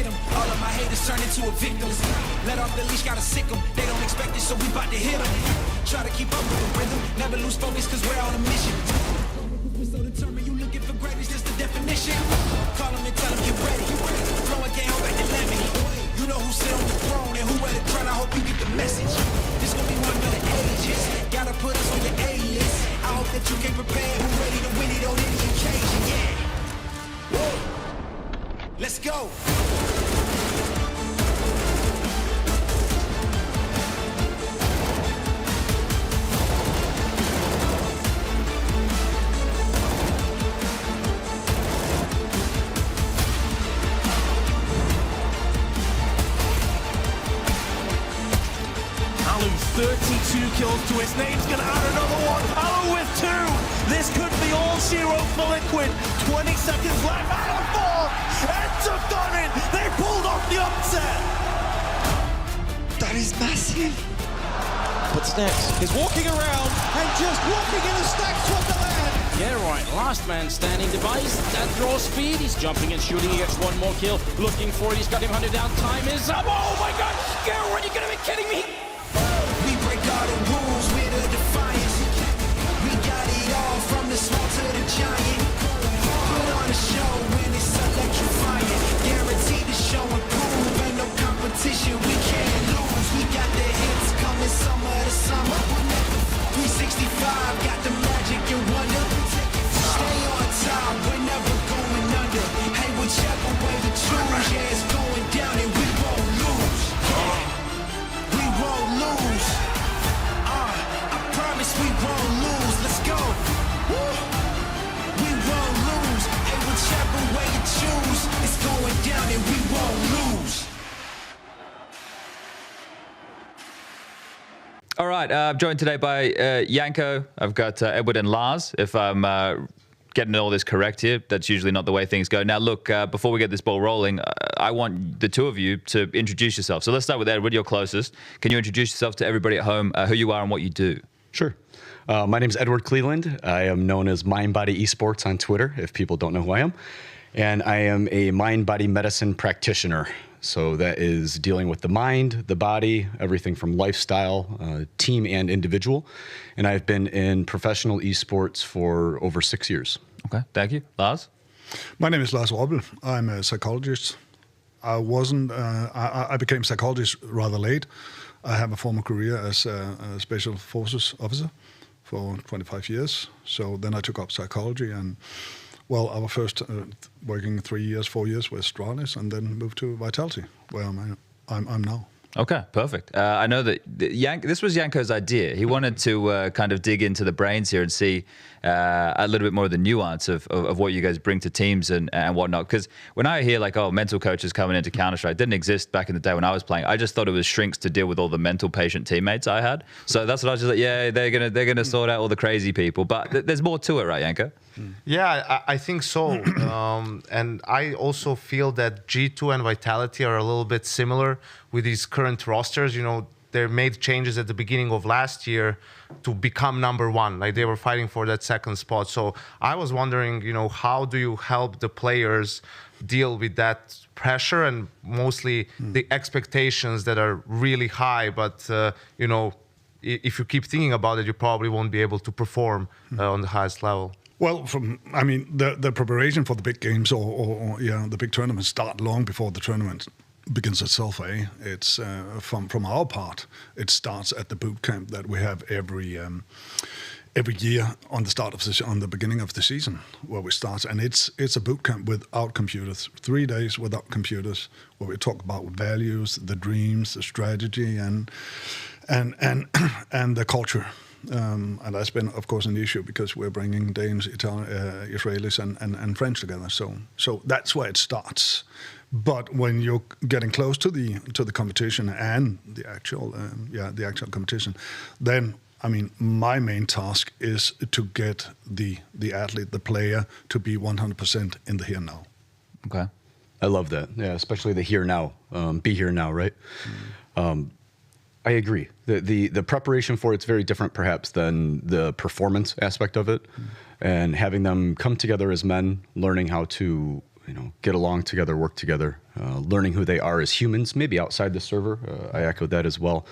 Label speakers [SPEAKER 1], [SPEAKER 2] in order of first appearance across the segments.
[SPEAKER 1] them. All of my haters turn into a victim. Let off the leash, gotta sick them. They don't expect it, so we bout to hit them. Try to keep up with the rhythm. Never lose focus, cause we're on a mission. We're so determined, you looking for greatness, just the definition. Call them and tell them get ready. Flowing can't hold back the lemon. You know who sit on the throne and who wear the crown. I hope you get the message. This gonna be one for the ages. Gotta put us on your A-list. I hope that you came prepared. Who ready to win it on any occasion? Yeah. Whoa. Let's go.
[SPEAKER 2] Alu, 32 kills to his name's gonna add another one. Alu with 2. This could be all 0 for Liquid. 20 seconds left. Alu 4. Ends have done it. They pulled off the upset.
[SPEAKER 3] That is massive.
[SPEAKER 4] What's next? He's walking around and just walking in a stacked wonderland.
[SPEAKER 5] Yeah, right. Last man standing device. That draws speed. He's jumping and shooting. He gets one more kill. Looking for it. He's got him hunted down. Time is up. Oh my God. Girl, are you gonna be kidding me?
[SPEAKER 1] We break all the rules with a defiance. We got it all from the small to the giant. Put on a show when it's electrifying. Guaranteed to show and prove. Ain't no competition, we can't lose. We got the hits coming summer to summer. 365 got the magic and wonder. Stay on top, we're never going under. Hey, whichever way we choose, yeah, it's going down and we won't lose. We won't lose. I promise we won't lose. Let's go. Woo. We won't lose. Hey, whichever way you choose, it's going down and we won't lose.
[SPEAKER 6] All right, I'm joined today by Janko. I've got Edward and Lars. If I'm getting all this correct here, that's usually not the way things go. Now, look, before we get this ball rolling, I want the two of you to introduce yourself. So let's start with Edward, you're closest. Can you introduce yourself to everybody at home, who you are and what you do?
[SPEAKER 7] Sure. My name is Edward Cleveland. I am known as Mind Body Esports on Twitter, if people don't know who I am. And I am a mind-body medicine practitioner. So that is dealing with the mind, the body, everything from lifestyle, team and individual. And I've been in professional esports for over 6 years.
[SPEAKER 6] Okay, thank you. Lars?
[SPEAKER 8] My name is Lars Robbel. I'm a psychologist. I became a psychologist rather late. I have a former career as a special forces officer for 25 years. So then I took up psychology and, well, I was first working 3 years, 4 years with Stralis and then moved to Vitality, where I'm now.
[SPEAKER 6] Okay, perfect. I know that this was Janko's idea. He wanted to kind of dig into the brains here and see a little bit more of the nuance of what you guys bring to teams and whatnot. Because when I hear like, oh, mental coaches coming into Counter-Strike, it didn't exist back in the day when I was playing. I just thought it was shrinks to deal with all the mental patient teammates I had. So that's what I was just like, yeah, they're gonna sort out all the crazy people. But there's more to it, right, Janko?
[SPEAKER 9] Yeah, I think so. And I also feel that G2 and Vitality are a little bit similar with these current rosters. You know, they made changes at the beginning of last year to become #1. Like they were fighting for that second spot. So I was wondering, you know, how do you help the players deal with that pressure and mostly the expectations that are really high, but, you know, if you keep thinking about it, you probably won't be able to perform on the highest level.
[SPEAKER 8] Well, the preparation for the big games or the big tournaments start long before the tournament begins itself. It's from our part, it starts at the boot camp that we have every year on the beginning of the season where we start, and it's a boot camp without computers, 3 days without computers, where we talk about values, the dreams, the strategy, and the culture. And that's been, of course, an issue because we're bringing Danes, Israelis, and French together. So that's where it starts. But when you're getting close to the competition and the actual competition, then I mean, my main task is to get the athlete, the player, to be 100% in the here now.
[SPEAKER 6] Okay,
[SPEAKER 7] I love that. Yeah, especially the here now, be here now, right? I agree. The preparation for it's very different, perhaps, than the performance aspect of it, and having them come together as men, learning how to get along together, work together, learning who they are as humans, maybe outside the server. I echoed that as well.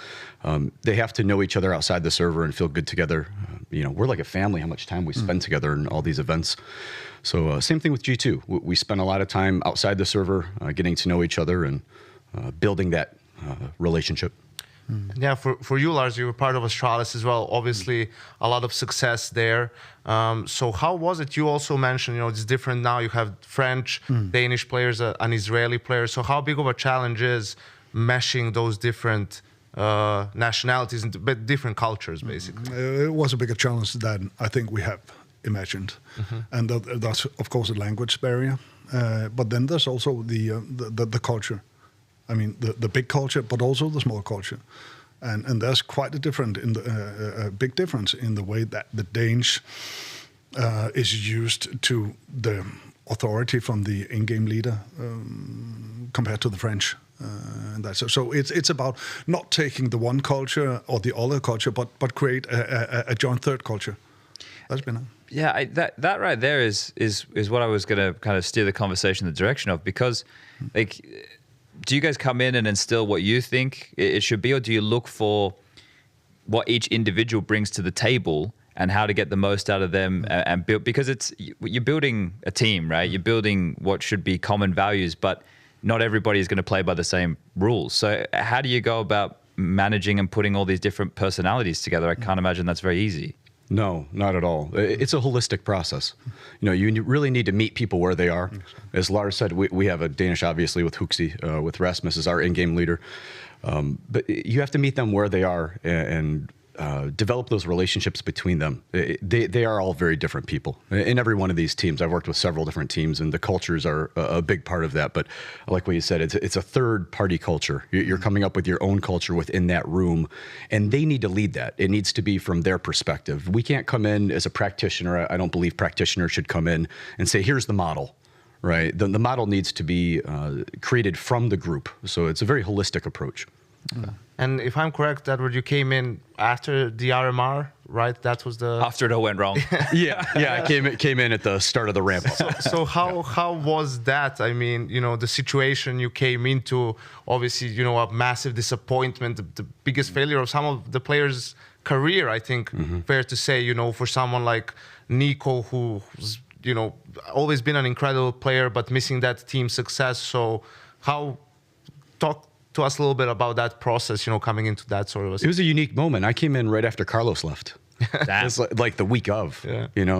[SPEAKER 7] They have to know each other outside the server and feel good together. We're like a family, how much time we spend together in all these events. So same thing with G2. We spend a lot of time outside the server, getting to know each other and building that relationship.
[SPEAKER 9] Yeah, for you, Lars, you were part of Astralis as well. Obviously, a lot of success there. So how was it? You also mentioned, it's different now. You have French, Danish players, an Israeli player. So how big of a challenge is meshing those different nationalities and different cultures, basically?
[SPEAKER 8] It was a bigger challenge than I think we have imagined. And that's, of course, a language barrier. But then there's also the culture. I mean, the big culture, but also the small culture, and there's quite a big difference in the way that the Danes is used to the authority from the in-game leader compared to the French. And that's so it's about not taking the one culture or the other culture, but create a joint third culture. That's been.
[SPEAKER 6] Yeah, that right there is what I was going to kind of steer the conversation in the direction of, because like. Do you guys come in and instill what you think it should be, or do you look for what each individual brings to the table and how to get the most out of them and build? Because you're building a team, right? You're building what should be common values, but not everybody is going to play by the same rules. So how do you go about managing and putting all these different personalities together? I can't imagine that's very easy.
[SPEAKER 7] No, not at all. It's a holistic process. You really need to meet people where they are. As Lars said, we have a Danish, obviously, with Huxi, with Rasmus as our in-game leader. But you have to meet them where they are and develop those relationships between them. They are all very different people. In every one of these teams, I've worked with several different teams, and the cultures are a big part of that. But like what you said, it's a third-party culture. You're coming up with your own culture within that room, and they need to lead that. It needs to be from their perspective. We can't come in as a practitioner. I don't believe practitioners should come in and say, here's the model. Right? The model needs to be created from the group. So it's a very holistic approach.
[SPEAKER 9] And if I'm correct, Edward, you came in after the RMR, right? That was the...
[SPEAKER 6] After it all went wrong.
[SPEAKER 7] Yeah, I came in at the start of the ramp up.
[SPEAKER 9] So how was that? I mean, the situation you came into, obviously, a massive disappointment, the biggest failure of some of the players' career, I think, fair to say, for someone like Nico, who's, always been an incredible player, but missing that team success. So talk to us a little bit about that process, coming into that sort of a...
[SPEAKER 7] It was a unique moment. I came in right after Carlos left. It was like the week of,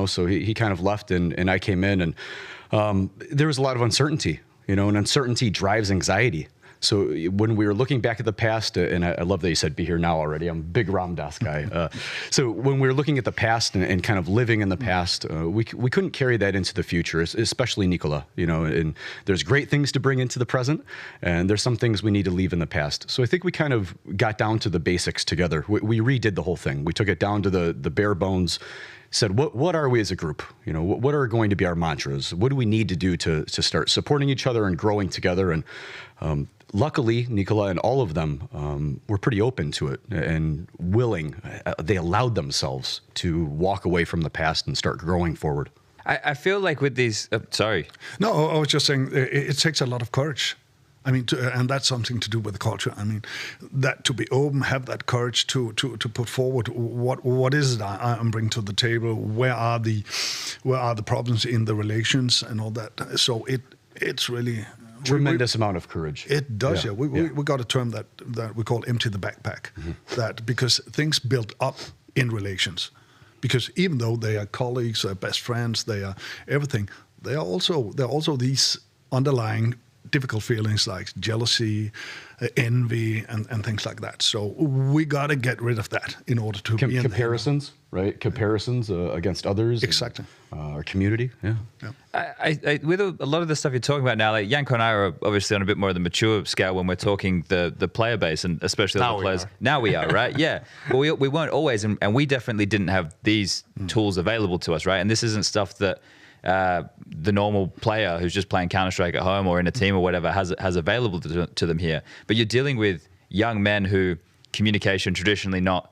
[SPEAKER 7] so he kind of left and I came in, and there was a lot of uncertainty, and uncertainty drives anxiety. So when we were looking back at the past, and I love that you said be here now already. I'm a big Ram Dass guy. So when we were looking at the past and kind of living in the past, we couldn't carry that into the future, especially Nicola. And there's great things to bring into the present, and there's some things we need to leave in the past. So I think we kind of got down to the basics together. We redid the whole thing. We took it down to the bare bones. Said, what are we as a group? What are going to be our mantras? What do we need to do to start supporting each other and growing together? And luckily, Nicola and all of them were pretty open to it and willing. They allowed themselves to walk away from the past and start growing forward.
[SPEAKER 6] I feel like with these... sorry.
[SPEAKER 8] No, I was just saying it takes a lot of courage. I mean, and that's something to do with the culture. I mean, that to be open, have that courage to put forward what is it I'm bringing to the table. Where are the problems in the relations and all that. So it's really
[SPEAKER 7] tremendous amount of courage.
[SPEAKER 8] It does, yeah. We got a term that we call empty the backpack. That because things build up in relations. Because even though they are colleagues, they're best friends, they are everything, they're also these underlying difficult feelings like jealousy, envy, and things like that. So we got to get rid of that in order to be in
[SPEAKER 7] comparisons, right? Comparisons against others.
[SPEAKER 8] Exactly.
[SPEAKER 7] Our community. Yeah.
[SPEAKER 6] I with a lot of the stuff you're talking about now, like Janko and I are obviously on a bit more of the mature scale when we're talking the player base and especially the players. Now we are, right? Yeah. But we weren't always, and we definitely didn't have these tools available to us, right? And this isn't stuff that the normal player who's just playing Counter-Strike at home or in a team or whatever has available to them here. But you're dealing with young men who communication traditionally not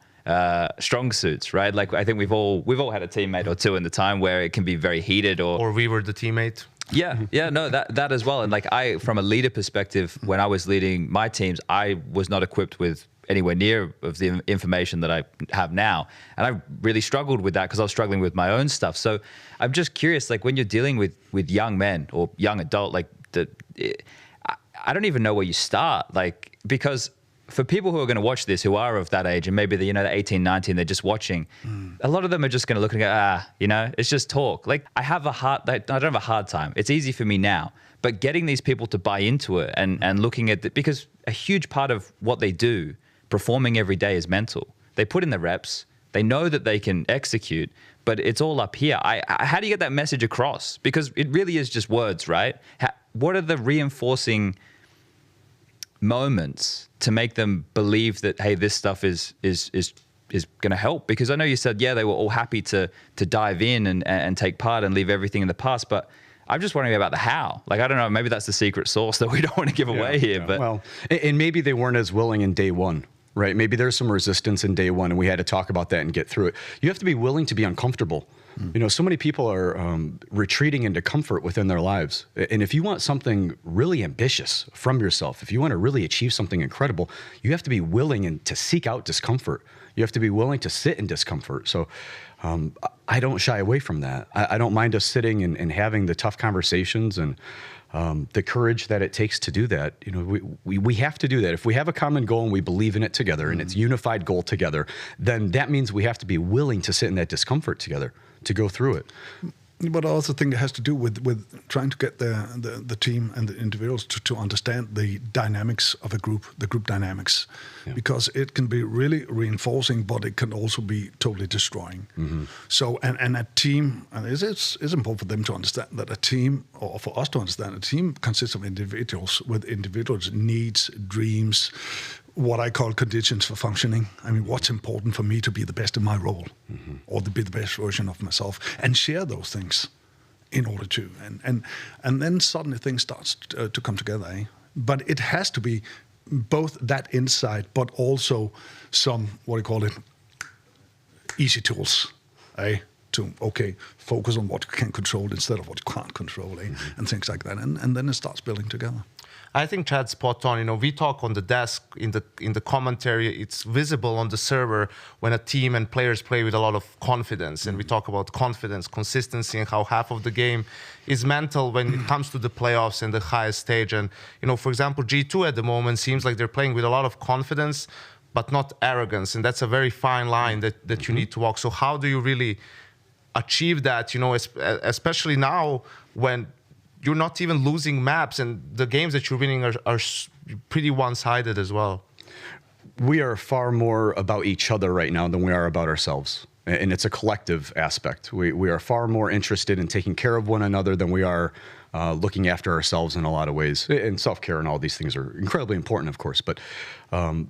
[SPEAKER 6] strong suits, right? Like I think we've all had a teammate or two in the time where it can be very heated, or
[SPEAKER 9] we were the teammate.
[SPEAKER 6] Yeah, no, that as well. And like from a leader perspective, when I was leading my teams, I was not equipped with anywhere near of the information that I have now. And I really struggled with that because I was struggling with my own stuff. So I'm just curious, like when you're dealing with young men or young adult, like I don't even know where you start, like, because for people who are going to watch this, who are of that age, and maybe they're 18, 19, they're just watching, a lot of them are just going to look and go, it's just talk. Like I don't have a hard time. It's easy for me now, but getting these people to buy into it and looking at it, because a huge part of what they do, performing every day, is mental. They put in the reps, they know that they can execute, but it's all up here. How do you get that message across? Because it really is just words, right? What are the reinforcing moments to make them believe that, hey, this stuff is going to help? Because I know you said, they were all happy to dive in and take part and leave everything in the past, but I'm just wondering about the how. Like, I don't know, maybe that's the secret sauce that we don't want to give away here. But
[SPEAKER 7] well, and maybe they weren't as willing in day one, right? Maybe there's some resistance in day one, and we had to talk about that and get through it. You have to be willing to be uncomfortable. So many people are retreating into comfort within their lives. And if you want something really ambitious from yourself, if you want to really achieve something incredible, you have to be willing to seek out discomfort. You have to be willing to sit in discomfort. So I don't shy away from that. I don't mind us sitting and having the tough conversations and the courage that it takes to do that. We have to do that. If we have a common goal and we believe in it together and it's a unified goal together, then that means we have to be willing to sit in that discomfort together, to go through it.
[SPEAKER 8] But I also think it has to do with trying to get the team and the individuals to understand the dynamics of a group, the group dynamics, because it can be really reinforcing, but it can also be totally destroying. So, and a team, and it's important for them to understand that a team, or for us to understand, a team consists of individuals with individuals' needs, dreams, what I call conditions for functioning. I mean, what's important for me to be the best in my role, or to be the best version of myself, and share those things in order to. And then suddenly things start to come together. Eh? But it has to be both that insight, but also some, easy tools, to, focus on what you can control instead of what you can't control, and things like that. And then it starts building together.
[SPEAKER 9] I think Chad's spot on. We talk on the desk in the commentary. It's visible on the server when a team and players play with a lot of confidence, and we talk about confidence, consistency, and how half of the game is mental when it comes to the playoffs and the highest stage. And for example, G2 at the moment seems like they're playing with a lot of confidence, but not arrogance, and that's a very fine line that you need to walk. So how do you really achieve that? Especially now when you're not even losing maps, and the games that you're winning are pretty one-sided as well.
[SPEAKER 7] We are far more about each other right now than we are about ourselves. And it's a collective aspect. We are far more interested in taking care of one another than we are looking after ourselves in a lot of ways. And self-care and all these things are incredibly important, of course. But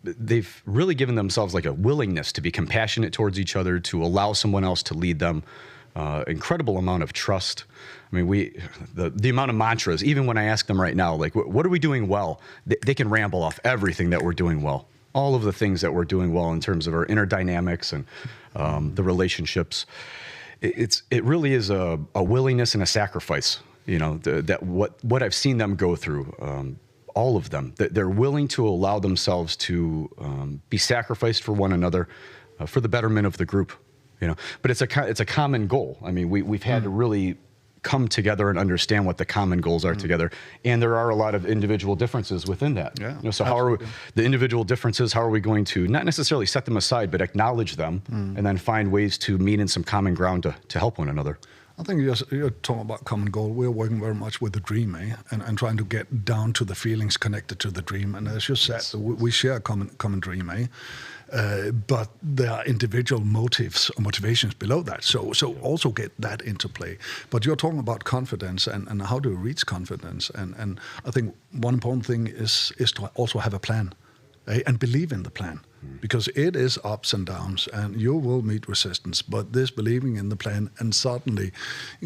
[SPEAKER 7] they've really given themselves like a willingness to be compassionate towards each other, to allow someone else to lead them. Incredible amount of trust. I mean, the amount of mantras, even when I ask them right now, like, what are we doing well? They can ramble off everything that we're doing well. All of the things that we're doing well in terms of our inner dynamics and the relationships. It really is a willingness and a sacrifice, that what I've seen them go through, all of them, that they're willing to allow themselves to be sacrificed for one another, for the betterment of the group. But it's a common goal. I mean, we've had to really come together and understand what the common goals are together, and there are a lot of individual differences within that. So how are the individual differences? How are we going to not necessarily set them aside, but acknowledge them, and then find ways to meet in some common ground to help one another?
[SPEAKER 8] I think you're talking about common goal. We're working very much with the dream, and trying to get down to the feelings connected to the dream. And as you said, we share a common dream, but there are individual motives or motivations below that. So also get that into play. But you're talking about confidence and how do you reach confidence. And I think one important thing is to also have a plan, and believe in the plan. Because it is ups and downs, and you will meet resistance. But this believing in the plan and suddenly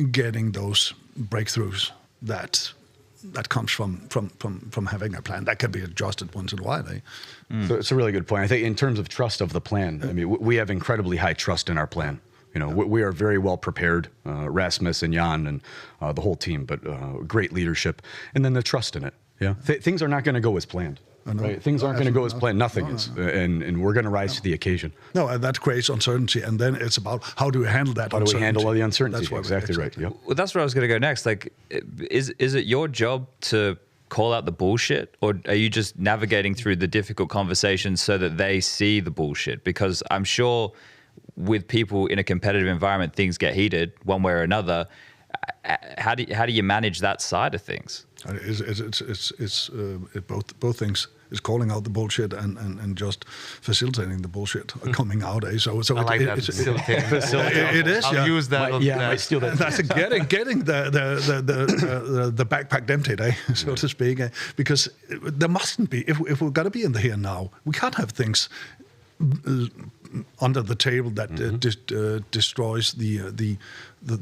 [SPEAKER 8] getting those breakthroughs that comes from having a plan that can be adjusted once in a while. So
[SPEAKER 7] it's a really good point. I think in terms of trust of the plan, I mean, we have incredibly high trust in our plan. You know, we are very well prepared, Rasmus and Jan and the whole team, but great leadership. And then the trust in it. Yeah, things are not going to go as planned. Right? Things aren't going to go as planned. Nothing is. And we're going to rise to the occasion.
[SPEAKER 8] No, and that creates uncertainty. And then it's about how do we handle that
[SPEAKER 7] uncertainty? How do we handle all the uncertainty?
[SPEAKER 8] That's
[SPEAKER 7] exactly right. Yep.
[SPEAKER 6] Well, that's where I was going to go next. Like, is it your job to call out the bullshit, or are you just navigating through the difficult conversations so that they see the bullshit? Because I'm sure with people in a competitive environment, things get heated one way or another. How do you manage that side of things?
[SPEAKER 8] It's both things. It's calling out the bullshit and just facilitating the bullshit coming out. So
[SPEAKER 9] I like that.
[SPEAKER 8] It is.
[SPEAKER 9] I'll use that.
[SPEAKER 7] I steal that.
[SPEAKER 8] That's getting the backpack emptied, so to speak. Because there mustn't be. If we're going to be in the here and now, we can't have things under the table that destroys the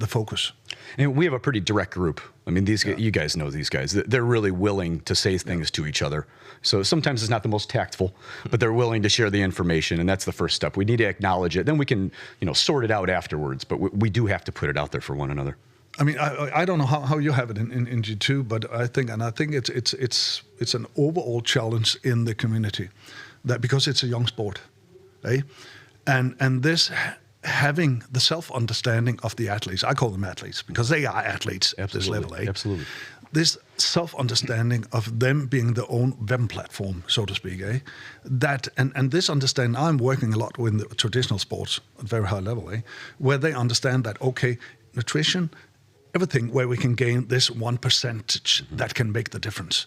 [SPEAKER 8] focus.
[SPEAKER 7] And we have a pretty direct group. I mean, these guys, you guys know these guys. They're really willing to say things to each other. So sometimes it's not the most tactful, but they're willing to share the information, and that's the first step. We need to acknowledge it. Then we can, sort it out afterwards. But we do have to put it out there for one another.
[SPEAKER 8] I mean, I don't know how you have it in G2, but I think it's an overall challenge in the community, that because it's a young sport, and this having the self-understanding of the athletes, I call them athletes because they are athletes at this level.
[SPEAKER 7] Absolutely.
[SPEAKER 8] This self-understanding of them being their own weapon platform, so to speak, that and this understanding, I'm working a lot with the traditional sports at very high level, where they understand that, okay, nutrition, everything where we can gain this 1% that can make the difference.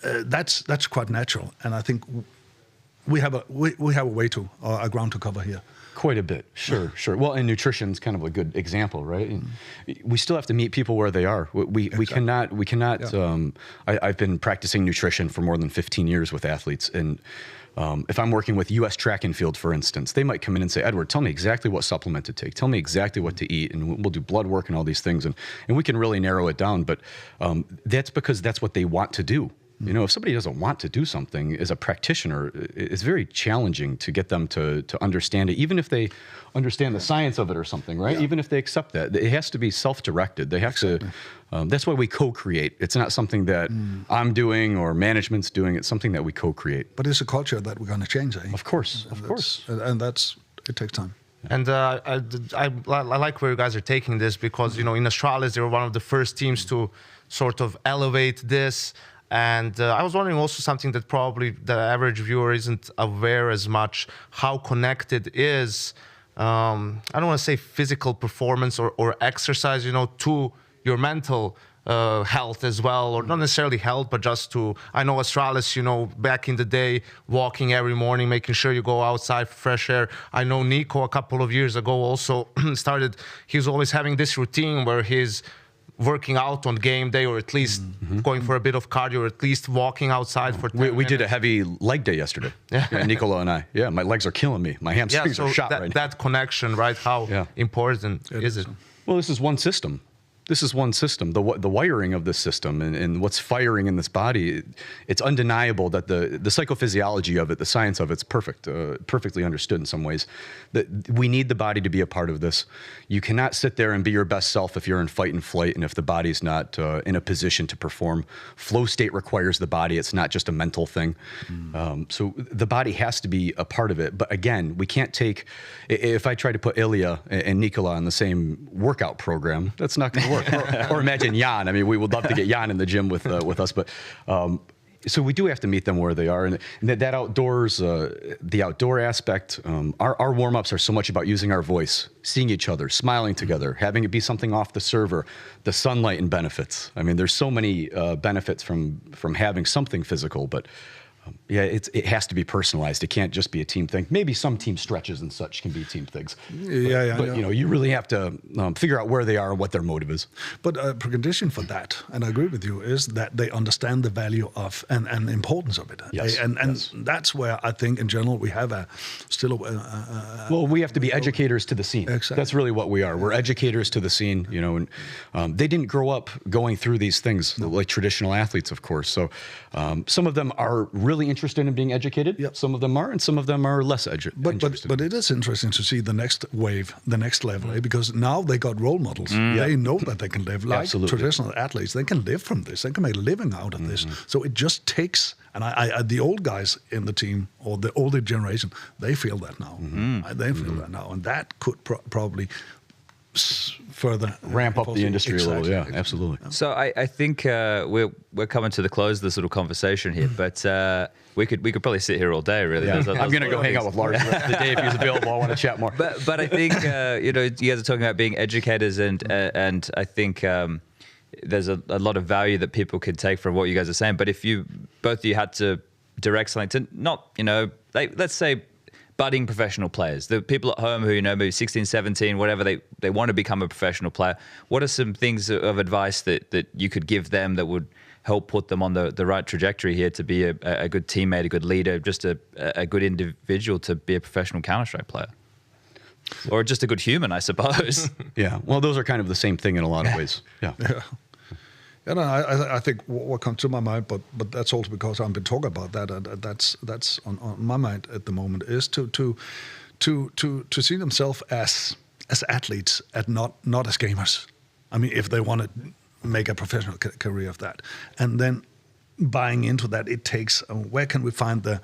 [SPEAKER 8] That's quite natural, and I think we have a way to a ground to cover here.
[SPEAKER 7] Quite a bit, sure. Well, and nutrition's kind of a good example, right? We still have to meet people where they are. We cannot. I've been practicing nutrition for more than 15 years with athletes, and if I'm working with U.S. track and field, for instance, they might come in and say, Edward, tell me exactly what supplement to take. Tell me exactly what to eat, and we'll do blood work and all these things, and we can really narrow it down. But that's because that's what they want to do. If somebody doesn't want to do something as a practitioner, it's very challenging to get them to understand it, even if they understand the science of it or something, right? Yeah. Even if they accept that. It has to be self-directed. They have to, that's why we co-create. It's not something that I'm doing or management's doing. It's something that we co-create.
[SPEAKER 8] But it's a culture that we're going to change,
[SPEAKER 7] Of course.
[SPEAKER 8] And it takes time.
[SPEAKER 9] And I like where you guys are taking this because, in Astralis, they were one of the first teams to sort of elevate this. And I was wondering also something that probably the average viewer isn't aware as much, how connected is, I don't want to say physical performance or exercise, to your mental health as well, or not necessarily health, but just to, I know Astralis, back in the day, walking every morning, making sure you go outside for fresh air. I know Nico a couple of years ago also started, he was always having this routine where he's working out on game day, or at least going for a bit of cardio, or at least walking outside for 10 minutes.
[SPEAKER 7] We did a heavy leg day yesterday. Yeah, Nicola and I. Yeah, my legs are killing me. My hamstrings are shot right now.
[SPEAKER 9] That connection, right? How important is it?
[SPEAKER 7] Well, this is one system. The wiring of this system and what's firing in this body, it's undeniable that the psychophysiology of it, the science of it's perfectly understood in some ways. That we need the body to be a part of this. You cannot sit there and be your best self if you're in fight and flight and if the body's not in a position to perform. Flow state requires the body. It's not just a mental thing. So the body has to be a part of it. But again, we can't take, if I try to put Ilya and Nikola on the same workout program, that's not going to work. or imagine Jan. I mean, we would love to get Jan in the gym with us, but so we do have to meet them where they are, and that outdoors, the outdoor aspect. Our warm-ups are so much about using our voice, seeing each other, smiling together, having it be something off the server, the sunlight and benefits. I mean, there's so many benefits from having something physical, but. It has to be personalized. It can't just be a team thing. Maybe some team stretches and such can be team things. But you really have to figure out where they are and what their motive is.
[SPEAKER 8] But a precondition for that, and I agree with you, is that they understand the value of and the importance of it.
[SPEAKER 7] Yes.
[SPEAKER 8] And that's where I think in general we have
[SPEAKER 7] well, we have to be educators to the scene.
[SPEAKER 8] Exactly.
[SPEAKER 7] That's really what we are. We're educators to the scene. And they didn't grow up going through these things like traditional athletes, of course. So some of them are really really interested in being educated.
[SPEAKER 8] Yep.
[SPEAKER 7] Some of them are, and some of them are less interested.
[SPEAKER 8] But it is interesting to see the next wave, the next level, because now they got role models. They know that they can live like
[SPEAKER 7] Absolutely.
[SPEAKER 8] traditional athletes. They can live from this. They can make a living out of this. So it just takes. And I the old guys in the team, or the older generation, they feel that now. They feel that now, and that could probably further
[SPEAKER 7] Ramp up the industry a little.
[SPEAKER 8] Exactly.
[SPEAKER 7] Yeah, absolutely.
[SPEAKER 6] So I think we're coming to the close of this little conversation here, but we could probably sit here all day. Really,
[SPEAKER 7] Yeah.
[SPEAKER 6] There's
[SPEAKER 7] I'm going to go hang out with Lars the rest of the day if he's available. I want to chat more.
[SPEAKER 6] But I think you guys are talking about being educators, and I think there's a lot of value that people could take from what you guys are saying. But if both of you had to direct something to not, let's say budding professional players, the people at home who, maybe 16, 17, whatever, they want to become a professional player, what are some things of advice that you could give them that would help put them on the right trajectory here to be a good teammate, a good leader, just a good individual to be a professional Counter-Strike player? Or just a good human, I suppose.
[SPEAKER 7] Yeah, well, those are kind of the same thing in a lot of ways. Yeah.
[SPEAKER 8] And I think what comes to my mind, but that's also because I've been talking about that. That's on my mind at the moment, is to see themselves as athletes and not as gamers. I mean, if they want to make a professional career of that, and then buying into that, it takes where can we find the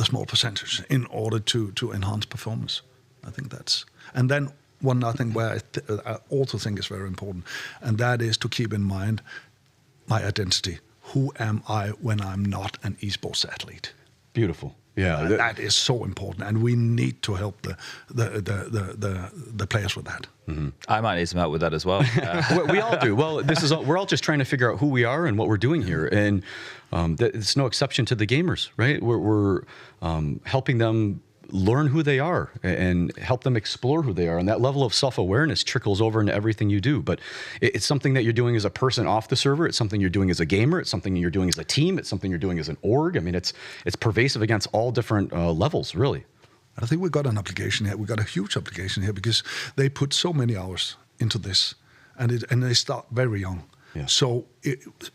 [SPEAKER 8] small percentage in order to enhance performance. I think that's, and then one other thing where I also think is very important, and that is to keep in mind my identity. Who am I when I'm not an esports athlete?
[SPEAKER 7] Beautiful. Yeah,
[SPEAKER 8] that is so important, and we need to help the players with that.
[SPEAKER 6] I might need some help with that as well.
[SPEAKER 7] We all do. Well, we're all just trying to figure out who we are and what we're doing here, and it's no exception to the gamers, right? We're helping them learn who they are and help them explore who they are. And that level of self-awareness trickles over into everything you do. But it's something that you're doing as a person off the server. It's something you're doing as a gamer. It's something you're doing as a team. It's something you're doing as an org. I mean, it's pervasive against all different levels, really.
[SPEAKER 8] I think we've got an obligation here. We've got a huge obligation here because they put so many hours into this, and they start very young.
[SPEAKER 7] Yeah.
[SPEAKER 8] So,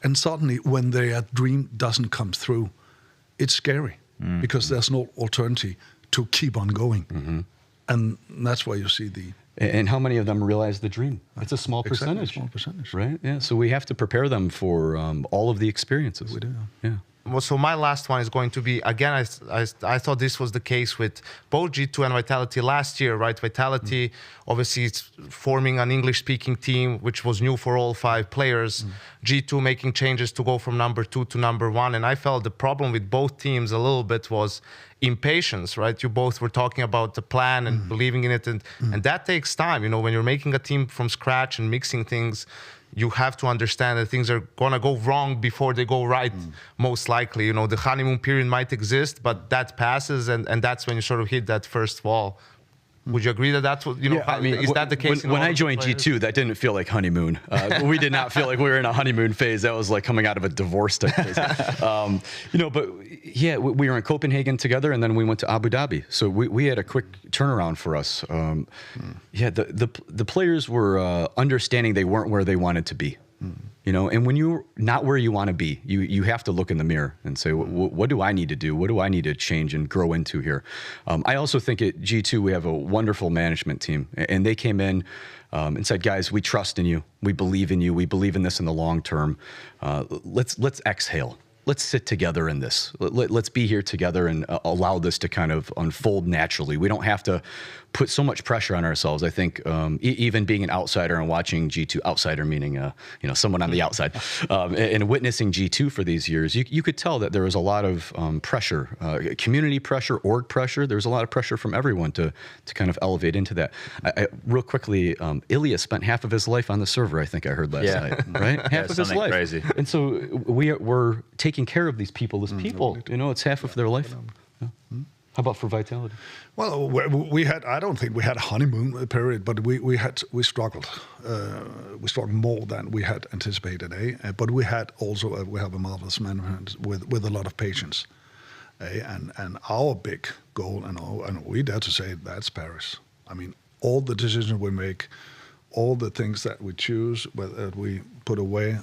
[SPEAKER 8] and suddenly when their dream doesn't come through, it's scary because there's no alternative to keep on going. And that's why you see the...
[SPEAKER 7] And how many of them realize the dream? It's a small percentage.
[SPEAKER 8] Small percentage.
[SPEAKER 7] Right? Yeah. So we have to prepare them for all of the experiences.
[SPEAKER 8] We do.
[SPEAKER 7] Yeah.
[SPEAKER 9] Well, so my last one is going to be, again, I thought this was the case with both G2 and Vitality last year, right? Vitality, obviously, it's forming an English-speaking team, which was new for all 5 players. G2 making changes to go from number 2 to number 1. And I felt the problem with both teams a little bit was impatience, right? You both were talking about the plan and believing in it. And that takes time. When you're making a team from scratch and mixing things, you have to understand that things are going to go wrong before they go right, most likely. The honeymoon period might exist, but that passes, and that's when you sort of hit that first wall. Would you agree that that's what, is that the case?
[SPEAKER 7] When I joined G2, that didn't feel like honeymoon. We did not feel like we were in a honeymoon phase. That was like coming out of a divorce type phase. But yeah, we were in Copenhagen together, and then we went to Abu Dhabi. So we had a quick turnaround for us. Yeah, the players were understanding they weren't where they wanted to be. And when you're not where you want to be, you have to look in the mirror and say, what do I need to do? What do I need to change and grow into here? I also think at G2, we have a wonderful management team. And they came in and said, guys, we trust in you. We believe in you. We believe in this in the long term. Let's exhale. Let's sit together in this. Let's be here together and allow this to kind of unfold naturally. We don't have to put so much pressure on ourselves. I think even being an outsider and watching G2, outsider meaning someone on the outside, and witnessing G2 for these years, you could tell that there was a lot of pressure, community pressure, org pressure. There was a lot of pressure from everyone to kind of elevate into that. Real quickly, Ilya spent half of his life on the server, I think I heard last night, right? Half of his life.
[SPEAKER 6] Crazy.
[SPEAKER 7] And so we're taking care of these people as people. It's half of their life. Yeah. How about for Vitality?
[SPEAKER 8] Well, I don't think we had a honeymoon period, but we struggled. We struggled more than we had anticipated, But we have a marvelous management with a lot of patience, And our big goal, and we dare to say that's Paris. I mean, all the decisions we make, all the things that we choose, whether we put away,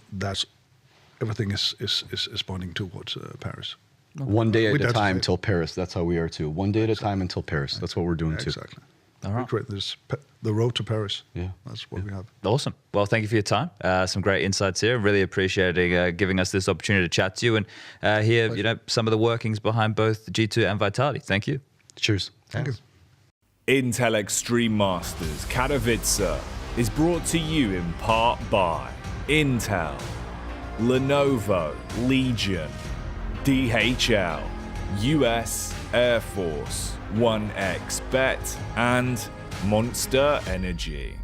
[SPEAKER 8] everything is pointing towards Paris.
[SPEAKER 7] One day at
[SPEAKER 8] We
[SPEAKER 7] a
[SPEAKER 8] did
[SPEAKER 7] time
[SPEAKER 8] it.
[SPEAKER 7] till Paris. That's how we are too. One day at a time until Paris. That's what we're doing too.
[SPEAKER 8] Exactly. We create this the road to Paris.
[SPEAKER 7] Yeah.
[SPEAKER 8] That's what we have.
[SPEAKER 6] Awesome. Well, thank you for your time. Some great insights here. Really appreciating giving us this opportunity to chat to you and hear some of the workings behind both G2 and Vitality. Thank you.
[SPEAKER 7] Cheers.
[SPEAKER 8] Thank you.
[SPEAKER 10] Intel Extreme Masters Katowice is brought to you in part by Intel, Lenovo Legion, DHL, US Air Force, 1xBet, and Monster Energy.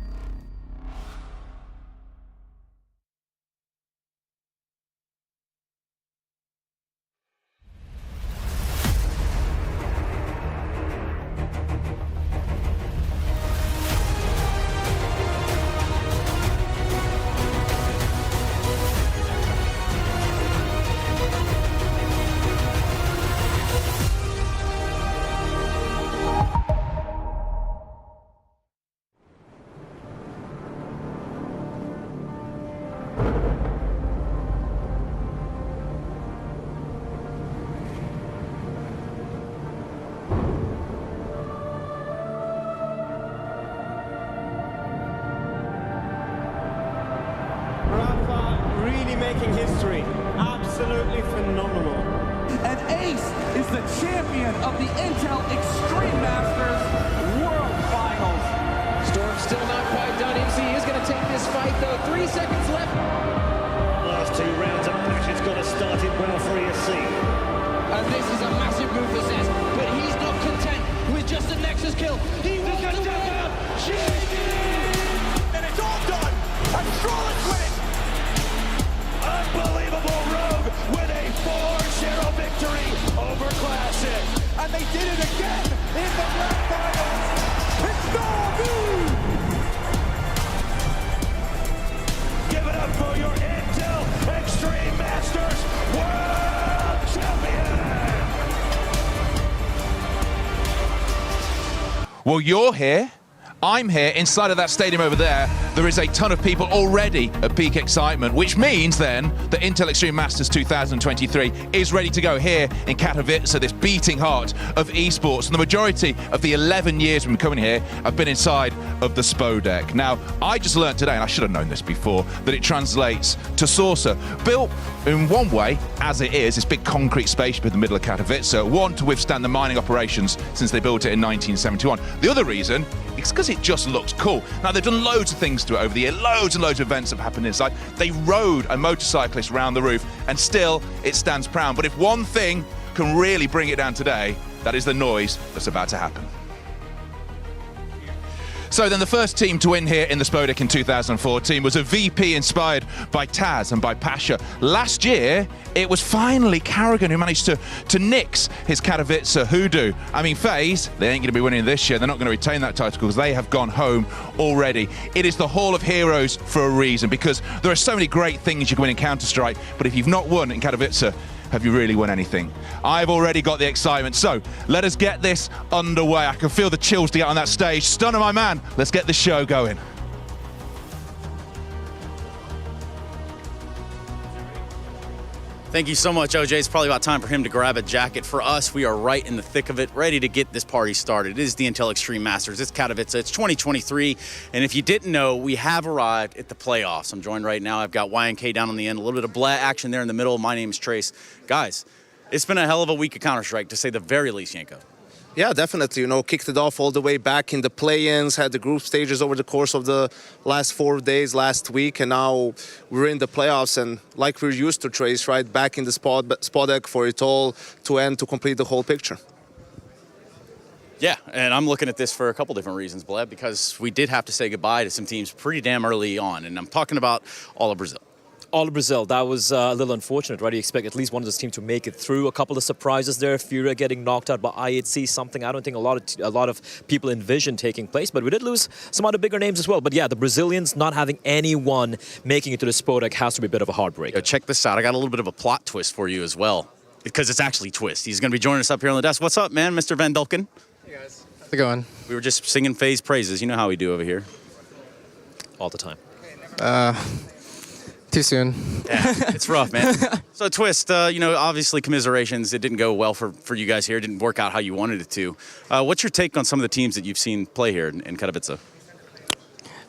[SPEAKER 11] Really making history. Absolutely phenomenal.
[SPEAKER 12] And Ace is the champion of the Intel Extreme Masters World Finals.
[SPEAKER 5] Storm's still not quite done. MC is going to take this fight, though. 3 seconds left.
[SPEAKER 11] Last 2 rounds of Passion's got to start it well for ESC.
[SPEAKER 5] And this is a massive move for Zez, but he's not content with just a Nexus kill. He wants to win.
[SPEAKER 12] And it's all done. And Strollin's winning. Unbelievable Rogue with a 4-0 victory over Classic. And they did it again in the grand finals. It's Natus! Give it up for your Intel Extreme Masters World Champion!
[SPEAKER 13] Well, you're here. I'm here. Inside of that stadium over there, there is a ton of people already at peak excitement, which means then that Intel Extreme Masters 2023 is ready to go here in Katowice, this beating heart of esports. And the majority of the 11 years we've been coming here, I've been inside of the Spodek. Now, I just learned today, and I should have known this before, that it translates to saucer. Built in one way, as it is, this big concrete spaceship in the middle of Katowice, one to withstand the mining operations since they built it in 1971. The other reason is because it just looks cool. Now, they've done loads of things to it over the year, loads and loads of events have happened inside. They rode a motorcyclist around the roof, and still it stands proud. But if one thing can really bring it down today, that is the noise that's about to happen. So then the first team to win here in the Spodek in 2014 was a VP inspired by Taz and by Pasha. Last year, it was finally Karrigan who managed to nix his Katowice hoodoo. I mean, FaZe, they ain't going to be winning this year. They're not going to retain that title because they have gone home already. It is the Hall of Heroes for a reason, because there are so many great things you can win in Counter-Strike, but if you've not won in Katowice, have you really won anything? I've already got the excitement, so let us get this underway. I can feel the chills to get on that stage. Stunner, my man, let's get the show going.
[SPEAKER 14] Thank you so much, OJ. It's probably about time for him to grab a jacket. For us, we are right in the thick of it, ready to get this party started. It is the Intel Extreme Masters. It's Katowice. It's 2023. And if you didn't know, we have arrived at the playoffs. I'm joined right now. I've got YNK down on the end, a little bit of Blah action there in the middle. My name is Trace. Guys, it's been a hell of a week of Counter-Strike, to say the very least, Yanko.
[SPEAKER 9] Yeah, definitely. Kicked it off all the way back in the play-ins, had the group stages over the course of the last 4 days, last week, and now we're in the playoffs. And like we're used to, Trace, right, back in the Spodek for it all to end, to complete the whole picture.
[SPEAKER 14] Yeah, and I'm looking at this for a couple different reasons, Bleb, because we did have to say goodbye to some teams pretty damn early on, and I'm talking about all of Brazil.
[SPEAKER 15] All of Brazil, that was a little unfortunate, right? You expect at least one of those teams to make it through. A couple of surprises there. Furia getting knocked out by IEM, something I don't think a lot of people envisioned taking place. But we did lose some other bigger names as well. But yeah, the Brazilians not having anyone making it to the Spodek has to be a bit of a heartbreak.
[SPEAKER 14] Yo, check this out. I got a little bit of a plot twist for you as well, because it's actually Twist. He's going to be joining us up here on the desk. What's up, man, Mr. Van Dulken?
[SPEAKER 16] Hey, guys. How's it going?
[SPEAKER 14] We were just singing FaZe praises. You know how we do over here.
[SPEAKER 15] All the time.
[SPEAKER 16] Too soon.
[SPEAKER 14] Yeah, it's rough, man. So, Twist, obviously commiserations. It didn't go well for you guys here. It didn't work out how you wanted it to. What's your take on some of the teams that you've seen play here in Katowice?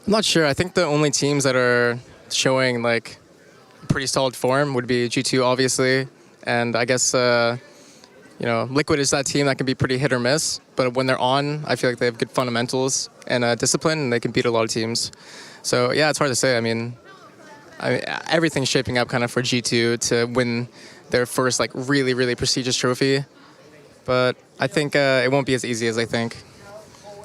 [SPEAKER 16] I'm not sure. I think the only teams that are showing like pretty solid form would be G2, obviously, and I guess Liquid is that team that can be pretty hit or miss. But when they're on, I feel like they have good fundamentals and discipline, and they can beat a lot of teams. So yeah, it's hard to say. I mean, everything's shaping up kind of for G2 to win their first like really, really prestigious trophy. But I think it won't be as easy as I think.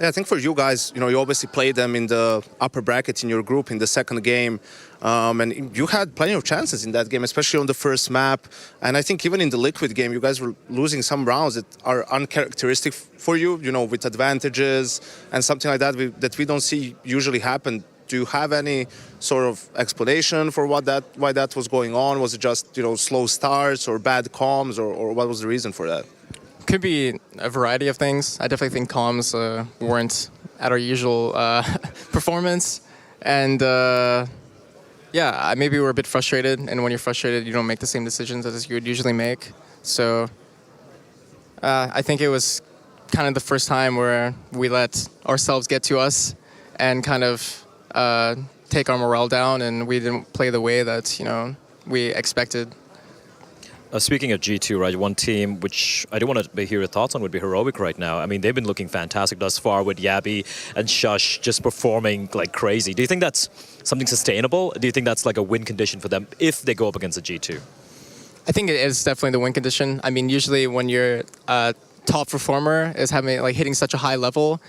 [SPEAKER 17] Yeah, I think for you guys, you obviously played them in the upper bracket in your group in the second game. And you had plenty of chances in that game, especially on the first map. And I think even in the Liquid game, you guys were losing some rounds that are uncharacteristic for you, with advantages and something like that that we don't see usually happen. Do you have any sort of explanation for why that was going on? Was it just, slow starts or bad comms, or what was the reason for that?
[SPEAKER 16] Could be a variety of things. I definitely think comms weren't at our usual performance. And maybe we were a bit frustrated. And when you're frustrated, you don't make the same decisions as you would usually make. So I think it was kind of the first time where we let ourselves get to us and kind of take our morale down, and we didn't play the way that we expected.
[SPEAKER 15] Speaking of G2, right, one team which I do want to hear your thoughts on would be Heroic right now. I mean, they've been looking fantastic thus far with Yabi and Shush just performing like crazy. Do you think that's something sustainable? Do you think that's like a win condition for them if they go up against a G2?
[SPEAKER 16] I think it is definitely the win condition. I mean, usually when your top performer is hitting such a high level,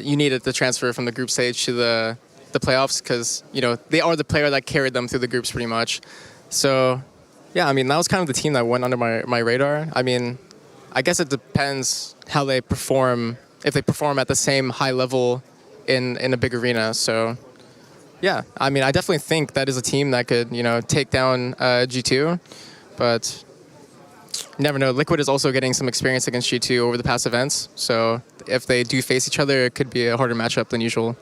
[SPEAKER 16] you needed the transfer from the group stage to the playoffs because, they are the player that carried them through the groups pretty much. So, yeah, I mean, that was kind of the team that went under my radar. I mean, I guess it depends how they perform, if they perform at the same high level in a big arena. So, yeah, I mean, I definitely think that is a team that could, take down G2. But you never know. Liquid is also getting some experience against G2 over the past events. So if they do face each other, it could be a harder matchup than usual.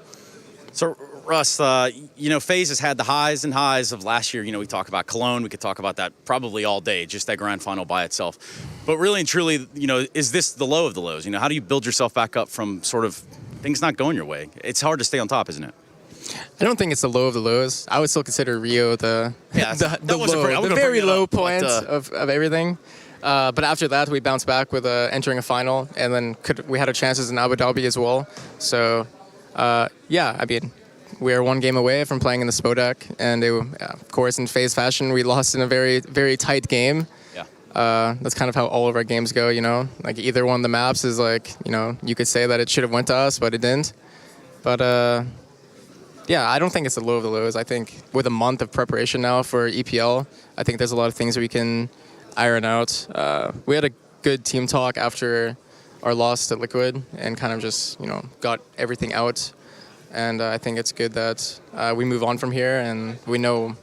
[SPEAKER 14] So, Russ, FaZe has had the highs and highs of last year. We talk about Cologne. We could talk about that probably all day, just that grand final by itself. But really and truly, is this the low of the lows? How do you build yourself back up from sort of things not going your way? It's hard to stay on top, isn't it?
[SPEAKER 16] I don't think it's the low of the lows. I would still consider Rio the very low point of everything. But after that, we bounced back with entering a final, and then we had our chances in Abu Dhabi as well. So, I mean, we're one game away from playing in the Spodek, and of course, in FaZe fashion, we lost in a very, very tight game. Yeah. That's kind of how all of our games go, Like either one of the maps is like, you could say that it should have went to us, but it didn't. But I don't think it's the low of the lows. I think with a month of preparation now for EPL, I think there's a lot of things we can iron out. We had a good team talk after our loss to Liquid and kind of just, got everything out. And I think it's good that we move on from here and we know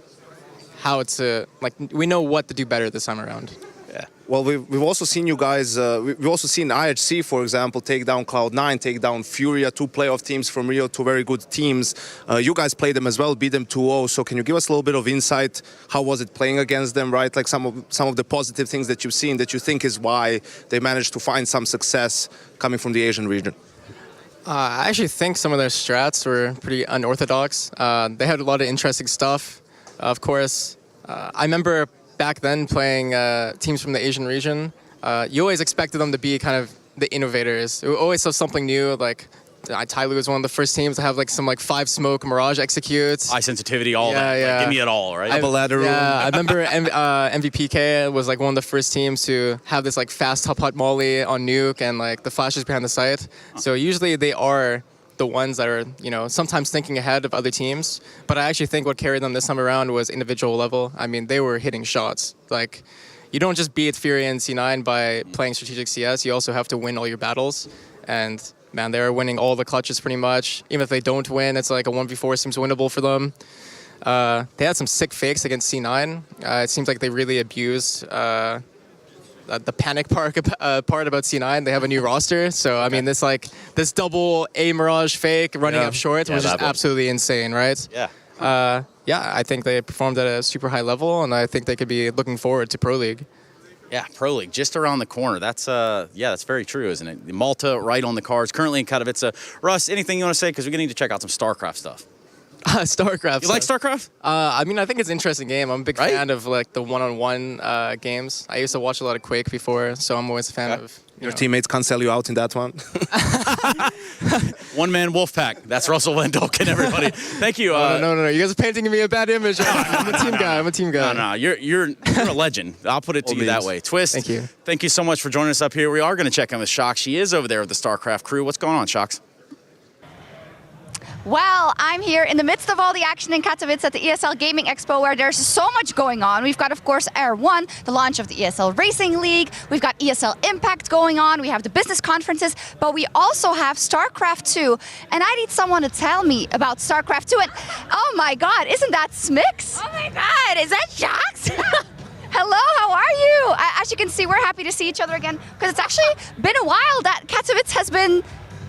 [SPEAKER 16] we know what to do better this time around.
[SPEAKER 17] Yeah. Well, we've also seen you guys, we've also seen IHC, for example, take down Cloud9, take down Furia, 2 playoff teams from Rio, 2 very good teams. You guys played them as well, beat them 2-0. So can you give us a little bit of insight? How was it playing against them, right? Like some of the positive things that you've seen that you think is why they managed to find some success coming from the Asian region?
[SPEAKER 16] I actually think some of their strats were pretty unorthodox. They had a lot of interesting stuff. Of course, I remember back then playing teams from the Asian region. You always expected them to be kind of the innovators. It always saw something new. Like Tyloo was one of the first teams to have some 5 smoke Mirage executes.
[SPEAKER 14] High sensitivity, all that.
[SPEAKER 16] Yeah.
[SPEAKER 14] Give me it all, right?
[SPEAKER 16] I remember MVPK was one of the first teams to have this fast top hot molly on nuke and the flashes behind the site. So usually they are the ones that are sometimes thinking ahead of other teams. But I actually think what carried them this time around was individual level. I mean, they were hitting shots. You don't just beat Fury and C9 by playing strategic CS. You also have to win all your battles. And man, they're winning all the clutches pretty much. Even if they don't win, it's like a 1v4 seems winnable for them. They had some sick fakes against C9. It seems like they really abused the panic part about C9. They have a new roster. So, I mean, this double A Mirage fake running up short was just absolutely insane, right?
[SPEAKER 14] Yeah.
[SPEAKER 16] yeah, I think they performed at a super high level, and I think they could be looking forward to Pro League.
[SPEAKER 14] Yeah, Pro League, just around the corner. That's that's very true, isn't it? Malta right on the cards, currently in Katowice. Russ, anything you want to say? Because we're going to need to check out some StarCraft stuff.
[SPEAKER 16] StarCraft.
[SPEAKER 14] You like StarCraft?
[SPEAKER 16] I mean, I think it's an interesting game. I'm a big fan of like the one-on-one games. I used to watch a lot of Quake before, so I'm always a fan of.
[SPEAKER 17] Your teammates can't sell you out in that one.
[SPEAKER 14] One-man wolf pack. That's Russell Van Dolken, everybody. Thank you.
[SPEAKER 16] No. You guys are painting me a bad image. I'm a team guy. I'm a team guy.
[SPEAKER 14] No. You're a legend. I'll put it to you that way. Twist.
[SPEAKER 16] Thank you.
[SPEAKER 14] Thank you so much for joining us up here. We are going to check in with Shox. She is over there with the StarCraft crew. What's going on, Shox?
[SPEAKER 18] Well, I'm here in the midst of all the action in Katowice at the ESL Gaming Expo, where there's so much going on. We've got, of course, Air 1, the launch of the ESL Racing League. We've got ESL Impact going on. We have the business conferences, but we also have StarCraft 2. And I need someone to tell me about StarCraft 2. And oh my God, isn't that Smix? Oh my God, is that Shox? Hello, how are you? As you can see, we're happy to see each other again, because it's actually been a while that Katowice has been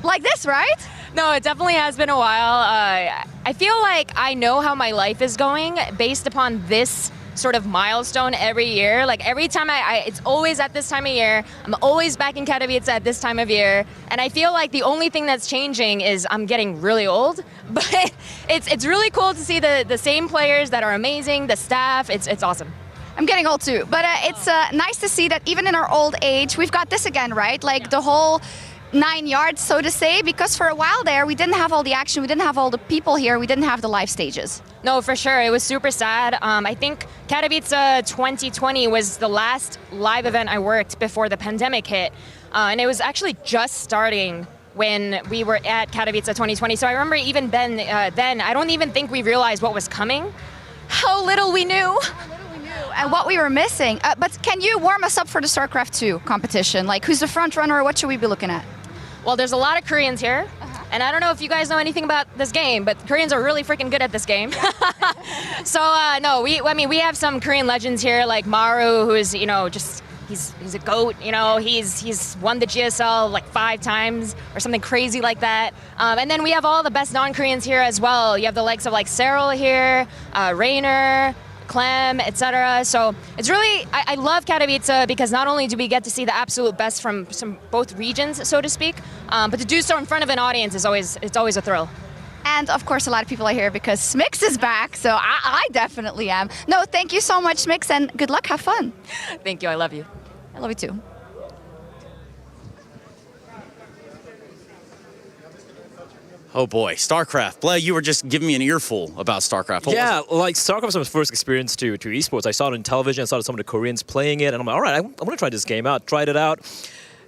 [SPEAKER 18] like this, right?
[SPEAKER 19] No, it definitely has been a while. I feel like I know how my life is going based upon this sort of milestone every year. Like every time it's always at this time of year. I'm always back in Katowice at this time of year. And I feel like the only thing that's changing is I'm getting really old. But it's really cool to see the same players that are amazing, the staff. It's awesome.
[SPEAKER 18] I'm getting old too. But it's nice to see that even in our old age, we've got this again, right? Like the whole 9 yards, so to say, because for a while there, we didn't have all the action, we didn't have all the people here, we didn't have the live stages.
[SPEAKER 19] No, for sure. It was super sad. I think Katowice 2020 was the last live event I worked before the pandemic hit. And it was actually just starting when we were at Katowice 2020. So I remember even then, I don't even think we realized what was coming.
[SPEAKER 18] How little we knew. And what we were missing. But can you warm us up for the StarCraft 2 competition? Like, who's the front runner, or what should we be looking at?
[SPEAKER 19] Well, there's a lot of Koreans here, and I don't know if you guys know anything about this game, but Koreans are really freaking good at this game. So no, we have some Korean legends here, like Maru, who is he's a goat. He's won the GSL like 5 times or something crazy like that. And then we have all the best non-Koreans here as well. You have the likes of like Cyril here, Rainer, Clem, etc. So it's really, I love Katowice because not only do we get to see the absolute best from both regions, so to speak, but to do so in front of an audience is always a thrill.
[SPEAKER 18] And of course, a lot of people are here because Smix is back, so I definitely am. No, thank you so much, Smix, and good luck, have fun.
[SPEAKER 19] Thank you, I love you.
[SPEAKER 18] I love you too.
[SPEAKER 14] Oh boy, StarCraft. Blair, you were just giving me an earful about StarCraft.
[SPEAKER 15] Yeah, like StarCraft was my first experience to esports. I saw it on television, I saw some of the Koreans playing it, and I'm like, all right, I'm going to try this game out. Tried it out.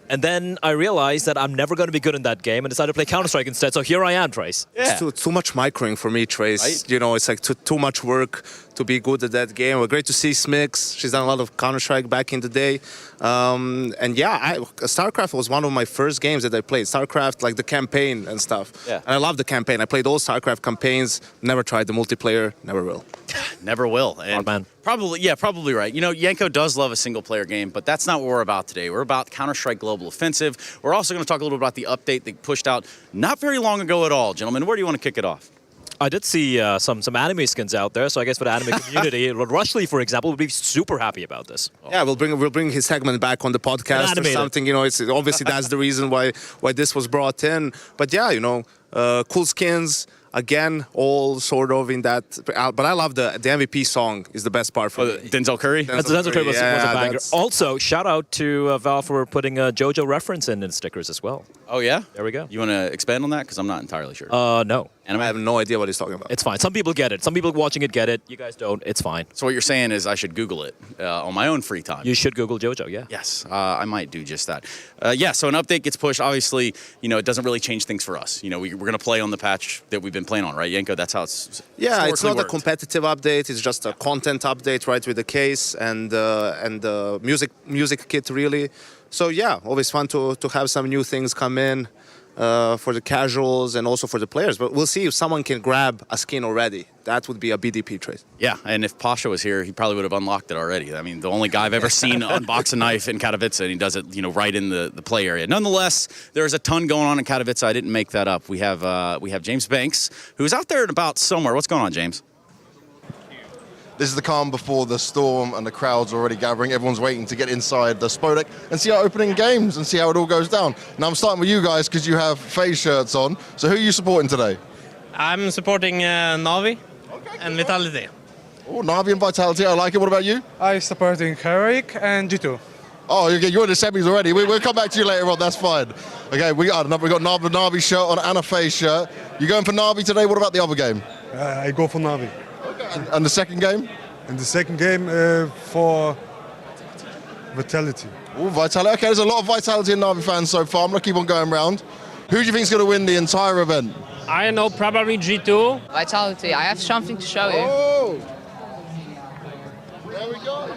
[SPEAKER 15] And then I realized that I'm never going to be good in that game and decided to play Counter-Strike instead. So here I am, Trace.
[SPEAKER 17] Yeah. It's too much microing for me, Trace. Right? It's like too much work to be good at that game. Well, great to see Smix. She's done a lot of Counter-Strike back in the day. And yeah, StarCraft was one of my first games that I played. StarCraft, like the campaign and stuff. Yeah. And I love the campaign. I played all StarCraft campaigns. Never tried the multiplayer. Never will.
[SPEAKER 14] Never will. And man. Probably right. Yanko does love a single-player game, but that's not what we're about today. We're about Counter-Strike Global Offensive. We're also going to talk a little bit about the update they pushed out not very long ago at all. Gentlemen, where do you want to kick it off?
[SPEAKER 15] I did see some anime skins out there, so I guess for the anime community, Rushley, for example, would be super happy about this.
[SPEAKER 17] Yeah, we'll bring his segment back on the podcast or something. It's obviously that's the reason why this was brought in. But yeah, cool skins. Again, all sort of in that, but I love the MVP song is the best part for me.
[SPEAKER 14] Denzel Curry?
[SPEAKER 15] Denzel Curry was a banger. Also, shout out to Valve for putting a JoJo reference in stickers as well.
[SPEAKER 14] Oh yeah?
[SPEAKER 15] There we go.
[SPEAKER 14] You want to expand on that? Because I'm not entirely sure.
[SPEAKER 15] No.
[SPEAKER 17] And I have no idea what he's talking about.
[SPEAKER 15] It's fine. Some people get it. Some people watching it get it. You guys don't. It's fine.
[SPEAKER 14] So what you're saying is I should Google it on my own free time.
[SPEAKER 15] You should Google JoJo, yeah.
[SPEAKER 14] Yes, I might do just that. So an update gets pushed. Obviously, it doesn't really change things for us. We're going to play on the patch that we've been playing on, right, Yanko? That's how it's
[SPEAKER 17] it's not
[SPEAKER 14] worked.
[SPEAKER 17] A competitive update. It's just a content update, right, with the case and music kit, really. So yeah, always fun to have some new things come in. for the casuals and also for the players. But we'll see if someone can grab a skin already. That would be a BDP trade.
[SPEAKER 14] Yeah, and if Pasha was here, he probably would have unlocked it already. I mean, the only guy I've ever seen unbox a knife in Katowice, and he does it, right in the play area. Nonetheless, there's a ton going on in Katowice. I didn't make that up. We have James Banks, who's out there about somewhere. What's going on, James?
[SPEAKER 20] This is the calm before the storm, and the crowd's already gathering. Everyone's waiting to get inside the Spodek and see our opening games and see how it all goes down. Now I'm starting with you guys because you have FaZe shirts on. So who are you supporting today?
[SPEAKER 21] I'm supporting Navi and Vitality.
[SPEAKER 20] Oh, Navi and Vitality, I like it. What about you?
[SPEAKER 22] I'm supporting Heroic and G2.
[SPEAKER 20] Oh, you're in the semis already. We'll come back to you later on. That's fine. Okay, we got Navi shirt on and a FaZe shirt. You going for Navi today? What about the other game?
[SPEAKER 22] I go for Navi.
[SPEAKER 20] And the second game?
[SPEAKER 22] And the second game for Vitality.
[SPEAKER 20] Oh, Vitality. Okay, there's a lot of Vitality and Navi fans so far. I'm going to keep on going round. Who do you think is going to win the entire event?
[SPEAKER 21] I know, probably G2.
[SPEAKER 23] Vitality, I have something to show you.
[SPEAKER 20] Oh! There we go.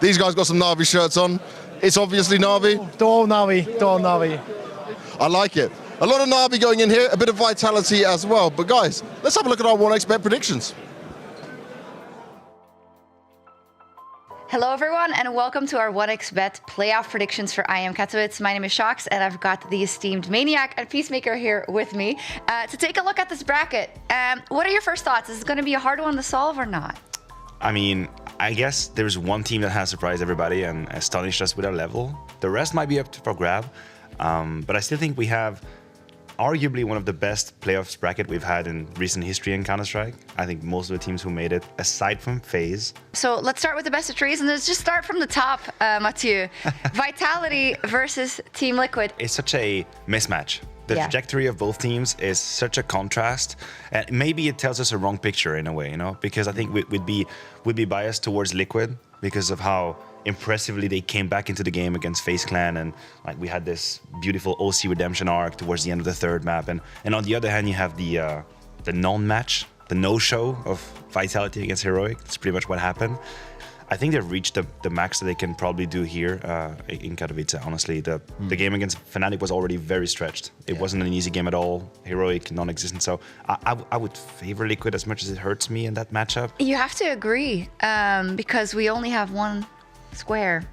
[SPEAKER 20] These guys got some Navi shirts on. It's obviously Navi.
[SPEAKER 22] All Navi.
[SPEAKER 20] I like it. A lot of Navi going in here, a bit of Vitality as well. But guys, let's have a look at our 1xBet predictions.
[SPEAKER 18] Hello everyone and welcome to our 1xBet playoff predictions for IEM Katowice. My name is Shox and I've got the esteemed Maniac and Peacemaker here with me to take a look at this bracket. What are your first thoughts? Is it going to be a hard one to solve or not?
[SPEAKER 24] I mean, I guess there's one team that has surprised everybody and astonished us with our level. The rest might be up for grab, but I still think we have arguably one of the best playoffs bracket we've had in recent history in Counter-Strike. I think most of the teams who made it, aside from FaZe.
[SPEAKER 18] So let's start with the best of threes, and let's just start from the top, Mathieu. Vitality versus Team Liquid.
[SPEAKER 24] It's such a mismatch. The trajectory of both teams is such a contrast, and maybe it tells us a wrong picture in a way, because I think we'd be biased towards Liquid because of how impressively they came back into the game against FaZe Clan, and like we had this beautiful OC redemption arc towards the end of the third map, and on the other hand you have the non-match, the no-show of Vitality against Heroic. That's pretty much what happened. I think they've reached the max that they can probably do here in Katowice, honestly. The game against Fnatic was already very stretched. It wasn't an easy game at all. Heroic, non-existent. So I would favor Liquid as much as it hurts me in that matchup.
[SPEAKER 18] You have to agree, because we only have one square.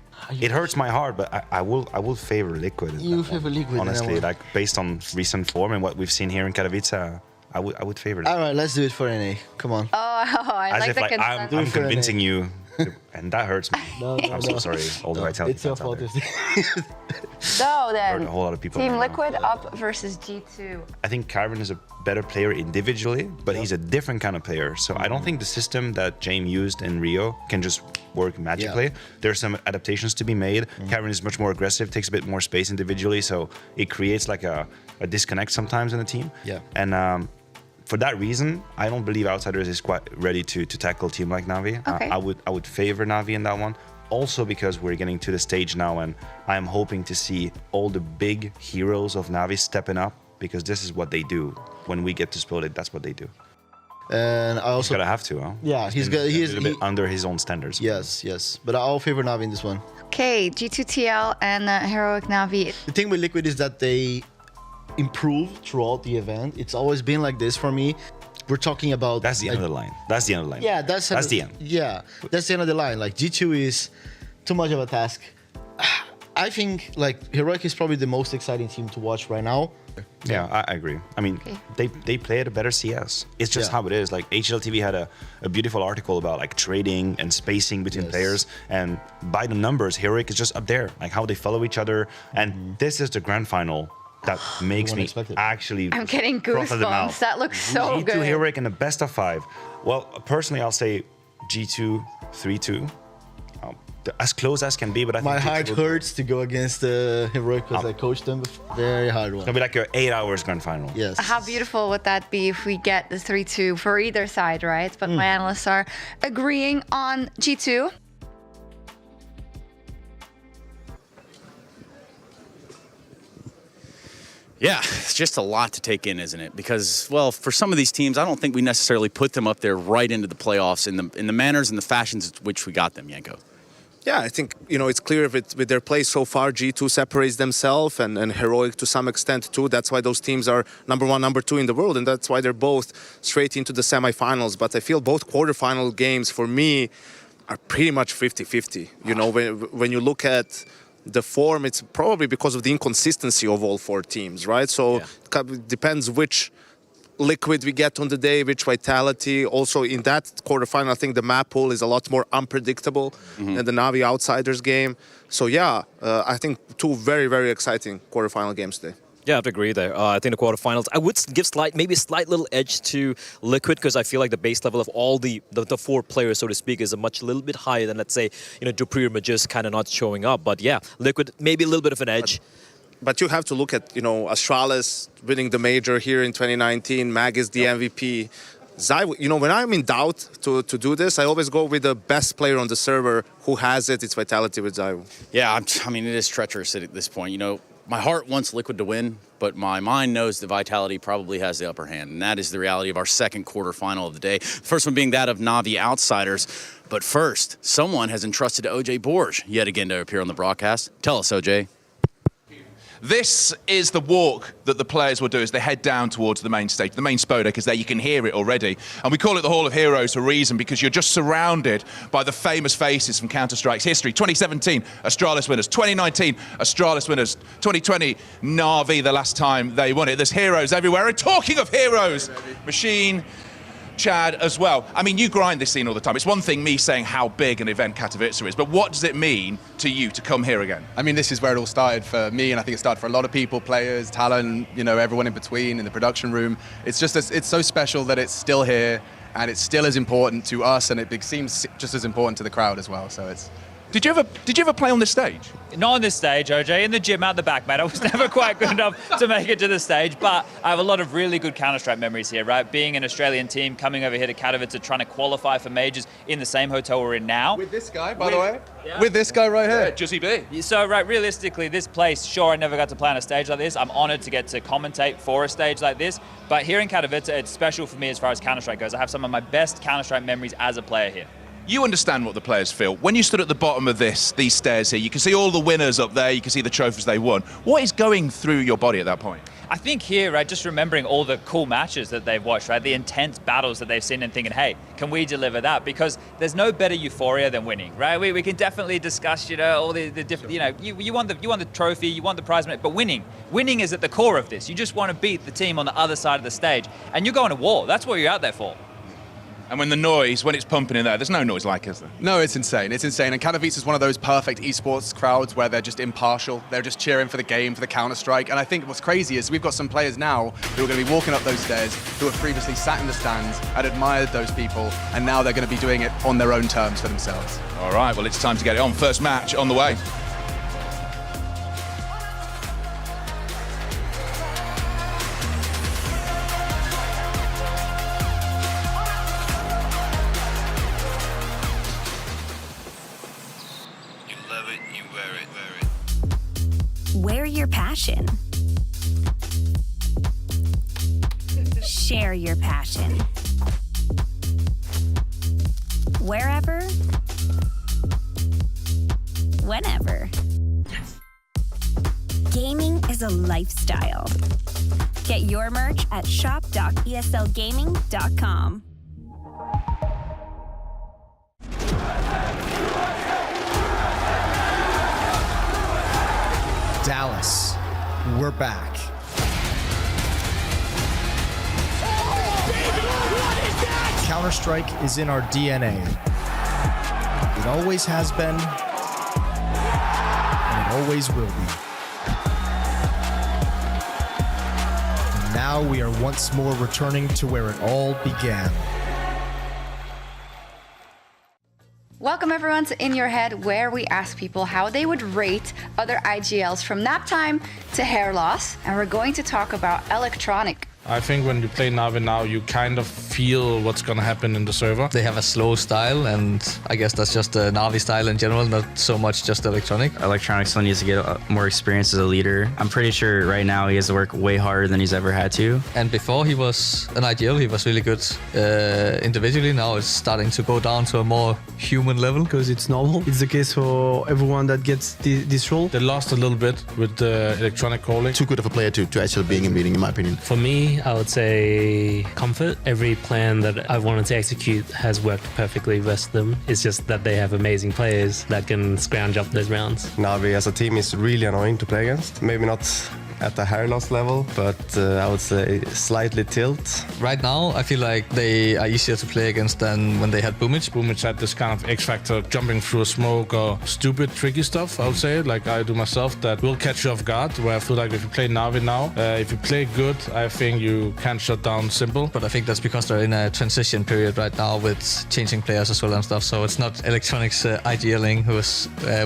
[SPEAKER 24] It hurts my heart, but I will favor Liquid.
[SPEAKER 25] You favor Liquid,
[SPEAKER 24] honestly, like based on recent form and what we've seen here in Katowice, I would favor Liquid.
[SPEAKER 25] All right, let's do it for NA. Come on.
[SPEAKER 18] Oh, I like that
[SPEAKER 24] I'm convincing you, and that hurts me. I'm so sorry, all the Vitality.
[SPEAKER 25] It's your fault.
[SPEAKER 18] So then,
[SPEAKER 24] a whole lot of people
[SPEAKER 18] Team Liquid up versus G2.
[SPEAKER 24] I think Kyron is a better player individually, but he's a different kind of player. So I don't think the system that James used in Rio can just work magically. There's some adaptations to be made. Kyron is much more aggressive, takes a bit more space individually, so it creates like a disconnect sometimes in the team. And for that reason, I don't believe Outsiders is quite ready to tackle a team like Navi.
[SPEAKER 18] Okay.
[SPEAKER 24] I would favor Navi in that one. Also because we're getting to the stage now and I am hoping to see all the big heroes of Navi stepping up, because this is what they do. When we get to split it, that's what they do.
[SPEAKER 25] And I also
[SPEAKER 24] he's gotta have to, huh?
[SPEAKER 25] Yeah, he's a
[SPEAKER 24] little bit under his own standards.
[SPEAKER 25] Yes. But I'll favor Navi in this one.
[SPEAKER 18] Okay, G2TL and Heroic Navi.
[SPEAKER 25] The thing with Liquid is that they improve throughout the event. It's always been like this for me. We're talking about...
[SPEAKER 24] That's the end of the line. That's the end of the line.
[SPEAKER 25] Yeah, that's the end. Yeah, that's the end of the line. Like, G2 is too much of a task. I think, like, Heroic is probably the most exciting team to watch right now.
[SPEAKER 24] Yeah, I agree. I mean, they played a better CS. It's just how it is. Like, HLTV had a beautiful article about, like, trading and spacing between players. And by the numbers, Heroic is just up there. Like, how they follow each other. And this is the grand final that makes me actually...
[SPEAKER 18] I'm getting goosebumps. That looks so
[SPEAKER 24] G2
[SPEAKER 18] good.
[SPEAKER 24] Heroic in the best of 5. Well, personally, I'll say G2 3-2. As close as can be, but I think
[SPEAKER 25] my heart hurts to go against Heroic because I coached them. Very hard one.
[SPEAKER 24] It's gonna be like your 8 hours grand final.
[SPEAKER 25] Yes.
[SPEAKER 18] How beautiful would that be if we get the 3-2 for either side, right? But my analysts are agreeing on G2.
[SPEAKER 14] Yeah, it's just a lot to take in, isn't it? Because, well, for some of these teams, I don't think we necessarily put them up there right into the playoffs in the manners and the fashions in which we got them, Yanko.
[SPEAKER 17] Yeah, I think, it's clear with their play so far, G2 separates themselves and Heroic to some extent too. That's why those teams are number 1, number 2 in the world, and that's why they're both straight into the semifinals. But I feel both quarterfinal games for me are pretty much 50-50. When you look at the form, it's probably because of the inconsistency of all 4 teams, right? So it depends which Liquid we get on the day, which Vitality. Also in that quarterfinal, I think the map pool is a lot more unpredictable than the Navi Outsiders game. So I think 2 very, very exciting quarterfinal games today.
[SPEAKER 15] Yeah, I have to agree there. I think the quarterfinals, I would give maybe a slight little edge to Liquid, because I feel like the base level of all the 4 players, so to speak, is a little bit higher than, let's say, Dupree or Majus kind of not showing up. But yeah, Liquid, maybe a little bit of an edge.
[SPEAKER 17] But you have to look at, Astralis winning the major here in 2019, Mag is the MVP. ZywOo, when I'm in doubt to do this, I always go with the best player on the server who has it. It's Vitality with ZywOo.
[SPEAKER 14] Yeah, it is treacherous at this point. My heart wants Liquid to win, but my mind knows that Vitality probably has the upper hand, and that is the reality of our second quarterfinal of the day. First one being that of Navi Outsiders. But first, someone has entrusted OJ Borge yet again to appear on the broadcast. Tell us, OJ.
[SPEAKER 13] This is the walk that the players will do as they head down towards the main stage. The main spodek is there, you can hear it already. And we call it the Hall of Heroes for a reason, because you're just surrounded by the famous faces from Counter-Strike's history. 2017, Astralis winners. 2019, Astralis winners. 2020, Navi, the last time they won it. There's heroes everywhere. And talking of heroes, Machine, Chad as well. You grind this scene all the time. It's one thing me saying how big an event Katowice is, but what does it mean to you to come here again?
[SPEAKER 1] This is where it all started for me, and I think it started for a lot of people, players, talent, everyone in between, in the production room. It's just, it's so special that it's still here, and it's still as important to us, and it seems just as important to the crowd as well, so it's...
[SPEAKER 13] Did you ever play on this stage?
[SPEAKER 2] Not on this stage, OJ. In the gym out the back, mate. I was never quite good enough to make it to the stage, but I have a lot of really good Counter-Strike memories here, right? Being an Australian team, coming over here to Katowice, trying to qualify for majors in the same hotel we're in now.
[SPEAKER 1] With this guy, by the way. Yeah. With this guy right here.
[SPEAKER 13] Yeah, Jussie B.
[SPEAKER 2] So, right, realistically, this place, sure, I never got to play on a stage like this. I'm honored to get to commentate for a stage like this, but here in Katowice, it's special for me as far as Counter-Strike goes. I have some of my best Counter-Strike memories as a player here.
[SPEAKER 13] You understand what the players feel. When you stood at the bottom of these stairs here, you can see all the winners up there, you can see the trophies they won. What is going through your body at that point?
[SPEAKER 2] I think here, right, just remembering all the cool matches that they've watched, right, the intense battles that they've seen and thinking, hey, can we deliver that? Because there's no better euphoria than winning, right? We can definitely discuss, all the different, you want the trophy, you want the prize, but winning is at the core of this. You just want to beat the team on the other side of the stage, and you're going to war. That's what you're out there for.
[SPEAKER 13] And when it's pumping in there's no noise like, is there?
[SPEAKER 1] No, it's insane. It's insane. And Katowice is one of those perfect esports crowds where they're just impartial. They're just cheering for the game, for the Counter-Strike. And I think what's crazy is we've got some players now who are going to be walking up those stairs, who have previously sat in the stands and admired those people, and now they're going to be doing it on their own terms for themselves.
[SPEAKER 13] All right, well, it's time to get it on. First match on the way.
[SPEAKER 3] Wear your passion. Share your passion. Wherever, whenever. Gaming is a lifestyle. Get your merch at shop.eslgaming.com.
[SPEAKER 4] Dallas, we're back. Counter-Strike is in our DNA. It always has been, and it always will be. And now we are once more returning to where it all began.
[SPEAKER 18] Welcome everyone to In Your Head, where we ask people how they would rate other IGLs from nap time to hair loss. And we're going to talk about electronic
[SPEAKER 6] I think when you play Na'Vi now, you kind of feel what's going to happen in the server.
[SPEAKER 7] They have a slow style, and I guess that's just the Na'Vi style in general, not so much just Electronic.
[SPEAKER 8] Electronic still needs to get more experience as a leader. I'm pretty sure right now he has to work way harder than he's ever had to.
[SPEAKER 7] And before he was an IGL, he was really good individually. Now it's starting to go down to a more human level.
[SPEAKER 10] Because it's normal. It's the case for everyone that gets this role.
[SPEAKER 6] They lost a little bit with the Electronic calling.
[SPEAKER 11] Too good of a player to actually being in meeting, in my opinion.
[SPEAKER 26] For me, I would say comfort. Every plan that I wanted to execute has worked perfectly versus them. It's just that they have amazing players that can scrounge up those rounds.
[SPEAKER 27] Na'Vi as a team is really annoying to play against. Maybe not at the hair loss level, but I would say slightly tilt.
[SPEAKER 7] Right now, I feel like they are easier to play against than when they had Boomage.
[SPEAKER 6] Boomage had this kind of X factor, jumping through a smoke or stupid, tricky stuff, I would say, like I do myself, that will catch you off guard, where I feel like if you play Na'Vi now, if you play good, I think you can shut down Simple.
[SPEAKER 7] But I think that's because they're in a transition period right now with changing players as well and stuff, so it's not Electronics IGLing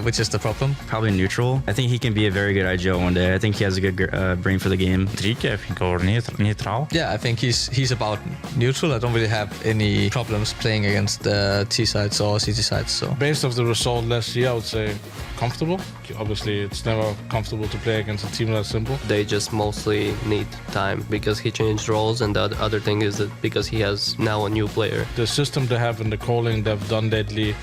[SPEAKER 7] which is the problem.
[SPEAKER 8] Probably neutral. I think he can be a very good IGL one day. I think he has a good brain for the game.
[SPEAKER 28] Tricky, I think, or neutral.
[SPEAKER 7] Yeah, I think he's about neutral. I don't really have any problems playing against T sides or CT sides. So
[SPEAKER 6] based off the result last year, I would say comfortable. Obviously, it's never comfortable to play against a team that's Simple.
[SPEAKER 29] They just mostly need time because he changed roles, and the other thing is that because he has now a new player.
[SPEAKER 6] The system they have and the calling they've done lately,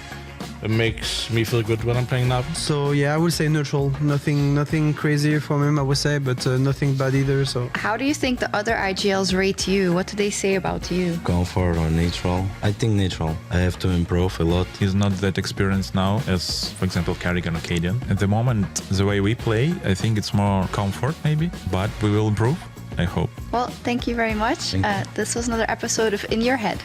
[SPEAKER 6] it makes me feel good when I'm playing Na'Vi.
[SPEAKER 22] So yeah, I would say neutral. Nothing crazy from him, I would say, but nothing bad either. So
[SPEAKER 30] how do you think the other IGLs rate you? What do they say about you?
[SPEAKER 31] Comfort or neutral? I think neutral. I have to improve a lot.
[SPEAKER 28] He's not that experienced now as, for example, Carrigan or Cadian. At the moment, the way we play, I think it's more comfort maybe, but we will improve, I hope.
[SPEAKER 30] Well, thank you very much. This was another episode of In Your Head.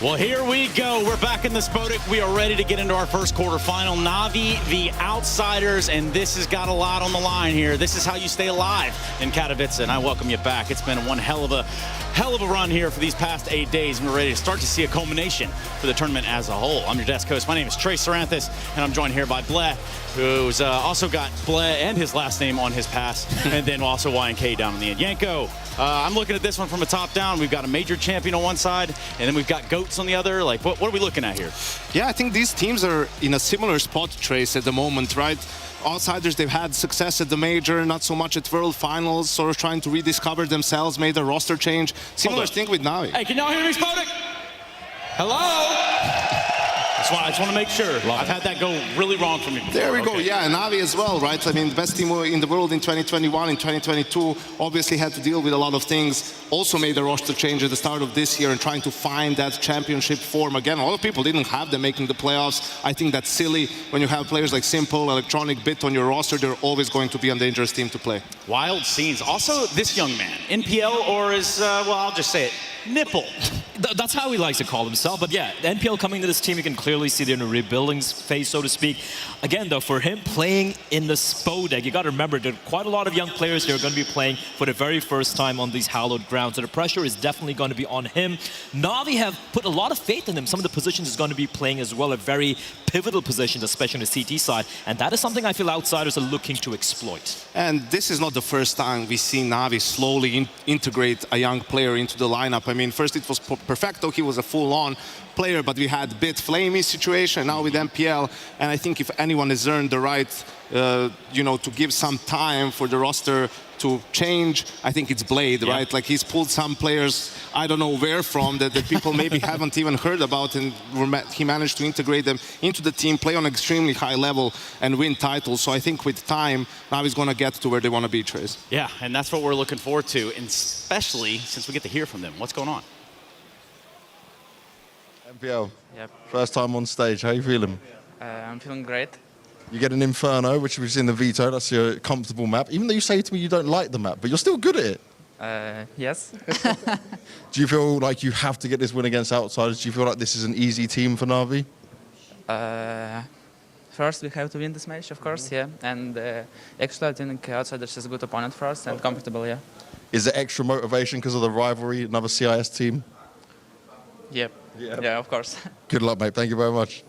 [SPEAKER 14] Well, here we go. We're back in the Spodek. We are ready to get into our first quarterfinal. Na'Vi, the outsiders, and this has got a lot on the line here. This is how you stay alive in Katowice, and I welcome you back. It's been one hell of a run here for these past 8 days, and we're ready to start to see a culmination for the tournament as a whole. I'm your desk host. My name is Trey Saranthus, and I'm joined here by Bleh, who's also got Bleh and his last name on his pass, and then also YNK down on the end. Yanko, I'm looking at this one from a top down. We've got a major champion on one side, and then we've got GOATs on the other. Like, what are we looking at here?
[SPEAKER 17] Yeah, I think these teams are in a similar spot, Trace, at the moment, right? Outsiders, they've had success at the major, not so much at World Finals, sort of trying to rediscover themselves, made a roster change. Similar thing with Na'Vi.
[SPEAKER 14] Hey, can y'all hear me, Spodek? Hello? I just want to make sure. I've had that go really wrong for me before.
[SPEAKER 17] There we go. Yeah, Na'Vi as well, right? I mean, the best team in the world in 2021, in 2022, obviously had to deal with a lot of things. Also made a roster change at the start of this year and trying to find that championship form again. A lot of people didn't have them making the playoffs. I think that's silly. When you have players like Simple, Electronic, Bit on your roster, they're always going to be a dangerous team to play.
[SPEAKER 14] Wild scenes. Also, this young man, NPL, or is, well, I'll just say it, Nipple.
[SPEAKER 15] That's how he likes to call himself. But yeah, the NPL coming to this team, you can clearly see they're in a rebuilding phase, so to speak. Again, though, for him playing in the Spodek, you got to remember there are quite a lot of young players that are going to be playing for the very first time on these hallowed grounds. So the pressure is definitely going to be on him. Na'Vi have put a lot of faith in him. Some of the positions he's going to be playing as well are very pivotal positions, especially on the CT side. And that is something I feel outsiders are looking to exploit.
[SPEAKER 17] And this is not the first time we see Na'Vi slowly integrate a young player into the lineup. I mean, first it was Perfecto, he was a full-on player, but we had bit flamey situation now with MPL, and I think if anyone has earned the right, to give some time for the roster to change, I think it's Blade, right? Like he's pulled some players, I don't know where from, that people maybe haven't even heard about, and he managed to integrate them into the team, play on an extremely high level, and win titles. So I think with time, now he's going to get to where they want to be, Trace.
[SPEAKER 14] Yeah, and that's what we're looking forward to, and especially since we get to hear from them. What's going on?
[SPEAKER 2] MPL,
[SPEAKER 5] Yep.
[SPEAKER 2] first time on stage, how are you feeling?
[SPEAKER 5] I'm feeling great.
[SPEAKER 2] You get an Inferno, which was in the Veto, that's your comfortable map, even though you say to me you don't like the map, but you're still good at it.
[SPEAKER 5] Yes.
[SPEAKER 2] Do you feel like you have to get this win against Outsiders? Do you feel like this is an easy team for Na'Vi?
[SPEAKER 5] First, we have to win this match, of course, yeah. And actually, I think Outsiders is a good opponent for us and comfortable, yeah.
[SPEAKER 2] Is there extra motivation because of the rivalry, another CIS team?
[SPEAKER 5] Yep. Yeah, of course.
[SPEAKER 2] Good luck, mate. Thank you very much.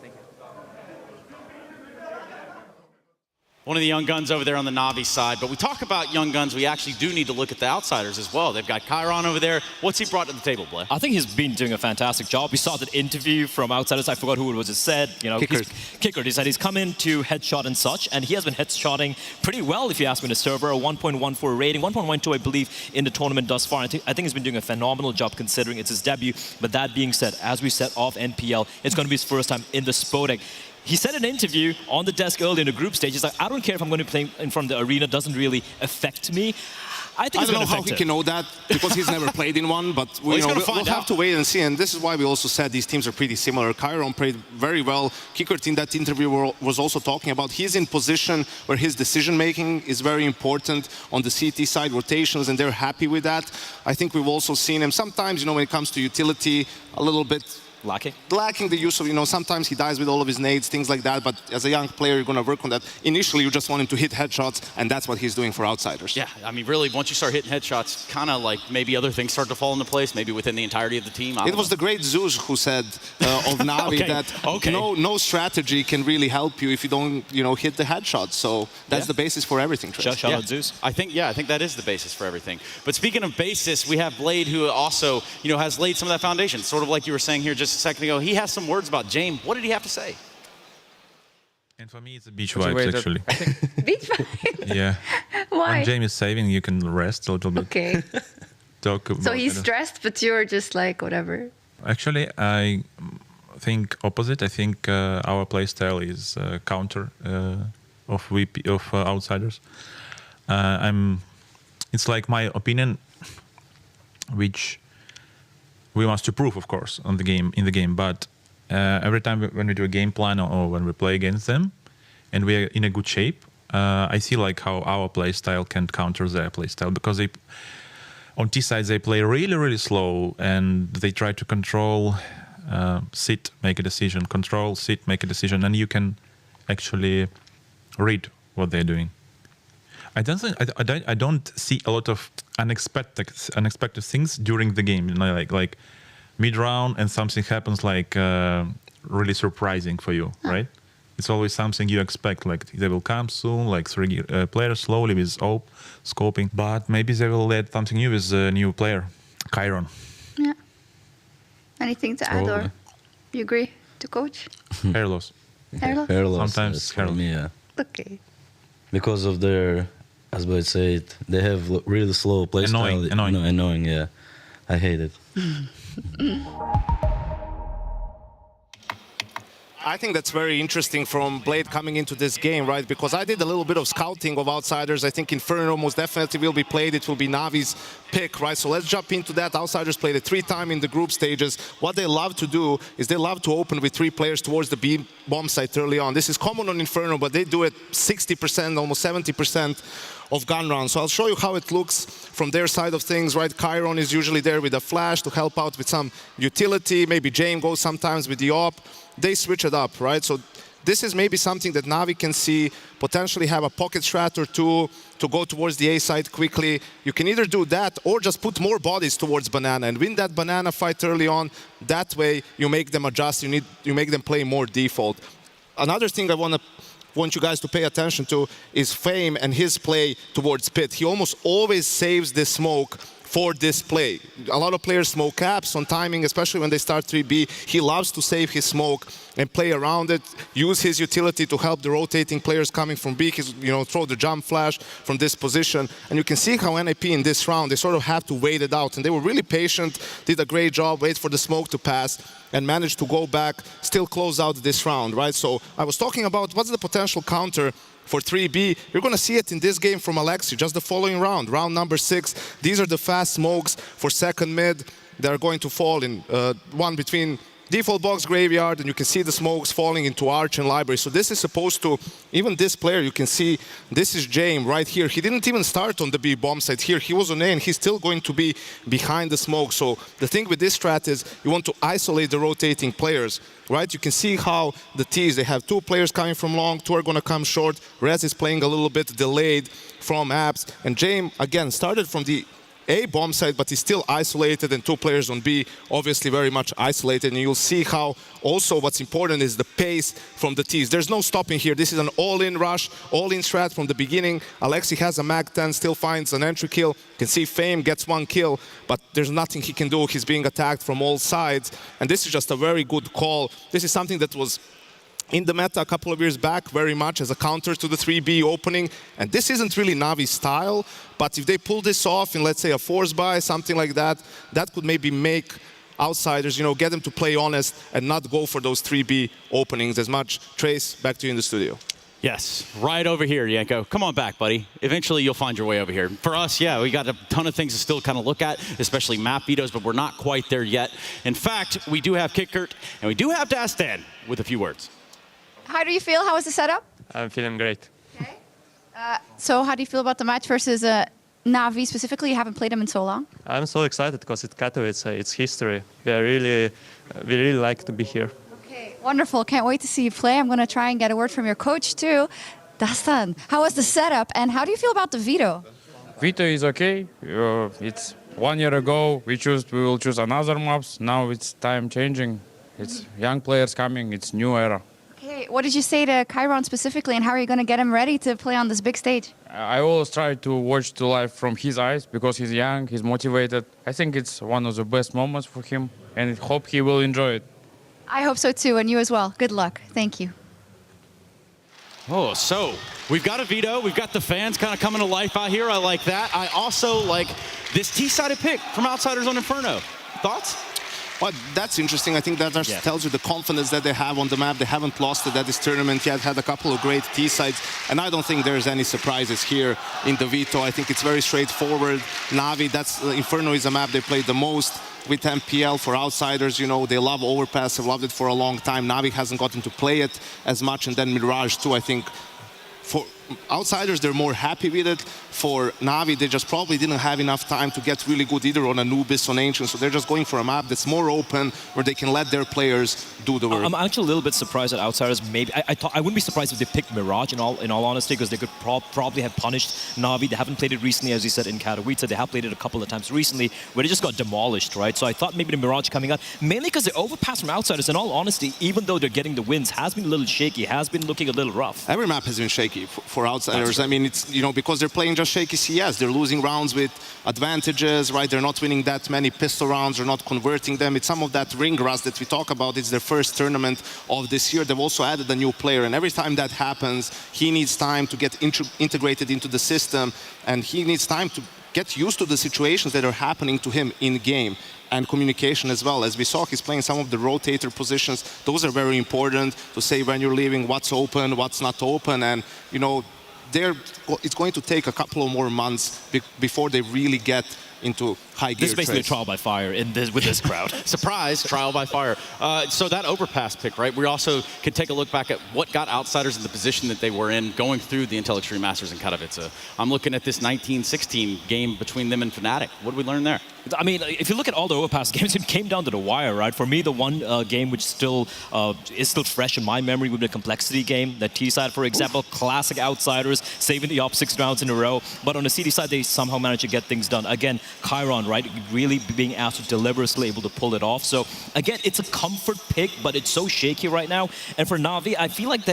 [SPEAKER 14] One of the young guns over there on the Na'Vi side, but we talk about young guns, we actually do need to look at the Outsiders as well. They've got Chiron over there. What's he brought to the table, Blair?
[SPEAKER 15] I think he's been doing a fantastic job. We saw that interview from Outsiders. I forgot who it was. It said, Kicker. He said he's come in to headshot and such, and he has been headshotting pretty well, if you ask me, the server. A 1.14 rating, 1.12, I believe, in the tournament thus far. I think he's been doing a phenomenal job considering it's his debut. But that being said, as we set off NPL, it's going to be his first time in the Spodek. He said in an interview on the desk early in the group stage, he's like, I don't care if I'm going to play in front of the arena, doesn't really affect me. I don't know
[SPEAKER 17] how he can know that, because he's never played in one, but we'll have to wait and see. And this is why we also said these teams are pretty similar. Chiron played very well. Kickert in that interview was also talking about he's in position where his decision-making is very important on the CT side, rotations, and they're happy with that. I think we've also seen him sometimes, when it comes to utility, a little bit lacking the use of, sometimes he dies with all of his nades, things like that, but as a young player, you're going to work on that. Initially, you just want him to hit headshots, and that's what he's doing for Outsiders.
[SPEAKER 14] Yeah, I mean, really, once you start hitting headshots, kind of like maybe other things start to fall into place, maybe within the entirety of the team.
[SPEAKER 17] It was the great Zeus who said of Na'Vi that no strategy can really help you if you don't, hit the headshots. So that's the basis for everything, Trish.
[SPEAKER 14] Shout out Zeus. I think that is the basis for everything. But speaking of basis, we have Blade, who also, has laid some of that foundation. Sort of like you were saying here just a second ago. He has some words about James. What did he have to say?
[SPEAKER 28] And for me, it's a beach vibes, actually.
[SPEAKER 30] Beach vibes?
[SPEAKER 28] Yeah.
[SPEAKER 30] Why?
[SPEAKER 28] When James is saving, you can rest a little bit.
[SPEAKER 30] Okay.
[SPEAKER 28] Talk about
[SPEAKER 30] So he's stressed, but you're just like, whatever.
[SPEAKER 28] Actually, I think opposite. I think our playstyle is counter of Outsiders. It's like my opinion, which we must improve, of course, in the game. But every time when we do a game plan or when we play against them, and we are in a good shape, I see like how our play style can counter their play style, because on T sides they play really, really slow, and they try to control, sit, make a decision, control, sit, make a decision, and you can actually read what they're doing. I don't see a lot of unexpected things during the game. Like mid round and something happens like really surprising for you, right? It's always something you expect, like they will come soon, like 3 players slowly with AWP, scoping, but maybe they will add something new with a new player, Chiron.
[SPEAKER 30] Yeah. Anything to add, or you agree to coach?
[SPEAKER 28] Hair loss.
[SPEAKER 30] Hair loss?
[SPEAKER 28] Sometimes hair loss.
[SPEAKER 31] Yeah.
[SPEAKER 30] Okay.
[SPEAKER 31] Because of their, as I said, they have really slow play style. Annoying, yeah. I hate it.
[SPEAKER 17] I think that's very interesting from Blade coming into this game, right? Because I did a little bit of scouting of Outsiders. I think Inferno most definitely will be played. It will be Navi's pick, right? So let's jump into that. Outsiders played it 3 times in the group stages. What they love to do is they love to open with 3 players towards the B bomb site early on. This is common on Inferno, but they do it 60%, almost 70% of gun rounds. So I'll show you how it looks from their side of things, right? Chiron is usually there with a flash to help out with some utility. Maybe James goes sometimes with the AWP. They switch it up, right? So this is maybe something that Na'Vi can see, potentially have a pocket strat or 2 to go towards the A side quickly. You can either do that or just put more bodies towards Banana and win that Banana fight early on. That way you make them adjust, you make them play more default. Another thing I want you guys to pay attention to is Fame and his play towards Pit. He almost always saves this smoke for this play. A lot of players smoke caps on timing, especially when they start 3B. He loves to save his smoke and play around it, use his utility to help the rotating players coming from B, throw the jump flash from this position. And you can see how NIP in this round, they sort of have to wait it out. And they were really patient, did a great job, wait for the smoke to pass, and managed to go back, still close out this round, right? So I was talking about what's the potential counter for 3B. You're going to see it in this game from Alexi, just the following round, round number 6. These are the fast smokes for second mid. They're going to fall in one between default box graveyard, and you can see the smokes falling into arch and library. So this is supposed to, even this player, you can see, this is James right here. He didn't even start on the B bomb site here. He was on A, and he's still going to be behind the smoke. So the thing with this strat is you want to isolate the rotating players, right? You can see how the T's, they have 2 players coming from long, 2 are going to come short. Rez is playing a little bit delayed from apps. And James, again, started from the A bomb site, but he's still isolated, and 2 players on B, obviously very much isolated. And you'll see how also what's important is the pace from the T's. There's no stopping here. This is an all-in rush, all-in strat from the beginning. Alexi has a Mag 10, still finds an entry kill. You can see Fame gets 1 kill, but there's nothing he can do. He's being attacked from all sides. And this is just a very good call. This is something that was in the meta a couple of years back very much as a counter to the 3B opening. And this isn't really Navi's style, but if they pull this off in, let's say, a force buy, something like that, that could maybe make outsiders, get them to play honest and not go for those 3B openings as much. Trace, back to you in the studio.
[SPEAKER 14] Yes, right over here, Yanko. Come on back, buddy. Eventually, you'll find your way over here. For us, yeah, we got a ton of things to still kind of look at, especially map vetoes, but we're not quite there yet. In fact, we do have Kickert, and we do have Dastan with a few words.
[SPEAKER 18] How do you feel? How was the setup?
[SPEAKER 26] I'm feeling great.
[SPEAKER 18] Okay. So how do you feel about the match versus Navi specifically? You haven't played them in so long.
[SPEAKER 26] I'm so excited because it's Katowice, it's history. We really like to be here.
[SPEAKER 18] Okay, wonderful. Can't wait to see you play. I'm going to try and get a word from your coach too. Dastan, how was the setup and how do you feel about the veto?
[SPEAKER 1] Veto is okay. It's 1 year ago. We will choose another maps. Now it's time changing. It's young players coming. It's new era.
[SPEAKER 18] Okay, what did you say to Chiron specifically, and how are you going to get him ready to play on this big stage?
[SPEAKER 1] I always try to watch the life from his eyes because he's young, he's motivated. I think it's one of the best moments for him, and I hope he will enjoy it.
[SPEAKER 18] I hope so too, and you as well. Good luck. Thank you.
[SPEAKER 14] Oh, so we've got a veto. We've got the fans kind of coming to life out here. I like that. I also like this T-sided pick from Outsiders on Inferno. Thoughts?
[SPEAKER 17] Well, that's interesting. I think that just tells you the confidence that they have on the map. They haven't lost it at this tournament yet, had a couple of great T-sides, and I don't think there's any surprises here in the veto. I think it's very straightforward. Navi, Inferno is a map they played the most with MPL. For Outsiders, they love Overpass, have loved it for a long time. Navi hasn't gotten to play it as much, and then Mirage too, I think. For Outsiders, they're more happy with it. For Navi, they just probably didn't have enough time to get really good either on Anubis, on Ancient, so they're just going for a map that's more open, where they can let their players do the work.
[SPEAKER 15] I'm actually a little bit surprised that Outsiders maybe... I wouldn't be surprised if they picked Mirage in all honesty, because they could probably have punished Navi. They haven't played it recently, as you said, in Katowice. They have played it a couple of times recently, where they just got demolished, right? So I thought maybe the Mirage coming out, mainly because the overpass from Outsiders, in all honesty, even though they're getting the wins, has been a little shaky, has been looking a little rough.
[SPEAKER 17] Every map has been shaky for Outsiders. I mean, it's, because they're playing just shaky CS. They're losing rounds with advantages, right? They're not winning that many pistol rounds. They're not converting them. It's some of that ring rust that we talk about. It's their first tournament of this year. They've also added a new player, and every time that happens, he needs time to get integrated into the system, and he needs time to get used to the situations that are happening to him in-game. And communication as well. As we saw, he's playing some of the rotator positions. Those are very important to say when you're leaving what's open, what's not open, and, it's going to take a couple of more months before they really get into high gear.
[SPEAKER 15] This is basically a trial by fire with this crowd.
[SPEAKER 14] Surprise, trial by fire. So that overpass pick, right? We also can take a look back at what got Outsiders in the position that they were in going through the Intel Extreme Masters in Katowice. I'm looking at this 1916 game between them and Fnatic. What did we learn there?
[SPEAKER 15] I mean, if you look at all the overpass games, it came down to the wire, right? For me, the one game which is still fresh in my memory would be the Complexity game. The T side, for example, classic Outsiders, saving the op 6 rounds in a row. But on the CD side, they somehow managed to get things done. Again, Chiron, right? Really being asked to deliberately able to pull it off. So again, it's a comfort pick, but it's so shaky right now. And for Navi, I feel like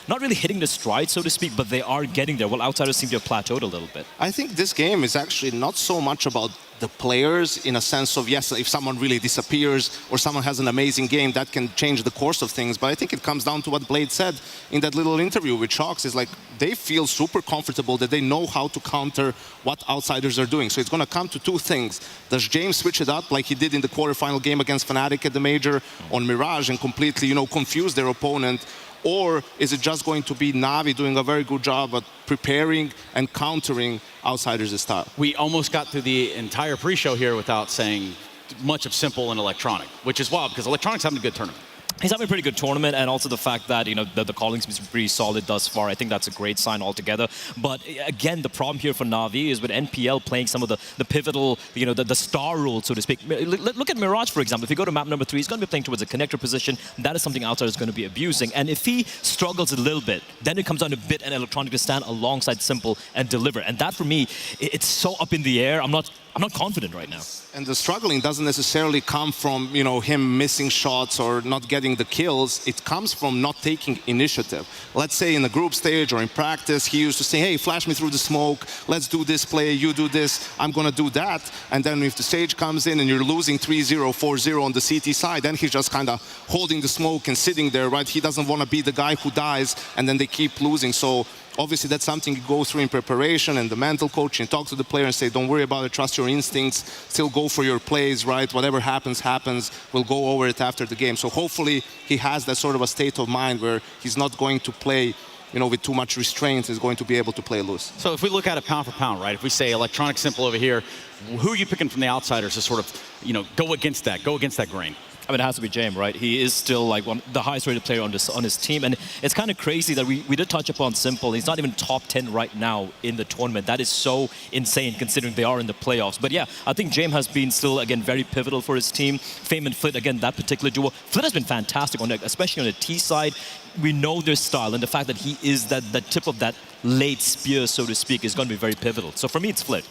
[SPEAKER 15] not really hitting the stride, so to speak, but they are getting there. While outsiders seem to have plateaued a little bit.
[SPEAKER 17] I think this game is actually not so much about the players in a sense of, yes, if someone really disappears or someone has an amazing game, that can change the course of things. But I think it comes down to what Blade said in that little interview with Shocks, is like they feel super comfortable that they know how to counter what outsiders are doing. So it's going to come to two things. Does James switch it up like he did in the quarterfinal game against Fnatic at the Major on Mirage and completely, confuse their opponent? Or is it just going to be Navi doing a very good job at preparing and countering outsiders' style?
[SPEAKER 14] We almost got through the entire pre-show here without saying much of Simple and Electronic, which is wild because Electronic's having a good tournament.
[SPEAKER 15] He's having a pretty good tournament, and also the fact that the calling's been pretty solid thus far. I think that's a great sign altogether. But again, the problem here for Navi is with NPL playing some of the pivotal, the star role, so to speak. Look at Mirage, for example. If you go to map number 3, he's going to be playing towards a connector position. That is something Outsider is going to be abusing. And if he struggles a little bit, then it comes down to Bit and Electronic to stand alongside Simple and deliver. And that, for me, it's so up in the air. I'm not confident right now.
[SPEAKER 17] And the struggling doesn't necessarily come from, him missing shots or not getting the kills. It comes from not taking initiative. Let's say in the group stage or in practice, he used to say, hey, flash me through the smoke. Let's do this play. You do this. I'm going to do that. And then if the stage comes in and you're losing 3-0, 4-0 on the CT side, then he's just kind of holding the smoke and sitting there, right? He doesn't want to be the guy who dies, and then they keep losing. So obviously, that's something you go through in preparation and the mental coaching. Talk to the player and say, don't worry about it, trust your instincts, still go for your plays, right? Whatever happens, happens. We'll go over it after the game. So hopefully, he has that sort of a state of mind where he's not going to play with too much restraint, is going to be able to play loose.
[SPEAKER 14] So if we look at it pound for pound, right? If we say Electronic Simple over here, who are you picking from the outsiders to sort of, go against that grain?
[SPEAKER 15] I mean, it has to be James, right? He is still like the highest rated player on his team. And it's kind of crazy that we did touch upon Simple. He's not even top 10 right now in the tournament. That is so insane considering they are in the playoffs. But yeah, I think James has been still, again, very pivotal for his team. Fame and Flit, again, that particular duo. Flit has been fantastic, especially on the T side. We know their style, and the fact that he is the tip of that late spear, so to speak, is going to be very pivotal. So for me, it's Flit.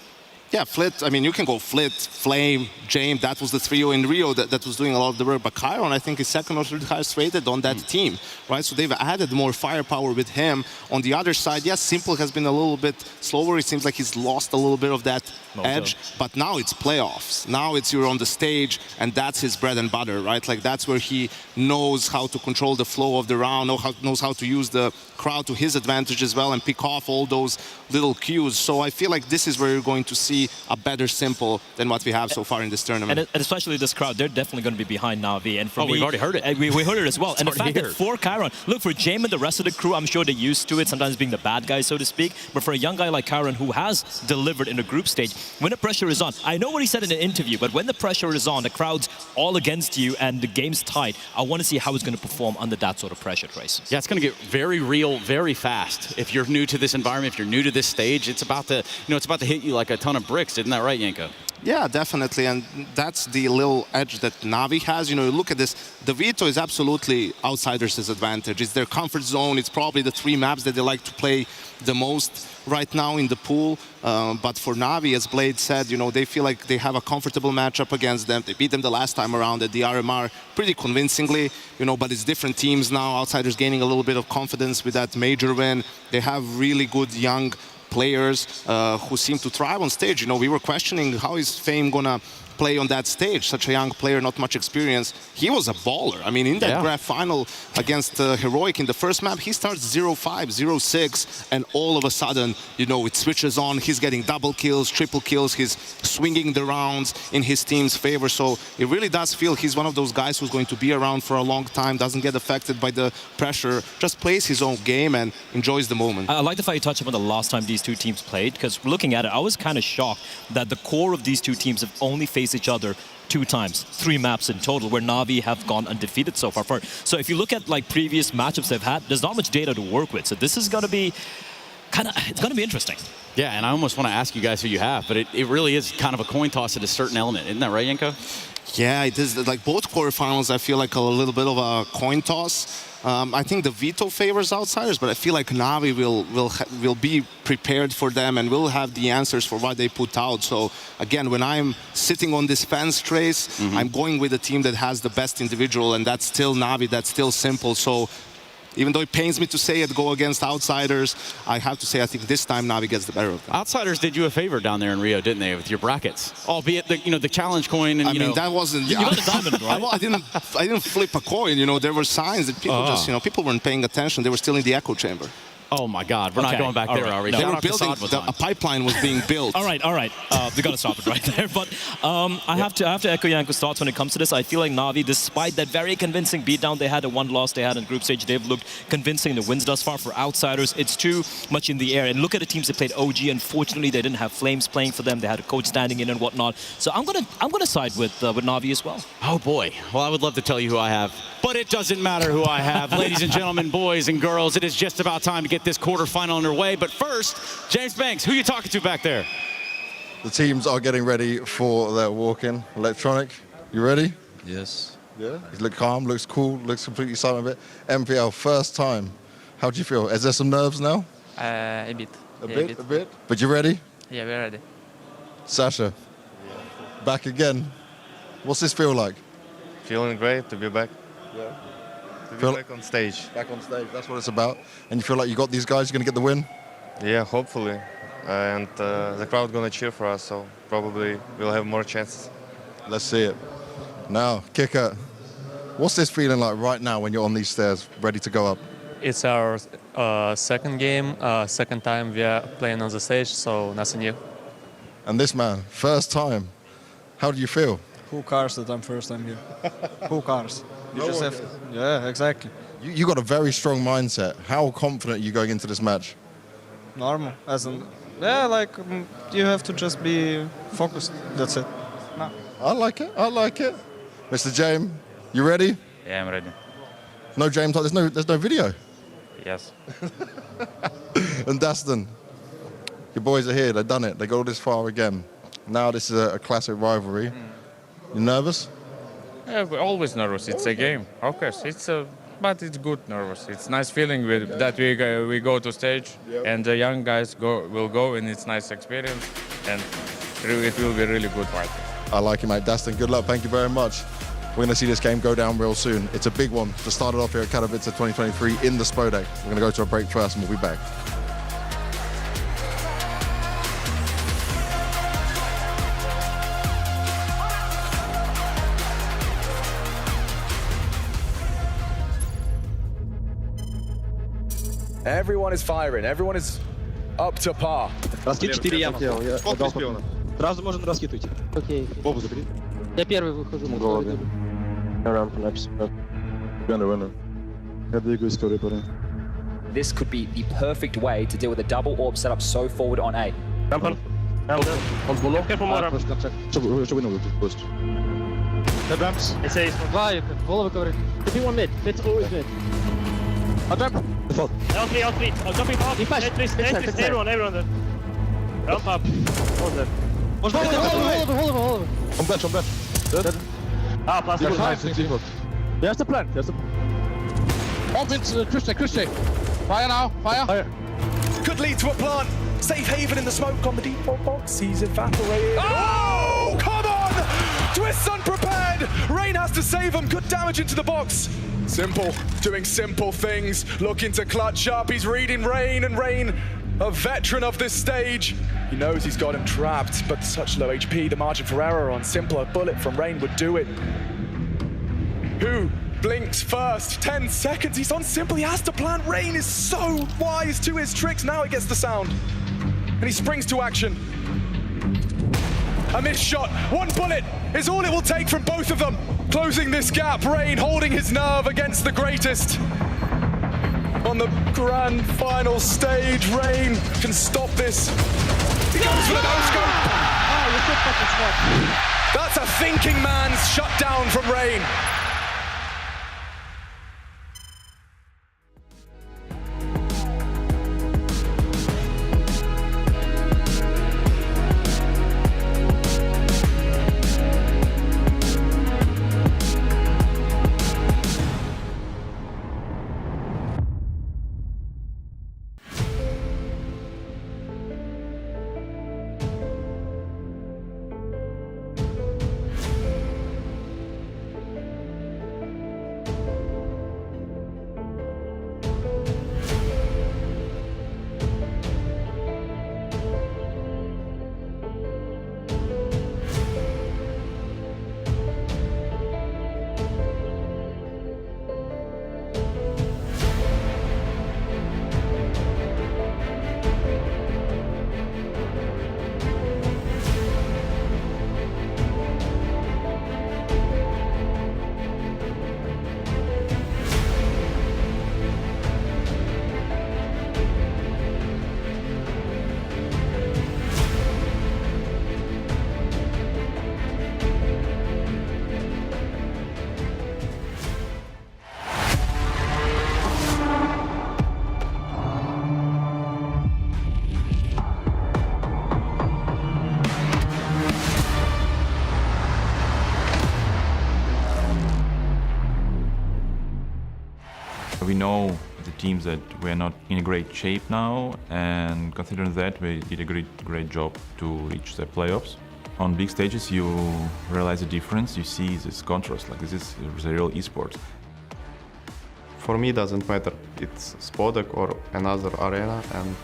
[SPEAKER 17] Yeah, Flit, I mean, you can go Flit, Flame, James. That was the trio in Rio that was doing a lot of the work. But Chiron, I think, is second or third highest rated on that team, right? So they've added more firepower with him. On the other side, yes, Simple has been a little bit slower. It seems like he's lost a little bit of that edge. But now it's playoffs. Now it's you're on the stage, and that's his bread and butter, right? Like, that's where he knows how to control the flow of the round, knows how to use the crowd to his advantage as well and pick off all those little cues. So I feel like this is where you're going to see a better Simple than what we have so far in this tournament.
[SPEAKER 15] And especially this crowd, they're definitely going to be behind Navi. And for me,
[SPEAKER 14] we've already heard it.
[SPEAKER 15] We heard it as well. And the fact that for Chiron, look, for James and the rest of the crew, I'm sure they're used to it, sometimes being the bad guy, so to speak. But for a young guy like Chiron who has delivered in the group stage, when the pressure is on, I know what he said in an interview, but when the pressure is on, the crowd's all against you and the game's tight, I want to see how he's going to perform under that sort of pressure, Trace.
[SPEAKER 14] Yeah, it's going to get very real very fast. If you're new to this environment, if you're new to this stage, it's about to, it's about to hit you like a ton of bricks. Isn't that right, Yanko?
[SPEAKER 17] Yeah, definitely, and that's the little edge that Navi has. You look at this, the Veto is absolutely outsiders' advantage. It's their comfort zone. It's probably the 3 maps that they like to play the most right now in the pool. But for Navi, as Blade said, they feel like they have a comfortable matchup against them. They beat them the last time around at the RMR pretty convincingly, but it's different teams now. Outsiders gaining a little bit of confidence with that major win. They have really good young players who seem to thrive on stage. We were questioning how is Fame gonna play on that stage, such a young player, not much experience. He was a baller. I mean, in that grand final against Heroic in the first map, he starts 0-5, 0-6, and all of a sudden, it switches on. He's getting double kills, triple kills. He's swinging the rounds in his team's favor. So it really does feel he's one of those guys who's going to be around for a long time, doesn't get affected by the pressure, just plays his own game and enjoys the moment.
[SPEAKER 15] I like the fact you touched upon the last time these two teams played, because looking at it, I was kind of shocked that the core of these two teams have only faced each other 2 times, 3 maps in total, where Navi have gone undefeated so far. So if you look at like previous matchups they've had, there's not much data to work with. So this is going to be it's going to be interesting.
[SPEAKER 14] Yeah, and I almost want to ask you guys who you have, but it really is kind of a coin toss at a certain element. Isn't that right, Yanko?
[SPEAKER 17] Yeah, it is. Like both quarterfinals, I feel like a little bit of a coin toss. I think the Veto favors outsiders, but I feel like Navi will be prepared for them and will have the answers for what they put out. So again, when I'm sitting on this fence trace, I'm going with a team that has the best individual, and that's still Navi, that's still Simple. So Even though it pains me to say it, go against outsiders, I have to say I think this time Navi gets the better of them.
[SPEAKER 14] Outsiders did you a favor down there in Rio, didn't they, with your brackets? Albeit the challenge coin and
[SPEAKER 17] I mean that wasn't.
[SPEAKER 14] You got the diamond, right?
[SPEAKER 17] Well, I didn't flip a coin. There were signs that people just people weren't paying attention. They were still in the echo chamber.
[SPEAKER 14] Oh my God, we're not going back there, are we?
[SPEAKER 17] No. They were building, a pipeline was being built.
[SPEAKER 15] All right. We got to stop it right there. But I have to echo Janko's thoughts when it comes to this. I feel like Navi, despite that very convincing beatdown they had, the one loss they had in group stage, they've looked convincing in the wins thus far. For outsiders, it's too much in the air. And look at the teams that played OG. Unfortunately, they didn't have Flames playing for them. They had a coach standing in and whatnot. So I'm gonna side with Navi as well.
[SPEAKER 14] Oh boy. Well, I would love to tell you who I have, but it doesn't matter who I have. Ladies and gentlemen, boys and girls, it is just about time to get this quarterfinal underway. But first, James Banks, who are you talking to back there?
[SPEAKER 2] The teams are getting ready for their walk-in. Electronic, you ready?
[SPEAKER 31] Yes.
[SPEAKER 2] Yeah. You look calm, looks cool, looks completely silent a bit. MPL, first time. How do you feel? Is there some nerves now?
[SPEAKER 5] A bit.
[SPEAKER 2] A bit? But you ready?
[SPEAKER 5] Yeah, we're ready.
[SPEAKER 2] Sasha, back again. What's this feel like?
[SPEAKER 27] Feeling great to be back.
[SPEAKER 2] Yeah.
[SPEAKER 27] To be back on stage.
[SPEAKER 2] Back on stage, that's what it's about. And you feel like you got these guys, you're going to get the win?
[SPEAKER 27] Yeah, hopefully. And the crowd gonna cheer for us, so probably we'll have more chances.
[SPEAKER 2] Let's see it. Now, Kicker, what's this feeling like right now when you're on these stairs, ready to go up?
[SPEAKER 3] It's our second game, second time we are playing on the stage, so nothing new.
[SPEAKER 2] And this man, first time. How do you feel?
[SPEAKER 9] Who cares that I'm first time here? Who cares?
[SPEAKER 2] No
[SPEAKER 9] just
[SPEAKER 2] one
[SPEAKER 9] have,
[SPEAKER 2] cares.
[SPEAKER 9] yeah, exactly.
[SPEAKER 2] You got a very strong mindset. How confident are you going into this match?
[SPEAKER 9] Normal, you have to just be focused. That's it. No.
[SPEAKER 2] I like it. Mr. James, you ready?
[SPEAKER 1] Yeah, I'm ready.
[SPEAKER 2] No, James, there's no video.
[SPEAKER 1] Yes.
[SPEAKER 2] And Daston, your boys are here. They've done it. They got all this far again. Now this is a classic rivalry. You nervous?
[SPEAKER 1] Yeah, we're always nervous. It's a game. Of course, but it's good nervous. It's nice feeling that we go to stage and the young guys will go, and it's nice experience, and it will be really good fight.
[SPEAKER 2] I like it, mate. Daston, good luck. Thank you very much. We're going to see this game go down real soon. It's a big one to start it off here at Katowice 2023 in the Spodek. We're going to go to a break first, and we'll be back.
[SPEAKER 12] Everyone is firing. Everyone is up to par.
[SPEAKER 13] Раскид 4 яма. Сразу можно раскидывать. Окей. Бобу забери. Я первый выхожу.
[SPEAKER 16] This could be the perfect way to deal with a double orb setup so forward on A.
[SPEAKER 13] Головы ковры. One mid. It's always mid. I'll jump. L3. I'm jumping off. Everyone there. Jump up. Hold there. Головы.
[SPEAKER 12] I'm dead. Dead.
[SPEAKER 13] Plastic.
[SPEAKER 12] There's the plan.
[SPEAKER 13] Off into Christian. Fire now. Fire.
[SPEAKER 12] Could lead to a plant. Safe haven in the smoke on the default box. He's evaporated. Oh, come on! Twist's unprepared. Rain has to save him. Good damage into the box. Simple, doing simple things. Looking to clutch up. He's reading Rain, and Rain, a veteran of this stage. He knows he's got him trapped, but such low HP. The margin for error on simpler bullet from Rain would do it. Who blinks first? 10 seconds. He's on simple. He has to plan. Rain is so wise to his tricks. Now it gets the sound. And he springs to action. A missed shot. One bullet is all it will take from both of them. Closing this gap. Rain holding his nerve against the greatest. On the grand final stage, Rain can stop this. He goes for the no-scope.
[SPEAKER 13] Oh, you're so fucking smart.
[SPEAKER 12] That's a thinking man's shutdown from Rain.
[SPEAKER 28] We know the teams that we are not in a great shape now, and considering that, we did a great job to reach the playoffs. On big stages, you realize the difference. You see this contrast. Like, this is the real esport.
[SPEAKER 27] For me, it doesn't matter. It's Spodek or another arena, and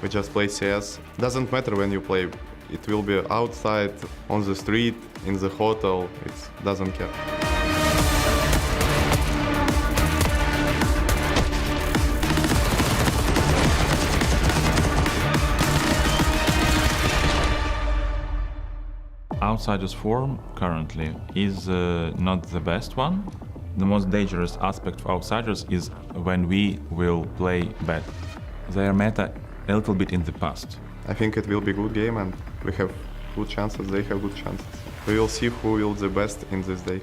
[SPEAKER 27] we just play CS. Doesn't matter when you play. It will be outside, on the street, in the hotel. It doesn't care.
[SPEAKER 28] Outsiders form currently is not the best one. The most dangerous aspect of outsiders is when we will play bad. They are meta a little bit in the past.
[SPEAKER 27] I think it will be a good game, and we have good chances, they have good chances. We will see who will the best in this day.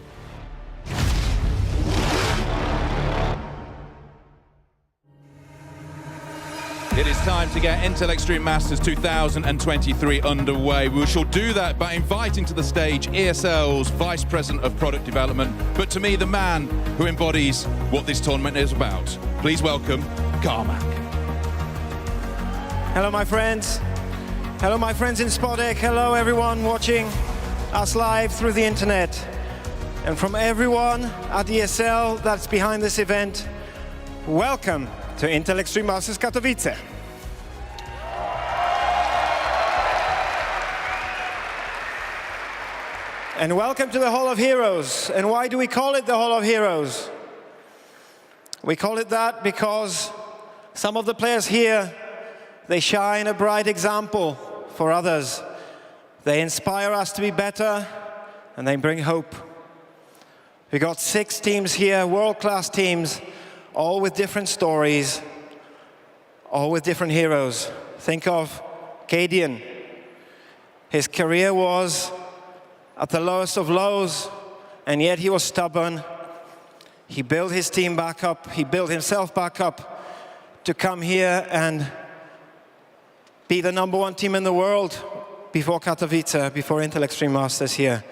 [SPEAKER 4] It is time to get Intel Extreme Masters 2023 underway. We shall do that by inviting to the stage ESL's Vice President of Product Development, but to me, the man who embodies what this tournament is about. Please welcome Carmack.
[SPEAKER 7] Hello, my friends. Hello, my friends in Spodek. Hello, everyone watching us live through the internet. And from everyone at ESL that's behind this event, welcome to Intel Extreme Masters Katowice. And welcome to the Hall of Heroes. And why do we call it the Hall of Heroes? We call it that because some of the players here, they shine a bright example for others. They inspire us to be better, and they bring hope. We got 6 teams here, world-class teams, all with different stories, all with different heroes. Think of Cadian. His career was at the lowest of lows, and yet he was stubborn. He built his team back up. He built himself back up to come here and be the #1 team in the world before Katowice, before Intel Extreme Masters here.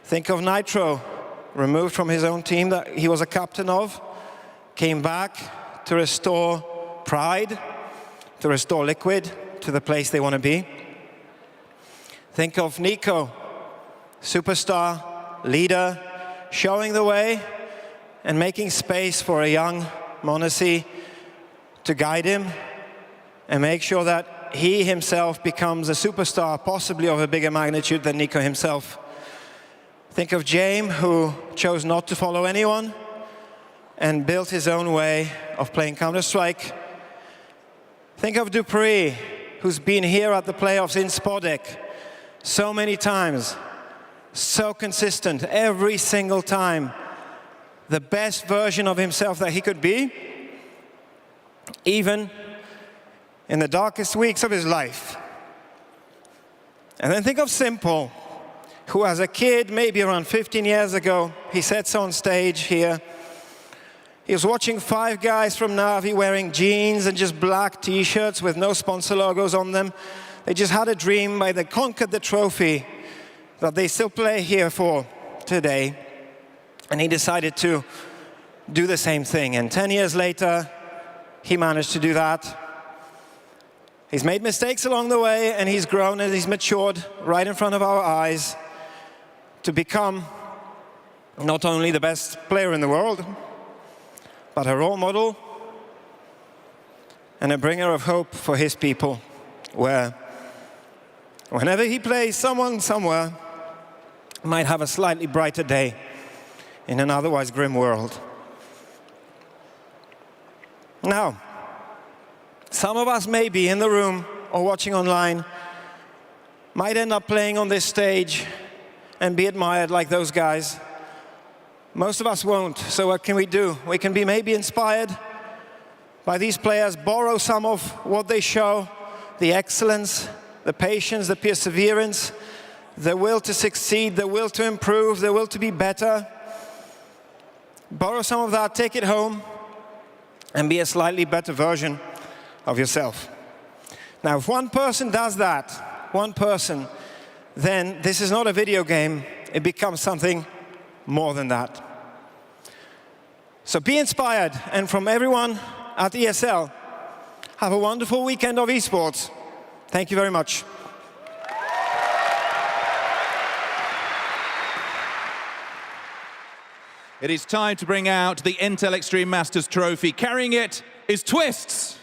[SPEAKER 7] Think of Nitro, removed from his own team that he was a captain of, came back to restore pride, to restore Liquid to the place they want to be. Think of Nico, superstar, leader, showing the way and making space for a young m0NESY to guide him and make sure that he himself becomes a superstar, possibly of a bigger magnitude than Nico himself. Think of James, who chose not to follow anyone and built his own way of playing Counter-Strike. Think of Dupree, who's been here at the playoffs in Spodek so many times, so consistent every single time, the best version of himself that he could be, even in the darkest weeks of his life. And then think of Simple, who as a kid, maybe around 15 years ago, he said so on stage here, he was watching 5 guys from Na'Vi wearing jeans and just black t-shirts with no sponsor logos on them. They just had a dream, but they conquered the trophy that they still play here for today. And he decided to do the same thing. And 10 years later, he managed to do that. He's made mistakes along the way, and he's grown and he's matured right in front of our eyes to become not only the best player in the world, but a role model and a bringer of hope for his people, where whenever he plays, someone somewhere might have a slightly brighter day in an otherwise grim world. Now, some of us maybe in the room or watching online might end up playing on this stage and be admired like those guys. Most of us won't, so what can we do? We can be maybe inspired by these players, borrow some of what they show, the excellence, the patience, the perseverance, the will to succeed, the will to improve, the will to be better. Borrow some of that, take it home, and be a slightly better version of yourself. Now, if one person does that, one person, then this is not a video game, it becomes something more than that. So be inspired, and from everyone at ESL, have a wonderful weekend of esports. Thank you very much.
[SPEAKER 4] It is time to bring out the Intel Extreme Masters trophy. Carrying it is Twists.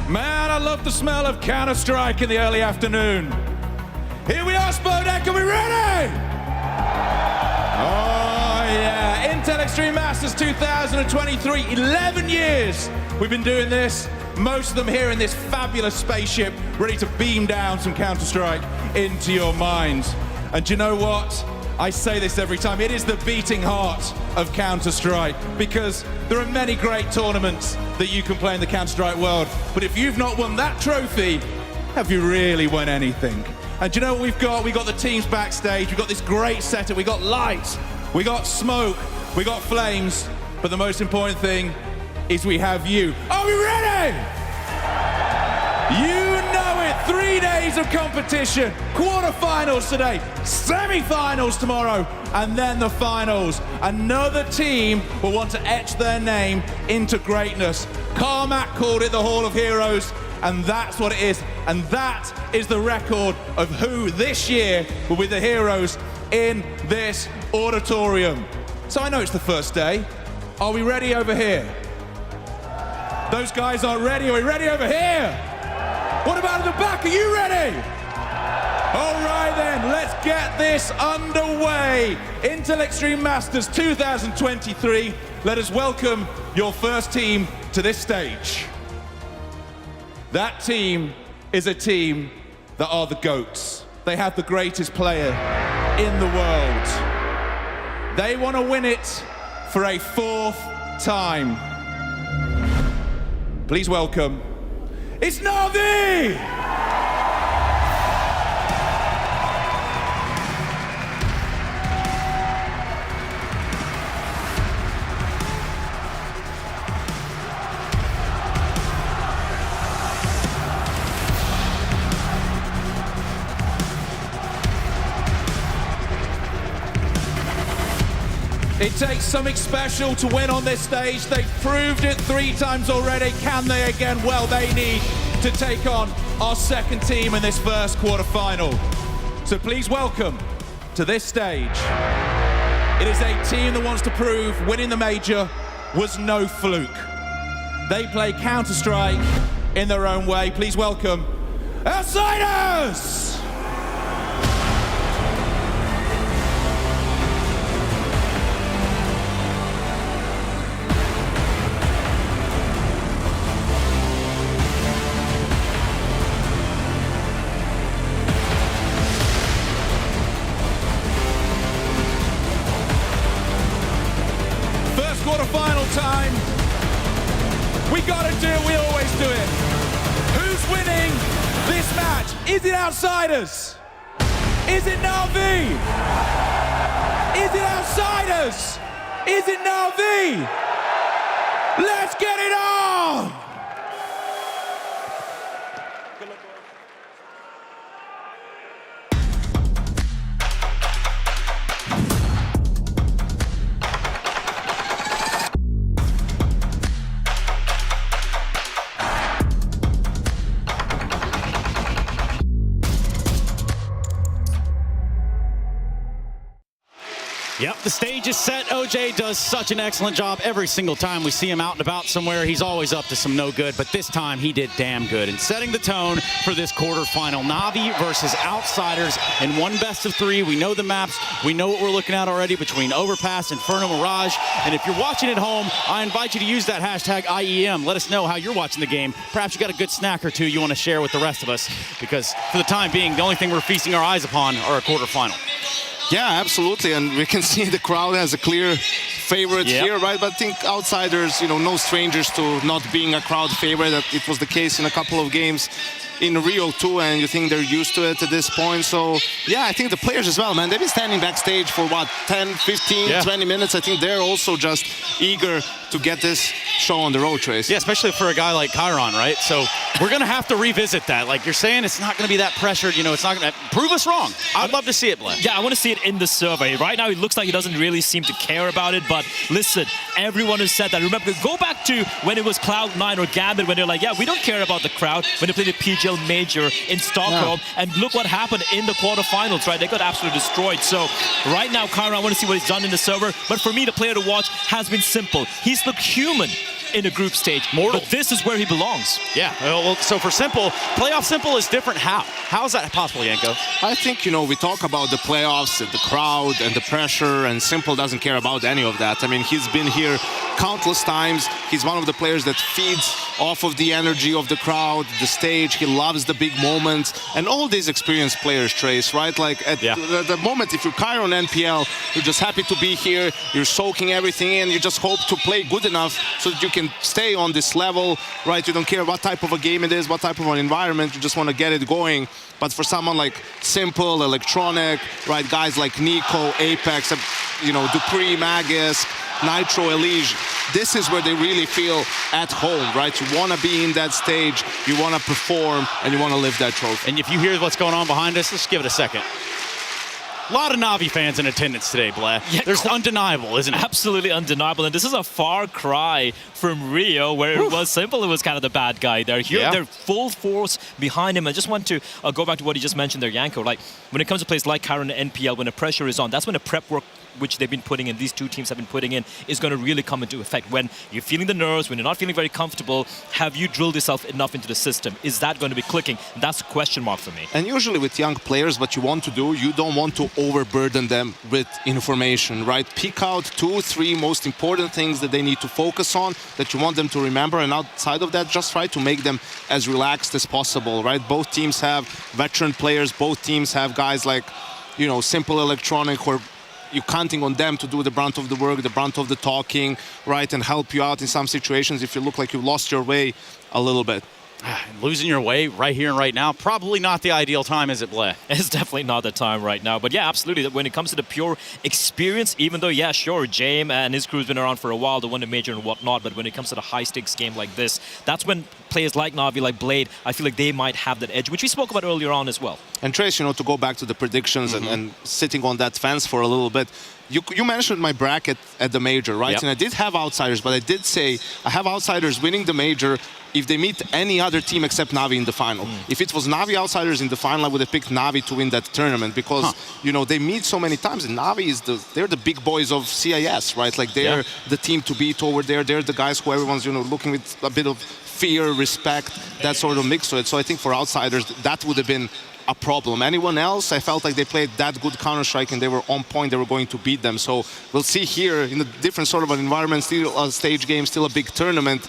[SPEAKER 4] Man, I love the smell of Counter-Strike in the early afternoon. Here we are, Spodek, are we ready? Oh yeah, Intel Extreme Masters 2023, 11 years we've been doing this. Most of them here in this fabulous spaceship, ready to beam down some Counter-Strike into your minds. And do you know what? I say this every time, it is the beating heart of Counter-Strike, because there are many great tournaments that you can play in the Counter-Strike world, but if you've not won that trophy, have you really won anything? And do you know what we've got? We've got the teams backstage, we've got this great setup, we've got lights, we got smoke, we got flames, but the most important thing is we have you. Are we ready? You know it, 3 days of competition, quarterfinals today, semi-finals tomorrow, and then the finals. Another team will want to etch their name into greatness. Carmack called it the Hall of Heroes, and that's what it is. And that is the record of who this year will be the heroes in this auditorium. So I know it's the first day. Are we ready over here? Those guys aren't ready. Are we ready over here? What about in the back? Are you ready? All right then, let's get this underway. Intel Extreme Masters 2023. Let us welcome your first team to this stage. That team is a team that are the GOATs. They have the greatest player in the world. They want to win it for a 4th time. Please welcome, it's Navi! It takes something special to win on this stage. They've proved it 3 times already. Can they again? Well, they need to take on our second team in this first quarterfinal. So please welcome to this stage. It is a team that wants to prove winning the major was no fluke. They play Counter-Strike in their own way. Please welcome Outsiders! Quarterfinal time. We gotta do it, we always do it. Who's winning this match? Is it Outsiders? Is it Na'Vi? Is it Outsiders? Is it Na'Vi? Let's get it on!
[SPEAKER 14] Yep, the stage is set. OJ does such an excellent job every single time we see him out and about somewhere. He's always up to some no good, but this time he did damn good. And setting the tone for this quarterfinal, Na'Vi versus Outsiders in one best of 3. We know the maps. We know what we're looking at already between Overpass, Inferno, Mirage. And if you're watching at home, I invite you to use that hashtag IEM. Let us know how you're watching the game. Perhaps you got a good snack or two you want to share with the rest of us, because for the time being, the only thing we're feasting our eyes upon are a quarterfinal.
[SPEAKER 17] Yeah, absolutely, and we can see the crowd has a clear favorite here, right? But I think Outsiders, no strangers to not being a crowd favorite. It was the case in a couple of games in Rio too, and you think they're used to it at this point. So yeah, I think the players as well, man, they've been standing backstage for what, 10, 15, 20 minutes. I think they're also just eager to get this show on the road, Trace.
[SPEAKER 14] Yeah, especially for a guy like Chiron, right? So we're going to have to revisit that. Like you're saying, it's not going to be that pressured. It's not going to prove us wrong. I'd love to see it, Blair.
[SPEAKER 15] Yeah, I want to see it in the survey. Right now, it looks like he doesn't really seem to care about it. But listen, everyone has said that. Remember, go back to when it was Cloud9 or Gambit, when they're like, yeah, we don't care about the crowd. When they played the PGL Major in Stockholm. Yeah. And look what happened in the quarterfinals, right? They got absolutely destroyed. So right now, Chiron, I want to see what he's done in the server. But for me, the player to watch has been simple. He's looked human in a group stage. Mortal. But this is where he belongs.
[SPEAKER 14] Yeah, well, so for Simple, playoff Simple is different. How is that possible, Yanko?
[SPEAKER 17] I think, we talk about the playoffs and the crowd and the pressure, and Simple doesn't care about any of that. I mean, he's been here countless times. He's one of the players that feeds off of the energy of the crowd, the stage. He loves the big moments. And all these experienced players, Trace, right? Like at the moment, if you're Chiron NPL, you're just happy to be here. You're soaking everything in. You just hope to play good enough so that you can stay on this level, right? You don't care what type of a game it is, what type of an environment. You just want to get it going. But for someone like Simple, Electronic, right? Guys like Nico, Apex, Dupree, Magus, Nitro, Elige, this is where they really feel at home, right? You want to be in that stage, you want to perform, and you want to lift that trophy.
[SPEAKER 14] And if you hear what's going on behind us, let's give it a second. A lot of Na'Vi fans in attendance today, Blair. Yeah, there's undeniable, isn't it?
[SPEAKER 15] Absolutely undeniable. And this is a far cry from Rio, where it was Simple, it was kind of the bad guy there. Here, they're full force behind him. I just want to go back to what he just mentioned there, Yanko. Like, when it comes to plays like Chiron and NPL, when the pressure is on, that's when the prep work which they've been putting in, these two teams have been putting in, is going to really come into effect. When you're feeling the nerves, when you're not feeling very comfortable, have you drilled yourself enough into the system? Is that going to be clicking? That's a question mark for me.
[SPEAKER 17] And usually with young players, what you want to do, you don't want to overburden them with information, right? Pick out 2, 3 most important things that they need to focus on, that you want them to remember, and outside of that, just try to make them as relaxed as possible, right? Both teams have veteran players, both teams have guys like, Simple, Electronic, or you're counting on them to do the brunt of the work, the brunt of the talking, right, and help you out in some situations if you look like you've lost your way a little bit.
[SPEAKER 14] Losing your way right here and right now, probably not the ideal time, is it, Blair?
[SPEAKER 15] It's definitely not the time right now. But yeah, absolutely. When it comes to the pure experience, even though, yeah, sure, James and his crew's been around for a while, they won the major and whatnot, but when it comes to the high-stakes game like this, that's when players like Na'Vi, like Blade, I feel like they might have that edge, which we spoke about earlier on as well.
[SPEAKER 17] And Trace, to go back to the predictions and sitting on that fence for a little bit, you mentioned my bracket at the major, right?
[SPEAKER 14] Yep.
[SPEAKER 17] And I did have outsiders, but I did say I have outsiders winning the major if they meet any other team except Navi in the final. If it was Navi outsiders in the final, I would have picked Navi to win that tournament because you know they meet so many times, and Navi is they're the big boys of CIS, right? Like they're the team to beat over there. They're the guys who everyone's looking with a bit of fear, respect, that sort of mix to it. So I think for outsiders that would have been a problem. Anyone else, I felt like they played that good Counter-Strike and they were on point, they were going to beat them. So we'll see here in a different sort of an environment, still a stage game, still a big tournament,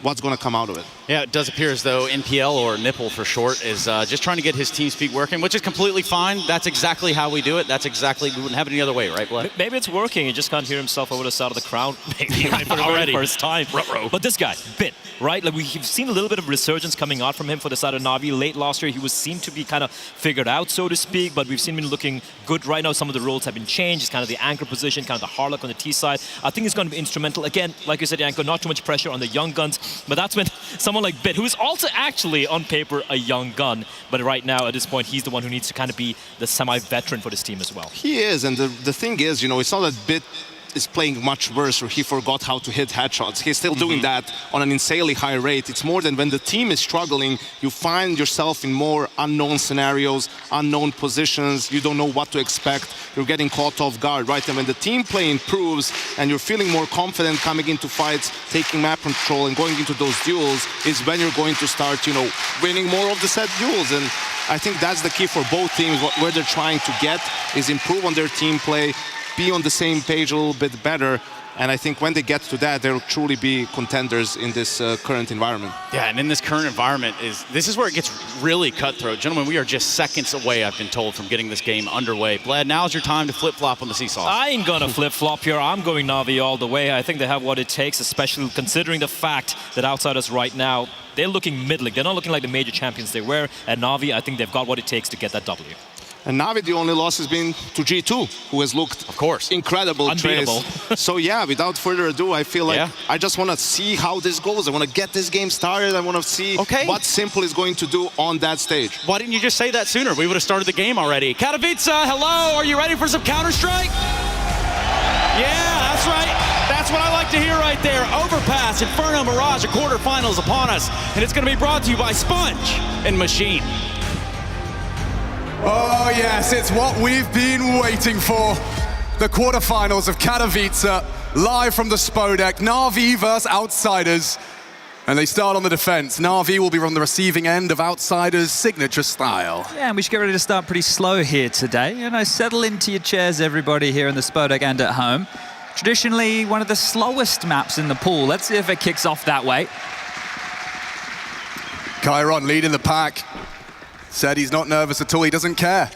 [SPEAKER 17] what's going to come out of it.
[SPEAKER 14] Yeah, it does appear as though NPL, or Nipple for short, is just trying to get his team speak working, which is completely fine. That's exactly how we do it. That's exactly, we wouldn't have it any other way, right, Vlad?
[SPEAKER 15] Maybe it's working. He just can't hear himself over the side of the crowd. Maybe right for the very first time. But this guy, Bit, right? Like we've seen a little bit of resurgence coming out from him for the side of Na'Vi. Late last year, he seemed to be kind of figured out, so to speak. But we've seen him looking good right now. Some of the roles have been changed. He's kind of the anchor position, kind of the Harlock on the T side. I think he's going to be instrumental. Again, like you said, Yanko, not too much pressure on the young guns. But that's when someone like Bit, who is also actually on paper a young gun, but right now at this point he's the one who needs to kind of be the semi-veteran for this team as well.
[SPEAKER 17] He is, and the thing is, it's not that Bit is playing much worse or he forgot how to hit headshots. He's still doing that on an insanely high rate. It's more than when the team is struggling, you find yourself in more unknown scenarios, unknown positions, you don't know what to expect, you're getting caught off guard, right? And when the team play improves and you're feeling more confident coming into fights, taking map control and going into those duels is when you're going to start, winning more of the set duels. And I think that's the key for both teams. Where they're trying to get is improve on their team play, be on the same page a little bit better, and I think when they get to that, they'll truly be contenders in this current environment.
[SPEAKER 14] Yeah, and in this current environment, this is where it gets really cutthroat. Gentlemen, we are just seconds away, I've been told, from getting this game underway. Vlad, now's your time to flip-flop on the seesaw.
[SPEAKER 15] I ain't gonna flip-flop here. I'm going Na'Vi all the way. I think they have what it takes, especially considering the fact that outsiders right now, they're looking mid-league. They're not looking like the major champions they were. At Na'Vi, I think they've got what it takes to get that W.
[SPEAKER 17] And Navi, the only loss has been to G2, who has looked,
[SPEAKER 14] of course,
[SPEAKER 17] incredible.
[SPEAKER 14] Unbeatable.
[SPEAKER 17] So yeah, without further ado, I feel like I just want to see how this goes. I want to get this game started. I want to see what Simple is going to do on that stage.
[SPEAKER 14] Why didn't you just say that sooner? We would have started the game already. Katowice, hello, are you ready for some Counter-Strike? Yeah, that's right. That's what I like to hear right there. Overpass, Inferno, Mirage, a quarterfinals upon us. And it's going to be brought to you by Sponge and Machine.
[SPEAKER 12] Oh yes, it's what we've been waiting for. The quarterfinals of Katowice, live from the Spodek. Na'Vi versus Outsiders. And they start on the defense. Na'Vi will be on the receiving end of Outsiders' signature style.
[SPEAKER 6] Yeah, and we should get ready to start pretty slow here today. Settle into your chairs, everybody, here in the Spodek and at home. Traditionally, one of the slowest maps in the pool. Let's see if it kicks off that way.
[SPEAKER 12] Chiron leading the pack. Said he's not nervous at all, he doesn't care.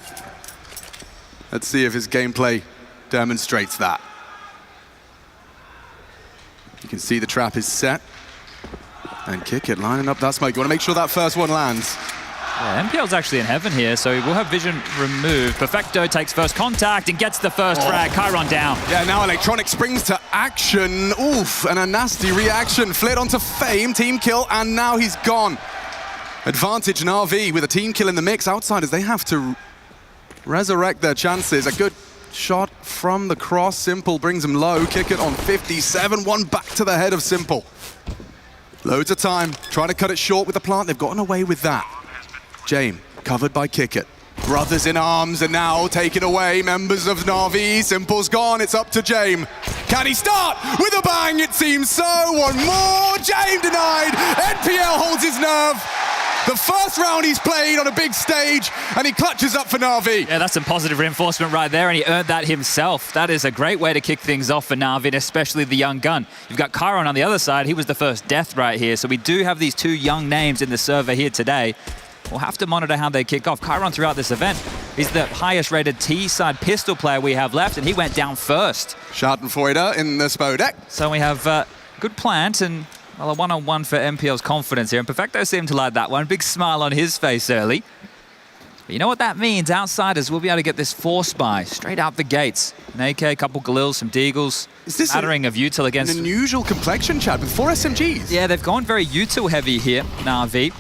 [SPEAKER 12] Let's see if his gameplay demonstrates that. You can see the trap is set. And Kick It lining up that smoke. You want to make sure that first one lands.
[SPEAKER 6] Yeah, MPL's actually in heaven here, so he will have vision removed. Perfecto takes first contact and gets the first frag. Chiron down.
[SPEAKER 12] Yeah, now Electronic springs to action. Oof, and a nasty reaction. Flit onto Fame, team kill, and now he's gone. Advantage Na'Vi with a team kill in the mix. Outsiders, they have to resurrect their chances. A good shot from the cross. Simple brings him low. Kick It on 57. One back to the head of Simple. Loads of time. Trying to cut it short with the plant. They've gotten away with that. Jame, covered by Kick It. Brothers in arms and now taken away. Members of Na'Vi. Simple's gone. It's up to Jame. Can he start with a bang? It seems so. One more. Jame denied. NPL holds his nerve. The first round he's played on a big stage, and he clutches up for Na'Vi.
[SPEAKER 6] Yeah, that's some positive reinforcement right there, and he earned that himself. That is a great way to kick things off for Na'Vi, especially the young gun. You've got Chiron on the other side. He was the first death right here, so we do have these two young names in the server here today. We'll have to monitor how they kick off. Chiron throughout this event, he's the highest rated T-side pistol player we have left, and he went down first.
[SPEAKER 12] Schadenfreude in the Spodek.
[SPEAKER 6] So we have good plant and... well, a one-on-one for MPL's confidence here, and Perfecto seemed to like that one. Big smile on his face early. But you know what that means? Outsiders will be able to get this force buy straight out the gates. An AK, a couple Galils, some Deagles.
[SPEAKER 12] Is this
[SPEAKER 6] mattering of util against...
[SPEAKER 12] an unusual complexion, Chad, with 4 SMGs?
[SPEAKER 6] Yeah, they've gone very util heavy here, Na'Vi.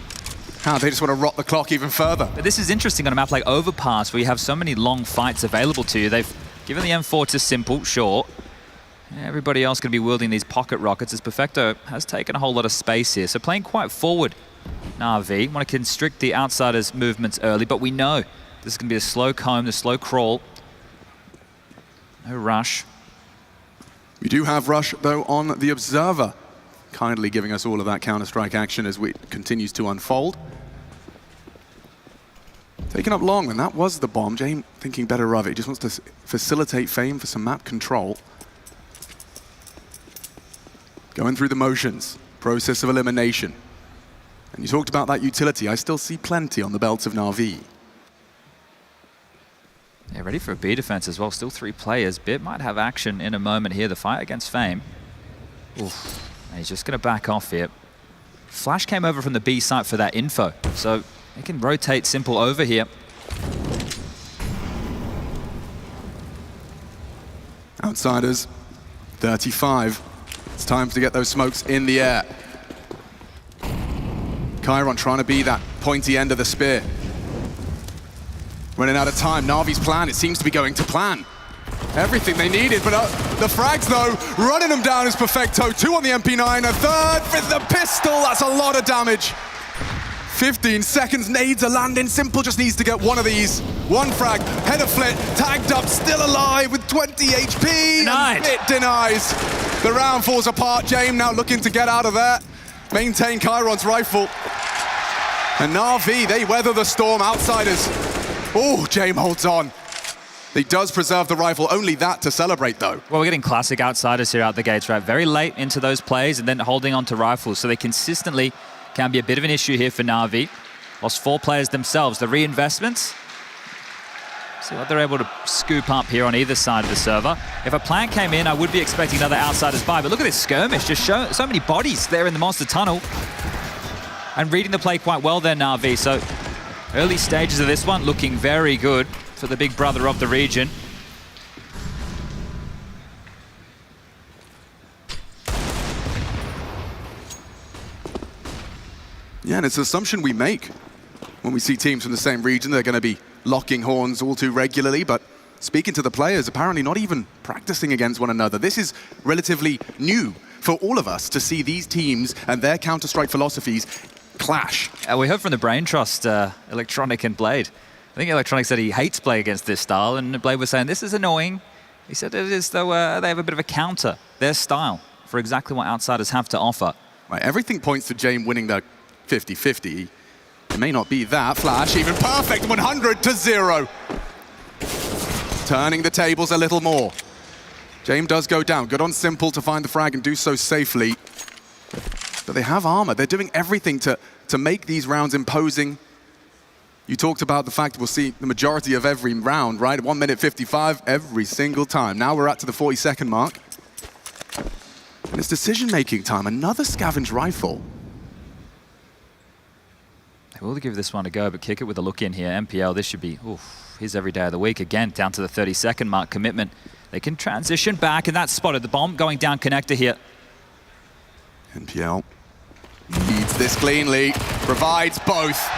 [SPEAKER 12] How they just want to rot the clock even further.
[SPEAKER 6] But this is interesting on a map like Overpass, where you have so many long fights available to you. They've Given the M4 to Simple, sure. Everybody else going to be wielding these pocket rockets as Perfecto has taken a whole lot of space here. So playing quite forward. Na'Vi want to constrict the outsiders' movements early, but we know this is going to be a slow comb, the slow crawl. No rush.
[SPEAKER 8] We do have rush, though, on the Observer, kindly giving us all of that Counter-Strike action as it continues to unfold. Taking up long, and that was the bomb. James thinking better of it. He just wants to facilitate Fame for some map control. Going through the motions, process of elimination. And you talked about that utility. I still see plenty on the belts of Na'Vi.
[SPEAKER 6] Yeah, ready for a B defense as well. Still 3 players. Bit might have action in a moment here. The fight against Fame. Oof. And he's just going to back off here. Flash came over from the B site for that info. So they can rotate Simple over here.
[SPEAKER 8] Outsiders, 35. It's time to get those smokes in the air. Chiron trying to be that pointy end of the spear. Running out of time. Na'Vi's plan, it seems to be going to plan. Everything they needed, but the frags, though, running them down is Perfecto. 2 on the MP9, a third with the pistol. That's a lot of damage. 15 seconds, nades are landing. Simple just needs to get one of these. 1 frag, header flit, tagged up, still alive with 20 HP.
[SPEAKER 6] Denied.
[SPEAKER 8] And it denies. The round falls apart. James now looking to get out of there. Maintain Chiron's rifle. And Na'Vi, they weather the storm. Outsiders. Oh, James holds on. He does preserve the rifle, only that to celebrate, though.
[SPEAKER 6] Well, we're getting classic outsiders here out the gates, right? Very late into those plays and then holding on to rifles. So they consistently can be a bit of an issue here for Na'Vi. Lost 4 players themselves. The reinvestments. See what they're able to scoop up here on either side of the server. If a plant came in, I would be expecting another outsiders buy. But look at this skirmish. Just so many bodies there in the monster tunnel. And reading the play quite well there, Na'Vi. So early stages of this one looking very good for the big brother of the region.
[SPEAKER 8] Yeah, and it's an assumption we make when we see teams from the same region. They're going to be locking horns all too regularly, but speaking to the players, apparently not even practicing against one another. This is relatively new for all of us to see these teams and their Counter-Strike philosophies clash.
[SPEAKER 6] We heard from the Brain Trust, Electronic and Blade. I think Electronic said he hates play against this style, and Blade was saying, this is annoying. He said it is though they have a bit of a counter, their style, for exactly what outsiders have to offer.
[SPEAKER 8] Right, everything points to James winning the 50-50. It may not be that. Flash, even perfect, 100-0. Turning the tables a little more. James does go down. Good on Simple to find the frag and do so safely. But they have armor. They're doing everything to make these rounds imposing. You talked about the fact we'll see the majority of every round, right? 1 minute 55 every single time. Now we're at to the 40-second mark. And it's decision-making time. Another scavenge rifle.
[SPEAKER 6] They will give this one a go, but kick it with a look in here. MPL, this should be his every day of the week. Again, down to the 30-second mark commitment. They can transition back, and that's spotted. The bomb going down connector here.
[SPEAKER 8] NPL leads this cleanly, provides both.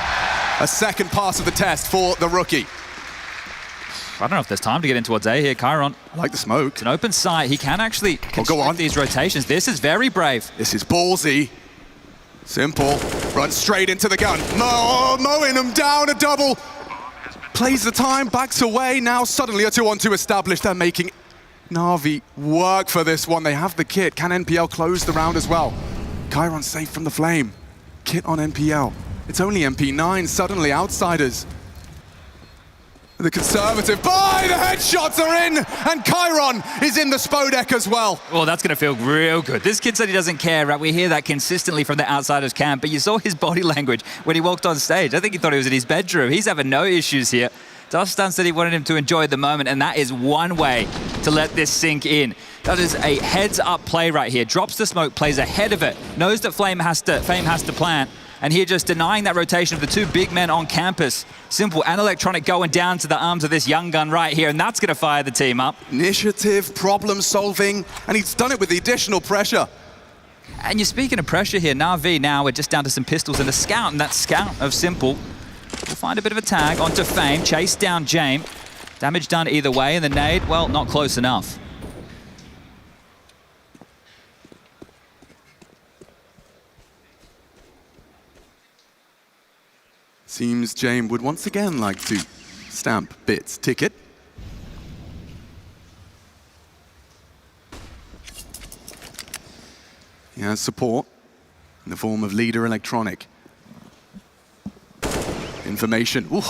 [SPEAKER 8] A second pass of the test for the rookie.
[SPEAKER 6] I don't know if there's time to get in towards A here, Chiron.
[SPEAKER 8] I like the smoke.
[SPEAKER 6] It's an open site. He can actually construct these rotations. This is very brave.
[SPEAKER 8] This is ballsy. Simple. Runs straight into the gun. Mowing him down, a double. Plays the time, backs away. Now suddenly a 2-on-2 established. They're making Na'Vi work for this one. They have the kit. Can NPL close the round as well? Chiron safe from the flame. Kit on NPL. It's only MP9. Suddenly outsiders. The conservative buy, the headshots are in, and Chiron is in the Spodek as well.
[SPEAKER 6] Well, that's going to feel real good. This kid said he doesn't care, right? We hear that consistently from the outsiders camp, but you saw his body language when he walked on stage. I think he thought he was in his bedroom. He's having no issues here. Dustin said he wanted him to enjoy the moment, and that is one way to let this sink in. That is a heads-up play right here. Drops the smoke, plays ahead of it, knows that Fame has to plant, and here just denying that rotation of the 2 big men on campus. Simple and Electronic going down to the arms of this young gun right here, and that's going to fire the team up.
[SPEAKER 8] Initiative, problem solving, and he's done it with the additional pressure.
[SPEAKER 6] And you're speaking of pressure here, Na'Vi now we're just down to some pistols and a scout, and that scout of Simple will find a bit of a tag onto Fame, chase down James. Damage done either way, and the nade, well, not close enough.
[SPEAKER 8] Seems James would once again like to stamp Bit's ticket. He has support in the form of Leader Electronic. Information, ooh,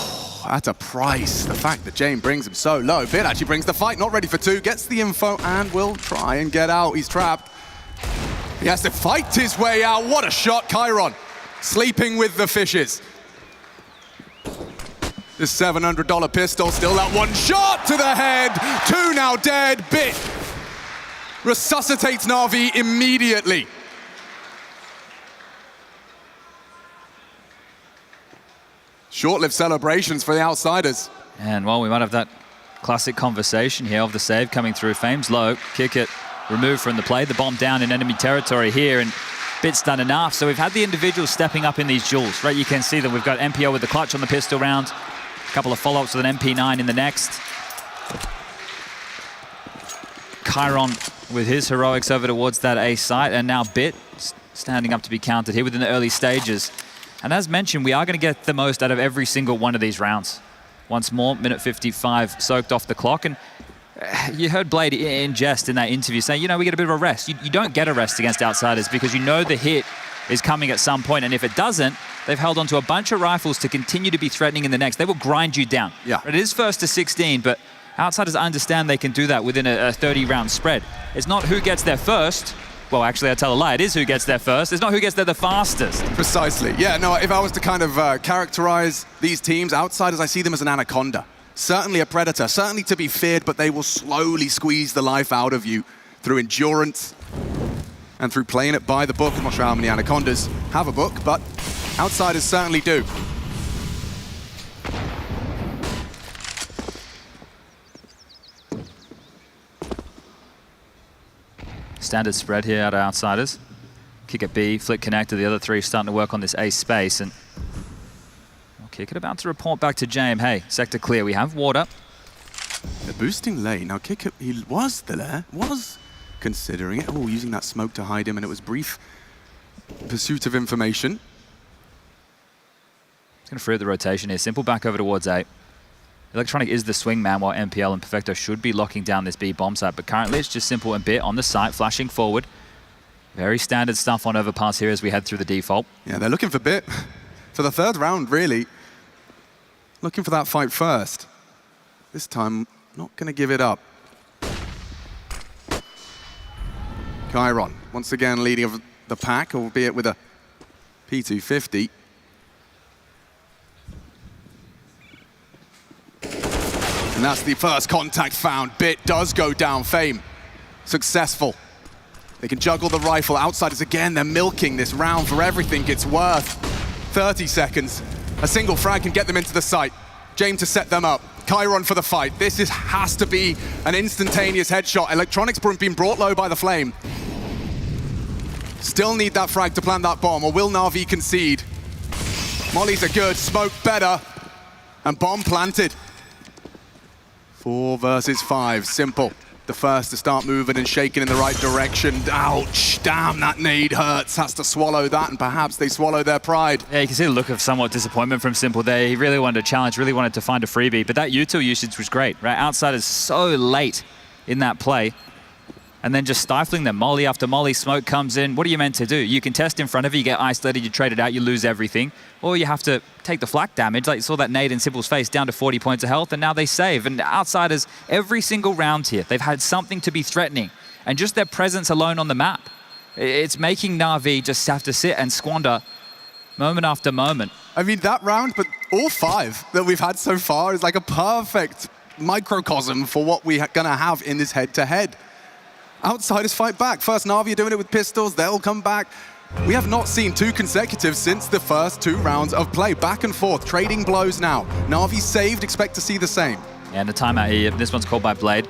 [SPEAKER 8] at a price. The fact that James brings him so low. Bit actually brings the fight, not ready for two, gets the info and will try and get out. He's trapped. He has to fight his way out. What a shot, Chiron. Sleeping with the fishes. This $700 pistol, still that one shot to the head. Two now dead. Bit resuscitates Na'Vi immediately. Short-lived celebrations for the outsiders.
[SPEAKER 6] And well, we might have that classic conversation here of the save coming through. Fame's low, kick it, removed from the play. The bomb down in enemy territory here, and Bit's done enough. So we've had the individuals stepping up in these duels, right? You can see that we've got MPO with the clutch on the pistol round, a couple of follow-ups with an MP9 in the next. Chiron with his heroics over towards that A site, and now Bit standing up to be counted here within the early stages. And as mentioned, we are going to get the most out of every single one of these rounds. Once more, minute 55 soaked off the clock. And you heard Blade in jest in that interview saying, you know, we get a bit of a rest. You don't get a rest against outsiders because you know the hit is coming at some point. And if it doesn't, they've held onto a bunch of rifles to continue to be threatening in the next. They will grind you down.
[SPEAKER 8] Yeah.
[SPEAKER 6] It is first to 16, but outsiders understand they can do that within a 30-round spread. It's not who gets there first. Well, actually, I tell a lie. It is who gets there first. It's not who gets there the fastest.
[SPEAKER 8] Precisely. Yeah, no, if I was to kind of characterize these teams, outsiders, I see them as an anaconda. Certainly a predator, certainly to be feared, but they will slowly squeeze the life out of you through endurance and through playing it by the book. I'm not sure how many anacondas have a book, but outsiders certainly do.
[SPEAKER 6] Standard spread here out of outsiders. Kick at B, flick connect to the other three, starting to work on this A space. And Kick it about to report back to James. Hey, sector clear. We have water.
[SPEAKER 8] The boosting lane. Now Kick, he was there, was considering it. Oh, using that smoke to hide him, and it was brief pursuit of information.
[SPEAKER 6] He's going to free up the rotation here. Simple back over towards A. Electronic is the swing man, while MPL and Perfecto should be locking down this B bomb site, but currently it's just Simple and Bit on the site, flashing forward. Very standard stuff on overpass here as we head through the default.
[SPEAKER 8] Yeah, they're looking for Bit for the third round, really. Looking for that fight first. This time, not going to give it up. Chiron, once again leading of the pack, albeit with a P250. And that's the first contact found. Bit does go down. Fame successful. They can juggle the rifle. Outsiders again, they're milking this round for everything it's worth. 30 seconds. A single frag can get them into the site. James to set them up. Chiron for the fight. This has to be an instantaneous headshot. Electronics being brought low by the flame. Still need that frag to plant that bomb, or will Na'Vi concede? Mollies are good, smoke better, and bomb planted. 4 versus 5, Simple. The first to start moving and shaking in the right direction. Ouch, damn, that nade hurts. Has to swallow that, and perhaps they swallow their pride.
[SPEAKER 6] Yeah, you can see the look of somewhat disappointment from Simple there. He really wanted to challenge, really wanted to find a freebie, but that util usage was great, right? Outsiders so late in that play, and then just stifling them. Molly after molly, smoke comes in. What are you meant to do? You can test in front of you, get isolated, you trade it out, you lose everything. Or you have to take the flak damage, like you saw that nade in Simple's face, down to 40 points of health, and now they save. And outsiders, every single round here, they've had something to be threatening. And just their presence alone on the map, it's making Na'Vi just have to sit and squander moment after moment.
[SPEAKER 8] I mean, that round, but all 5 that we've had so far is like a perfect microcosm for what we're gonna have in this head-to-head. Outsiders fight back. First, Na'Vi are doing it with pistols. They'll come back. We have not seen 2 consecutive since the first 2 rounds of play. Back and forth, trading blows now. Na'Vi saved, expect to see the same.
[SPEAKER 6] Yeah, and the timeout here, this one's called by Blade.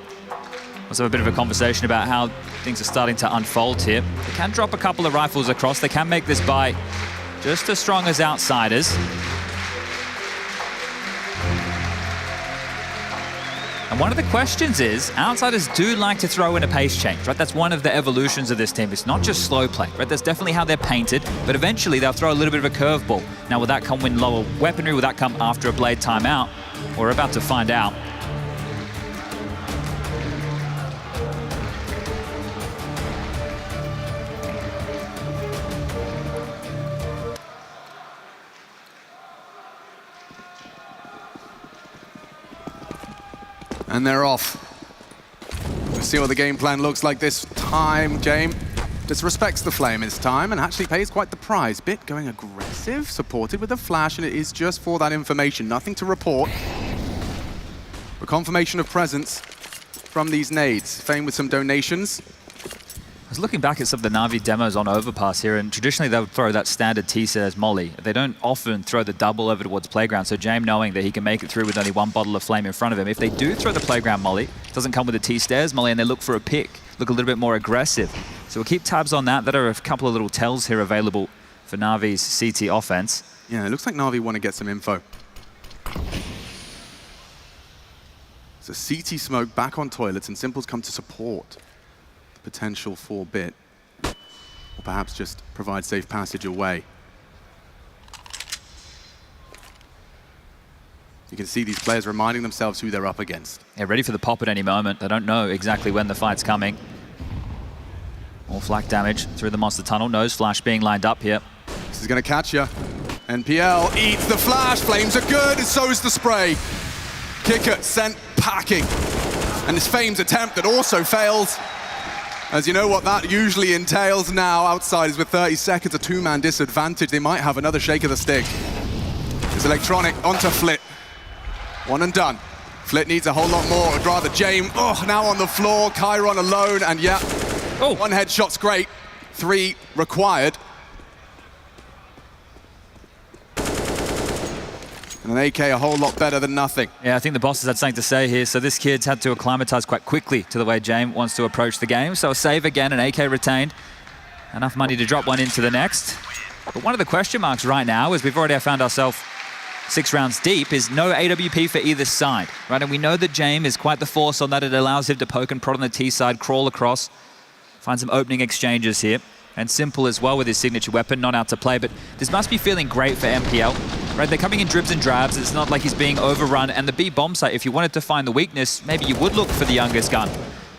[SPEAKER 6] Let's have a bit of a conversation about how things are starting to unfold here. They can drop a couple of rifles across. They can make this buy just as strong as outsiders. And one of the questions is, outsiders do like to throw in a pace change, right? That's one of the evolutions of this team. It's not just slow play, right? That's definitely how they're painted, but eventually they'll throw a little bit of a curveball. Now, will that come with lower weaponry? Will that come after a blade timeout? We're about to find out.
[SPEAKER 8] And they're off. We'll see what the game plan looks like this time. James disrespects the flame this time and actually pays quite the price. Bit going aggressive, supported with a flash, and it is just for that information. Nothing to report. A confirmation of presence from these nades. Fame with some donations.
[SPEAKER 6] I was looking back at some of the Na'Vi demos on Overpass here, and traditionally they would throw that standard T-Stairs molly. They don't often throw the double over towards Playground, so James, knowing that he can make it through with only one bottle of flame in front of him, if they do throw the Playground molly, it doesn't come with a T-Stairs molly, and they look for a pick, look a little bit more aggressive. So we'll keep tabs on that. There are a couple of little tells here available for Na'Vi's CT offense.
[SPEAKER 8] Yeah, it looks like Na'Vi want to get some info. So CT smoke back on toilets, and Simple's come to support potential for Bit, or perhaps just provide safe passage away. You can see these players reminding themselves who they're up against.
[SPEAKER 6] Yeah, ready for the pop at any moment. They don't know exactly when the fight's coming. More flak damage through the monster tunnel. Nose flash being lined up here.
[SPEAKER 8] This is going to catch you. NPL eats the flash. Flames are good, and so is the spray. Kicker sent packing. And this Fame's attempt that also fails. As you know what that usually entails now. Outsiders with 30 seconds, a two-man disadvantage. They might have another shake of the stick. It's Electronic onto Flit. One and done. Flit needs a whole lot more. I'd rather James. Oh, now on the floor. Chiron alone, and yeah.
[SPEAKER 6] Oh.
[SPEAKER 8] One headshot's great. 3 required. And an AK a whole lot better than nothing.
[SPEAKER 6] Yeah, I think the bosses had something to say here. So this kid's had to acclimatize quite quickly to the way James wants to approach the game. So a save again, an AK retained. Enough money to drop one into the next. But one of the question marks right now is we've already found ourselves 6 rounds deep, is no AWP for either side, right? And we know that James is quite the force on that. It allows him to poke and prod on the T side, crawl across, find some opening exchanges here. And Simple as well with his signature weapon, not out to play, but this must be feeling great for MPL, right? They're coming in dribs and drabs. It's not like he's being overrun. And the B bomb site, if you wanted to find the weakness, maybe you would look for the youngest gun.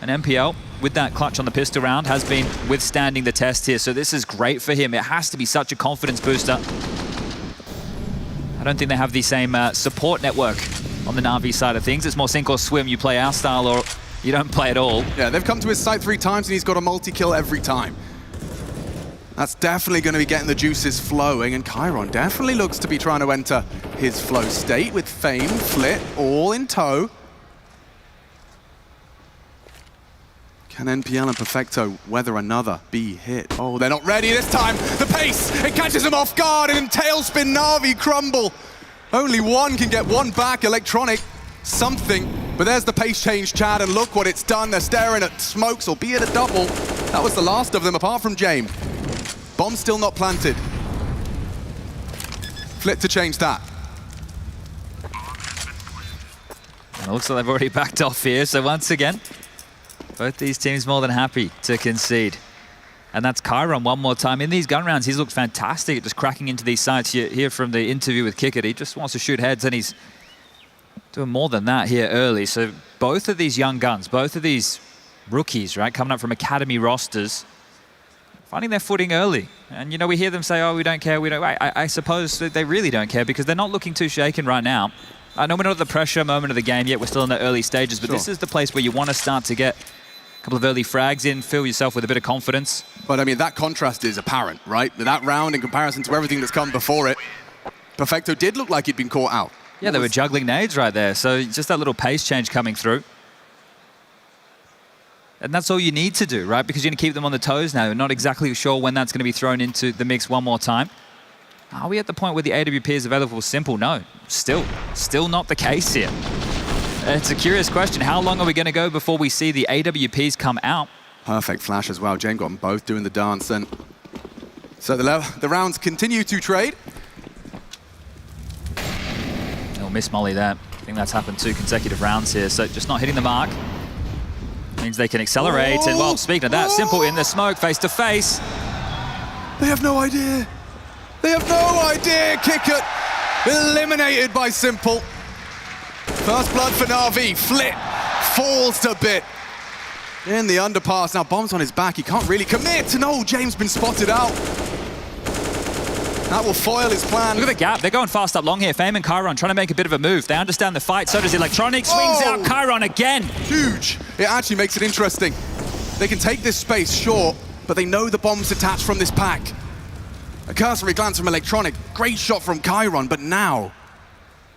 [SPEAKER 6] And MPL, with that clutch on the pistol round, has been withstanding the test here. So this is great for him. It has to be such a confidence booster. I don't think they have the same support network on the Na'Vi side of things. It's more sink or swim. You play our style or you don't play at all.
[SPEAKER 8] Yeah, they've come to his site 3 times and he's got a multi-kill every time. That's definitely going to be getting the juices flowing, and Chiron definitely looks to be trying to enter his flow state with Fame, Flit, all in tow. Can NPL and Perfecto weather another B hit? Oh, they're not ready this time. The pace, it catches them off guard, and in tailspin, Na'Vi crumble. Only one can get one back. Electronic, something. But there's the pace change, Chad, and look what it's done. They're staring at smokes, albeit a double. That was the last of them, apart from James. Bomb still not planted. Flit to change that.
[SPEAKER 6] And it looks like they've already backed off here. So once again, both these teams more than happy to concede. And that's Chiron one more time. In these gun rounds, he's looked fantastic at just cracking into these sites. You hear from the interview with Kickert, he just wants to shoot heads, and he's doing more than that here early. So both of these young guns, both of these rookies, right, coming up from academy rosters, finding their footing early. And, you know, we hear them say, oh, we don't care, we don't... I suppose that they really don't care because they're not looking too shaken right now. I know we're not at the pressure moment of the game yet. We're still in the early stages, but This is the place where you want to start to get a couple of early frags in, fill yourself with a bit of confidence.
[SPEAKER 8] But, I mean, that contrast is apparent, right? That round in comparison to everything that's come before it, Perfecto did look like he'd been caught out.
[SPEAKER 6] Yeah, they were juggling nades right there. So just that little pace change coming through. And that's all you need to do, right? Because you're going to keep them on the toes now. You're not exactly sure when that's going to be thrown into the mix one more time. Are we at the point where the AWP is available for Simple? No, still not the case here. It's a curious question. How long are we going to go before we see the AWPs come out?
[SPEAKER 8] Perfect flash as well. James got them both doing the dance. And so the rounds continue to trade.
[SPEAKER 6] Oh, miss molly there. I think think that's happened 2 consecutive rounds here, so just not hitting the mark means they can accelerate. And well, speaking of that, Simple in the smoke, face to face.
[SPEAKER 8] They have no idea. They have no idea. Kickert eliminated by Simple. First blood for Na'Vi. Flit falls to Bit in the underpass. Now bombs on his back. He can't really commit. No, James been spotted out. That will foil his plan.
[SPEAKER 6] Look at the gap. They're going fast up long here. Fame and Chiron trying to make a bit of a move. They understand the fight. So does Electronic. Swings out Chiron again.
[SPEAKER 8] Huge. It actually makes it interesting. They can take this space, sure, but they know the bomb's detached from this pack. A cursory glance from Electronic. Great shot from Chiron, but now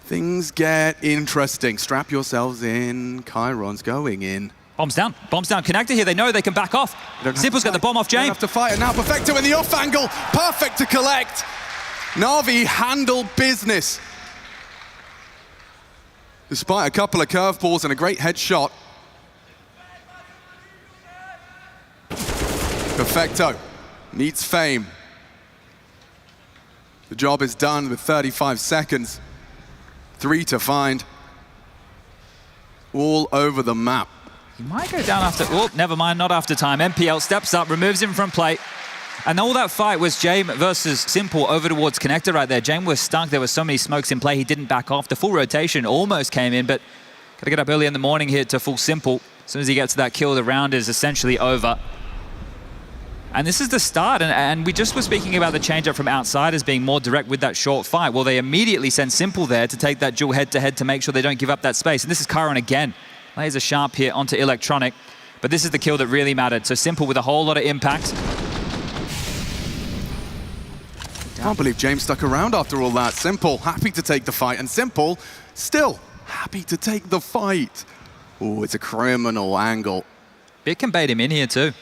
[SPEAKER 8] things get interesting. Strap yourselves in. Chiron's going in.
[SPEAKER 6] Bombs down. Bombs down. Connector here. They know they can back off. Simple's got the bomb off James.
[SPEAKER 8] Have to fight it now. Perfecto in the off angle. Perfect to collect. Na'Vi handle business. Despite a couple of curveballs and a great headshot. Perfecto needs Fame. The job is done with 35 seconds. 3 to find. All over the map.
[SPEAKER 6] He might go down after... Oh, never mind, not after time. MPL steps up, removes him from play. And all that fight was Jame versus Simple over towards Connector right there. Jame was stuck. There were so many smokes in play. He didn't back off. The full rotation almost came in, but got to get up early in the morning here to full Simple. As soon as he gets to that kill, the round is essentially over. And this is the start. And we just were speaking about the change-up from outside as being more direct with that short fight. Well, they immediately send Simple there to take that dual head-to-head to make sure they don't give up that space. And this is Chiron again. Lays a sharp hit onto Electronic. But this is the kill that really mattered. So Simple with a whole lot of impact.
[SPEAKER 8] Can't believe James stuck around after all that. Simple, happy to take the fight, and Simple still happy to take the fight. Oh, it's a criminal angle.
[SPEAKER 6] Bit can bait him in here too.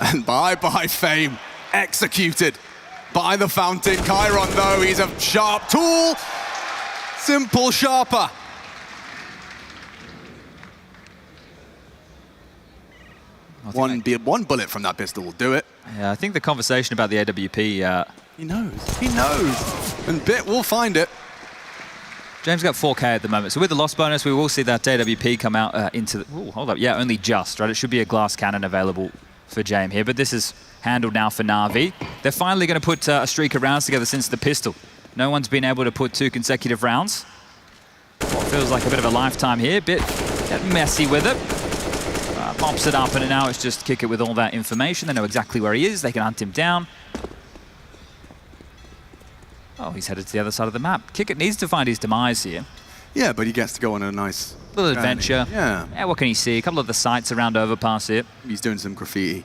[SPEAKER 8] And bye-bye Fame, executed by the Fountain. Chiron, though, he's a sharp tool. Simple sharper. One bullet from that pistol will do it.
[SPEAKER 6] Yeah, I think the conversation about the AWP...
[SPEAKER 8] He knows. He knows. And Bit will find it.
[SPEAKER 6] James got 4K at the moment. So with the loss bonus, we will see that AWP come out into the... Ooh, hold up. Yeah, only just, right? It should be a glass cannon available for James here. But this is handled now for Na'Vi. They're finally going to put a streak of rounds together since the pistol. No one's been able to put 2 consecutive rounds. What feels like a bit of a lifetime here. Bit get messy with it. Pops it up, and now it's just kick it with all that information. They know exactly where he is. They can hunt him down. Oh, he's headed to the other side of the map. Kickit needs to find his demise here.
[SPEAKER 8] Yeah, but he gets to go on a nice
[SPEAKER 6] little adventure.
[SPEAKER 8] Yeah,
[SPEAKER 6] what can he see? A couple of the sites around Overpass here.
[SPEAKER 8] He's doing some graffiti.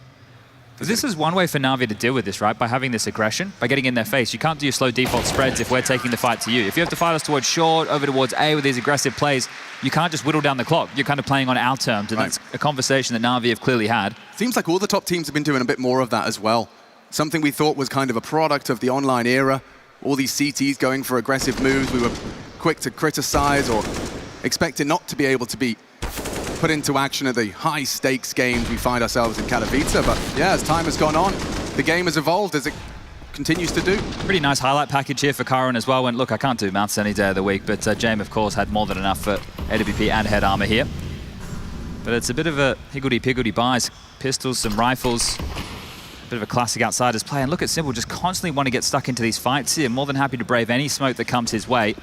[SPEAKER 6] This is one way for Na'Vi to deal with this, right? By having this aggression, by getting in their face. You can't do your slow default spreads if we're taking the fight to you. If you have to fight us towards short, over towards A with these aggressive plays, you can't just whittle down the clock. You're kind of playing on our terms, and that's a conversation that Na'Vi have clearly had.
[SPEAKER 8] Seems like all the top teams have been doing a bit more of that as well. Something we thought was kind of a product of the online era. All these CTs going for aggressive moves. We were quick to criticize or expected not to be able to be put into action at the high-stakes games we find ourselves in Katowice. But yeah, as time has gone on, the game has evolved as it continues to do.
[SPEAKER 6] Pretty nice highlight package here for Chiron as well. When look, I can't do mounts any day of the week, but Jame, of course, had more than enough for AWP and head armor here. But it's a bit of a higgledy-piggledy buys. Pistols, some rifles. Bit of a classic outsiders play. And look at Simple, just constantly want to get stuck into these fights here. More than happy to brave any smoke that comes his way.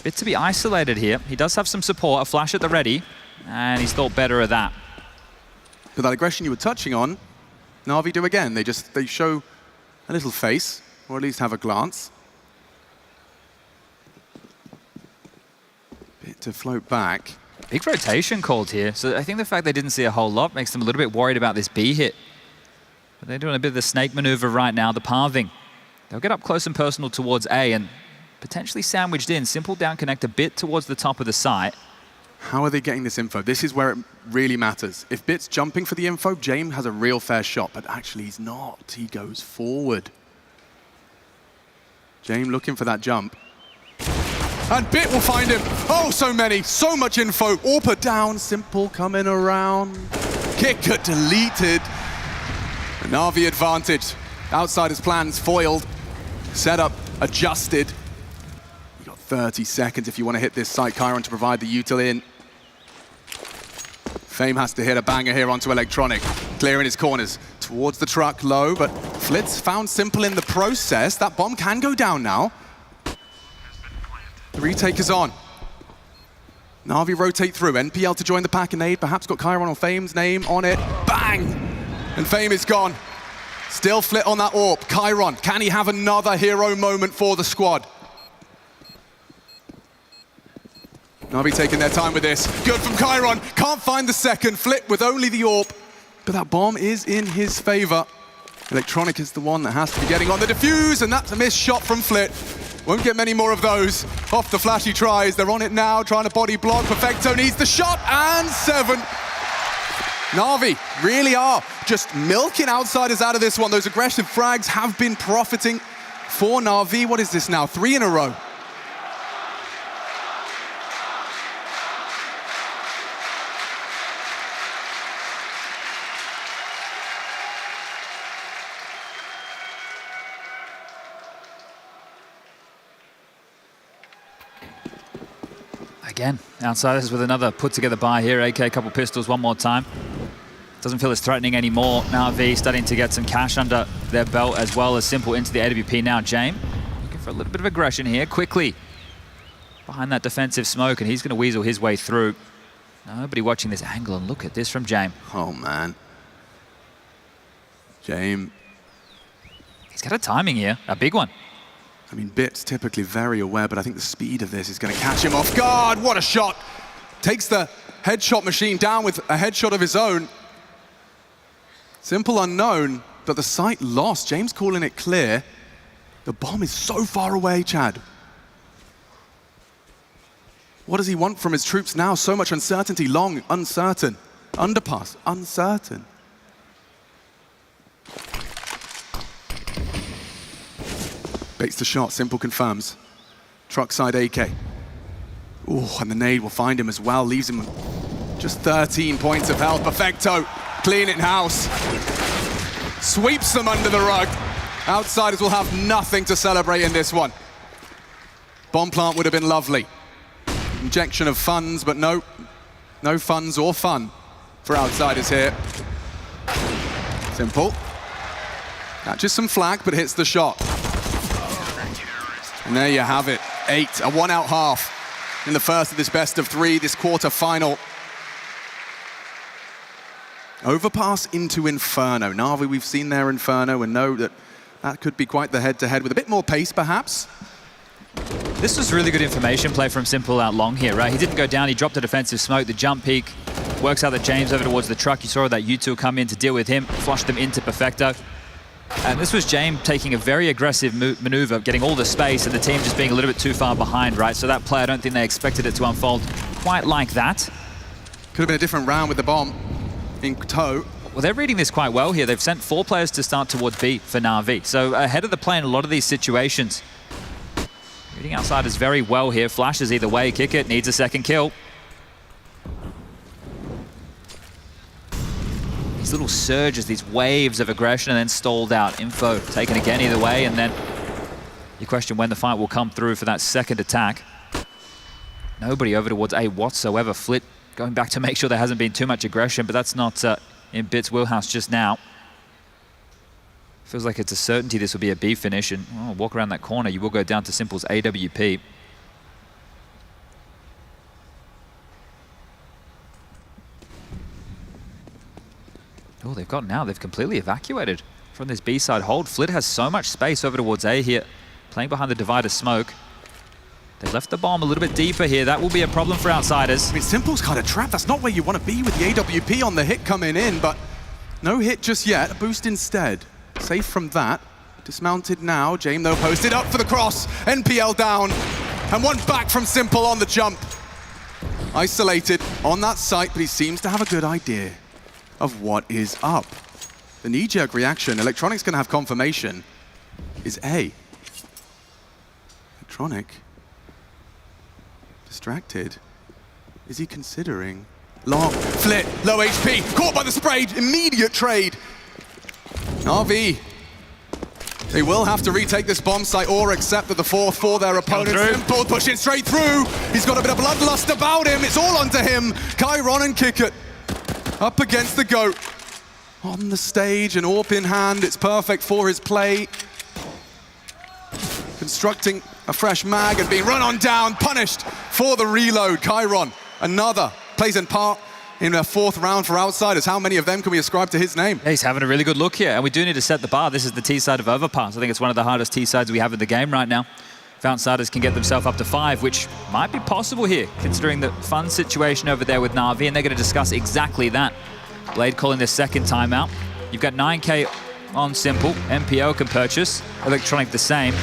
[SPEAKER 6] Bit to be isolated here. He does have some support, a flash at the ready, and he's thought better of that.
[SPEAKER 8] But that aggression you were touching on, Na'Vi do again. They show a little face, or at least have a glance. Bit to float back.
[SPEAKER 6] Big rotation called here. So I think the fact they didn't see a whole lot makes them a little bit worried about this B hit. But they're doing a bit of the snake maneuver right now, the pathing. They'll get up close and personal towards A and potentially sandwiched in. Simple down connect a bit towards the top of the site.
[SPEAKER 8] How are they getting this info? This is where it really matters. If Bit's jumping for the info, James has a real fair shot, but actually he's not. He goes forward. James looking for that jump. And Bit will find him. Oh, so many, so much info. Orpa down, Simple coming around. Kicker deleted. Na'Vi advantage. Outsider's plans foiled. Setup adjusted. He got 30 seconds if you want to hit this site. Chiron to provide the util in. Fame has to hit a banger here onto Electronic, clearing his corners towards the truck low, but Flitz found Simple in the process. That bomb can go down now. The retake is on. Na'Vi rotate through. NPL to join the pack and aid. Perhaps got Chiron or Fame's name on it. Bang! And Fame is gone. Still Flit on that AWP. Chiron, can he have another hero moment for the squad? Na'Vi taking their time with this. Good from Chiron. Can't find the second. Flit with only the AWP. But that bomb is in his favor. Electronic is the one that has to be getting on the defuse, and that's a missed shot from Flit. Won't get many more of those. Off the flash he tries. They're on it now, trying to body block. Perfecto needs the shot, and 7. Na'Vi really are just milking outsiders out of this one. Those aggressive frags have been profiting for Na'Vi. What is this now? 3 in a row.
[SPEAKER 6] Again, outsiders with another put-together buy here. AK, a couple pistols, one more time. Doesn't feel as threatening anymore. Na'Vi starting to get some cash under their belt, as well as Simple into the AWP now. James looking for a little bit of aggression here. Quickly behind that defensive smoke, and he's going to weasel his way through. Nobody watching this angle, and look at this from James.
[SPEAKER 8] Oh, man. James.
[SPEAKER 6] He's got a timing here, a big one.
[SPEAKER 8] I mean, Bit's typically very aware, but I think the speed of this is going to catch him off guard. What a shot. Takes the headshot machine down with a headshot of his own. Simple unknown, but the site lost. James calling it clear. The bomb is so far away, Chad. What does he want from his troops now? So much uncertainty. Long, uncertain. Underpass, uncertain. Baits the shot, Simple confirms. Truck side AK. Ooh, and the nade will find him as well. Leaves him just 13 points of health. Perfecto, clean it in house. Sweeps them under the rug. Outsiders will have nothing to celebrate in this one. Bomb plant would have been lovely. Injection of funds, but no funds or fun for outsiders here. Simple. Catches some flak, but hits the shot. And there you have it, 8, a 1-out half in the first of this best of 3, this quarter-final. Overpass into Inferno. Na'Vi, we've seen their Inferno and know that that could be quite the head-to-head with a bit more pace, perhaps.
[SPEAKER 6] This was really good information play from Simple out long here, right? He didn't go down, he dropped a defensive smoke, the jump peak, works out that James over towards the truck. You saw that U2 come in to deal with him, flushed them into Perfecto. And this was James taking a very aggressive maneuver, getting all the space, and the team just being a little bit too far behind, right? So that play, I don't think they expected it to unfold quite like that.
[SPEAKER 8] Could have been a different round with the bomb in tow.
[SPEAKER 6] Well, they're reading this quite well here. They've sent 4 players to start towards B for Na'Vi. So ahead of the play in a lot of these situations. Reading outsiders very well here. Flashes either way, kick it, needs a second kill. These little surges, these waves of aggression, and then stalled out. Info taken again either way, and then you question when the fight will come through for that second attack. Nobody over towards A whatsoever. Flit going back to make sure there hasn't been too much aggression, but that's not in Bit's wheelhouse just now. Feels like it's a certainty this will be a B finish, and walk around that corner, you will go down to Simple's AWP. Oh, they've got now. They've completely evacuated from this B-side hold. Flit has so much space over towards A here, playing behind the divider smoke. They've left the bomb a little bit deeper here. That will be a problem for outsiders.
[SPEAKER 8] I mean, Simple's kind of trapped. That's not where you want to be with the AWP on the hit coming in, but no hit just yet. A boost instead. Safe from that. Dismounted now. James, though, posted up for the cross. NPL down. And one back from Simple on the jump. Isolated on that site, but he seems to have a good idea of what is up. The knee-jerk reaction, Electronic's going to have confirmation, is A. Electronic. Distracted. Is he considering? Long, Flit, low HP, caught by the spray, immediate trade. Na'Vi They will have to retake this bomb site or accept that the fourth for their opponent. Simple pushing straight through. He's got a bit of bloodlust about him. It's all onto him. Chiron and Kickit up against the GOAT. On the stage, an AWP in hand. It's perfect for his play. Constructing a fresh mag and being run on down, punished for the reload. Chiron, another, plays in part in a fourth round for Outsiders. How many of them can we ascribe to his name?
[SPEAKER 6] Yeah, he's having a really good look here, and we do need to set the bar. This is the T-side of Overpass. I think it's one of the hardest T-sides we have in the game right now. If Outsiders can get themselves up to 5, which might be possible here, considering the fun situation over there with Na'Vi, and they're going to discuss exactly that. Blade calling their second timeout. You've got 9K on Simple. MPO can purchase. Electronic the same.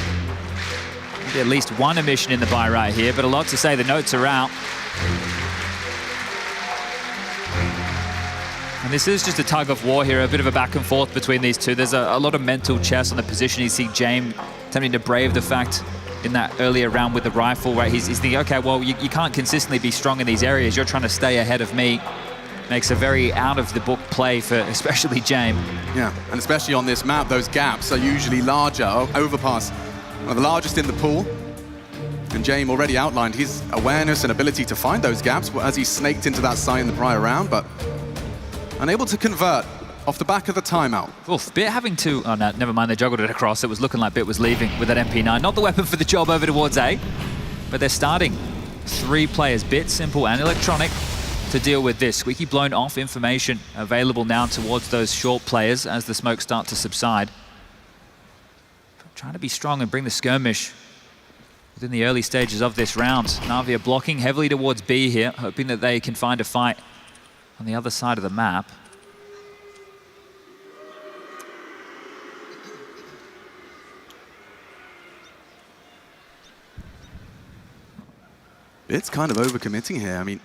[SPEAKER 6] Maybe at least one emission in the buy right here, but a lot to say. The notes are out. And this is just a tug of war here, a bit of a back and forth between these two. There's a lot of mental chess on the position. You see James attempting to brave the fact in that earlier round with the rifle, right? He's thinking, okay, well, you can't consistently be strong in these areas. You're trying to stay ahead of me. Makes a very out-of-the-book play for especially James.
[SPEAKER 8] Yeah, and especially on this map, those gaps are usually larger. Overpass, one of the largest in the pool. And James already outlined his awareness and ability to find those gaps as he snaked into that site in the prior round, but unable to convert off the back of the timeout.
[SPEAKER 6] Oof, Bit having to... Oh, no, never mind. They juggled it across. It was looking like Bit was leaving with that MP9. Not the weapon for the job over towards A, but they're starting 3 players, Bit, Simple, and Electronic, to deal with this. Squeaky blown off information available now towards those short players as the smoke start to subside. Trying to be strong and bring the skirmish within the early stages of this round. Na'Vi are blocking heavily towards B here, hoping that they can find a fight on the other side of the map.
[SPEAKER 8] Bit's kind of overcommitting here. I mean,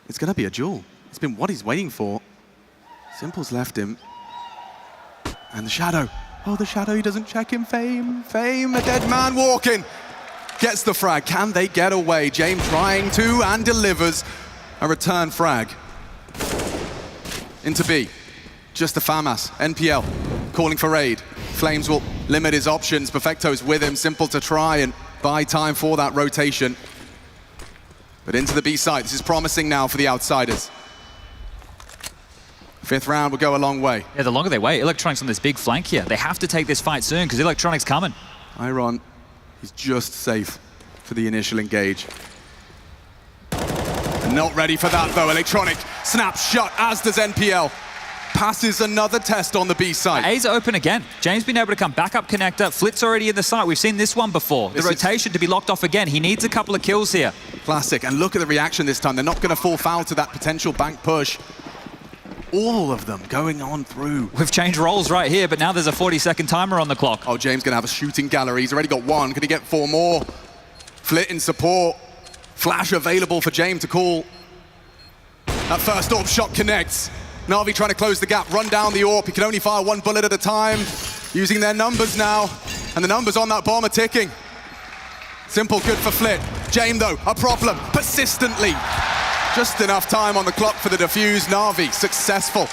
[SPEAKER 8] it's going to be a duel. It's been what he's waiting for. Simple's left him. And the Shadow. Oh, the Shadow, he doesn't check him. Fame, a dead man walking. Gets the frag. Can they get away? James trying to and delivers a return frag. Into B. Just the FAMAS. NPL calling for raid. Flames will limit his options. Perfecto's with him. Simple to try and buy time for that rotation. But into the B side. This is promising now for the Outsiders. 5th round will go a long way.
[SPEAKER 6] Yeah, the longer they wait, Electronic's on this big flank here. They have to take this fight soon because Electronic's coming.
[SPEAKER 8] Iron is just safe for the initial engage. Not ready for that though. Electronic snaps shut, as does NPL. Passes another test on the B side.
[SPEAKER 6] A's open again. James been able to come back up connector. Flit's already in the site. We've seen this one before. The rotation to be locked off again. He needs a couple of kills here.
[SPEAKER 8] Classic. And look at the reaction this time. They're not going to fall foul to that potential bank push. All of them going on through.
[SPEAKER 6] We've changed roles right here, but now there's a 40-second timer on the clock.
[SPEAKER 8] Oh, James going to have a shooting gallery. He's already got 1. Can he get 4 more? Flit in support. Flash available for James to call. That first AWP shot connects. Na'Vi trying to close the gap, run down the AWP. He can only fire 1 bullet at a time, using their numbers now. And the numbers on that bomb are ticking. Simple, good for Flit. James, though, a problem, persistently. Just enough time on the clock for the defuse. Na'Vi, successful.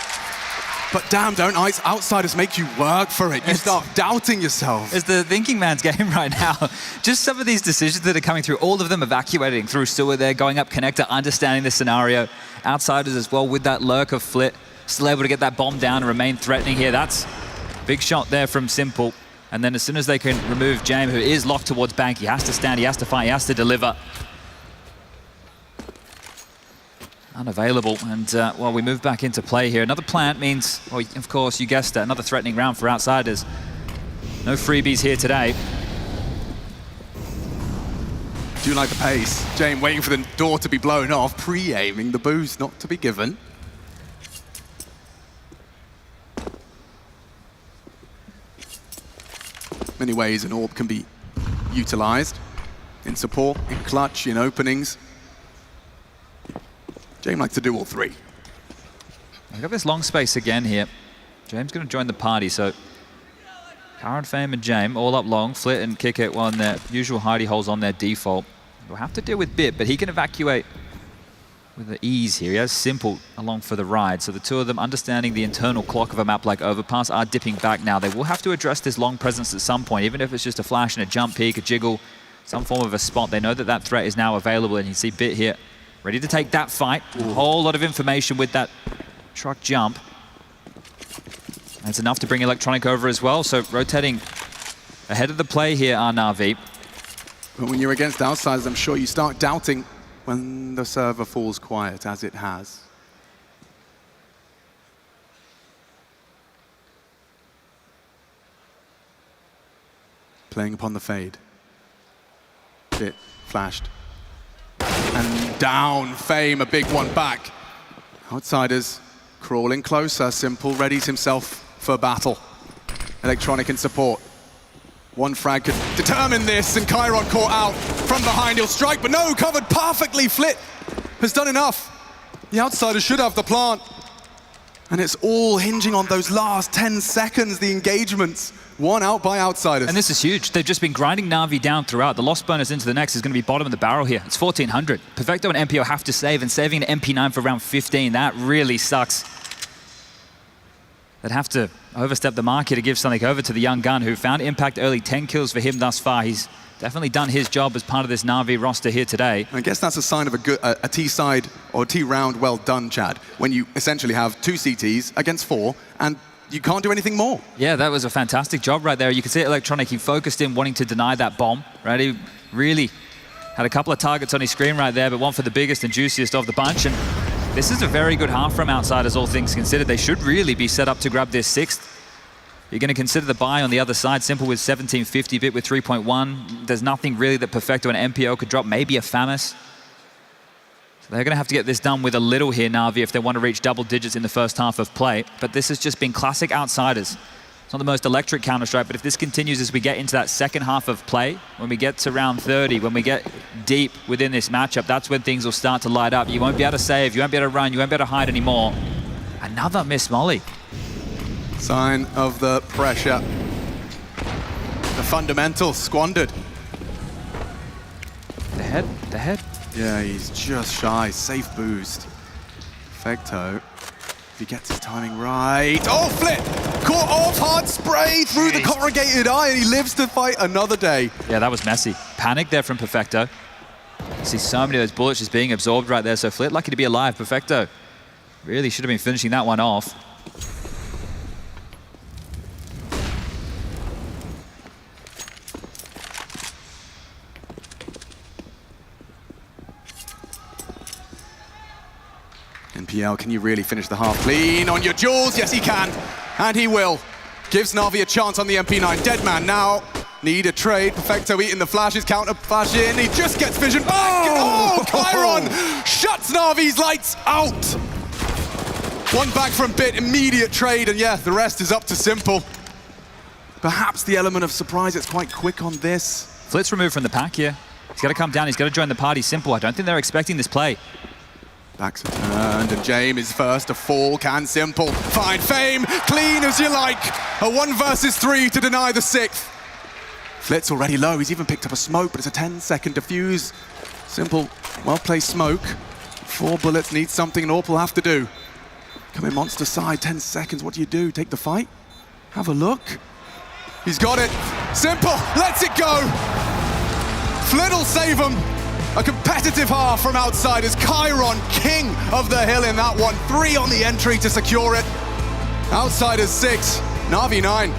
[SPEAKER 8] But damn, don't Outsiders make you work for it. You start doubting yourself.
[SPEAKER 6] It's the thinking man's game right now. Just some of these decisions that are coming through, all of them evacuating through sewer there, going up connector, understanding the scenario. Outsiders as well with that lurk of Flit. Still able to get that bomb down and remain threatening here. That's a big shot there from Simple. And then as soon as they can remove James, who is locked towards bank, he has to stand, he has to fight, he has to deliver. Unavailable, and while we move back into play here, another plant means, well, of course, you guessed it, another threatening round for Outsiders. No freebies here today.
[SPEAKER 8] Do you like the pace? James waiting for the door to be blown off, pre-aiming the boost not to be given. Many ways an AWP can be utilized. In support, in clutch, in openings. James likes to do all 3.
[SPEAKER 6] We've got this long space again here. James going to join the party, so Karen, Fame, and James all up long. Flit and Kickit well in their usual hidey holes on their default. We'll have to deal with Bit, but he can evacuate with the ease here. He has Simple along for the ride. So the two of them, understanding the internal clock of a map like Overpass, are dipping back now. They will have to address this long presence at some point, even if it's just a flash and a jump peek, a jiggle, some form of a spot. They know that that threat is now available, and you see Bit here ready to take that fight. A whole lot of information with that truck jump. That's enough to bring Electronic over as well. So rotating ahead of the play here are Na'Vi.
[SPEAKER 8] But when you're against outsiders, I'm sure you start doubting when the server falls quiet, as it has. Playing upon the fade. Bit flashed. And down, Fame, a big one back. Outsiders crawling closer. Simple readies himself for battle. Electronic in support. One frag could determine this, and Chiron caught out from behind. He'll strike, but no, covered perfectly. Flit has done enough. The outsiders should have the plant. And it's all hinging on those last 10 seconds, the engagements. One out by outsiders.
[SPEAKER 6] And this is huge. They've just been grinding Na'Vi down throughout. The loss bonus into the next is going to be bottom of the barrel here. It's 1,400. Perfecto and MPO have to save, and saving an MP9 for round 15, that really sucks. They'd have to overstep the mark here to give something over to the young gun, who found impact early. 10 kills for him thus far. He's definitely done his job as part of this Na'Vi roster here today.
[SPEAKER 8] I guess that's a sign of a good a T-side or T-round well done, Chad, when you essentially have 2 CTs against 4, and you can't do anything more.
[SPEAKER 6] Yeah, that was a fantastic job right there. You can see Electronic, he focused in wanting to deny that bomb, right? He really had a couple of targets on his screen right there, but one for the biggest and juiciest of the bunch. And this is a very good half from outsiders, all things considered. They should really be set up to grab this 6th. You're going to consider the buy on the other side. Simple with 1750, Bit with 3.1. There's nothing really that Perfecto and MPO could drop, maybe a Famis. So they're going to have to get this done with a little here, Na'Vi, if they want to reach double digits in the first half of play. But this has just been classic outsiders. It's not the most electric Counter-Strike, but if this continues as we get into that second half of play, when we get to round 30, when we get deep within this matchup, that's when things will start to light up. You won't be able to save, you won't be able to run, you won't be able to hide anymore. Another miss molly.
[SPEAKER 8] Sign of the pressure. The fundamentals squandered.
[SPEAKER 6] The head.
[SPEAKER 8] Yeah, he's just shy. Safe boost. Perfecto. If he gets his timing right. Oh, Flit! Caught off, hard spray through the corrugated eye, and he lives to fight another day.
[SPEAKER 6] Yeah, that was messy. Panic there from Perfecto. You see so many of those bullets just being absorbed right there, so Flit lucky to be alive. Perfecto really should have been finishing that one off.
[SPEAKER 8] NPL, can you really finish the half clean on your jewels? Yes, he can, and he will. Gives Na'Vi a chance on the MP9. Deadman now. Need a trade. Perfecto eating the flashes, counter flash in. He just gets vision back. Oh, Chiron shuts Na'Vi's lights out. One back from Bit, immediate trade, and yeah, the rest is up to Simple. Perhaps the element of surprise, it's quite quick on this.
[SPEAKER 6] Flit's removed from the pack here. He's got to come down, he's got to join the party. Simple, I don't think they're expecting this play.
[SPEAKER 8] Backs are turned, and James is first to fall. Can Simple find Fame? Clean as you like. A 1 versus 3 to deny the 6th. Flit's already low. He's even picked up a smoke, but it's a 10-second defuse. Simple, well-placed smoke. 4 bullets, needs something, and AWP will have to do. Come in monster side, 10 seconds. What do you do? Take the fight? Have a look. He's got it. Simple lets it go. Flit will save him. A competitive half from outsiders. Chiron, king of the hill in that one. 3 on the entry to secure it. Outsiders 6, Na'Vi 9.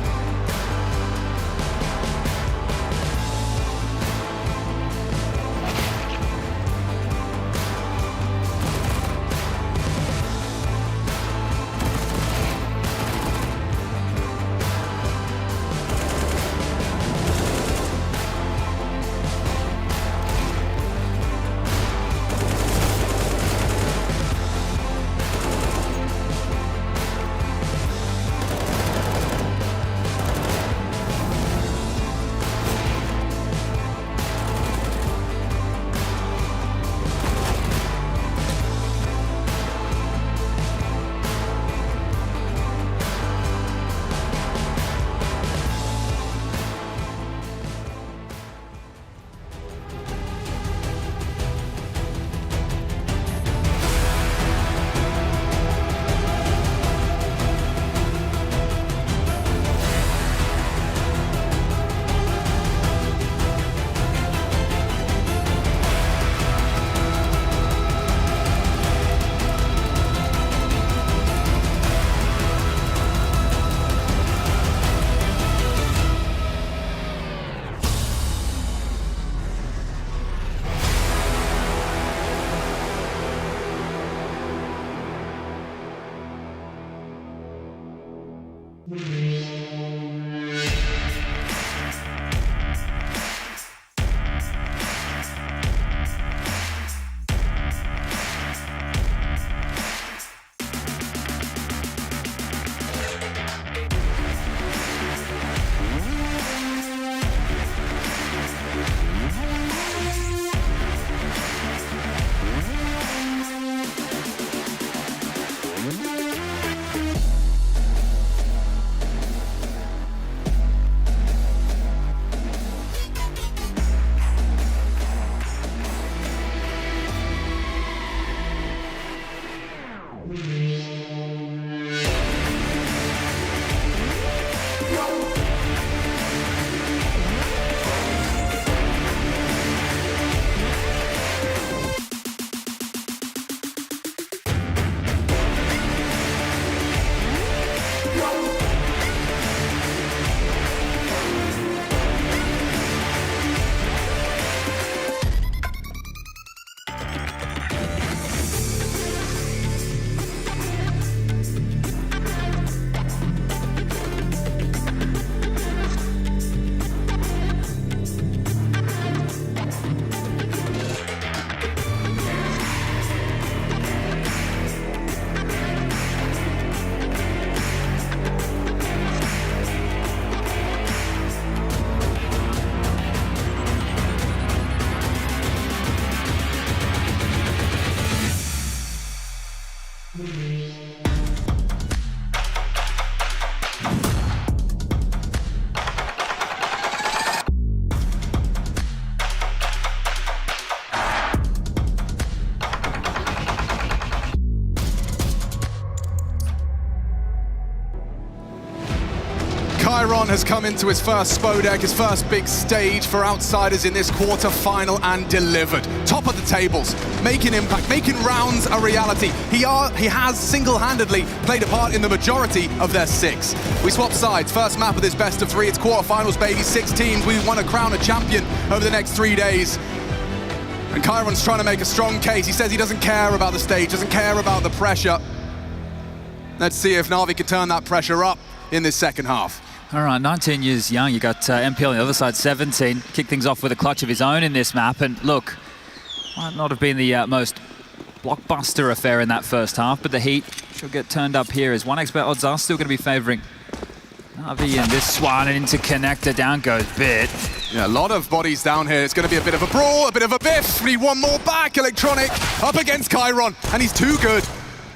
[SPEAKER 8] Chiron has come into his first Spodek, his first big stage for outsiders in this quarter-final, and delivered. Top of the tables, making impact, making rounds a reality. He has single-handedly played a part in the majority of their 6. We swap sides, first map of this best of 3, it's quarterfinals, baby, 6 teams. We want to crown a champion over the next 3 days. And Chiron's trying to make a strong case. He says he doesn't care about the stage, doesn't care about the pressure. Let's see if Na'Vi can turn that pressure up in this second half.
[SPEAKER 6] All right, 19 years young. You got MPL on the other side, 17. Kick things off with a clutch of his own in this map. And look, might not have been the most blockbuster affair in that first half, but the heat should get turned up here as 1xBet odds are still going to be favouring Na'Vi, and this one into connector. Down goes Bit.
[SPEAKER 8] Yeah, a lot of bodies down here. It's going to be a bit of a brawl, a bit of a biff. We need one more back. Electronic up against Chiron, and he's too good.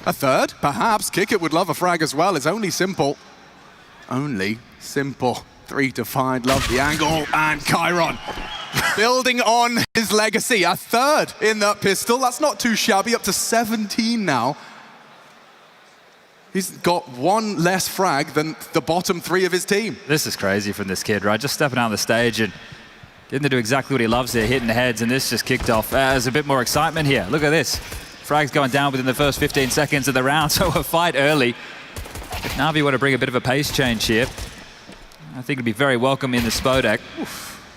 [SPEAKER 8] A third, perhaps. Kickit would love a frag as well. It's only simple. Only simple. 3 to find, love the angle, and Chiron building on his legacy. A third in that pistol. That's not too shabby, up to 17 now. He's got one less frag than the bottom 3 of his team.
[SPEAKER 6] This is crazy from this kid, right? Just stepping out on the stage and getting to do exactly what he loves here, hitting heads, and this just kicked off. There's a bit more excitement here. Look at this. Frag's going down within the first 15 seconds of the round, so a fight early. If Na'Vi want to bring a bit of a pace change here, I think it'd be very welcome in the Spodek.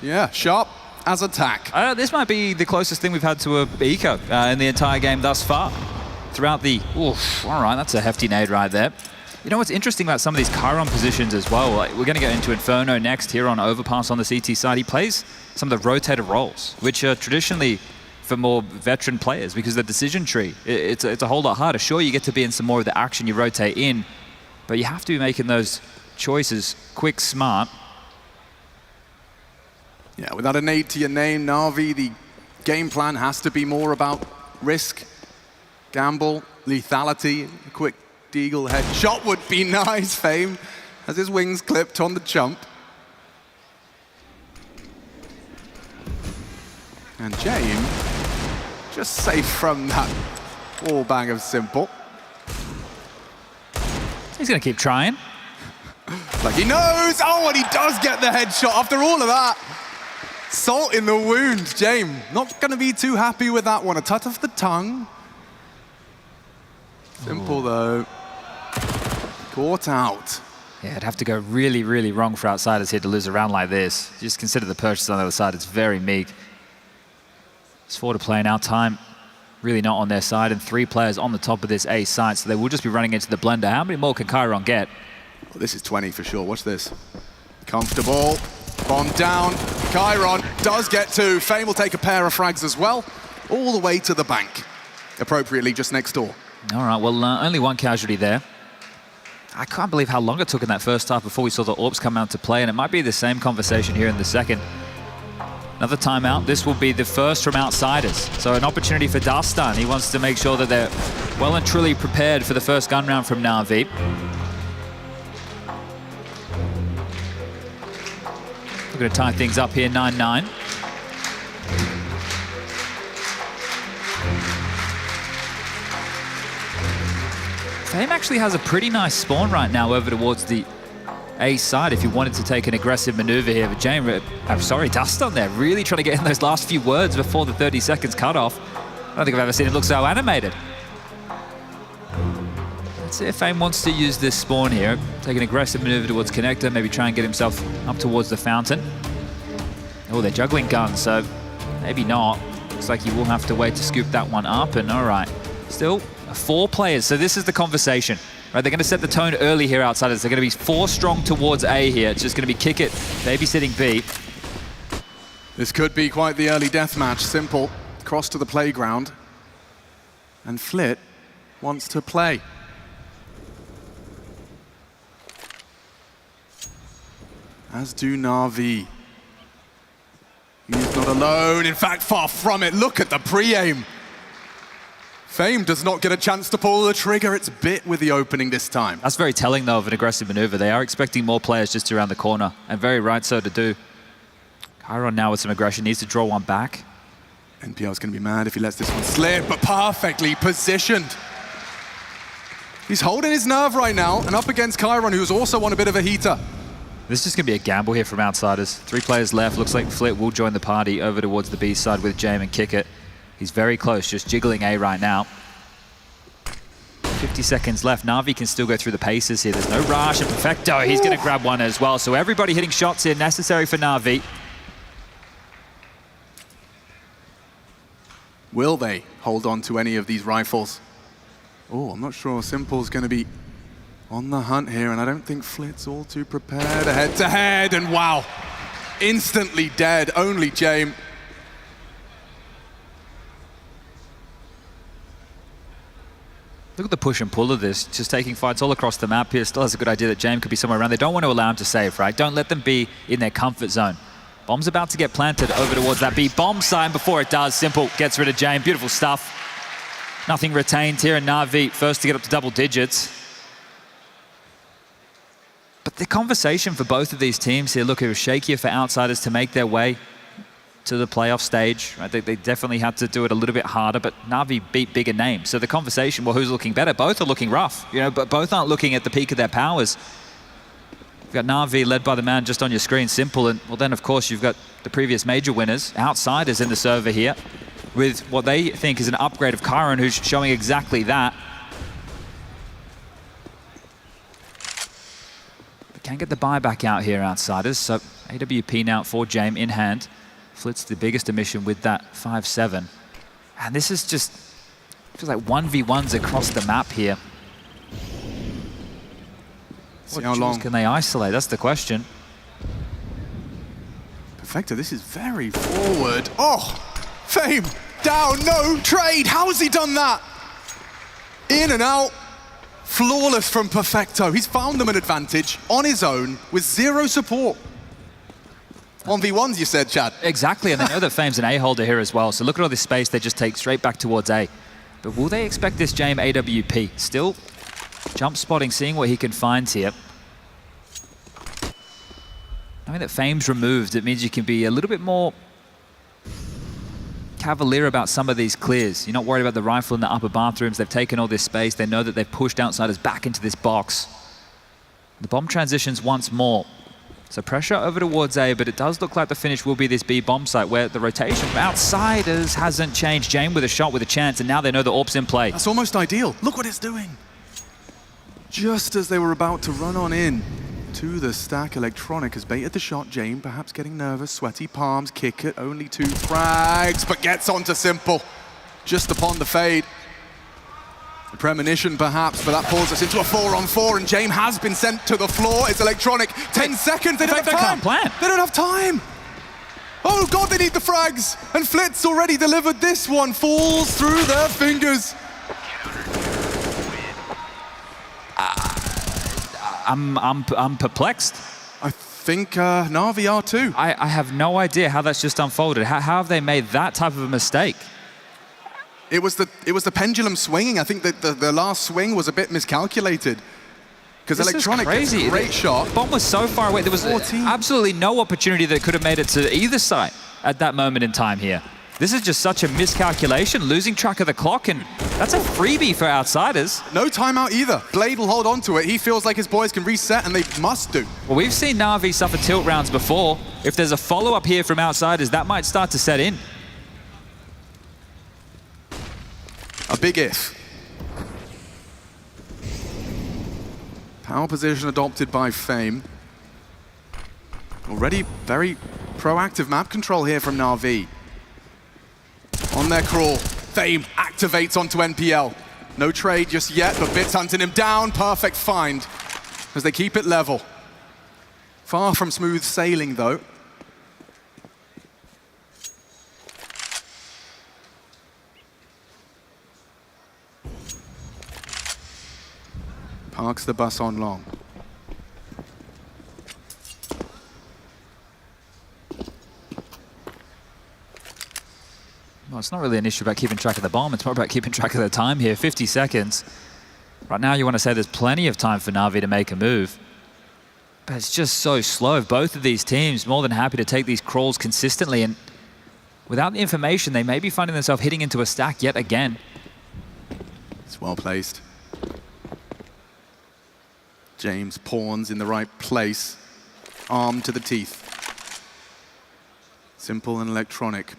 [SPEAKER 8] Yeah, sharp as attack.
[SPEAKER 6] This might be the closest thing we've had to a eco in the entire game thus far. Throughout the, all right, that's a hefty nade right there. You know what's interesting about some of these Chiron positions as well? We're going to go into Inferno next here on Overpass on the CT side. He plays some of the rotated roles, which are traditionally for more veteran players because the decision tree, it's a whole lot harder. Sure, you get to be in some more of the action, you rotate in, but you have to be making those choices quick, smart.
[SPEAKER 8] Yeah, without a nade to your name, Na'Vi, the game plan has to be more about risk, gamble, lethality. A quick deagle headshot would be nice. Fame has his wings clipped on the jump. And James just safe from that wall bang of Simple.
[SPEAKER 6] He's going to keep trying.
[SPEAKER 8] Like he knows. Oh, and he does get the headshot after all of that. Salt in the wound, James. Not going to be too happy with that one. A tut of the tongue. Simple though. Caught out.
[SPEAKER 6] Yeah, it'd have to go really, really wrong for outsiders here to lose a round like this. Just consider the purchase on the other side. It's very meek. It's 4 to play now. Time really not on their side, and 3 players on the top of this A site, so they will just be running into the blender. How many more can Chiron get?
[SPEAKER 8] Well, this is 20 for sure. Watch this. Comfortable. Bomb down. Chiron does get two. Fame will take a pair of frags as well, all the way to the bank. Appropriately just next door.
[SPEAKER 6] All right, well, only one casualty there. I can't believe how long it took in that first half before we saw the AWPs come out to play, and it might be the same conversation here in the second. Another timeout. This will be the first from Outsiders. So an opportunity for Dastan. He wants to make sure that they're well and truly prepared for the first gun round from Na'Vi. We're going to tie things up here, 9-9. Fame actually has a pretty nice spawn right now over towards the A side if you wanted to take an aggressive maneuver here. But Dastan there, really trying to get in those last few words before the 30 seconds cut off. I don't think I've ever seen him look so animated. Let's see if Fame wants to use this spawn here. Take an aggressive maneuver towards Connector, maybe try and get himself up towards the fountain. Oh, they're juggling guns, so maybe not. Looks like you will have to wait to scoop that one up, and all right. Still 4 players, so this is the conversation. Right, they're going to set the tone early here, Outsiders. They're going to be 4 strong towards A here. It's just going to be kick it, babysitting B.
[SPEAKER 8] This could be quite the early deathmatch. Simple, cross to the playground. And Flit wants to play. As do Na'Vi. He's not alone, in fact, far from it. Look at the pre-aim. Fame does not get a chance to pull the trigger. It's bit with the opening this time.
[SPEAKER 6] That's very telling, though, of an aggressive maneuver. They are expecting more players just around the corner, and very right so to do. Chiron now with some aggression, needs to draw one back.
[SPEAKER 8] NPL's going to be mad if he lets this one slip, but perfectly positioned. He's holding his nerve right now, and up against Chiron, who's also on a bit of a heater.
[SPEAKER 6] This is just going to be a gamble here from Outsiders. 3 players left. Looks like Flit will join the party over towards the B side with Jame and Kick It. He's very close, just jiggling A right now. 50 seconds left. Na'Vi can still go through the paces here. There's no rush, and Perfecto, he's going to grab one as well. So everybody hitting shots here, necessary for Na'Vi.
[SPEAKER 8] Will they hold on to any of these rifles? Oh, I'm not sure Simple's going to be on the hunt here, and I don't think Flit's all too prepared. A head-to-head, and wow, instantly dead. Only Jame.
[SPEAKER 6] Look at the push and pull of this, just taking fights all across the map here. Still has a good idea that Jame could be somewhere around. They don't want to allow him to save, right? Don't let them be in their comfort zone. Bomb's about to get planted over towards that B bomb sign. Before it does, Simple gets rid of Jame. Beautiful stuff. Nothing retained here, and Na'Vi first to get up to double digits. But the conversation for both of these teams here, look, it was shakier for Outsiders to make their way to the playoff stage. Right? They definitely had to do it a little bit harder, but Na'Vi beat bigger names. So the conversation, well, who's looking better? Both are looking rough, you know, but both aren't looking at the peak of their powers. You've got Na'Vi led by the man just on your screen, Simple, and well, then of course you've got the previous major winners, Outsiders in the server here, with what they think is an upgrade of Chiron, who's showing exactly that. They can get the buyback out here, Outsiders, so AWP now for Jame in hand. Flit's the biggest emission with that 5-7. And this is just, feels like 1v1s across the map here. What long can they isolate? That's the question.
[SPEAKER 8] Perfecto, this is very forward. Oh, Fame, down, no trade. How has he done that? In and out, flawless from Perfecto. He's found them an advantage on his own with 0 support. 1v1s, you said, Chad.
[SPEAKER 6] Exactly, and they know that Fame's an A-holder here as well, so look at all this space they just take straight back towards A. But will they expect this Jame AWP? Still jump spotting, seeing what he can find here. Knowing that Fame's removed, it means you can be a little bit more cavalier about some of these clears. You're not worried about the rifle in the upper bathrooms. They've taken all this space. They know that they've pushed Outsiders back into this box. The bomb transitions once more. So pressure over towards A, but it does look like the finish will be this B bomb site where the rotation from Outsiders hasn't changed. Jame with a shot with a chance, and now they know the AWP's in play.
[SPEAKER 8] That's almost ideal. Look what it's doing. Just as they were about to run on in to the stack, Electronic has baited the shot. Jame perhaps getting nervous, sweaty palms, Kick It, only 2 frags, but gets onto Simple just upon the fade. A premonition perhaps, but that pulls us into a 4-on-4, and James has been sent to the floor. It's electronic. 10 seconds. They don't have time.
[SPEAKER 6] Can't plan.
[SPEAKER 8] They don't have time. Oh God, they need the frags. And Flitz already delivered this one. Falls through their fingers.
[SPEAKER 6] I'm perplexed.
[SPEAKER 8] I think Na'Vi are too.
[SPEAKER 6] I have no idea how that's just unfolded. How have they made that type of a mistake?
[SPEAKER 8] It was the pendulum swinging. I think that the last swing was a bit miscalculated. Because electronic gets a great shot.
[SPEAKER 6] Bomb was so far away. There was absolutely no opportunity that could have made it to either side at that moment in time here. This is just such a miscalculation, losing track of the clock, and that's a freebie for Outsiders.
[SPEAKER 8] No timeout either. Blade will hold on to it. He feels like his boys can reset, and they must do.
[SPEAKER 6] Well, we've seen Na'Vi suffer tilt rounds before. If there's a follow-up here from Outsiders, that might start to set in.
[SPEAKER 8] A big if. Power position adopted by Fame. Already very proactive map control here from Na'Vi. On their crawl, Fame activates onto NPL. No trade just yet, but Bits hunting him down. Perfect find as they keep it level. Far from smooth sailing, though. Parks the bus on long.
[SPEAKER 6] Well, it's not really an issue about keeping track of the bomb. It's more about keeping track of the time here. 50 seconds. Right now, you want to say there's plenty of time for Na'Vi to make a move. But it's just so slow. Both of these teams more than happy to take these crawls consistently. And without the information, they may be finding themselves hitting into a stack yet again.
[SPEAKER 8] It's well placed. James pawns in the right place. Armed to the teeth. Simple and electronic.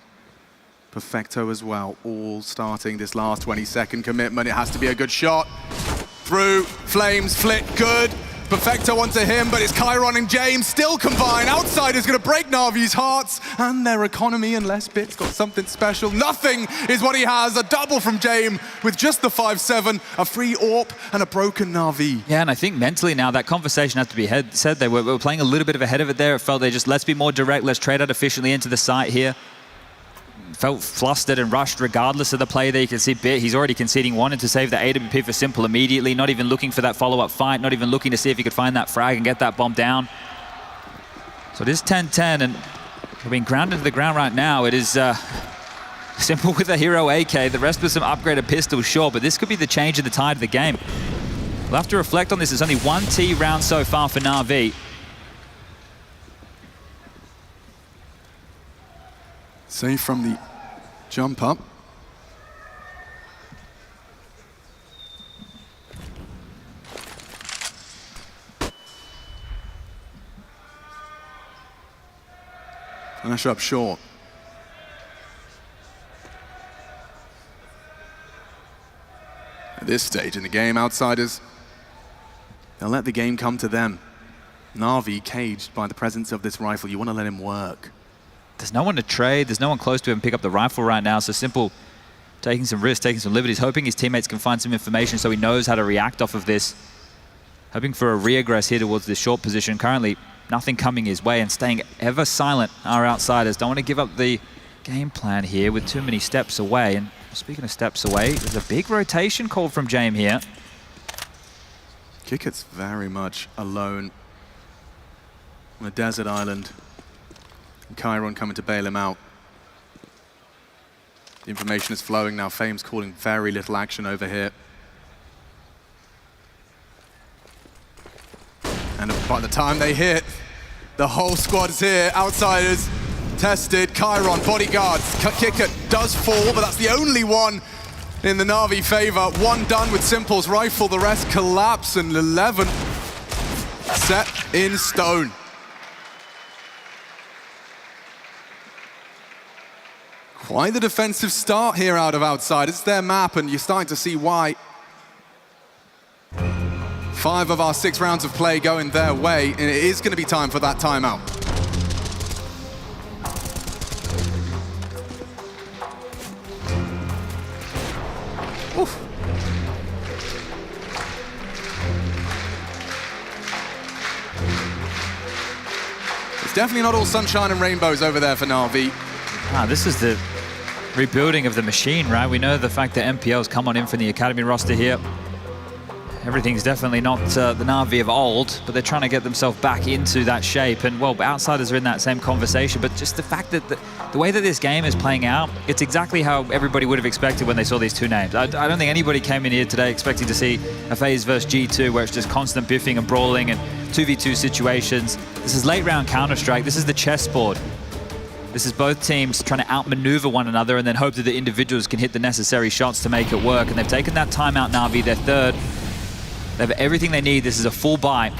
[SPEAKER 8] Perfecto as well, all starting this last 20-second commitment. It has to be a good shot. Through, Flames, Flit, good. Perfecto onto him, but it's Chiron and James still combine. Outsider's gonna break Na'Vi's hearts and their economy unless Bit's got something special. Nothing is what he has. A double from James with just the 5-7, a free AWP and a broken Na'Vi.
[SPEAKER 6] Yeah, and I think mentally now that conversation has to be said. They were playing a little bit of ahead of it there. It felt they just, let's be more direct, let's trade out efficiently into the site here. Felt flustered and rushed regardless of the play there. You can see Bit, he's already conceding, wanted to save the AWP for Simple immediately, not even looking for that follow-up fight, not even looking to see if he could find that frag and get that bomb down. So it is 10-10, and we're being grounded to the ground right now. It is Simple with a hero AK, the rest with some upgraded pistols, sure, but this could be the change in the tide of the game. We'll have to reflect on this. There's only one T round so far for Na'Vi.
[SPEAKER 8] Save from the jump up. Flash up short. At this stage in the game, Outsiders, they'll let the game come to them. Na'Vi caged by the presence of this rifle. You want to let him work.
[SPEAKER 6] There's no one to trade. There's no one close to him pick up the rifle right now. So Simple taking some risks, taking some liberties, hoping his teammates can find some information so he knows how to react off of this. Hoping for a reaggress here towards this short position. Currently, nothing coming his way and staying ever silent are Outsiders. Don't want to give up the game plan here with too many steps away. And speaking of steps away, there's a big rotation called from James here.
[SPEAKER 8] Kiket's very much alone on a desert island. And Chiron coming to bail him out. The information is flowing now. Fame's calling very little action over here. And by the time they hit, the whole squad's here. Outsiders tested. Chiron, bodyguards. Kiket does fall, but that's the only one in the Na'Vi favor. One done with Simple's rifle. The rest collapse, and 11 set in stone. Quite the defensive start here out of Outside. It's their map, and you're starting to see why. 5 of our 6 rounds of play going their way, and it is going to be time for that timeout. Oof. Definitely not all sunshine and rainbows over there for Na'Vi.
[SPEAKER 6] This is the rebuilding of the machine, right? We know the fact that MPL's come on in from the academy roster here. Everything's definitely not the Na'Vi of old, but they're trying to get themselves back into that shape. And, well, outsiders are in that same conversation, but just the fact that the way that this game is playing out, it's exactly how everybody would have expected when they saw these two names. I don't think anybody came in here today expecting to see a FaZe versus G2, where it's just constant biffing and brawling and 2v2 situations. This is late round Counter-Strike. This is the chessboard. This is both teams trying to outmaneuver one another and then hope that the individuals can hit the necessary shots to make it work. And they've taken that timeout, Na'Vi, they're third. They have everything they need. This is a full buy.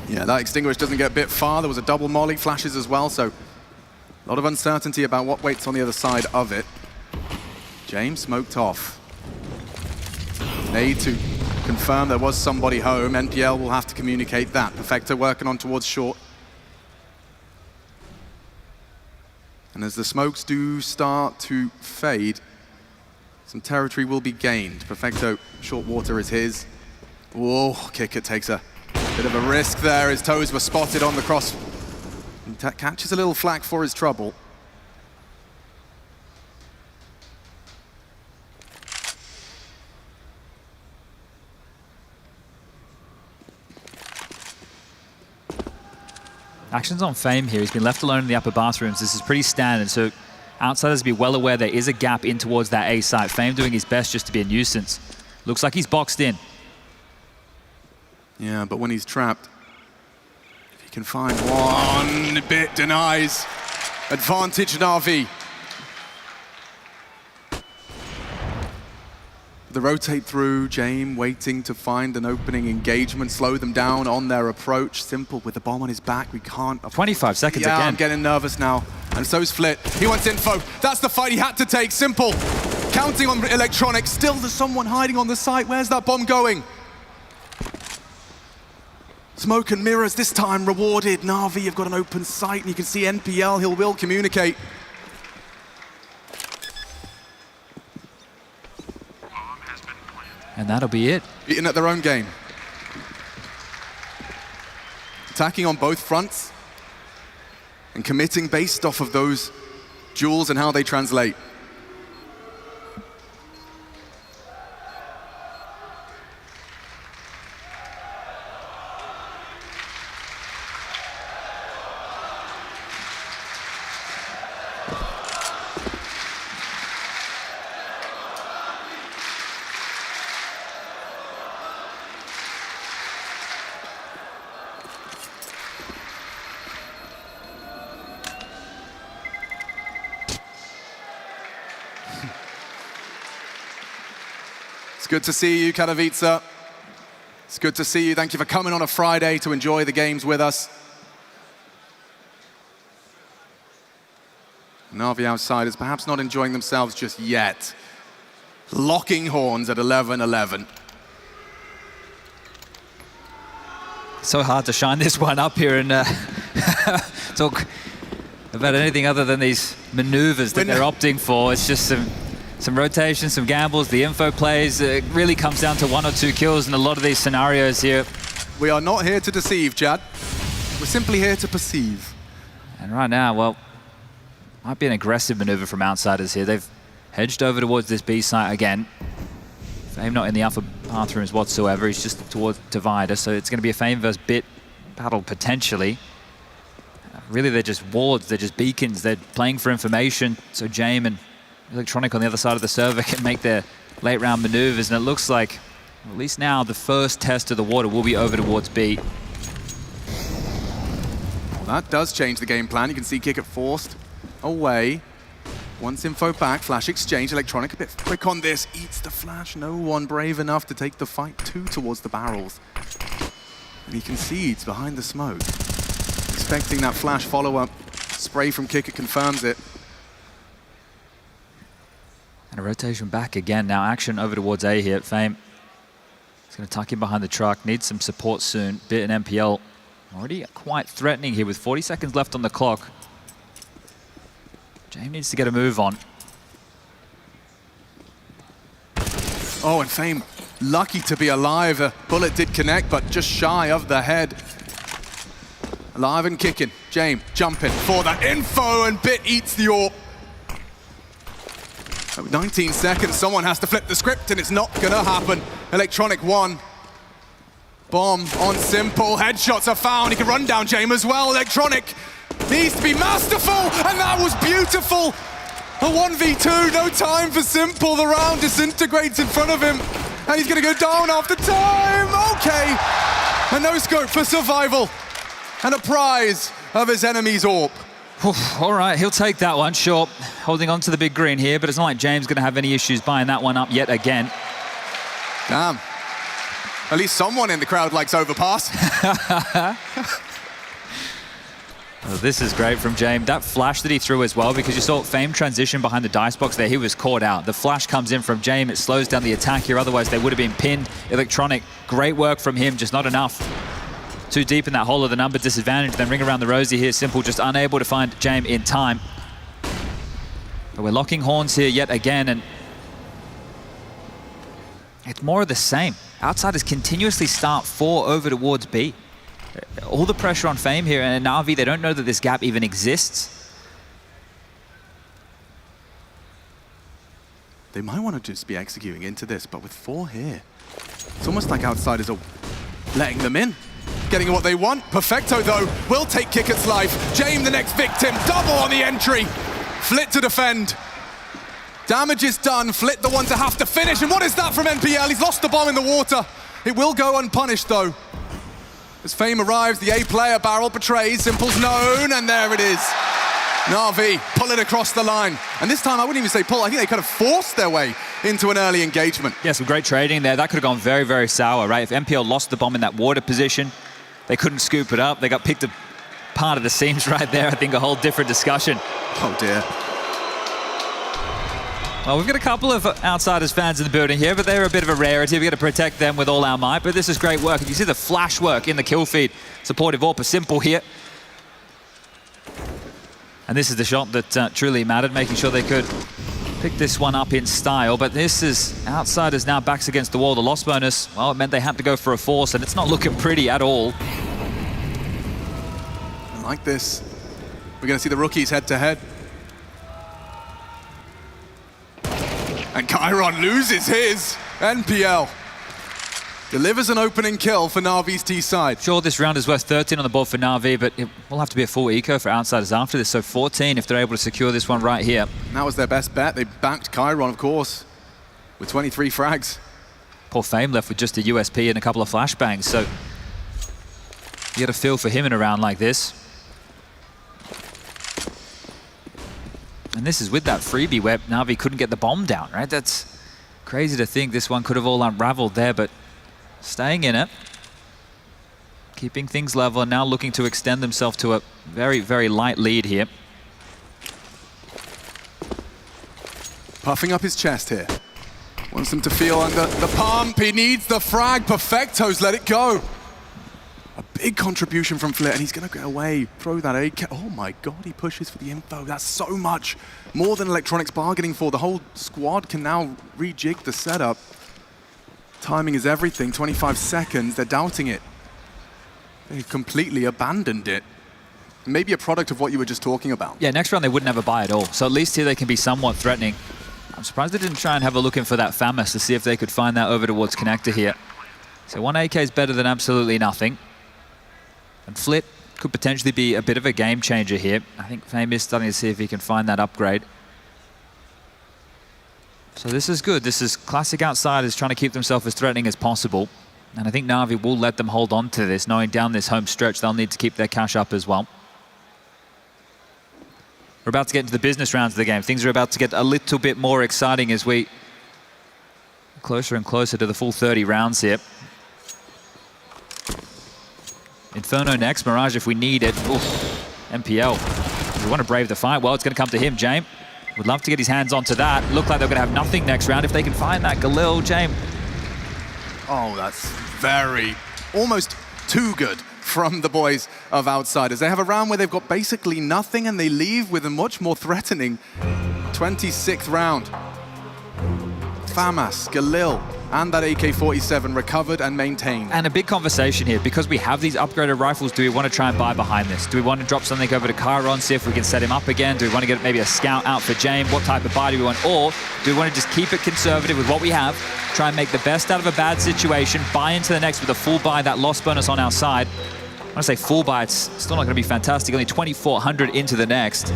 [SPEAKER 8] Yeah, that extinguish doesn't get a bit far. There was a double molly, flashes as well, so a lot of uncertainty about what waits on the other side of it. James smoked off. Need to confirm there was somebody home. NPL will have to communicate that. Perfecto working on towards short. And as the smokes do start to fade, some territory will be gained. Perfecto, short water is his. Whoa, Kicker takes a bit of a risk there. His toes were spotted on the cross. And catches a little flack for his trouble.
[SPEAKER 6] Action's on Fame here. He's been left alone in the upper bathrooms. This is pretty standard, so outsiders be well aware there is a gap in towards that A site. Fame doing his best just to be a nuisance. Looks like he's boxed in.
[SPEAKER 8] Yeah, but when he's trapped, if he can find one bit, denies. Advantage Na'Vi. The rotate through, James waiting to find an opening engagement, slow them down on their approach. Simple with the bomb on his back, we can't...
[SPEAKER 6] 25 seconds
[SPEAKER 8] yeah,
[SPEAKER 6] again.
[SPEAKER 8] I'm getting nervous now. And so's Flit. He wants info. That's the fight he had to take. Simple. Counting on Electronic. Still there's someone hiding on the site. Where's that bomb going? Smoke and mirrors this time rewarded. Na'Vi have got an open sight, and you can see NPL, he will communicate.
[SPEAKER 6] And that'll be it.
[SPEAKER 8] Beaten at their own game. Attacking on both fronts and committing based off of those duels and how they translate. It's good to see you, Katowice. It's good to see you. Thank you for coming on a Friday to enjoy the games with us. Na'Vi outsiders perhaps not enjoying themselves just yet. Locking horns at 11-11.
[SPEAKER 6] So hard to shine this one up here and talk about anything other than these maneuvers that they're opting for. It's just some rotation, some gambles, the info plays. It really comes down to 1 or 2 kills in a lot of these scenarios here.
[SPEAKER 8] We are not here to deceive, Chad. We're simply here to perceive.
[SPEAKER 6] And right now, well, might be an aggressive maneuver from outsiders here. They've hedged over towards this B site again. Fame not in the upper bathrooms whatsoever. He's just towards Divider, so it's going to be a Fame versus Bit battle potentially. Really, they're just wards, they're just beacons. They're playing for information, so James and Electronic on the other side of the server can make their late round maneuvers, and it looks like, at least now, the first test of the water will be over towards B.
[SPEAKER 8] Well, that does change the game plan. You can see Kick it forced away. Once info back, flash exchange. Electronic a bit quick on this, eats the flash. No one brave enough to take the fight towards the barrels. And he concedes behind the smoke. Expecting that flash follow-up. Spray from Kick, it confirms it.
[SPEAKER 6] And a rotation back again. Now action over towards A here. Fame. He's going to tuck in behind the truck. Needs some support soon. Bit and MPL already quite threatening here with 40 seconds left on the clock. James needs to get a move on.
[SPEAKER 8] Oh, and Fame lucky to be alive. A bullet did connect, but just shy of the head. Alive and kicking. James jumping for that info, and Bit eats the AWP. 19 seconds, someone has to flip the script, and it's not gonna happen. Electronic 1. Bomb on Simple. Headshots are found. He can run down James as well. Electronic needs to be masterful, and that was beautiful. A 1v2, no time for Simple. The round disintegrates in front of him, and he's gonna go down after time. Okay, a no scope for survival, and a prize of his enemy's AWP.
[SPEAKER 6] All right, he'll take that one, sure. Holding on to the big green here, but it's not like James going to have any issues buying that one up yet again.
[SPEAKER 8] Damn. At least someone in the crowd likes Overpass.
[SPEAKER 6] Well, this is great from James. That flash that he threw as well, because you saw Fame transition behind the dice box there. He was caught out. The flash comes in from James. It slows down the attack here. Otherwise, they would have been pinned. Electronic, great work from him, just not enough. Too deep in that hole of the number disadvantage. Then ring around the rosy here. Simple just unable to find James in time. But we're locking horns here yet again, and it's more of the same. Outsiders continuously start 4 over towards B. All the pressure on Fame here, and Na'Vi, they don't know that this gap even exists.
[SPEAKER 8] They might want to just be executing into this, but with 4 here, it's almost like Outsiders are letting them in. Getting what they want. Perfecto, though, will take Kickert's life. James, the next victim. Double on the entry. Flit to defend. Damage is done. Flit, the one to have to finish. And what is that from NPL? He's lost the bomb in the water. It will go unpunished, though. As Fame arrives, the A player barrel betrays. Simple's known, and there it is. Na'Vi pull it across the line. And this time, I wouldn't even say pull. I think they kind of forced their way into an early engagement.
[SPEAKER 6] Yeah, some great trading there. That could have gone very, very sour, right? If NPL lost the bomb in that water position, they couldn't scoop it up. They got picked apart of the seams right there. I think a whole different discussion.
[SPEAKER 8] Oh, dear.
[SPEAKER 6] Well, we've got a couple of Outsiders fans in the building here, but they're a bit of a rarity. We've got to protect them with all our might, but this is great work. You see the flash work in the kill feed. Supportive AWP Simple here. And this is the shot that truly mattered, making sure they could pick this one up in style. But this is Outsiders now backs against the wall. The loss bonus, well, it meant they had to go for a force, and it's not looking pretty at all.
[SPEAKER 8] I like this. We're going to see the rookies head-to-head. And Chiron loses his. NPL delivers an opening kill for Na'Vi's T side.
[SPEAKER 6] Sure, this round is worth 13 on the board for Na'Vi, but it will have to be a full eco for Outsiders after this, so 14 if they're able to secure this one right here.
[SPEAKER 8] And that was their best bet. They backed Chiron, of course, with 23 frags.
[SPEAKER 6] Poor Fame left with just a USP and a couple of flashbangs, so you get a feel for him in a round like this. And this is with that freebie where Na'Vi couldn't get the bomb down, right? That's crazy to think this one could have all unraveled there, but staying in it, keeping things level, and now looking to extend themselves to a very, very light lead here.
[SPEAKER 8] Puffing up his chest here. Wants them to feel under the pump. He needs the frag. Perfecto's let it go. A big contribution from Flit, and he's going to get away. Throw that AK. Oh my God, he pushes for the info. That's so much more than Electronics bargaining for. The whole squad can now rejig the setup. Timing is everything. 25 seconds. They're doubting it. They completely abandoned it. Maybe a product of what you were just talking about.
[SPEAKER 6] Yeah, next round they wouldn't have a buy at all. So at least here they can be somewhat threatening. I'm surprised they didn't try and have a look in for that FAMAS to see if they could find that over towards connector here. So 1 AK is better than absolutely nothing. And Flit could potentially be a bit of a game changer here. I think Fame is starting to see if he can find that upgrade. So this is good. This is classic Outsiders trying to keep themselves as threatening as possible. And I think Na'Vi will let them hold on to this, knowing down this home stretch they'll need to keep their cash up as well. We're about to get into the business rounds of the game. Things are about to get a little bit more exciting as we closer and closer to the full 30 rounds here. Inferno next, Mirage if we need it. Oof. NPL. We want to brave the fight. Well, it's going to come to him, James. Would love to get his hands onto that. Look like they're going to have nothing next round if they can find that Galil, James.
[SPEAKER 8] Oh, that's very, almost too good from the boys of Outsiders. They have a round where they've got basically nothing and they leave with a much more threatening 26th round. FAMAS, Galil, and that AK-47 recovered and maintained.
[SPEAKER 6] And a big conversation here, because we have these upgraded rifles, do we want to try and buy behind this? Do we want to drop something over to Chiron, see if we can set him up again? Do we want to get maybe a scout out for James? What type of buy do we want? Or do we want to just keep it conservative with what we have, try and make the best out of a bad situation, buy into the next with a full buy, that loss bonus on our side? When I say full buy, it's still not going to be fantastic. Only 2,400 into the next.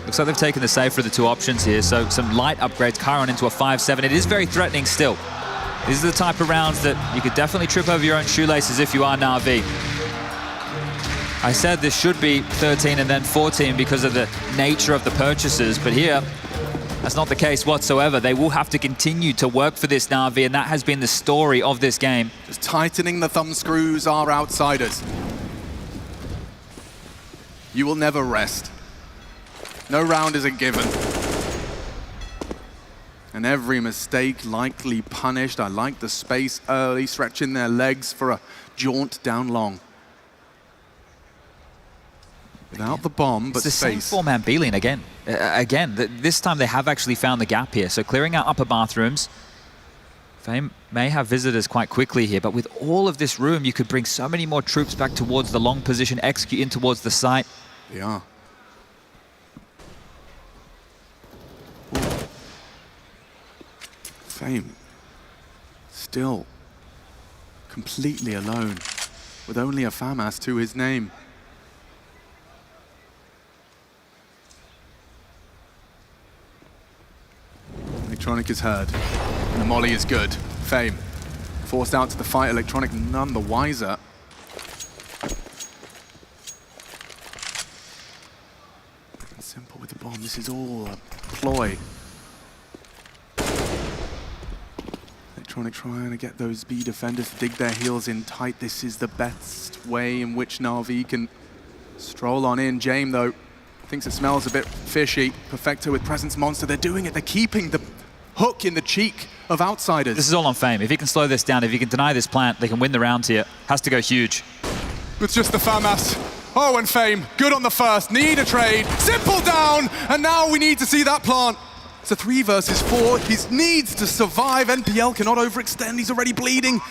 [SPEAKER 6] Looks like they've taken the safer of the two options here, so some light upgrades, Chiron into a 5-7. It is very threatening still. These are the type of rounds that you could definitely trip over your own shoelaces if you are Na'Vi. I said this should be 13 and then 14 because of the nature of the purchases, but here, that's not the case whatsoever. They will have to continue to work for this Na'Vi, and that has been the story of this game.
[SPEAKER 8] Just tightening the thumb screws are outsiders. You will never rest. No round is a given. And every mistake likely punished. I like the space early, stretching their legs for a jaunt down long. Without the bomb, but
[SPEAKER 6] it's the
[SPEAKER 8] space.
[SPEAKER 6] same four-man B-lane again. This time they have actually found the gap here. So clearing out upper bathrooms. Fame may have visitors quite quickly here, but with all of this room, you could bring so many more troops back towards the long position, execute in towards the site.
[SPEAKER 8] They are. Fame still completely alone with only a FAMAS to his name. Electronic is heard, and the molly is good. Fame forced out to the fight, Electronic none the wiser. Simple with the bomb, this is all a ploy. Electronic trying to get those B defenders to dig their heels in tight. This is the best way in which Na'Vi can stroll on in. James, though, thinks it smells a bit fishy. Perfecto with Presence Monster, they're doing it. They're keeping the hook in the cheek of outsiders.
[SPEAKER 6] This is all on Fame. If he can slow this down, if he can deny this plant, they can win the round here. Has to go huge.
[SPEAKER 8] It's just the FAMAS. Oh, and Fame, good on the first. Need a trade. Simple down, and now we need to see that plant. It's a 3 versus 4. He needs to survive. NPL cannot overextend. He's already bleeding.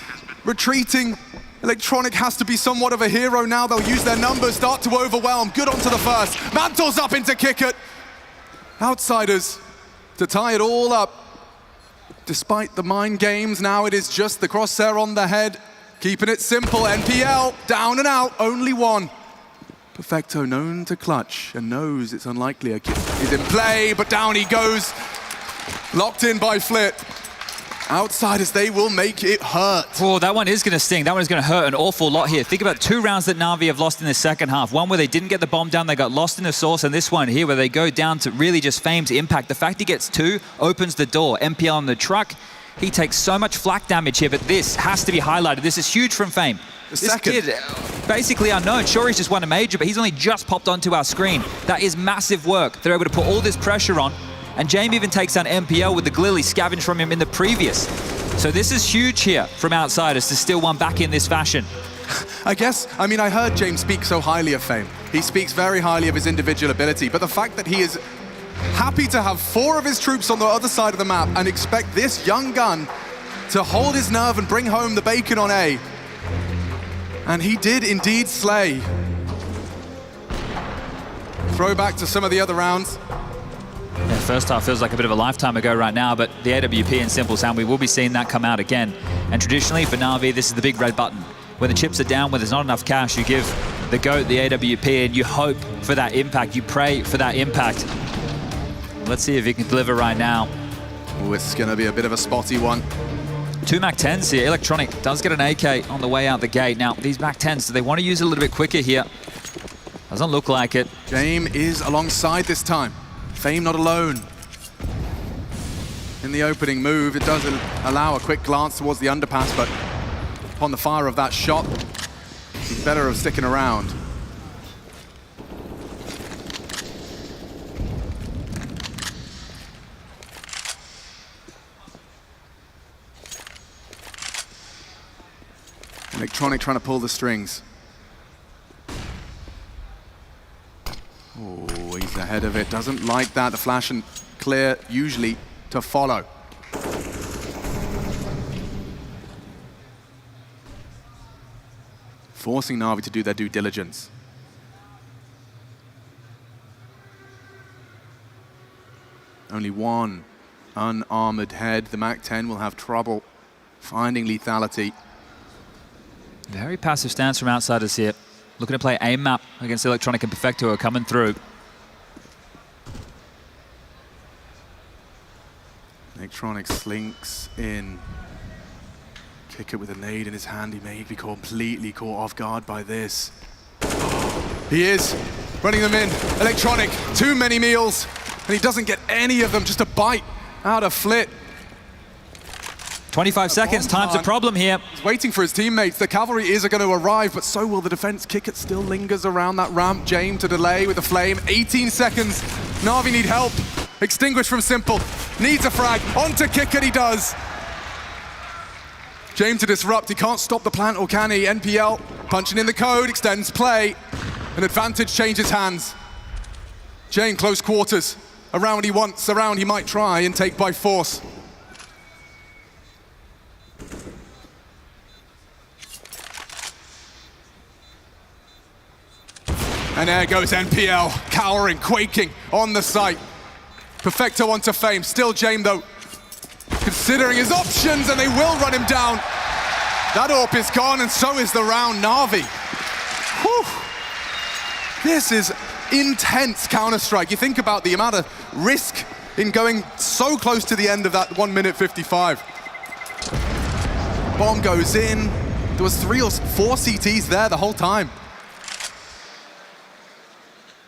[SPEAKER 8] Retreating. Electronic has to be somewhat of a hero now. They'll use their numbers, start to overwhelm. Good onto the first. Mantles up into kick it. Outsiders to tie it all up. Despite the mind games, now it is just the crosshair on the head. Keeping it simple. NPL down and out. Only one. Perfecto known to clutch and knows it's unlikely a kick is in play, but down he goes. Locked in by Flit. Outsiders, they will make it hurt.
[SPEAKER 6] Oh, that one is going to sting. That one is going to hurt an awful lot here. Think about 2 rounds that Na'Vi have lost in the second half. One where they didn't get the bomb down, they got lost in the source, and this one here where they go down to really just Fame's impact. The fact he gets 2 opens the door. MPL on the truck. He takes so much flak damage here, but this has to be highlighted. This is huge from Fame. This kid, basically unknown. Sure, he's just won a major, but he's only just popped onto our screen. That is massive work. They're able to put all this pressure on, and James even takes down MPL with the Glilly scavenged from him in the previous. So this is huge here from outsiders to steal one back in this fashion.
[SPEAKER 8] I heard James speak so highly of Fame. He speaks very highly of his individual ability, but the fact that he is happy to have 4 of his troops on the other side of the map and expect this young gun to hold his nerve and bring home the bacon on A. And he did indeed slay. Throwback to some of the other rounds.
[SPEAKER 6] Yeah, first half feels like a bit of a lifetime ago right now, but the AWP in Simple Sound, we will be seeing that come out again. And traditionally for Na'Vi, this is the big red button. When the chips are down, when there's not enough cash, you give the GOAT the AWP and you hope for that impact. You pray for that impact. Let's see if he can deliver right now.
[SPEAKER 8] Oh, it's going to be a bit of a spotty one.
[SPEAKER 6] 2 MAC-10s here. Electronic does get an AK on the way out the gate. Now, these MAC-10s, do they want to use it a little bit quicker here? Doesn't look like it.
[SPEAKER 8] James is alongside this time. Fame not alone. In the opening move, it does allow a quick glance towards the underpass, but upon the fire of that shot, he's better of sticking around. Electronic trying to pull the strings. Oh, he's ahead side of it. Doesn't like that. The flash and clear usually to follow. Forcing Na'Vi to do their due diligence. Only one unarmored head. The MAC-10 will have trouble finding lethality.
[SPEAKER 6] Very passive stance from outsiders here. Looking to play aim map against Electronic and Perfecto are coming through.
[SPEAKER 8] Electronic slinks in. Kicker with a nade in his hand. He may be completely caught off guard by this. He is running them in. Electronic, too many meals, and he doesn't get any of them, just a bite out of Flit.
[SPEAKER 6] 25 seconds, time's a problem here.
[SPEAKER 8] He's waiting for his teammates. The cavalry is going to arrive, but so will the defense. Kicker still lingers around that ramp. James to delay with the flame. 18 seconds. Na'Vi need help. Extinguished from Simple. Needs a frag. Onto Kicker, he does. James to disrupt. He can't stop the plant, or can he? NPL punching in the code, extends play. An advantage changes hands. James close quarters. Around he wants, around he might try and take by force. And there goes NPL, cowering, quaking on the site. Perfecto onto Fame, still James though, considering his options, and they will run him down. That AWP is gone, and so is the round. Na'Vi. Whew. This is intense Counter-Strike. You think about the amount of risk in going so close to the end of that 1 minute 55. Bomb goes in. There was 3 or 4 CTs there the whole time.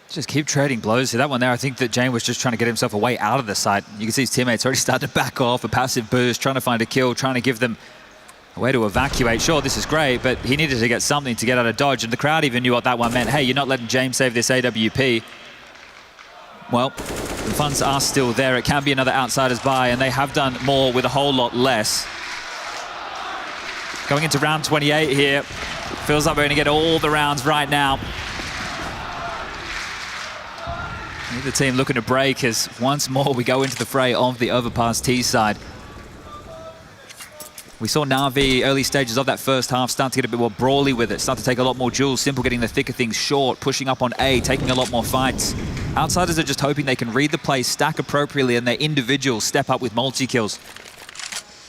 [SPEAKER 6] Just keep trading blows here. That one there, I think that Jane was just trying to get himself a way out of the site. You can see his teammates already starting to back off, a passive boost, trying to find a kill, trying to give them a way to evacuate. Sure, this is great, but he needed to get something to get out of dodge, and the crowd even knew what that one meant. Hey, you're not letting James save this AWP. Well, the funds are still there. It can be another outsider's buy, and they have done more with a whole lot less. Going into round 28 here. Feels like we're going to get all the rounds right now. The team looking to break as once more we go into the fray of the Overpass T side. We saw Na'Vi early stages of that first half start to get a bit more brawly with it, start to take a lot more duels, Simple getting the thick of things short, pushing up on A, taking a lot more fights. Outsiders are just hoping they can read the play, stack appropriately, and their individuals step up with multi-kills. So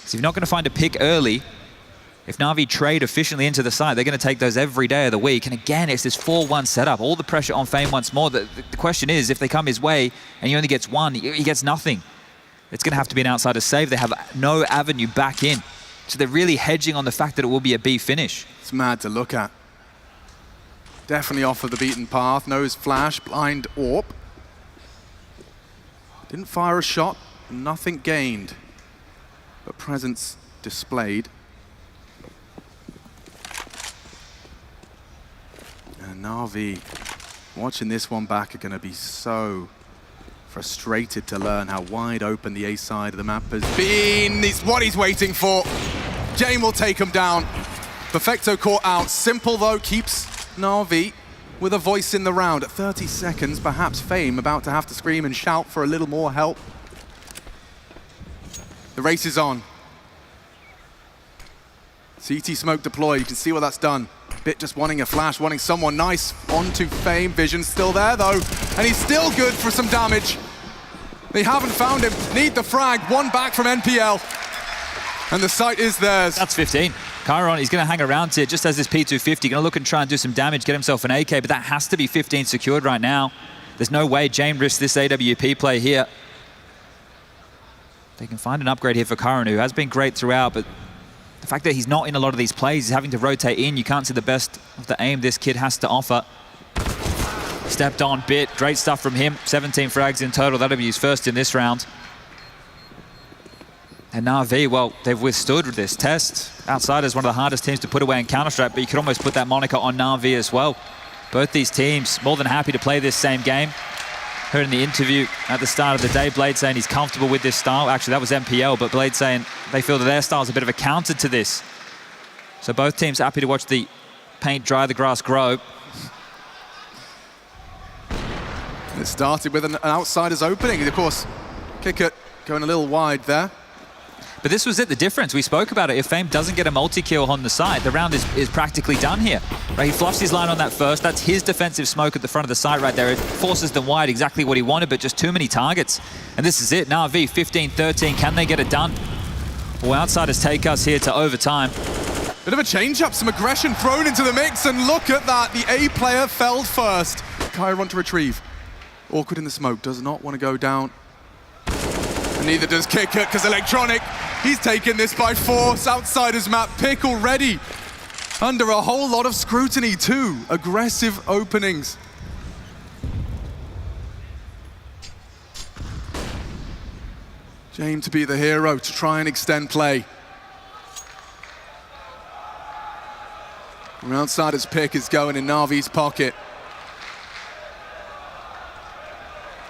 [SPEAKER 6] if you're not going to find a pick early, if Na'Vi trade efficiently into the site, they're going to take those every day of the week. And again, it's this 4-1 setup. All the pressure on Fame once more. The question is, if they come his way and he only gets one, he gets nothing. It's going to have to be an outsider save. They have no avenue back in. So they're really hedging on the fact that it will be a B finish.
[SPEAKER 8] It's mad to look at. Definitely off of the beaten path. Knows flash, blind AWP. Didn't fire a shot, nothing gained. But presence displayed. And Na'Vi, watching this one back, are going to be so frustrated to learn how wide open the A side of the map has been. It's what he's waiting for. Jane will take him down. Perfecto caught out. Simple, though, keeps Na'Vi with a voice in the round. At 30 seconds, perhaps Fame about to have to scream and shout for a little more help. The race is on. CT smoke deployed. You can see what that's done. Bit just wanting a flash, wanting someone nice onto Fame. Vision's still there, though, and he's still good for some damage. They haven't found him. Need the frag. One back from NPL. And the site is theirs.
[SPEAKER 6] That's 15. Chiron, he's going to hang around here just as this P250. Going to look and try and do some damage, get himself an AK, but that has to be 15 secured right now. There's no way Jane risks this AWP play here. They can find an upgrade here for Chiron, who has been great throughout, but the fact that he's not in a lot of these plays, he's having to rotate in. You can't see the best of the aim this kid has to offer. Stepped on bit, great stuff from him. 17 frags in total, that'll be his first in this round. And Na'Vi, well, they've withstood this test. Outsiders, one of the hardest teams to put away in Counter-Strike, but you could almost put that moniker on Na'Vi as well. Both these teams more than happy to play this same game. Heard in the interview at the start of the day, Blade saying he's comfortable with this style. Actually, that was MPL, but Blade saying they feel that their style is a bit of a counter to this. So both teams happy to watch the paint dry, the grass grow.
[SPEAKER 8] The It started with an outsider's opening. And of course, Kickert going a little wide there.
[SPEAKER 6] But this was it, the difference. We spoke about it. If Fame doesn't get a multi-kill on the site, the round is practically done here. Right, he fluffs his line on that first. That's his defensive smoke at the front of the site right there. It forces them wide, exactly what he wanted, but just too many targets. And this is it. Na'Vi 15-13. Can they get it done? Well, Outsiders take us here to overtime.
[SPEAKER 8] Bit of a change-up, some aggression thrown into the mix, and look at that. The A player felled first. Chiron to retrieve. Awkward in the smoke, does not want to go down. And neither does Kickert, because Electronic, he's taken this by force. Outsiders map pick already. Under a whole lot of scrutiny too. Aggressive openings. James to be the hero, to try and extend play. From Outsiders pick is going in Na'Vi's pocket.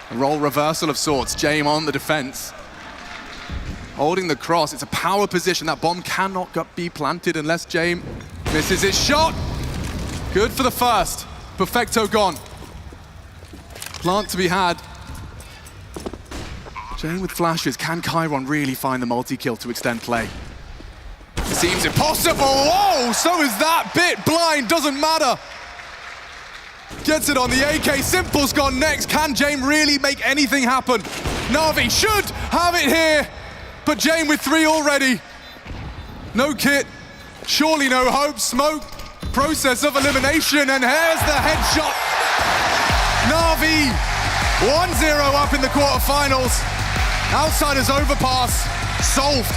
[SPEAKER 8] A role reversal of sorts. James on the defense. Holding the cross. It's a power position. That bomb cannot be planted unless James misses his shot. Good for the first. Perfecto gone. Plant to be had. James with flashes. Can Chiron really find the multi-kill to extend play? It seems impossible. Oh, so is that bit. Blind, doesn't matter. Gets it on the AK. Simple's gone next. Can James really make anything happen? Na'Vi should have it here. But James with 3 already. No kit, surely no hope. Smoke, process of elimination, and here's the headshot. Na'Vi 1-0 up in the quarterfinals. Outsiders overpass, solved.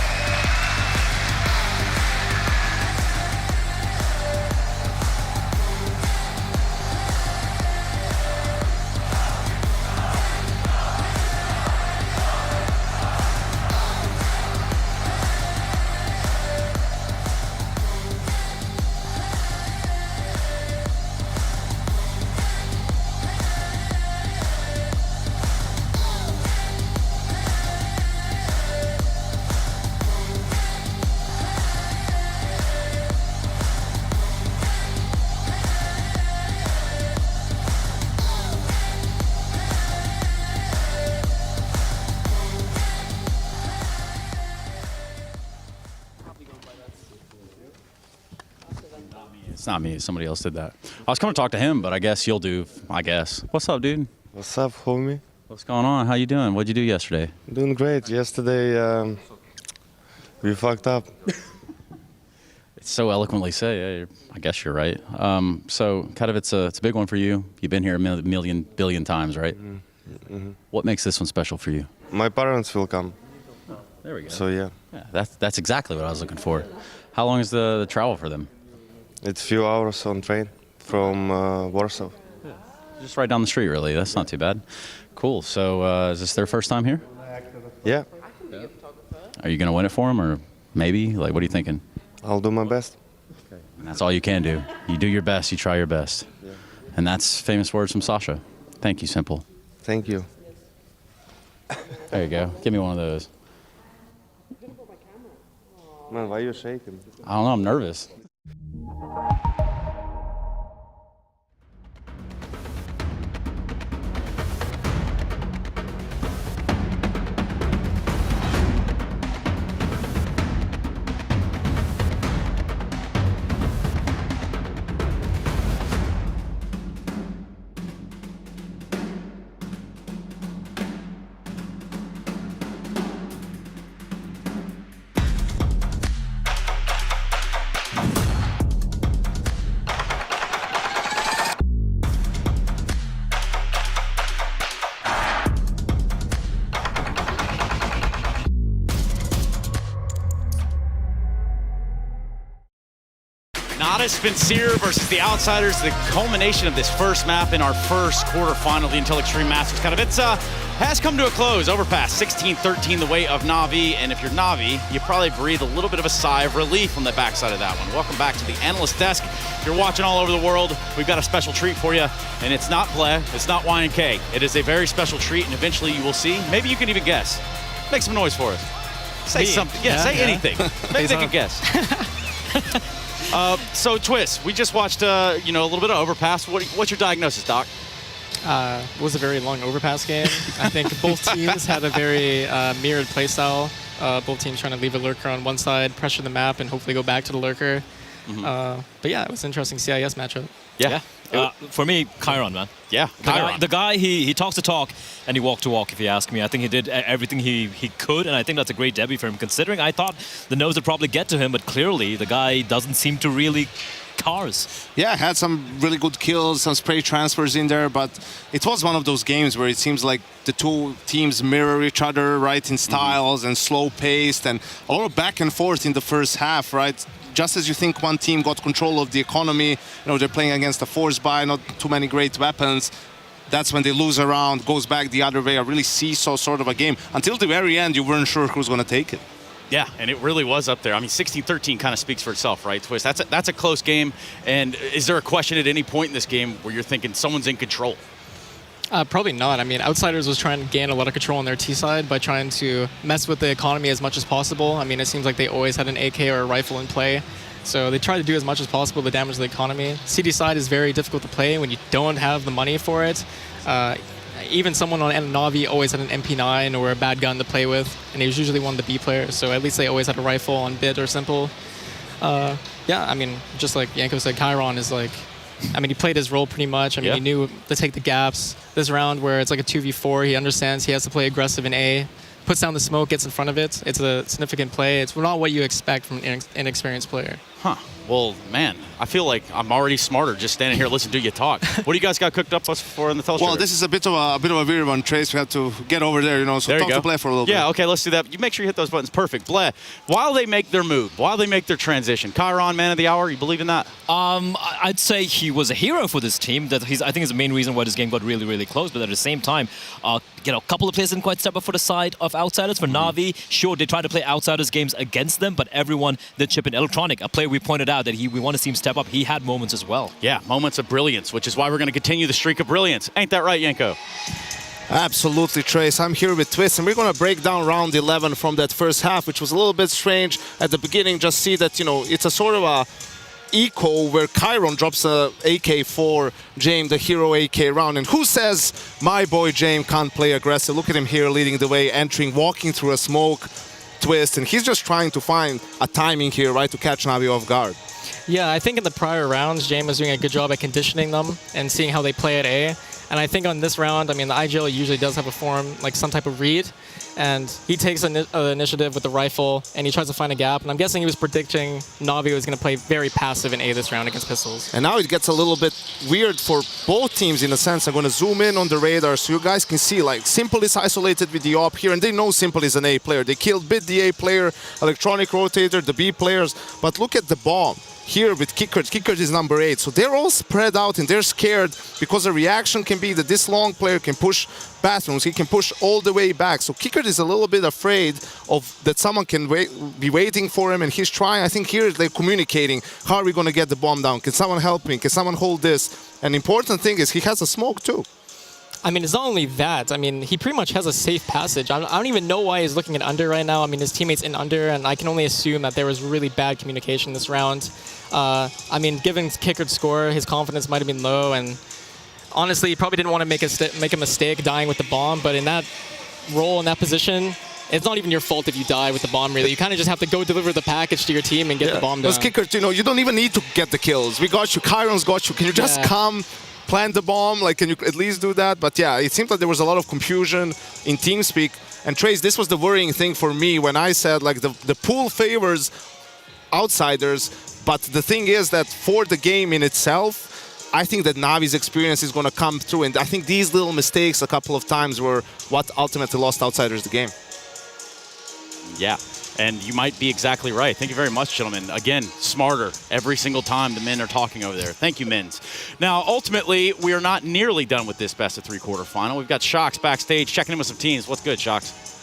[SPEAKER 14] It's not me, somebody else did that. I was coming to talk to him, but I guess you'll do, I guess. What's up, dude?
[SPEAKER 10] What's up, homie?
[SPEAKER 14] What's going on? How you doing? What'd you do yesterday?
[SPEAKER 10] Doing great. Yesterday, we fucked up.
[SPEAKER 14] It's so eloquently said. Yeah, I guess you're right. So Katowice, it's a big one for you. You've been here a million, billion times, right?
[SPEAKER 10] Mm-hmm.
[SPEAKER 14] What makes this one special for you?
[SPEAKER 10] My parents will come.
[SPEAKER 14] There we go.
[SPEAKER 10] So yeah.
[SPEAKER 14] That's exactly what I was looking for. How long is the travel for them?
[SPEAKER 10] It's a few hours on train from Warsaw.
[SPEAKER 14] Just right down the street, really. That's not too bad. Cool. So is this their first time here?
[SPEAKER 10] Yeah.
[SPEAKER 14] Are you going to win it for them, or maybe? Like, what are you thinking?
[SPEAKER 10] I'll do my best.
[SPEAKER 14] Okay. And that's all you can do. You do your best. You try your best. Yeah. And that's famous words from Sasha. Thank you, Simple.
[SPEAKER 10] Thank you.
[SPEAKER 14] There you go. Give me one of those.
[SPEAKER 10] Man, why are you shaking?
[SPEAKER 14] I don't know. I'm nervous. Natus, Vincere versus the Outsiders, the culmination of this first map in our first quarterfinal of the Intel Extreme Masters. Katowice has come to a close. Overpass 16-13 the way of Na'Vi, and if you're Na'Vi, you probably breathe a little bit of a sigh of relief on the backside of that one. Welcome back to the analyst desk. If you're watching all over the world, we've got a special treat for you, and it's not play, it's not Y&K. It is a very special treat, and eventually you will see. Maybe you can even guess. Make some noise for us. Say something. Yeah, say anything. Maybe they can guess. So Twist, we just watched a little bit of Overpass. What's your diagnosis, Doc?
[SPEAKER 11] It was a very long overpass game. I think both teams had a very mirrored playstyle. Both teams trying to leave a lurker on one side, pressure the map, and hopefully go back to the lurker. But yeah, it was an interesting CIS matchup.
[SPEAKER 15] Yeah. For me, Chiron, man.
[SPEAKER 14] Yeah,
[SPEAKER 15] The guy, he talks the talk and he walked the walk, if you ask me. I think he did everything he could, and I think that's a great debut for him, considering I thought the nose would probably get to him, but clearly the guy doesn't seem to really cars.
[SPEAKER 17] Yeah, had some really good kills, some spray transfers in there, but it was one of those games where it seems like the two teams mirror each other, right, in styles and slow-paced, and a lot of back and forth in the first half, right? Just as you think one team got control of the economy, they're playing against a force buy, not too many great weapons. That's when they lose a round, goes back the other way, a really seesaw sort of a game. Until the very end, you weren't sure who's going to take it.
[SPEAKER 14] Yeah, and it really was up there. I mean, 16-13 kind of speaks for itself, right, Twist? That's a close game. And is there a question at any point in this game where you're thinking someone's in control?
[SPEAKER 11] Probably not. I mean, Outsiders was trying to gain a lot of control on their T side by trying to mess with the economy as much as possible. I mean, it seems like they always had an AK or a rifle in play. So they try to do as much as possible to damage the economy. CD side is very difficult to play when you don't have the money for it. Even someone on Navi always had an MP9 or a bad gun to play with, and he was usually one of the B players. So at least they always had a rifle on bit or simple. Yeah, I mean, just like Yanko said, Chiron is like, I mean, he played his role pretty much. I mean, he knew to take the gaps. This round where it's like a 2v4, he understands he has to play aggressive in A, puts down the smoke, gets in front of it. It's a significant play. It's not what you expect from an inexperienced player.
[SPEAKER 14] Huh. Well, man, I feel like I'm already smarter just standing here listening to you talk. What do you guys got cooked up for in the Telstrator?
[SPEAKER 17] Well, this is a bit of a weird one, Trace. We have to get over there, so talk to Blair for a little bit.
[SPEAKER 14] Yeah, okay, let's do that. You make sure you hit those buttons. Perfect. Blair, while they make their move, while they make their transition, Chiron, man of the hour, you believe in that?
[SPEAKER 15] I'd say he was a hero for this team. I think is the main reason why this game got really, really close. But at the same time, a couple of players didn't quite step up for the side of Outsiders. For Navi, sure, they tried to play Outsiders games against them, but everyone did chip in. Electronic, a player we pointed out that we want to see him step up. He had moments as well.
[SPEAKER 14] Yeah, moments of brilliance, which is why we're going to continue the streak of brilliance. Ain't that right, Yanko?
[SPEAKER 17] Absolutely, Trace. I'm here with Twist, and we're going to break down round 11 from that first half, which was a little bit strange at the beginning. Just see that, it's a sort of a eco where Chiron drops a AK for James, the hero AK round. And who says my boy James can't play aggressive? Look at him here leading the way, entering, walking through a smoke, Twist, and he's just trying to find a timing here, right, to catch Navi off guard.
[SPEAKER 11] Yeah, I think in the prior rounds, James was doing a good job at conditioning them and seeing how they play at A. And I think on this round, I mean, the IGL usually does have a form, like some type of read. And he takes an initiative with the rifle, and he tries to find a gap. And I'm guessing he was predicting Navi was going to play very passive in A this round against pistols.
[SPEAKER 17] And now it gets a little bit weird for both teams in a sense. I'm going to zoom in on the radar so you guys can see, like, Simple is isolated with the op here, and they know Simple is an A player. They killed Bit, the A player, Electronic Rotator, the B players. But look at the bomb. Here with Kickert. Kickert is number 8. So they're all spread out and they're scared because the reaction can be that this long player can push bathrooms. He can push all the way back. So Kickert is a little bit afraid of that someone can be waiting for him, and he's trying. I think here they're communicating. How are we going to get the bomb down? Can someone help me? Can someone hold this? An important thing is he has a smoke too.
[SPEAKER 11] I mean, it's not only that. I mean, he pretty much has a safe passage. I don't even know why he's looking at under right now. I mean, his teammate's in under, and I can only assume that there was really bad communication this round. I mean, given Kickert's score, his confidence might have been low, and honestly, he probably didn't want to make a mistake dying with the bomb, but in that role, in that position, it's not even your fault if you die with the bomb, really. You kind of just have to go deliver the package to your team and get the bomb down.
[SPEAKER 17] Because Kickert, you don't even need to get the kills. We got you. Chiron's got you. Can you just come, plant the bomb? Like, can you at least do that? But yeah, it seems like there was a lot of confusion in TeamSpeak. And Trace, this was the worrying thing for me when I said, like, the pool favors Outsiders. But the thing is that for the game in itself, I think that Navi's experience is going to come through. And I think these little mistakes a couple of times were what ultimately lost Outsiders the game.
[SPEAKER 14] Yeah, and you might be exactly right. Thank you very much, gentlemen. Again, smarter every single time the men are talking over there. Thank you, Mins. Now, ultimately, we are not nearly done with this best-of-3 quarterfinal. We've got Shocks backstage checking in with some teams. What's good, Shocks?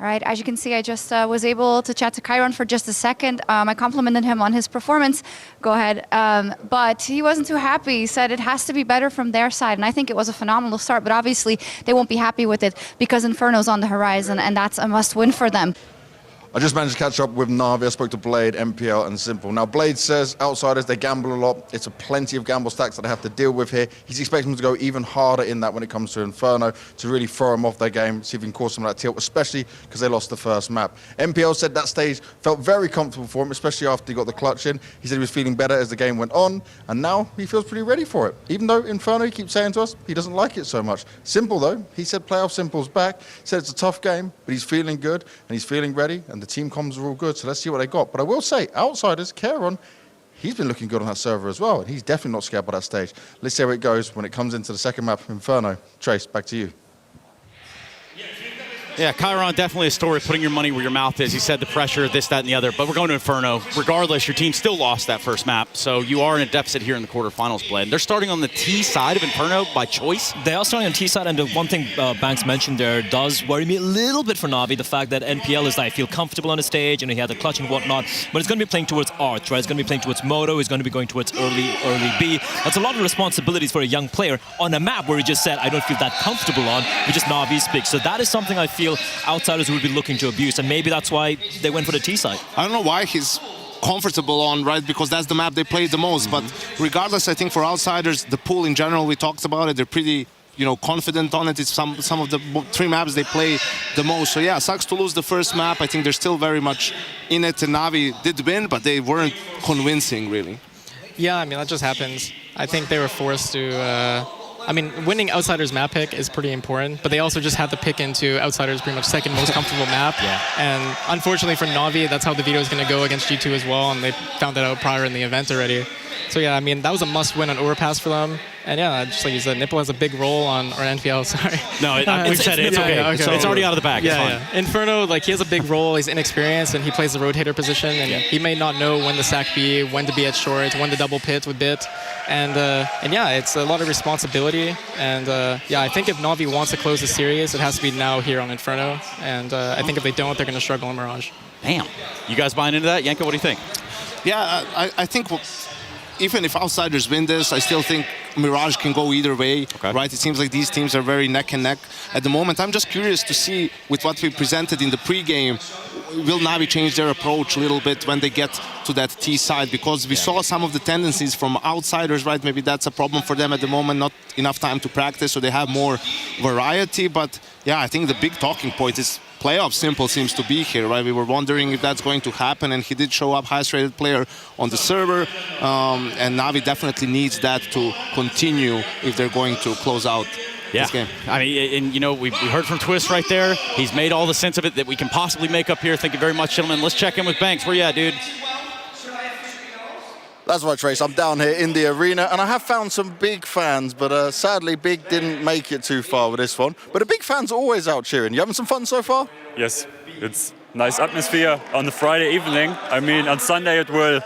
[SPEAKER 18] All right, as you can see, I just was able to chat to Chiron for just a second. I complimented him on his performance. Go ahead. But he wasn't too happy. He said it has to be better from their side. And I think it was a phenomenal start, but obviously they won't be happy with it because Inferno's on the horizon, and that's a must-win for them.
[SPEAKER 2] I just managed to catch up with Navi. I spoke to Blade, MPL, and Simple. Now, Blade says outsiders, they gamble a lot. It's a plenty of gamble stacks that they have to deal with here. He's expecting them to go even harder in that when it comes to Inferno, to really throw them off their game, see if he can cause some of that tilt, especially because they lost the first map. MPL said that stage felt very comfortable for him, especially after he got the clutch in. He said he was feeling better as the game went on, and now he feels pretty ready for it. Even though Inferno, he keeps saying to us, he doesn't like it so much. Simple, though, he said playoff Simple's back. He said it's a tough game, but he's feeling good, and he's feeling ready, and the team comms are all good, so let's see what they got. But I will say, outsiders, Karen, he's been looking good on that server as well, and he's definitely not scared by that stage. Let's see how it goes when it comes into the second map, Inferno. Trace, back to you.
[SPEAKER 14] Yeah, Chiron, definitely a story, putting your money where your mouth is. He said the pressure, this, that, and the other. But we're going to Inferno. Regardless, your team still lost that first map, so you are in a deficit here in the quarterfinals, Blade. They're starting on the T side of Inferno by choice.
[SPEAKER 15] They are starting on T side, and the one thing Banks mentioned there does worry me a little bit for Navi, the fact that NPL is, I feel comfortable on the stage, and he had the clutch and whatnot, but it's going to be playing towards Arch, right? It's going to be playing towards Moto, he's going to be going towards early B. That's a lot of responsibilities for a young player on a map where he just said, I don't feel that comfortable on, which is Navi's pick. So that is something I feel outsiders would be looking to abuse, and maybe that's why they went for the T side.
[SPEAKER 17] I don't know why he's comfortable on, right? Because that's the map they played the most. But regardless, I think for outsiders, the pool in general, we talked about it, they're pretty, you know, confident on it. It's some of the 3 maps they play the most. So yeah, sucks to lose the first map. I think they're still very much in it, and Navi did win, but they weren't convincing, really.
[SPEAKER 11] Yeah, I mean, that just happens. I think they were forced to... I mean, winning Outsiders map pick is pretty important, but they also just had to pick into Outsiders' pretty much second most comfortable map. Yeah. And unfortunately for Navi, that's how the veto is going to go against G2 as well, and they found that out prior in the event already. So yeah, I mean, that was a must-win on Overpass for them. And yeah, just like you said, Nipple has a big role on, or NPL, sorry.
[SPEAKER 14] No, we've said it, it's okay. Yeah, okay. So it's already out of the bag, it's fine.
[SPEAKER 11] Yeah. Inferno, like, he has a big role, he's inexperienced, and he plays the rotator position, and he may not know when to stack B, when to be at short, when to double pit with Bit. And yeah, it's a lot of responsibility. And yeah, I think if Navi wants to close the series, it has to be now here on Inferno. And I think if they don't, they're going to struggle on Mirage.
[SPEAKER 14] Damn. You guys buying into that? Yanko, what do you think?
[SPEAKER 17] Yeah, I think even if outsiders win this, I still think Mirage can go either way, right? It seems like these teams are very neck and neck at the moment. I'm just curious to see, with what we presented in the pre-game, will Navi change their approach a little bit when they get to that T side? Because we saw some of the tendencies from outsiders, right? Maybe that's a problem for them at the moment, not enough time to practice, so they have more variety. But yeah, I think the big talking point is playoff Simple seems to be here, right? We were wondering if that's going to happen, and he did show up highest rated player on the server. And Navi definitely needs that to continue if they're going to close out this game.
[SPEAKER 14] I mean, and you know, we heard from Twist right there. He's made all the sense of it that we can possibly make up here. Thank you very much, gentlemen. Let's check in with Banks. Where you at, dude?
[SPEAKER 2] That's right, Trace. I'm down here in the arena, and I have found some big fans, but sadly, Big didn't make it too far with this one. But the big fans are always out cheering. You having some fun so far?
[SPEAKER 19] Yes, it's nice atmosphere on the Friday evening. I mean, on Sunday it will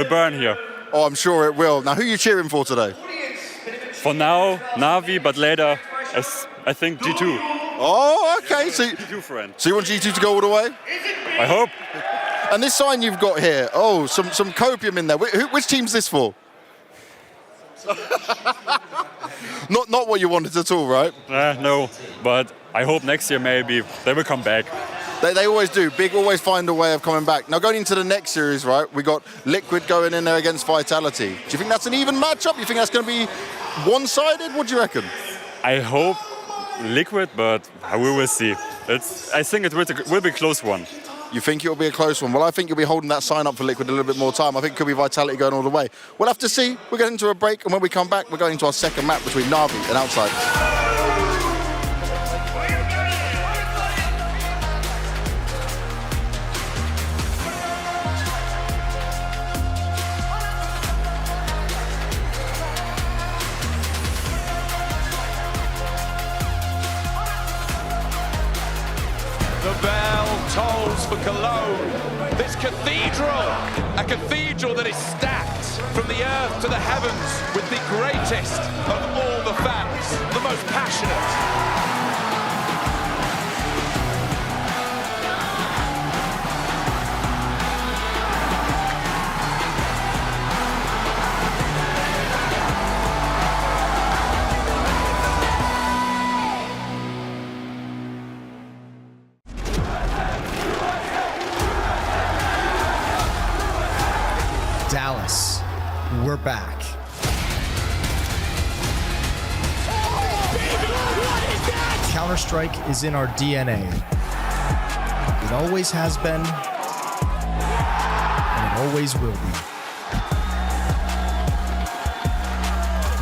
[SPEAKER 19] burn here.
[SPEAKER 2] Oh, I'm sure it will. Now, who are you cheering for today?
[SPEAKER 19] For now, Navi, but later, I think G2.
[SPEAKER 2] Oh, okay. So you want G2 to go all the way?
[SPEAKER 19] I hope.
[SPEAKER 2] And this sign you've got here, oh, some copium in there. Which team's this for? not what you wanted at all, right?
[SPEAKER 19] No, but I hope next year maybe they will come back.
[SPEAKER 2] They always do. Big always find a way of coming back. Now, going into the next series, right, we got Liquid going in there against Vitality. Do you think that's an even matchup? You think that's going to be one-sided? What do you reckon?
[SPEAKER 19] I hope Liquid, but we will see. I think it will be a close one.
[SPEAKER 2] You think it'll be a close one? Well, I think you'll be holding that sign up for Liquid a little bit more time. I think it could be Vitality going all the way. We'll have to see. We're getting into a break, and when we come back, we're going into our second map between Navi and Outside.
[SPEAKER 12] The bell tolls for Cologne. This cathedral, a cathedral that is stacked from the earth to the heavens with the greatest of all the fans, the most passionate.
[SPEAKER 5] back. Counter-Strike is in our DNA. It always has been, and it always will be.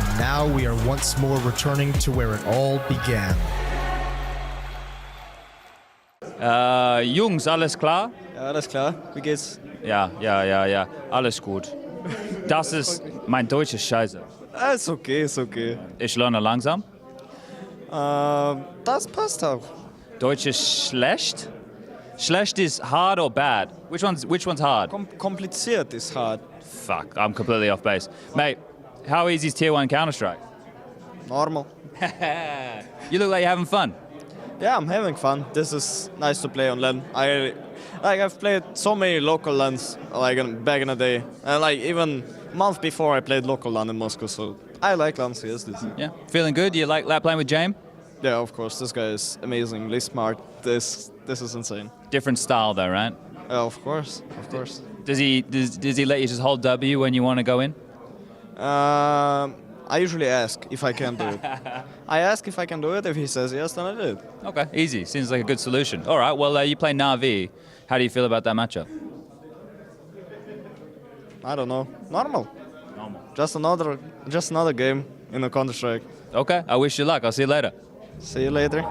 [SPEAKER 5] And now we are once more returning to where it all began.
[SPEAKER 20] Jungs, alles klar?
[SPEAKER 9] Ja, alles klar. Wie geht's?
[SPEAKER 20] Ja, alles gut. Das ist, mein Deutsch ist scheiße.
[SPEAKER 9] Ist okay, ist okay.
[SPEAKER 20] Ich lerne langsam.
[SPEAKER 9] Das passt auch.
[SPEAKER 20] Deutsch ist schlecht? Schlecht is hard or bad? Which one's hard?
[SPEAKER 9] Kompliziert ist hard.
[SPEAKER 20] Fuck, I'm completely off base. Mate, how easy is Tier 1 Counter-Strike?
[SPEAKER 9] Normal.
[SPEAKER 20] You look like you're having fun.
[SPEAKER 9] Yeah, I'm having fun. This is nice to play on LAN. I've played so many local LANs back in the day, and even a month before I played local LAN in Moscow. So I like LANs. Yes,
[SPEAKER 20] Yeah, feeling good. You like playing with James?
[SPEAKER 9] Yeah, of course. This guy is amazingly smart. This is insane.
[SPEAKER 20] Different style though, right?
[SPEAKER 9] Yeah, of course, of course.
[SPEAKER 20] Does he let you just hold W when you want to go in?
[SPEAKER 9] I usually ask if I can do it. I ask if I can do it. If he says yes, then I do it.
[SPEAKER 20] Okay, easy. Seems like a good solution. All right, well, you play Na'Vi. How do you feel about that matchup?
[SPEAKER 9] I don't know. Normal.
[SPEAKER 20] Normal.
[SPEAKER 9] Just another game in the Counter-Strike.
[SPEAKER 20] Okay, I wish you luck. I'll see you later.
[SPEAKER 9] See you later.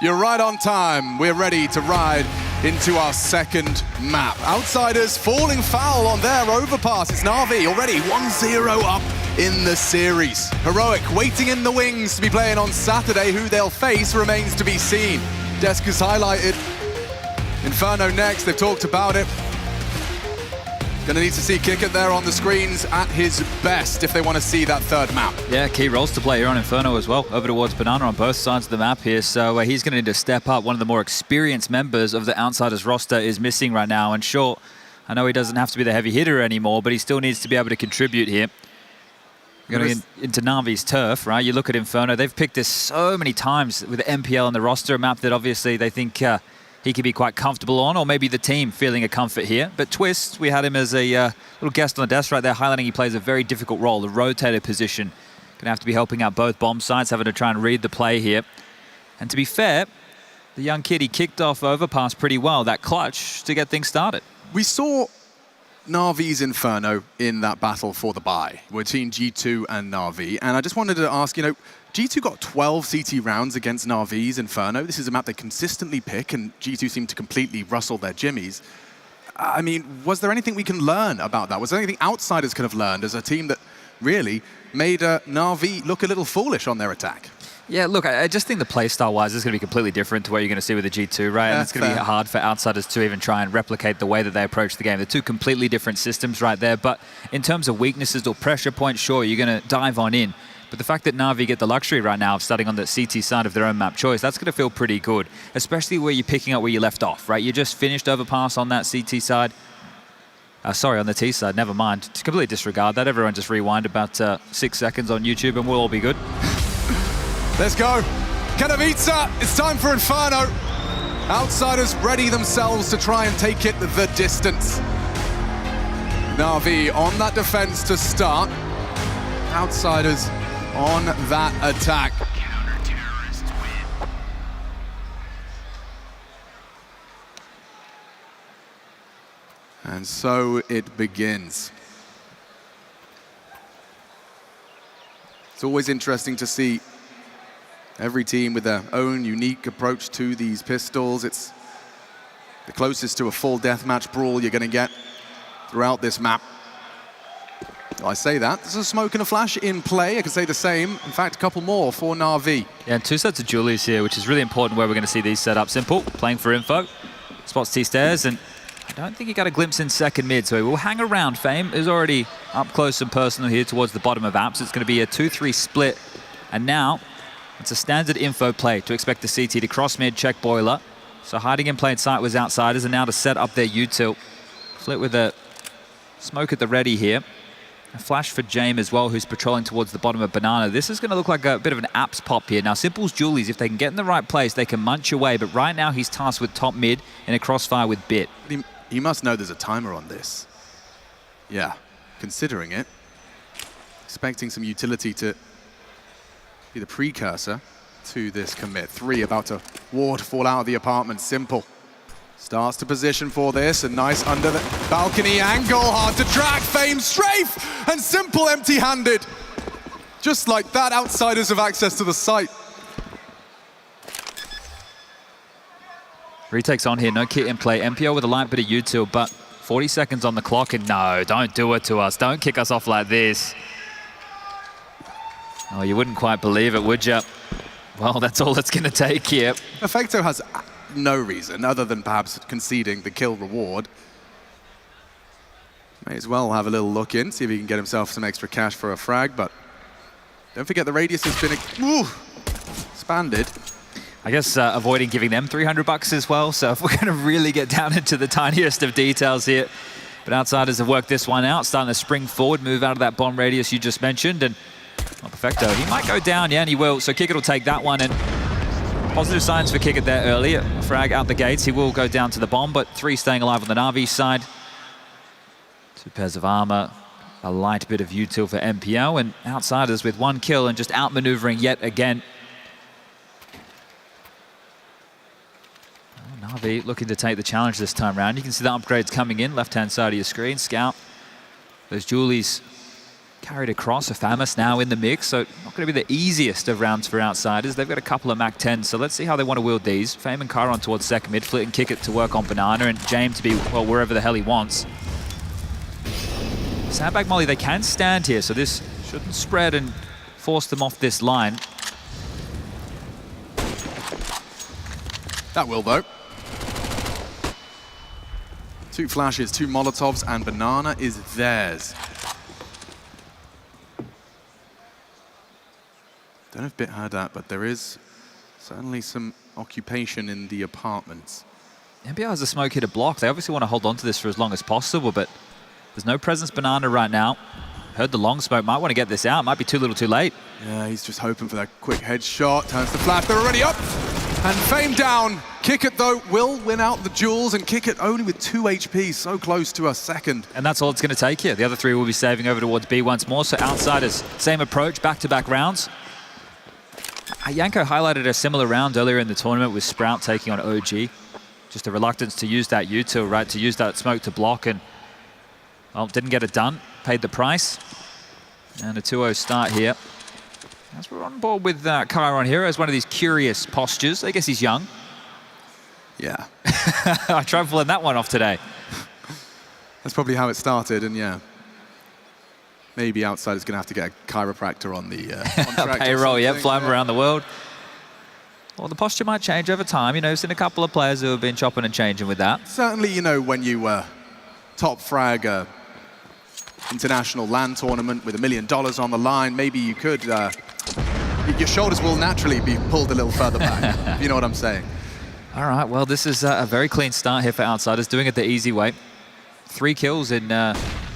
[SPEAKER 8] You're right on time. We're ready to ride into our second map. Outsiders falling foul on their overpass. It's Na'Vi already 1-0 up in the series. Heroic waiting in the wings to be playing on Saturday. Who they'll face remains to be seen. Desk is highlighted. Inferno next, they've talked about it. Gonna need to see Kickert there on the screens at his best if they want to see that third map.
[SPEAKER 6] Yeah, key roles to play here on Inferno as well, over towards Banana on both sides of the map here, so he's going to need to step up. One of the more experienced members of the Outsiders roster is missing right now, and sure, I know he doesn't have to be the heavy hitter anymore, but he still needs to be able to contribute here. Going into Na'Vi's turf, right? You look at Inferno, they've picked this so many times with the MPL and the roster map that obviously they think he could be quite comfortable on, or maybe the team feeling a comfort here. But Twist, we had him as a little guest on the desk right there, highlighting he plays a very difficult role, the rotator position. Going to have to be helping out both bomb sites, having to try and read the play here. And to be fair, the young kid, he kicked off Overpass pretty well, that clutch to get things started.
[SPEAKER 8] We saw Na'Vi's Inferno in that battle for the bye between G2 and Na'Vi. And I just wanted to ask, you know, G2 got 12 CT rounds against Na'Vi's Inferno. This is a map they consistently pick, and G2 seemed to completely rustle their jimmies. I mean, was there anything we can learn about that? Was there anything outsiders could have learned as a team that really made Na'Vi look a little foolish on their attack?
[SPEAKER 6] Yeah, look, I just think the playstyle-wise is going to be completely different to what you're going to see with the G2, right? And it's going to be hard for outsiders to even try and replicate the way that they approach the game. They're two completely different systems right there. But in terms of weaknesses or pressure points, sure, you're going to dive on in. But the fact that Na'Vi get the luxury right now of starting on the CT side of their own map choice, that's going to feel pretty good, especially where you're picking up where you left off, right? You just finished Overpass on that CT side. Sorry, on the T side, never mind. Just completely disregard that. Everyone just rewind about 6 seconds on YouTube and we'll all be good.
[SPEAKER 8] Let's go. Katowice, it's time for Inferno. Outsiders ready themselves to try and take it the distance. Na'Vi on that defense to start. Outsiders on that attack.
[SPEAKER 1] Counter-terrorists win.
[SPEAKER 8] And so it begins. It's always interesting to see every team with their own unique approach to these pistols. It's the closest to a full deathmatch brawl you're going to get throughout this map. I say that. There's a smoke and a flash in play. I can say the same. In fact, a couple more for Na'Vi.
[SPEAKER 6] Yeah, and 2 sets of Julies here, which is really important where we're going to see these set up. Simple, playing for info. Spots T-stairs, and I don't think he got a glimpse in second mid, so he will hang around. Fame is already up close and personal here towards the bottom of apps. It's going to be a 2-3 split. And now, it's a standard info play to expect the CT to cross mid, check boiler. So hiding in plain sight was outsiders, and now to set up their U-tilt. Flit with a smoke at the ready here. A flash for James as well, who's patrolling towards the bottom of Banana. This is going to look like a bit of an apps pop here. Now, Simple's Julies, if they can get in the right place, they can munch away. But right now, he's tasked with top mid in a crossfire with Bit.
[SPEAKER 8] He must know there's a timer on this. Yeah, considering it. Expecting some utility to be the precursor to this commit. 3 about to waterfall out of the apartment. Simple starts to position for this. A nice under the balcony angle. Hard to track. Fame strafe and Simple empty-handed. Just like that, outsiders have access to the site.
[SPEAKER 6] Retakes on here, no kit in play. MPO with a light bit of util, but 40 seconds on the clock, and no, don't do it to us. Don't kick us off like this. Oh, you wouldn't quite believe it, would you? Well, that's all it's going to take here.
[SPEAKER 8] Effecto has no reason, other than perhaps conceding the kill reward. May as well have a little look in, see if he can get himself some extra cash for a frag, but don't forget the radius has been expanded.
[SPEAKER 6] I guess avoiding giving them $300 as well, so if we're going to really get down into the tiniest of details here. But outsiders have worked this one out, starting to spring forward, move out of that bomb radius you just mentioned, and well, Perfecto, he might go down, yeah, and he will. So Kickit will take that one, and positive signs for Kickit there early. Frag out the gates, he will go down to the bomb, but 3 staying alive on the Na'Vi side. 2 pairs of armor, a light bit of util for MPO, and outsiders with 1 kill and just outmaneuvering yet again. Oh, Na'Vi looking to take the challenge this time around. You can see the upgrades coming in, left-hand side of your screen. Scout, those Julies carried across. A Famus now in the mix, so not going to be the easiest of rounds for outsiders. They've got a couple of Mac 10s, so let's see how they want to wield these. Fame and Chiron towards second mid, Flit and Kickit to work on Banana, and James to be, well, wherever the hell he wants. Sandbag Molly, they can stand here, so this shouldn't spread and force them off this line.
[SPEAKER 8] That will, though. 2 flashes, 2 Molotovs, and Banana is theirs. Don't know if Bit heard that, but there is certainly some occupation in the apartments.
[SPEAKER 6] NBR has a smoke here to block. They obviously want to hold on to this for as long as possible, but there's no presence Banana right now. Heard the long smoke, might want to get this out. Might be too little too late.
[SPEAKER 8] Yeah, he's just hoping for that quick headshot. Turns the flash, they're already up! And Fame down. Kickit, though, will win out the duels, and Kickit only with 2 HP, so close to a second.
[SPEAKER 6] And that's all it's going to take here. The other 3 will be saving over towards B once more, so Outsiders, same approach, back-to-back rounds. Yanko highlighted a similar round earlier in the tournament with Sprout taking on OG. Just a reluctance to use that util, right, to use that smoke to block, and, well, didn't get it done. Paid the price. And a 2-0 start here. As we're on board with Chiron here as one of these curious postures. I guess he's young.
[SPEAKER 8] Yeah.
[SPEAKER 6] I tried pulling that one off today.
[SPEAKER 8] That's probably how it started, and yeah. Maybe Outsider's going to have to get a chiropractor on the contract.
[SPEAKER 6] Payroll, yeah, fly him around the world. Well, the posture might change over time. You know, I've seen a couple of players who have been chopping and changing with that.
[SPEAKER 8] Certainly, you know, when you top frag a international LAN tournament with $1 million on the line, maybe you could, your shoulders will naturally be pulled a little further back, you know what I'm saying.
[SPEAKER 6] All right, well, this is a very clean start here for Outsiders, doing it the easy way. 3 kills in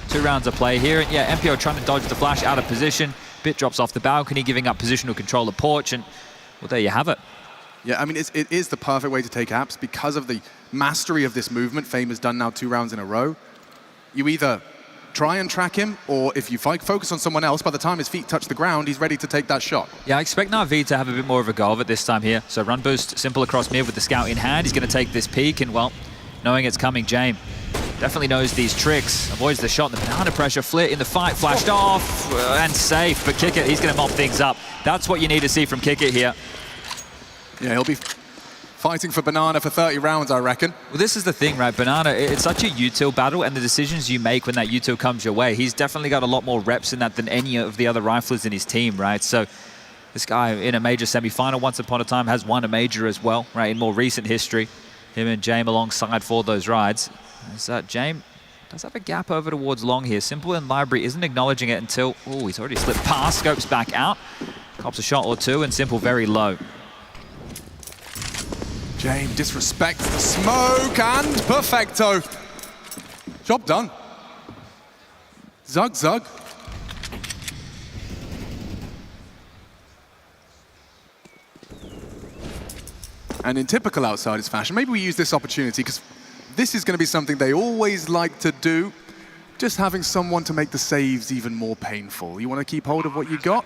[SPEAKER 6] 2 rounds of play here. And yeah, MPO trying to dodge the flash out of position. Bit drops off the balcony, giving up positional control of Porch, and well, there you have it.
[SPEAKER 8] Yeah, I mean, it is the perfect way to take apps because of the mastery of this movement Fame has done now 2 rounds in a row. You either try and track him, or if you focus on someone else, by the time his feet touch the ground, he's ready to take that shot.
[SPEAKER 6] Yeah, I expect Na'Vi to have a bit more of a go of it this time here. So run boost, simple across mid with the scout in hand. He's going to take this peek, and well, knowing it's coming, James definitely knows these tricks. Avoids the shot, the banana pressure, Flit in the fight, flashed off, and safe. But Kickit, he's going to mop things up. That's what you need to see from Kickit here.
[SPEAKER 8] Yeah, he'll be fighting for Banana for 30 rounds, I reckon.
[SPEAKER 6] Well, this is the thing, right? Banana, it's such a util battle, and the decisions you make when that util comes your way, he's definitely got a lot more reps in that than any of the other riflers in his team, right? So this guy in a major semi-final once upon a time has won a major as well, right? In more recent history, him and James alongside for those rides. So James does have a gap over towards long here. Simple in Library isn't acknowledging it until, oh, he's already slipped past, scopes back out, cops a shot or 2, and Simple very low.
[SPEAKER 8] James disrespects the smoke, and perfecto. Job done. Zug, zug. And in typical Outsiders fashion, maybe we use this opportunity, because this is going to be something they always like to do, just having someone to make the saves even more painful. You want to keep hold of what you got?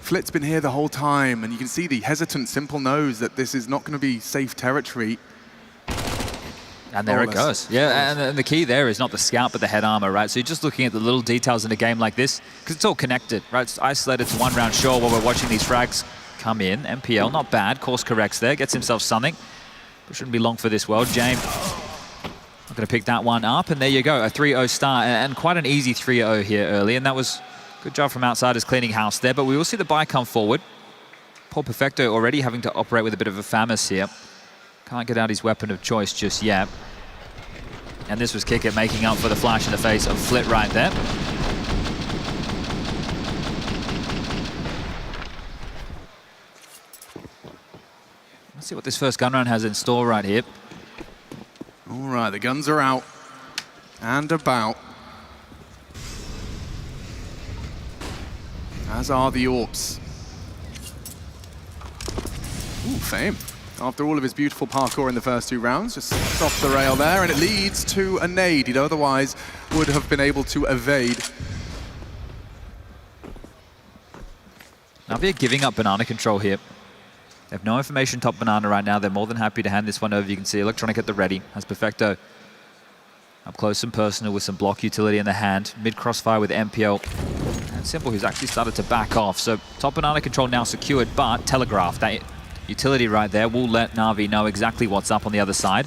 [SPEAKER 8] Flit's been here the whole time, and you can see the hesitant Simple knows that this is not going to be safe territory.
[SPEAKER 6] And there it goes. Yeah, and the key there is not the scout, but the head armor, right? So you're just looking at the little details in a game like this, because it's all connected, right? It's isolated to 1 round sure while we're watching these frags come in. MPL, not bad. Course corrects there, gets himself something. But shouldn't be long for this world. James not going to pick that one up, and there you go. A 3-0 start, and quite an easy 3-0 here early, and that was good job from Outsiders cleaning house there, but we will see the buy come forward. Poor Perfecto already having to operate with a bit of a FAMAS here. Can't get out his weapon of choice just yet. And this was Kickit making up for the flash in the face of Flit right there. Let's see what this first gun round has in store right here.
[SPEAKER 8] All right, the guns are out and about. As are the AWPs. Ooh, Fame. After all of his beautiful parkour in the first 2 rounds, just off the rail there, and it leads to a nade he'd otherwise would have been able to evade.
[SPEAKER 6] Now they're giving up banana control here. They have no information top banana right now. They're more than happy to hand this one over. You can see Electronic at the ready. Has Perfecto up close and personal with some block utility in the hand. Mid crossfire with MPL. And Simple, who's actually started to back off. So top banana control now secured, but Telegraph, that utility right there, will let Na'Vi know exactly what's up on the other side.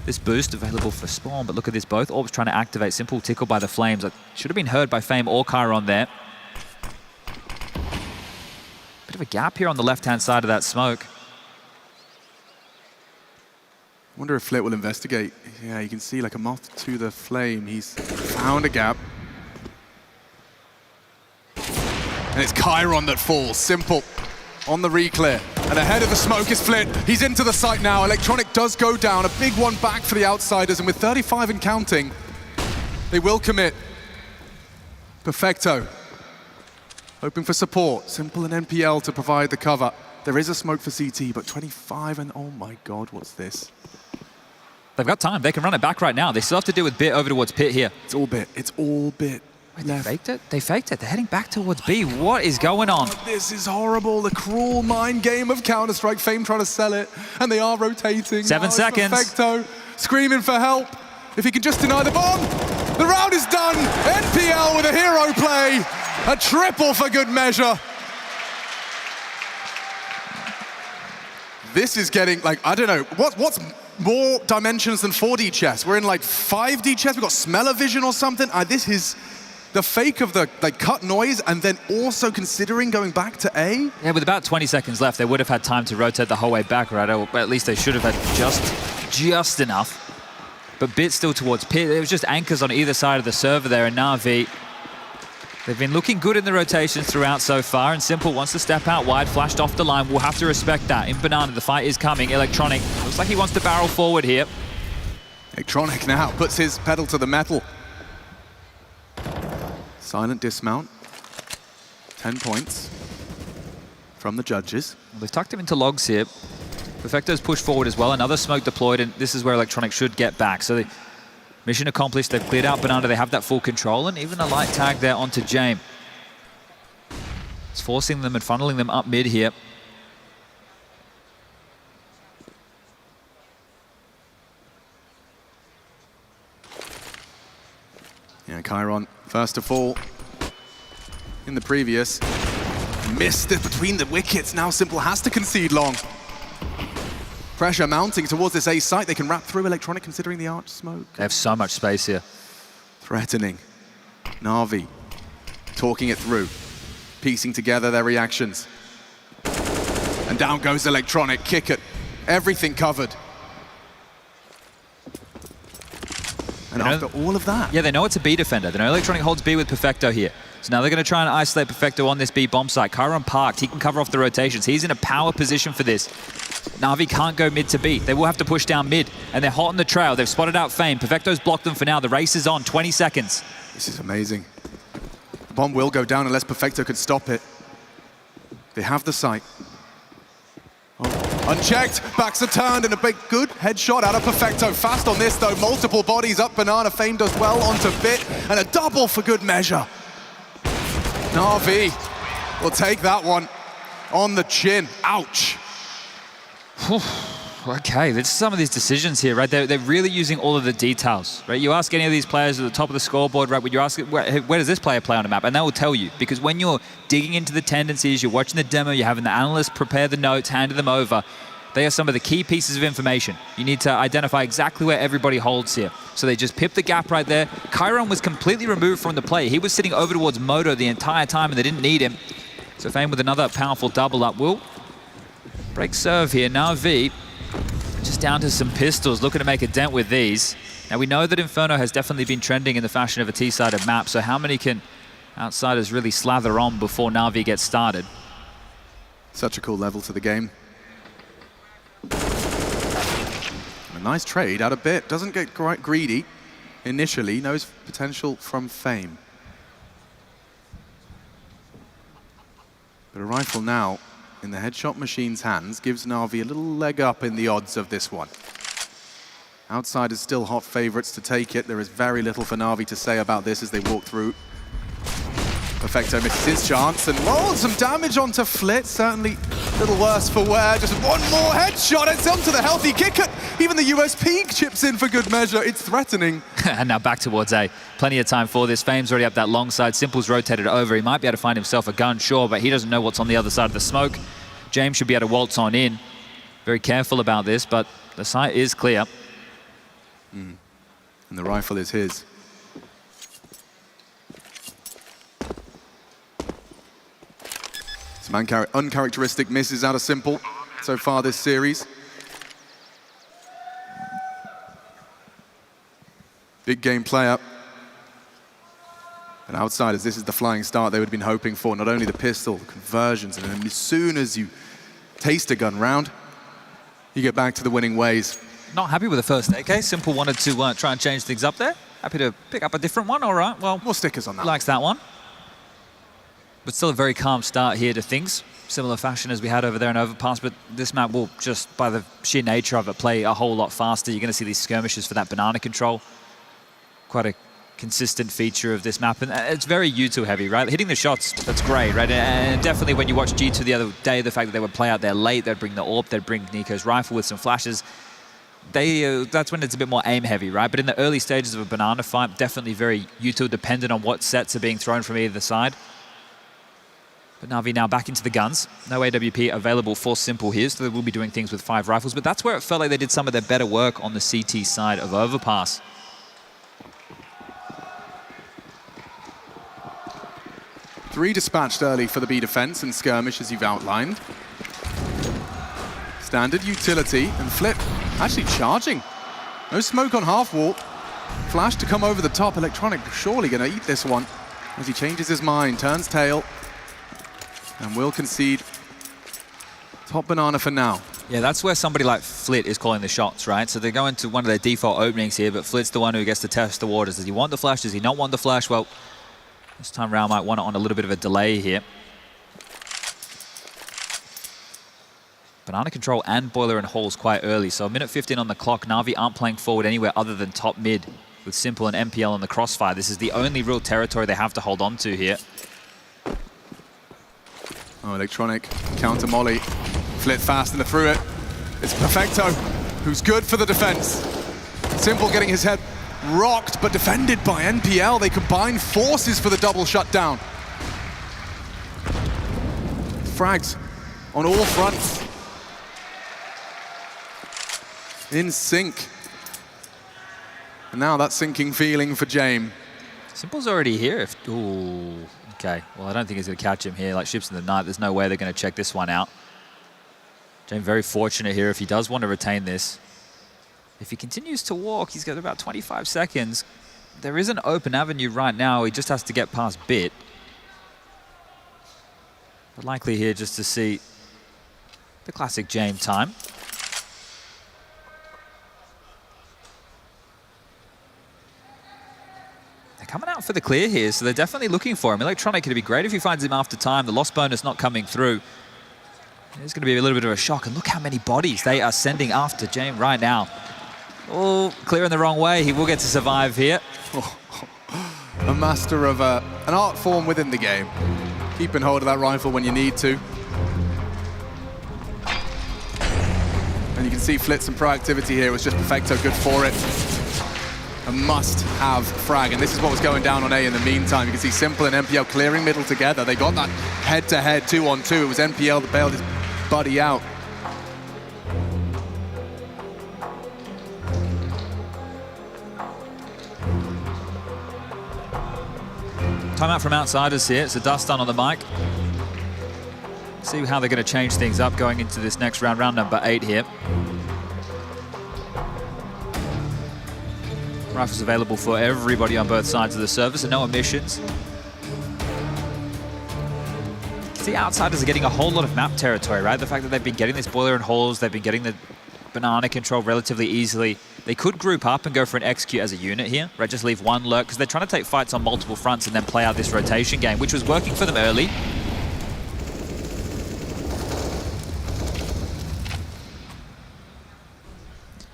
[SPEAKER 6] This boost available for spawn, but look at this, both orbs trying to activate. Simple tickled by the flames. That should have been heard by Fame or Chiron there. Bit of a gap here on the left-hand side of that smoke.
[SPEAKER 8] Wonder if Flit will investigate. Yeah, you can see like a moth to the flame. He's found a gap. And it's Chiron that falls. Simple on the reclear. And ahead of the smoke is Flit. He's into the site now. Electronic does go down. A big one back for the Outsiders. And with 35 and counting, they will commit. Perfecto. Hoping for support. Simple and NPL to provide the cover. There is a smoke for CT, but 25 and oh my god, what's this?
[SPEAKER 6] They've got time. They can run it back right now. They still have to deal with Bit over towards Pit here.
[SPEAKER 8] It's all Bit. It's all Bit.
[SPEAKER 6] Wait, they faked it? They faked it. They're heading back towards B. What is going on?
[SPEAKER 8] This is horrible. The cruel mind game of Counter-Strike. Fame trying to sell it, and they are rotating.
[SPEAKER 6] 7 seconds.
[SPEAKER 8] Perfecto screaming for help. If he can just deny the bomb, the round is done. NPL with a hero play. A triple for good measure. This is getting, like, I don't know, what's more dimensions than 4D chess? We're in like 5D chess, we've got smell-o-vision or something. This is the fake of the cut noise and then also considering going back to A.
[SPEAKER 6] Yeah, with about 20 seconds left, they would have had time to rotate the whole way back, right? Or at least they should have had just enough. But Bit still towards Pit. It was just anchors on either side of the server there, and Na'Vi, they've been looking good in the rotations throughout so far, and Simple wants to step out wide, flashed off the line. We'll have to respect that. In Banana, the fight is coming. Electronic looks like he wants to barrel forward here.
[SPEAKER 8] Electronic now puts his pedal to the metal. Silent dismount. 10 points from the judges.
[SPEAKER 6] Well, they've tucked him into logs here. Perfecto's pushed forward as well. Another smoke deployed, and this is where Electronic should get back. So the mission accomplished. They've cleared out Banana. They have that full control, and even a light tag there onto James. It's forcing them and funneling them up mid here.
[SPEAKER 8] Yeah, Chiron, first to fall in the previous. Missed it between the wickets. Now Simple has to concede long. Pressure mounting towards this A site. They can wrap through Electronic considering the arch smoke.
[SPEAKER 6] They have so much space here.
[SPEAKER 8] Threatening. Na'Vi talking it through, piecing together their reactions. And down goes Electronic, kick it. Everything covered. And after all of that...
[SPEAKER 6] Yeah, they know it's a B defender. They know Electronic holds B with Perfecto here. So now they're going to try and isolate Perfecto on this B bomb site. Chiron parked. He can cover off the rotations. He's in a power position for this. Na'Vi can't go mid to B. They will have to push down mid, and they're hot on the trail. They've spotted out Fame. Perfecto's blocked them for now. The race is on. 20 seconds.
[SPEAKER 8] This is amazing. The bomb will go down unless Perfecto can stop it. They have the sight. Oh. Unchecked, backs are turned, and a big good headshot out of Perfecto. Fast on this though, multiple bodies up Banana. Fame does well onto Bit, and a double for good measure. Na'Vi will take that one on the chin. Ouch.
[SPEAKER 6] Okay, there's some of these decisions here, right? They're really using all of the details, right? You ask any of these players at the top of the scoreboard, right? When you ask, where does this player play on a map? And they will tell you, because when you're digging into the tendencies, you're watching the demo, you're having the analysts prepare the notes, handing them over, they are some of the key pieces of information. You need to identify exactly where everybody holds here. So they just pipped the gap right there. Chiron was completely removed from the play. He was sitting over towards Moto the entire time, and they didn't need him. So Fame with another powerful double up will break serve here. Na'Vi just down to some pistols, looking to make a dent with these. Now we know that Inferno has definitely been trending in the fashion of a T-sided map, so how many can outsiders really slather on before Na'Vi gets started?
[SPEAKER 8] Such a cool level to the game. A nice trade out of Bit. Doesn't get quite greedy initially, knows potential from Fame. But a rifle now in the headshot machine's hands gives Na'Vi a little leg up in the odds of this one. Outsiders still hot favorites to take it. There is very little for Na'Vi to say about this as they walk through. Perfecto misses his chance, and some damage onto Flit. Certainly a little worse for wear. Just one more headshot. It's onto the healthy kicker. Even the USP chips in for good measure. It's threatening.
[SPEAKER 6] And now back towards A. Plenty of time for this. Fame's already up that long side. Simple's rotated over. He might be able to find himself a gun, sure, but he doesn't know what's on the other side of the smoke. James should be able to waltz on in. Very careful about this, but the site is clear.
[SPEAKER 8] And the rifle is his. Some uncharacteristic misses out of Simple so far this series. Big game player. And outsiders, this is the flying start they would have been hoping for. Not only the pistol, conversions, and then as soon as you taste a gun round, you get back to the winning ways.
[SPEAKER 6] Not happy with the first AK. Simple wanted to try and change things up there. Happy to pick up a different one. All right, well,
[SPEAKER 8] more stickers on that.
[SPEAKER 6] Likes that one. But still a very calm start here to things. Similar fashion as we had over there in Overpass, but this map will just, by the sheer nature of it, play a whole lot faster. You're going to see these skirmishes for that banana control. Quite a consistent feature of this map, and it's very U2 heavy, right? Hitting the shots, that's great, right? And definitely when you watch G2 the other day, the fact that they would play out there late, they'd bring the AWP, they'd bring Nico's rifle with some flashes. That's when it's a bit more aim heavy, right? But in the early stages of a banana fight, definitely very U2 dependent on what sets are being thrown from either side. But Na'Vi now back into the guns. No AWP available for Simple here, so they will be doing things with 5 rifles. But that's where it felt like they did some of their better work on the CT side of Overpass.
[SPEAKER 8] Three dispatched early for the B defense and skirmish, as you've outlined. Standard utility, and Flip actually charging. No smoke on half wall. Flash to come over the top. Electronic surely going to eat this one as he changes his mind, turns tail, and will concede top banana for now.
[SPEAKER 6] Yeah, that's where somebody like Flit is calling the shots, right? So they're going to one of their default openings here, but Flit's the one who gets to test the waters. Does he want the flash? Does he not want the flash? Well, this time round might want it on a little bit of a delay here. Banana control and boiler and halls quite early, so a minute 15 on the clock. Na'Vi aren't playing forward anywhere other than top mid with Simple and MPL on the crossfire. This is the only real territory they have to hold on to here.
[SPEAKER 8] Oh, Electronic counter molly. Flit fast and through it. It's Perfecto, who's good for the defense. Simple getting his head rocked, but defended by NPL. They combine forces for the double shutdown. Frags on all fronts. In sync. And now that sinking feeling for James.
[SPEAKER 6] Simple's already here. Ooh, okay. Well, I don't think he's going to catch him here. Like ships in the night, there's no way they're going to check this one out. James very fortunate here if he does want to retain this. If he continues to walk, he's got about 25 seconds. There is an open avenue right now. He just has to get past Bit. But likely here just to see the classic James time. Coming out for the clear here, so they're definitely looking for him. Electronic, it'd be great if he finds him after time. The loss bonus not coming through. It's going to be a little bit of a shock, and look how many bodies they are sending after James right now. Oh, clearing the wrong way. He will get to survive here.
[SPEAKER 8] A master of an art form within the game. Keeping hold of that rifle when you need to. And you can see Flitz and proactivity here. It was just Perfecto good for it. A must-have frag, and this is what was going down on A in the meantime. You can see Simple and MPL clearing middle together. They got that head-to-head 2-on-2. It was MPL that bailed his buddy out.
[SPEAKER 6] Timeout from outsiders here. It's a dust on the mic. See how they're going to change things up going into this next round, round number 8 here. Rifles available for everybody on both sides of the server, so no omissions. See, outsiders are getting a whole lot of map territory, right? The fact that they've been getting this boiler and halls, they've been getting the banana control relatively easily. They could group up and go for an execute as a unit here, right? Just leave one lurk, because they're trying to take fights on multiple fronts and then play out this rotation game, which was working for them early.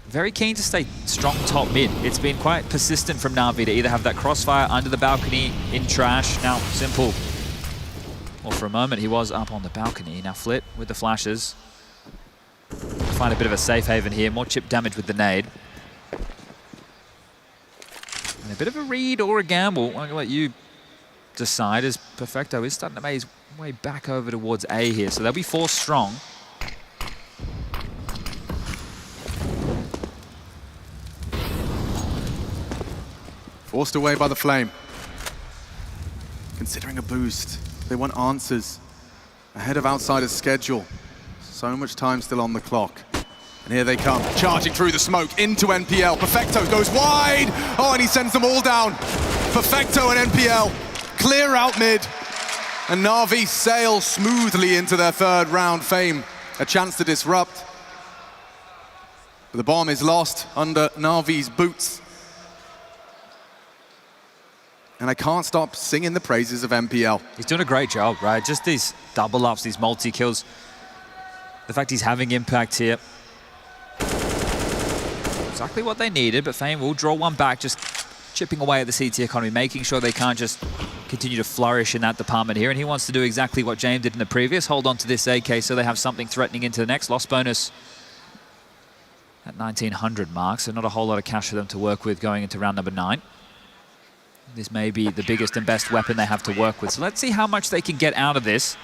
[SPEAKER 6] Very keen to stay strong top mid. It's been quite persistent from Na'Vi to either have that crossfire under the balcony, in trash. Now, Simple. Well, for a moment, he was up on the balcony. Now, Flit with the flashes. Find a bit of a safe haven here. More chip damage with the nade. And a bit of a read or a gamble. I'm going to let you decide, as Perfecto is starting to make his way back over towards A here. So they'll be 4 strong.
[SPEAKER 8] Forced away by the flame. Considering a boost, they want answers ahead of Outsider's schedule. So much time still on the clock. And here they come, charging through the smoke into NPL. Perfecto goes wide. Oh, and he sends them all down. Perfecto and NPL clear out mid. And Na'Vi sail smoothly into their 3rd round. Fame, a chance to disrupt. But the bomb is lost under Na'Vi's boots. And I can't stop singing the praises of MPL.
[SPEAKER 6] He's doing a great job, right? Just these double ups, these multi-kills. The fact he's having impact here. Exactly what they needed, but Fame will draw one back, just chipping away at the CT economy, making sure they can't just continue to flourish in that department here. And he wants to do exactly what James did in the previous, hold on to this AK so they have something threatening into the next. Loss bonus at 1900 mark, so not a whole lot of cash for them to work with going into round number 9. This may be the biggest and best weapon they have to work with. So let's see how much they can get out of this.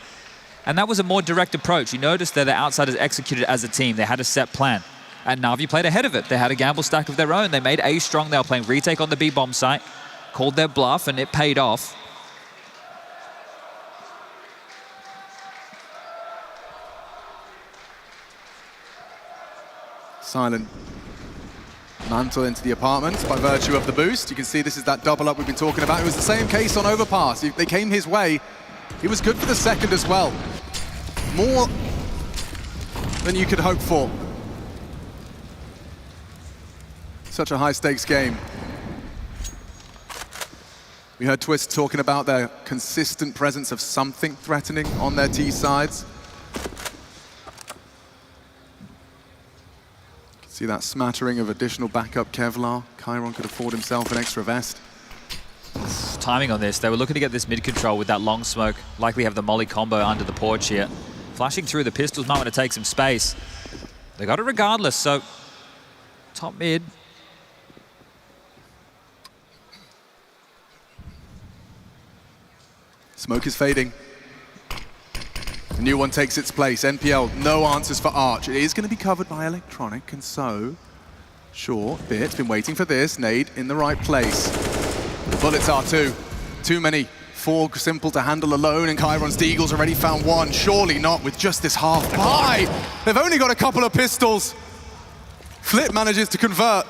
[SPEAKER 6] And that was a more direct approach. You noticed that the Outsiders executed as a team. They had a set plan. And Na'Vi played ahead of it. They had a gamble stack of their own. They made A strong. They were playing retake on the B bomb site, called their bluff, and it paid off.
[SPEAKER 8] Silent mantle into the apartments by virtue of the boost. You can see this is that double up we've been talking about. It was the same case on Overpass. They came his way. He was good for the second as well. More than you could hope for. Such a high-stakes game. We heard Twist talking about their consistent presence of something threatening on their T sides. See that smattering of additional backup Kevlar. Chiron could afford himself an extra vest.
[SPEAKER 6] Timing on this, they were looking to get this mid control with that long smoke. Likely have the molly combo under the porch here. Flashing through the pistols might want to take some space. They got it regardless, so top mid.
[SPEAKER 8] Smoke is fading. The new one takes its place. NPL, no answers for Arch. It is going to be covered by Electronic, and so short bit, been waiting for this. Nade in the right place. The bullets are too many. 4 simple to handle alone, and Chiron's Deagle's already found one. Surely not with just this half buy. They've only got a couple of pistols. Flip manages to convert.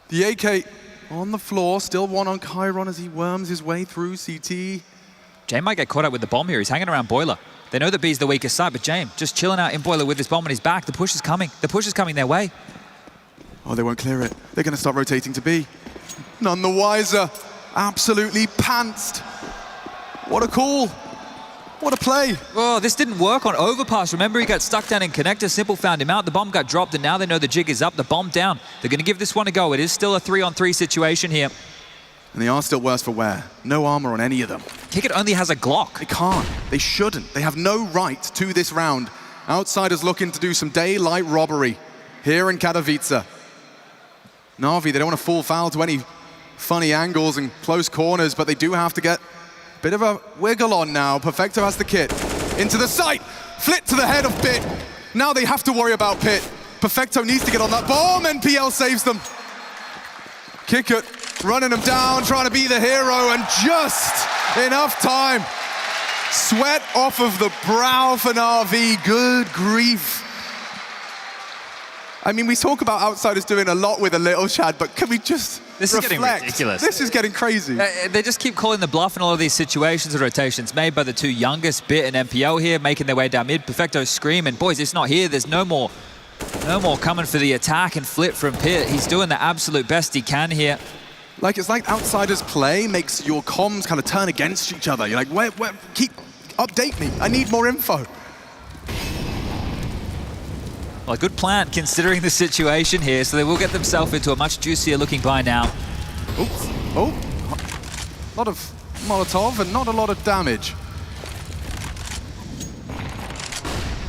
[SPEAKER 8] The AK on the floor, still one on Chiron as he worms his way through CT.
[SPEAKER 6] Jame might get caught up with the bomb here. He's hanging around Boiler. They know that B's the weakest side, but Jame just chilling out in Boiler with his bomb on his back. The push is coming. The push is coming their way.
[SPEAKER 8] Oh, they won't clear it. They're going to start rotating to B. None the wiser. Absolutely pantsed. What a call. What a play.
[SPEAKER 6] Oh, this didn't work on Overpass. Remember, he got stuck down in connector. Simple found him out. The bomb got dropped, and now they know the jig is up. The bomb down. They're going to give this one a go. It is still a 3-on-3 situation here.
[SPEAKER 8] And they are still worse for wear. No armor on any of them.
[SPEAKER 6] Kickit only has a Glock.
[SPEAKER 8] They can't. They shouldn't. They have no right to this round. Outsiders looking to do some daylight robbery here in Katowice. Na'Vi, they don't want to fall foul to any funny angles and close corners, but they do have to get a bit of a wiggle on now. Perfecto has the kit. Into the sight. Flit to the head of Pit. Now they have to worry about Pit. Perfecto needs to get on that bomb, and PL saves them. Kickit running him down, trying to be the hero, and just enough time. Sweat off of the brow for Na'Vi. Good grief. I mean, we talk about Outsiders doing a lot with a little, Chad, but can we just
[SPEAKER 6] This
[SPEAKER 8] reflect?
[SPEAKER 6] is getting ridiculous.
[SPEAKER 8] This is getting crazy.
[SPEAKER 6] They just keep calling the bluff in all of these situations and rotations made by the two youngest, Bit and MPL here, making their way down mid. Perfecto screaming, boys, it's not here. There's no more coming for the attack and Flip from Pit. He's doing the absolute best he can here.
[SPEAKER 8] Like, it's like Outsiders play makes your comms kind of turn against each other. You're like, where, update me. I need more info.
[SPEAKER 6] Well, a good plan considering the situation here, so they will get themselves into a much juicier looking buy now.
[SPEAKER 8] Oops. Oh, a lot of Molotov and not a lot of damage.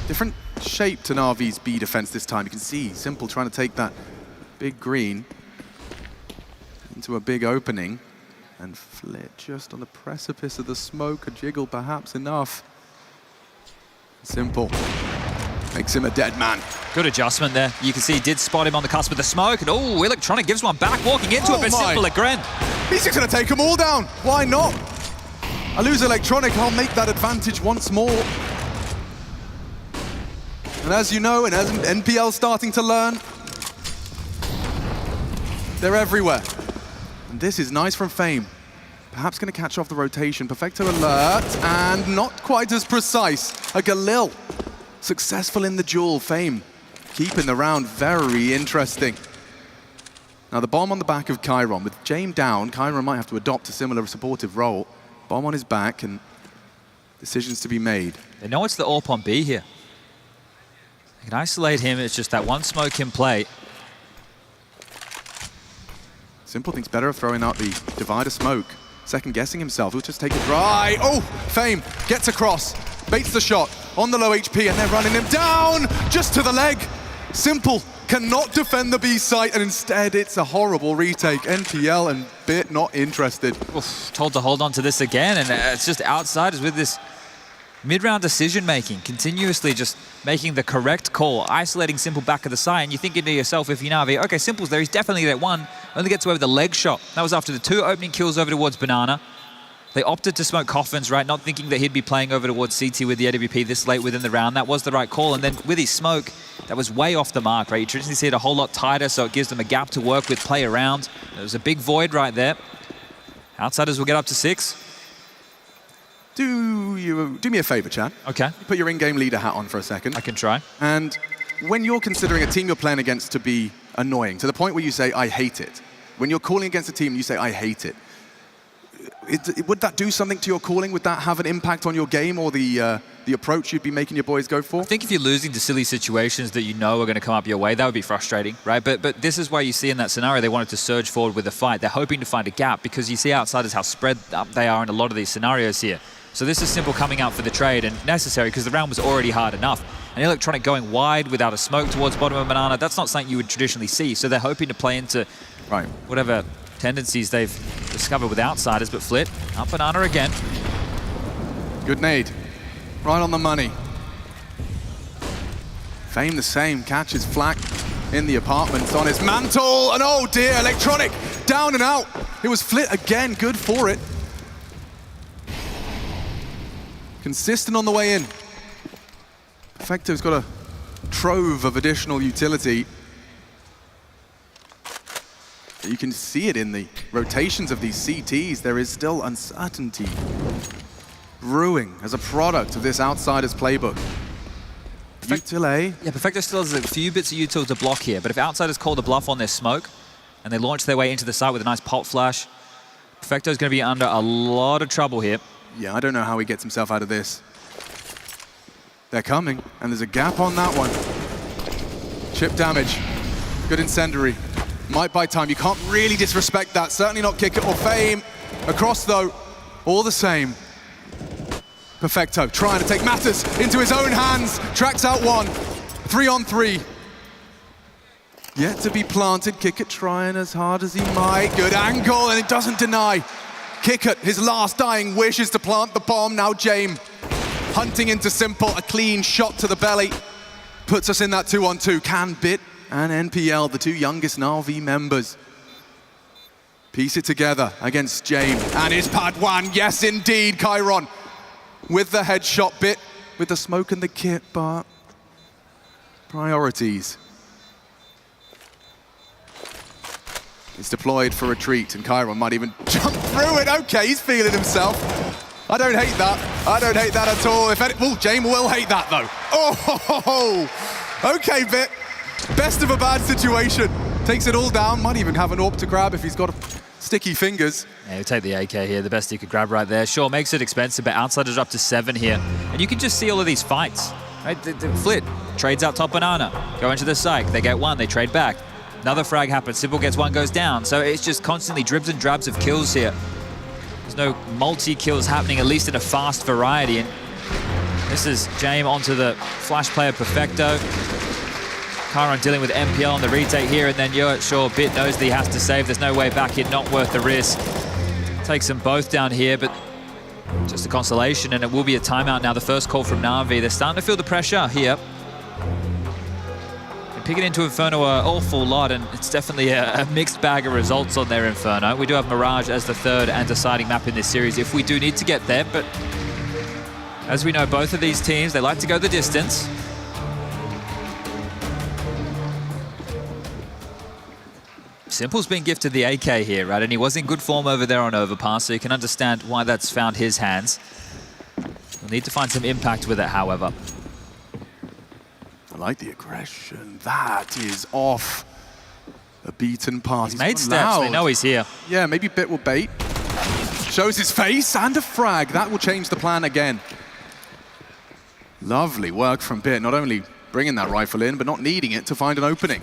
[SPEAKER 8] Different shape to Na'Vi's B defense this time. You can see Simple trying to take that big green into a big opening, and Flit just on the precipice of the smoke. A jiggle perhaps enough. Simple makes him a dead man.
[SPEAKER 6] Good adjustment there. You can see he did spot him on the cusp of the smoke, and oh, Electronic gives one back, walking into it, but Simple again.
[SPEAKER 8] He's just going to take them all down. Why not? I lose Electronic, I'll make that advantage once more. And as you know, and as NPL starting to learn, they're everywhere. And this is nice from Fame. Perhaps going to catch off the rotation. Perfecto alert, and not quite as precise. A Galil, successful in the duel. Fame keeping the round very interesting. Now the bomb on the back of Chiron. With James down, Chiron might have to adopt a similar supportive role. Bomb on his back and decisions to be made.
[SPEAKER 6] They know it's the AWP on B here. They can isolate him, it's just that one smoke in play.
[SPEAKER 8] Simple thinks better of throwing out the divider smoke. Second guessing himself, he'll just take a try. Oh, Fame gets across, baits the shot on the low HP, and they're running him down just to the leg. Simple cannot defend the B site, and instead it's a horrible retake. NPL and Bit not interested.
[SPEAKER 6] Oof, told to hold on to this again, and it's just Outsiders with this mid-round decision-making, continuously just making the correct call, isolating Simple back of the side, and you're thinking to yourself, if you're Na'Vi, okay, Simple's there, he's definitely that one, only gets away with the leg shot. That was after the 2 opening kills over towards Banana. They opted to smoke Coffins, right, not thinking that he'd be playing over towards CT with the AWP this late within the round. That was the right call, and then with his smoke, that was way off the mark, right? You traditionally see it a whole lot tighter, so it gives them a gap to work with, play around. There was a big void right there. Outsiders will get up to 6.
[SPEAKER 8] Do me a favor, Chad.
[SPEAKER 6] Okay.
[SPEAKER 8] Put your in-game leader hat on for a second.
[SPEAKER 6] I can try.
[SPEAKER 8] And when you're considering a team you're playing against to be annoying, to the point where you say, I hate it. When you're calling against a team, you say, I hate it. Would that do something to your calling? Would that have an impact on your game or the approach you'd be making your boys go for?
[SPEAKER 6] I think if you're losing to silly situations that you know are going to come up your way, that would be frustrating, right? But this is why you see in that scenario they wanted to surge forward with a fight. They're hoping to find a gap because you see Outsiders how spread up they are in a lot of these scenarios here. So this is Simple coming out for the trade, and necessary because the round was already hard enough. And Electronic going wide without a smoke towards bottom of Banana, that's not something you would traditionally see. So they're hoping to play into whatever tendencies they've discovered with Outsiders, but Flit up Banana again.
[SPEAKER 8] Good nade. Right on the money. Fame the same, catches flak in the apartments on his mantle, and oh dear, Electronic down and out. It was Flit again, good for it. Consistent on the way in. Perfecto's got a trove of additional utility. You can see it in the rotations of these CTs. There is still uncertainty brewing as a product of this Outsiders playbook. Perfecto A.
[SPEAKER 6] Yeah, Perfecto still has a few bits of util to block here, but if Outsiders call the bluff on their smoke and they launch their way into the site with a nice pop flash, Perfecto's going to be under a lot of trouble here.
[SPEAKER 8] Yeah, I don't know how he gets himself out of this. They're coming, and there's a gap on that one. Chip damage. Good incendiary. Might buy time. You can't really disrespect that. Certainly not kick it or Fame. Across, though, all the same. Perfecto trying to take matters into his own hands. Tracks out one. 3-on-3. Yet to be planted. Kickit trying as hard as he might. Good angle, and it doesn't deny. Kickit, his last dying wish is to plant the bomb. Now James hunting into Simple. A clean shot to the belly. Puts us in that 2-on-2. Can Bit and NPL, the 2 youngest Na'Vi members, piece it together against James and his pad 1. Yes, indeed, Chiron with the headshot. Bit with the smoke and the kit, but priorities. It's deployed for retreat, and Chiron might even jump through it. Okay, he's feeling himself. I don't hate that. I don't hate that at all. If any, well, James will hate that, though. Oh, okay, Bit. Best of a bad situation. Takes it all down. Might even have an AWP to grab if he's got sticky fingers.
[SPEAKER 6] Yeah, he'll take the AK here. The best he could grab right there. Sure, makes it expensive, but Outsiders are up to 7 here. And you can just see all of these fights. Right? The Flit trades out top Banana. Go into the site. They get one. They trade back. Another frag happens. Simple gets one, goes down. So it's just constantly dribs and drabs of kills here. There's no multi-kills happening, at least in a fast variety. And this is James onto the flash player Perfecto. Chiron dealing with MPL on the retake here, and then Yoet, sure, Bit knows that he has to save. There's no way back here, not worth the risk. Takes them both down here, but just a consolation, and it will be a timeout now. The first call from Na'Vi. They're starting to feel the pressure here. They're picking into Inferno an awful lot, and it's definitely a mixed bag of results on their Inferno. We do have Mirage as the 3rd and deciding map in this series if we do need to get there, but as we know, both of these teams, they like to go the distance. Simple's been gifted the AK here, right? And he was in good form over there on Overpass, so you can understand why that's found his hands. We'll need to find some impact with it, however.
[SPEAKER 8] I like the aggression. That is off. A beaten pass.
[SPEAKER 6] He's made steps, they know he's here.
[SPEAKER 8] Yeah, maybe Bit will bait. Shows his face and a frag. That will change the plan again. Lovely work from Bit, not only bringing that rifle in, but not needing it to find an opening.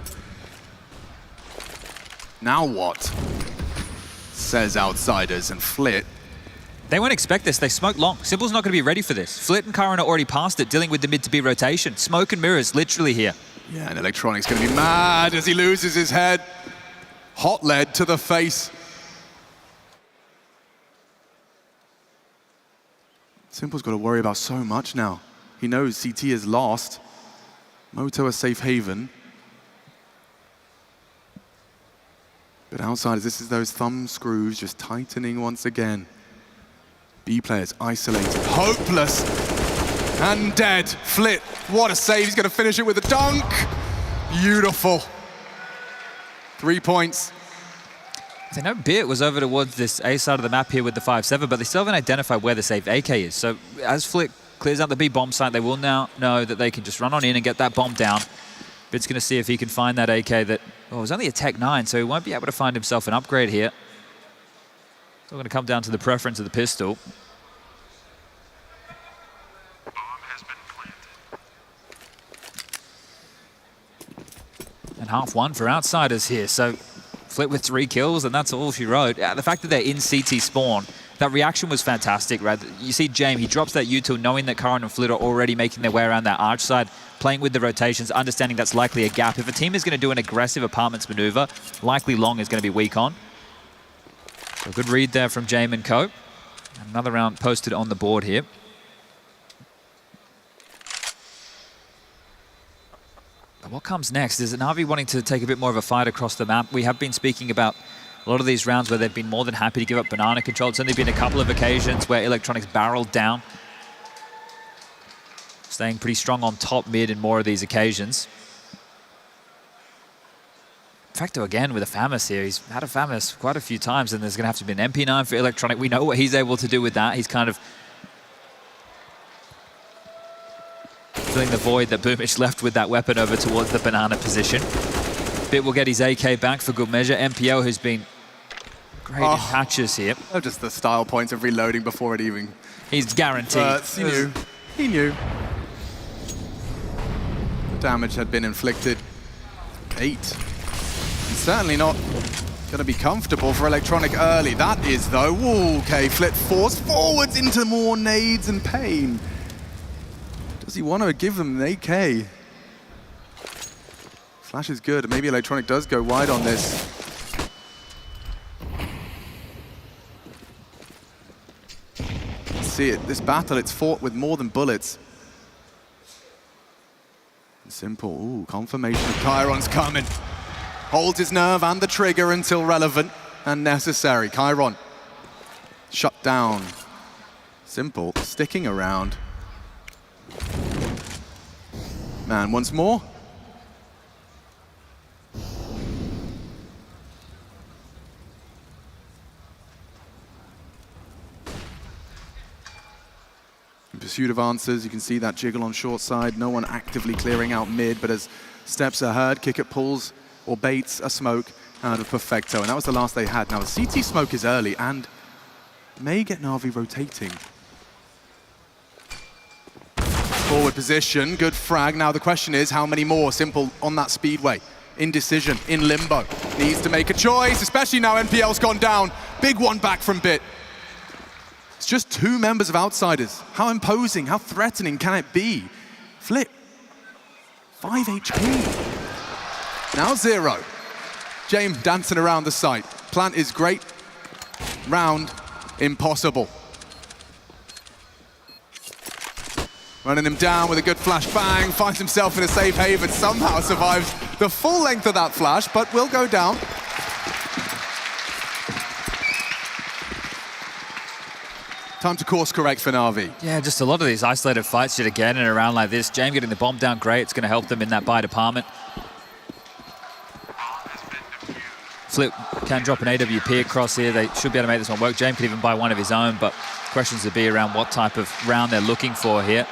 [SPEAKER 8] Now what? Says Outsiders, and Flit.
[SPEAKER 6] They won't expect this. They smoke long. Simple's not going to be ready for this. Flit and Kyron are already past it, dealing with the mid to B rotation. Smoke and mirrors, literally here.
[SPEAKER 8] Yeah, and Electronic's going to be mad as he loses his head. Hot lead to the face. Simple's got to worry about so much now. He knows CT is lost. Moto a safe haven. But Outsiders, this is those thumb screws just tightening once again. B players isolated, hopeless, and dead. Flit, what a save. He's going to finish it with a dunk. Beautiful. 3 points.
[SPEAKER 6] They know Bit was over towards this A side of the map here with the 5-7, but they still haven't identified where the saved AK is. So as Flit clears out the B bomb site, they will now know that they can just run on in and get that bomb down. Bit's going to see if he can find that AK that, well, it was only a Tech 9, so he won't be able to find himself an upgrade here. It's all going to come down to the preference of the pistol. And half one for Outsiders here, so Flit with 3 kills, and that's all she wrote. The fact that they're in CT spawn, that reaction was fantastic, right? You see James, he drops that U-tool knowing that Karan and Flit are already making their way around that arch side, playing with the rotations, understanding that's likely a gap. If a team is going to do an aggressive apartments maneuver, likely long is going to be weak on. So a good read there from James and co. Another round posted on the board here. But what comes next is Na'Vi wanting to take a bit more of a fight across the map. We have been speaking about a lot of these rounds where they've been more than happy to give up banana control. It's only been a couple of occasions where Electronics barreled down. Staying pretty strong on top mid in more of these occasions. Facto again with a FAMAS here. He's had a FAMAS quite a few times, and there's going to have to be an MP9 for Electronic. We know what he's able to do with that. He's kind of filling the void that Boomich left with that weapon over towards the banana position. Bit will get his AK back for good measure. MPO who's been great in patches here.
[SPEAKER 8] Just the style points of reloading before it even...
[SPEAKER 6] He's guaranteed.
[SPEAKER 8] He knew. He knew. The damage had been inflicted. 8. And certainly not going to be comfortable for Electronic early. That is, though. Ooh, okay, Flit forced forwards into more nades and pain. Does he want to give them an AK? Flash is good. Maybe Electronic does go wide on this. See it. This battle, it's fought with more than bullets. Simple. Ooh, confirmation of Chiron's coming. Holds his nerve and the trigger until relevant and necessary. Chiron shut down. Simple sticking around. Man, once more. In pursuit of answers, you can see that jiggle on short side. No one actively clearing out mid, but as steps are heard, Kick It pulls or baits a smoke out of Perfecto. And that was the last they had. Now the CT smoke is early and may get Na'Vi rotating. Forward position, good frag. Now the question is, how many more? Simple on that speedway. Indecision, in limbo. Needs to make a choice, especially now NPL's gone down. Big one back from Bit. It's just 2 members of Outsiders. How imposing, how threatening can it be? Flit, 5 HP. Now 0. James dancing around the site. Plant is great. Round, impossible. Running him down with a good flashbang, finds himself in a safe haven, somehow survives the full length of that flash, but will go down. Time to course correct for Na'Vi.
[SPEAKER 6] Yeah, just a lot of these isolated fights yet again in a round like this. James getting the bomb down great. It's going to help them in that buy department. Flip can drop an AWP across here. They should be able to make this one work. James could even buy one of his own, but questions would be around what type of round they're looking for here.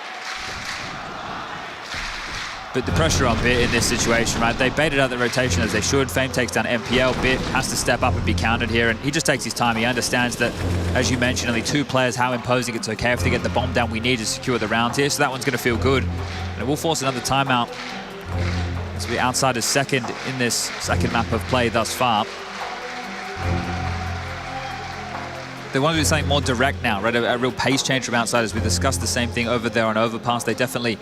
[SPEAKER 6] But the pressure on Bit in this situation, right? They baited out the rotation as they should. Fame takes down MPL. Bit has to step up and be countered here, and he just takes his time. He understands that, as you mentioned, only 2 players, how imposing it's okay if they get the bomb down. We need to secure the rounds here, so that one's going to feel good. And it will force another timeout. This will be Outsiders' second in this second map of play thus far. They want to do something more direct now, right? A real pace change from Outsiders. We discussed the same thing over there on Overpass. They definitely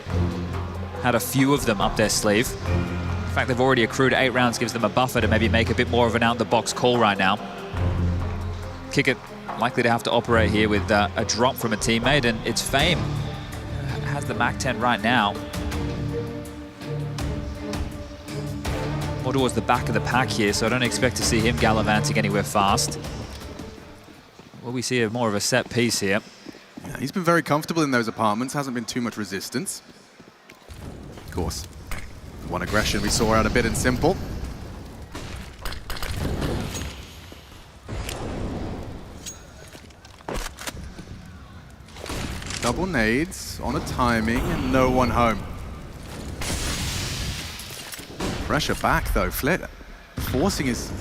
[SPEAKER 6] had a few of them up their sleeve. In fact, they've already accrued 8 rounds, gives them a buffer to maybe make a bit more of an out-the-box call right now. Kick it, likely to have to operate here with a drop from a teammate, and it's Fame. Has the MAC-10 right now. More towards the back of the pack here, so I don't expect to see him gallivanting anywhere fast. Well, we see more of a set piece here.
[SPEAKER 8] Yeah, he's been very comfortable in those apartments, hasn't been too much resistance. Of course, one aggression we saw out a bit in Simple. Double nades on a timing and no one home. Pressure back though, Flit forcing his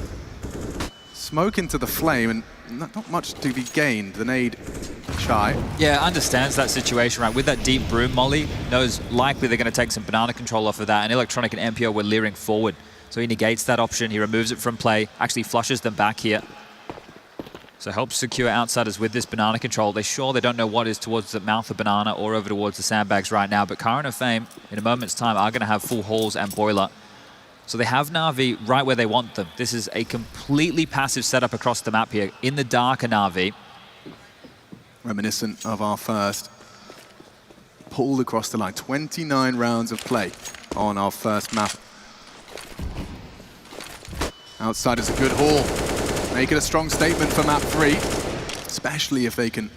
[SPEAKER 8] smoke into the flame, and not much to be gained. The nade shy.
[SPEAKER 6] Yeah, understands that situation, right? With that deep broom, Molly knows likely they're going to take some banana control off of that, and Electronic and MPO were leering forward. So he negates that option, he removes it from play, actually flushes them back here. So helps secure Outsiders with this banana control. They don't know what is towards the mouth of banana or over towards the sandbags right now, but Karan and Fame, in a moment's time, are going to have full halls and boiler. So they have Na'Vi right where they want them. This is a completely passive setup across the map here, in the darker Na'Vi.
[SPEAKER 8] Reminiscent of our first. Pulled across the line. 29 rounds of play on our first map. Outsiders a good haul. Make it a strong statement for map 3, especially if they can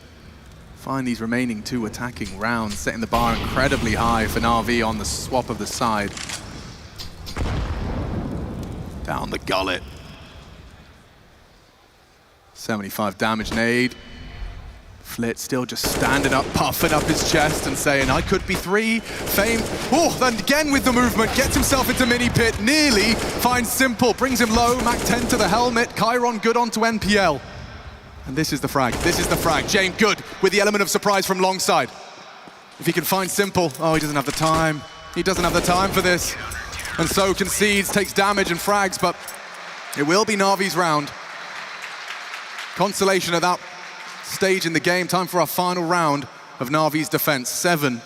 [SPEAKER 8] find these remaining 2 attacking rounds, setting the bar incredibly high for Na'Vi on the swap of the side. Down the gullet. 75 damage nade. Flit still just standing up, puffing up his chest and saying, I could be 3. Fame, then again with the movement, gets himself into mini pit, nearly finds Simple, brings him low, MAC-10 to the helmet, Chiron good onto NPL. And this is the frag, Jane good with the element of surprise from long side. If he can find Simple, oh, he doesn't have the time. He doesn't have the time for this. And so concedes, takes damage and frags, but it will be Na'Vi's round. Consolation at that stage in the game. Time for our final round of Na'Vi's defense. 7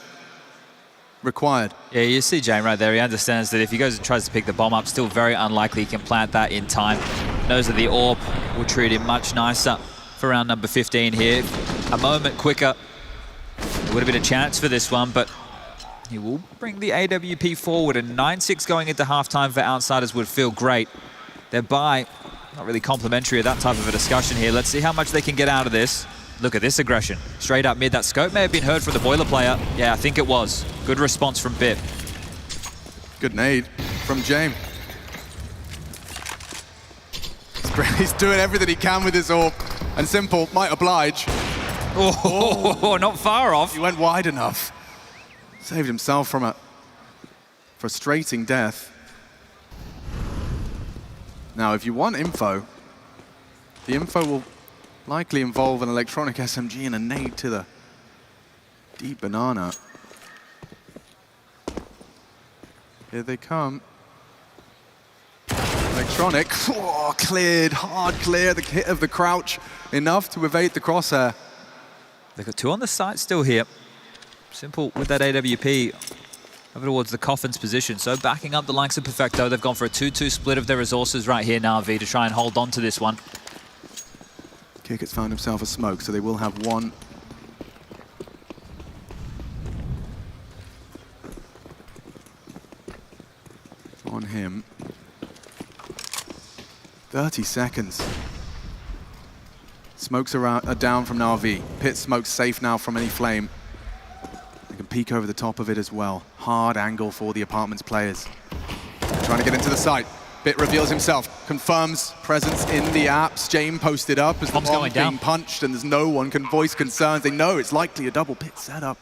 [SPEAKER 8] required.
[SPEAKER 6] Yeah, you see Jane right there. He understands that if he goes and tries to pick the bomb up, still very unlikely he can plant that in time. Knows that the AWP will treat him much nicer for round number 15 here. A moment quicker, there would have been a chance for this one, but he will bring the AWP forward, and 9-6 going into halftime for Outsiders would feel great. Their bye, not really complimentary of that type of a discussion here. Let's see how much they can get out of this. Look at this aggression. Straight up mid. That scope may have been heard from the boiler player. Yeah, I think it was. Good response from Bit.
[SPEAKER 8] Good nade from James. He's doing everything he can with his AWP, and Simple might oblige.
[SPEAKER 6] Oh, not far off.
[SPEAKER 8] He went wide enough. Saved himself from a frustrating death. Now, if you want info, the info will likely involve an electronic SMG and a nade to the deep banana. Here they come. Electronic, cleared, hard clear, the hit of the crouch, enough to evade the crosshair.
[SPEAKER 6] They've got 2 on the site still here. Simple with that AWP over towards the Coffin's position. So backing up the likes of Perfecto, they've gone for a 2-2 split of their resources right here, Na'Vi, to try and hold on to this one.
[SPEAKER 8] Kiket's found himself a smoke, so they will have 1. On him. 30 seconds. Smokes are down from Na'Vi. Pit smoke's safe now from any flame. They can peek over the top of it as well. Hard angle for the apartments players. They're trying to get into the site. Bit reveals himself, confirms presence in the apps. Jane posted up as the bomb being punched, and there's no one can voice concerns. They know it's likely a double Pit setup.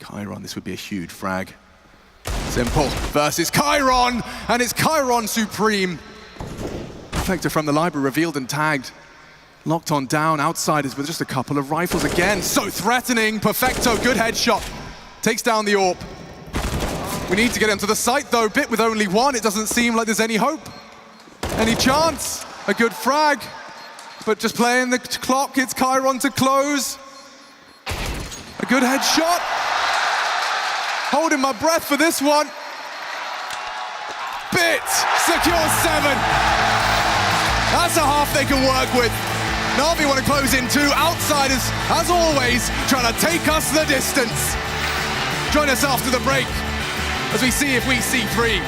[SPEAKER 8] Chiron, this would be a huge frag. Simple versus Chiron, and it's Chiron Supreme. Perfector from the library revealed and tagged. Locked on down, outsiders with just a couple of rifles again. So threatening, Perfecto, good headshot. Takes down the AWP. We need to get him to the site though, Bit with only one, it doesn't seem like there's any hope. Any chance? A good frag, but just playing the clock, it's Chiron to close. A good headshot. Holding my breath for this one. Bit secures 7. That's a half they can work with. Na'Vi want to close in 2. Outsiders, as always, trying to take us the distance. Join us after the break as we see if we see 3.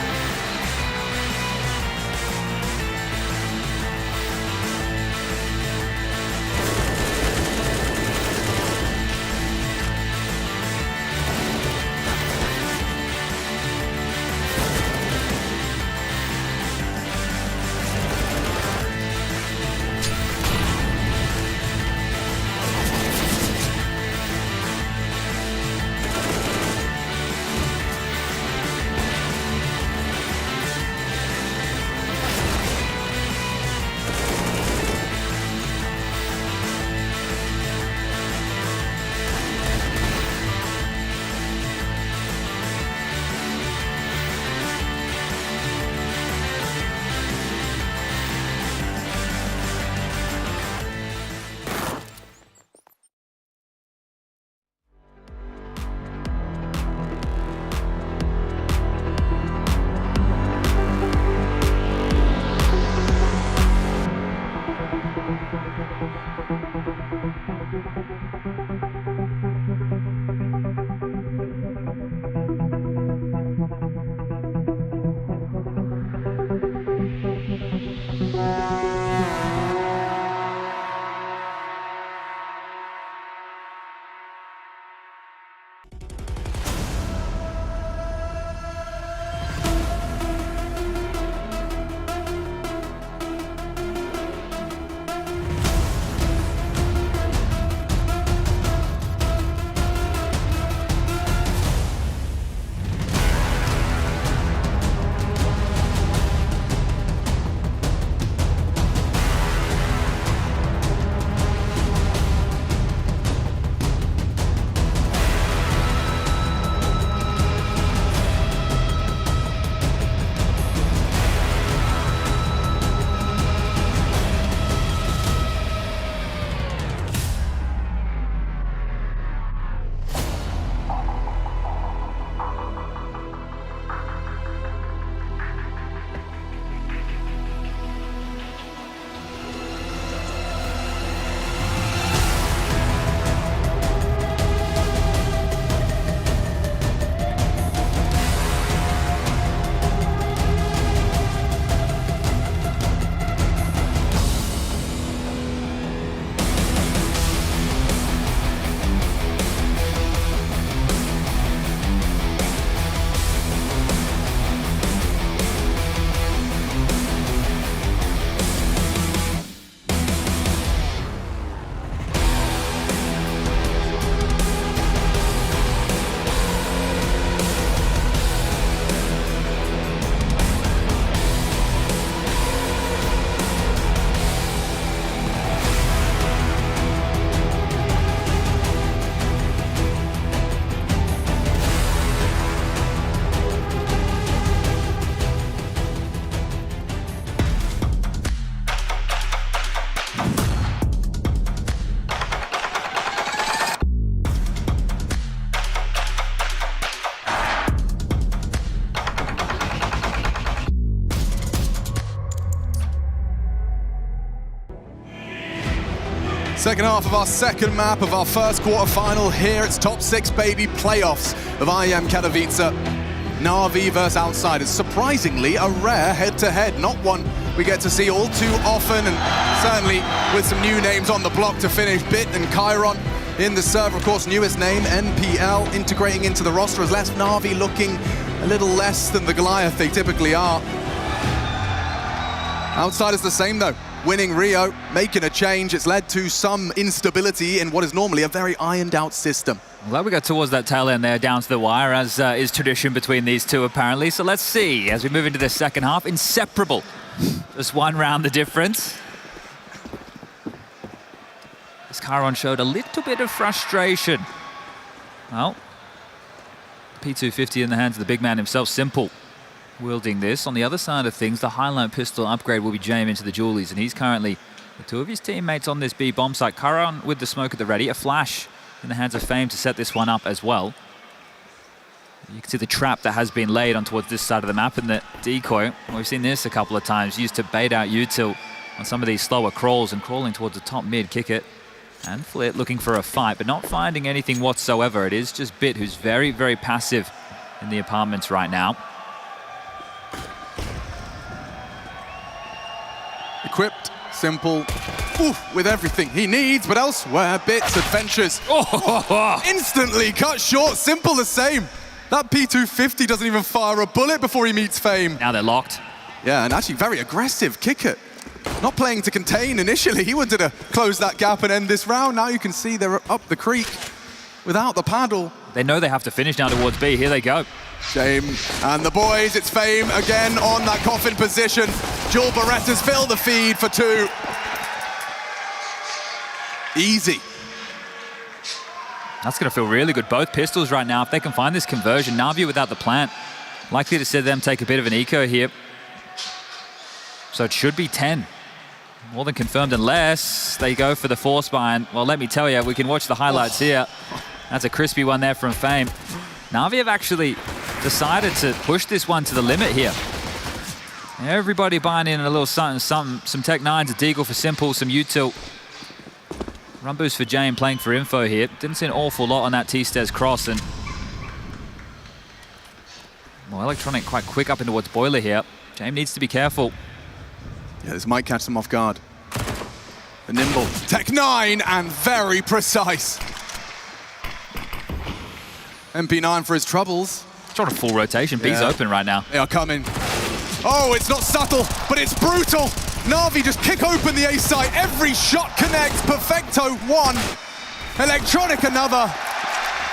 [SPEAKER 8] Second half of our second map of our first quarterfinal here. It's top 6 baby playoffs of IEM Katowice. Na'Vi versus Outsiders. Surprisingly, a rare head-to-head, not one we get to see all too often, and certainly with some new names on the block to finish. Bit and Chiron in the server, of course, newest name, NPL, integrating into the roster has left Na'Vi looking a little less than the Goliath they typically are. Outsiders the same though. winning Rio, making a change. It's led to some instability in what is normally a very ironed out system.
[SPEAKER 6] Glad we got towards that tail end there, down to the wire, as is tradition between these two, apparently. So let's see, as we move into the second half, inseparable. Just one round the difference. As Chiron showed a little bit of frustration. Well, P250 in the hands of the big man himself, Simple, wielding this. On the other side of things, the highlight pistol upgrade will be jammed into the Julies, and he's currently the two of his teammates on this B bomb site. Chiron with the smoke at the ready, a flash in the hands of Fame to set this one up as well. You can see the trap that has been laid on towards this side of the map, and the decoy. Well, we've seen this a couple of times, used to bait out util on some of these slower crawls and crawling towards the top mid, kick it. And Flit looking for a fight, but not finding anything whatsoever. It is just Bit who's very, very passive in the apartments right now.
[SPEAKER 8] Equipped, Simple, with everything he needs, but elsewhere, Bit's adventures instantly cut short. Simple the same. That P250 doesn't even fire a bullet before he meets Fame.
[SPEAKER 6] Now they're locked.
[SPEAKER 8] Yeah, and actually very aggressive. Kick it. Not playing to contain initially. He wanted to close that gap and end this round. Now you can see they're up the creek without the paddle.
[SPEAKER 6] They know they have to finish now towards B. Here they go.
[SPEAKER 8] Shame. And the boys, it's Fame again on that coffin position. Jewel Berettas fill the feed for 2. Easy.
[SPEAKER 6] That's going to feel really good. Both pistols right now, if they can find this conversion. Na'Vi without the plant. Likely to see them take a bit of an eco here. So it should be 10. More than confirmed, unless they go for the force bind. Well, let me tell you, we can watch the highlights here. That's a crispy one there from Fame. Na'Vi have actually decided to push this one to the limit here. Everybody buying in a little something, some Tech 9s, a Deagle for Simple, some util. Run boost for Jane playing for info here. Didn't see an awful lot on that T-Stairs cross, and well, Electronic quite quick up in towards Boiler here. Jane needs to be careful.
[SPEAKER 8] Yeah, this might catch them off guard. The nimble Tech 9 and very precise. MP9 for his troubles.
[SPEAKER 6] Trying a full rotation. B's open right now.
[SPEAKER 8] They are coming. Oh, it's not subtle, but it's brutal. Na'Vi just kick open the A site. Every shot connects. Perfecto 1. Electronic another.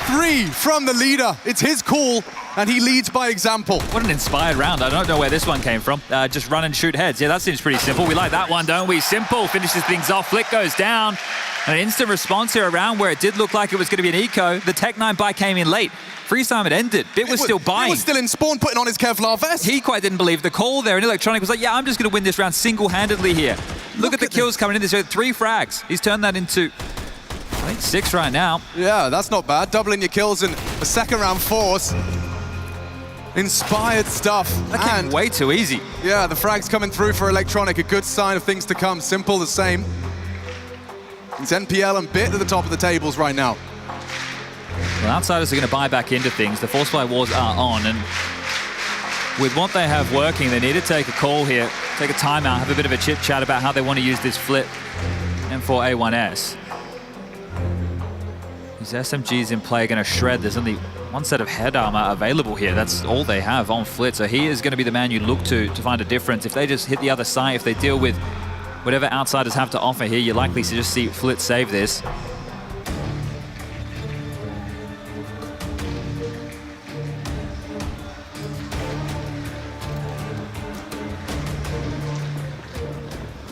[SPEAKER 8] 3 from the leader. It's his call, and he leads by example.
[SPEAKER 6] What an inspired round. I don't know where this one came from. Just run and shoot heads. Yeah, that seems pretty simple. We like that one, don't we? Simple finishes things off. Flick goes down. An instant response here around where it did look like it was going to be an eco. The Tech 9 buy came in late. Freeze time had ended. Bit was still buying.
[SPEAKER 8] He was still in spawn, putting on his Kevlar vest.
[SPEAKER 6] He quite didn't believe the call there, and Electronic was like, yeah, I'm just going to win this round single-handedly here. Look at the kills coming in this way. 3 frags. He's turned that into, I think, 6 right now.
[SPEAKER 8] Yeah, that's not bad. Doubling your kills in a second round force. Inspired stuff.
[SPEAKER 6] That came way too easy.
[SPEAKER 8] Yeah, the frags coming through for Electronic. A good sign of things to come. Simple the same. It's NPL and Bit at the top of the tables right now.
[SPEAKER 6] Well, Outsiders are going to buy back into things. The Force Fly Wars are on, and with what they have working, they need to take a call here, take a timeout, have a bit of a chit-chat about how they want to use this Flit M4A1S. These SMGs in play are going to shred. There's only one set of head armor available here. That's all they have on Flit, so he is going to be the man you look to find a difference. If they just hit the other side, if they deal with whatever Outsiders have to offer here, you're likely to just see Flit save this.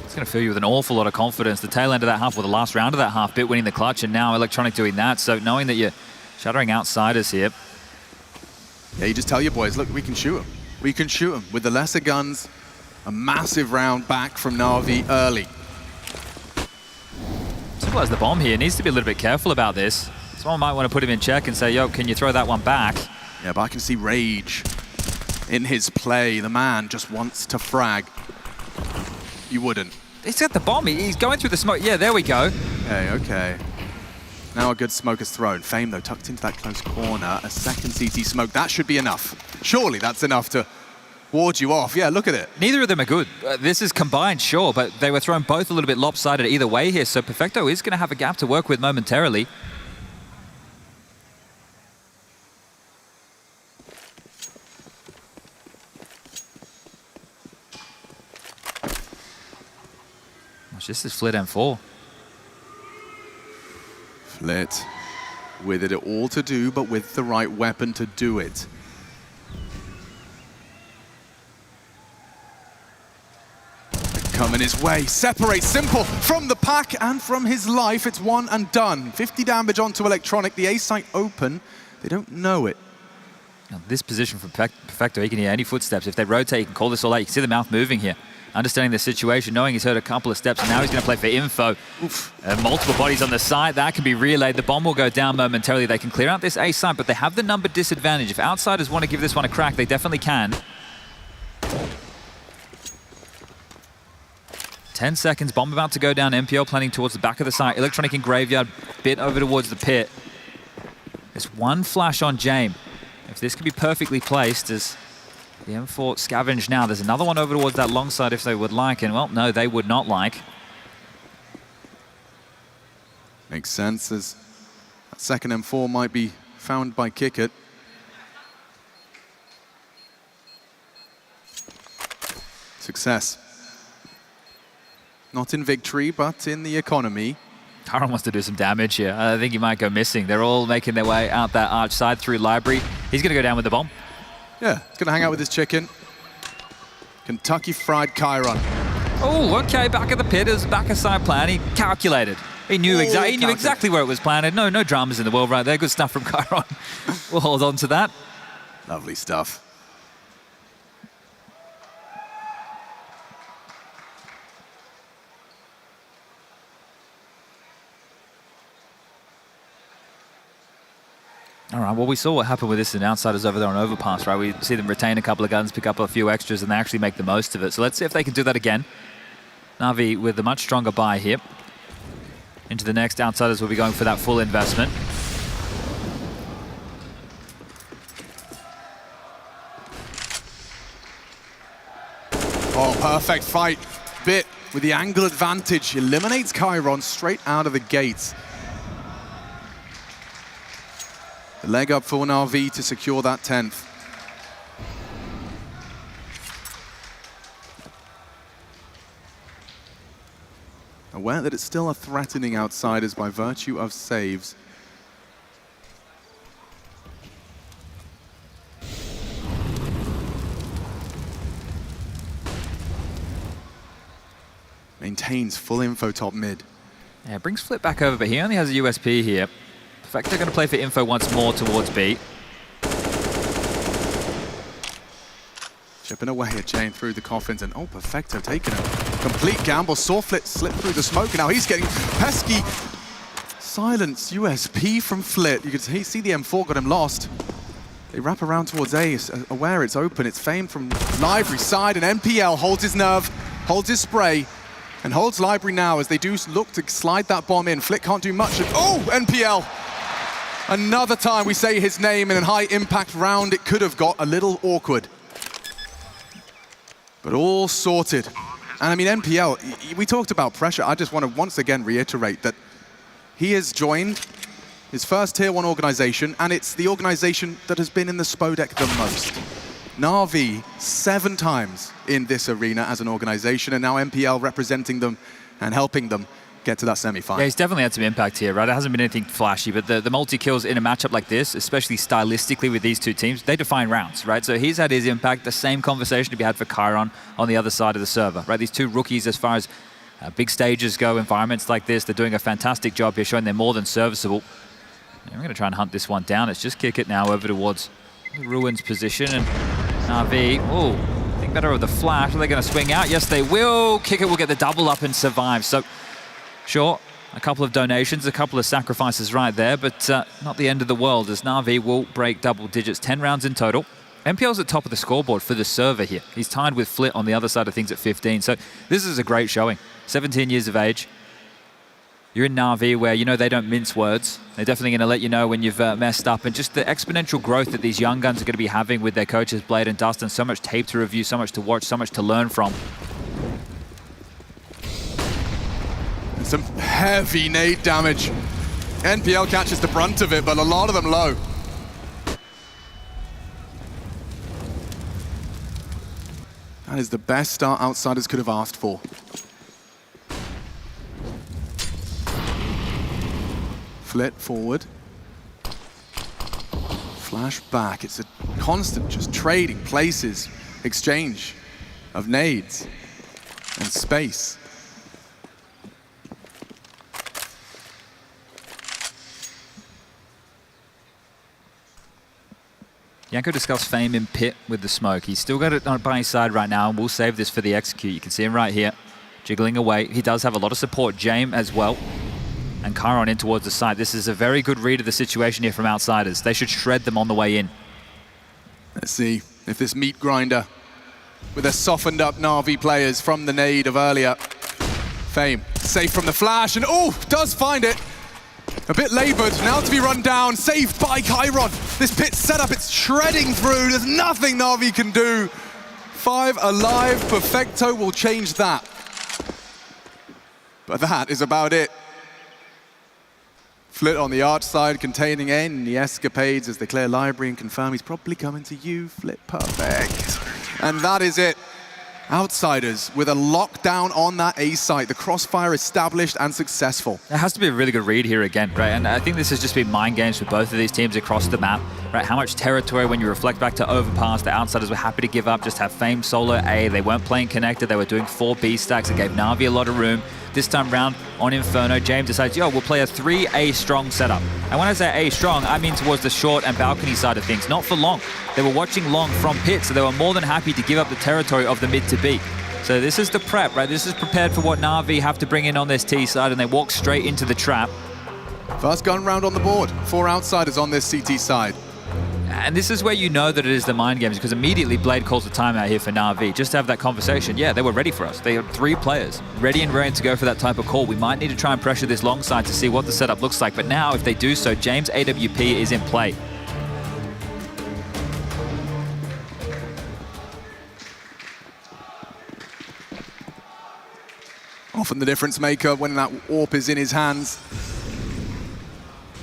[SPEAKER 6] It's going to fill you with an awful lot of confidence. The tail end of that half, or the last round of that half, Bit winning the clutch, and now Electronic doing that. So knowing that you're shattering Outsiders here.
[SPEAKER 8] Yeah, you just tell your boys, look, we can shoot them. We can shoot them with the lesser guns. A massive round back from Na'Vi early.
[SPEAKER 6] Simple as the bomb here. Needs to be a little bit careful about this. Someone might want to put him in check and say, yo, can you throw that one back?
[SPEAKER 8] Yeah, but I can see rage in his play. The man just wants to frag. You wouldn't.
[SPEAKER 6] He's got the bomb. He's going through the smoke. Yeah, there we go.
[SPEAKER 8] Okay, okay. Now a good smoke is thrown. Fame, though, tucked into that close corner. A second CT smoke. That should be enough. Surely that's enough to ward you off. Yeah, look at it.
[SPEAKER 6] Neither of them are good. This is combined, sure, but they were thrown both a little bit lopsided either way here, so Perfecto is going to have a gap to work with momentarily. gosh, this is Flit M4.
[SPEAKER 8] Flit with it all to do, but with the right weapon to do it. Coming his way, separates Simple from the pack and from his life. It's one and done. 50 damage onto Electronic, the A site open. They don't know it.
[SPEAKER 6] Now, this position from Perfecto, he can hear any footsteps. If they rotate, he can call this all out. You can see the mouth moving here. Understanding the situation, knowing he's heard a couple of steps, and now he's going to play for info. Multiple bodies on the side, that can be relayed. The bomb will go down momentarily. They can clear out this A site, but they have the number disadvantage. If outsiders want to give this one a crack, they definitely can. 10 seconds, bomb about to go down. MPL planning towards the back of the site. Electronic in graveyard, bit over towards the pit. There's one flash on Jame. If this can be perfectly placed as the M4 scavenge now. There's another one over towards that long side if they would like, and well, no, they would not like.
[SPEAKER 8] Makes sense, as that second M4 might be found by Kickit. Success. Not in victory, but in the economy.
[SPEAKER 6] Taron wants to do some damage here. I think he might go missing. They're all making their way out that arch side through library. He's going to go down with the bomb.
[SPEAKER 8] Yeah, he's going to hang out with his chicken. Kentucky Fried Chiron.
[SPEAKER 6] Oh, okay, back at the pit. It was back a side plan. He calculated. He knew exactly where it was planted. No dramas in the world right there. Good stuff from Chiron. We'll hold on to that.
[SPEAKER 8] Lovely stuff.
[SPEAKER 6] All right, well, we saw what happened with this in Outsiders over there on Overpass, right? We see them retain a couple of guns, pick up a few extras, and they actually make the most of it. So let's see if they can do that again. Na'Vi with a much stronger buy here. Into the next, Outsiders will be going for that full investment.
[SPEAKER 8] Oh, perfect fight. Bit with the angle advantage. Eliminates Chiron straight out of the gates. The leg up for Na'Vi to secure that 10th. Aware that it's still a threatening Outsiders by virtue of saves. Maintains full info top mid.
[SPEAKER 6] Yeah, brings Flip back over, but he only has a USP here. Perfecto going to play for info once more towards B.
[SPEAKER 8] Chipping away at Jane through the coffins, and oh, Perfecto taking a complete gamble. Saw Flit slip through the smoke, and now he's getting pesky. Silence USP from Flit. You can see the M4 got him lost. They wrap around towards A, aware it's open. It's Fame from Library side, and NPL holds his nerve, holds his spray, and holds Library now as they do look to slide that bomb in. Flit can't do much. Oh, NPL! Another time we say his name in a high-impact round, it could have got a little awkward. But all sorted. And I mean, NPL, we talked about pressure. I just want to once again reiterate that he has joined his first Tier 1 organization, and it's the organization that has been in the Spodek the most. Na'Vi 7 times in this arena as an organization, and now NPL representing them and helping them get to that semi-final.
[SPEAKER 6] Yeah, he's definitely had some impact here, right? It hasn't been anything flashy, but the multi-kills in a matchup like this, especially stylistically with these two teams, they define rounds, right? So he's had his impact, the same conversation to be had for Chiron on the other side of the server, right? These two rookies, as far as big stages go, environments like this, they're doing a fantastic job here, showing they're more than serviceable. And we're going to try and hunt this one down. Let's just kick it now over towards the Ruins position, and Na'Vi, oh, think better of the flash. Are they going to swing out? Yes, they will. Kick it will get the double up and survive. So, sure, a couple of donations, a couple of sacrifices right there, but not the end of the world as Na'Vi will break double digits, 10 rounds in total. MPL's at top of the scoreboard for the server here. He's tied with Flit on the other side of things at 15, so this is a great showing. 17 years of age. You're in Na'Vi where you know they don't mince words. They're definitely going to let you know when you've messed up, and just the exponential growth that these young guns are going to be having with their coaches, Blade and Dust, and so much tape to review, so much to watch, so much to learn from.
[SPEAKER 8] Some heavy nade damage. NPL catches the brunt of it, but a lot of them low. That is the best start Outsiders could have asked for. Flit forward. Flash back. It's a constant just trading places, exchange of nades and space.
[SPEAKER 6] Janko discussed Fame in pit with the smoke. He's still got it by his side right now, and we'll save this for the execute. You can see him right here, jiggling away. He does have a lot of support, James as well. And Chiron in towards the side. This is a very good read of the situation here from Outsiders. They should shred them on the way in.
[SPEAKER 8] Let's see if this meat grinder with their softened up Na'Vi players from the nade of earlier. Fame, safe from the flash, and oh, does find it. A bit labored, now to be run down, saved by Chiron. This pit setup, it's shredding through. There's nothing Na'Vi can do. 5 alive, Perfecto will change that. But that is about it. Flit on the arch side, containing any escapades as they clear library and confirm he's probably coming to you. Flit perfect. And that is it. Outsiders with a lockdown on that A site. The crossfire established and successful.
[SPEAKER 6] It has to be a really good read here again, right? And I think this has just been mind games for both of these teams across the map, right? How much territory, when you reflect back to Overpass, the Outsiders were happy to give up, just have Fame solo A. They weren't playing connected. They were doing 4 B stacks. It gave Na'Vi a lot of room. This time round on Inferno, James decides, yo, we'll play a 3A strong setup. And when I say A strong, I mean towards the short and balcony side of things, not for long. They were watching long from pit, so they were more than happy to give up the territory of the mid to B. So this is the prep, right? This is prepared for what Na'Vi have to bring in on this T side, and they walk straight into the trap.
[SPEAKER 8] First gun round on the board. 4 Outsiders on this CT side.
[SPEAKER 6] And this is where you know that it is the mind games, because immediately Blade calls a timeout here for Na'Vi, just to have that conversation. Yeah, they were ready for us. They had 3 players, ready and ready to go for that type of call. We might need to try and pressure this long side to see what the setup looks like. But now, if they do so, James AWP is in play.
[SPEAKER 8] Often the difference maker when that AWP is in his hands.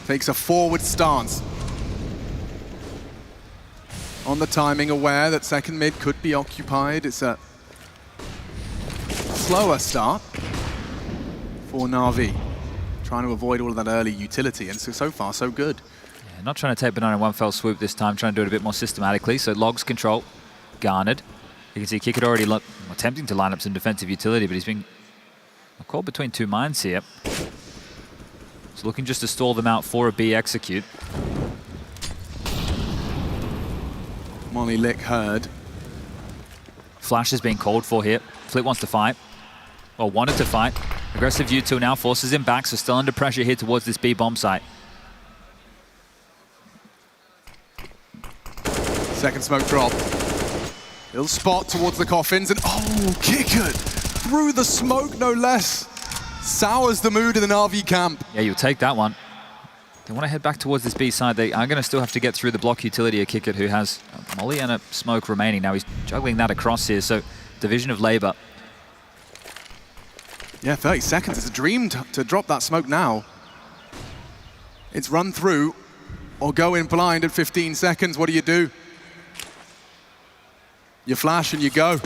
[SPEAKER 8] Takes a forward stance. On the timing, aware that second mid could be occupied. It's a slower start for Na'Vi. Trying to avoid all of that early utility, and so far, so good.
[SPEAKER 6] Yeah, not trying to take Banana in one fell swoop this time, trying to do it a bit more systematically. So Logs control, garnered. You can see Kick had already attempting to line up some defensive utility, but he's been caught between 2 mines here. He's looking just to stall them out for a B execute.
[SPEAKER 8] Molly Lick heard.
[SPEAKER 6] Flash is being called for here. Flit wants to fight, or wanted to fight. Aggressive U2 now forces him back, so still under pressure here towards this B bomb site.
[SPEAKER 8] Second smoke drop. Little spot towards the coffins, and oh, Kickert through the smoke, no less. Sours the mood in the Na'Vi camp.
[SPEAKER 6] Yeah, you'll take that one. They want to head back towards this B side. They are going to still have to get through the block utility of Kickert, who has a molly and a smoke remaining. Now he's juggling that across here, so division of labor.
[SPEAKER 8] Yeah, 30 seconds. It's a dream to drop that smoke now. It's run through or go in blind at 15 seconds. What do? You flash and you go.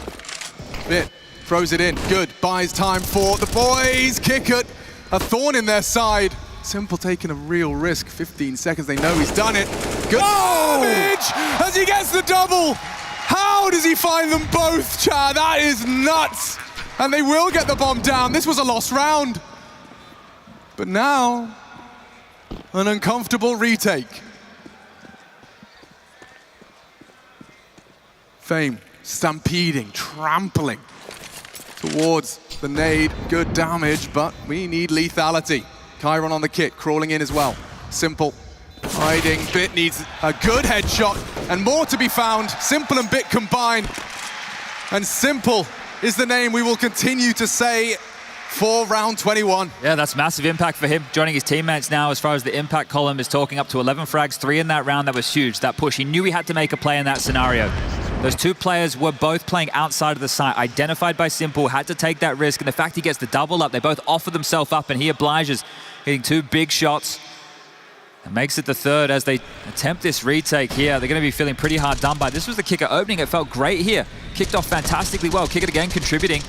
[SPEAKER 8] Bit, throws it in. Good, buys time for the boys. Kickert, a thorn in their side. Simple taking a real risk. 15 seconds, they know he's done it. Good damage as he gets the double. How does he find them both, Chad? That is nuts. And they will get the bomb down. This was a lost round. But now, an uncomfortable retake. Fame stampeding, trampling towards the nade. Good damage, but we need lethality. Chiron on the kit, crawling in as well. Simple, hiding. Bit needs a good headshot, and more to be found. Simple and Bit combined. And Simple is the name we will continue to say for round 21.
[SPEAKER 6] Yeah, that's massive impact for him. Joining his teammates now as far as the impact column is talking, up to 11 frags, 3 in that round. That was huge, that push. He knew he had to make a play in that scenario. Those 2 players were both playing outside of the site, identified by Simple, had to take that risk, and the fact he gets the double up, they both offer themselves up, and he obliges, hitting 2 big shots. And makes it the third as they attempt this retake here. They're going to be feeling pretty hard done by. This was the Kicker opening. It felt great here. Kicked off fantastically well. Kicker again contributing.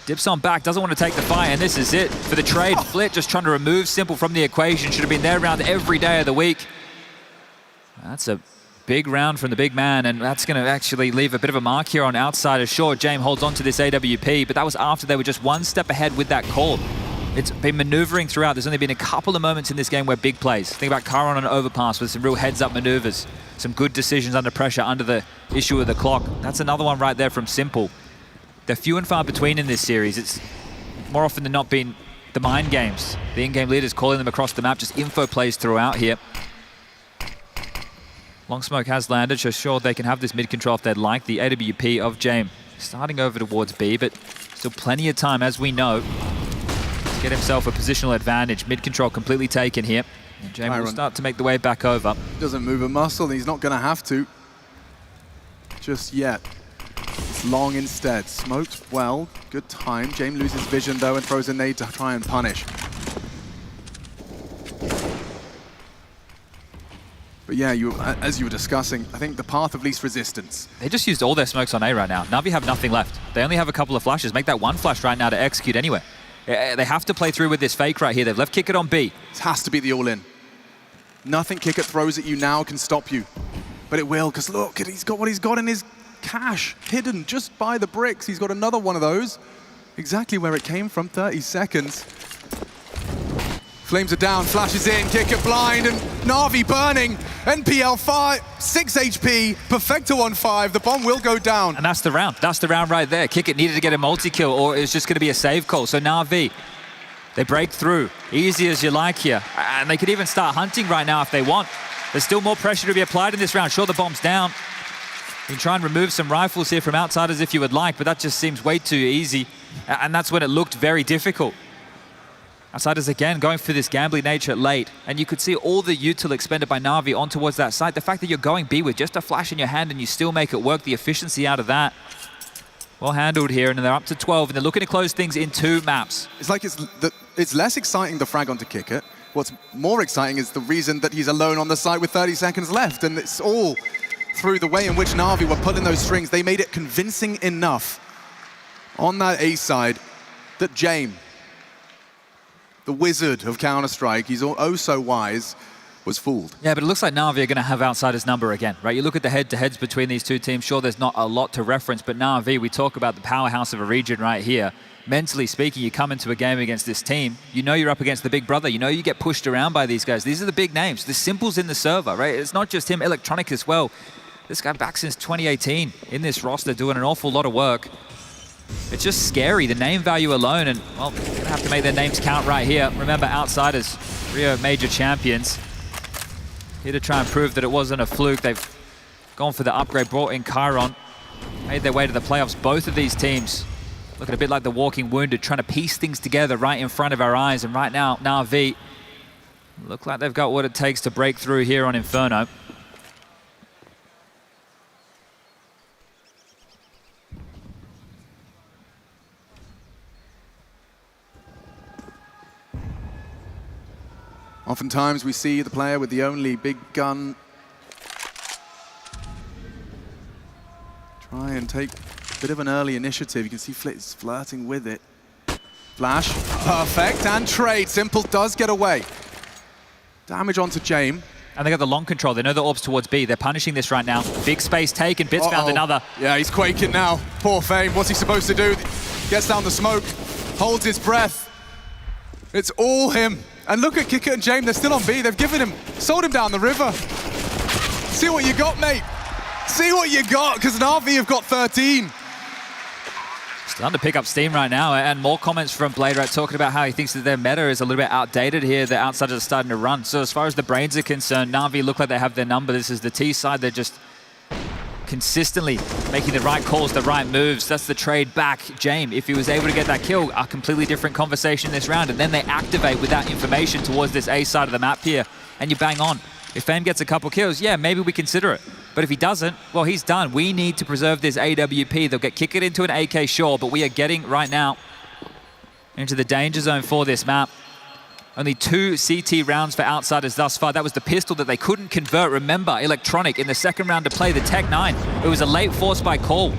[SPEAKER 6] Dips on back, doesn't want to take the fight, and this is it for the trade. Flit just trying to remove Simple from the equation. Should have been there around every day of the week. That's a big round from the big man, and that's going to actually leave a bit of a mark here on Outsiders. Sure, James holds on to this AWP, but that was after they were just one step ahead with that call. It's been maneuvering throughout. There's only been a couple of moments in this game where big plays. Think about Chiron on an overpass with some real heads-up maneuvers, some good decisions under pressure, under the issue of the clock. That's another one right there from Simple. They're few and far between in this series. It's more often than not been the mind games. The in-game leaders calling them across the map, just info plays throughout here. Long smoke has landed, so sure they can have this mid-control if they'd like. The AWP of James starting over towards B, but still plenty of time, as we know, to get himself a positional advantage. Mid-control completely taken here. James will start to make the way back over.
[SPEAKER 8] Doesn't move a muscle, and he's not going to have to just yet. It's long instead. Smoked well, good time. James loses vision though and throws a nade to try and punish. But yeah, as you were discussing, I think the path of least resistance.
[SPEAKER 6] They just used all their smokes on A right now. Na'Vi have nothing left. They only have a couple of flashes. Make that one flash right now to execute anyway. They have to play through with this fake right here. They've left Kickit on B.
[SPEAKER 8] This has to be the all-in. Nothing Kickit throws at you now can stop you. But it will, because look, he's got what he's got in his cache, hidden just by the bricks. He's got another one of those. Exactly where it came from, 30 seconds. Flames are down, flashes in, Kickit blind, and Na'Vi burning. NPL 6 HP, Perfecto on 5, the bomb will go down.
[SPEAKER 6] And that's the round. That's the round right there. Kickit needed to get a multi-kill, or it was just going to be a save call. So Na'Vi, they break through, easy as you like here. And they could even start hunting right now if they want. There's still more pressure to be applied in this round. Sure, the bomb's down. You can try and remove some rifles here from Outsiders if you would like, but that just seems way too easy. And that's when it looked very difficult. Outsiders again going for this gambling nature late, and you could see all the util expended by Na'Vi on towards that side. The fact that you're going B with just a flash in your hand and you still make it work, the efficiency out of that. Well handled here, and they're up to 12, and they're looking to close things in 2 maps.
[SPEAKER 8] It's like it's less exciting the frag onto Kickit. What's more exciting is the reason that he's alone on the site with 30 seconds left, and it's all through the way in which Na'Vi were pulling those strings. They made it convincing enough on that A side that James, the wizard of Counter-Strike, he's oh so wise, was fooled.
[SPEAKER 6] Yeah, but it looks like Na'Vi are going to have Outsiders' number again, right? You look at the head-to-heads between these two teams, sure, there's not a lot to reference, but Na'Vi, we talk about the powerhouse of a region right here. Mentally speaking, you come into a game against this team, you know you're up against the big brother, you know you get pushed around by these guys. These are the big names. The Simple's in the server, right? It's not just him, Electronic as well. This guy back since 2018 in this roster doing an awful lot of work. It's just scary, the name value alone, and, well, they're going to have to make their names count right here. Remember, Outsiders, Rio major champions. Here to try and prove that it wasn't a fluke. They've gone for the upgrade, brought in Chiron, made their way to the playoffs. Both of these teams looking a bit like the walking wounded, trying to piece things together right in front of our eyes. And right now, Na'Vi look like they've got what it takes to break through here on Inferno.
[SPEAKER 8] Oftentimes we see the player with the only big gun try and take a bit of an early initiative. You can see Flit's flirting with it. Flash, perfect, and trade. Simple does get away. Damage onto James.
[SPEAKER 6] And they got the long control. They know the orb's towards B. They're punishing this right now. Big space taken. Bits found another.
[SPEAKER 8] Yeah, he's quaking now. Poor Fame. What's he supposed to do? Gets down the smoke, holds his breath. It's all him. And look at Kickit and James, they're still on B. They've given him, sold him down the river. See what you got, mate. See what you got, because Na'Vi have got 13.
[SPEAKER 6] Starting to pick up steam right now, and more comments from Blade Rat talking about how he thinks that their meta is a little bit outdated here. The Outsiders are starting to run. So as far as the brains are concerned, Na'Vi look like they have their number. This is the T side. They're just consistently making the right calls, the right moves. That's the trade back. James, if he was able to get that kill, a completely different conversation this round. And then they activate with that information towards this A side of the map here, and you bang on. If Fame gets a couple kills, yeah, maybe we consider it. But if he doesn't, well, he's done. We need to preserve this AWP. They'll get kicked into an AK, sure, but we are getting right now into the danger zone for this map. Only 2 CT rounds for Outsiders thus far. That was the pistol that they couldn't convert. Remember, Electronic in the second round to play the Tech 9. It was a late force by call.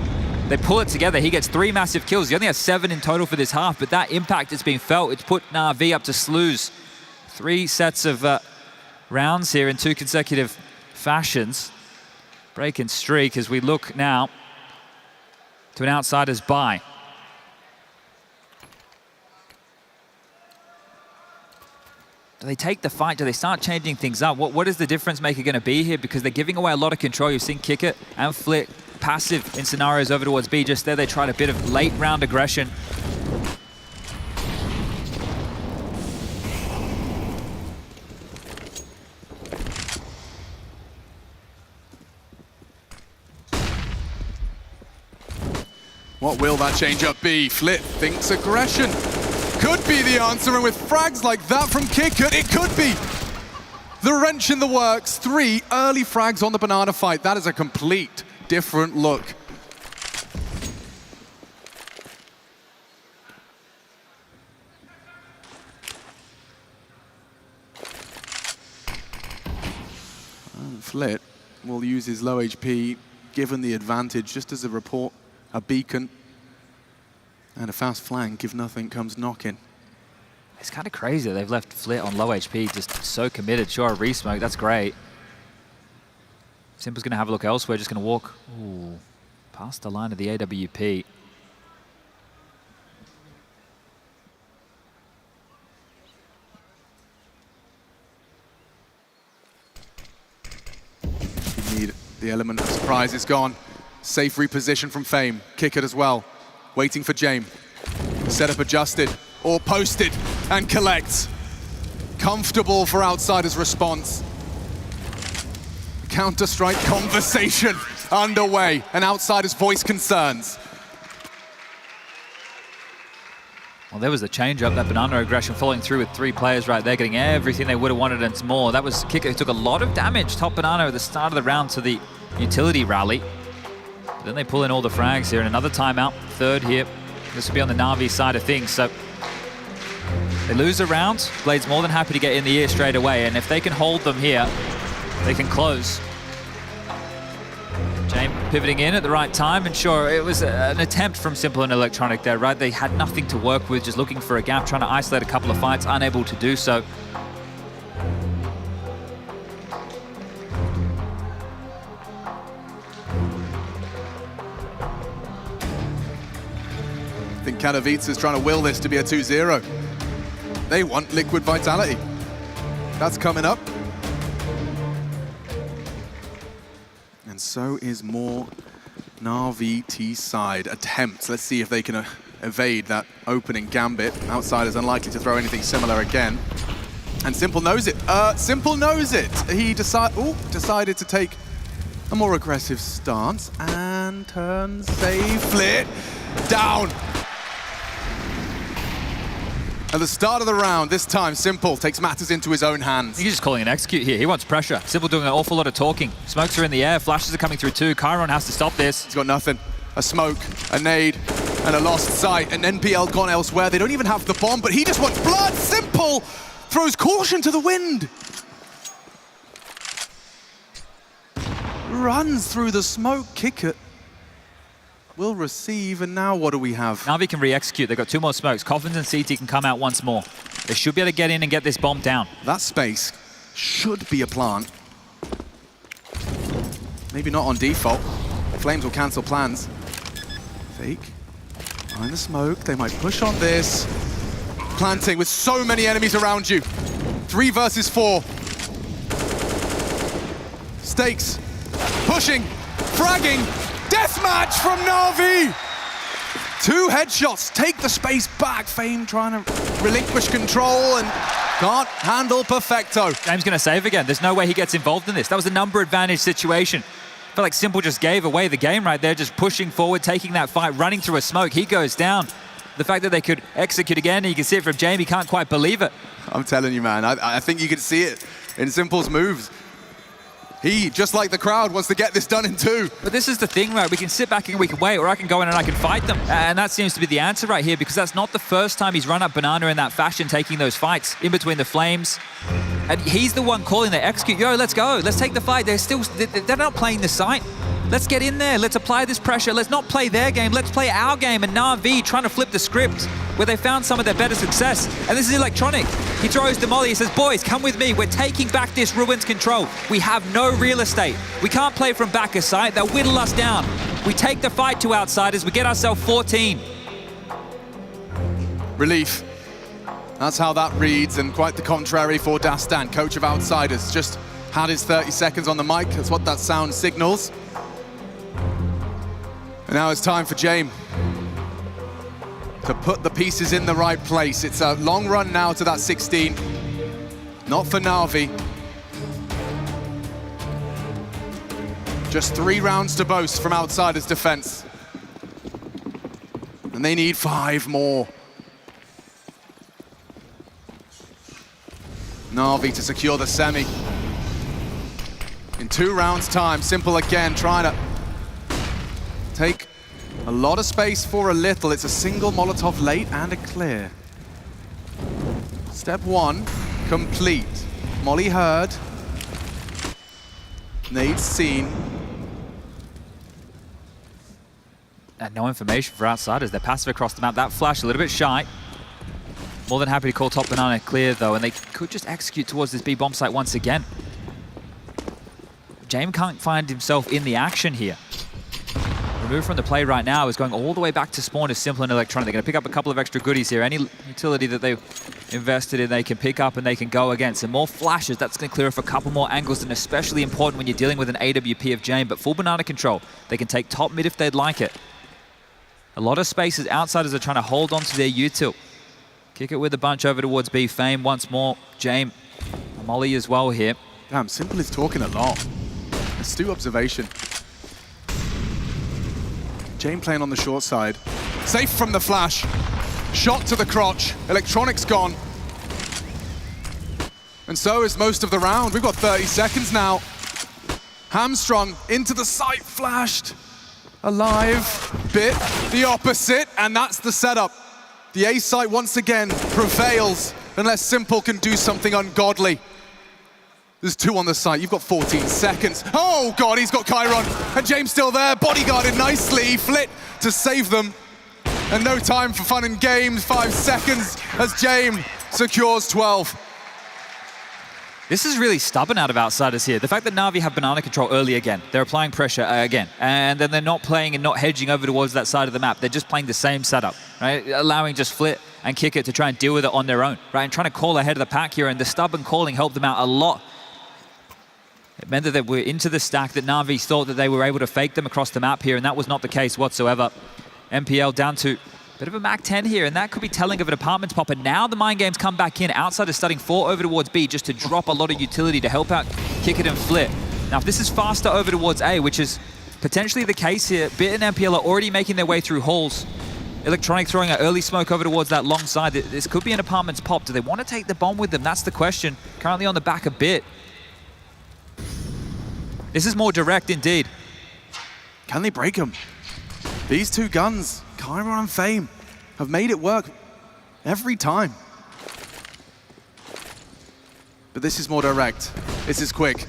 [SPEAKER 6] They pull it together. He gets 3 massive kills. He only has 7 in total for this half, but that impact is being felt. It's put Na'Vi up to slews. 3 sets of rounds here in 2 consecutive fashions. Breaking streak as we look now to an outsider's bye. Do they take the fight? Do they start changing things up? What is the difference maker going to be here? Because they're giving away a lot of control. You've seen Kick It and Flit passive in scenarios over towards B. Just there, they tried a bit of late round aggression.
[SPEAKER 8] What will that change-up be? Flit thinks aggression could be the answer, and with frags like that from Kickert, it could be. The wrench in the works, 3 early frags on the banana fight. That is a complete different look. Flit will use his low HP, given the advantage, just as a report. A beacon and a fast flank. If nothing comes knocking.
[SPEAKER 6] It's kind of crazy that they've left Flit on low HP, just so committed. Sure, a resmoke, that's great. Simple's going to have a look elsewhere, just going to walk past the line of the AWP.
[SPEAKER 8] You need the element of surprise is gone. Safe reposition from Fame. Kick it as well. Waiting for Jame. Setup adjusted or posted and collects. Comfortable for Outsider's response. Counter-Strike conversation underway and Outsider's voice concerns.
[SPEAKER 6] Well, there was the change-up, that banana aggression following through with 3 players right there, getting everything they would have wanted and more. That was Kicker who took a lot of damage, top banana at the start of the round to the utility rally. Then they pull in all the frags here, and another timeout, 3rd here. This will be on the Na'Vi side of things, so they lose a round. Blade's more than happy to get in the ear straight away, and if they can hold them here, they can close. Jame pivoting in at the right time, and sure, it was an attempt from Simple and Electronic there, right? They had nothing to work with, just looking for a gap, trying to isolate a couple of fights, unable to do so.
[SPEAKER 8] I think Katowice is trying to will this to be a 2-0. They want liquid vitality. That's coming up. And so is more Na'Vi T-side attempts. Let's see if they can evade that opening gambit. Outsider's unlikely to throw anything similar again. And Simple knows it. Simple knows it. He decided to take a more aggressive stance and turns safe. Flit down. At the start of the round, this time Simple takes matters into his own hands.
[SPEAKER 6] He's just calling an execute here. He wants pressure. Simple doing an awful lot of talking. Smokes are in the air, flashes are coming through too. Chiron has to stop this.
[SPEAKER 8] He's got nothing. A smoke, a nade, and a lost sight. An NPL gone elsewhere. They don't even have the bomb, but he just wants blood. Simple throws caution to the wind. Runs through the smoke, kick it. Will receive, and now what do we have?
[SPEAKER 6] Na'Vi can re-execute. They've got 2 more smokes. Coffins and CT can come out once more. They should be able to get in and get this bomb down.
[SPEAKER 8] That space should be a plant. Maybe not on default. Flames will cancel plans. Fake. Behind the smoke. They might push on this. Planting with so many enemies around you. 3 versus 4. Stakes. Pushing. Fragging. Deathmatch from Na'Vi! 2 headshots, take the space back. Fame trying to relinquish control and can't handle Perfecto.
[SPEAKER 6] James gonna save again. There's no way he gets involved in this. That was a number advantage situation. I feel like Simple just gave away the game right there, just pushing forward, taking that fight, running through a smoke. He goes down. The fact that they could execute again, and you can see it from Jamie, he can't quite believe it.
[SPEAKER 8] I'm telling you, man, I think you can see it in Simple's moves. He, just like the crowd, wants to get this done in 2.
[SPEAKER 6] But this is the thing, right? We can sit back and we can wait, or I can go in and I can fight them. And that seems to be the answer right here, because that's not the first time he's run up Banana in that fashion, taking those fights in between the flames. And he's the one calling the execute. Yo, let's go. Let's take the fight. They're not playing the site. Let's get in there. Let's apply this pressure. Let's not play their game. Let's play our game. And Na'Vi trying to flip the script where they found some of their better success. And this is Electronic. He throws the molly. He says, boys, come with me. We're taking back this Ruins control. We have no real estate. We can't play from back of sight. They'll whittle us down. We take the fight to Outsiders. We get ourselves 14.
[SPEAKER 8] Relief. That's how that reads, and quite the contrary for Dastan, coach of Outsiders. Just had his 30 seconds on the mic. That's what that sound signals. And now it's time for James to put the pieces in the right place. It's a long run now to that 16. Not for Na'Vi. Just 3 rounds to boast from Outsiders' defense. And they need 5 more. Na'Vi to secure the semi. In 2 rounds' time, Simple again trying to take a lot of space for a little. It's a single Molotov late and a clear. Step 1, complete. Molly heard. Nade seen.
[SPEAKER 6] And no information for Outsiders. They're passive across the map. That flash a little bit shy. More than happy to call top banana clear though, and they could just execute towards this B bomb site once again. James can't find himself in the action here. Removed from the play right now is going all the way back to spawn as Simple and Electronic. They're going to pick up a couple of extra goodies here. Any utility that they've invested in, they can pick up and they can go against. And more flashes, that's going to clear off a couple more angles, and especially important when you're dealing with an AWP of James. But full banana control. They can take top mid if they'd like it. A lot of spaces. Outsiders are trying to hold on to their util. Kick it with a bunch over towards B. Fame once more. James, Molly as well here.
[SPEAKER 8] Damn, Simple is talking a lot. Astute observation. James playing on the short side. Safe from the flash. Shot to the crotch. Electronic's gone. And so is most of the round. We've got 30 seconds now. Hamstrung into the site, flashed. Alive. Bit the opposite, and that's the setup. The A site once again prevails unless Simple can do something ungodly. There's 2 on the site. You've got 14 seconds. Oh, God, he's got Chiron. And James still there, bodyguarded nicely. Flit to save them. And no time for fun and games. 5 seconds as James secures 12.
[SPEAKER 6] This is really stubborn out of Outsiders here. The fact that Na'Vi have banana control early again. They're applying pressure again. And then they're not playing and not hedging over towards that side of the map. They're just playing the same setup, right? Allowing just Flit and Kick It to try and deal with it on their own, right? And trying to call ahead of the pack here. And the stubborn calling helped them out a lot. It meant that they were into the stack, that Na'Vi thought that they were able to fake them across the map here, and that was not the case whatsoever. MPL down to a bit of a Mac 10 here, and that could be telling of an apartments pop. And now the mind games come back in. Outsiders starting 4 over towards B just to drop a lot of utility to help out Kick It and Flit. Now, if this is faster over towards A, which is potentially the case here, Bit and MPL are already making their way through halls. Electronic throwing an early smoke over towards that long side. This could be an apartments pop. Do they want to take the bomb with them? That's the question. Currently on the back a Bit. This is more direct indeed.
[SPEAKER 8] Can they break them? These 2 guns, Chiron and Fame, have made it work every time. But this is more direct. This is quick.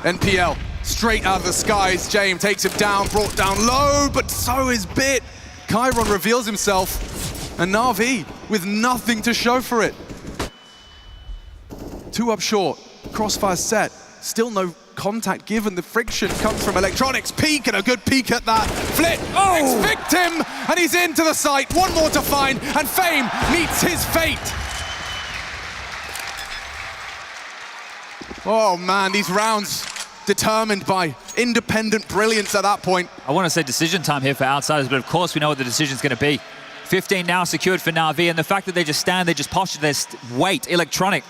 [SPEAKER 8] NPL, straight out of the skies. James takes him down, brought down low, but so is Bit. Chiron reveals himself, and Na'Vi with nothing to show for it. 2 up short, crossfire set, still no contact given. The friction comes from Electronics. Peek, and a good peek at that. Flit, victim, and he's into the site. 1 more to find, and Fame meets his fate. Oh man, these rounds determined by independent brilliance at that point.
[SPEAKER 6] I want to say decision time here for Outsiders, but of course we know what the decision's going to be. 15 now secured for Na'Vi, and the fact that they just stand, they just posture, they wait. Electronic.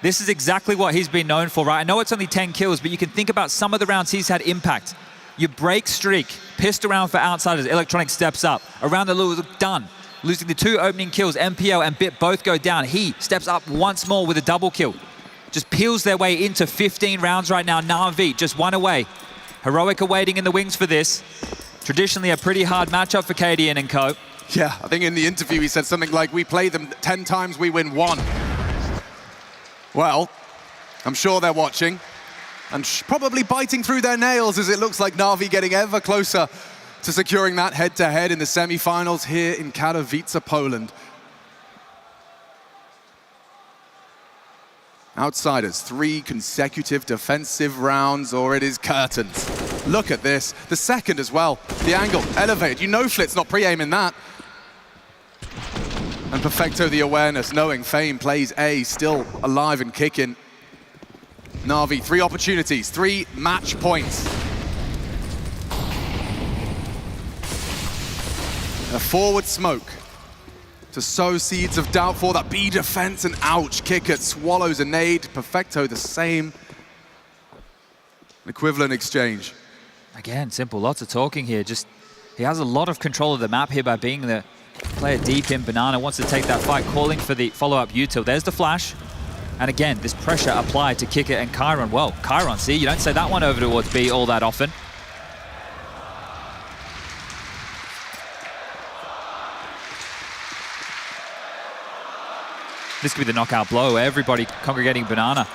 [SPEAKER 6] This is exactly what he's been known for, right? I know it's only 10 kills, but you can think about some of the rounds he's had impact. You break streak, pissed around for Outsiders, Electronic steps up. Around the loop, done. Losing the 2 opening kills, MPL and Bit both go down. He steps up once more with a double kill. Just peels their way into 15 rounds right now. Na'Vi just 1 away. Heroic are waiting in the wings for this. Traditionally a pretty hard matchup for KDN and co.
[SPEAKER 8] Yeah, I think in the interview he said something like, we play them 10 times, we win 1. Well, I'm sure they're watching. and probably biting through their nails as it looks like Na'Vi getting ever closer to securing that head-to-head in the semi-finals here in Katowice, Poland. Outsiders, 3 consecutive defensive rounds, or it is curtains. Look at this, the second as well. The angle, elevated. You know Flit's not pre-aiming that. And Perfecto the awareness, knowing Fame plays A, still alive and kicking. Na'Vi, 3 opportunities, 3 match points. A forward smoke to sow seeds of doubt for that B defense, and ouch, Kickert swallows a nade. Perfecto the same. Equivalent exchange.
[SPEAKER 6] Again, Simple, lots of talking here. Just, he has a lot of control of the map here by being the player deep in. Banana wants to take that fight, calling for the follow-up util. There's the flash. And again, this pressure applied to Kickert and Chiron. Well, Chiron, see, you don't say that one over towards B all that often. This could be the knockout blow. Everybody congregating Banana.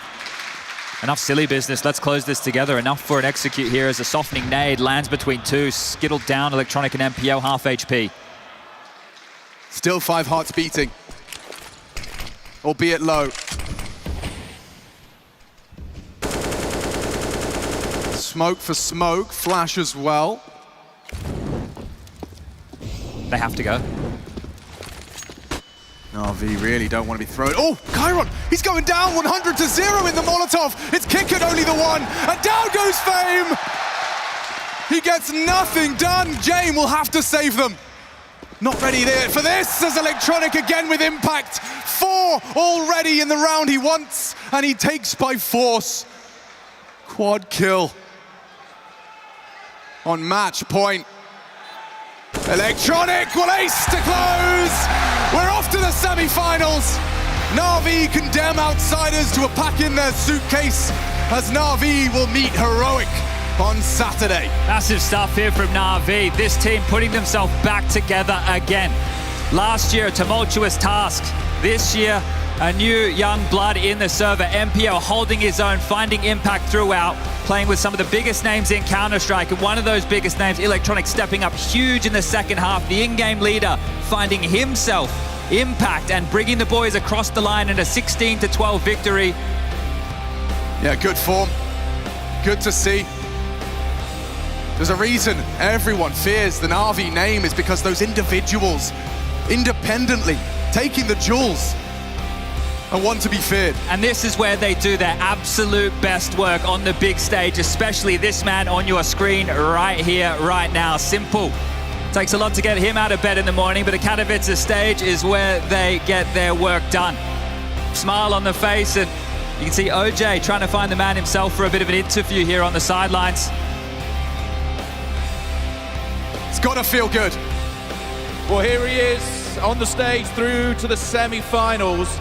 [SPEAKER 6] Enough silly business. Let's close this together. Enough for an execute here as a softening nade lands between 2. Skittled down Electronic and MPO, half HP.
[SPEAKER 8] Still 5 hearts beating, albeit low. Smoke for smoke, flash as well.
[SPEAKER 6] They have to go.
[SPEAKER 8] Na'Vi really don't want to be thrown. Oh, Chiron, he's going down 100-0 in the Molotov. It's Kickert only the one, and down goes Fame. He gets nothing done. Jane will have to save them. Not ready there for this, as Electronic again with impact. 4 already in the round he wants, and he takes by force. Quad kill on match point. Electronic will ace to close. We're off to the semi-finals. Na'Vi condemn outsiders to a pack in their suitcase, as Na'Vi will meet Heroic on Saturday.
[SPEAKER 6] Massive stuff here from Na'Vi. This team putting themselves back together again. Last year, a tumultuous task. This year, a new young blood in the server. MPO holding his own, finding impact throughout, playing with some of the biggest names in Counter-Strike, and one of those biggest names, Electronic, stepping up huge in the second half. The in-game leader finding himself impact and bringing the boys across the line in a 16-12 victory.
[SPEAKER 8] Yeah, good form. Good to see. There's a reason everyone fears the Na'Vi name, is because those individuals, independently, taking the jewels, and want to be feared.
[SPEAKER 6] And this is where they do their absolute best work on the big stage, especially this man on your screen right here, right now. Simple. Takes a lot to get him out of bed in the morning, but a Katowice stage is where they get their work done. Smile on the face, and you can see OJ trying to find the man himself for a bit of an interview here on the sidelines.
[SPEAKER 8] It's gotta feel good.
[SPEAKER 4] Well, here he is on the stage through to the semi-finals.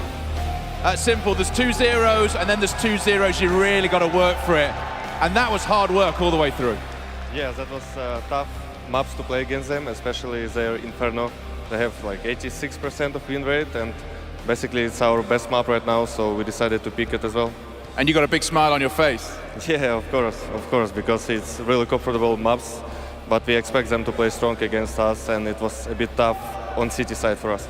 [SPEAKER 4] At Simple, there's 2 zeros, and then there's 2 zeros. You really got to work for it. And that was hard work all the way through.
[SPEAKER 10] Yeah, that was tough maps to play against them, especially their Inferno. They have like 86% of win rate, and basically it's our best map right now, so we decided to pick it as well.
[SPEAKER 4] And you got a big smile on your face.
[SPEAKER 10] Yeah, of course, because it's really comfortable maps, but we expect them to play strong against us, and it was a bit tough on City side for us.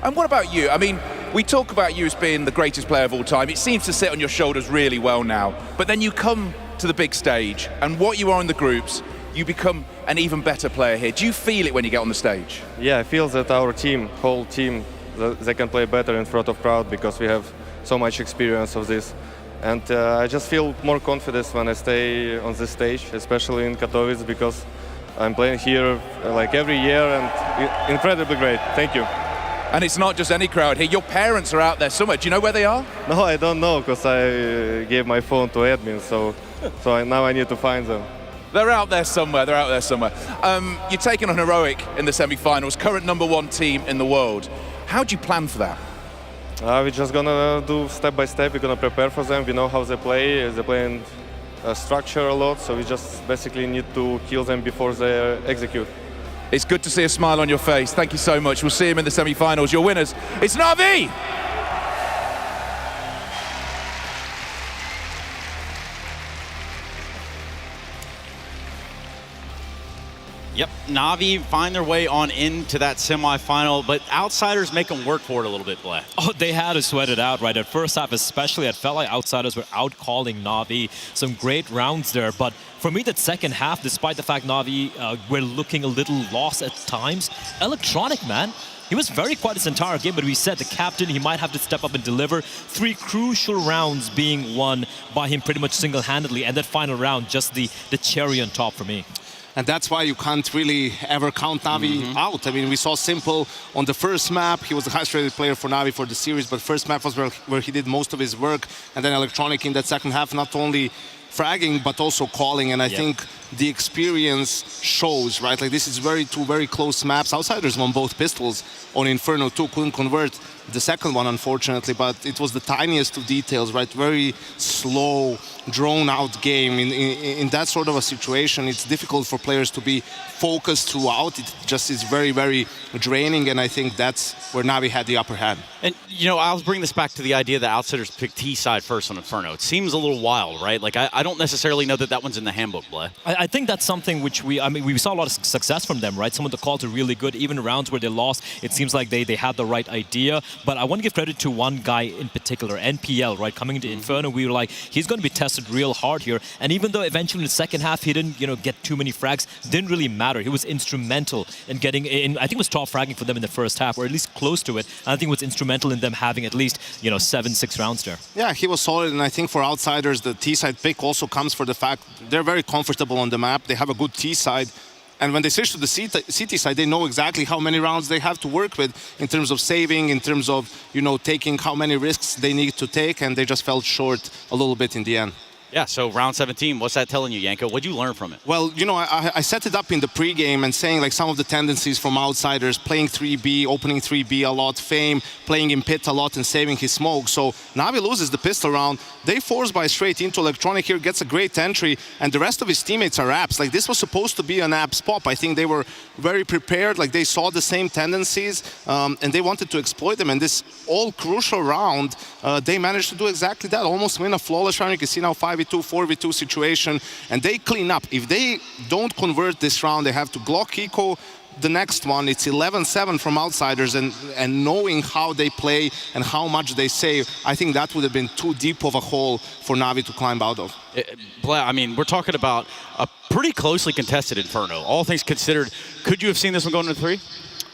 [SPEAKER 4] And what about you? I mean, we talk about you as being the greatest player of all time. It seems to sit on your shoulders really well now. But then you come to the big stage, and what you are in the groups, you become an even better player here. Do you feel it when you get on the stage?
[SPEAKER 10] Yeah, I feel that our team, whole team, they can play better in front of crowd because we have so much experience of this. And I just feel more confidence when I stay on this stage, especially in Katowice, because I'm playing here like every year, and incredibly great. Thank you.
[SPEAKER 4] And it's not just any crowd here. Your parents are out there somewhere. Do you know where they are?
[SPEAKER 10] No, I don't know, because I gave my phone to admin, so now I need to find them.
[SPEAKER 4] They're out there somewhere. They're out there somewhere. You're taking on Heroic in the semi-finals, current #1 team in the world. How do you plan for that?
[SPEAKER 10] We're just gonna do step by step. We're gonna prepare for them. We know how they play. They play in structure a lot, so we just basically need to kill them before they execute.
[SPEAKER 4] It's good to see a smile on your face. Thank you so much. We'll see him in the semi-finals. Your winners, it's Na'Vi!
[SPEAKER 14] Yep, Na'Vi find their way on into that semifinal, but Outsiders make them work for it a little bit, Bleh.
[SPEAKER 15] Oh, they had to sweat it out, right? At first half especially, it felt like Outsiders were out-calling Na'Vi. Some great rounds there, but for me, that second half, despite the fact Na'Vi were looking a little lost at times, Electronic, man, he was very quiet this entire game, but we said the captain, he might have to step up and deliver. 3 crucial rounds being won by him pretty much single-handedly, and that final round, just the cherry on top for me.
[SPEAKER 17] And that's why you can't really ever count Na'Vi out. I mean, we saw Simple on the first map. He was the highest rated player for Na'Vi for the series, but first map was where he did most of his work. And then Electronic in that second half, not only fragging, but also calling. And I think the experience shows, right? Like, this is two very close maps. Outsiders won both pistols on Inferno 2, couldn't convert the second one, unfortunately, but it was the tiniest of details, right? Very slow, drawn-out game. In that sort of a situation, it's difficult for players to be focused throughout. It just is very, very draining, and I think that's where Na'Vi had the upper hand.
[SPEAKER 14] And, you know, I'll bring this back to the idea that Outsiders picked T-side first on Inferno. It seems a little wild, right? Like, I don't necessarily know that one's in the handbook, Bleh.
[SPEAKER 15] I think that's something which we saw a lot of success from them, right? Some of the calls are really good. Even rounds where they lost, it seems like they had the right idea. But I want to give credit to one guy in particular, NPL, right? Coming into Inferno, we were like, he's going to be tested real hard here. And even though eventually in the second half he didn't, get too many frags, didn't really matter. He was instrumental in getting in. I think it was top fragging for them in the first half, or at least close to it. And I think it was instrumental in them having at least 7-6 rounds there.
[SPEAKER 17] Yeah, he was solid, and I think for Outsiders, the T-side pick also comes for the fact they're very comfortable on the map. They have a good T-side. And when they switch to the CT side, they know exactly how many rounds they have to work with in terms of saving, in terms of, taking how many risks they need to take, and they just fell short a little bit in the end.
[SPEAKER 14] Yeah, so round 17, what's that telling you, Yanko? What'd you learn from it?
[SPEAKER 17] Well, I set it up in the pregame and saying like some of the tendencies from Outsiders, playing 3B, opening 3B a lot, Fame, playing in pit a lot and saving his smoke. So Na'Vi loses the pistol round. They force by straight into Electronic here, gets a great entry, and the rest of his teammates are apps. Like, this was supposed to be an apps pop. I think they were very prepared, like they saw the same tendencies, and they wanted to exploit them. And this all crucial round, they managed to do exactly that, almost win a flawless round. You can see now 5v2, 4v2 situation, and they clean up. If they don't convert this round, they have to Glock eco the next one. It's 11-7 from Outsiders, and knowing how they play and how much they save, I think that would have been too deep of a hole for Na'Vi to climb out of.
[SPEAKER 14] I mean, we're talking about a pretty closely contested Inferno. All things considered, could you have seen this one going to 3?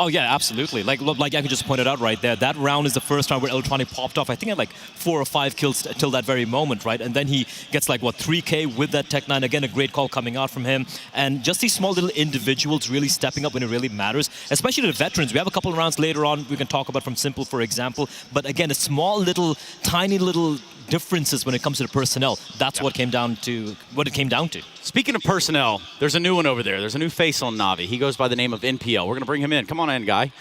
[SPEAKER 15] Oh yeah, absolutely. Like I could just point it out right there. That round is the first round where Electronic popped off. I think at like 4 or 5 kills till that very moment, right? And then he gets like 3K with that Tech 9. Again, a great call coming out from him. And just these small little individuals really stepping up when it really matters, especially the veterans. We have a couple of rounds later on we can talk about from Simple, for example. But again, a small little, tiny little differences when it comes to the personnel. That's what it came down to.
[SPEAKER 14] Speaking of personnel, there's a new one over there. There's a new face on Na'Vi. He goes by the name of NPL. We're going to bring him in. Come on in, guy.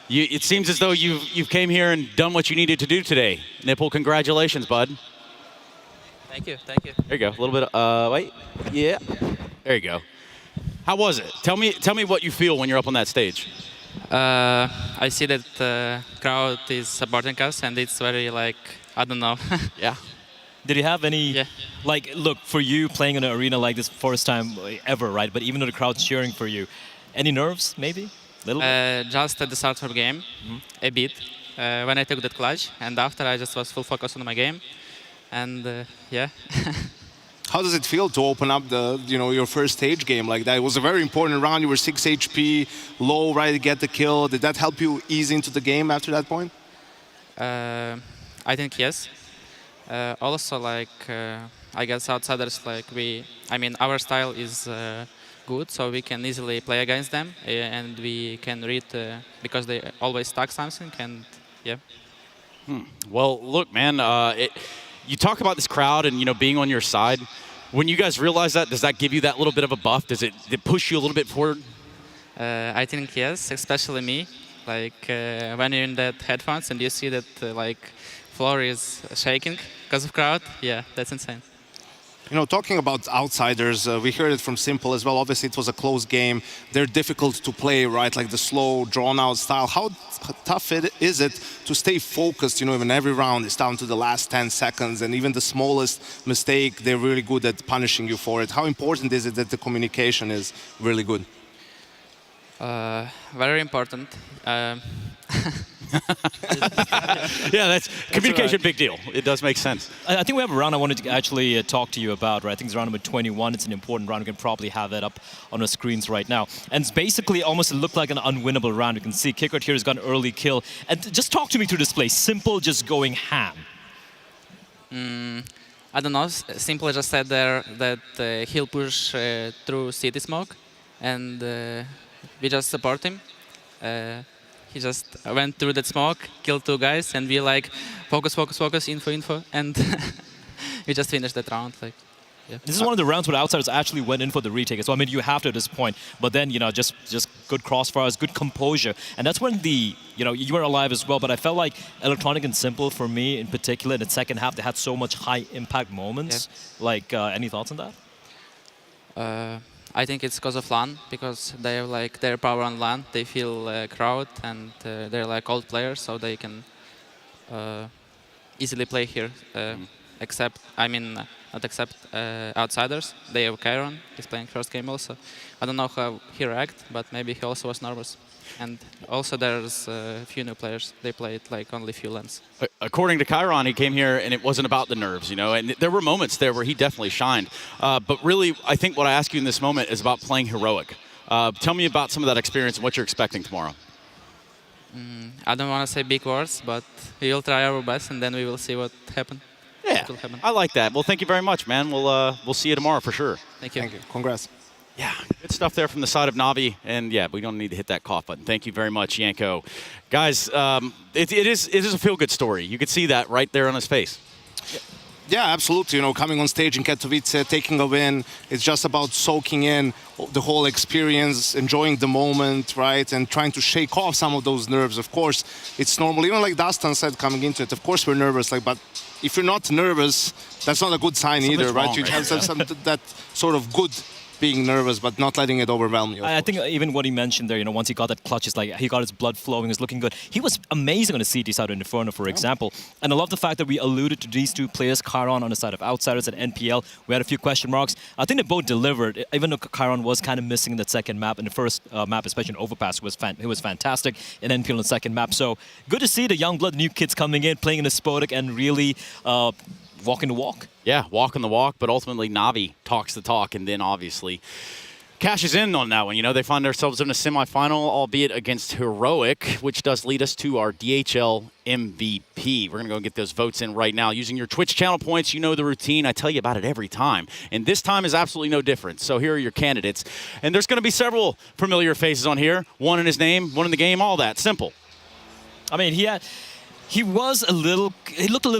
[SPEAKER 14] It seems as though you've came here and done what you needed to do today. Nipple, congratulations, bud.
[SPEAKER 3] Thank you.
[SPEAKER 14] There you go. A little bit. Wait. Yeah. There you go. How was it? Tell me what you feel when you're up on that stage.
[SPEAKER 3] I see that the crowd is supporting us, and it's very I don't know.
[SPEAKER 14] Yeah.
[SPEAKER 15] Did you have any, look, for you playing in an arena like this first time ever, right? But even though the crowd's cheering for you, any nerves, maybe? Little bit?
[SPEAKER 3] Just at the start of the game, a bit. When I took that clutch, and after I just was full focus on my game. And yeah.
[SPEAKER 17] How does it feel to open up your first stage game like that? It was a very important round. You were 6 HP, low, right to get the kill. Did that help you ease into the game after that point?
[SPEAKER 3] I think yes. Also, I guess Outsiders, our style is good, so we can easily play against them, and we can read because they always stack something, and yeah.
[SPEAKER 14] Well, look, man, you talk about this crowd and being on your side. When you guys realize that, does that give you that little bit of a buff? Does it push you a little bit forward?
[SPEAKER 3] I think yes, especially me. When you're in that headphones and you see that floor is shaking because of crowd, yeah, that's insane.
[SPEAKER 17] Talking about Outsiders, we heard it from Simple as well. Obviously, it was a close game. They're difficult to play, right? Like the slow, drawn-out style. How tough is it to stay focused, when every round is down to the last 10 seconds, and even the smallest mistake, they're really good at punishing you for it. How important is it that the communication is really good?
[SPEAKER 3] Very important.
[SPEAKER 14] Yeah, that's communication, big deal. It does make sense.
[SPEAKER 15] I think we have a round I wanted to actually talk to you about, right? I think it's round number 21. It's an important round. We can probably have that up on our screens right now. And it's basically almost looked like an unwinnable round. You can see Kickert here has got an early kill. And just talk to me through this play. Simple, just going ham.
[SPEAKER 3] I don't know. Simple just said there that he'll push through city smoke, and we just support him. He just went through that smoke, killed 2 guys, and we like focus, focus, focus, info, info, and we just finished that round. Like, yeah.
[SPEAKER 15] This is one of the rounds where the outsiders actually went in for the retake. So I mean, you have to at this point, but then just good crossfires, good composure, and that's when you were alive as well. But I felt like Electronic and Simple for me in particular in the second half, they had so much high impact moments. Yeah. Like, any thoughts on that?
[SPEAKER 3] I think it's because of LAN, because they have like their power on LAN. They feel crowd, and they're like old players, so they can easily play here. Not except outsiders. They have Chiron. He's playing first game also. I don't know how he reacted, but maybe he also was nervous. And also there's a few new players. They played like only few lanes.
[SPEAKER 14] According to Chiron, he came here and it wasn't about the nerves, and there were moments there where he definitely shined. But really, I think what I ask you in this moment is about playing heroic. Tell me about some of that experience and what you're expecting tomorrow.
[SPEAKER 3] I don't want to say big words, but we will try our best, and then we will see what happens.
[SPEAKER 14] Yeah, I like that. Well, thank you very much, man. We'll see you tomorrow for sure.
[SPEAKER 3] Thank you.
[SPEAKER 5] Thank you. Congrats.
[SPEAKER 14] Yeah, good stuff there from the side of Navi. And yeah, we don't need to hit that cough button. Thank you very much, Yanko. Guys, it is a feel-good story. You could see that right there on his face.
[SPEAKER 17] Yeah, absolutely. Coming on stage in Katowice, taking a win, it's just about soaking in the whole experience, enjoying the moment, right? And trying to shake off some of those nerves. Of course, it's normal. Even like Dastan said coming into it, of course we're nervous, but if you're not nervous, that's not a good sign either, right? You have that sort of good being nervous, but not letting it overwhelm you.
[SPEAKER 15] I think even what he mentioned there, once he got that clutch, it's like he got his blood flowing, is looking good. He was amazing on the CT side of Inferno, for example. And I love the fact that we alluded to these 2 players, Chiron on the side of Outsiders and NPL. We had a few question marks. I think they both delivered, even though Chiron was kind of missing in that second map. In the first map, especially in Overpass, he was fantastic. In NPL in the second map. So good to see the young blood, new kids coming in, playing in the Spodek and really walking the walk.
[SPEAKER 14] Yeah, walking the walk, but ultimately Navi talks the talk and then obviously cashes in on that one. They find themselves in a semifinal, albeit against Heroic, which does lead us to our DHL MVP. We're going to go and get those votes in right now. Using your Twitch channel points, you know the routine. I tell you about it every time. And this time is absolutely no different. So here are your candidates. And there's going to be several familiar faces on here. One in his name, one in the game, all that. Simple.
[SPEAKER 15] I mean, he looked a little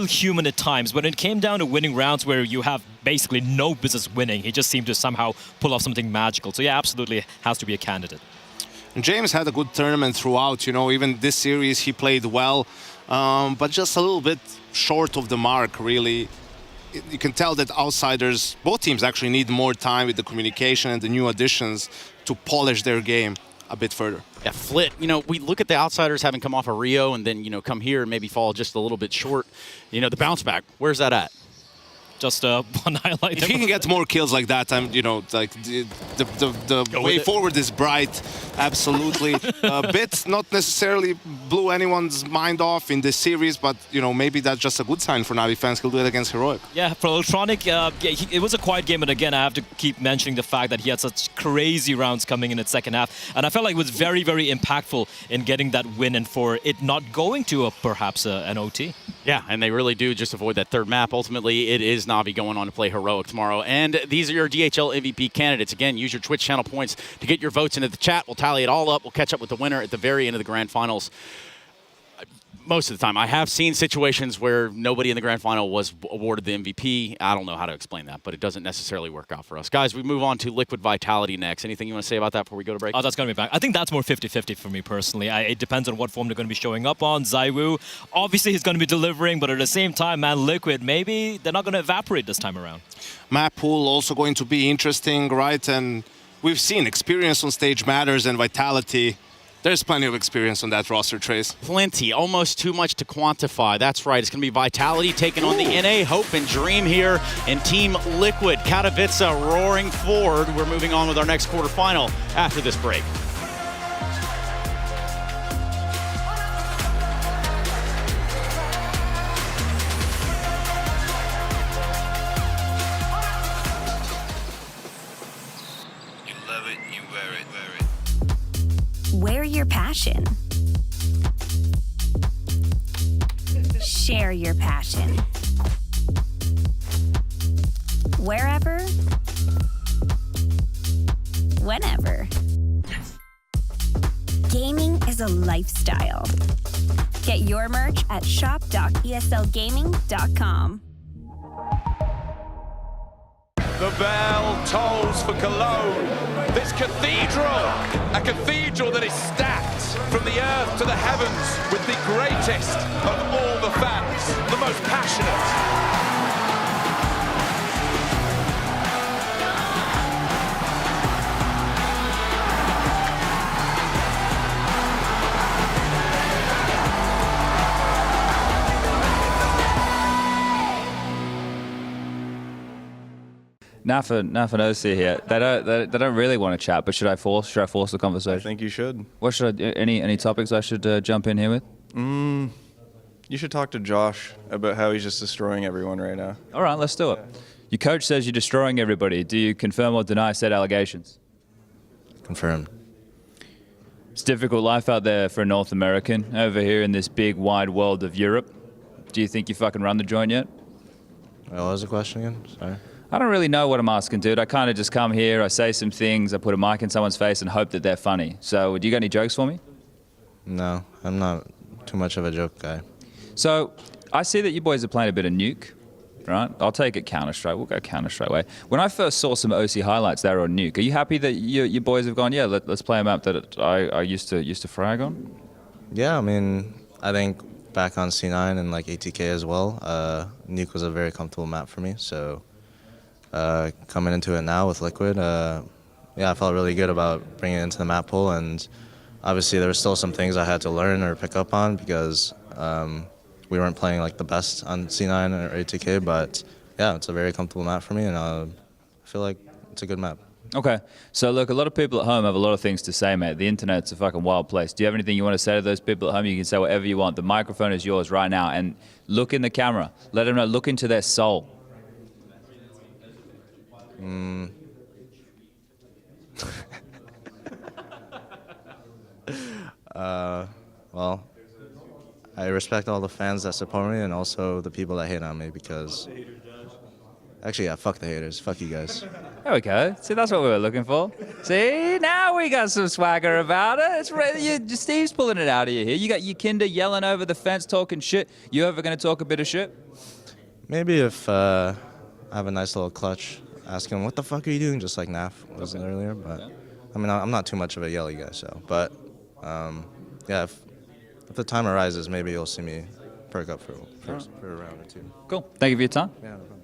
[SPEAKER 15] human at times. When it came down to winning rounds where you have basically no business winning, he just seemed to somehow pull off something magical. So yeah, absolutely has to be a candidate.
[SPEAKER 17] And James had a good tournament throughout, even this series he played well, but just a little bit short of the mark, really. You can tell that Outsiders, both teams actually need more time with the communication and the new additions to polish their game a bit further.
[SPEAKER 14] Yeah, Flit, we look at the Outsiders having come off of Rio and then, come here and maybe fall just a little bit short. The bounce back, where's that at?
[SPEAKER 15] Just one highlight.
[SPEAKER 17] If he can get more kills like that, the way forward is bright. Absolutely. Bit not necessarily blew anyone's mind off in this series, but maybe that's just a good sign for Navi fans. He'll do it against Heroic.
[SPEAKER 15] Yeah, for Electronic, it was a quiet game, but again, I have to keep mentioning the fact that he had such crazy rounds coming in the second half, and I felt like it was very, very impactful in getting that win and for it not going to perhaps an OT.
[SPEAKER 14] Yeah, and they really do just avoid that third map. Ultimately, it is Navi going on to play Heroic tomorrow. And these are your DHL MVP candidates. Again, use your Twitch channel points to get your votes into the chat. We'll tally it all up. We'll catch up with the winner at the very end of the grand finals. Most of the time, I have seen situations where nobody in the grand final was awarded the MVP. I don't know how to explain that, but it doesn't necessarily work out for us. Guys, we move on to Liquid Vitality next. Anything you want to say about that before we go to break?
[SPEAKER 15] Oh, that's going to be back. I think that's more 50-50 for me personally. It depends on what form they're going to be showing up on. Zywoo, obviously he's going to be delivering, but at the same time, man, Liquid, maybe they're not going to evaporate this time around.
[SPEAKER 17] Map pool also going to be interesting, right? And we've seen experience on stage matters and Vitality. There's plenty of experience on that roster, Trace.
[SPEAKER 14] Plenty, almost too much to quantify. That's right, it's going to be Vitality taking on the NA Hope and Dream here and Team Liquid. Katowice roaring forward. We're moving on with our next quarterfinal after this break.
[SPEAKER 13] your passion. Share your passion. Wherever, whenever. Gaming is a lifestyle. Get your merch at shop.eslgaming.com.
[SPEAKER 16] The bell tolls for Cologne. This cathedral, a cathedral that is stacked from the earth to the heavens with the greatest of all the fans, the most passionate.
[SPEAKER 20] Naf and OC here. They don't really want to chat, but should I force the conversation?
[SPEAKER 27] I think you should.
[SPEAKER 20] What should I? Any topics I should jump in here with?
[SPEAKER 27] You should talk to Josh about how he's just destroying everyone right now.
[SPEAKER 20] All right, let's do it. Your coach says you're destroying everybody. Do you confirm or deny said allegations?
[SPEAKER 21] Confirmed.
[SPEAKER 20] It's a difficult life out there for a North American over here in this big wide world of Europe. Do you think you fucking run the joint yet?
[SPEAKER 21] What was the question again? Sorry.
[SPEAKER 20] I don't really know what I'm asking, dude. I kind of just come here, I say some things, I put a mic in someone's face and hope that they're funny. So, do you got any jokes for me?
[SPEAKER 21] No, I'm not too much of a joke guy.
[SPEAKER 20] So, I see that you boys are playing a bit of Nuke, right? I'll take it Counter-Strike. We'll go Counter-Strike way. When I first saw some OC highlights, they were on Nuke. Are you happy that you boys have gone, yeah, let's play a map that I used to frag on?
[SPEAKER 21] Yeah, I mean, I think back on C9 and like ATK as well, Nuke was a very comfortable map for me, so coming into it now with Liquid, yeah, I felt really good about bringing it into the map pool, and obviously there were still some things I had to learn or pick up on because we weren't playing like the best on C9 or ATK, but yeah, it's a very comfortable map for me, and I feel like it's a good map.
[SPEAKER 20] Okay, so look, a lot of people at home have a lot of things to say, mate. The internet's a fucking wild place. Do you have anything you want to say to those people at home? You can say whatever you want. The microphone is yours right now, and look in the camera. Let them know, look into their soul.
[SPEAKER 21] Well, I respect all the fans that support me and also the people that hate on me because... Actually, yeah, fuck the haters. Fuck you guys.
[SPEAKER 20] There we go. See, that's what we were looking for. See, now we got some swagger about it. Steve's pulling it out of you here. You got your Kinder yelling over the fence, talking shit. You ever going to talk a bit of shit?
[SPEAKER 21] Maybe if I have a nice little clutch, ask him, what the fuck are you doing? Just like Naf was earlier. But I mean, I'm not too much of a yelly guy, so. But yeah, if the time arises, maybe you'll see me perk up for a round or two.
[SPEAKER 20] Cool. Thank you for your time.
[SPEAKER 21] Yeah, no problem.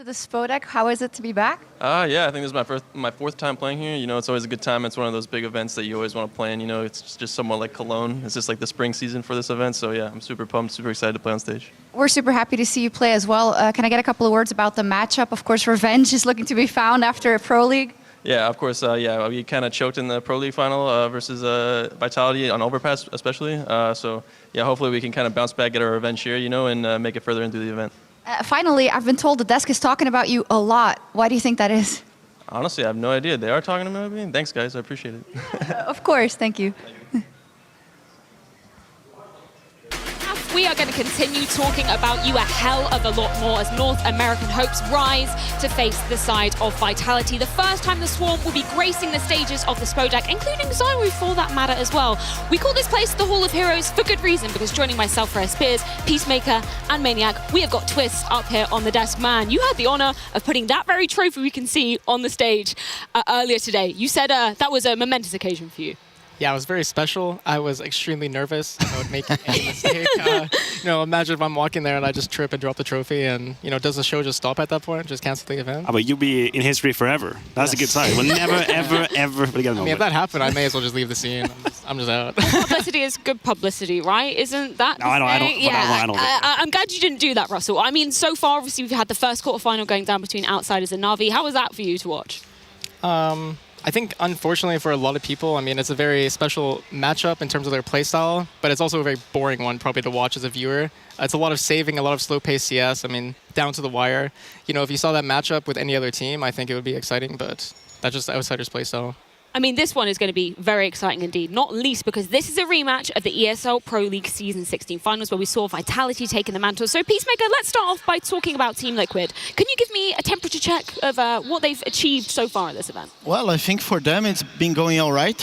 [SPEAKER 7] the Spodek. How is it to be back?
[SPEAKER 18] Yeah, I think this is my fourth time playing here. You know, it's always a good time. It's one of those big events that you always want to play in. You know, it's just somewhat like Cologne. It's just like the spring season for this event. So yeah, I'm super pumped, super excited to play on stage.
[SPEAKER 7] We're super happy to see you play as well. Can I get a couple of words about the matchup? Of course, revenge is looking to be found after a Pro League.
[SPEAKER 18] Yeah, of course. Yeah, we kind of choked in the Pro League final versus Vitality on Overpass, especially. So yeah, hopefully we can kind of bounce back, get our revenge here, you know, and make it further into the event.
[SPEAKER 7] Finally, I've been told the desk is talking about you a lot. Why do you think that is?
[SPEAKER 18] Honestly, I have no idea. They are talking about me. Thanks, guys. I appreciate it.
[SPEAKER 7] Of course. Thank you.
[SPEAKER 22] We are going to continue talking about you a hell of a lot more as North American hopes rise to face the side of Vitality. The first time the Swarm will be gracing the stages of the Spodek, including Zyru for that matter as well. We call this place the Hall of Heroes for good reason, because joining myself, Freya Spears, Peacemaker and Maniac, we have got Twist up here on the desk. Man, you had the honor of putting that very trophy we can see on the stage earlier today. You said that was a momentous occasion for you.
[SPEAKER 11] Yeah, it was very special. I was extremely nervous. I would make any mistake. Imagine if I'm walking there and I just trip and drop the trophy, and does the show just stop at that point? Just cancel the event?
[SPEAKER 23] But you'll be in history forever. That's a good sign. We'll never, ever, ever forget a moment.
[SPEAKER 11] If that happened, I may as well just leave the scene. I'm just out.
[SPEAKER 22] Publicity is good publicity, right? Isn't that?
[SPEAKER 23] No, I don't.
[SPEAKER 22] Yeah.
[SPEAKER 23] I don't
[SPEAKER 22] I'm glad you didn't do that, Russell. I mean, so far, obviously, we've had the first quarterfinal going down between Outsiders and Na'Vi. How was that for you to watch?
[SPEAKER 11] I think, unfortunately, for a lot of people, I mean, it's a very special matchup in terms of their playstyle, but it's also a very boring one, probably, to watch as a viewer. It's a lot of saving, a lot of slow-paced CS, I mean, down to the wire. If you saw that matchup with any other team, I think it would be exciting, but that's just the Outsiders' playstyle.
[SPEAKER 22] I mean, this one is going to be very exciting indeed, not least because this is a rematch of the ESL Pro League Season 16 finals where we saw Vitality taking the mantle. So, Peacemaker, let's start off by talking about Team Liquid. Can you give me a temperature check of what they've achieved so far at this event?
[SPEAKER 24] Well, I think for them it's been going all right.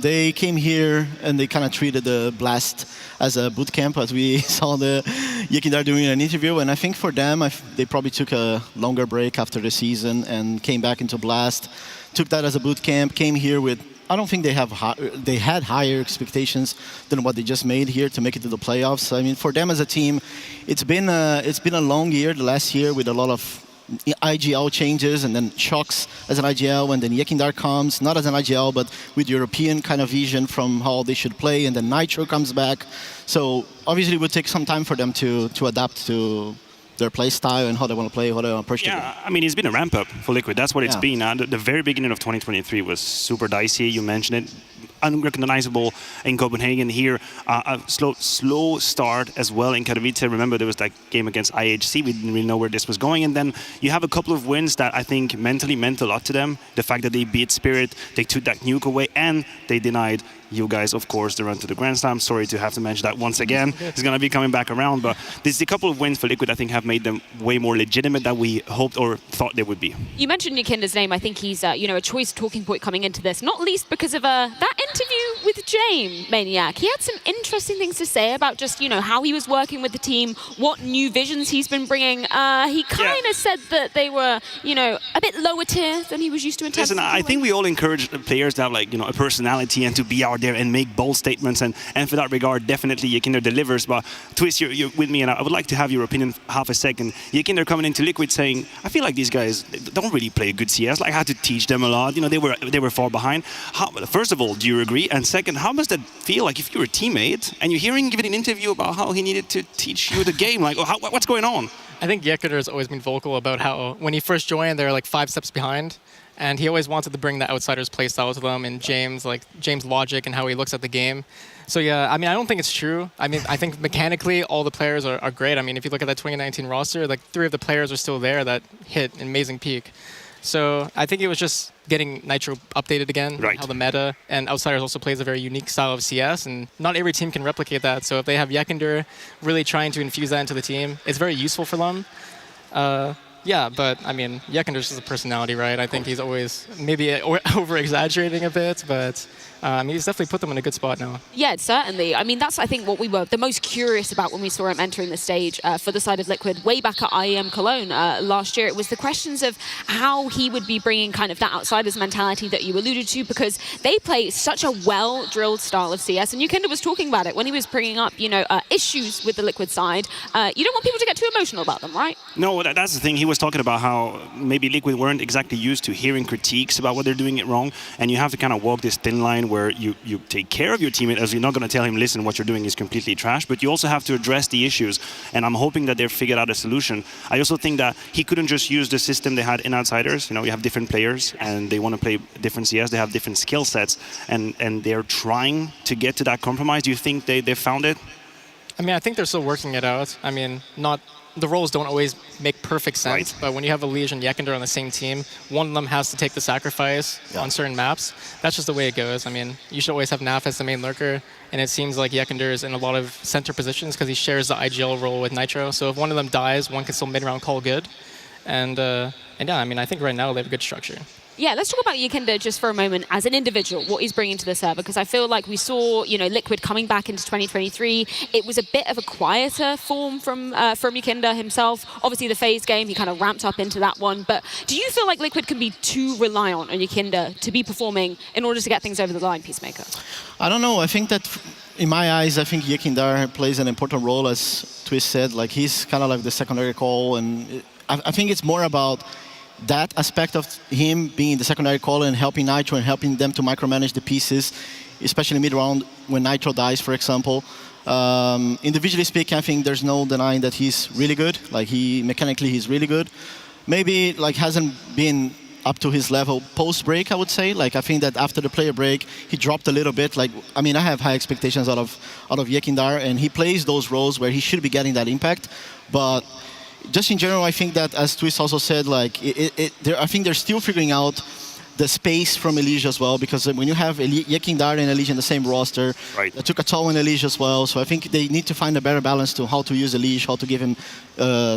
[SPEAKER 24] They came here and they kind of treated the Blast as a boot camp, as we saw the Yekindar doing an interview. And I think for them, they probably took a longer break after the season and came back into Blast. Took that as a boot camp, came here with, I don't think they had higher expectations than what they just made here to make it to the playoffs. I mean, for them as a team, it's been a long year, the last year, with a lot of IGL changes and then shocks as an IGL, and then Yekindar comes, not as an IGL, but with European kind of vision from how they should play, and then Nitro comes back. So obviously it would take some time for them to adapt to their play style and how they want to play, how they want to push the game.
[SPEAKER 23] I mean, it's been a ramp up for Liquid. That's what it's been. The very beginning of 2023 was super dicey. You mentioned it. Unrecognizable in Copenhagen. Here, a slow start as well in Katowice. Remember, there was that game against IHC. We didn't really know where this was going. And then you have a couple of wins that I think mentally meant a lot to them. The fact that they beat Spirit, they took that nuke away, and they denied you guys, of course, the run to the Grand Slam. Sorry to have to mention that once again. It's going to be coming back around. But this, a couple of wins for Liquid, I think, have made them way more legitimate than we hoped or thought they would be.
[SPEAKER 22] You mentioned Yakindar's name. I think he's a choice talking point coming into this, not least because of that interview with James, Maniac. He had some interesting things to say about just, how he was working with the team, what new visions he's been bringing. He kind of said that they were, a bit lower tier than he was used to in terms of...
[SPEAKER 23] I think we all encourage the players to have, a personality and to be out there and make bold statements. And for that regard, definitely Yekindar delivers. But Twist, you're with me, and I would like to have your opinion half a second. Yekindar coming into Liquid saying, I feel like these guys don't really play good CS. I had to teach them a lot. They were far behind. First of all, do you agree? And second, how does that feel like if you're a teammate and you're hearing him give an interview about how he needed to teach you the game? What's going on?
[SPEAKER 11] I think Yekindar has always been vocal about how when he first joined, they were 5 steps behind. And he always wanted to bring the Outsiders playstyle to them, and James logic and how he looks at the game. So yeah, I mean, I don't think it's true. I mean, I think mechanically all the players are great. I mean, if you look at that 2019 roster, 3 of the players are still there that hit an amazing peak. So I think it was just getting Nitro updated again, how the meta, and Outsiders also plays a very unique style of CS, and not every team can replicate that. So if they have Yekindar really trying to infuse that into the team, it's very useful for them. Yeah, but I mean, Yekindar's just a personality, right? I think he's always maybe over-exaggerating a bit, but He's definitely put them in a good spot now.
[SPEAKER 22] Yeah, certainly. I mean, that's, I think, what we were the most curious about when we saw him entering the stage for the side of Liquid way back at IEM Cologne last year. It was the questions of how he would be bringing kind of that outsider's mentality that you alluded to, because they play such a well-drilled style of CS, and Ukinder was talking about it when he was bringing up, issues with the Liquid side. You don't want people to get too emotional about them, right?
[SPEAKER 23] No, that's the thing. He was talking about how maybe Liquid weren't exactly used to hearing critiques about what they're doing it wrong, and you have to kind of walk this thin line where you take care of your teammate, as you're not going to tell him, listen, what you're doing is completely trash, but you also have to address the issues, and I'm hoping that they've figured out a solution. I also think that he couldn't just use the system they had in Outsiders. You have different players, and they want to play different CS, they have different skill sets, and they're trying to get to that compromise. Do you think they found it?
[SPEAKER 11] I mean, I think they're still working it out. I mean, the roles don't always make perfect sense, but when you have Elige and Yekender on the same team, one of them has to take the sacrifice on certain maps. That's just the way it goes. I mean, you should always have Naf as the main lurker, and it seems like Yekender is in a lot of center positions because he shares the IGL role with Nitro. So if one of them dies, one can still mid-round call good. And yeah, I mean, I think right now they have a good structure.
[SPEAKER 22] Yeah, let's talk about Ukinder just for a moment as an individual, what he's bringing to the server, because I feel like we saw, Liquid coming back into 2023. It was a bit of a quieter form from Ukinder himself. Obviously, the phase game, he kind of ramped up into that one. But do you feel like Liquid can be too reliant on Ukinder to be performing in order to get things over the line, Peacemaker?
[SPEAKER 24] I don't know. I think that, in my eyes, I think Ukinder plays an important role, as Twist said. Like, he's kind of like the secondary call, and I think it's more about that aspect of him being the secondary caller and helping Nitro and helping them to micromanage the pieces, especially mid-round when Nitro dies, for example. Individually speaking, I think there's no denying that he's really good. Like, mechanically, he's really good. Maybe hasn't been up to his level post-break, I would say. Like, I think that after the player break, he dropped a little bit. Like, I mean, I have high expectations out of Ukinder, and he plays those roles where he should be getting that impact. But just in general, I think that, as Twist also said, like I think they're still figuring out the space from Elige as well, because when you have Ukinder and Elige in the same roster, they took a toll on Elige as well. So I think they need to find a better balance to how to use Elige, how to give him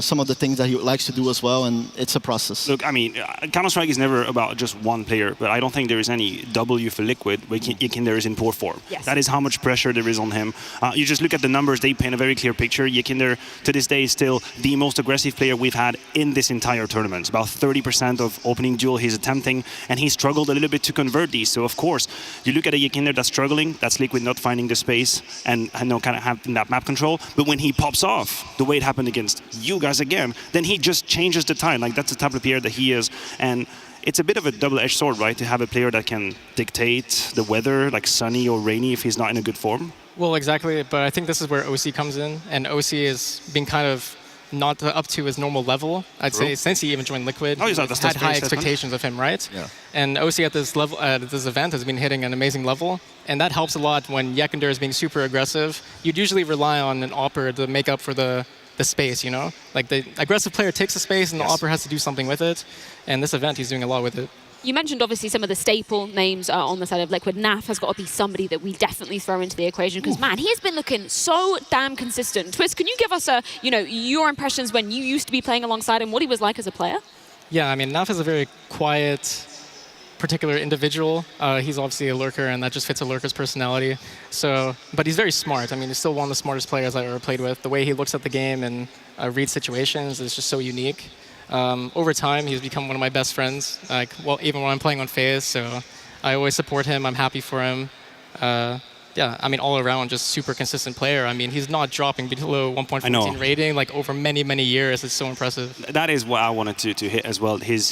[SPEAKER 24] some of the things that he likes to do as well, and it's a process.
[SPEAKER 23] Look, I mean, Counter-Strike is never about just one player, but I don't think there is any W for Liquid where Ukinder is in poor form.
[SPEAKER 22] Yes.
[SPEAKER 23] That is how much pressure there is on him. You just look at the numbers, they paint a very clear picture. Ukinder, to this day, is still the most aggressive player we've had in this entire tournament. About 30% of opening duel he's attempting, and he struggled a little bit to convert these. So, of course, you look at a Ukinder that's struggling, that's Liquid not finding the space and kind of having that map control. But when he pops off, the way it happened against you guys again, then he just changes the tide. Like, that's the type of player that he is. And it's a bit of a double-edged sword, right? To have a player that can dictate the weather, like sunny or rainy, if he's not in a good form.
[SPEAKER 11] Well, exactly. But I think this is where OC comes in. And OC is being kind of not up to his normal level, I'd say, since he even joined Liquid.
[SPEAKER 23] He's
[SPEAKER 11] had high expectations of him, right?
[SPEAKER 23] Yeah.
[SPEAKER 11] And OC at this level, at this event, has been hitting an amazing level, and that helps a lot when Ukinder is being super aggressive. You'd usually rely on an AWPer to make up for the space, Like, the aggressive player takes the space, and the AWPer has to do something with it. And this event, he's doing a lot with it.
[SPEAKER 22] You mentioned, obviously, some of the staple names on the side of Liquid. Naf has got to be somebody that we definitely throw into the equation because, man, he has been looking so damn consistent. Twist, can you give us, your impressions when you used to be playing alongside him, what he was like as a player?
[SPEAKER 11] Yeah, I mean, Naf is a very quiet, particular individual. He's obviously a lurker, and that just fits a lurker's personality. So, but he's very smart. I mean, he's still one of the smartest players I've ever played with. The way he looks at the game and reads situations is just so unique. Over time, he's become one of my best friends, even when I'm playing on FaZe, so I always support him. I'm happy for him. Yeah, I mean, all around, just super consistent player. I mean, he's not dropping below 1.14 rating, like, over many, many years. It's so impressive.
[SPEAKER 23] That is what I wanted to hit as well. His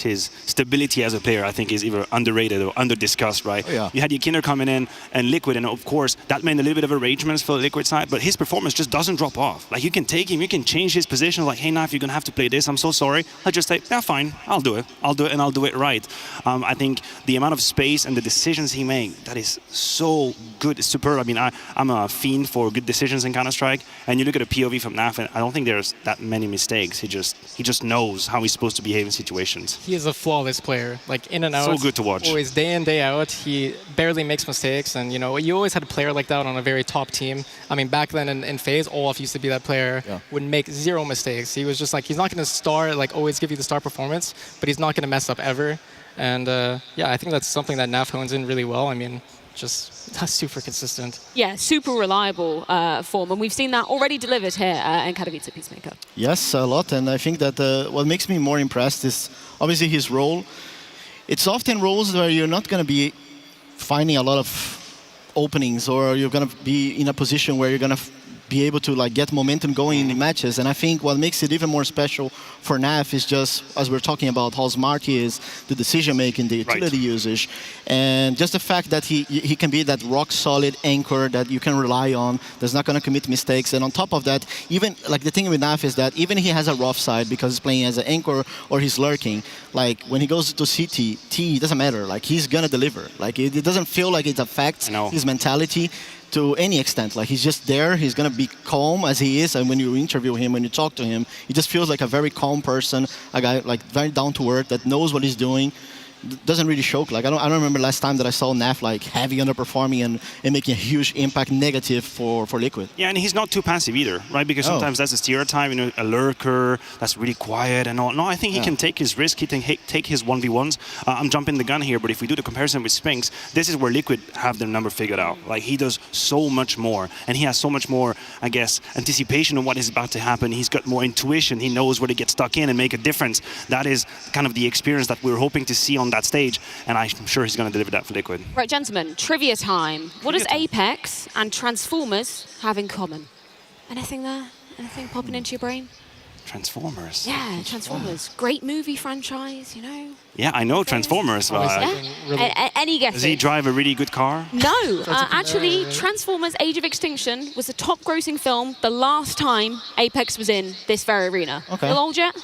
[SPEAKER 23] stability as a player, I think, is either underrated or under-discussed, right?
[SPEAKER 24] Oh, yeah.
[SPEAKER 23] You had Ukinder coming in and Liquid, and of course, that meant a little bit of arrangements for the Liquid side, but his performance just doesn't drop off. Like, you can take him, you can change his position, like, hey, Naf, you're going to have to play this. I'm so sorry. I just say, yeah, fine, I'll do it. I'll do it, and I'll do it right. I think the amount of space and the decisions he makes, that is so good. It's superb. I mean, I'm a fiend for good decisions in Counter-Strike, and you look at a POV from Naf, and I don't think there's that many mistakes. He just knows how he's supposed to behave in situations.
[SPEAKER 11] He is a flawless player, like, in and out.
[SPEAKER 23] So good to watch.
[SPEAKER 11] Always day in, day out. He barely makes mistakes, and you always had a player like that on a very top team. I mean, back then in FaZe, Olaf used to be that player, would make zero mistakes. He was just like, he's not going to always give you the star performance, but he's not going to mess up ever. And yeah, I think that's something that Naf hones in really well. I mean, just super consistent.
[SPEAKER 22] Yeah, super reliable form, and we've seen that already delivered here in Katowice Peacemaker.
[SPEAKER 24] Yes, a lot, and I think that what makes me more impressed is obviously his role. It's often roles where you're not going to be finding a lot of openings, or you're going to be in a position where you're going to be able to like get momentum going in the matches. And I think what makes it even more special for NAF is just, as we're talking about, how smart he is, the decision making, the utility usage, and just the fact that he can be that rock solid anchor that you can rely on, that's not going to commit mistakes. And on top of that, even like the thing with NAF is that even he has a rough side because he's playing as an anchor or he's lurking, like when he goes to CT, it doesn't matter, like he's going to deliver. Like it doesn't feel like it affects his mentality to any extent. Like he's just there, he's going to be calm as he is, and when you interview him, when you talk to him, he just feels like a very calm person, a guy like very down to earth that knows what he's doing. Doesn't really choke. Like I don't remember last time that I saw NAF like heavy underperforming and making a huge impact negative for Liquid.
[SPEAKER 23] Yeah, and he's not too passive either, right? Because sometimes that's a stereotype, you know, a lurker that's really quiet and all. No, I think he can take his risk, he can take his 1v1s. I'm jumping the gun here, but if we do the comparison with Spinks, this is where Liquid have their number figured out. Like he does so much more, and he has so much more, I guess, anticipation of what is about to happen. He's got more intuition. He knows where to get stuck in and make a difference. That is kind of the experience that we're hoping to see on that stage, and I'm sure he's going to deliver that for Liquid.
[SPEAKER 22] Right, gentlemen, trivia time. What does Apex and Transformers have in common? Anything there? Anything popping into your brain?
[SPEAKER 23] Transformers.
[SPEAKER 22] Yeah, Transformers. Great movie franchise, you know.
[SPEAKER 23] Yeah, I know Transformers.
[SPEAKER 22] Any guesses?
[SPEAKER 23] Does he drive a really good car?
[SPEAKER 22] No, actually, Transformers Age of Extinction was the top grossing film the last time Apex was in this very arena.
[SPEAKER 23] Okay.
[SPEAKER 22] Little old jet?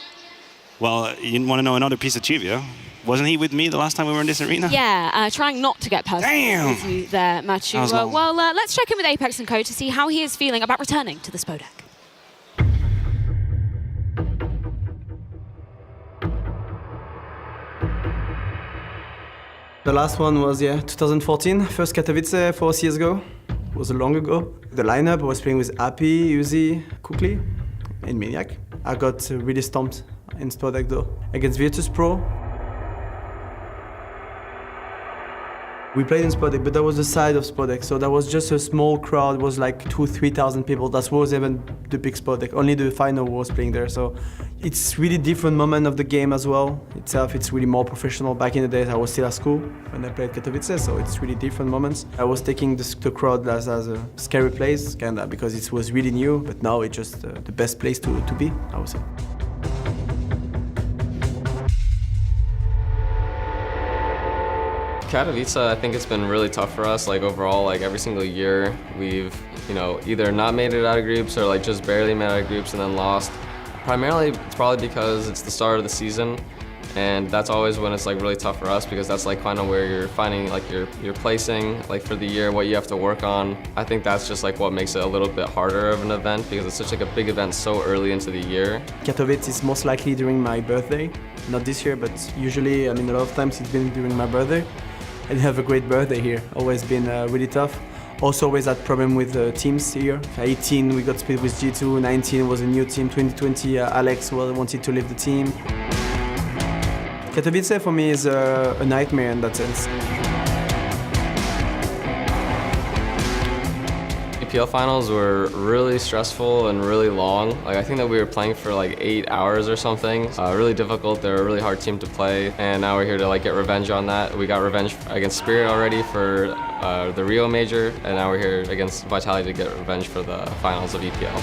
[SPEAKER 23] Well, you want to know another piece of trivia? Wasn't he with me the last time we were in this arena?
[SPEAKER 22] Yeah, trying not to get personal with you there, Matthew. Well, let's check in with Apex & Co. to see how he is feeling about returning to the Spodek.
[SPEAKER 1] The last one was, 2014, first Katowice for CSGO. It was long ago. The lineup, I was playing with Happy, Uzi, Kukli, and Maniac. I got really stomped in Spodek though, against Virtus Pro. We played in Spodek, but that was the side of Spodek, so that was just a small crowd. It was like 2,000-3,000 people. That was even the big Spodek. Only the final was playing there, so it's really different moment of the game as well. It's really more professional. Back in the days, I was still at school when I played Katowice, so it's really different moments. I was taking the crowd as a scary place, kinda, because it was really new, but now it's just the best place to be, I would say.
[SPEAKER 2] Katowice, I think it's been really tough for us. Like overall, like every single year, we've either not made it out of groups or like just barely made it out of groups and then lost. Primarily, it's probably because it's the start of the season, and that's always when it's like really tough for us because that's like kind of where you're finding like your placing like for the year, what you have to work on. I think that's just like what makes it a little bit harder of an event because it's such like a big event so early into the year.
[SPEAKER 1] Katowice is most likely during my birthday, not this year, but usually, I mean, a lot of times it's been during my birthday. And have a great birthday here. Always been really tough. Also always had problem with teams here. 18 we got split with G2, 19 was a new team, 2020 Alex wanted to leave the team. Katowice for me is a nightmare in that sense.
[SPEAKER 2] EPL finals were really stressful and really long. Like I think that we were playing for like 8 hours or something. Really difficult. They're a really hard team to play, and now we're here to like get revenge on that. We got revenge against Spirit already for the Rio Major, and now we're here against Vitality to get revenge for the finals of EPL.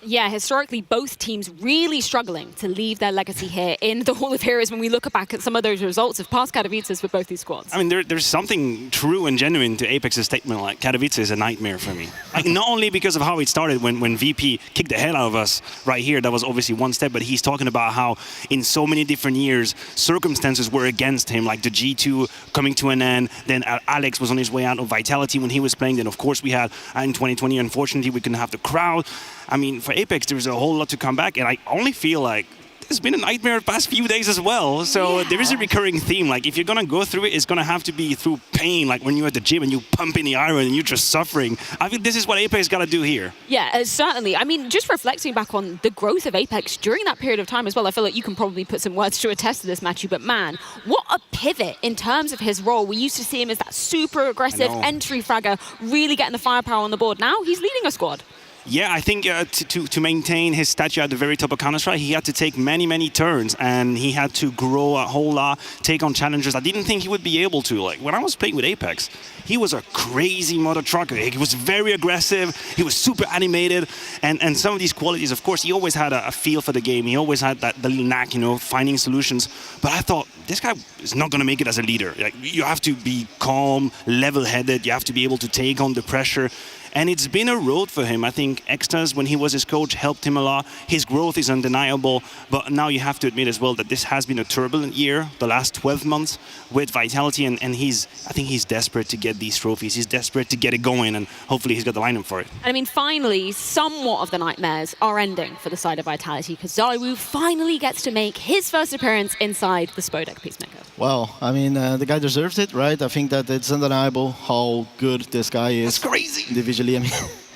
[SPEAKER 22] Yeah, historically, both teams really struggling to leave their legacy here in the Hall of Heroes when we look back at some of those results of past Katowices for both these squads.
[SPEAKER 23] I mean, there's something true and genuine to Apex's statement, like, Katowice is a nightmare for me. Like, not only because of how it started when VP kicked the hell out of us right here, that was obviously one step, but he's talking about how in so many different years, circumstances were against him, like the G2 coming to an end, then Alex was on his way out of Vitality when he was playing, then of course we had, in 2020, unfortunately, we couldn't have the crowd. I mean, for Apex, there's a whole lot to come back, and I only feel like it's been a nightmare the past few days as well. So there is a recurring theme. Like if you're gonna go through it, it's gonna have to be through pain. Like when you're at the gym and you pumping the iron and you're just suffering. I think this is what Apex got to do here.
[SPEAKER 22] Yeah, certainly. I mean, just reflecting back on the growth of Apex during that period of time as well, I feel like you can probably put some words to attest to this, Matthew. But man, what a pivot in terms of his role. We used to see him as that super aggressive entry fragger, really getting the firepower on the board. Now he's leading a squad.
[SPEAKER 23] Yeah, I think to maintain his stature at the very top of Counter-Strike, he had to take many turns, and he had to grow a whole lot, take on challengers I didn't think he would be able to. Like, when I was playing with Apex, he was a crazy mother trucker. He was very aggressive, he was super animated, and some of these qualities, of course, he always had a feel for the game. He always had the little knack, you know, finding solutions. But I thought, this guy is not going to make it as a leader. Like, you have to be calm, level-headed, you have to be able to take on the pressure. And it's been a road for him. I think Extas, when he was his coach, helped him a lot. His growth is undeniable. But now you have to admit as well that this has been a turbulent year, the last 12 months with Vitality. And I think he's desperate to get these trophies. He's desperate to get it going. And hopefully he's got the lineup for it.
[SPEAKER 22] And I mean, finally, somewhat of the nightmares are ending for the side of Vitality, because ZywOo finally gets to make his first appearance inside the Spodek Peacemaker.
[SPEAKER 24] Well, I mean, the guy deserves it, right? I think that it's undeniable how good this guy is.
[SPEAKER 23] That's crazy.
[SPEAKER 24] Individually, I mean,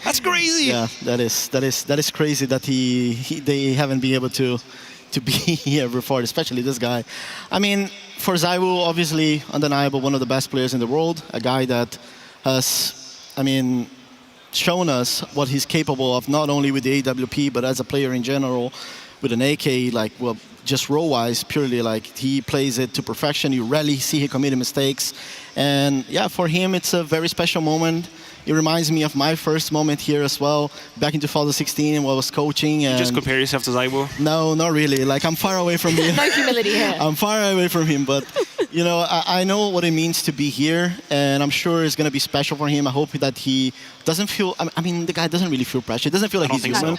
[SPEAKER 23] that's crazy.
[SPEAKER 24] Yeah, that is crazy that they haven't been able to be here before, especially this guy. I mean, for ZywOo, obviously undeniable, one of the best players in the world, a guy that has, I mean, shown us what he's capable of, not only with the AWP, but as a player in general, with an AK, like, well, just role-wise, purely, like, he plays it to perfection. You rarely see him committing mistakes. And yeah, for him, it's a very special moment. It reminds me of my first moment here as well, back in 2016 when I was coaching. And
[SPEAKER 23] you just compare yourself to ZywOo?
[SPEAKER 24] No, not really. Like, I'm far away from him.
[SPEAKER 22] No humility here.
[SPEAKER 24] I'm far away from him, but you know, I know what it means to be here, and I'm sure it's going to be special for him. I hope that he doesn't feel, I mean, the guy doesn't really feel pressure. He doesn't feel like he's human,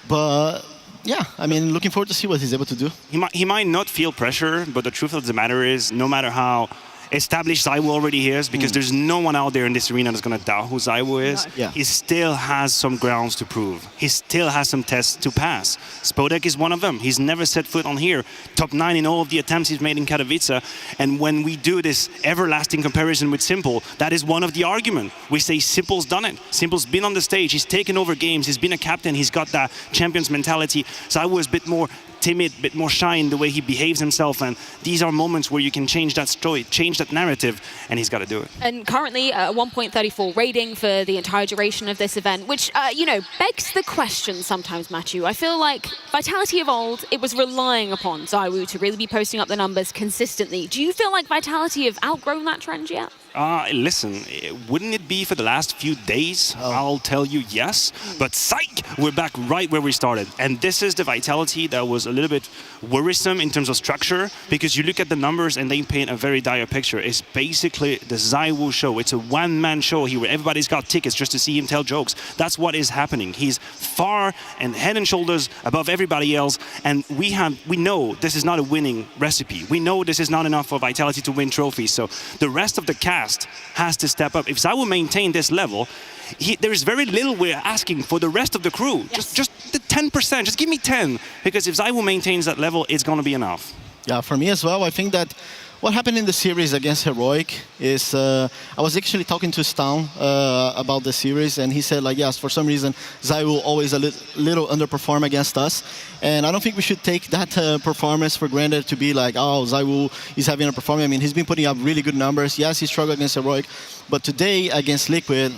[SPEAKER 24] but yeah, I mean, looking forward to see what he's able to do.
[SPEAKER 23] He might not feel pressure, but the truth of the matter is, no matter how established ZywOo already is, because there's no one out there in this arena that's going to doubt who ZywOo is.
[SPEAKER 24] Yeah.
[SPEAKER 23] He still has some grounds to prove. He still has some tests to pass. Spodek is one of them. He's never set foot on here. Top 9 in all of the attempts he's made in Katowice. And when we do this everlasting comparison with Simple, that is one of the arguments. We say Simple's done it. Simple's been on the stage. He's taken over games. He's been a captain. He's got that champion's mentality. ZywOo is a bit more timid, a bit more shy in the way he behaves himself, and these are moments where you can change that story, change that narrative, and he's got to do it.
[SPEAKER 22] And currently a 1.34 rating for the entire duration of this event, which, you know, begs the question sometimes, Matthew. I feel like Vitality of old, it was relying upon ZywOo to really be posting up the numbers consistently. Do you feel like Vitality have outgrown that trend yet?
[SPEAKER 23] Listen, wouldn't it be for the last few days? I'll tell you yes, but psych, we're back right where we started. And this is the Vitality that was a little bit worrisome in terms of structure, because you look at the numbers and they paint a very dire picture. It's basically the ZywOo show. It's a one-man show here where everybody's got tickets just to see him tell jokes. That's what is happening. He's far and head and shoulders above everybody else, and we know this is not a winning recipe. We know this is not enough for Vitality to win trophies, so the rest of the cast has to step up. If ZywOo maintain this level, there is very little we're asking for the rest of the crew. Yes. Just the 10%, just give me 10. Because if ZywOo maintains that level, it's going to be enough.
[SPEAKER 24] Yeah, for me as well, I think that what happened in the series against Heroic is, I was actually talking to Stan about the series, and he said, like, yes, for some reason, ZywOo always a little underperform against us. And I don't think we should take that performance for granted to be like, oh, ZywOo is having a performance. I mean, he's been putting up really good numbers. Yes, he struggled against Heroic, but today against Liquid,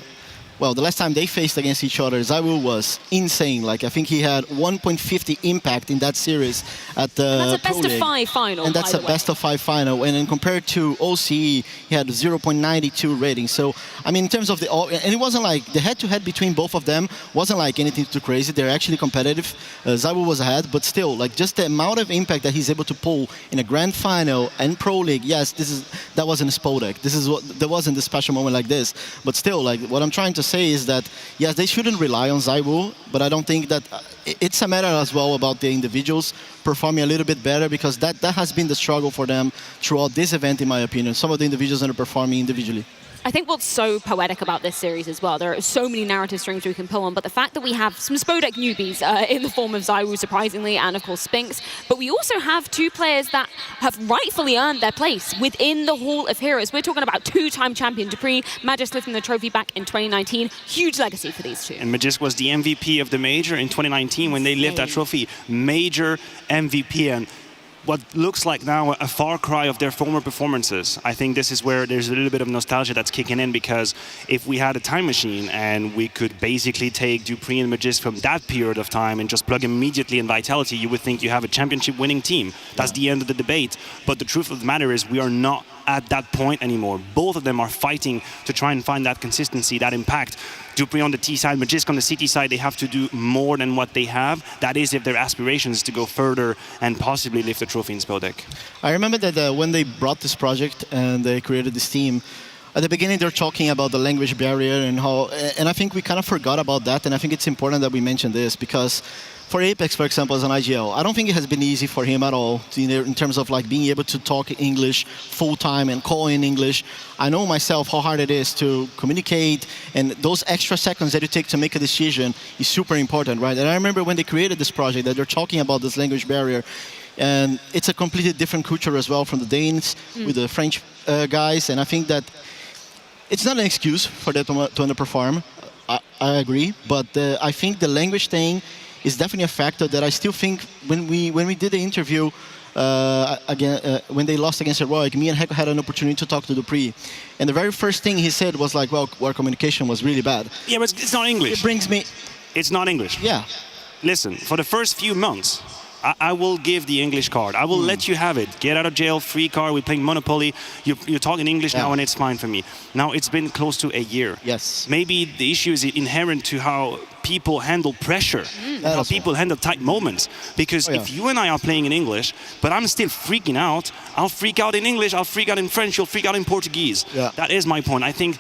[SPEAKER 24] well, the last time they faced against each other, ZywOo was insane. Like, I think he had 1.50 impact in that series at the
[SPEAKER 22] That's a best of 5 final,
[SPEAKER 24] and that's a best of 5 final. And then compared to OCE, he had 0.92 rating. So, I mean, in terms of the and it wasn't like the head-to-head between both of them wasn't like anything too crazy. They're actually competitive. ZywOo was ahead, but still, like, just the amount of impact that he's able to pull in a grand final and Pro League. Yes, that wasn't a Spodek. There wasn't a special moment like this. But still, like, what I'm trying to say is that, yes, they shouldn't rely on ZywOo, but I don't think that it's a matter as well about the individuals performing a little bit better, because that has been the struggle for them throughout this event, in my opinion. Some of the individuals underperforming individually.
[SPEAKER 22] I think what's so poetic about this series as well, there are so many narrative strings we can pull on, but the fact that we have some Spodek newbies in the form of Zywoo, surprisingly, and of course Spinks, but we also have two players that have rightfully earned their place within the Hall of Heroes. We're talking about two-time champion Dupree, Magisk lifting the trophy back in 2019. Huge legacy for these two.
[SPEAKER 23] And Magisk was the MVP of the major in 2019 when they lifted that trophy. Major MVP, and what looks like now a far cry of their former performances. I think this is where there's a little bit of nostalgia that's kicking in, because if we had a time machine and we could basically take Dupree and Magisk from that period of time and just plug immediately in Vitality, you would think you have a championship winning team. That's the end of the debate. But the truth of the matter is we are not at that point anymore. Both of them are fighting to try and find that consistency, that impact. Dupree on the T side, Magisk on the CT side, they have to do more than what they have. That is if their aspirations to go further and possibly lift the trophy in Spodek.
[SPEAKER 24] I remember that when they brought this project and they created this team, at the beginning they're talking about the language barrier and how, and I think we kind of forgot about that, and I think it's important that we mention this, because for Apex, for example, as an IGL, I don't think it has been easy for him at all in terms of like being able to talk English full time and call in English. I know myself how hard it is to communicate, and those extra seconds that you take to make a decision is super important, right? And I remember when they created this project that they're talking about this language barrier, and it's a completely different culture as well from the Danes with the French guys, and I think that it's not an excuse for them to underperform. I agree, but I think the language thing is definitely a factor that I still think when we did the interview when they lost against Heroic, me and Heko had an opportunity to talk to Dupree, and the very first thing he said was like, well, our communication was really bad.
[SPEAKER 23] Yeah, but it's not English.
[SPEAKER 24] It brings me...
[SPEAKER 23] It's not English.
[SPEAKER 24] Yeah.
[SPEAKER 23] Listen, for the first few months, I will give the English card. I will let you have it. Get out of jail, free card. We're playing Monopoly. You're talking English now, and it's fine for me. Now it's been close to a year.
[SPEAKER 24] Yes.
[SPEAKER 23] Maybe the issue is inherent to how people handle pressure, how people handle tight moments. Because if you and I are playing in English, but I'm still freaking out, I'll freak out in English, I'll freak out in French, you'll freak out in Portuguese. That is my point. I think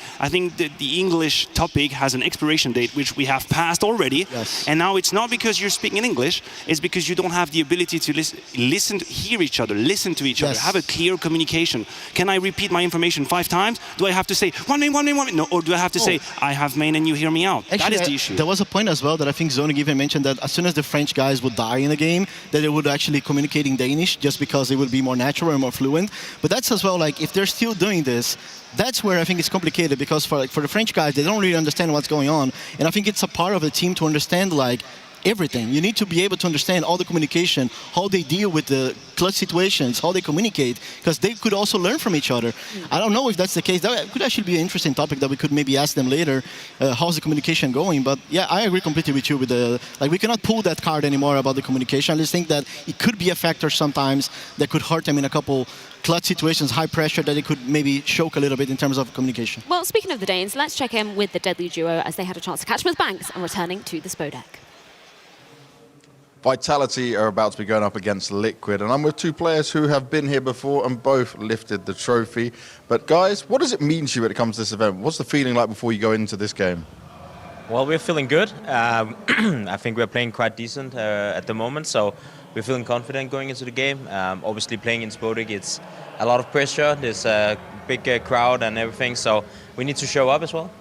[SPEAKER 23] that the English topic has an expiration date, which we have passed already. And now it's not because you're speaking in English, it's because you don't have the ability to listen to hear each other, listen to each other, have a clear communication. Can I repeat my information 5 times? Do I have to say, one minute? No, or do I have to say, I have main and you hear me out?
[SPEAKER 24] Actually,
[SPEAKER 23] that is the issue.
[SPEAKER 24] There was a point as well that I think Zonig even mentioned, that as soon as the French guys would die in the game, that they would actually communicate in Danish just because it would be more natural and more fluent. But that's as well, like, if they're still doing this, that's where I think it's complicated, because for the French guys, they don't really understand what's going on. And I think it's a part of the team to understand, like, everything. You need to be able to understand all the communication, how they deal with the clutch situations, how they communicate, because they could also learn from each other. I don't know if that's the case. That could actually be an interesting topic that we could maybe ask them later. How's the communication going? But yeah, I agree completely with you with we cannot pull that card anymore about the communication. I just think that it could be a factor sometimes that could hurt them in a couple clutch situations, high pressure, that it could maybe choke a little bit in terms of communication.
[SPEAKER 22] Well, speaking of the Danes, let's check in with the deadly duo as they had a chance to catch with Banks and returning to the Spodek.
[SPEAKER 6] Vitality are about to be going up against Liquid, and I'm with 2 players who have been here before and both lifted the trophy. But guys, what does it mean to you when it comes to this event? What's the feeling like before you go into this game?
[SPEAKER 8] Well, we're feeling good. I think we're playing quite decent at the moment, so we're feeling confident going into the game. Obviously, playing in Spodek, it's a lot of pressure. There's a big crowd and everything, so we need to show up as well.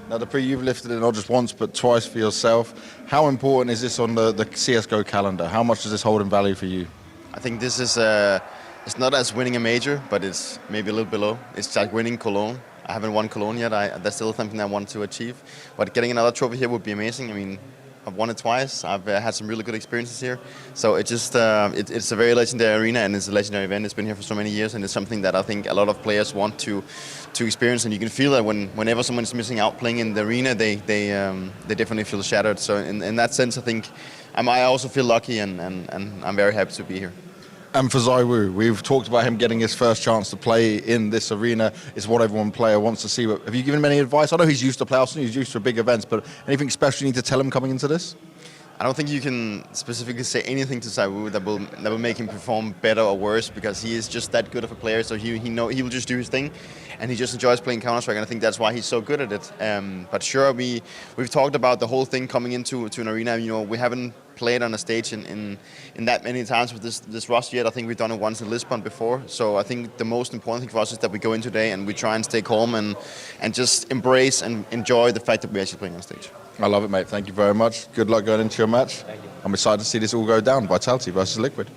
[SPEAKER 6] Now, Dupree, you've lifted it not just once, but twice for yourself. How important is this on the CSGO calendar? How much does this hold in value for you?
[SPEAKER 9] I think this is, it's not as winning a major, but it's maybe a little below. It's like winning Cologne. I haven't won Cologne yet. That's still something I want to achieve. But getting another trophy here would be amazing. I mean, I've won it twice. I've had some really good experiences here. So it just, it's a very legendary arena, and it's a legendary event. It's been here for so many years, and it's something that I think a lot of players want to experience. And you can feel that whenever someone is missing out playing in the arena, they definitely feel shattered. So in that sense, I think I also feel lucky, and I'm very happy to be here.
[SPEAKER 6] And for Zywoo, we've talked about him getting his first chance to play in this arena. It's what every player wants to see. But have you given him any advice? I know he's used to playoffs and he's used to big events, but anything special you need to tell him coming into this?
[SPEAKER 9] I don't think you can specifically say anything to Zaiwu that will make him perform better or worse, because he is just that good of a player. So he will just do his thing, and he just enjoys playing Counter-Strike, and I think that's why he's so good at it. But sure, we've talked about the whole thing coming into an arena. You know, we haven't played on a stage in that many times with this roster yet. I think we've done it once in Lisbon before. So I think the most important thing for us is that we go in today and we try and stay calm and just embrace and enjoy the fact that we're actually playing on stage.
[SPEAKER 6] I love it, mate. Thank you very much. Good luck going into your match. I'm excited to see this all go down. Vitality versus Liquid.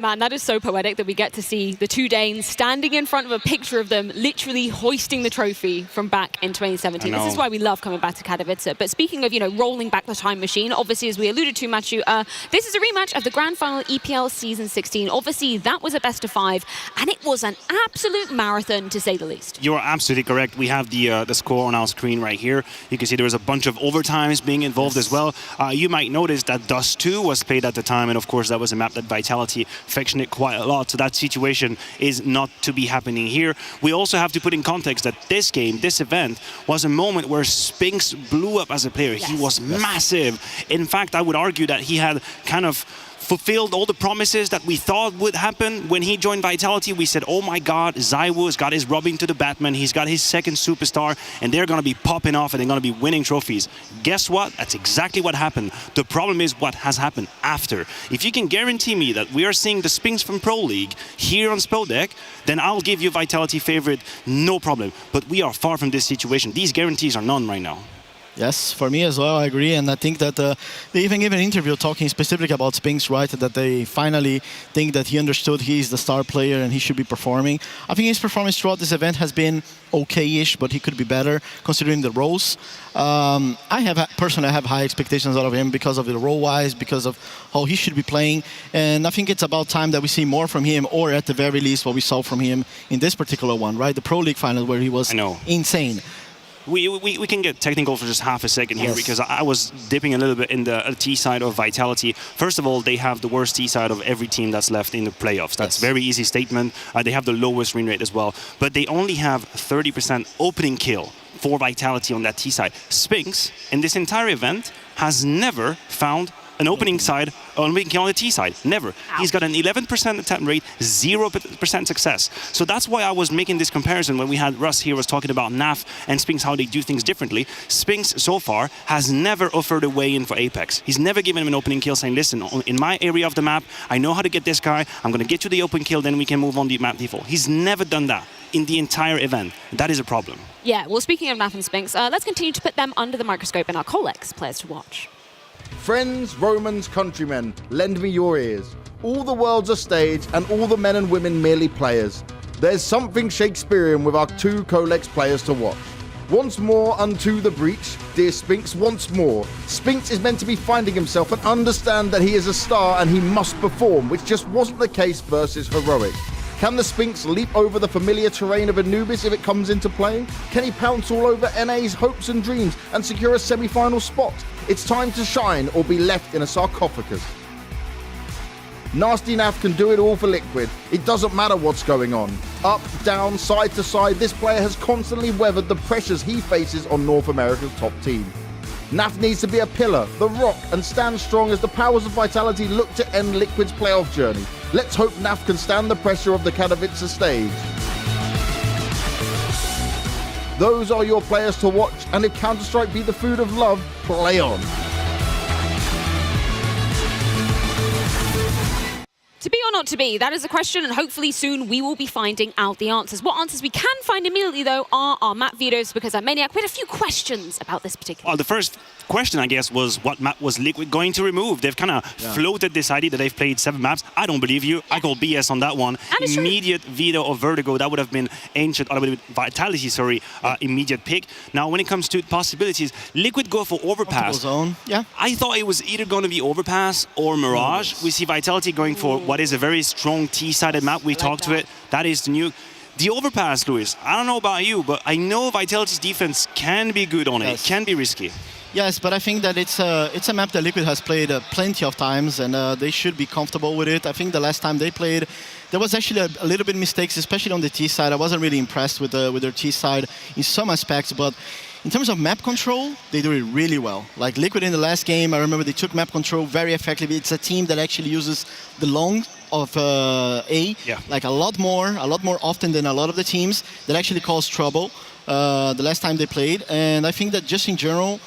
[SPEAKER 22] Man, that is so poetic that we get to see the two Danes standing in front of a picture of them literally hoisting the trophy from back in 2017. This is why we love coming back to Katowice. But speaking of, rolling back the time machine, obviously, as we alluded to, Matthew, this is a rematch of the Grand Final EPL Season 16. Obviously, that was a best-of-5, and it was an absolute marathon, to say the least.
[SPEAKER 23] You're absolutely correct. We have the score on our screen right here. You can see there was a bunch of overtimes being involved as well. You might notice that Dust 2 was played at the time, and of course, that was a map that Vitality affectioned it quite a lot, so that situation is not to be happening here. We also have to put in context that this game, this event, was a moment where Spinks blew up as a player. He was massive. In fact, I would argue that he had kind of fulfilled all the promises that we thought would happen when he joined Vitality. We said, oh my God, Zaiwu's got his Robin to the Batman, he's got his second superstar, and they're going to be popping off and they're going to be winning trophies. Guess what? That's exactly what happened. The problem is what has happened after. If you can guarantee me that we are seeing the Spinks from Pro League here on Spodek, then I'll give you Vitality favorite, no problem. But we are far from this situation. These guarantees are none right now.
[SPEAKER 24] Yes, for me as well, I agree. And I think that they even gave an interview talking specifically about Spinks, right? That they finally think that he understood he's the star player and he should be performing. I think his performance throughout this event has been okay-ish, but he could be better considering the roles. Personally, I have high expectations out of him because of the role-wise, because of how he should be playing. And I think it's about time that we see more from him, or at the very least what we saw from him in this particular one, right? The Pro League final where he was insane.
[SPEAKER 23] We can get technical for just half a second here, because I was dipping a little bit in the T side of Vitality. First of all, they have the worst T side of every team that's left in the playoffs. That's very easy statement. They have the lowest win rate as well. But they only have 30% opening kill for Vitality on that T side. Spinks, in this entire event, has never found an opening kill on the T side. Never. He's got an 11% attempt rate, 0% success. So that's why I was making this comparison when we had Russ here was talking about NAF and Spinks, how they do things differently. Spinks, so far, has never offered a way in for Apex. He's never given him an opening kill saying, listen, in my area of the map, I know how to get this guy. I'm going to get you the open kill, then we can move on the map default. He's never done that in the entire event. That is a problem.
[SPEAKER 22] Yeah, well, speaking of NAF and Spinks, let's continue to put them under the microscope in our Colex players to watch.
[SPEAKER 6] Friends, Romans, countrymen, lend me your ears. All the world's a stage, and all the men and women merely players. There's something Shakespearean with our two Colex players to watch. Once more unto the breach, dear Spinks, once more. Spinks is meant to be finding himself and understand that he is a star and he must perform, which just wasn't the case versus Heroic. Can the Spinks leap over the familiar terrain of Anubis if it comes into play? Can he pounce all over NA's hopes and dreams and secure a semi-final spot? It's time to shine or be left in a sarcophagus. Nasty Naf can do it all for Liquid. It doesn't matter what's going on. Up, down, side to side, this player has constantly weathered the pressures he faces on North America's top team. Naf needs to be a pillar, the rock, and stand strong as the powers of Vitality look to end Liquid's playoff journey. Let's hope Naf can stand the pressure of the Katowice stage. Those are your players to watch, and if Counter-Strike be the food of love, play on.
[SPEAKER 22] To be or not to be, that is the question, and hopefully soon we will be finding out the answers. What answers we can find immediately, though, are our map vetoes, because Maniac, we had a few questions about this particular.
[SPEAKER 23] Well, the first question, I guess, was what map was Liquid going to remove? They've kind of floated this idea that they've played 7 maps. I don't believe you. I call BS on that one. Immediate veto of Vertigo. That would have been ancient, or Vitality, sorry, immediate pick. Now, when it comes to possibilities, Liquid go for Overpass.
[SPEAKER 24] Zone. Yeah.
[SPEAKER 23] I thought it was either going to be Overpass or Mirage. We see Vitality going for what is a very strong T-sided map. We talked to it. That is the new. The Overpass, Luis, I don't know about you, but I know Vitality's defense can be good on it. It can be risky.
[SPEAKER 24] Yes, but I think that it's a map that Liquid has played plenty of times, and they should be comfortable with it. I think the last time they played, there was actually a little bit mistakes, especially on the T side. I wasn't really impressed with their T side in some aspects, but in terms of map control, they do it really well. Like Liquid in the last game, I remember they took map control very effectively. It's a team that actually uses the long of A, like a lot more often than a lot of the teams that actually cause trouble the last time they played. And I think that just in general,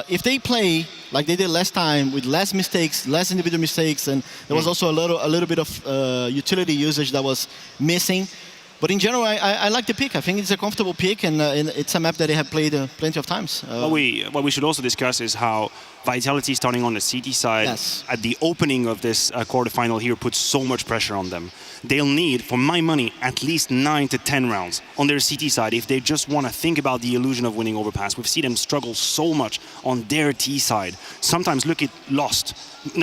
[SPEAKER 24] if they play like they did last time with less mistakes, less individual mistakes, and there was also a little bit of utility usage that was missing. But in general, I like the pick. I think it's a comfortable pick, and it's a map that they have played plenty of times.
[SPEAKER 23] What we should also discuss is how Vitality starting on the CT side at the opening of this quarterfinal here puts so much pressure on them. They'll need, for my money, at least 9 to 10 rounds on their CT side if they just want to think about the illusion of winning Overpass. We've seen them struggle so much on their T side. Sometimes look at Lost.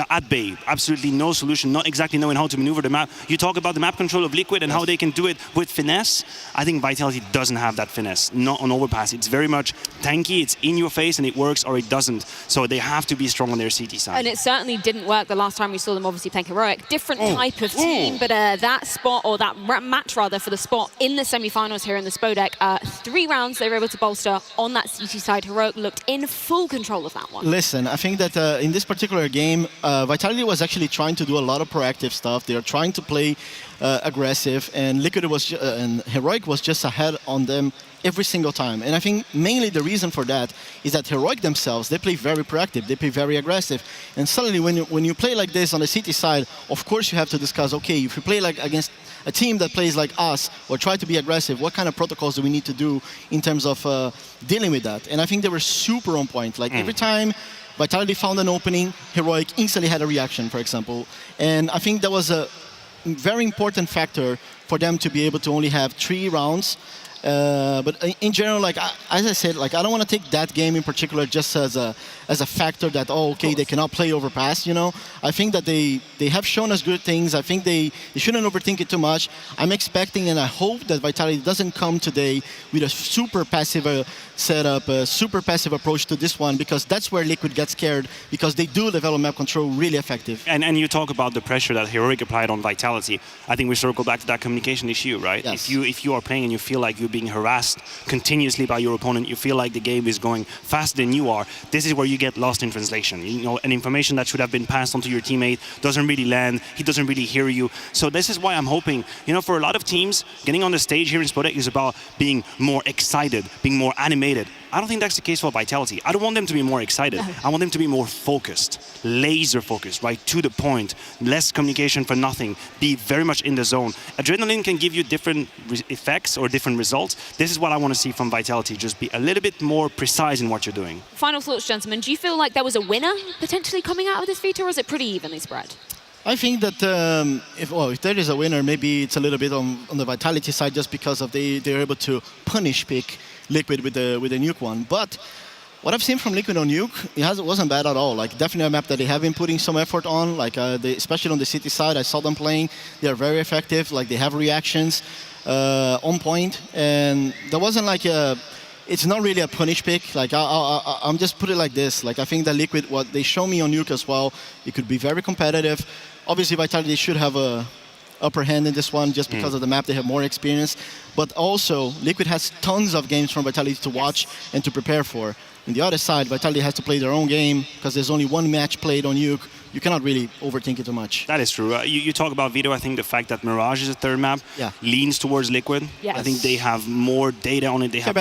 [SPEAKER 23] At Bay, absolutely no solution, not exactly knowing how to maneuver the map. You talk about the map control of Liquid and how they can do it with finesse. I think Vitality doesn't have that finesse, not on Overpass. It's very much tanky, it's in your face and it works or it doesn't. So they have to be strong on their CT side.
[SPEAKER 22] And it certainly didn't work the last time we saw them obviously playing Heroic. Different type of team, but that spot, or that match rather, for the spot in the semi-finals here in the Spodek, 3 rounds they were able to bolster on that CT side. Heroic looked in full control of that one.
[SPEAKER 24] Listen, I think that in this particular game, Vitality was actually trying to do a lot of proactive stuff. They are trying to play aggressive, and Liquid was and Heroic was just ahead on them every single time. And I think mainly the reason for that is that Heroic themselves, they play very proactive, they play very aggressive. And suddenly when you play like this on the CT side, of course you have to discuss, okay, if you play like against a team that plays like us or try to be aggressive, what kind of protocols do we need to do in terms of dealing with that? And I think they were super on point. Like every time Vitality found an opening, Heroic instantly had a reaction, for example. And I think that was a very important factor for them to be able to only have 3 rounds. But in general, like as I said, like I don't want to take that game in particular just as a factor that, oh, okay, they cannot play Overpass, you know. I think that they have shown us good things. I think they shouldn't overthink it too much. I'm expecting and I hope that Vitality doesn't come today with a super passive setup, a super passive approach to this one, because that's where Liquid gets scared, because they do develop map control really effective.
[SPEAKER 23] And you talk about the pressure that Heroic applied on Vitality. I think we circle back to that communication issue, right?
[SPEAKER 24] Yes.
[SPEAKER 23] If you are playing and you feel like you're being harassed continuously by your opponent, you feel like the game is going faster than you are, this is where you get lost in translation. You know, an information that should have been passed on to your teammate doesn't really land, he doesn't really hear you. So this is why I'm hoping, you know, for a lot of teams, getting on the stage here in Spodek is about being more excited, being more animated. I don't think that's the case for Vitality. I don't want them to be more excited. I want them to be more focused, laser focused, right, to the point, less communication for nothing, be very much in the zone. Adrenaline can give you different effects or different results. This is what I want to see from Vitality, just be a little bit more precise in what you're doing.
[SPEAKER 22] Final thoughts, gentlemen. Do you feel like there was a winner potentially coming out of this Vita, or is it pretty evenly spread?
[SPEAKER 24] I think that if there is a winner, maybe it's a little bit on the Vitality side, just because of they're able to punish pick Liquid with the Nuke one. But what I've seen from Liquid on Nuke, it wasn't bad at all. Like definitely a map that they have been putting some effort on. Like especially on the city side, I saw them playing. They are very effective. Like they have reactions on point, and there wasn't like it's not really a punish pick. Like I'm just put it like this. Like I think that Liquid, what they show me on Nuke as well, it could be very competitive. Obviously, Vitality should have a upper hand in this one just because of the map. They have more experience. But also, Liquid has tons of games from Vitality to watch and to prepare for. On the other side, Vitality has to play their own game because there's only one match played on Nuke. You cannot really overthink it too much.
[SPEAKER 23] That is true. You talk about Vito. I think the fact that Mirage is a third map leans towards Liquid.
[SPEAKER 22] Yes.
[SPEAKER 23] I think they have more data on it. They have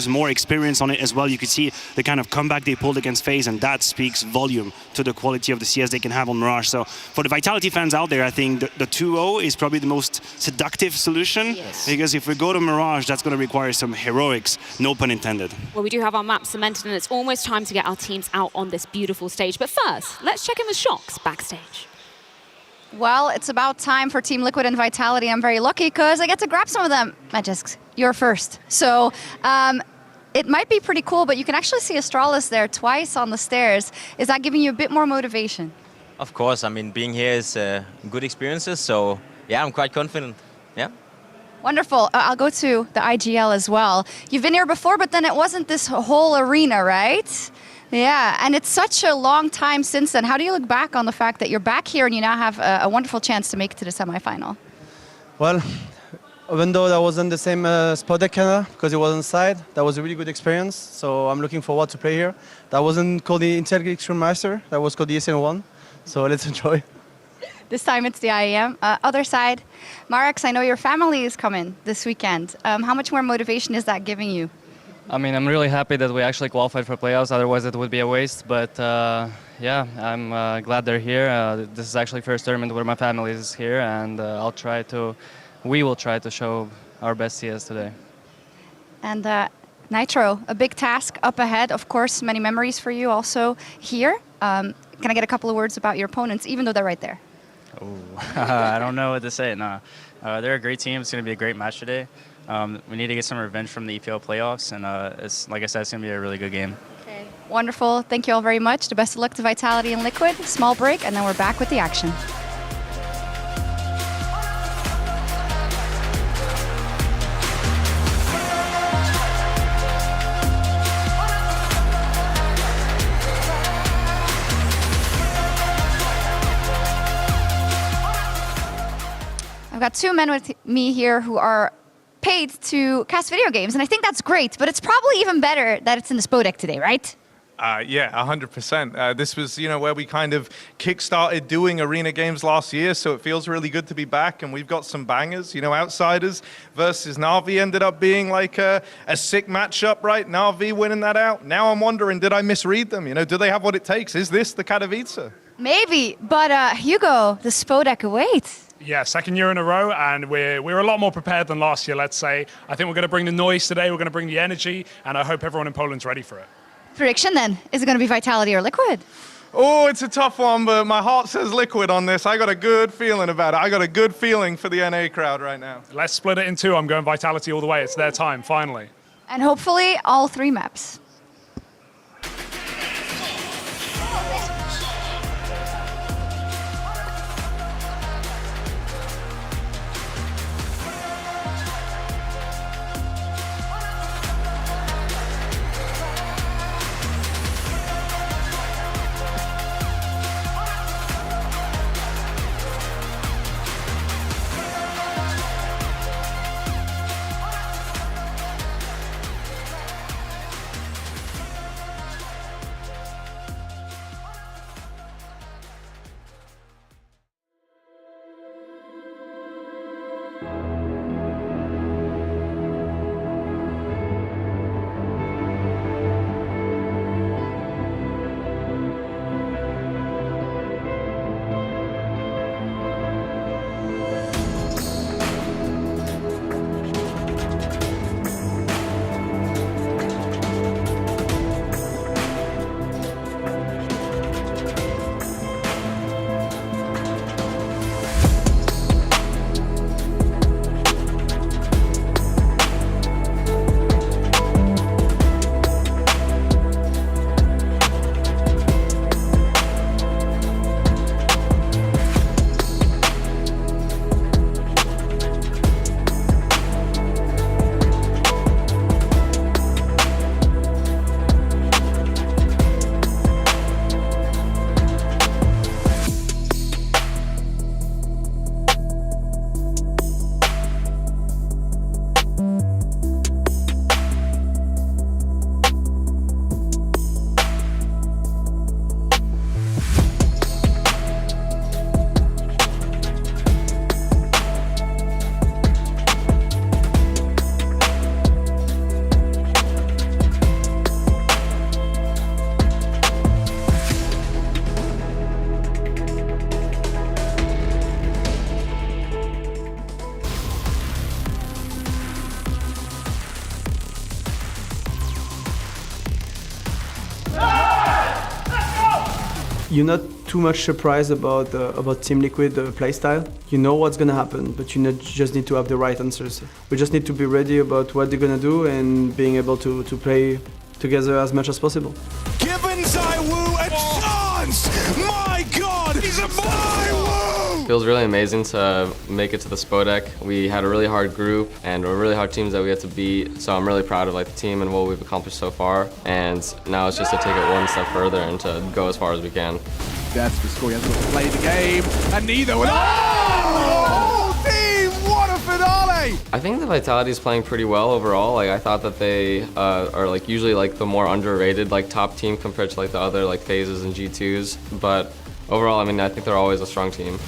[SPEAKER 23] more experience on it as well. You could see the kind of comeback they pulled against FaZe, and that speaks volume to the quality of the CS they can have on Mirage. So for the Vitality fans out there, I think the 2-0 is probably the most seductive solution.
[SPEAKER 22] Yes.
[SPEAKER 23] Because if we go to Mirage, that's going to require some heroics, no pun intended.
[SPEAKER 22] Well, we do have our map cemented, and it's almost time to get our teams out on this beautiful stage. But first, let's check in with Shox backstage.
[SPEAKER 7] Well, it's about time for Team Liquid and Vitality. I'm very lucky because I get to grab some of them. Magisk, you're first. So it might be pretty cool, but you can actually see Astralis there twice on the stairs. Is that giving you a bit more motivation?
[SPEAKER 3] Of course. I mean, being here is good experiences. So, yeah, I'm quite confident. Yeah.
[SPEAKER 7] Wonderful. I'll go to the IGL as well. You've been here before, but then it wasn't this whole arena, right? Yeah, and it's such a long time since then. How do you look back on the fact that you're back here and you now have a wonderful chance to make it to the semifinal?
[SPEAKER 4] Well,
[SPEAKER 1] Even though that wasn't the same Spodek because it was inside, that was a really good experience. So I'm looking forward to play here. That wasn't called the Intel Extreme Master, that was called the ESN1. So let's enjoy.
[SPEAKER 7] This time it's the IEM. Other side, Marek, I know your family is coming this weekend. How much more motivation is that giving you?
[SPEAKER 4] I mean, I'm really happy that we actually qualified for playoffs. Otherwise, it would be a waste. But yeah, I'm glad they're here. This is actually first tournament where my family is here, and we will try to show our best CS today.
[SPEAKER 7] And Nitro, a big task up ahead. Of course, many memories for you also here. Can I get a couple of words about your opponents, even though they're right there?
[SPEAKER 5] I don't know what to say. No, they're a great team. It's going to be a great match today. We need to get some revenge from the EPL playoffs, and it's, like I said, it's going to be a really good game.
[SPEAKER 7] Okay. Wonderful. Thank you all very much. The best of luck to Vitality and Liquid. Small break, and then we're back with the action. I've got two men with me here who are paid to cast video games, and I think that's great, but it's probably even better that it's in the Spodek today, right?
[SPEAKER 10] Yeah, 100%. This was, where we kind of kick-started doing arena games last year, so it feels really good to be back, and we've got some bangers. Outsiders versus Na'Vi ended up being like a sick matchup, right? Na'Vi winning that out. Now I'm wondering, did I misread them? Do they have what it takes? Is this the Katowice?
[SPEAKER 7] Maybe, but Hugo, the Spodek awaits.
[SPEAKER 12] Yeah, second year in a row, and we're a lot more prepared than last year, let's say. I think we're going to bring the noise today, we're going to bring the energy, and I hope everyone in Poland's ready for it.
[SPEAKER 7] Prediction then, is it going to be Vitality or Liquid?
[SPEAKER 10] Oh, it's a tough one, but my heart says Liquid on this. I got a good feeling about it. I got a good feeling for the NA crowd right now.
[SPEAKER 12] Let's split it in two. I'm going Vitality all the way. It's their time, finally.
[SPEAKER 7] And hopefully all three maps.
[SPEAKER 1] You're not too much surprised about Team Liquid playstyle. You know what's gonna happen, but you just need to have the right answers. We just need to be ready about what they're gonna do and being able to play together as much as possible.
[SPEAKER 16] Given Zaiwu a chance! My God, he's a Zaiwu!
[SPEAKER 2] Feels really amazing to make it to the Spodek. We had a really hard group and a really hard teams that we had to beat. So I'm really proud of the team and what we've accomplished so far. And now it's just to take it one step further and to go as far as we can.
[SPEAKER 16] That's the score. He hasn't played the game, and neither will. Oh! Team, what a finale! Vitality!
[SPEAKER 2] I think the Vitality is playing pretty well overall. Like I thought that they are like usually like the more underrated like top team compared to like the other like phases and G2s. But overall, I mean, I think they're always a strong team.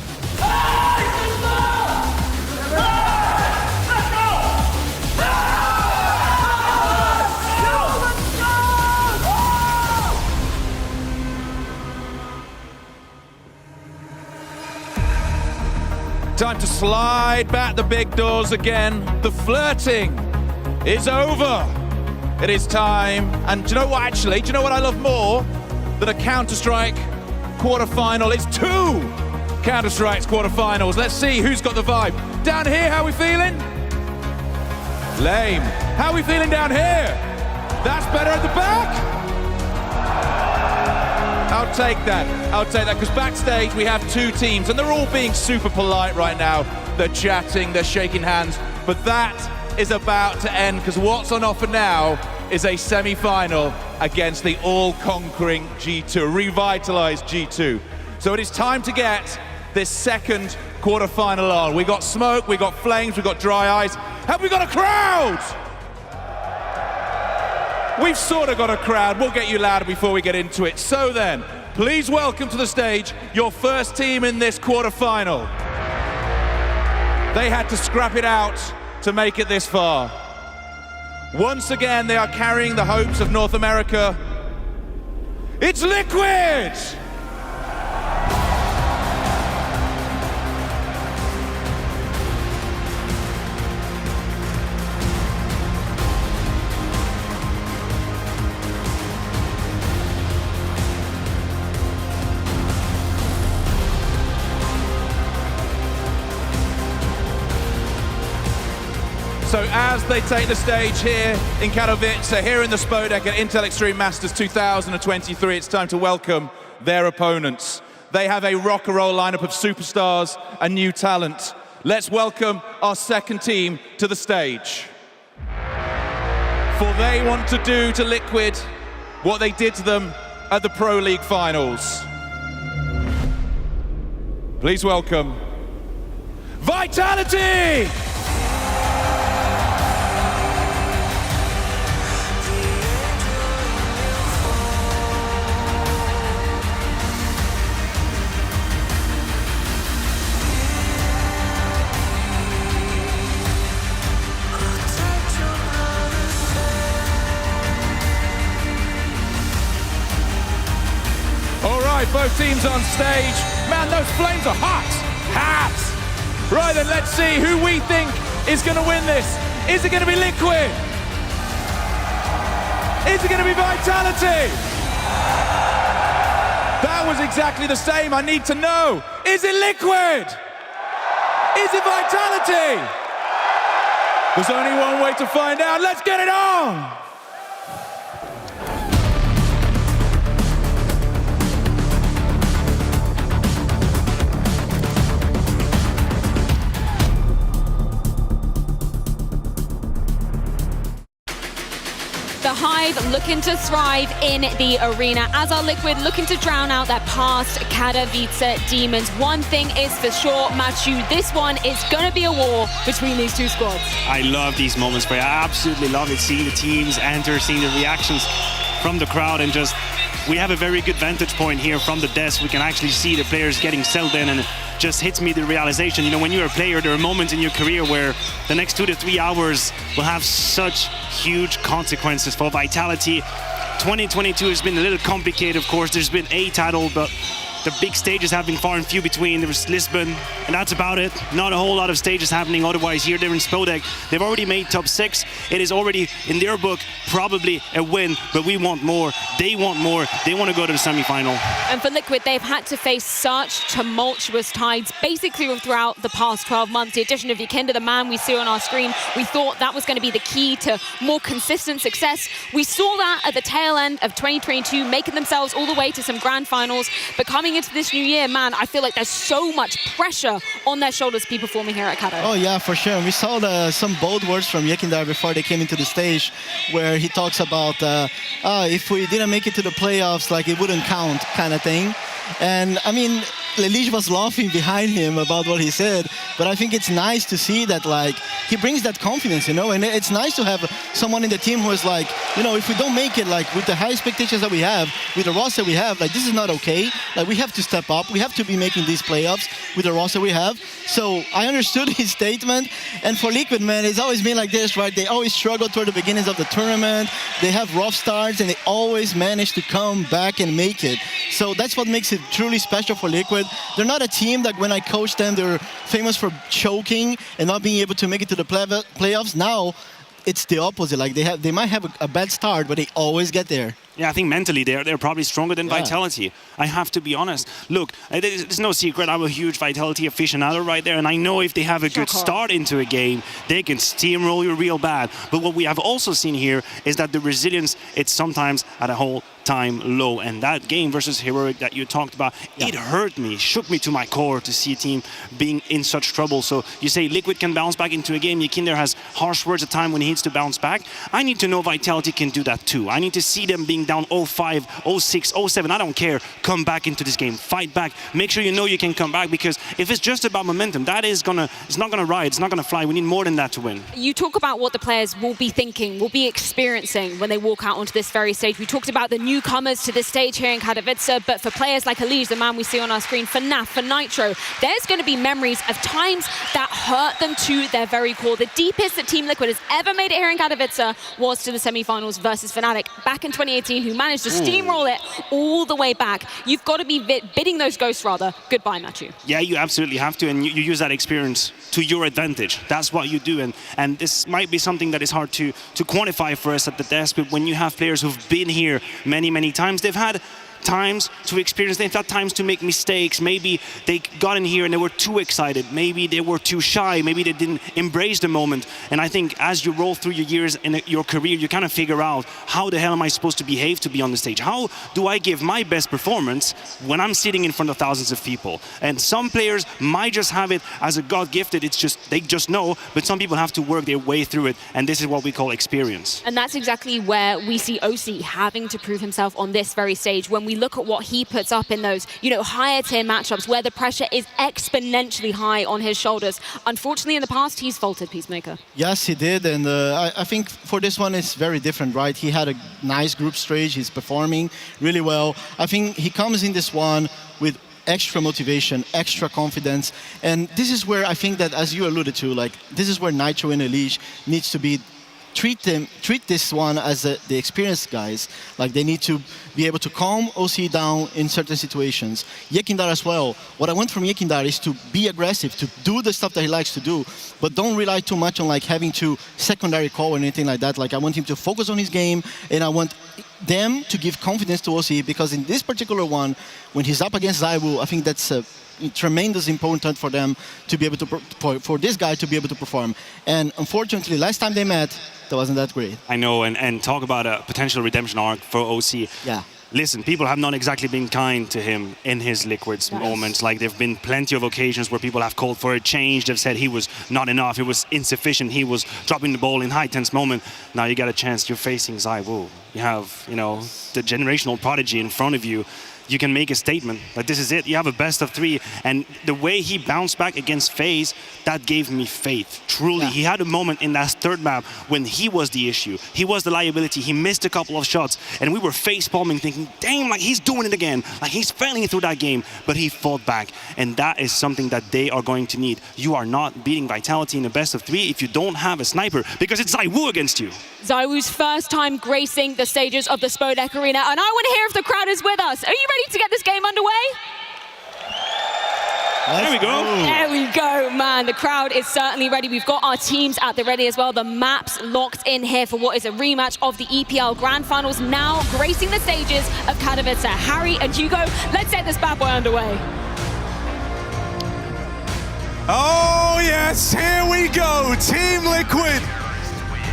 [SPEAKER 16] Time to slide back the big doors again. The flirting is over. It is time. And do you know what, actually? Do you know what I love more than a Counter-Strike quarterfinal? It's 2 Counter-Strike's quarterfinals. Let's see who's got the vibe. Down here, how we feeling? Lame. How we feeling down here? That's better at the back. I'll take that, because backstage we have 2 teams, and they're all being super polite right now. They're chatting, they're shaking hands, but that is about to end, because what's on offer now is a semi-final against the all-conquering G2, revitalized G2. So it is time to get this second quarterfinal on. We got smoke, we got flames, we got dry ice. Have we got a crowd? We've sort of got a crowd. We'll get you louder before we get into it. So then, please welcome to the stage your first team in this quarterfinal. They had to scrap it out to make it this far. Once again, they are carrying the hopes of North America. It's Liquid! So as they take the stage here in Katowice, here in the Spodek at Intel Extreme Masters 2023, it's time to welcome their opponents. They have a rock and roll lineup of superstars and new talent. Let's welcome our second team to the stage. For they want to do to Liquid what they did to them at the Pro League Finals. Please welcome Vitality! Both teams on stage. Man, those flames are hot. Hot. Right, then let's see who we think is going to win this. Is it going to be Liquid? Is it going to be Vitality? That was exactly the same. I need to know. Is it Liquid? Is it Vitality? There's only one way to find out. Let's get it on.
[SPEAKER 22] The Hive looking to thrive in the arena, as are Liquid looking to drown out their past Katowice demons. One thing is for sure, Matthew, this one is going to be a war between these 2 squads.
[SPEAKER 23] I love these moments, but I absolutely love it, seeing the teams enter, seeing the reactions from the crowd, and just, we have a very good vantage point here from the desk. We can actually see the players getting settled in, and it just hits me the realization, you know, when you're a player, there are moments in your career where the next 2 to 3 hours will have such huge consequences for Vitality. 2022 has been a little complicated, of course. There's been a title, but the big stages have been far and few between. There was Lisbon, and that's about it. Not a whole lot of stages happening otherwise here. They're in Spodek. They've already made top 6. It is already, in their book, probably a win, but we want more. They want more. They want to go to the semi-final.
[SPEAKER 22] And for Liquid, they've had to face such tumultuous tides basically throughout the past 12 months. The addition of Yakinda, the man we see on our screen, we thought that was going to be the key to more consistent success. We saw that at the tail end of 2022, making themselves all the way to some grand finals, but coming into this new year, man, I feel like there's so much pressure on their shoulders to be performing here at Kato.
[SPEAKER 24] Oh yeah, for sure. We saw some bold words from Yakinda before they came into the stage, where he talks about if we didn't make it to the playoffs, like it wouldn't count, kind of thing. And I mean, Lelich was laughing behind him about what he said, but I think it's nice to see that, like, he brings that confidence, you know, and it's nice to have someone in the team who is like, you know, if we don't make it, like, with the high expectations that we have, with the roster we have, like, this is not okay. Like, we have to step up. We have to be making these playoffs with the roster we have. So I understood his statement, and for Liquid, man, it's always been like this, right? They always struggle toward the beginnings of the tournament. They have rough starts, and they always manage to come back and make it. So that's what makes it truly special for Liquid. They're not a team that when I coached them, they're famous for choking and not being able to make it to the playoffs. Now, it's the opposite. Like they might have a bad start, but they always get there.
[SPEAKER 23] Yeah, I think mentally they're probably stronger than Vitality. I have to be honest. Look, there's no secret. I'm a huge Vitality aficionado right there, and I know if they have a good start into a game, they can steamroll you real bad. But what we have also seen here is that the resilience, it's sometimes at a whole time low. And that game versus Heroic that you talked about, it hurt me, shook me to my core to see a team being in such trouble. So you say Liquid can bounce back into a game. Yakinder has harsh words at time when he needs to bounce back. I need to know Vitality can do that too. I need to see them being down 0-5, 0-6, 0-7. I don't care. Come back into this game. Fight back. Make sure you know you can come back, because if it's just about momentum, it's not gonna ride. It's not gonna fly. We need more than that to win.
[SPEAKER 22] You talk about what the players will be thinking, will be experiencing when they walk out onto this very stage. We talked about the newcomers to this stage here in Katowice, but for players like Elige, the man we see on our screen, for NAF, for Nitro, there's going to be memories of times that hurt them to their very core. The deepest that Team Liquid has ever made it here in Katowice was to the semi-finals versus Fnatic back in 2018, who managed to steamroll it all the way back. You've got to be bidding those ghosts, rather, goodbye, Matthew.
[SPEAKER 23] Yeah, you absolutely have to, and you use that experience to your advantage. That's what you do, and this might be something that is hard to quantify for us at the desk, but when you have players who've been here many times, they've had times to experience, they've had times to make mistakes. Maybe they got in here and they were too excited. Maybe they were too shy. Maybe they didn't embrace the moment. And I think as you roll through your years in your career, you kind of figure out, how the hell am I supposed to behave to be on the stage? How do I give my best performance when I'm sitting in front of thousands of people? And some players might just have it as a God-gifted, it's just, they just know, but some people have to work their way through it, and this is what we call experience.
[SPEAKER 22] And that's exactly where we see OC having to prove himself on this very stage. When we look at what he puts up in those, higher tier matchups where the pressure is exponentially high on his shoulders. Unfortunately, in the past, he's faltered, Peacemaker.
[SPEAKER 24] Yes, he did, and I think for this one it's very different, right? He had a nice group stage. He's performing really well. I think he comes in this one with extra motivation, extra confidence, and this is where I think that, as you alluded to, like, this is where Nitro and Elige needs to be. Treat this one as the experienced guys. Like, they need to be able to calm OC down in certain situations. Yakinder as well. What I want from Yakinder is to be aggressive, to do the stuff that he likes to do, but don't rely too much on like having to secondary call or anything like that. Like, I want him to focus on his game, and I want them to give confidence to OC, because in this particular one, when he's up against Zaiwu, I think that's tremendous important for them to be able to, for this guy to be able to perform. And unfortunately, last time they met, that wasn't that great.
[SPEAKER 23] I know, and talk about a potential redemption arc for OC.
[SPEAKER 24] Yeah.
[SPEAKER 23] Listen, people have not exactly been kind to him in his Liquids moments. Like, there have been plenty of occasions where people have called for a change. They've said he was not enough, it was insufficient, he was dropping the ball in high tense moment. Now you got a chance, you're facing Zaiwu. You have, the generational prodigy in front of you. You can make a statement, like, this is it, you have a best of 3, and the way he bounced back against FaZe, that gave me faith, truly. He had a moment in that third map when he was the issue, he was the liability, he missed a couple of shots, and we were face-palming thinking, damn, like, he's doing it again, like, he's failing through that game, but he fought back, and that is something that they are going to need. You are not beating Vitality in a best of 3 if you don't have a sniper, because it's Zaiwu against you.
[SPEAKER 22] Zaiwu's first time gracing the stages of the Spodek Arena, and I want to hear if the crowd is with us. Are you ready to get this game underway?
[SPEAKER 23] There we go.
[SPEAKER 22] There we go, man. The crowd is certainly ready. We've got our teams at the ready as well. The maps locked in here for what is a rematch of the EPL Grand Finals, now gracing the stages of Katowice. Harry and Hugo, let's get this bad boy underway.
[SPEAKER 13] Oh yes, here we go. Team Liquid,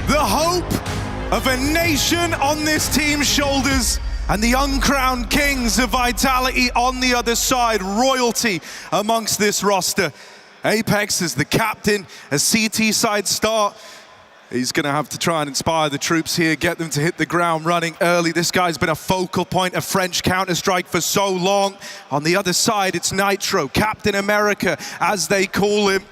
[SPEAKER 13] the hope of a nation on this team's shoulders, and the uncrowned kings of Vitality on the other side, royalty amongst this roster. Apex as the captain, a CT side start. He's going to have to try and inspire the troops here, get them to hit the ground running early. This guy's been a focal point of French Counter-Strike for so long. On the other side, it's Nitro, Captain America, as they call him.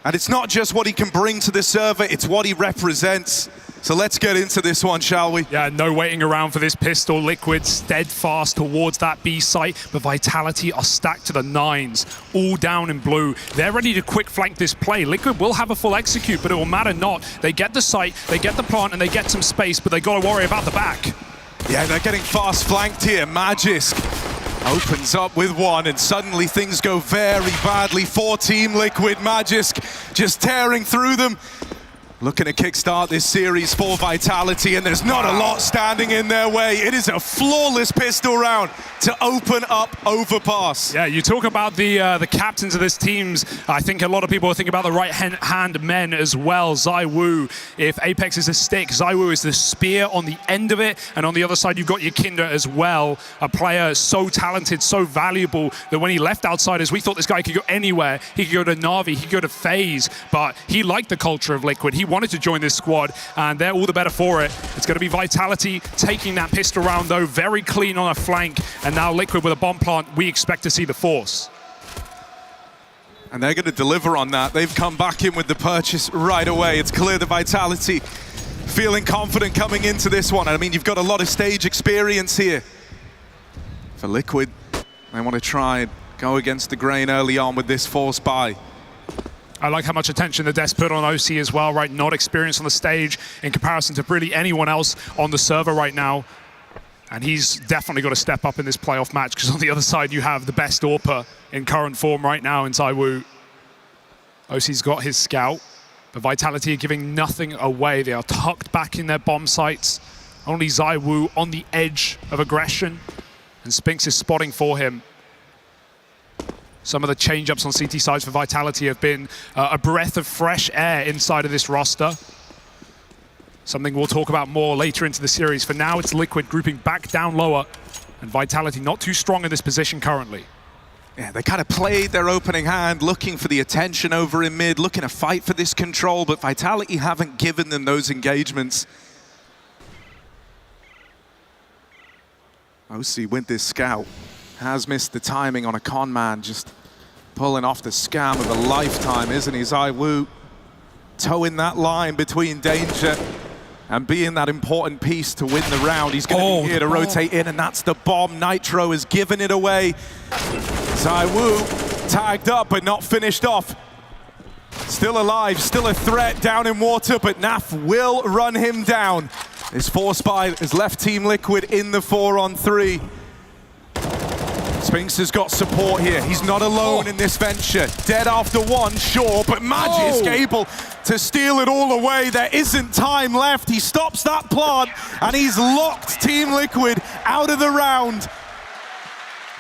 [SPEAKER 13] And it's not just what he can bring to the server, it's what he represents. So let's get into this one, shall we?
[SPEAKER 12] Yeah, no waiting around for this pistol. Liquid steadfast towards that B site, but Vitality are stacked to the 9s, all down in blue. They're ready to quick flank this play. Liquid will have a full execute, but it will matter not. They get the site, they get the plant, and they get some space, but they got to worry about the back.
[SPEAKER 13] Yeah, they're getting fast flanked here. Magisk opens up with one, and suddenly things go very badly for Team Liquid. Magisk just tearing through them. Looking to kickstart this series for Vitality, and there's not a lot standing in their way. It is a flawless pistol round to open up Overpass.
[SPEAKER 12] Yeah, you talk about the captains of this teams. I think a lot of people are thinking about the right-hand men as well. ZywOo, if Apex is a stick, ZywOo is the spear on the end of it, and on the other side you've got your Kinder as well. A player so talented, so valuable, that when he left Outsiders, we thought this guy could go anywhere. He could go to Na'Vi, he could go to FaZe, but he liked the culture of Liquid. He wanted to join this squad, and they're all the better for it. It's going to be Vitality taking that pistol round, though, very clean on a flank, and now Liquid with a bomb plant. We expect to see the Force.
[SPEAKER 13] And they're going to deliver on that. They've come back in with the purchase right away. It's clear that Vitality feeling confident coming into this one. I mean, you've got a lot of stage experience here. For Liquid, they want to try and go against the grain early on with this Force buy.
[SPEAKER 12] I like how much attention the Des put on OC as well, right? Not experienced on the stage in comparison to really anyone else on the server right now. And he's definitely got to step up in this playoff match, because on the other side you have the best AWPer in current form right now in ZywOo. OC's got his scout, but Vitality are giving nothing away. They are tucked back in their bomb sites. Only ZywOo on the edge of aggression, and Spinks is spotting for him. Some of the change-ups on CT sides for Vitality have been a breath of fresh air inside of this roster. Something we'll talk about more later into the series. For now, it's Liquid grouping back down lower, and Vitality not too strong in this position currently.
[SPEAKER 13] Yeah, they kind of played their opening hand, looking for the attention over in mid, looking to fight for this control, but Vitality haven't given them those engagements. OC with this scout has missed the timing on a con man, just pulling off the scam of a lifetime, isn't he? ZywOo towing that line between danger and being that important piece to win the round. He's going to be here to rotate in, and that's the bomb. Nitro has given it away. ZywOo tagged up, but not finished off. Still alive, still a threat down in water, but Naf will run him down. This Force buy has left Team Liquid in the 4-on-3. Spinks has got support here. He's not alone in this venture. Dead after one, sure, but Magisk able to steal it all away. There isn't time left. He stops that plant, and he's locked Team Liquid out of the round.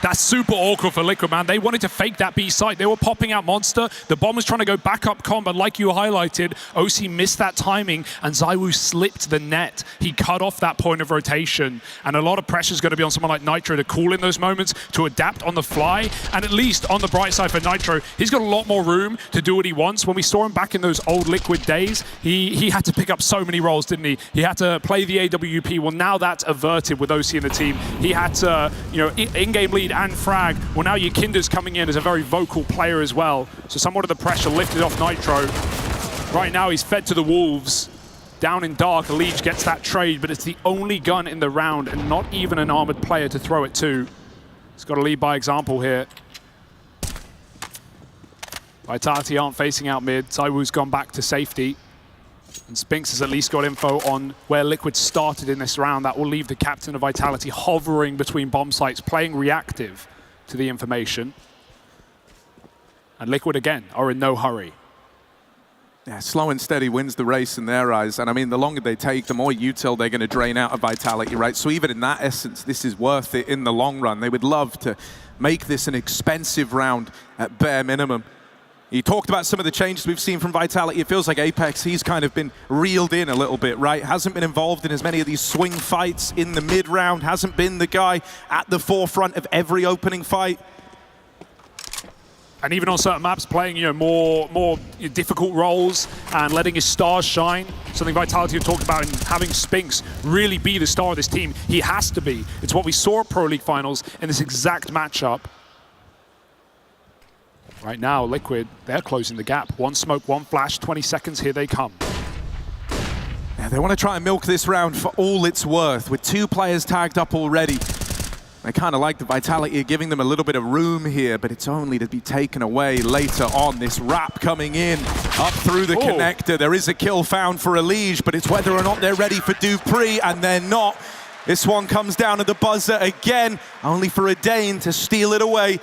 [SPEAKER 12] That's super awkward for Liquid, man. They wanted to fake that B site. They were popping out Monster. The bomb was trying to go back up con, but like you highlighted, OC missed that timing, and ZywOo slipped the net. He cut off that point of rotation, and a lot of pressure is going to be on someone like Nitro to call in those moments, to adapt on the fly, and at least on the bright side for Nitro, he's got a lot more room to do what he wants. When we saw him back in those old Liquid days, he had to pick up so many roles, didn't he? He had to play the AWP. Well, now that's averted with OC in the team. He had to, in-game lead and frag. Well, now your Kinder's coming in as a very vocal player as well. So somewhat of the pressure lifted off Nitro. Right now he's fed to the wolves. Down in dark, Elige gets that trade, but it's the only gun in the round and not even an armored player to throw it to. He's got to lead by example here. Vitality aren't facing out mid. ZywOo's gone back to safety. And Spinks has at least got info on where Liquid started in this round. That will leave the captain of Vitality hovering between bomb sites, playing reactive to the information. And Liquid, again, are in no hurry.
[SPEAKER 13] Yeah, slow and steady wins the race in their eyes. And I mean, the longer they take, the more util they're going to drain out of Vitality, right? So even in that essence, this is worth it in the long run. They would love to make this an expensive round at bare minimum. He talked about some of the changes we've seen from Vitality. It feels like Apex, he's kind of been reeled in a little bit, right? Hasn't been involved in as many of these swing fights in the mid-round. Hasn't been the guy at the forefront of every opening fight.
[SPEAKER 12] And even on certain maps, playing more difficult roles and letting his stars shine. Something Vitality have talked about in having Spinks really be the star of this team. He has to be. It's what we saw at Pro League Finals in this exact matchup. Right now, Liquid, they're closing the gap. One smoke, one flash, 20 seconds, here they come.
[SPEAKER 13] Yeah, they want to try and milk this round for all it's worth, with 2 players tagged up already. They kind of like the Vitality giving them a little bit of room here, but it's only to be taken away later on. This wrap coming in, up through the connector. There is a kill found for Elige, but it's whether or not they're ready for Dupree, and they're not. This one comes down to the buzzer again, only for a Dane to steal it away.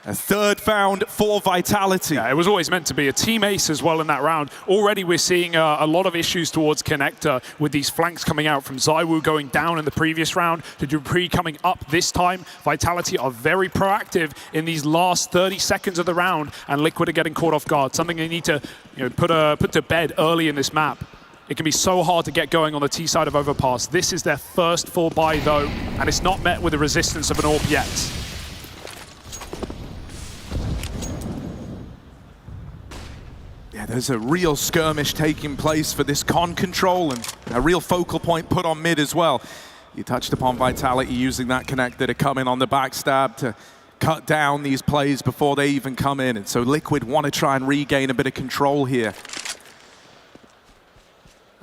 [SPEAKER 13] A third found for Vitality.
[SPEAKER 12] Yeah, it was always meant to be a team ace as well in that round. Already we're seeing a lot of issues towards Connector with these flanks coming out from ZywOo going down in the previous round to Dupree coming up this time. Vitality are very proactive in these last 30 seconds of the round, and Liquid are getting caught off guard. Something they need to put to bed early in this map. It can be so hard to get going on the T side of Overpass. This is their first full buy though, and it's not met with the resistance of an AWP yet.
[SPEAKER 13] Yeah, there's a real skirmish taking place for this con control and a real focal point put on mid as well. You touched upon Vitality using that connector to come in on the backstab to cut down these plays before they even come in. And so Liquid want to try and regain a bit of control here.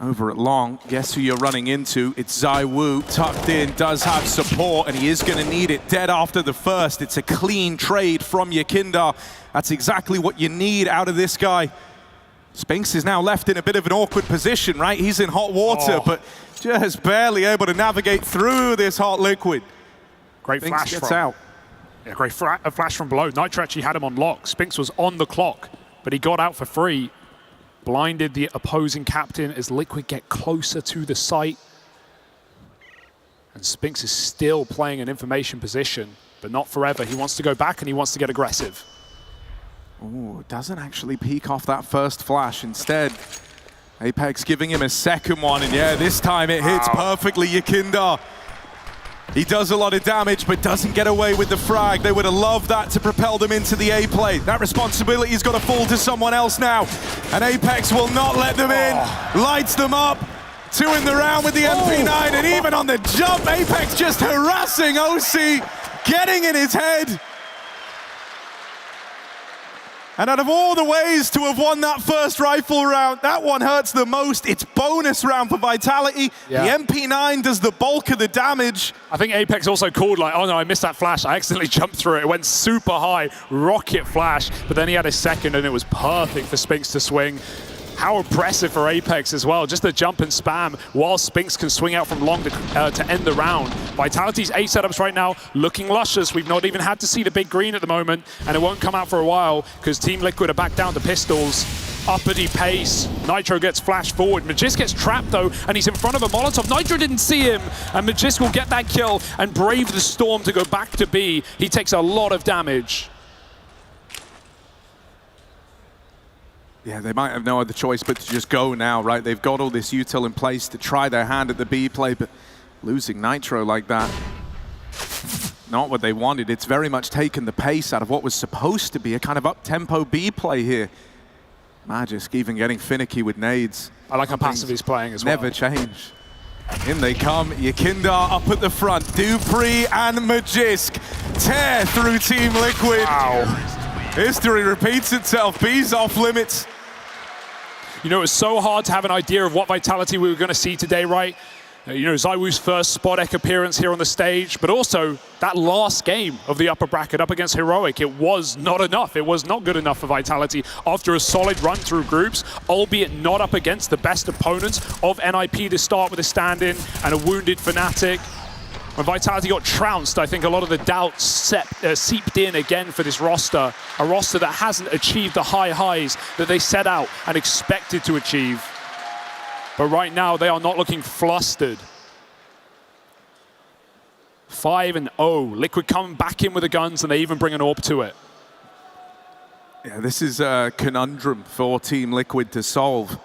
[SPEAKER 13] Over at long, guess who you're running into? It's ZywOo, tucked in, does have support, and he is going to need it. Dead after the first. It's a clean trade from Yakinda. That's exactly what you need out of this guy. Spinks is now left in a bit of an awkward position, right? He's in hot water, but just barely able to navigate through this hot liquid.
[SPEAKER 12] Great
[SPEAKER 13] Spinks
[SPEAKER 12] flash
[SPEAKER 13] gets
[SPEAKER 12] from
[SPEAKER 13] out.
[SPEAKER 12] Yeah, great flash from below. Nitro actually had him on lock. Spinks was on the clock, but he got out for free. Blinded the opposing captain as Liquid get closer to the site. And Spinks is still playing an information position, but not forever. He wants to go back and he wants to get aggressive.
[SPEAKER 13] Ooh, doesn't actually peek off that first flash. Instead, Apex giving him a second one, and yeah, this time it hits perfectly Yakinda. He does a lot of damage, but doesn't get away with the frag. They would have loved that to propel them into the A play. That responsibility's got to fall to someone else now, and Apex will not let them in. Lights them up. 2 in the round with the MP9, and even on the jump, Apex just harassing OC, getting in his head. And out of all the ways to have won that first rifle round, that one hurts the most. It's bonus round for Vitality. Yeah. The MP9 does the bulk of the damage.
[SPEAKER 12] I think Apex also called like, oh no, I missed that flash. I accidentally jumped through it. It went super high, rocket flash, but then he had a second and it was perfect for Spinks to swing. How impressive for Apex as well. Just the jump and spam while Spinks can swing out from long to end the round. Vitality's A setups right now looking luscious. We've not even had to see the big green at the moment, and it won't come out for a while because Team Liquid are back down to pistols. Uppity pace. Nitro gets flashed forward. Magisk gets trapped though, and he's in front of a Molotov. Nitro didn't see him, and Magisk will get that kill and brave the storm to go back to B. He takes a lot of damage.
[SPEAKER 13] Yeah, they might have no other choice but to just go now, right? They've got all this util in place to try their hand at the B play, but losing Nitro like that, not what they wanted. It's very much taken the pace out of what was supposed to be a kind of up-tempo B play here. Magisk even getting finicky with nades.
[SPEAKER 12] I like how passive he's playing as well.
[SPEAKER 13] Never change. In they come, Yakinda up at the front. Dupree and Magisk tear through Team Liquid.
[SPEAKER 12] Wow.
[SPEAKER 13] History repeats itself. B's off limits.
[SPEAKER 12] You know, it was so hard to have an idea of what Vitality we were going to see today, right? You know, ZywOo's first Spodek appearance here on the stage, but also that last game of the upper bracket up against Heroic, it was not enough. It was not good enough for Vitality after a solid run through groups, albeit not up against the best opponents of NIP to start with a stand-in and a wounded Fnatic. When Vitality got trounced, I think a lot of the doubts seeped in again for this roster, a roster that hasn't achieved the high highs that they set out and expected to achieve. But right now, they are not looking flustered. 5-0. Liquid coming back in with the guns, and they even bring an AWP to it.
[SPEAKER 13] Yeah, this is a conundrum for Team Liquid to solve.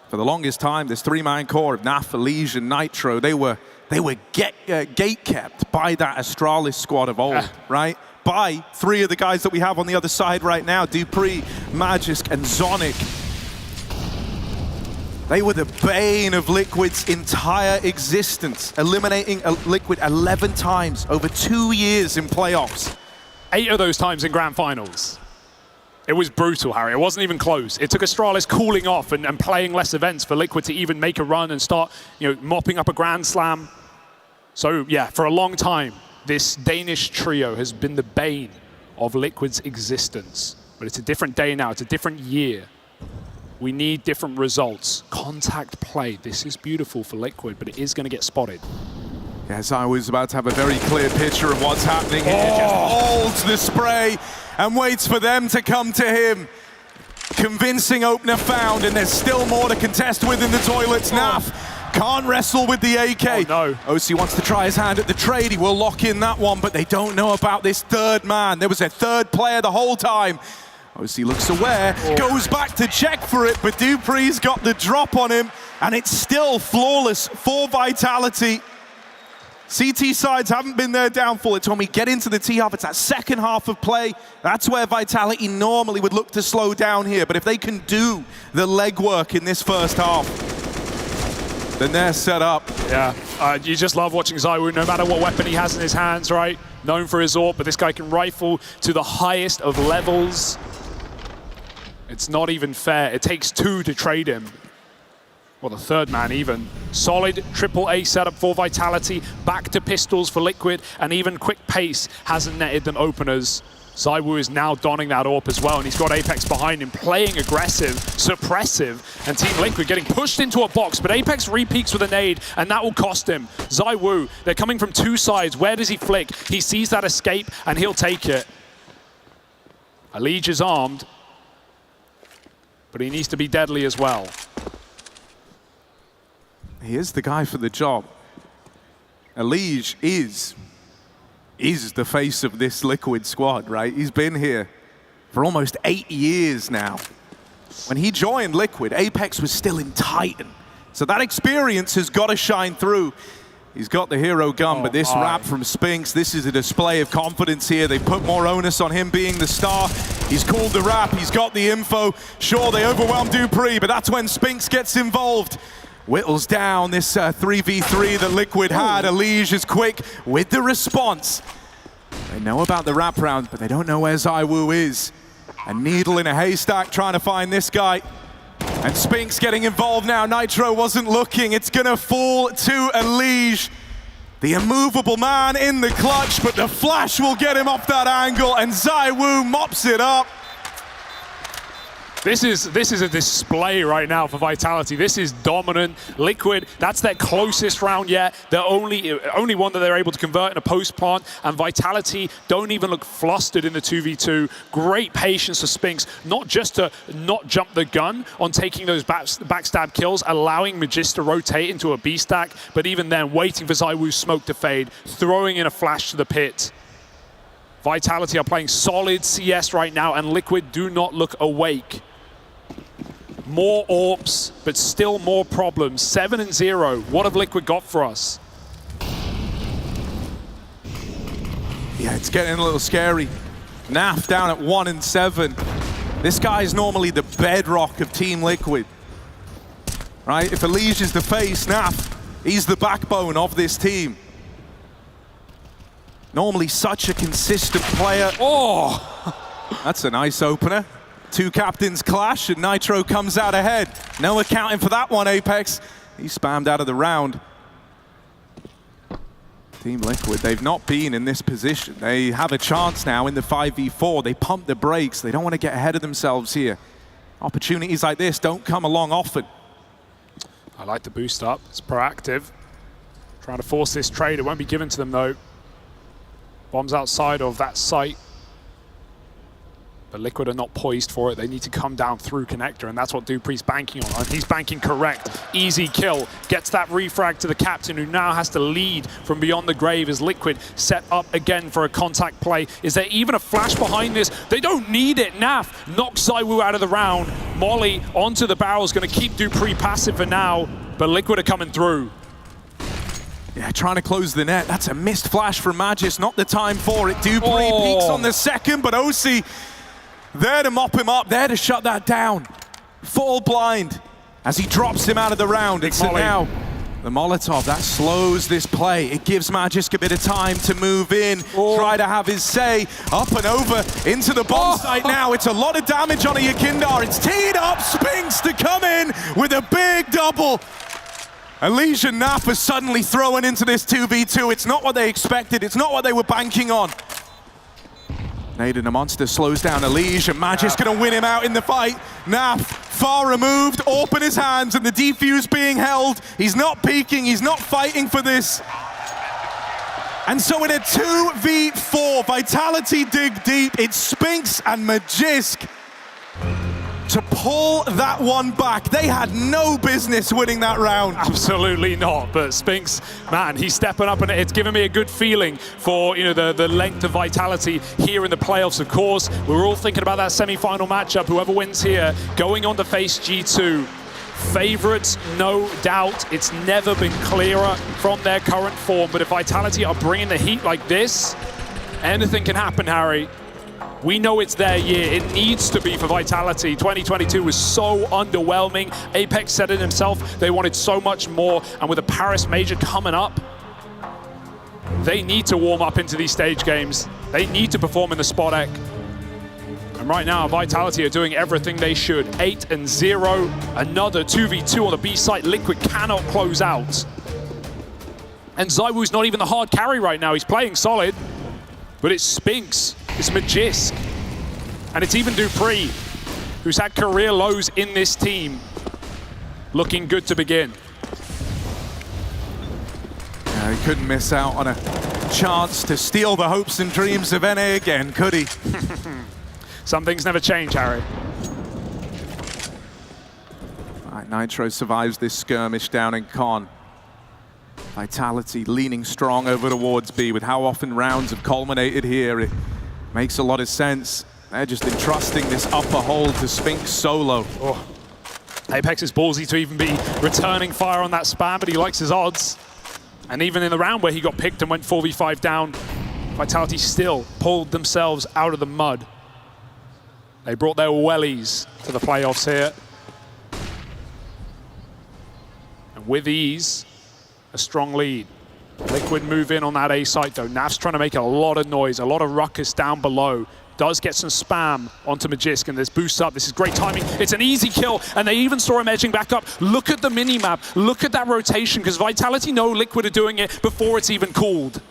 [SPEAKER 13] For the longest time, this 3-man core of Naf, Elige, and Nitro, they were gate-kept by that Astralis squad of old, right?
[SPEAKER 10] by 3 of the guys that we have on the other side right now, dupreeh, Magisk, and Zonic. They were the bane of Liquid's entire existence, eliminating Liquid 11 times over 2 years in playoffs.
[SPEAKER 12] 8 of those times in grand finals. It was brutal, Harry. It wasn't even close. It took Astralis cooling off and playing less events for Liquid to even make a run and start, mopping up a Grand Slam. So yeah, for a long time, this Danish trio has been the bane of Liquid's existence. But it's a different day now. It's a different year. We need different results. Contact play. This is beautiful for Liquid, but it is going to get spotted.
[SPEAKER 10] Yes, I was about to have a very clear picture of what's happening here. Just holds the spray and waits for them to come to him. Convincing opener found, and there's still more to contest with in the toilets. Naf can't wrestle with the AK.
[SPEAKER 12] Oh, no.
[SPEAKER 10] OC wants to try his hand at the trade. He will lock in that one, but they don't know about this third man. There was a third player the whole time. OC looks aware, goes back to check for it, but dupreeh's got the drop on him, and it's still flawless for Vitality. CT sides haven't been their downfall. It's when we get into the T-half, it's that second half of play. That's where Vitality normally would look to slow down here. But if they can do the legwork in this first half, then they're set up.
[SPEAKER 12] Yeah, you just love watching ZywOo, no matter what weapon he has in his hands, right? Known for his AWP, but this guy can rifle to the highest of levels. It's not even fair. It takes 2 to trade him. Well, the third man even. Solid AAA setup for Vitality, back to pistols for Liquid, and even quick pace hasn't netted them openers. ZywOo is now donning that AWP as well, and he's got Apex behind him, playing aggressive, suppressive, and Team Liquid getting pushed into a box, but Apex re-peeks with a nade, and that will cost him. ZywOo, they're coming from 2 sides. Where does he flick? He sees that escape, and he'll take it. Elige is armed, but he needs to be deadly as well.
[SPEAKER 10] He is the guy for the job. Elige is the face of this Liquid squad, right? He's been here for almost 8 years now. When he joined Liquid, Apex was still in Titan. So that experience has got to shine through. He's got the hero gun, but this wrap from Spinks, this is a display of confidence here. They put more onus on him being the star. He's called the wrap, he's got the info. Sure, they overwhelm dupreeh, but that's when Spinks gets involved. Whittles down this 3v3 that Liquid had. Elige is quick with the response. They know about the wrap round, but they don't know where ZywOo is. A needle in a haystack trying to find this guy. And Spinks getting involved now. Nitro wasn't looking. It's gonna fall to Elige. The immovable man in the clutch, but the flash will get him off that angle, and ZywOo mops it up.
[SPEAKER 12] This is a display right now for Vitality. This is dominant. Liquid, that's their closest round yet. The only one that they're able to convert in a post plant, and Vitality don't even look flustered in the 2v2. Great patience for Spinks, not just to not jump the gun on taking those backstab kills, allowing Magis to rotate into a B stack, but even then waiting for ZywOo's smoke to fade, throwing in a flash to the pit. Vitality are playing solid CS right now, and Liquid do not look awake. More AWPs, but still more problems. 7-0. What have Liquid got for us?
[SPEAKER 10] Yeah, it's getting a little scary. Naf down at 1-7. This guy is normally the bedrock of Team Liquid. Right? If Elige is the face, Naf, he's the backbone of this team. Normally such a consistent player. Oh! That's a nice opener. 2 captains clash and Nitro comes out ahead. No accounting for that one, Apex. He spammed out of the round. Team Liquid, they've not been in this position. They have a chance now in the 5v4. They pump the brakes. They don't want to get ahead of themselves here. Opportunities like this don't come along often.
[SPEAKER 12] I like the boost up. It's proactive. Trying to force this trade. It won't be given to them though. Bombs outside of that site. But Liquid are not poised for it. They need to come down through connector, and that's what dupreeh's banking on. And he's banking correct. Easy kill. Gets that refrag to the captain, who now has to lead from beyond the grave as Liquid set up again for a contact play. Is there even a flash behind this? They don't need it. Naf knocks ZywOo out of the round. Molly onto the barrel is going to keep dupreeh passive for now, but Liquid are coming through.
[SPEAKER 13] Yeah, trying to close the net. That's a missed flash from Magis, not the time for it. Dupree peeks on the second, but OC there to mop him up, there to shut that down. Fall blind as he drops him out of the round. It's now the Molotov, that slows this play. It gives Magisk a bit of time to move in, try to have his say. Up and over into the bomb site now. It's a lot of damage on a Yakindar. It's teed up, Spinks to come in with a big double. Elysia Nap is suddenly thrown into this 2v2. It's not what they expected. It's not what they were banking on. Nade and a monster slows down Elysia. Magisk gonna win him out in the fight. Nap far removed, AWP in his hands, and the defuse being held. He's not peeking, he's not fighting for this. And so in a 2v4, Vitality dig deep. It's Spinks and Magisk to pull that one back. They had no business winning that round.
[SPEAKER 12] Absolutely not, but Spinks, man, he's stepping up, and it's given me a good feeling for, you know, the length of Vitality here in the playoffs. Of course, we're all thinking about that semi-final matchup. Whoever wins here, going on to face G2. Favorites, no doubt. It's never been clearer from their current form, but if Vitality are bringing the heat like this, anything can happen, Harry. We know it's their year. It needs to be for Vitality. 2022 was so underwhelming. Apex said it himself. They wanted so much more. And with the Paris Major coming up, they need to warm up into these stage games. They need to perform in the spot egg. And right now, Vitality are doing everything they should. 8-0. Another 2v2 on the B site. Liquid cannot close out. And ZywOo's not even the hard carry right now. He's playing solid. But it's Spinks. It's Magisk, and it's even Dupree, who's had career lows in this team, looking good to begin.
[SPEAKER 13] Yeah, he couldn't miss out on a chance to steal the hopes and dreams of NA again, could he?
[SPEAKER 12] Some things never change, Harry.
[SPEAKER 13] Right, Nitro survives this skirmish down in Con. Vitality leaning strong over towards B. With how often rounds have culminated here, it makes a lot of sense. They're just entrusting this upper hold to Spinks solo.
[SPEAKER 12] Oh. Apex is ballsy to even be returning fire on that spam, but he likes his odds. And even in the round where he got picked and went 4v5 down, Vitality still pulled themselves out of the mud. They brought their wellies to the playoffs here. And with ease, a strong lead. Liquid move in on that A site though. Naf's trying to make a lot of noise, a lot of ruckus down below. Does get some spam onto Magisk, and this boosts up. This is great timing. It's an easy kill, and they even saw him edging back up. Look at the mini-map. Look at that rotation, because Vitality know Liquid are doing it before it's even called.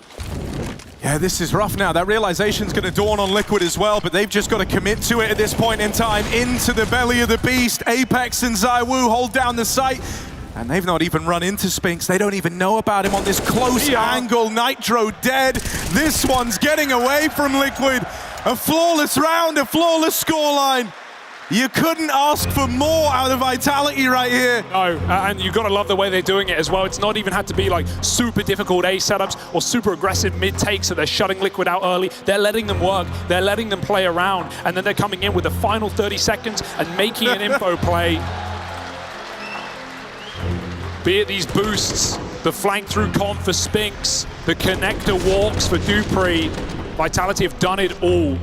[SPEAKER 13] Yeah, this is rough now. That realization's going to dawn on Liquid as well, but they've just got to commit to it at this point in time. Into the belly of the beast. Apex and ZywOo hold down the site. And they've not even run into Spinks. They don't even know about him on this close angle. Nitro dead. This one's getting away from Liquid. A flawless round, a flawless scoreline. You couldn't ask for more out of Vitality right here.
[SPEAKER 12] No, and you've got to love the way they're doing it as well. It's not even had to be like super difficult A setups or super aggressive mid takes, so they're shutting Liquid out early. They're letting them work. They're letting them play around. And then they're coming in with the final 30 seconds and making an info play. Be it these boosts, the flank through con for Spinks, the connector walks for Dupree. Vitality have done it all.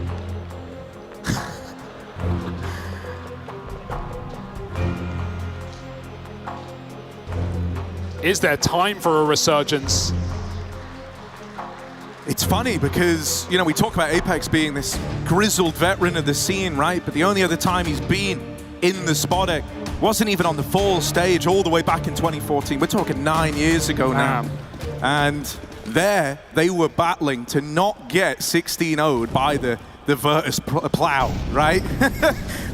[SPEAKER 12] Is there time for a resurgence?
[SPEAKER 13] It's funny because, you know, we talk about Apex being this grizzled veteran of the scene, right? But the only other time he's been in the spot egg wasn't even on the fall stage all the way back in 2014. We're talking 9 years ago now. And there, they were battling to not get 16-0'd by the Virtus Plow, right?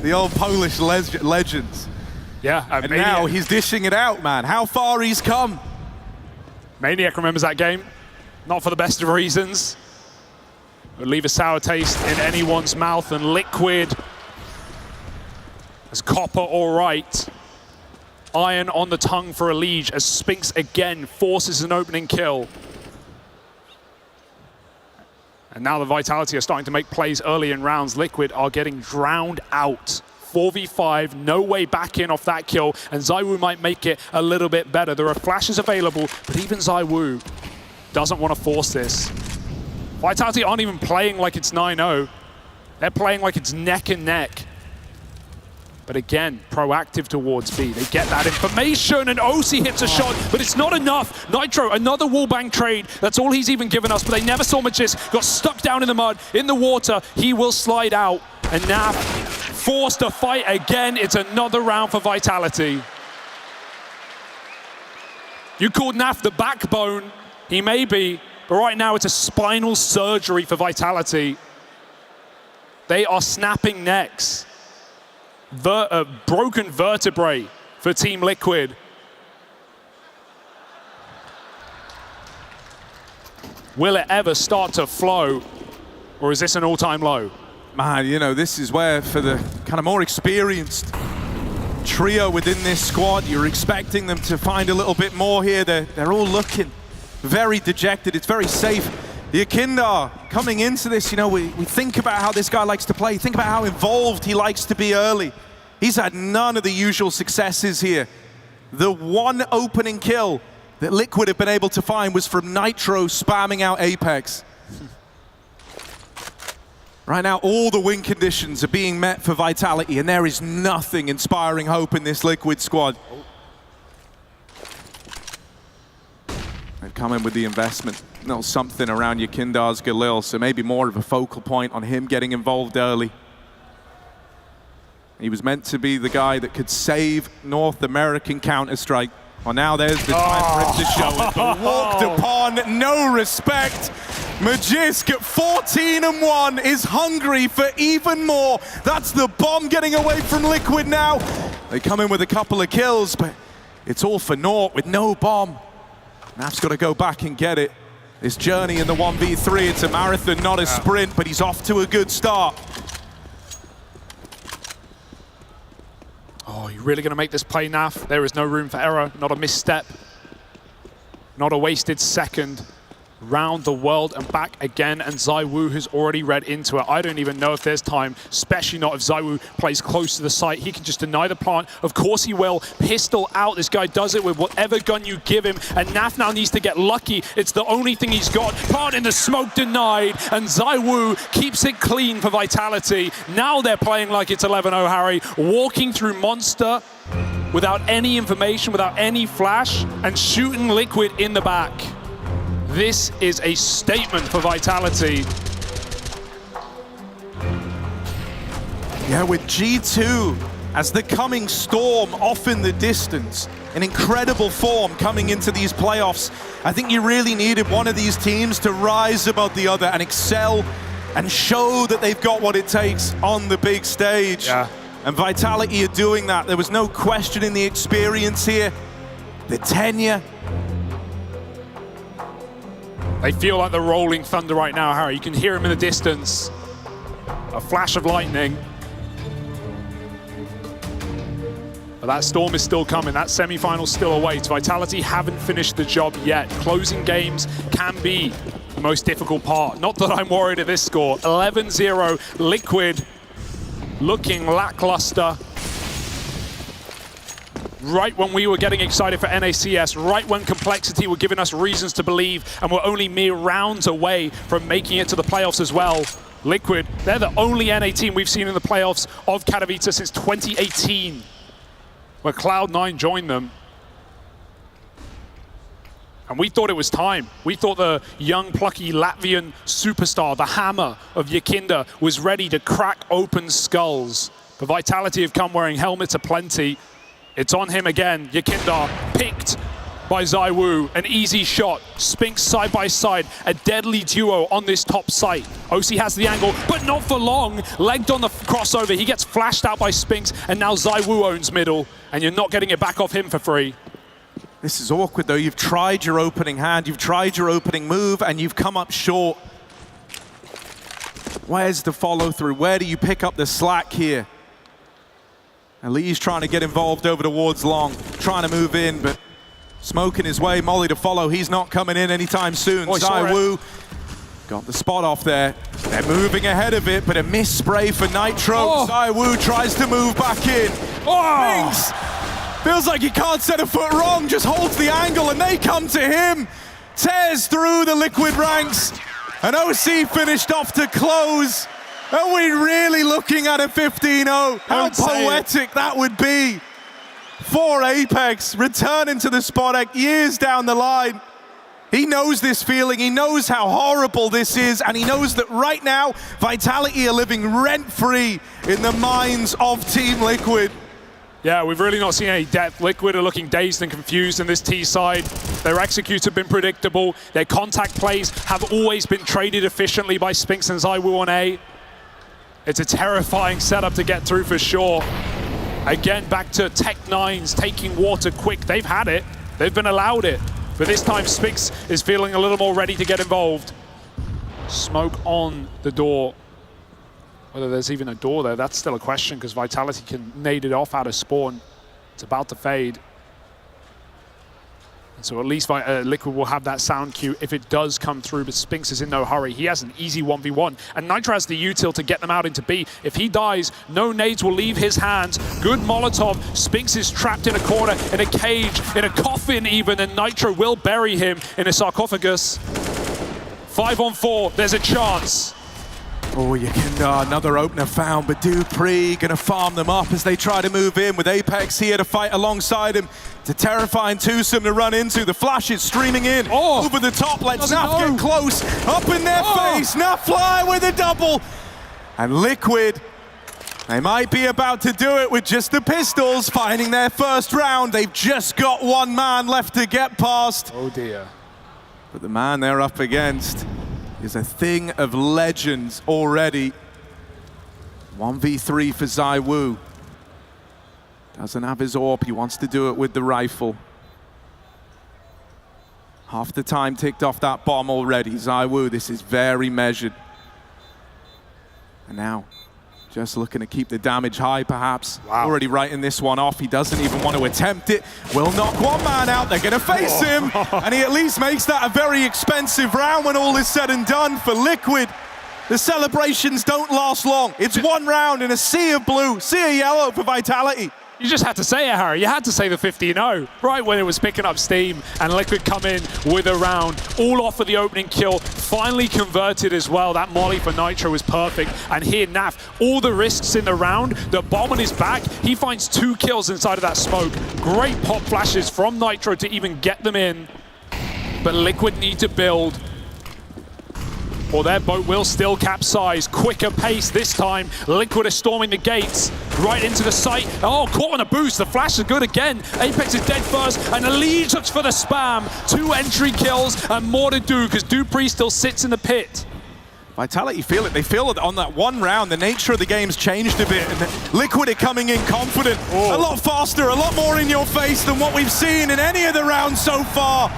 [SPEAKER 13] The old Polish legends.
[SPEAKER 12] Yeah,
[SPEAKER 13] and now he's dishing it out, man. How far he's come.
[SPEAKER 12] Maniac remembers that game. Not for the best of reasons. Would leave a sour taste in anyone's mouth, and Liquid as copper all right. Iron on the tongue for Elige as Spinks again forces an opening kill. And now the Vitality are starting to make plays early in rounds. Liquid are getting drowned out 4v5, no way back in off that kill, and ZywOo might make it a little bit better. There are flashes available, but even ZywOo doesn't want to force this. Vitality aren't even playing like it's 9-0. They're playing like it's neck and neck. But again, proactive towards B. They get that information, and OC hits a shot, but it's not enough. Nitro, another wallbang trade. That's all he's even given us, but they never saw Magisk. Got stuck down in the mud, in the water. He will slide out, and Naf forced to fight again. It's another round for Vitality. You called Naf the backbone. He may be, but right now it's a spinal surgery for Vitality. They are snapping necks. Broken vertebrae for Team Liquid. Will it ever start to flow, or is this an all-time low?
[SPEAKER 13] Man, you know, this is where, for the kind of more experienced trio within this squad, you're expecting them to find a little bit more here. They're all looking very dejected. It's very safe. Yakindar coming into this, you know, we think about how this guy likes to play, think about how involved he likes to be early. He's had none of the usual successes here. The one opening kill that Liquid have been able to find was from Nitro spamming out Apex. Right now, all the win conditions are being met for Vitality, and there is nothing inspiring hope in this Liquid squad. They've come in with the investment. Not something around Yakindar's Galil, so maybe more of a focal point on him getting involved early. He was meant to be the guy that could save North American Counter-Strike. Well, now there's the time for him to show it, but walked upon, no respect. Magisk at 14-1 is hungry for even more. That's the bomb getting away from Liquid now. They come in with a couple of kills, but it's all for naught with no bomb. Naf's got to go back and get it. This journey in the 1v3, it's a marathon, not a sprint, but he's off to a good start.
[SPEAKER 12] Oh, you're really going to make this play, Naf? There is no room for error, not a misstep, not a wasted second. Round the world and back again, and ZywOo has already read into it. I don't even know if there's time, especially not if ZywOo plays close to the site. He can just deny the plant. Of course he will. Pistol out. This guy does it with whatever gun you give him, and Naf now needs to get lucky. It's the only thing he's got. Plant in the smoke denied, and ZywOo keeps it clean for Vitality. Now they're playing like it's 11-0, Harry. Walking through Monster without any information, without any flash, and shooting Liquid in the back. This is a statement for Vitality.
[SPEAKER 13] Yeah, with G2 as the coming storm off in the distance, in incredible form coming into these playoffs, I think you really needed one of these teams to rise above the other and excel and show that they've got what it takes on the big stage.
[SPEAKER 12] Yeah.
[SPEAKER 13] And Vitality are doing that. There was no question in the experience here, the tenure.
[SPEAKER 12] They feel like the rolling thunder right now, Harry. You can hear him in the distance. A flash of lightning. But that storm is still coming. That semi-final still awaits. Vitality haven't finished the job yet. Closing games can be the most difficult part. Not that I'm worried at this score. 11-0, Liquid looking lackluster. Right when we were getting excited for NACS, right when Complexity were giving us reasons to believe, and we're only mere rounds away from making it to the playoffs as well. Liquid, they're the only NA team we've seen in the playoffs of Katowice since 2018, where Cloud9 joined them. And we thought it was time. We thought the young, plucky Latvian superstar, the hammer of Yakindar, was ready to crack open skulls. But Vitality have come wearing helmets aplenty. It's on him again. Yakindar picked by ZywOo. An easy shot. Spinks side by side. A deadly duo on this top site. OC has the angle, but not for long. Legged on the crossover. He gets flashed out by Spinks, and now ZywOo owns middle, and you're not getting it back off him for free.
[SPEAKER 13] This is awkward, though. You've tried your opening hand, you've tried your opening move, and you've come up short. Where's the follow-through? Where do you pick up the slack here? And Lee's trying to get involved over towards Long, trying to move in, but smoking his way. Molly to follow. He's not coming in anytime soon. ZywOo Got the spot off there. They're moving ahead of it, but a missed spray for Nitro. ZywOo tries to move back in. Binks! Feels like he can't set a foot wrong, just holds the angle, and they come to him. Tears through the Liquid ranks. And OC finished off to close. Are we really looking at a 15-0? How poetic that would be for Apex, returning to the spot years down the line. He knows this feeling, he knows how horrible this is, and he knows that right now, Vitality are living rent-free in the minds of Team Liquid.
[SPEAKER 12] Yeah, we've really not seen any depth. Liquid are looking dazed and confused in this T side. Their executes have been predictable. Their contact plays have always been traded efficiently by Spinks and ZywOo on A. It's a terrifying setup to get through for sure. Again, back to Tech9's taking water quick. They've had it. They've been allowed it. But this time, Spinks is feeling a little more ready to get involved. Smoke on the door. Whether there's even a door there, that's still a question, because Vitality can nade it off out of spawn. It's about to fade. And so at least Liquid will have that sound cue if it does come through, but Spinks is in no hurry. He has an easy 1v1, and Nitro has the util to get them out into B. If he dies, no nades will leave his hands. Good Molotov. Spinks is trapped in a corner, in a cage, in a coffin even, and Nitro will bury him in a sarcophagus. 5-on-4, there's a chance.
[SPEAKER 13] Oh, you can, another opener found, but dupreeh gonna farm them up as they try to move in with Apex here to fight alongside him. It's a terrifying twosome to run into. The flash is streaming in over the top. Let's Naf get close, up in their face. Naf fly with a double. And Liquid, they might be about to do it with just the pistols, finding their first round. They've just got one man left to get past.
[SPEAKER 12] Oh dear.
[SPEAKER 13] But the man they're up against is a thing of legends already. 1v3 for ZywOo. Doesn't have his AWP, he wants to do it with the rifle. Half the time ticked off that bomb already. ZywOo, this is very measured. And now, just looking to keep the damage high perhaps. Wow. Already writing this one off, he doesn't even want to attempt it. Will knock one man out, they're gonna face him. And he at least makes that a very expensive round when all is said and done for Liquid. The celebrations don't last long. It's one round in a sea of blue, sea of yellow for Vitality.
[SPEAKER 12] You just had to say it, Harry. You had to say the 15-0 right when it was picking up steam, and Liquid come in with a round, all off of the opening kill, finally converted as well. That molly for Nitro was perfect, and here Naf, all the risks in the round, the bomb on his back, he finds 2 kills inside of that smoke. Great pop flashes from Nitro to even get them in, but Liquid need to build, or their boat will still capsize. Quicker pace this time. Liquid are storming the gates right into the site. Oh, caught on a boost. The flash is good again. Apex is dead first, and Elise looks for the spam. 2 entry kills and more to do, because dupreeh still sits in the pit.
[SPEAKER 13] Vitality feel it. They feel it on that one round. The nature of the game's changed a bit, and Liquid are coming in confident. A lot faster, a lot more in your face than what we've seen in any of the rounds so far.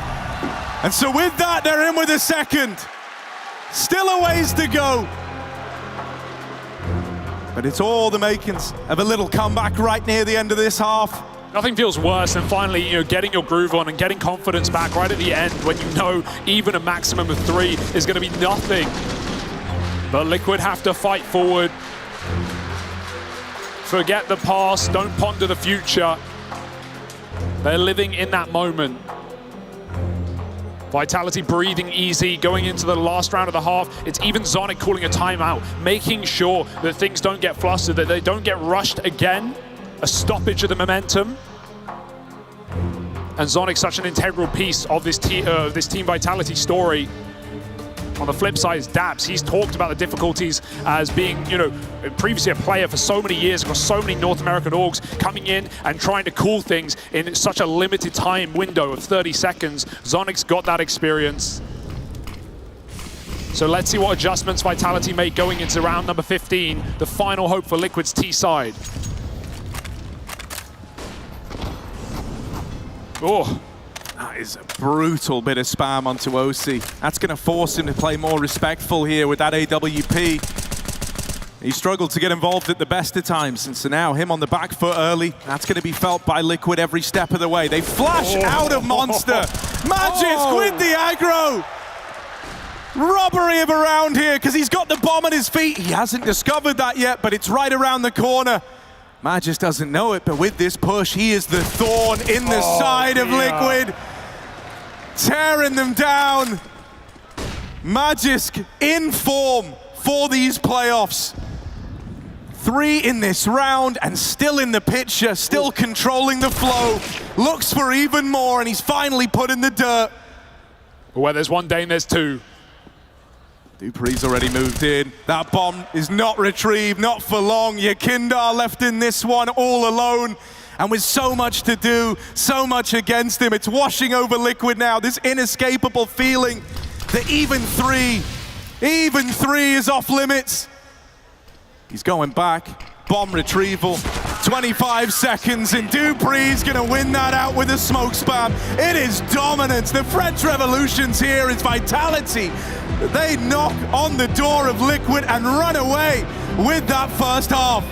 [SPEAKER 13] And so with that, they're in with a second. Still a ways to go. But it's all the makings of a little comeback right near the end of this half.
[SPEAKER 12] Nothing feels worse than finally, getting your groove on and getting confidence back right at the end when you know even a maximum of 3 is going to be nothing. But Liquid have to fight forward. Forget the past, don't ponder the future. They're living in that moment. Vitality breathing easy, going into the last round of the half. It's even Zonic calling a timeout, making sure that things don't get flustered, that they don't get rushed again. A stoppage of the momentum. And Zonic's such an integral piece of this Team Vitality story. On the flip side is Daps. He's talked about the difficulties as being, previously a player for so many years across so many North American orgs, coming in and trying to cool things in such a limited time window of 30 seconds. Zonic's got that experience. So let's see what adjustments Vitality make going into round number 15, the final hope for Liquid's T side. Oh.
[SPEAKER 13] That is a brutal bit of spam onto OC. That's going to force him to play more respectful here with that AWP. He struggled to get involved at the best of times, and so now him on the back foot early. That's going to be felt by Liquid every step of the way. They flash out of Monster. Magisk with the aggro. robbery of a round here because he's got the bomb at his feet. He hasn't discovered that yet, but it's right around the corner. Magisk doesn't know it, but with this push, he is the thorn in the side of Liquid, tearing them down. Magisk in form for these playoffs. 3 in this round and still in the picture, still controlling the flow. Looks for even more, and he's finally put in the dirt.
[SPEAKER 12] Where there's one Dane, there's 2.
[SPEAKER 13] Dupree's already moved in. That bomb is not retrieved, not for long. Yakindar left in this one all alone. And with so much to do, so much against him, it's washing over Liquid now. This inescapable feeling that even three is off limits. He's going back, bomb retrieval, 25 seconds, and Dupree's gonna win that out with a smoke spam. It is dominance. The French Revolution's here, it's vitality. They knock on the door of Liquid and run away with that first half.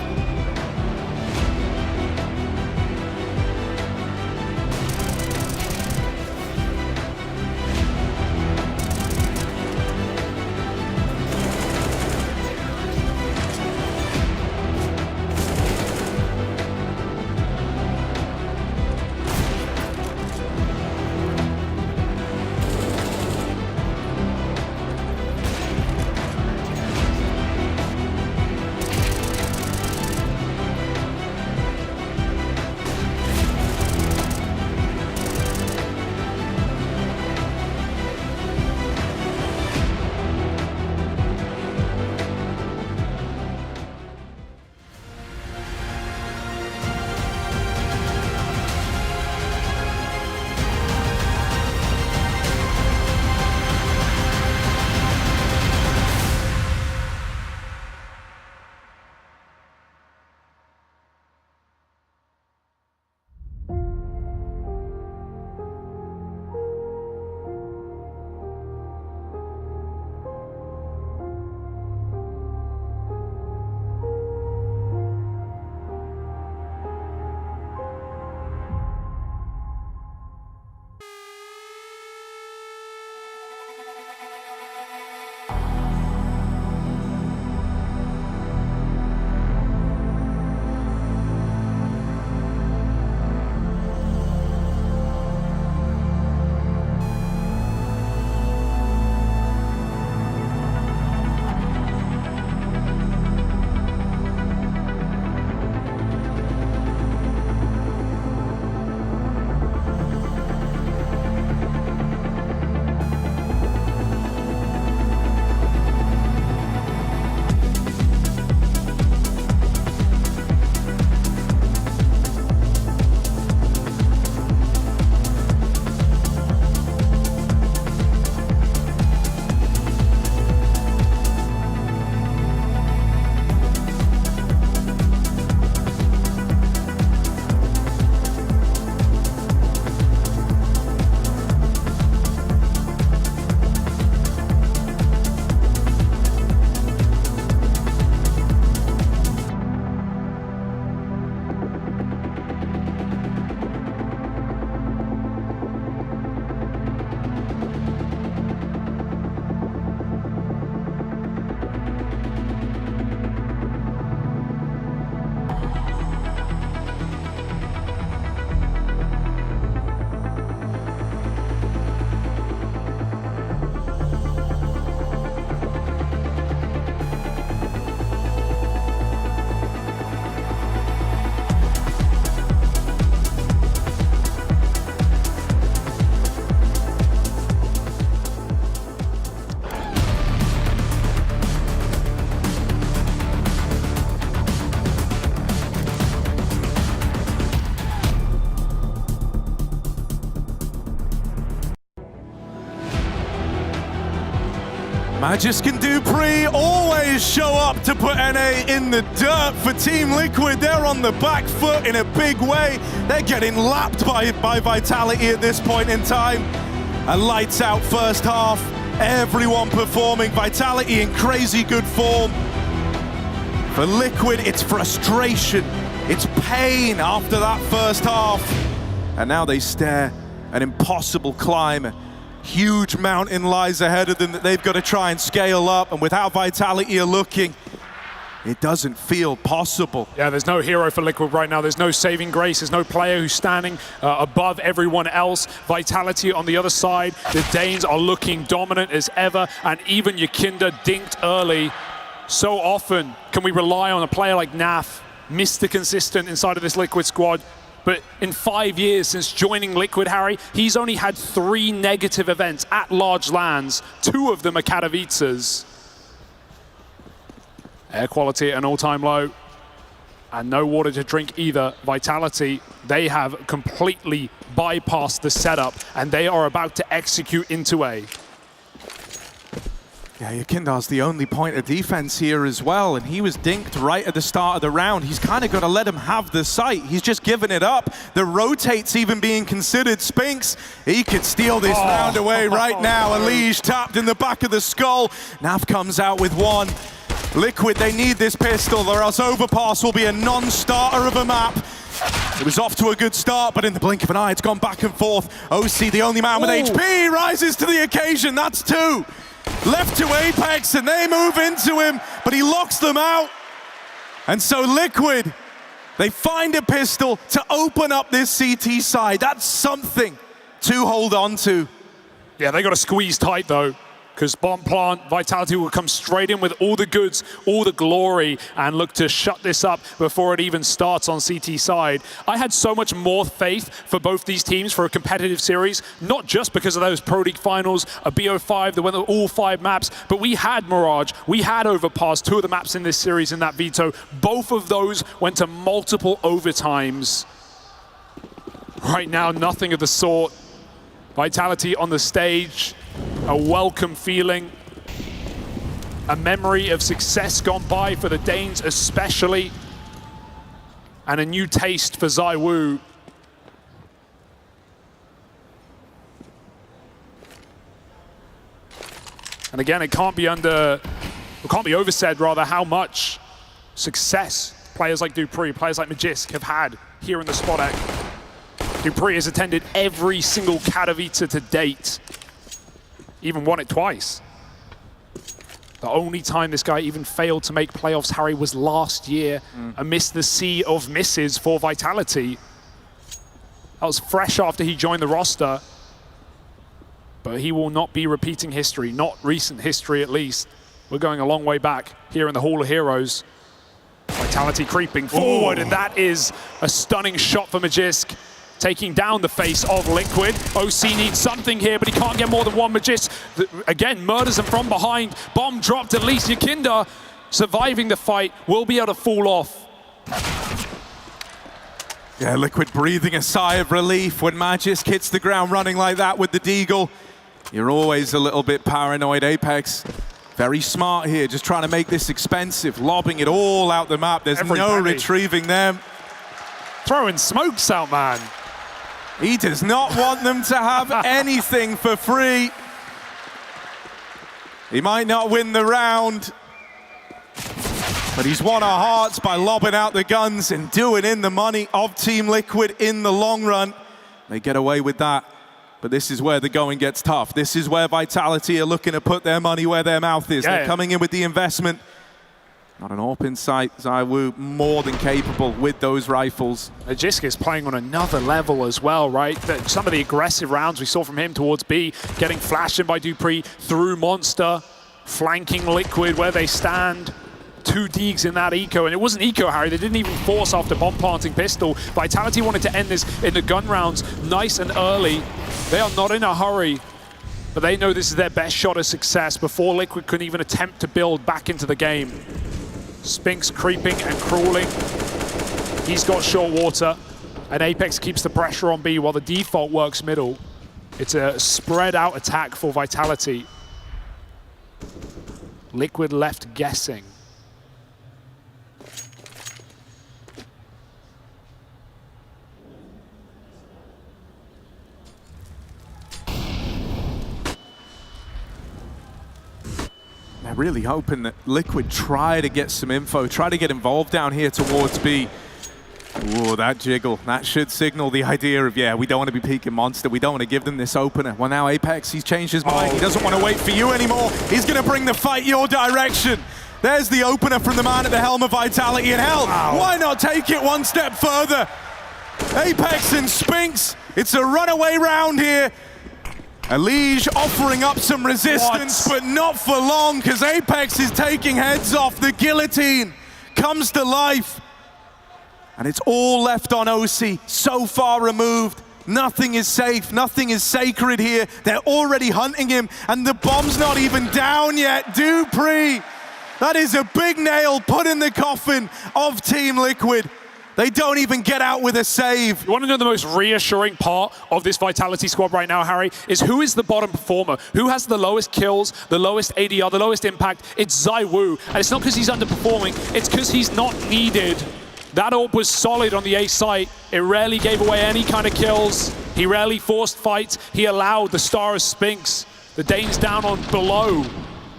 [SPEAKER 13] Magisk and Dupree always show up to put NA in the dirt for Team Liquid. They're on the back foot in a big way. They're getting lapped by Vitality at this point in time. A lights out first half. Everyone performing. Vitality in crazy good form. For Liquid, it's frustration. It's pain after that first half. And now they stare an impossible climb huge mountain lies ahead of them that they've got to try and scale up, and with how Vitality are looking, it doesn't feel possible.
[SPEAKER 12] Yeah, there's no hero for Liquid right now. There's no saving grace. There's no player who's standing above everyone else. Vitality on the other side. The Danes are looking dominant as ever, and even Yakinda dinked early. So often can we rely on a player like Naf, Mr. Consistent inside of this Liquid squad. But in 5 years since joining Liquid, Harry, he's only had 3 negative events at large lands. 2 of them are Katowices. Air quality at an all-time low, and no water to drink either. Vitality, they have completely bypassed the setup, and they are about to execute into A.
[SPEAKER 13] Yeah, Yakindar's the only point of defense here as well, and he was dinked right at the start of the round. He's kind of got to let him have the site. He's just given it up. The rotate's even being considered. Spinks, he could steal this round away right now. Elige tapped in the back of the skull. Naf comes out with 1. Liquid, they need this pistol, or else Overpass will be a non-starter of a map. It was off to a good start, but in the blink of an eye, it's gone back and forth. OC, the only man with HP, rises to the occasion. That's 2. Left to Apex, and they move into him, but he locks them out. And so Liquid, they find a pistol to open up this CT side. That's something to hold on to.
[SPEAKER 12] Yeah, they got to squeeze tight, though, because Bomb Plant, Vitality will come straight in with all the goods, all the glory, and look to shut this up before it even starts on CT side. I had so much more faith for both these teams for a competitive series, not just because of those Pro League finals, a BO5 that went through all 5 maps, but we had Mirage, we had Overpass, 2 of the maps in this series in that veto. Both of those went to multiple overtimes. Right now, nothing of the sort. Vitality on the stage. A welcome feeling, a memory of success gone by for the Danes especially, and a new taste for ZywOo. And again, it can't be oversaid rather how much success players like dupreeh, players like Magisk have had here in the Spodek. dupreeh has attended every single Katowice to date. Even won it twice. The only time this guy even failed to make playoffs, Harry, was last year amidst the sea of misses for Vitality. That was fresh after he joined the roster. But he will not be repeating history, not recent history at least. We're going a long way back here in the Hall of Heroes. Vitality creeping forward, and that is a stunning shot for Magisk. Taking down the face of Liquid. OC needs something here, but he can't get more than 1. Magisk, again, murders him from behind. Bomb dropped at least. Yakinda, surviving the fight, will be able to fall off.
[SPEAKER 13] Yeah, Liquid breathing a sigh of relief when Magisk hits the ground running like that with the Deagle. You're always a little bit paranoid. Apex, very smart here, just trying to make this expensive, lobbing it all out the map. There's no retrieving them.
[SPEAKER 12] Throwing smokes out, man.
[SPEAKER 13] He does not want them to have anything for free. He might not win the round, but he's won our hearts by lobbing out the guns and doing in the money of Team Liquid in the long run. They get away with that, but this is where the going gets tough. This is where Vitality are looking to put their money where their mouth is. They're coming in with the investment. Not an AWP in sight. ZywOo more than capable with those rifles.
[SPEAKER 12] Magisk is playing on another level as well, right? Some of the aggressive rounds we saw from him towards B, getting flashed in by dupreeh through Monster, flanking Liquid where they stand. 2 Deags in that eco, and it wasn't eco, Harry. They didn't even force after bomb planting pistol. Vitality wanted to end this in the gun rounds nice and early. They are not in a hurry, but they know this is their best shot of success before Liquid can even attempt to build back into the game. Spinks creeping and crawling. He's got short water, and Apex keeps the pressure on B while the default works middle. It's a spread out attack for Vitality. Liquid left guessing.
[SPEAKER 13] They're really hoping that Liquid try to get some info, try to get involved down here towards B.
[SPEAKER 10] Ooh, that jiggle. That should signal the idea of, yeah, we don't want to be peeking Monster. We don't want to give them this opener. Well, now Apex, he's changed his mind. He doesn't want to wait for you anymore. He's going to bring the fight your direction. There's the opener from the man at the helm of Vitality. And hell, why not take it one step further? Apex and Spinks, it's a runaway round here. Elige offering up some resistance, but not for long, because Apex is taking heads off. The guillotine comes to life. And it's all left on OC, so far removed. Nothing is safe, nothing is sacred here. They're already hunting him, and the bomb's not even down yet. Dupree, that is a big nail put in the coffin of Team Liquid. They don't even get out with a save.
[SPEAKER 12] You want to know the most reassuring part of this Vitality squad right now, Harry, is who is the bottom performer? Who has the lowest kills, the lowest ADR, the lowest impact? It's ZywOo, and it's not because he's underperforming, it's because he's not needed. That AWP was solid on the A site. It rarely gave away any kind of kills. He rarely forced fights. He allowed the star of Spinks, the Danes down on below,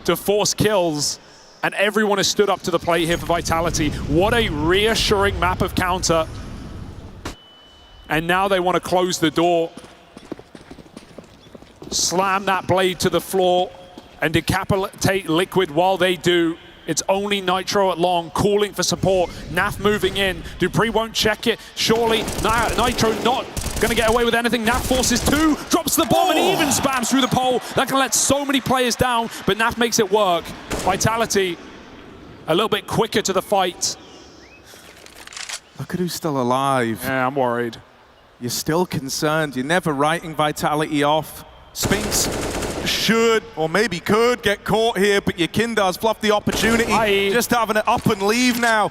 [SPEAKER 12] to force kills. And everyone has stood up to the plate here for Vitality. What a reassuring map of counter. And now they want to close the door. Slam that blade to the floor and decapitate Liquid while they do. It's only Nitro at long, calling for support. Naf moving in. Dupree won't check it. Surely Nitro not going to get away with anything. Naf forces two, drops the bomb and even spams through the pole. That can let so many players down, but Naf makes it work. Vitality a little bit quicker to the fight.
[SPEAKER 10] Look at who's still alive.
[SPEAKER 12] Yeah, I'm worried.
[SPEAKER 10] You're still concerned. You're never writing Vitality off. Spinks should, or maybe could, get caught here, but Yakindar's fluffed the opportunity. Just having it up and leave now.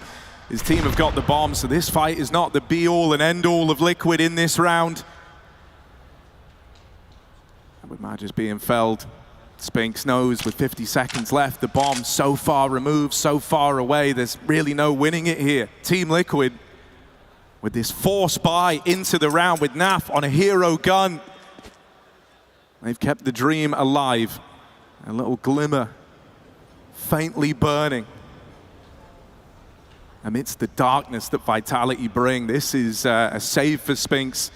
[SPEAKER 10] His team have got the bomb, so this fight is not the be-all and end-all of Liquid in this round. And with Magis being felled, Spinks knows with 50 seconds left, the bomb so far removed, so far away, there's really no winning it here. Team Liquid, with this force buy into the round with Naf on a hero gun, they've kept the dream alive. A little glimmer, faintly burning. Amidst the darkness that Vitality bring, this is a save for Spinks,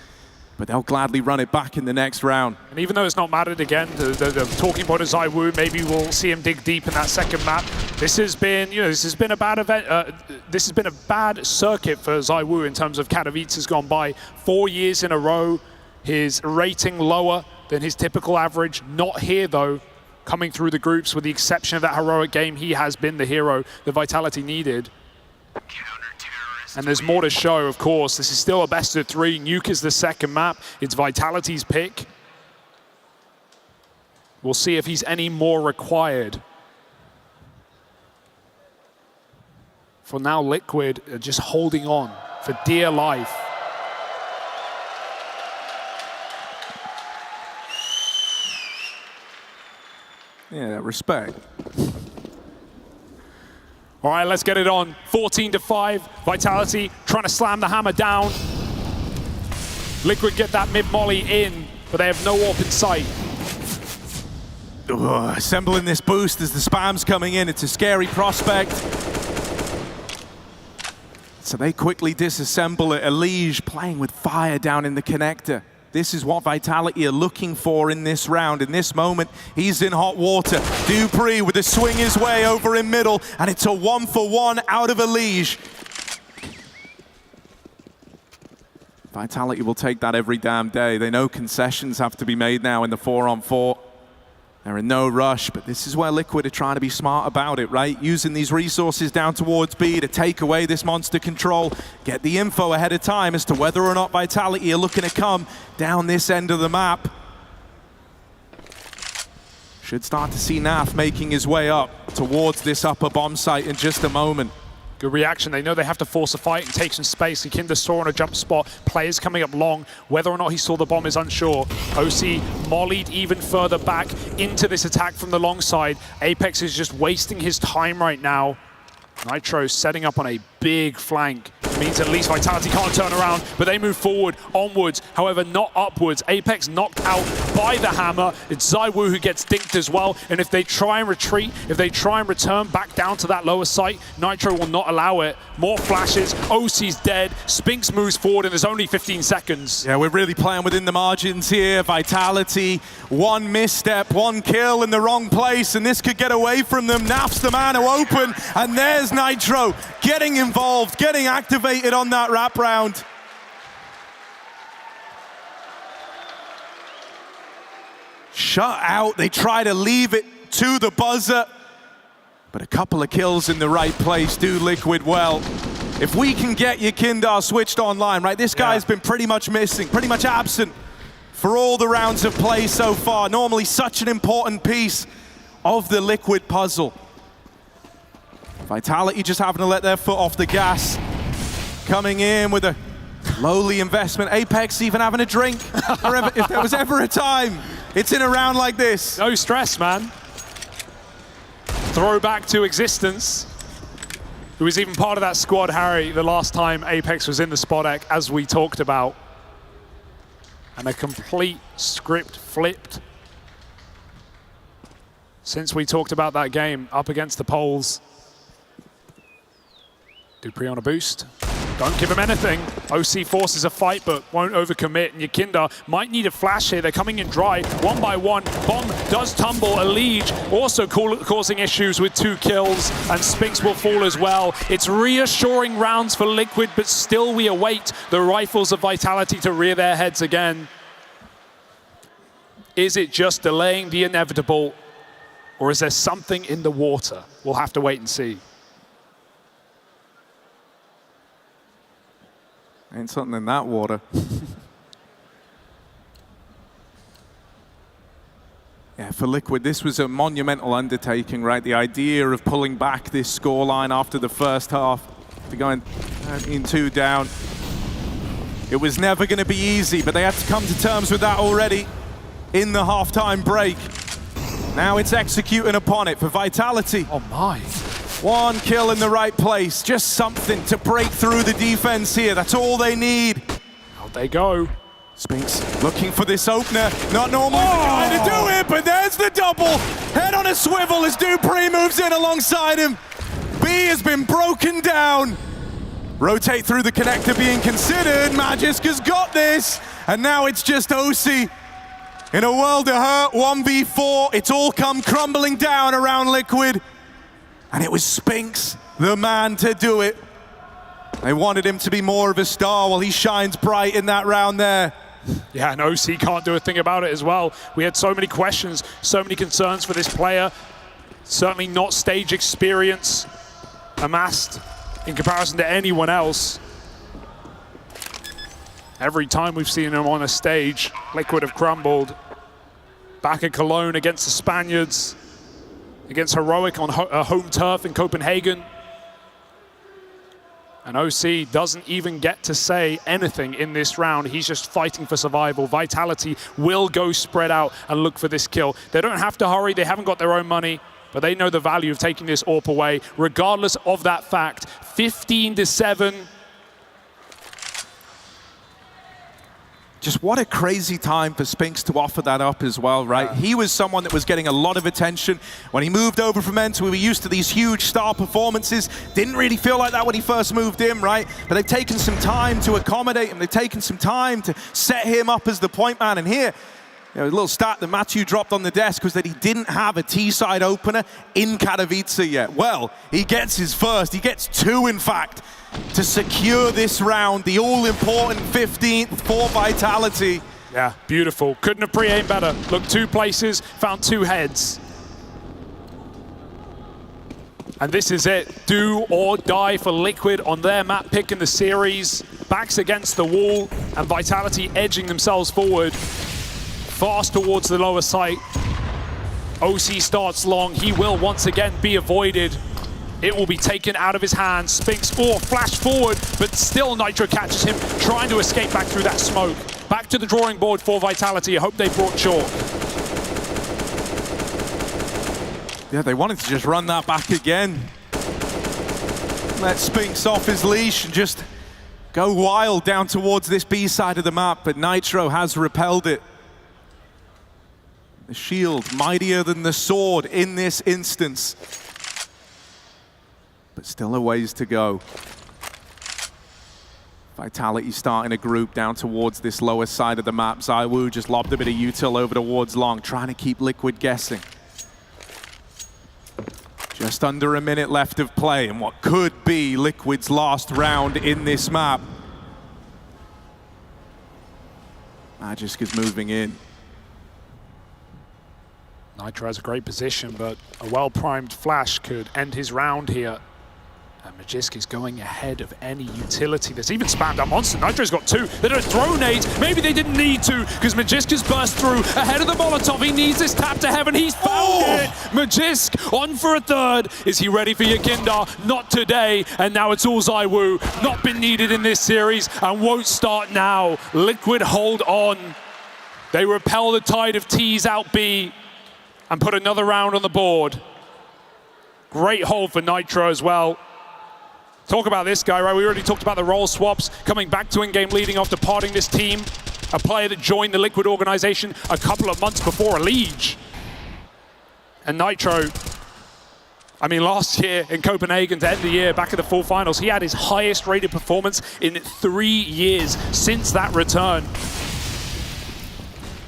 [SPEAKER 10] but they'll gladly run it back in the next round.
[SPEAKER 12] And even though it's not mattered again, the talking point of ZywOo, maybe we'll see him dig deep in that second map. This has been, this has been a bad event. This has been a bad circuit for ZywOo in terms of Katowice has gone by 4 years in a row. His rating lower than his typical average. Not here though, coming through the groups with the exception of that heroic game. He has been the hero that Vitality needed. And there's more to show, of course. This is still a best of 3. Nuke is the second map. It's Vitality's pick. We'll see if he's any more required. For now, Liquid are just holding on for dear life.
[SPEAKER 10] Yeah, respect.
[SPEAKER 12] All right, let's get it on. 14-5. Vitality trying to slam the hammer down. Liquid get that mid-molly in, but they have no AWP in sight.
[SPEAKER 10] Assembling this boost as the spam's coming in. It's a scary prospect. So they quickly disassemble it. Elige playing with fire down in the connector. This is what Vitality are looking for in this round. In this moment, he's in hot water. Dupree with a swing his way over in middle, and it's a 1-for-1 out of Elige. Vitality will take that every damn day. They know concessions have to be made now in the 4-on-4. They're in no rush, but this is where Liquid are trying to be smart about it, right? Using these resources down towards B to take away this monster control, get the info ahead of time as to whether or not Vitality are looking to come down this end of the map. Should start to see Naf making his way up towards this upper bomb site in just a moment.
[SPEAKER 12] Good reaction. They know they have to force a fight and take some space. Yakinda saw on a jump spot. Players coming up long. Whether or not he saw the bomb is unsure. OC mollied even further back into this attack from the long side. Apex is just wasting his time right now. Nitro setting up on a big flank. means at least Vitality can't turn around, but they move forward, onwards, however, not upwards. Apex knocked out by the hammer. It's ZywOo who gets dinked as well, and if they try and retreat, if they try and return back down to that lower site, Nitro will not allow it. More flashes, OC's dead, Spinks moves forward, and there's only 15 seconds.
[SPEAKER 13] Yeah, we're really playing within the margins here. Vitality, one misstep, one kill in the wrong place, and this could get away from them. Naf's the man who open, and there's Nitro getting involved, getting activated on that wrap round. Shut out, they try to leave it to the buzzer, but a couple of kills in the right place do Liquid well. If we can get Yakindar switched online, right, this guy's been pretty much missing, pretty much absent for all the rounds of play so far. Normally such an important piece of the Liquid puzzle. Vitality just having to let their foot off the gas. Coming in with a lowly investment. Apex even having a drink. If there was ever a time, it's in a round like this.
[SPEAKER 12] No stress, man. Throwback to existence. Who was even part of that squad, Harry, the last time Apex was in the Spodek, as we talked about. And a complete script flipped since we talked about that game up against the Poles. Dupree on a boost. Don't give him anything. OC forces a fight, but won't overcommit. And Yakindar might need a flash here. They're coming in dry, one by one. Bomb does tumble. A Liege also causing issues with 2 kills, and Spinks will fall as well. It's reassuring rounds for Liquid, but still we await the Rifles of Vitality to rear their heads again. Is it just delaying the inevitable, or is there something in the water? We'll have to wait and see.
[SPEAKER 13] Ain't something in that water. Yeah, for Liquid, this was a monumental undertaking, right? The idea of pulling back this scoreline after the first half, to going 13-2 down. It was never going to be easy, but they had to come to terms with that already in the halftime break. Now it's executing upon it for Vitality.
[SPEAKER 12] Oh my.
[SPEAKER 13] One kill in the right place, just something to break through the defense here. That's all they need.
[SPEAKER 12] Out they go.
[SPEAKER 13] Spinks looking for this opener. Not normally trying to do it, but there's the double. Head on a swivel as Dupree moves in alongside him. B has been broken down. Rotate through the connector being considered. Magisk has got this. And now it's just OC. In a world of hurt, 1v4. It's all come crumbling down around Liquid. And it was Spinks, the man to do it. They wanted him to be more of a star while he shines bright in that round there.
[SPEAKER 12] Yeah, and OC can't do a thing about it as well. We had so many questions, so many concerns for this player. Certainly not stage experience amassed in comparison to anyone else. Every time we've seen him on a stage, Liquid have crumbled. Back at Cologne against the Spaniards, against Heroic on home turf in Copenhagen. And OC doesn't even get to say anything in this round. He's just fighting for survival. Vitality will go spread out and look for this kill. They don't have to hurry. They haven't got their own money, but they know the value of taking this AWP away. Regardless of that fact, 15-7.
[SPEAKER 13] Just what a crazy time for Spinks to offer that up as well, right? Yeah. He was someone that was getting a lot of attention. When he moved over from Enter, we were used to these huge star performances. Didn't really feel like that when he first moved in, right? But they've taken some time to accommodate him. They've taken some time to set him up as the point man. And here, a little stat that Matthew dropped on the desk was that he didn't have a T-side opener in Katowice yet. Well, he gets his first. He gets 2, in fact, to secure this round, the all-important 15th for Vitality.
[SPEAKER 12] Yeah, beautiful. Couldn't have pre-aimed better. Looked 2 places, found 2 heads. And this is it. Do or die for Liquid on their map pick in the series. Backs against the wall, and Vitality edging themselves forward. Fast towards the lower site. OC starts long. He will once again be avoided. It will be taken out of his hands. Spinks, flash forward, but still Nitro catches him, trying to escape back through that smoke. Back to the drawing board for Vitality. I hope they brought chalk.
[SPEAKER 13] Yeah, they wanted to just run that back again. Let Spinks off his leash and just go wild down towards this B side of the map, but Nitro has repelled it. The shield, mightier than the sword in this instance. But still a ways to go. Vitality starting a group down towards this lower side of the map. ZywOo just lobbed a bit of util over towards long, trying to keep Liquid guessing. Just under a minute left of play, and what could be Liquid's last round in this map. Magisk is moving in.
[SPEAKER 12] Nitro has a great position, but a well-primed flash could end his round here. And Magisk is going ahead of any utility. There's even spammed out Monster. Nitro's got two. They're going to throw nades. Maybe they didn't need to, because Magisk has burst through ahead of the Molotov. He needs this tap to heaven. He's found it. Magisk on for a third. Is he ready for Yakindar? Not today. And now it's all ZywOo. Not been needed in this series and won't start now. Liquid hold on. They repel the tide of T's out B and put another round on the board. Great hold for Nitro as well. Talk about this guy, right? We already talked about the role swaps, coming back to in-game leading after parting this team. A player that joined the Liquid organization a couple of months before, a Liege. And Nitro, I mean, last year in Copenhagen to end the year, back at the full finals, he had his highest rated performance in 3 years since that return.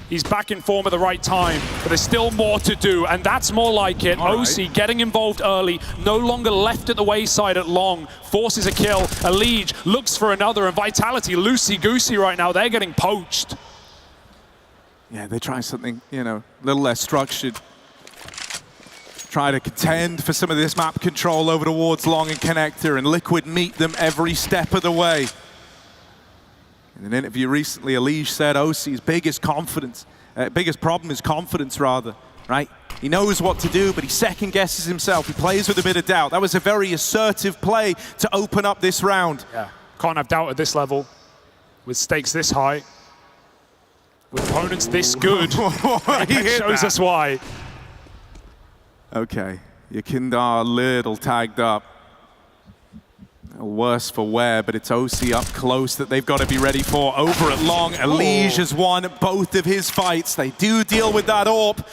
[SPEAKER 12] He's back in form at the right time, but there's still more to do, and that's more like it. OC getting involved early, no longer left at the wayside at long, forces a kill. A Liege looks for another, and Vitality, loosey-goosey right now, they're getting poached.
[SPEAKER 13] Yeah, they try something, you know, a little less structured. Try to contend for some of this map control over towards long and connector, and Liquid meet them every step of the way. In an interview recently, Elige said OC's biggest problem is confidence, rather, right? He knows what to do, but he second guesses himself. He plays with a bit of doubt. That was a very assertive play to open up this round.
[SPEAKER 12] Yeah, can't have doubt at this level, with stakes this high, with opponents this good. It shows us why.
[SPEAKER 13] Okay, Yakindar a little tagged up. Worse for wear, but it's OC up close that they've got to be ready for. Over at long, Elige has won both of his fights. They do deal with that AWP,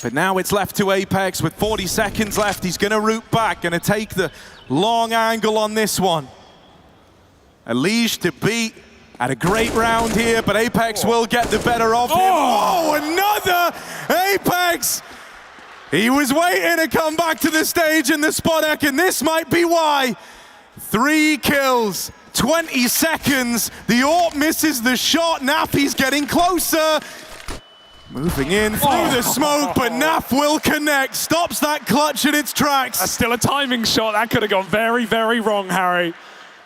[SPEAKER 13] but now it's left to Apex with 40 seconds left. He's going to root back, going to take the long angle on this one. Elige to beat. Had a great round here, but Apex will get the better of him. Oh, another Apex! He was waiting to come back to the stage in the Spodek, and this might be why. 3 kills, 20 seconds. The AWP misses the shot. Nappy's getting closer. Moving in through the smoke, but Nap will connect. Stops that clutch in its tracks.
[SPEAKER 12] That's still a timing shot. That could have gone very, very wrong, Harry.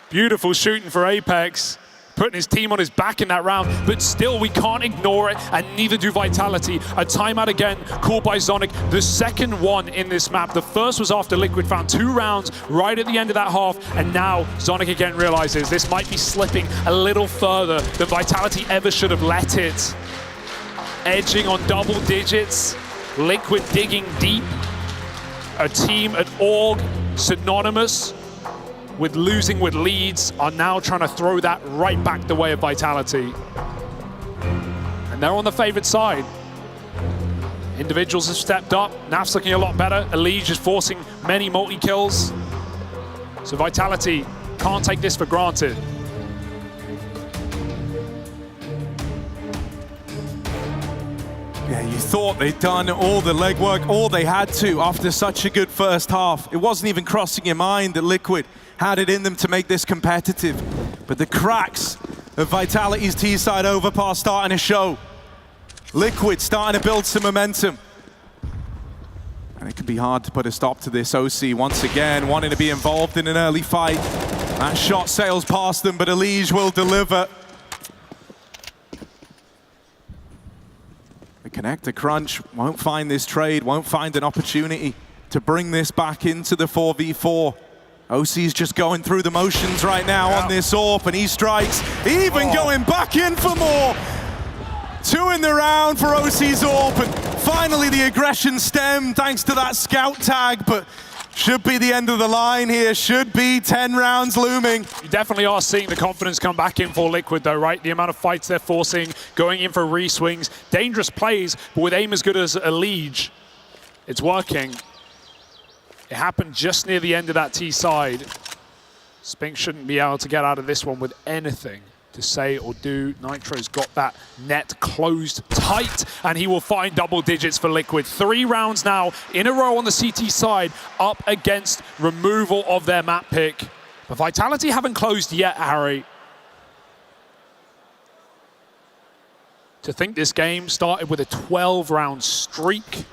[SPEAKER 12] Beautiful shooting for Apex. Putting his team on his back in that round, but still we can't ignore it, and neither do Vitality. A timeout again, called by Zonic, the second one in this map. The first was after Liquid found 2 rounds right at the end of that half, and now Zonic again realizes this might be slipping a little further than Vitality ever should have let it. Edging on double digits, Liquid digging deep. A team at Org, synonymous with losing with leads, are now trying to throw that right back the way of Vitality. And they're on the favored side. Individuals have stepped up. Naf's looking a lot better. Elige is forcing many multi-kills. So Vitality can't take this for granted.
[SPEAKER 13] Yeah, you thought they'd done all the legwork, all they had to after such a good first half. It wasn't even crossing your mind that Liquid had it in them to make this competitive. But the cracks of Vitality's T-side overpass starting to show. Liquid starting to build some momentum. And it can be hard to put a stop to this. OC once again wanting to be involved in an early fight. That shot sails past them, but Elige will deliver. The connector crunch won't find this trade, won't find an opportunity to bring this back into the 4v4. OC's just going through the motions right now on this AWP, and he strikes, even going back in for more. 2 in the round for OC's AWP, and finally the aggression stemmed thanks to that scout tag, but Should be the end of the line here. Should be 10 rounds looming.
[SPEAKER 12] You definitely are seeing the confidence come back in for Liquid though, right? The amount of fights they're forcing, going in for re-swings, dangerous plays, but with aim as good as a Liege, it's working. It happened just near the end of that T side. Spinks shouldn't be able to get out of this one with anything to say or do. Nitro's got that net closed tight, and he will find double digits for Liquid. 3 rounds now in a row on the CT side, up against removal of their map pick. But Vitality haven't closed yet, Harry. To think this game started with a 12-round streak.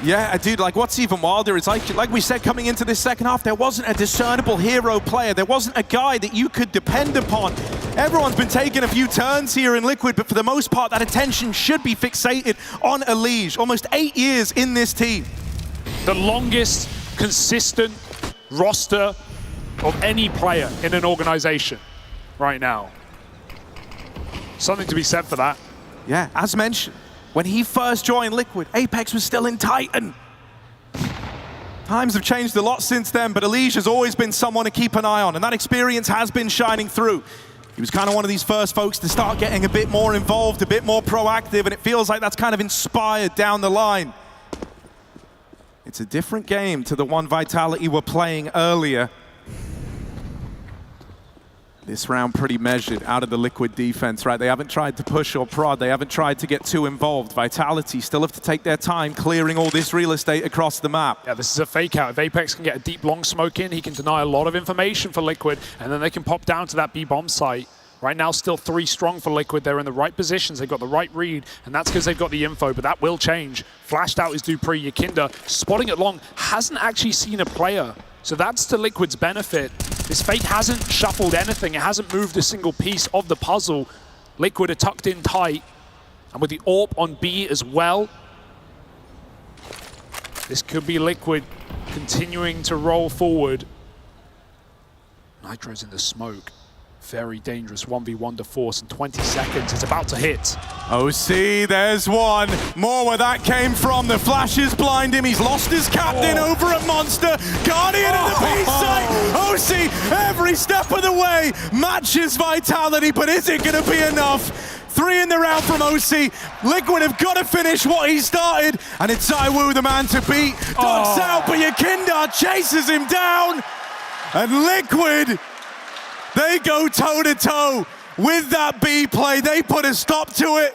[SPEAKER 13] Yeah, dude, like what's even wilder is like we said coming into this second half, there wasn't a discernible hero player. There wasn't a guy that you could depend upon. Everyone's been taking a few turns here in Liquid, but for the most part, that attention should be fixated on a Liege. Almost 8 years in this team.
[SPEAKER 12] The longest consistent roster of any player in an organization right now. Something to be said for that.
[SPEAKER 13] Yeah, as mentioned, when he first joined Liquid, Apex was still in Titan. Times have changed a lot since then, but Liege has always been someone to keep an eye on, and that experience has been shining through. He was kind of one of these first folks to start getting a bit more involved, a bit more proactive, and it feels like that's kind of inspired down the line. It's a different game to the one Vitality were playing earlier. This round pretty measured out of the Liquid defense, right? They haven't tried to push or prod. They haven't tried to get too involved. Vitality still have to take their time clearing all this real estate across the map.
[SPEAKER 12] Yeah, this is a fake out. If Apex can get a deep long smoke in, he can deny a lot of information for Liquid, and then they can pop down to that B-bomb site. Right now, still 3 strong for Liquid. They're in the right positions. They've got the right read, and that's because they've got the info, but that will change. Flashed out is Dupree. Yakinda spotting it long, hasn't actually seen a player. So that's to Liquid's benefit. This fake hasn't shuffled anything. It hasn't moved a single piece of the puzzle. Liquid are tucked in tight. And with the AWP on B as well, this could be Liquid continuing to roll forward. Nitro's in the smoke. Very dangerous 1v1 to force in 20 seconds. It's about to hit.
[SPEAKER 13] OC, there's one. More where that came from. The flashes blind him. He's lost his captain over a monster. Guardian in the B site. OC, every step of the way, matches Vitality, but is it going to be enough? 3 in the round from OC. Liquid have got to finish what he started, and it's ZywOo the man to beat. Ducks out, but Yakinda chases him down, and Liquid, they go toe-to-toe with that B play. They put a stop to it.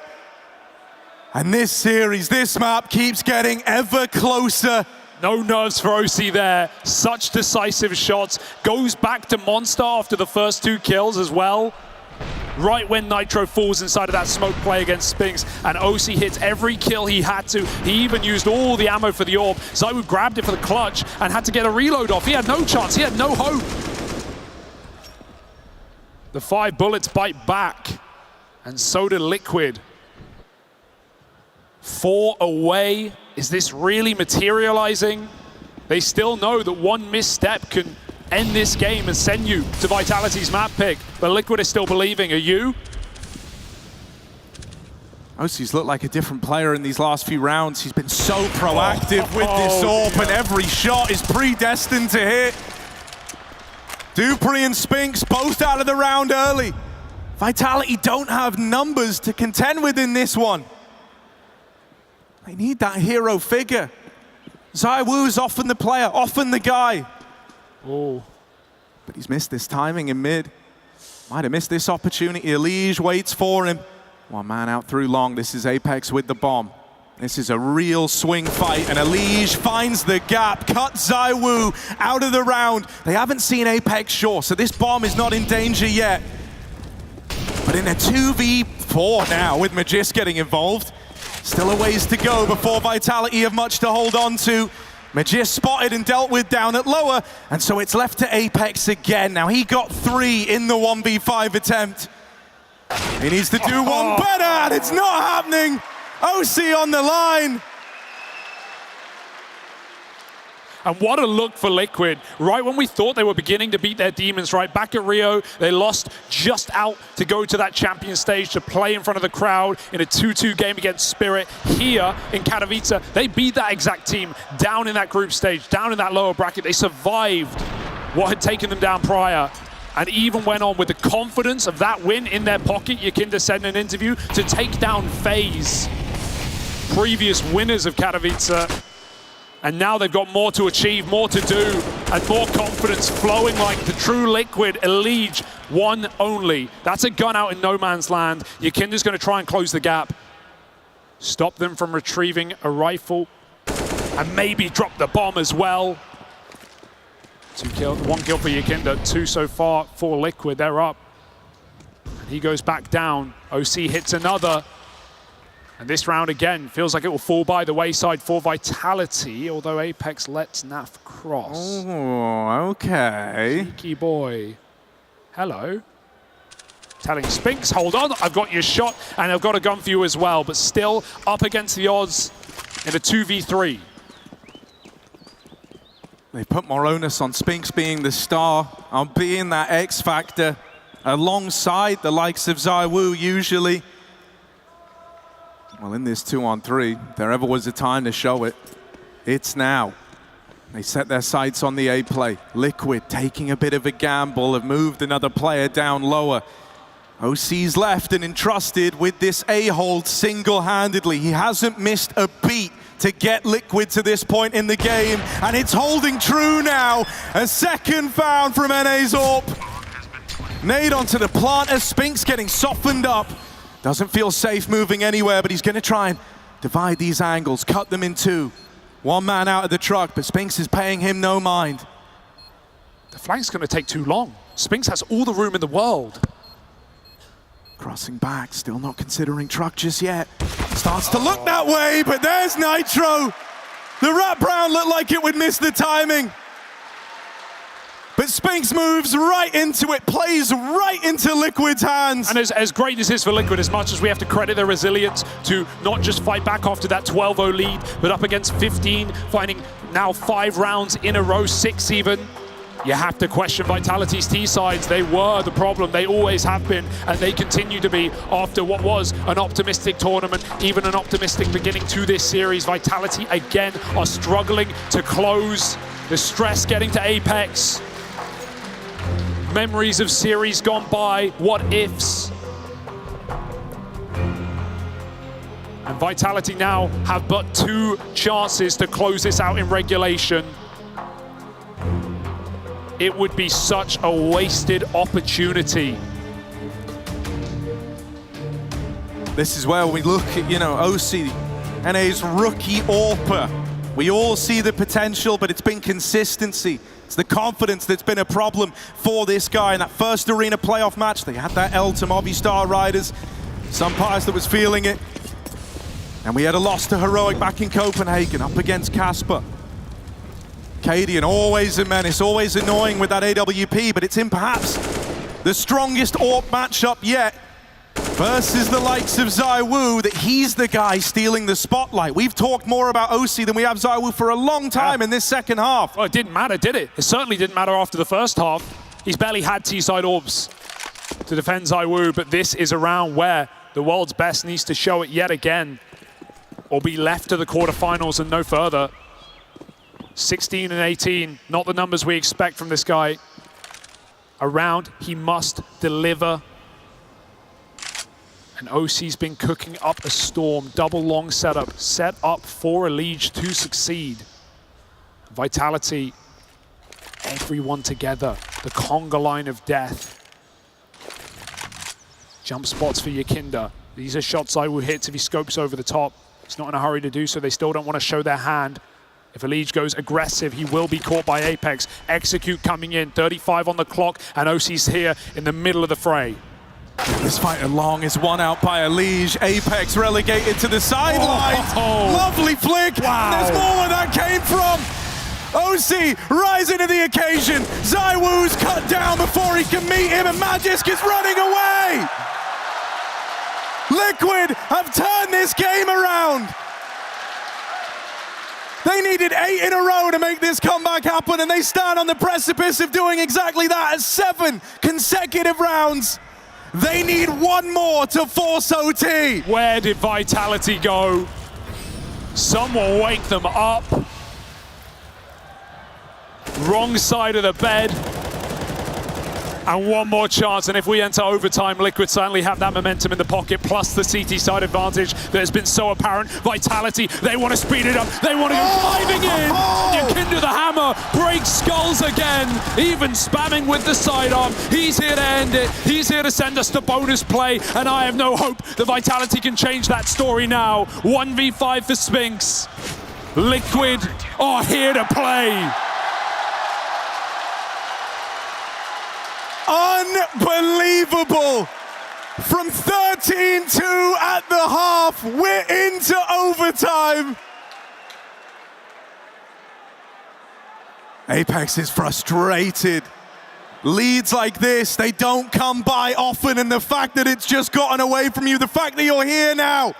[SPEAKER 13] And this series, this map keeps getting ever closer.
[SPEAKER 12] No nerves for OC there. Such decisive shots. Goes back to Monster after the first 2 kills as well. Right when Nitro falls inside of that smoke play against Spinks, and OC hits every kill he had to. He even used all the ammo for the AWP. ZywOo grabbed it for the clutch and had to get a reload off. He had no chance. He had no hope. The 5 bullets bite back, and so did Liquid. 4 away. Is this really materializing? They still know that one misstep can end this game and send you to Vitality's map pick, but Liquid is still believing. Are you?
[SPEAKER 13] OC's looked like a different player in these last few rounds. He's been so proactive with this AWP, and every shot is predestined to hit. Dupree and Spinks both out of the round early. Vitality don't have numbers to contend with in this one. They need that hero figure. ZywOo's often the player, often the guy.
[SPEAKER 12] Oh.
[SPEAKER 13] But he's missed this timing in mid. Might have missed this opportunity. Liege waits for him. 1 man out through long. This is Apex with the bomb. This is a real swing fight, and Liege finds the gap, cuts ZywOo out of the round. They haven't seen Apex sure, so this bomb is not in danger yet. But in a 2v4 now, with Magis getting involved, still a ways to go before Vitality have much to hold on to. Magis spotted and dealt with down at lower, and so it's left to Apex again. Now he got 3 in the 1v5 attempt. He needs to do one better, and it's not happening. OC on the line.
[SPEAKER 12] And what a look for Liquid. Right when we thought they were beginning to beat their demons, right? Back at Rio, they lost just out to go to that champion stage to play in front of the crowd in a 2-2 game against Spirit. Here in Katowice, they beat that exact team down in that group stage, down in that lower bracket. They survived what had taken them down prior, and even went on with the confidence of that win in their pocket. Yakinda said in an interview, to take down FaZe, previous winners of Katowice. And now they've got more to achieve, more to do, and more confidence flowing like the true Liquid. Elige, one only. That's a gun out in no man's land. Yakinda's going to try and close the gap, stop them from retrieving a rifle, and maybe drop the bomb as well. 1 kill for Yakinda, 2 so far for Liquid. They're up. And he goes back down. OC hits another. And this round again feels like it will fall by the wayside for Vitality, although Apex lets Naf cross.
[SPEAKER 10] Oh, okay.
[SPEAKER 12] Cheeky boy. Hello. Telling Spinks, hold on, I've got your shot, and I've got a gun for you as well, but still up against the odds in a 2v3.
[SPEAKER 10] They put more onus on Spinks being the star, on being that X factor, alongside the likes of ZywOo usually. Well, in this 2-on-3, if there ever was a time to show it, it's now. They set their sights on the A play. Liquid taking a bit of a gamble, have moved another player down lower. OC's left and entrusted with this A hold single-handedly. He hasn't missed a beat to get Liquid to this point in the game, and it's holding true now. A second found from NA's AWP. Nade onto the planter, Spinks getting softened up. Doesn't feel safe moving anywhere, but he's going to try and divide these angles, cut them in two. One man out of the truck, but Spinks is paying him no mind.
[SPEAKER 12] The flank's going to take too long. Spinks has all the room in the world.
[SPEAKER 10] Crossing back, still not considering truck just yet. Starts to look that way, but there's Nitro. The Rat Brown looked like it would miss the timing. But Spinks moves right into it, plays right into Liquid's hands.
[SPEAKER 12] And as great as this is for Liquid, as much as we have to credit their resilience to not just fight back after that 12-0 lead, but up against 15, finding now 5 rounds in a row, 6 even, you have to question Vitality's T-sides. They were the problem, they always have been, and they continue to be after what was an optimistic tournament, even an optimistic beginning to this series. Vitality, again, are struggling to close. The stress getting to Apex. Memories of series gone by, what ifs. And Vitality now have but 2 chances to close this out in regulation. It would be such a wasted opportunity.
[SPEAKER 10] This is where we look at, OC, NA's rookie AWPer. We all see the potential, but it's been consistency. It's the confidence that's been a problem for this guy. In that first arena playoff match, they had that L to Movistar Riders. Some players that was feeling it. And we had a loss to Heroic back in Copenhagen, up against Casper. Cadian, always a menace, always annoying with that AWP, but it's in perhaps the strongest AWP matchup yet. Versus the likes of ZywOo, that he's the guy stealing the spotlight. We've talked more about OC than we have ZywOo for a long time in this second half.
[SPEAKER 12] Well, it didn't matter, did it? It certainly didn't matter after the first half. He's barely had T-side AWPs to defend ZywOo, but this is a round where the world's best needs to show it yet again, or be left to the quarterfinals and no further. 16 and 18, not the numbers we expect from this guy. A round he must deliver. And OC's been cooking up a storm, double long setup, set up for Elige to succeed. Vitality, everyone together, the conga line of death. Jump spots for Yakinda. These are shots ZywOo hits if he scopes over the top. He's not in a hurry to do so, they still don't want to show their hand. If Elige goes aggressive, he will be caught by Apex. Execute coming in, 35 on the clock, and OC's here in the middle of the fray.
[SPEAKER 10] This fight along is won out by Elige. Apex relegated to the sidelines. Lovely flick. Wow. There's more where that came from. OC rising to the occasion. ZywOo's cut down before he can meet him, and Magisk is running away. Liquid have turned this game around.
[SPEAKER 13] They needed 8 in a row to make this comeback happen, and they stand on the precipice of doing exactly that as 7 consecutive rounds. They need 1 more to force OT.
[SPEAKER 12] Where did Vitality go? Someone wake them up. Wrong side of the bed. And 1 more chance, and if we enter overtime, Liquid certainly have that momentum in the pocket, plus the CT side advantage that has been so apparent. Vitality, they want to speed it up, they want to go diving in! Yakinda the hammer breaks skulls again, even spamming with the sidearm. He's here to end it, he's here to send us the bonus play, and I have no hope that Vitality can change that story now. 1v5 for Spinks. Liquid are here to play.
[SPEAKER 13] Unbelievable! From 13-2 at the half, we're into overtime. Apex is frustrated. Leads like this, they don't come by often, and the fact that it's just gotten away from you, the fact that you're here now,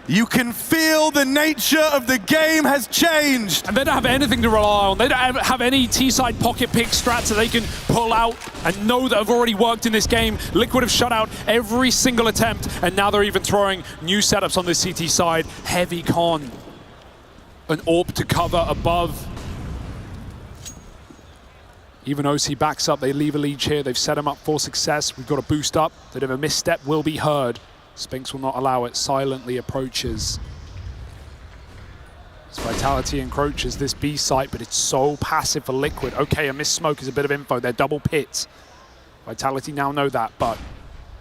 [SPEAKER 13] you can feel the nature of the game has changed.
[SPEAKER 12] And they don't have anything to rely on. They don't have any T-side pocket pick strats that they can pull out and know that have already worked in this game. Liquid have shut out every single attempt, and now they're even throwing new setups on the CT side. Heavy con. An AWP to cover above. Even OC backs up, they leave a lead here. They've set them up for success. We've got to boost up. That if a misstep will be heard. Spinks will not allow it, silently approaches. As Vitality encroaches this B site, but it's so passive for Liquid. Okay, a missed smoke is a bit of info. They're double pits. Vitality now know that, but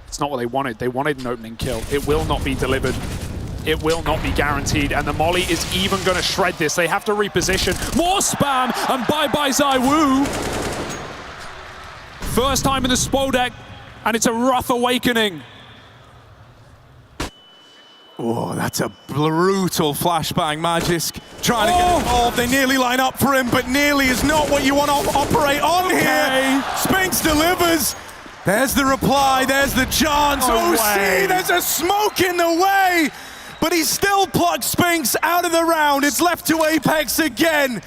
[SPEAKER 12] it's not what they wanted. They wanted an opening kill. It will not be delivered. It will not be guaranteed, and the Molly is even going to shred this. They have to reposition. More spam, and bye-bye ZywOo. First time in the Spodek, and it's a rough awakening.
[SPEAKER 13] Oh, that's a brutal flashbang. Magisk trying to get involved. They nearly line up for him, but nearly is not what you want to operate on here. Spinks delivers. There's the reply, there's the chance. OC, there's a smoke in the way, but he still plucks Spinks out of the round. It's left to Apex again.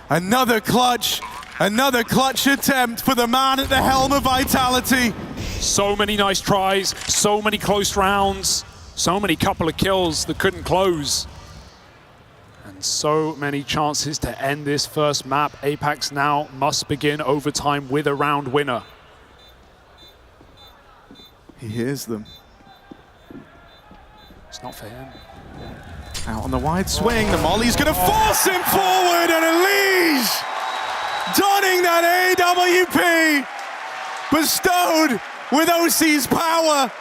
[SPEAKER 13] Another clutch attempt for the man at the helm of Vitality.
[SPEAKER 12] So many nice tries, so many close rounds. So many couple of kills that couldn't close. And so many chances to end this first map. Apex now must begin overtime with a round winner.
[SPEAKER 13] He hears them.
[SPEAKER 12] It's not for him.
[SPEAKER 13] Out on the wide swing, the Molly's gonna force him forward, and Elige donning that AWP, bestowed with OC's power.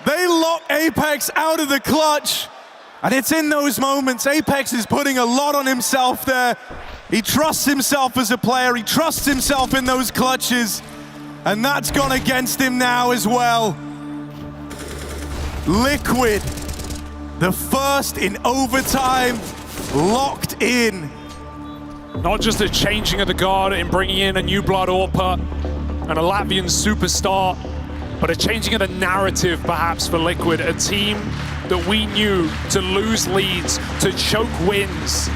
[SPEAKER 13] They lock Apex out of the clutch, and it's in those moments Apex is putting a lot on himself there. He trusts himself as a player, he trusts himself in those clutches, and that's gone against him now as well. Liquid, the first in overtime, locked in.
[SPEAKER 12] Not just a changing of the guard in bringing in a new blood AWPer and a Latvian superstar, but a changing of the narrative perhaps for Liquid, a team that we knew to lose leads, to choke wins,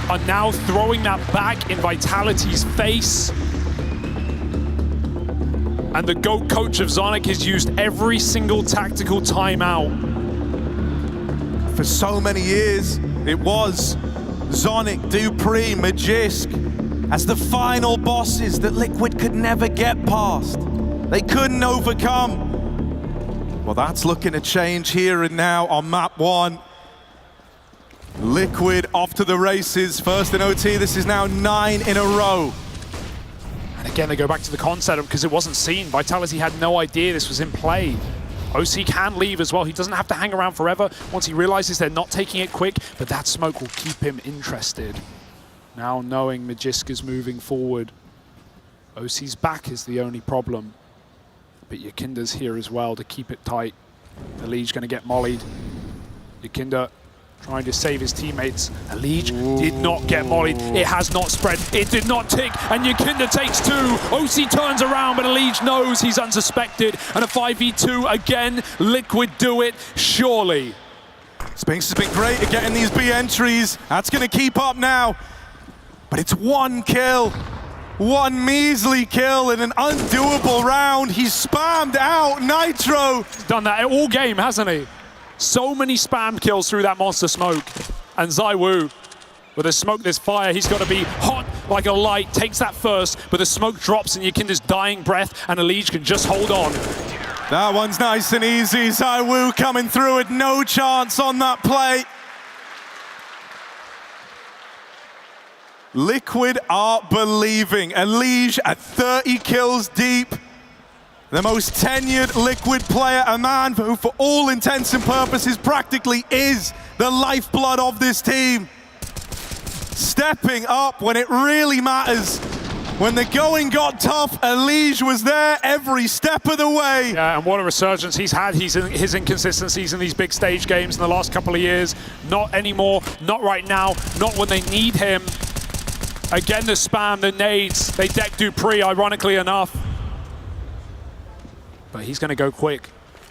[SPEAKER 12] are now throwing that back in Vitality's face. And the GOAT coach of Zonic has used every single tactical timeout.
[SPEAKER 13] For so many years, it was Zonic, Dupree, Magisk as the final bosses that Liquid could never get past. They couldn't overcome. Well, that's looking to change here and now on map 1. Liquid off to the races, first in OT. This is now 9 in a row.
[SPEAKER 12] And again, they go back to the concept because it wasn't seen. Vitality had no idea this was in play. OC can leave as well. He doesn't have to hang around forever once he realizes they're not taking it quick, but that smoke will keep him interested. Now knowing Magisk is moving forward, OC's back is the only problem. But Yakinda's here as well to keep it tight. Elige going to get mollied. Yakinda trying to save his teammates. Elige did not get mollied. It has not spread. It did not tick. And Yakinda takes 2. OC turns around, but Elige knows he's unsuspected. And a 5v2 again. Liquid do it, surely.
[SPEAKER 13] Spinks has been great at getting these B entries. That's going to keep up now. But it's one kill. One measly kill in an undoable round. He's spammed out Nitro.
[SPEAKER 12] He's done that all game, hasn't he? So many spam kills through that monster smoke. And ZywOo, with the smoke, there's fire. He's got to be hot like a light. Takes that first, but the smoke drops and Yakinda's dying breath, and Elige can just hold on.
[SPEAKER 13] That one's nice and easy. ZywOo coming through with no chance on that play. Liquid are believing. Elige at 30 kills deep. The most tenured Liquid player, a man who for all intents and purposes practically is the lifeblood of this team. Stepping up when it really matters. When the going got tough, Elige was there every step of the way.
[SPEAKER 12] Yeah, and what a resurgence he's had. His inconsistencies in these big stage games in the last couple of years. Not anymore, not right now, not when they need him. Again, the spam, the nades, they deck Dupree, ironically enough. But he's going to go quick.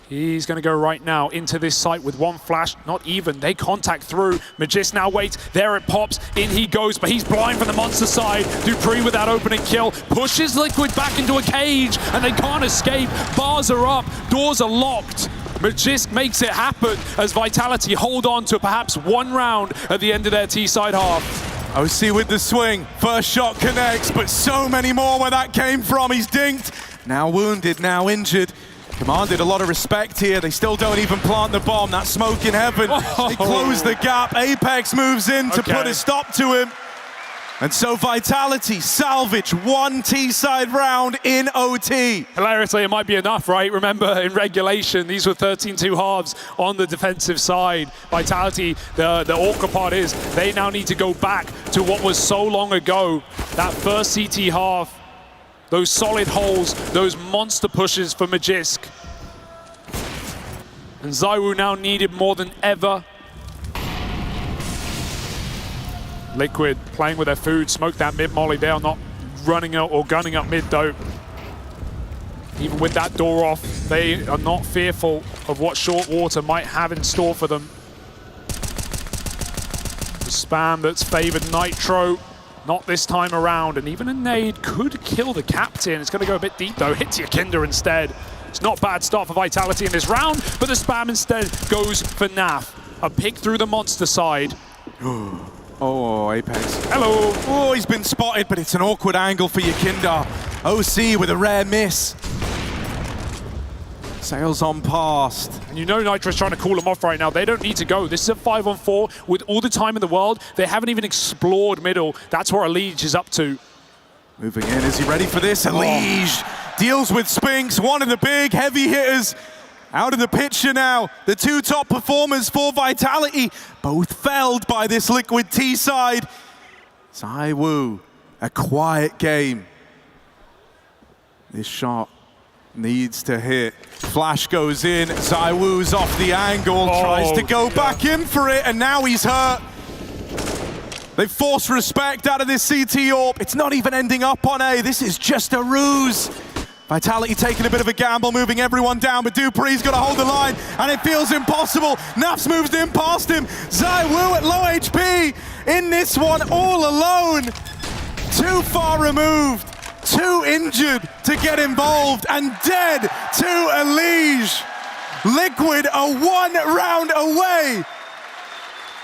[SPEAKER 12] He's going to go right now into this site with one flash, not even. They contact through. Magist now waits. There it pops. In he goes, but he's blind from the monster side. Dupree with that opening kill. Pushes Liquid back into a cage, and they can't escape. Bars are up. Doors are locked. Magist makes it happen as Vitality hold on to perhaps one round at the end of their T-side half.
[SPEAKER 13] OC with the swing. First shot connects, but so many more where that came from. He's dinked. Now wounded, now injured. Commanded a lot of respect here. They still don't even plant the bomb. That smoke in heaven. They close the gap. Apex moves in to put a stop to him. And so Vitality salvage one T-side round in OT.
[SPEAKER 12] Hilariously, it might be enough, right? Remember, in regulation, these were 13-2 halves on the defensive side. Vitality, the awkward part is they now need to go back to what was so long ago. That first CT half, those solid holes, those monster pushes for Magist. And ZywOo now needed more than ever. Liquid playing with their food, smoke that mid molly. They are not running out or gunning up mid though. Even with that door off, they are not fearful of what short water might have in store for them. The spam that's favored Nitro, not this time around, and even a nade could kill the captain. It's going to go a bit deep though, hits Yakinda instead. It's not a bad start for Vitality in this round, but the spam instead goes for Naf. A pick through the monster side.
[SPEAKER 13] Oh, Apex.
[SPEAKER 12] Hello.
[SPEAKER 13] Oh, he's been spotted, but it's an awkward angle for Yakinda. OC with a rare miss. Sails on past.
[SPEAKER 12] And you know Nitro's trying to cool them off right now. They don't need to go. This is a 5-on-4 with all the time in the world. They haven't even explored middle. That's where Elige is up to.
[SPEAKER 13] Moving in, is he ready for this? Elige deals with Spinks, one of the big heavy hitters. Out of the picture now, the two top performers for Vitality, both felled by this Liquid T-side. ZywOo, a quiet game. This shot needs to hit. Flash goes in, ZywOo's off the angle, tries to go back in for it, and now he's hurt. They force respect out of this CT AWP. It's not even ending up on A, this is just a ruse. Vitality taking a bit of a gamble, moving everyone down, but Dupree's got to hold the line, and it feels impossible. Naps moves in past him. ZywOo at low HP in this one, all alone. Too far removed, too injured to get involved, and dead to Elige. Liquid are one round away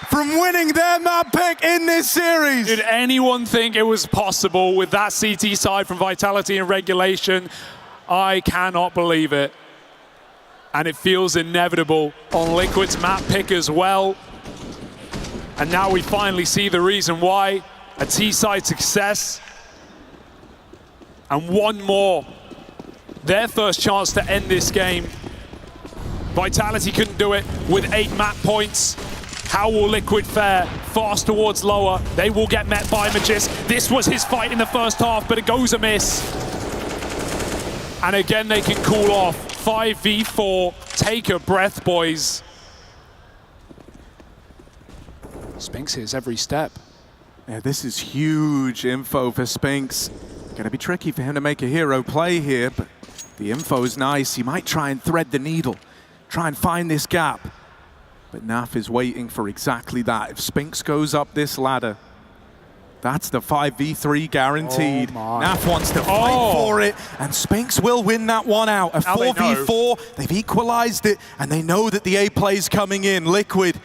[SPEAKER 13] from winning their map pick in this series.
[SPEAKER 12] Did anyone think it was possible with that CT side from Vitality in regulation? I cannot believe it. And it feels inevitable on Liquid's map pick as well. And now we finally see the reason why. A T-side success. And one more. Their first chance to end this game. Vitality couldn't do it with 8 map points. How will Liquid fare? Fast towards lower. They will get met by Magist. This was his fight in the first half, but it goes amiss. And again, they can cool off. 5v4. Take a breath, boys. Spinks hits every step.
[SPEAKER 13] Yeah, this is huge info for Spinks. Gonna be tricky for him to make a hero play here, but the info's nice. He might try and thread the needle, try and find this gap. But Naf is waiting for exactly that. If Spinks goes up this ladder, that's the 5v3 guaranteed. Naf wants to fight for it, and Spinks will win that one out. A 4v4, they've equalized it, and they know that the A play's coming in. Liquid,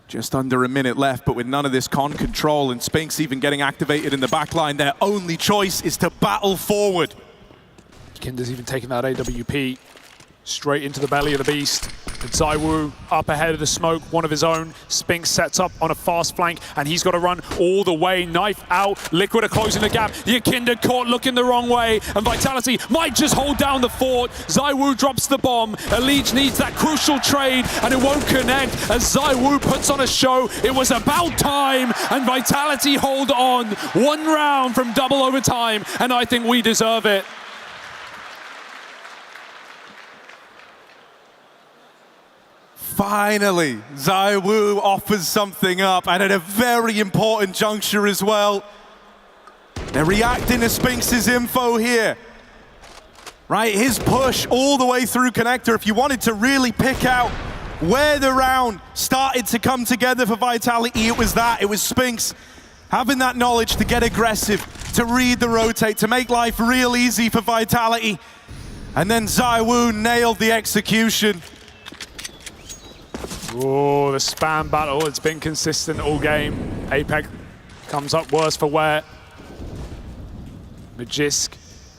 [SPEAKER 13] just under a minute left, but with none of this con control, and Spinks even getting activated in the backline, their only choice is to battle forward.
[SPEAKER 12] Kinder's even taking that AWP straight into the belly of the beast. But ZywOo up ahead of the smoke, one of his own. Spinks sets up on a fast flank, and he's got to run all the way. Knife out, Liquid are closing the gap. Kinder caught looking the wrong way, and Vitality might just hold down the fort. ZywOo drops the bomb. Elige needs that crucial trade, and it won't connect as ZywOo puts on a show. It was about time, and Vitality hold on. One round from double overtime, and I think we deserve it.
[SPEAKER 13] Finally, ZywOo offers something up, and at a very important juncture as well. They're reacting to Spinks' info here. Right, his push all the way through connector. If you wanted to really pick out where the round started to come together for Vitality, it was that. It was Spinks having that knowledge to get aggressive, to read the rotate, to make life real easy for Vitality. And then ZywOo nailed the execution.
[SPEAKER 12] Oh, the spam battle, it's been consistent all game. Apex comes up worse for wear. Magisk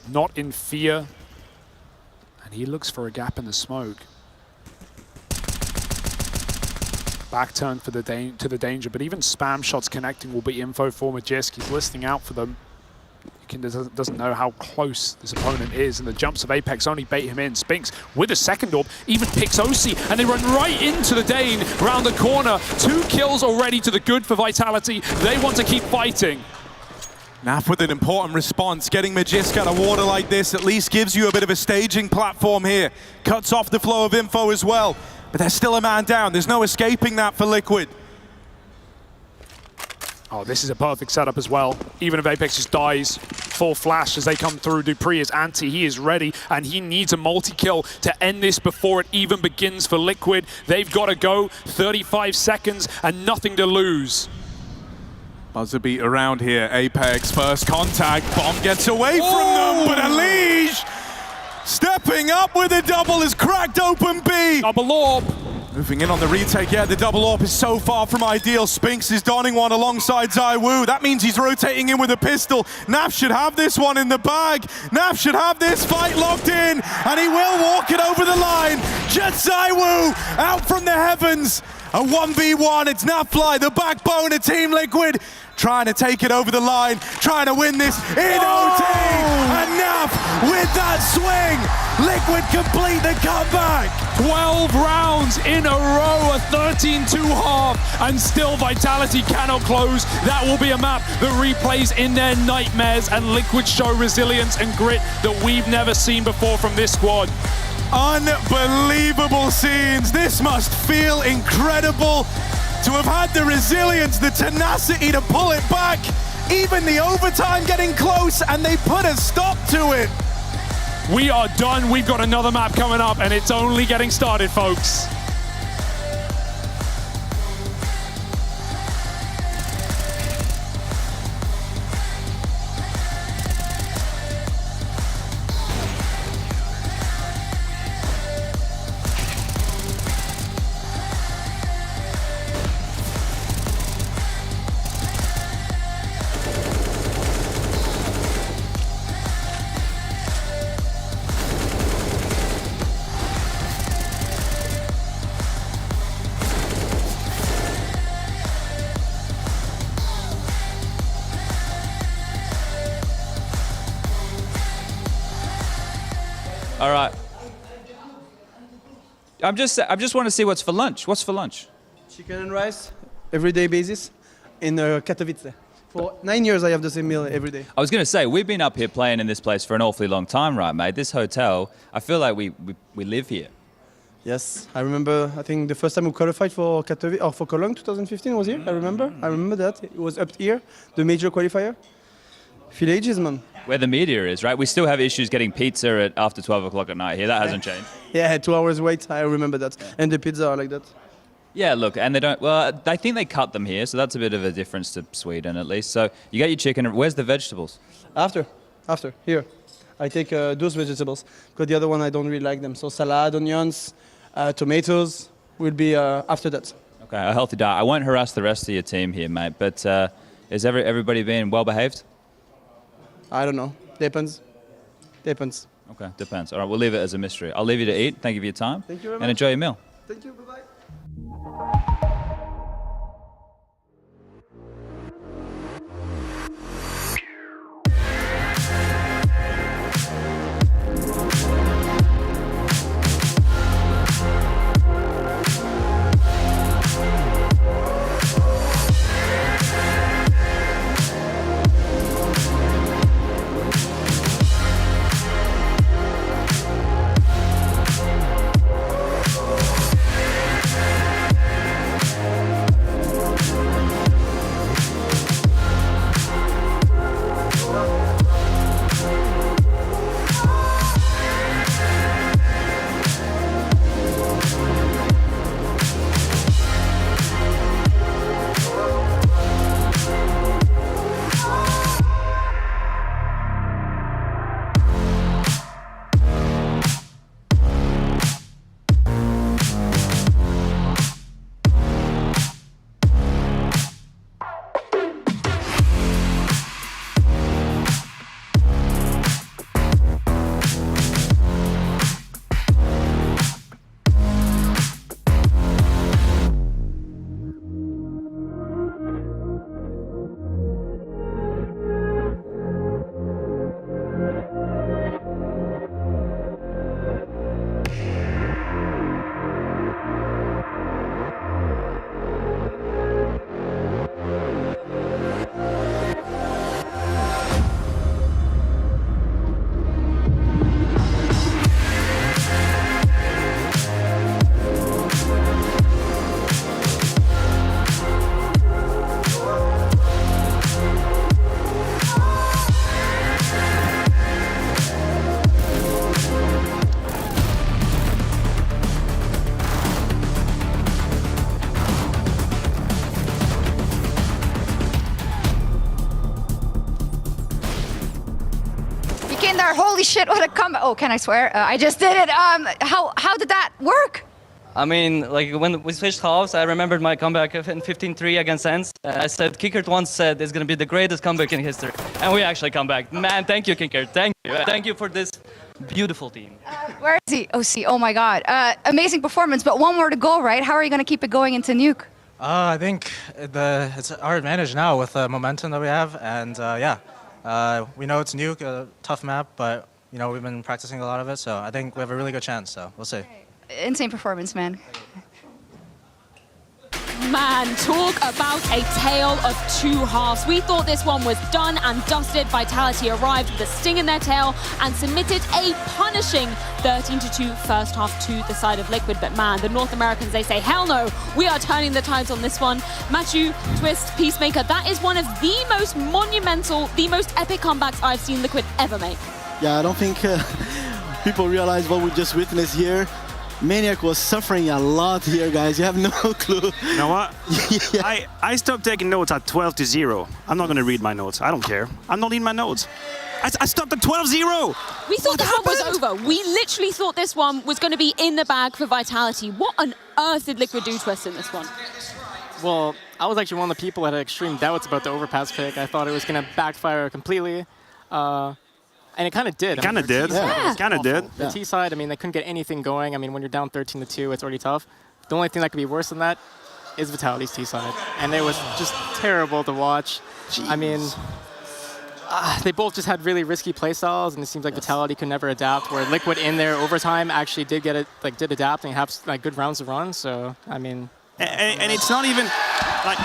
[SPEAKER 12] not in fear. And he looks for a gap in the smoke. Back turn for the to the danger, but even spam shots connecting will be info for Magisk. He's listening out for them. Doesn't know how close this opponent is, and the jumps of Apex only bait him in. Spinks with a second orb even picks OC, and they run right into the Dane around the corner. 2 kills already to the good for Vitality. They want to keep fighting.
[SPEAKER 13] Naf with an important response. Getting Magisk out of water like this at least gives you a bit of a staging platform here. Cuts off the flow of info as well, but there's still a man down. There's no escaping that for Liquid.
[SPEAKER 12] Oh, this is a perfect setup as well. Even if Apex just dies, full flash as they come through. Dupree is anti, he is ready, and he needs a multi-kill to end this before it even begins for Liquid. They've got to go, 35 seconds and nothing to lose.
[SPEAKER 13] Buzzer beat around here, Apex, first contact, bomb gets away from them, but Elige stepping up with a double has cracked open B.
[SPEAKER 12] Double orb.
[SPEAKER 13] Moving in on the retake, yeah, the double AWP is so far from ideal. Spinks is donning one alongside ZywOo. That means he's rotating in with a pistol. Naf should have this one in the bag. Naf should have this fight locked in, and he will walk it over the line. Just ZywOo out from the heavens. A 1v1, it's Nafly, the backbone of Team Liquid, trying to take it over the line, trying to win this in OT. And Naf with that swing, Liquid complete the comeback.
[SPEAKER 12] 12 rounds in a row, a 13-2 half, and still Vitality cannot close. That will be a map that replays in their nightmares, and Liquid show resilience and grit that we've never seen before from this squad.
[SPEAKER 13] Unbelievable scenes. This must feel incredible to have had the resilience, the tenacity to pull it back. Even the overtime getting close, and they put a stop to it.
[SPEAKER 12] We are done. We've got another map coming up, and it's only getting started, folks.
[SPEAKER 20] All right. I just want to see what's for lunch. What's for lunch?
[SPEAKER 1] Chicken and rice, everyday basis, in Katowice. For 9 years, I have the same meal every day.
[SPEAKER 20] I was going to say, we've been up here playing in this place for an awfully long time, right, mate? This hotel, I feel like we live here.
[SPEAKER 1] Yes, I remember, I think the first time we qualified for Katowice, or for Cologne 2015 was here, I remember that. It was up here, the major qualifier. Feel ages, man.
[SPEAKER 20] Where the media is, right? We still have issues getting pizza after 12 o'clock at night here. That hasn't changed.
[SPEAKER 1] Yeah, 2 hours wait, I remember that. And the pizza are like that.
[SPEAKER 20] Yeah, look, and they don't. Well, I think they cut them here, so that's a bit of a difference to Sweden at least. So you got your chicken. Where's the vegetables?
[SPEAKER 1] After, here. I take those vegetables because the other one I don't really like them. So salad, onions, tomatoes will be after that.
[SPEAKER 20] Okay, a healthy diet. I won't harass the rest of your team here, mate. But is everybody being well behaved?
[SPEAKER 1] I don't know. Depends.
[SPEAKER 20] Okay, depends. All right, we'll leave it as a mystery. I'll leave you to eat. Thank you for your time.
[SPEAKER 1] Thank you very much.
[SPEAKER 20] And enjoy your meal.
[SPEAKER 1] Thank you. Bye-bye.
[SPEAKER 7] Holy shit, what a comeback. Oh, can I swear? I just did it. How did that work?
[SPEAKER 4] I mean, like when we switched halves, I remembered my comeback in 15-3 against Sens. I said, Kinkert once said it's going to be the greatest comeback in history. And we actually come back. Man, thank you, Kinkert. Thank you. Thank you for this beautiful team.
[SPEAKER 7] Where is he? OC, oh my God. Amazing performance, but one more to go, right? How are you going to keep it going into Nuke?
[SPEAKER 14] I think it's our advantage now with the momentum that we have. And we know it's Nuke, a tough map, but you know we've been practicing a lot of it. So I think we have a really good chance. So we'll see.
[SPEAKER 7] Insane performance, man.
[SPEAKER 22] Man, talk about a tale of two halves. We thought this one was done and dusted. Vitality arrived with a sting in their tail and submitted a punishing 13-2 first half to the side of Liquid. But man, the North Americans, they say, hell no, we are turning the tides on this one. Matthew, Twist, Peacemaker, that is one of the most monumental, the most epic comebacks I've seen Liquid ever make.
[SPEAKER 24] Yeah, I don't think people realize what we just witnessed here. Maniac was suffering a lot here, guys. You have no clue.
[SPEAKER 23] You know what?
[SPEAKER 24] Yeah.
[SPEAKER 23] I stopped taking notes at 12-0. I'm not going to read my notes. I don't care. I'm not reading my notes. I stopped at 12-0.
[SPEAKER 22] We thought this one was over. We literally thought this one was going to be in the bag for Vitality. What on earth did Liquid do to us in this one?
[SPEAKER 5] Well, I was actually one of the people that had extreme doubts about the overpass pick. I thought it was going to backfire completely. And it kind of did.
[SPEAKER 23] It kind of did.
[SPEAKER 5] Yeah.
[SPEAKER 23] It kind of did.
[SPEAKER 5] The T side, I mean, they couldn't get anything going. I mean, when you're down 13-2, it's already tough. The only thing that could be worse than that is Vitality's T side. And it was just terrible to watch. Jeez. I mean, they both just had really risky play styles, and it seems like Vitality could never adapt, where Liquid in their overtime actually did get it, like, did adapt and have like good rounds to run. So, I mean.
[SPEAKER 23] And it's not even like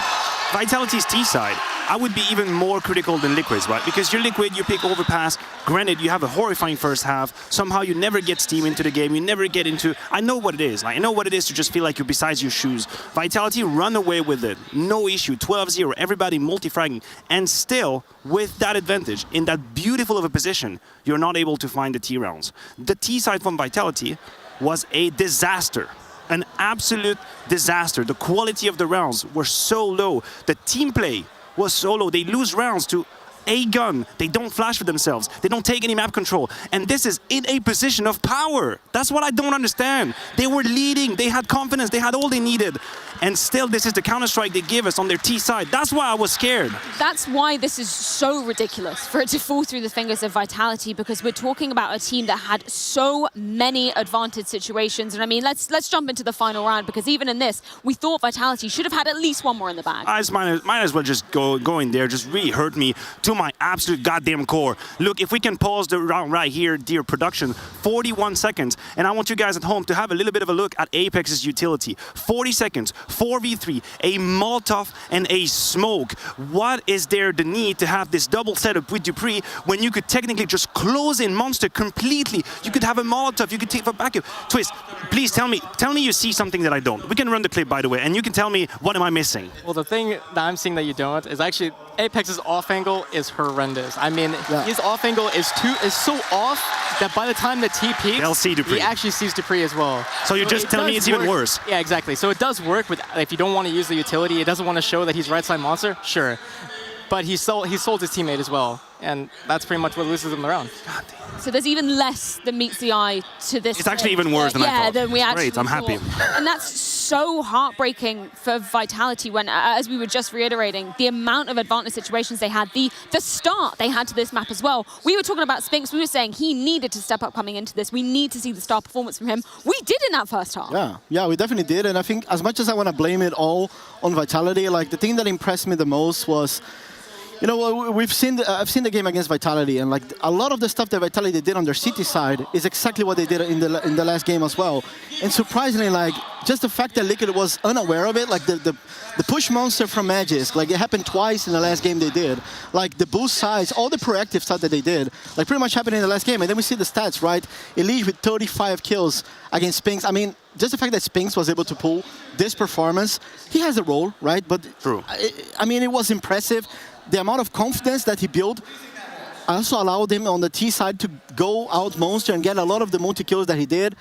[SPEAKER 23] Vitality's T side. I would be even more critical than Liquid's, right? Because you're Liquid, you pick overpass. Granted, you have a horrifying first half. Somehow you never get steam into the game. You never get into... I know what it is. Like, I know what it is to just feel like you're beside your shoes. Vitality run away with it. No issue. 12-0. Everybody multi-fragging. And still, with that advantage, in that beautiful of a position, you're not able to find the T rounds. The T side from Vitality was a disaster. an absolute disaster. The quality of the rounds were so low. The team play was so low. They lose rounds to a gun. They don't flash for themselves. They don't take any map control. And this is in a position of power. That's what I don't understand. They were leading. They had confidence. They had all they needed. And still, this is the counter-strike they give us on their T side. That's why I was scared.
[SPEAKER 22] That's why this is so ridiculous, for it to fall through the fingers of Vitality, because we're talking about a team that had so many advantage situations. And I mean, let's jump into the final round, because even in this, we thought Vitality should have had at least one more in the bag.
[SPEAKER 23] I just might as well just go in there. Just really hurt me to my absolute goddamn core. Look, if we can pause the round right here, dear production, 41 seconds. And I want you guys at home to have a little bit of a look at Apex's utility. 40 seconds. 4v3, a Molotov and a smoke. What is there the need to have this double setup with Dupree when you could technically just close in Monster completely? You could have a Molotov, you could take for backup. Twist, please tell me you see something that I don't. We can run the clip, by the way, and you can tell me what am I missing.
[SPEAKER 5] Well, the thing that I'm seeing that you don't is actually Apex's off angle is horrendous. I mean, his off angle is so off that by the time the T peaks,
[SPEAKER 23] they'll see Dupree.
[SPEAKER 5] He actually sees Dupree as well.
[SPEAKER 23] So you're just telling me it's even worse?
[SPEAKER 5] Yeah, exactly. So it does work with, if you don't want to use the utility, it doesn't want to show that he's right side monster, sure. But he sold his teammate as well. And that's pretty much what loses him the round.
[SPEAKER 22] So there's even less than meets the eye to this.
[SPEAKER 23] It's actually even worse than I thought.
[SPEAKER 22] Yeah, than we actually
[SPEAKER 23] Great, I'm happy.
[SPEAKER 22] And that's so heartbreaking for Vitality when, as we were just reiterating, the amount of advantage situations they had, the start they had to this map as well. We were talking about Spinks, we were saying he needed to step up coming into this. We need to see the star performance from him. We did in that first half.
[SPEAKER 24] Yeah, we definitely did. And I think as much as I want to blame it all on Vitality, like the thing that impressed me the most was, you know, I've seen the game against Vitality, and like a lot of the stuff that Vitality did on their City side is exactly what they did in the last game as well. And surprisingly, like just the fact that Liquid was unaware of it, like the push monster from Magisk, like it happened twice in the last game they did. Like the boost size, all the proactive stuff that they did, like pretty much happened in the last game. And then we see the stats, right? Elige with 35 kills against Spinks. I mean, just the fact that Spinks was able to pull this performance, he has a role, right? But
[SPEAKER 23] true.
[SPEAKER 24] I mean, it was impressive. The amount of confidence that he built also allowed him on the T side to go out Monster and get a lot of the multi-kills that he did,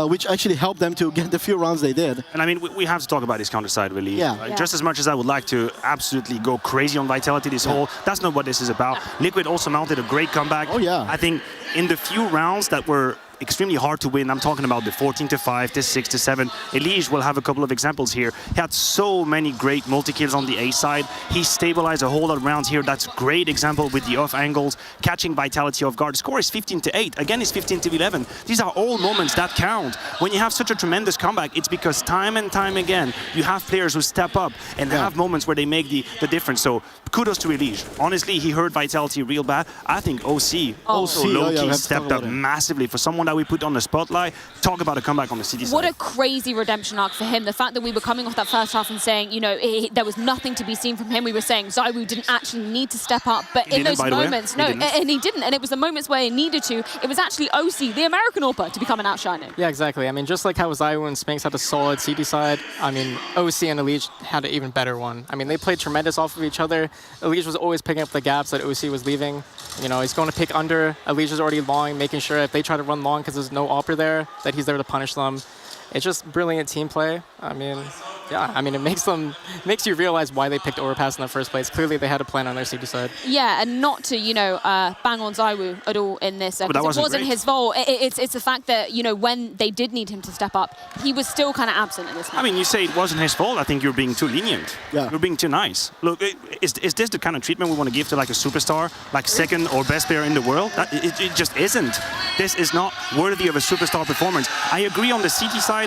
[SPEAKER 24] which actually helped them to get the few rounds they did.
[SPEAKER 23] And I mean, we have to talk about his counter side, really.
[SPEAKER 24] Yeah.
[SPEAKER 23] Just as much as I would like to absolutely go crazy on Vitality this whole, that's not what this is about. Liquid also mounted a great comeback.
[SPEAKER 24] Oh, yeah.
[SPEAKER 23] I think in the few rounds that were extremely hard to win, I'm talking about the 14-5, the 6-7. Elige will have a couple of examples here. He had so many great multi-kills on the A side. He stabilized a whole lot of rounds here. That's a great example with the off angles, catching Vitality off guard. The score is 15-8. Again, it's 15-11. These are all moments that count. When you have such a tremendous comeback, it's because time and time again, you have players who step up and have moments where they make the difference. So kudos to Elige. Honestly, he hurt Vitality real bad. I think OC also low-key stepped up massively for someone that we put on the spotlight. Talk about a comeback on the City side.
[SPEAKER 22] What a crazy redemption arc for him. The fact that we were coming off that first half and saying, you know, there was nothing to be seen from him. We were saying ZywOo didn't actually need to step up, but in those moments, and he didn't. And it was the moments where he needed to. It was actually OC, the American AWPer, to become an outshining.
[SPEAKER 5] Yeah, exactly. I mean, just like how ZywOo and Spinks had a solid City side, I mean, OC and Elige had an even better one. I mean, they played tremendous off of each other. Elige was always picking up the gaps that OC was leaving. You know, he's going to pick under. Elige is already long, making sure if they try to run long because there's no AWPer there, that he's there to punish them. It's just brilliant team play. I mean, yeah, I mean, it makes you realize why they picked Overpass in the first place. Clearly, they had a plan on their City side.
[SPEAKER 22] Yeah, and not to, you know, bang on ZywOo at all in this. Because it wasn't his fault. It's the fact that, you know, when they did need him to step up, he was still kind of absent in this match.
[SPEAKER 23] I mean, you say it wasn't his fault. I think you're being too lenient. Yeah. You're being too nice. Look, is this the kind of treatment we want to give to like a superstar, like second or best player in the world? It just isn't. This is not worthy of a superstar performance. I agree on the City side.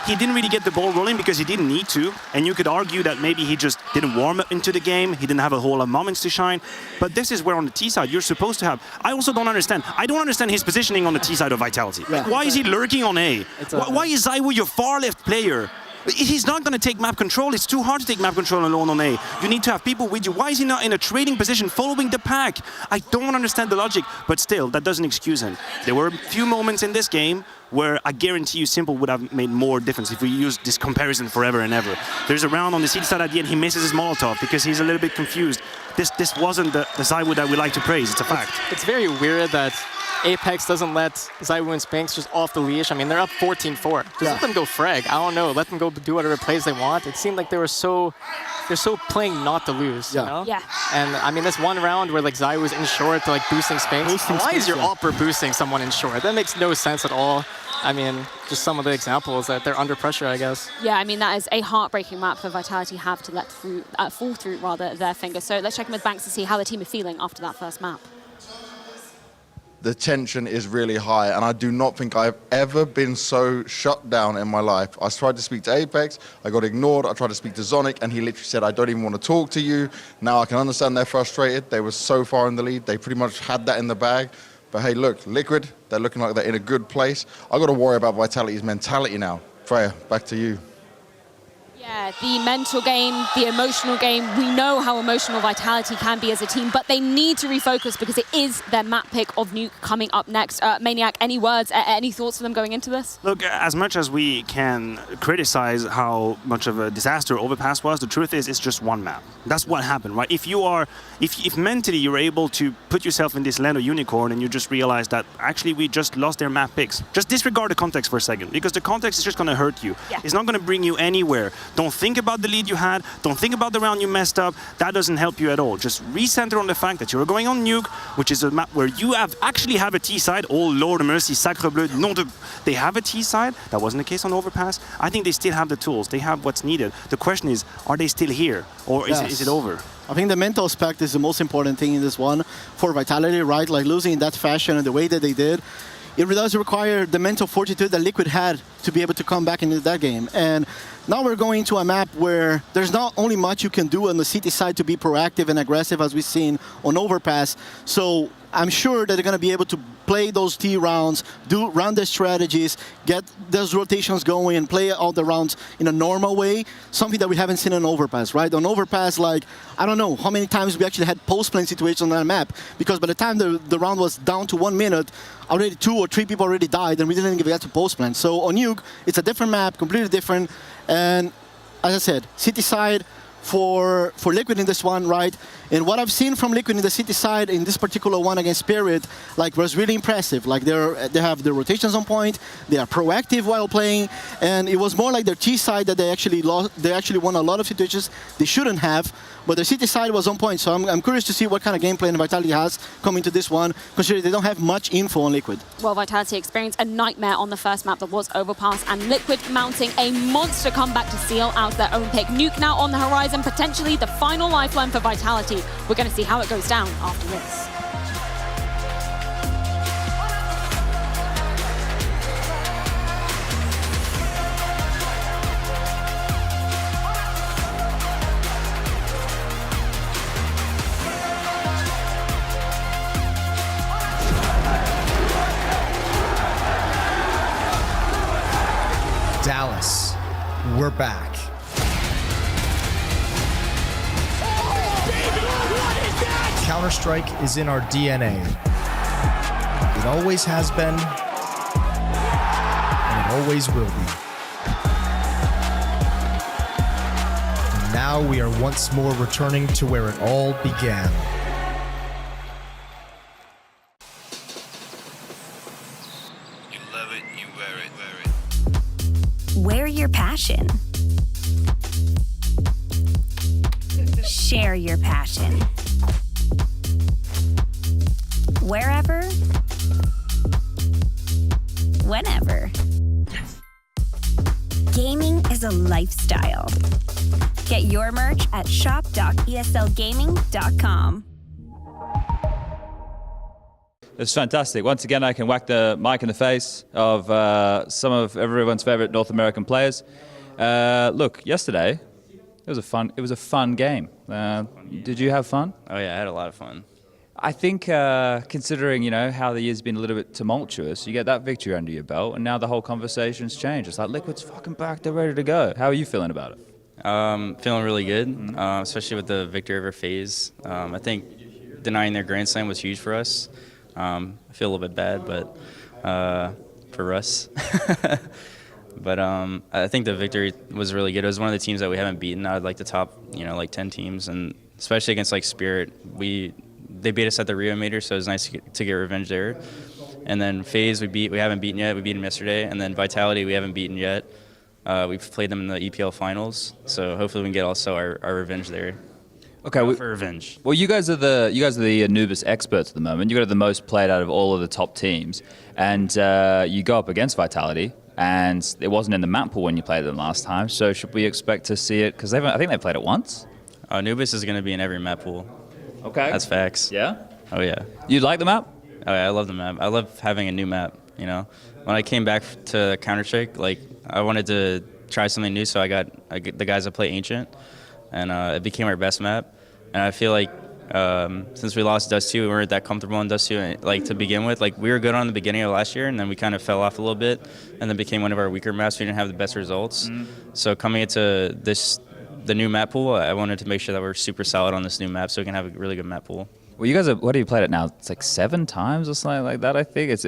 [SPEAKER 23] He didn't really get the ball rolling because he didn't need to. And you could argue that maybe he just didn't warm up into the game. He didn't have a whole lot of moments to shine. But this is where on the T side you're supposed to have. I also don't understand. I don't understand his positioning on the T side of Vitality. Yeah. Why is he lurking on A? Why is ZywOo your far left player? He's not going to take map control. It's too hard to take map control alone on A. You need to have people with you. Why is he not in a trading position following the pack? I don't understand the logic, but still, that doesn't excuse him. There were a few moments in this game where I guarantee you Simple would have made more difference if we used this comparison forever and ever. There's a round on the City side at the end, he misses his Molotov because he's a little bit confused. This wasn't the ZywOo that we like to praise, it's a fact.
[SPEAKER 5] It's very weird that Apex doesn't let ZywOo and Spinks just off the leash. I mean, they're up 14-4. Just let them go frag. I don't know. Let them go do whatever plays they want. It seemed like they're so playing not to lose, you know?
[SPEAKER 22] Yeah.
[SPEAKER 5] And I mean, this one round where like ZywOo's in short to like boosting Spinks. Why is your upper boosting someone in short? That makes no sense at all. I mean, just some of the examples that they're under pressure, I guess.
[SPEAKER 22] Yeah, I mean, that is a heartbreaking map for Vitality have to let through, fall through rather their fingers. So let's check in with Banks to see how the team are feeling after that first map.
[SPEAKER 6] The tension is really high, and I do not think I've ever been so shut down in my life. I tried to speak to Apex, I got ignored. I tried to speak to Zonic, and he literally said, I don't even want to talk to you. Now I can understand they're frustrated. They were so far in the lead. They pretty much had that in the bag. But hey, look, Liquid, they're looking like they're in a good place. I've got to worry about Vitality's mentality now. Freya, back to you.
[SPEAKER 22] Yeah, the mental game, the emotional game. We know how emotional Vitality can be as a team, but they need to refocus because it is their map pick of Nuke coming up next. Maniac, any words, any thoughts for them going into this?
[SPEAKER 23] Look, as much as we can criticize how much of a disaster Overpass was, the truth is it's just one map. That's what happened, right? If mentally you're able to put yourself in this land of unicorn and you just realize that actually we just lost their map picks, just disregard the context for a second, because the context is just going to hurt you.
[SPEAKER 22] Yeah.
[SPEAKER 23] It's not going to bring you anywhere. Don't think about the lead you had. Don't think about the round you messed up. That doesn't help you at all. Just recenter on the fact that you're going on Nuke, which is a map where you actually have a T side. Oh Lord mercy, sacre bleu. They have a T side. That wasn't the case on Overpass. I think they still have the tools. They have what's needed. The question is, are they still here, or is it over?
[SPEAKER 24] I think the mental aspect is the most important thing in this one for Vitality, right? Like losing in that fashion and the way that they did. It does require the mental fortitude that Liquid had to be able to come back into that game. And now we're going to a map where there's not only much you can do on the CT side to be proactive and aggressive as we've seen on Overpass. So I'm sure that they're going to be able to play those T rounds, run their strategies, get those rotations going and play all the rounds in a normal way, something that we haven't seen on Overpass, right? On Overpass, like, I don't know how many times we actually had post-plane situations on that map, because by the time the round was down to 1 minute, already 2 or 3 people already died and we didn't even get to post-plane. So on Nuke, it's a different map, completely different, and as I said, city side for Liquid in this one, right? And what I've seen from Liquid in the city side in this particular one against Spirit, like, was really impressive. Like, they have the rotations on point, they are proactive while playing, and it was more like their T side that they actually lost. They actually won a lot of situations they shouldn't have, but the city side was on point. So I'm curious to see what kind of gameplay Vitality has coming to this one, considering they don't have much info on Liquid.
[SPEAKER 22] Well, Vitality experienced a nightmare on the first map that was Overpass, and Liquid mounting a monster comeback to seal out their own pick. Nuke now on the horizon, potentially the final lifeline for Vitality. We're going to see how it goes down after this.
[SPEAKER 15] Dallas, we're back. Counter-Strike is in our DNA. It always has been, and it always will be. And now we are once more returning to where it all began.
[SPEAKER 17] You love it, you wear it.
[SPEAKER 19] Wear your passion. Share your passion. Wherever, whenever. Gaming is a lifestyle. Get your merch at shop.eslgaming.com.
[SPEAKER 20] It's fantastic. Once again, I can whack the mic in the face of some of everyone's favorite North American players. Look, yesterday, it was a fun game. Did you have fun?
[SPEAKER 21] Oh yeah, I had a lot of fun.
[SPEAKER 20] I think considering, how the year's been a little bit tumultuous, you get that victory under your belt, and now the whole conversation's changed. It's like, Liquid's fucking back, they're ready to go. How are you feeling about it?
[SPEAKER 21] Feeling really good, especially with the victory over FaZe. I think denying their Grand Slam was huge for us. I feel a little bit bad, but for us. But I think the victory was really good. It was one of the teams that we haven't beaten out of like the top, 10 teams, and especially against like Spirit, they beat us at the Rio Major, so it was nice to get revenge there. And then FaZe we haven't beaten yet. We beat them yesterday. And then Vitality we haven't beaten yet. We've played them in the EPL finals, so hopefully we can get also our revenge there.
[SPEAKER 20] Okay,
[SPEAKER 21] for revenge.
[SPEAKER 20] Well, you guys are the Anubis experts at the moment. You got the most played out of all of the top teams, and you go up against Vitality, and it wasn't in the map pool when you played them last time. So should we expect to see it? Because I think they played it once.
[SPEAKER 21] Anubis is going to be in every map pool.
[SPEAKER 20] Okay,
[SPEAKER 21] that's facts.
[SPEAKER 20] Yeah.
[SPEAKER 21] Oh yeah.
[SPEAKER 20] You like the map?
[SPEAKER 21] Oh yeah, I love the map. I love having a new map. You know, when I came back to Counter-Strike, like I wanted to try something new, so I got the guys that play Ancient, and it became our best map. And I feel like since we lost Dust 2, we weren't that comfortable in Dust 2. Like to begin with, like we were good on the beginning of last year, and then we kind of fell off a little bit, and then became one of our weaker maps. We didn't have the best results. So coming into the new map pool, I wanted to make sure that we're super solid on this new map, so we can have a really good map pool.
[SPEAKER 20] Well, you guys what have you played it now? It's like 7 times or something like that. I think it's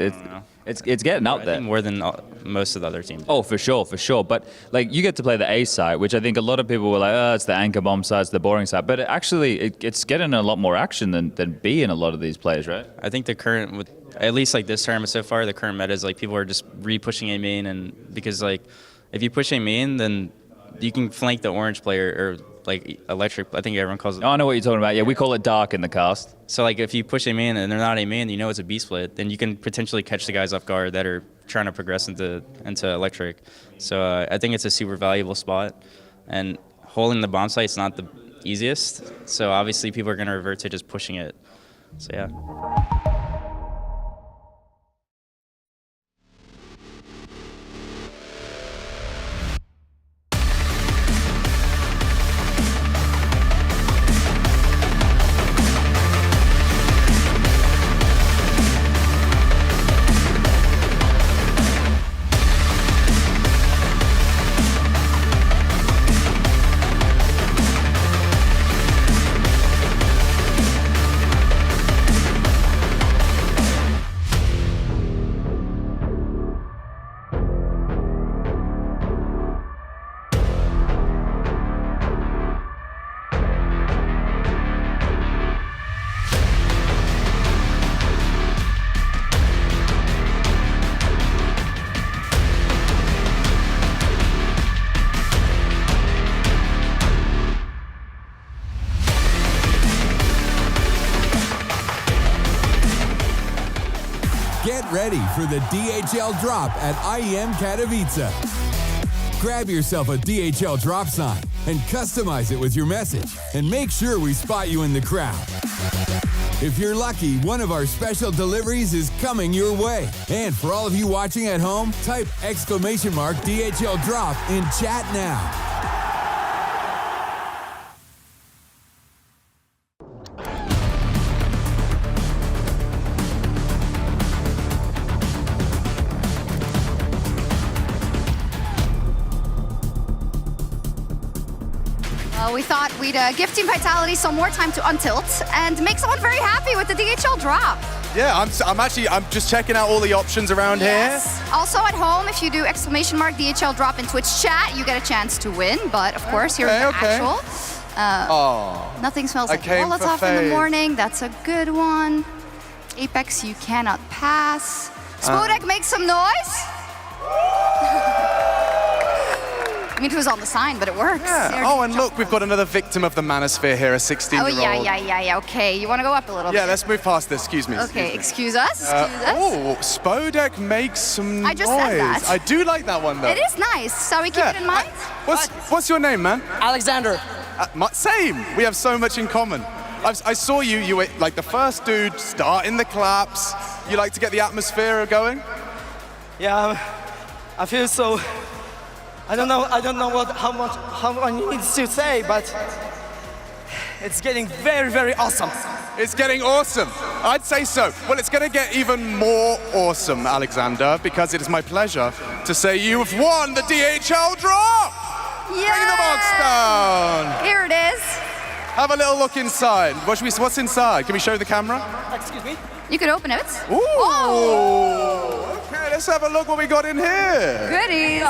[SPEAKER 20] getting out there.
[SPEAKER 21] I think more than most of the other teams.
[SPEAKER 20] Oh, for sure. But like you get to play the A side, which I think a lot of people were like, oh, it's the anchor bomb side, it's the boring side. But it's getting a lot more action than B in a lot of these players, right?
[SPEAKER 21] I think the current, with at least like this tournament so far, the current meta is like people are just re-pushing A main, and because like if you push A main, then you can flank the orange player or like electric. I think everyone calls it.
[SPEAKER 20] Oh, I know what you're talking about. Yeah, we call it dark in the cast.
[SPEAKER 21] So like if you push A main and they're not A main, you know it's a B split, then you can potentially catch the guys off guard that are trying to progress into electric. So I think it's a super valuable spot, and holding the bomb site's not the easiest. So obviously people are going to revert to just pushing it. So yeah.
[SPEAKER 8] Get ready for the DHL drop at IEM Katowice. Grab yourself a DHL drop sign and customize it with your message, and make sure we spot you in the crowd. If you're lucky, one of our special deliveries is coming your way. And for all of you watching at home, type !DHL drop in chat now.
[SPEAKER 7] We thought we'd give Team Vitality some more time to untilt and make someone very happy with the DHL drop.
[SPEAKER 9] Yeah, I'm just checking out all the options around here.
[SPEAKER 7] Also at home, if you do !DHL drop in Twitch chat, you get a chance to win. But of course, here's the actual. Nothing smells like Molotov in the morning. That's a good one. Apex, you cannot pass. Spodek, make some noise. I mean, it was on the sign, but it works.
[SPEAKER 9] Yeah. Oh, and look, we've got another victim of the manosphere here, a 16-year-old.
[SPEAKER 7] Oh, yeah. Okay, you want to go up a little bit?
[SPEAKER 9] Yeah, let's move past this. Excuse me.
[SPEAKER 7] Okay, excuse us.
[SPEAKER 9] Oh, Spodek makes some noise.
[SPEAKER 7] I just said that.
[SPEAKER 9] I do like that one, though.
[SPEAKER 7] It is nice. So we keep it in mind?
[SPEAKER 9] What's your name, man?
[SPEAKER 11] Alexander.
[SPEAKER 9] Same. We have so much in common. I saw you were like the first dude starting the claps. You like to get the atmosphere going?
[SPEAKER 11] Yeah, I feel so. I don't know how much needs to say, but it's getting very, very awesome.
[SPEAKER 9] It's getting awesome. I'd say so. Well, it's going to get even more awesome, Alexander, because it is my pleasure to say you have won the DHL drop.
[SPEAKER 7] Yay!
[SPEAKER 9] Bring the box down.
[SPEAKER 7] Here it is.
[SPEAKER 9] Have a little look inside. What's inside? Can we show the camera?
[SPEAKER 11] Excuse me?
[SPEAKER 7] You can open it.
[SPEAKER 9] Ooh. Oh. Okay, let's have a look what we got in here.
[SPEAKER 7] Goodies.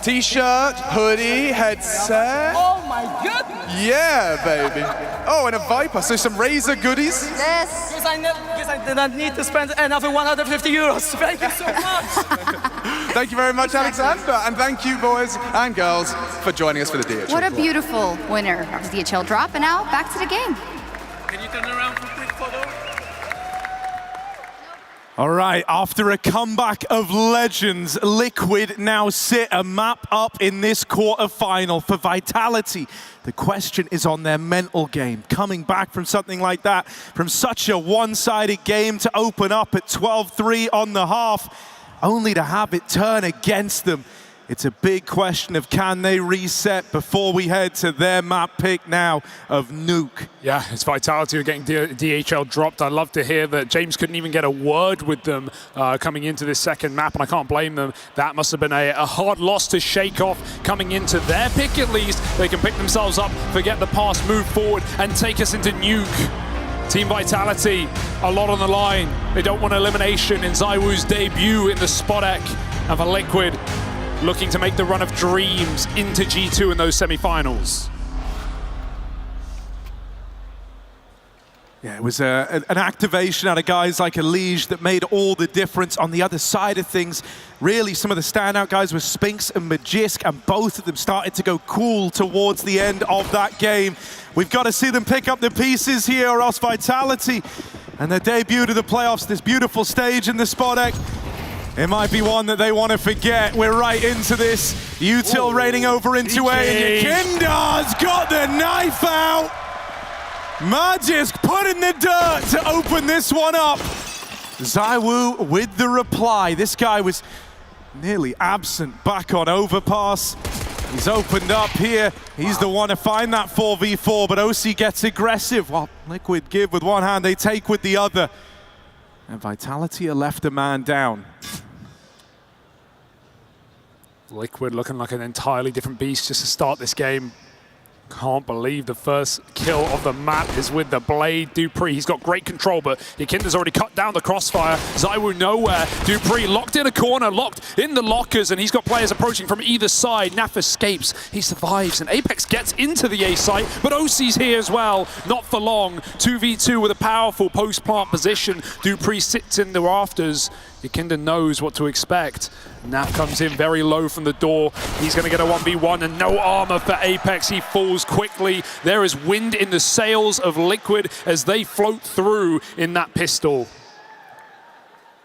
[SPEAKER 9] T-shirt, hoodie, headset.
[SPEAKER 11] Oh my goodness!
[SPEAKER 9] Yeah, baby. Oh, and a Viper, so some Razer goodies.
[SPEAKER 7] Yes.
[SPEAKER 11] Because I did not need to spend another 150 euros. Thank you so much.
[SPEAKER 9] Thank you very much, Alexander. And thank you, boys and girls, for joining us for the DHL.
[SPEAKER 7] What a beautiful winner of the DHL drop. And now back to the game.
[SPEAKER 11] Can you turn around for a quick photo?
[SPEAKER 13] All right, after a comeback of legends, Liquid now sit a map up in this quarterfinal for Vitality. The question is on their mental game. Coming back from something like that, from such a one-sided game to open up at 12-3 on the half, only to have it turn against them. It's a big question of can they reset before we head to their map pick now of Nuke.
[SPEAKER 12] Yeah, it's Vitality who are getting DHL dropped. I love to hear that James couldn't even get a word with them coming into this second map, and I can't blame them. That must have been a hard loss to shake off coming into their pick at least. They can pick themselves up, forget the past, move forward, and take us into Nuke. Team Vitality, a lot on the line. They don't want elimination in ZywOo's debut in the Spodek. And for Liquid, looking to make the run of dreams into G2 in those semi-finals.
[SPEAKER 13] Yeah, it was an activation out of guys like Elige that made all the difference. On the other side of things, really some of the standout guys were Spinks and Magisk, and both of them started to go cool towards the end of that game. We've got to see them pick up the pieces here, or else Vitality and their debut to the playoffs, this beautiful stage in the Spodek, it might be one that they want to forget. We're right into this. Util raiding over into A, and Yakinda's got the knife out. Magisk putting the dirt to open this one up. ZywOo with the reply. This guy was nearly absent back on overpass. He's opened up here. He's the one to find that 4v4, but OC gets aggressive. Well, Liquid give with one hand, they take with the other. And Vitality are left a man down.
[SPEAKER 12] Liquid looking like an entirely different beast just to start this game. Can't believe the first kill of the map is with the Blade. dupreeh, he's got great control, but Yakinda's already cut down the crossfire. ZywOo nowhere. dupreeh locked in a corner, locked in the lockers, and he's got players approaching from either side. Naf escapes, he survives, and Apex gets into the A site, but OC's here as well. Not for long. 2v2 with a powerful post-plant position. dupreeh sits in the rafters. Yakinda knows what to expect. Naf comes in very low from the door. He's going to get a 1v1 and no armor for Apex. He falls quickly. There is wind in the sails of Liquid as they float through in that pistol.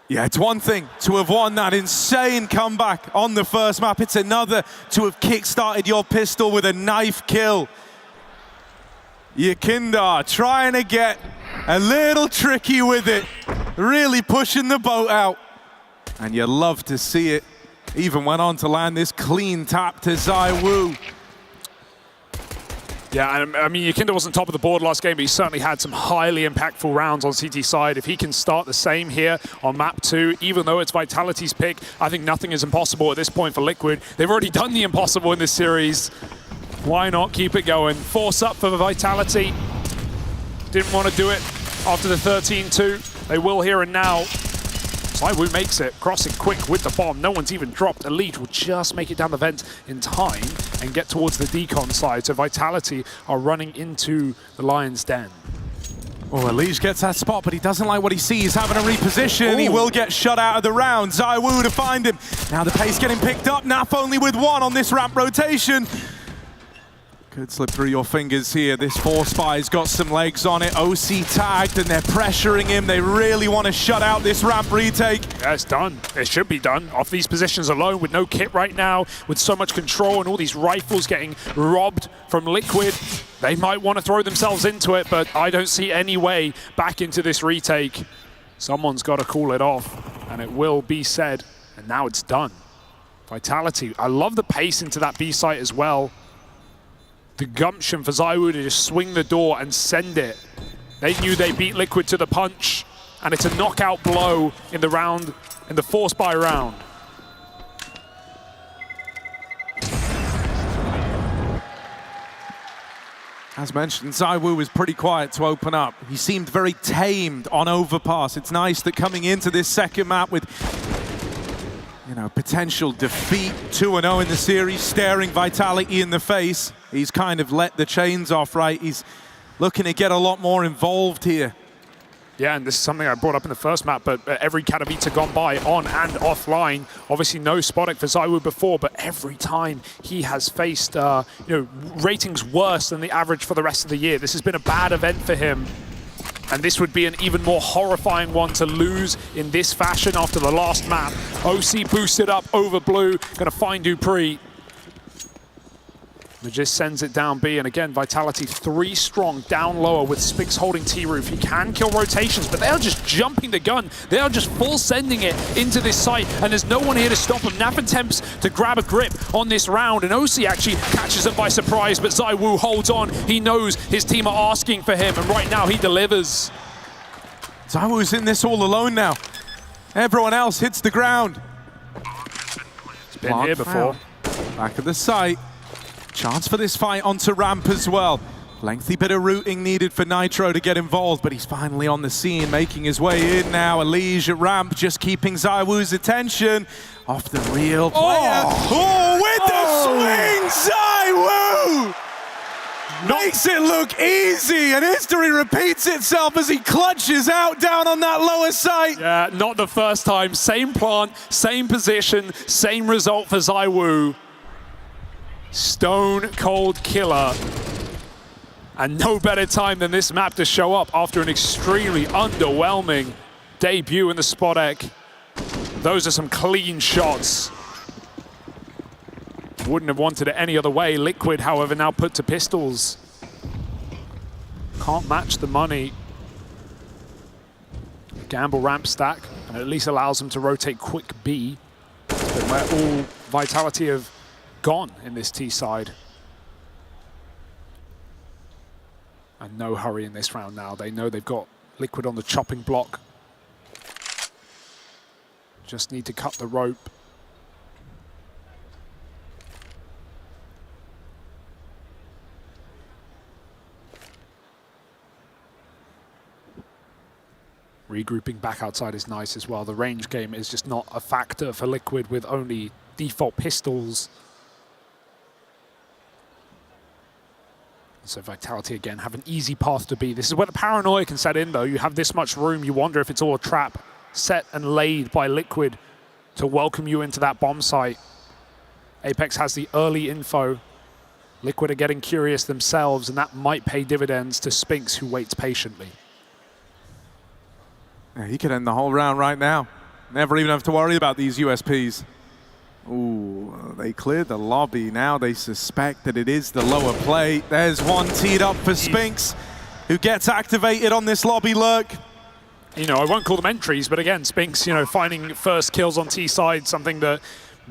[SPEAKER 13] Yeah, it's one thing to have won that insane comeback on the first map. It's another to have kick-started your pistol with a knife kill. Yakinda trying to get a little tricky with it. Really pushing the boat out. And you love to see it. Even went on to land this clean tap to ZywOo.
[SPEAKER 12] Yeah, I mean, Yakinda wasn't top of the board last game, but he certainly had some highly impactful rounds on CT side. If he can start the same here on map 2, even though it's Vitality's pick, I think nothing is impossible at this point for Liquid. They've already done the impossible in this series. Why not keep it going? Force up for Vitality. Didn't want to do it after the 13-2. They will here and now. ZywOo makes it, crossing quick with the bomb. No one's even dropped. Elige will just make it down the vent in time and get towards the decon side. So Vitality are running into the Lion's Den.
[SPEAKER 13] Oh, Elige gets that spot, but he doesn't like what he sees. Having a reposition, He will get shut out of the round. ZywOo to find him. Now the pace getting picked up. Naf only with one on this ramp rotation. Could slip through your fingers here. This 4Spy's got some legs on it. OC tagged and they're pressuring him. They really want to shut out this ramp retake.
[SPEAKER 12] Yeah, it's done. It should be done. Off these positions alone with no kit right now, with so much control and all these rifles getting robbed from Liquid, they might want to throw themselves into it, but I don't see any way back into this retake. Someone's got to call it off, and it will be said, and now it's done. Vitality. I love the pace into that B site as well. The gumption for ZywOo to just swing the door and send it. They knew they beat Liquid to the punch, and it's a knockout blow in the round, in the 4-spy round.
[SPEAKER 13] As mentioned, ZywOo was pretty quiet to open up. He seemed very tamed on overpass. It's nice that coming into this second map with you know, potential defeat, 2-0 in the series, staring Vitality in the face. He's kind of let the chains off, right? He's looking to get a lot more involved here.
[SPEAKER 12] Yeah, and this is something I brought up in the first map, but every Katowice gone by, on and offline, obviously no Spodek for ZywOo before, but every time he has faced, you know, ratings worse than the average for the rest of the year. This has been a bad event for him, and this would be an even more horrifying one to lose in this fashion after the last map. OC boosted up over blue, gonna find Dupree. Magis sends it down B, and again, Vitality 3 strong, down lower with Spinks holding T-Roof. He can kill rotations, but they are just jumping the gun. They are just full sending it into this site, and there's no one here to stop him. Nap attempts to grab a grip on this round, and OC actually catches him by surprise, but ZywOo holds on. He knows his team are asking for him, and right now he delivers.
[SPEAKER 13] ZywOo's in this all alone now. Everyone else hits the ground.
[SPEAKER 12] He's been here before.
[SPEAKER 13] Back of the site. Chance for this fight onto ramp as well. Lengthy bit of routing needed for Nitro to get involved, but he's finally on the scene, making his way in now. Elige at ramp, just keeping ZywOo's attention off the real player. Oh, with the swing, ZywOo! Makes it look easy, and history repeats itself as he clutches out down on that lower site.
[SPEAKER 12] Yeah, not the first time. Same plant, same position, same result for ZywOo. Stone cold killer. And no better time than this map to show up after an extremely underwhelming debut in the Spodek. Those are some clean shots. Wouldn't have wanted it any other way. Liquid, however, now put to pistols. Can't match the money. Gamble ramp stack, and at least allows them to rotate quick B, where all Vitality have gone in this T side. And no hurry in this round now. They know they've got Liquid on the chopping block. Just need to cut the rope. Regrouping back outside is nice as well. The range game is just not a factor for Liquid with only default pistols. So Vitality again have an easy path to B. This is where the paranoia can set in though. You have this much room, you wonder if it's all a trap set and laid by Liquid to welcome you into that bomb site. Apex has the early info. Liquid are getting curious themselves, and that might pay dividends to Spinks, who waits patiently.
[SPEAKER 13] Yeah, he could end the whole round right now. Never even have to worry about these USPs. Ooh, they cleared the lobby. Now they suspect that it is the lower plate. There's one teed up for Spinks, who gets activated on this lobby lurk.
[SPEAKER 12] You know, I won't call them entries, but again, Spinks, you know, finding first kills on T side, something that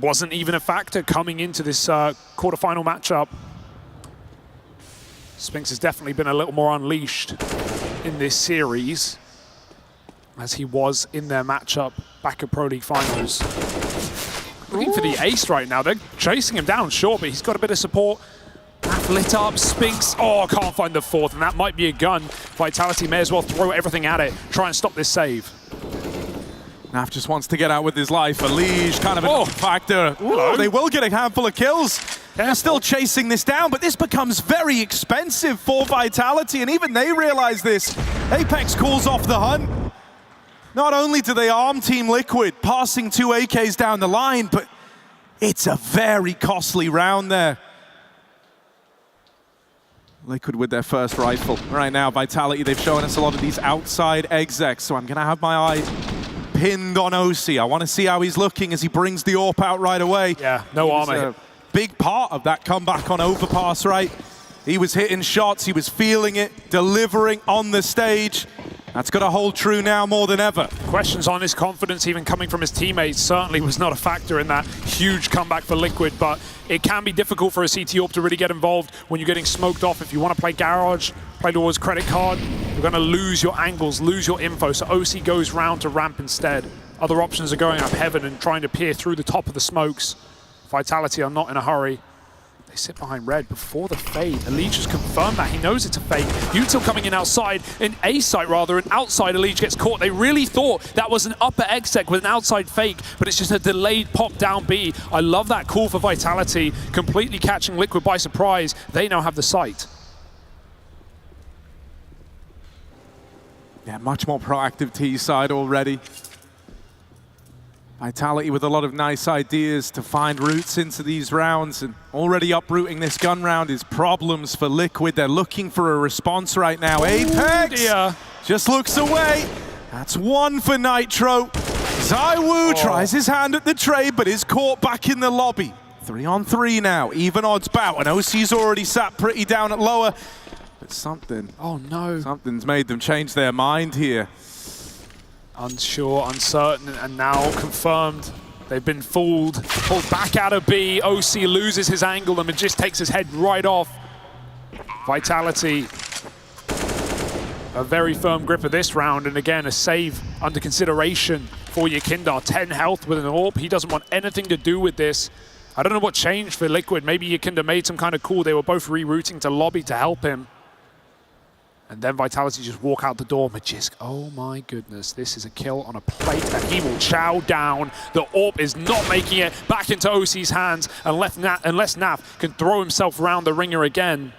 [SPEAKER 12] wasn't even a factor coming into this quarterfinal matchup. Spinks has definitely been a little more unleashed in this series, as he was in their matchup back at Pro League Finals. Looking for the ace right now. They're chasing him down short, but he's got a bit of support. Lit up, Spinks. Oh, can't find the fourth, and that might be a gun. Vitality may as well throw everything at it, try and stop this save.
[SPEAKER 13] Naf just wants to get out with his life. Elige, kind of a factor. Ooh, they will get a handful of kills. They're still chasing this down, but this becomes very expensive for Vitality, and even they realize this. Apex calls off the hunt. Not only do they arm Team Liquid, passing 2 AKs down the line, but it's a very costly round there. Liquid with their first rifle. Right now, Vitality, they've shown us a lot of these outside execs, so I'm going to have my eye pinned on OC. I want to see how he's looking as he brings the AWP out right away.
[SPEAKER 12] Yeah, no armor.
[SPEAKER 13] A big part of that comeback on Overpass, right? He was hitting shots, he was feeling it, delivering on the stage. That's got to hold true now more than ever.
[SPEAKER 12] Questions on his confidence even coming from his teammates certainly was not a factor in that huge comeback for Liquid, but it can be difficult for a CT AWP to really get involved when you're getting smoked off. If you want to play Garage, play towards Credit Card, you're going to lose your angles, lose your info, so OC goes round to ramp instead. Other options are going up heaven and trying to peer through the top of the smokes. Vitality are not in a hurry. They They sit behind red before the fade. Elige has confirmed that. He knows it's a fake. Util coming in outside, in A site rather, and outside Elige gets caught. They really thought that was an upper exec with an outside fake, but it's just a delayed pop down B. I love that call for Vitality, completely catching Liquid by surprise. They now have the site.
[SPEAKER 13] Yeah, much more proactive T side already. Vitality with a lot of nice ideas to find routes into these rounds, and already uprooting this gun round is problems for Liquid. They're looking for a response right now. Apex just looks away. That's one for Nitro. ZywOo tries his hand at the trade, but is caught back in the lobby. 3-on-3 now, even odds bout, and OC's already sat pretty down at lower. But something's made them change their mind here.
[SPEAKER 12] Unsure, uncertain, and now confirmed. They've been fooled. Pulled back out of B. OC loses his angle and just takes his head right off. Vitality, a very firm grip of this round, and again, a save under consideration for Yekindar. 10 health with an AWP. He doesn't want anything to do with this. I don't know what changed for Liquid. Maybe Yekindar made some kind of call. They were both rerouting to lobby to help him. And then Vitality just walk out the door. Magisk, oh my goodness, this is a kill on a plate and he will chow down. The AWP is not making it back into OC's hands unless Naf can throw himself around the ringer again.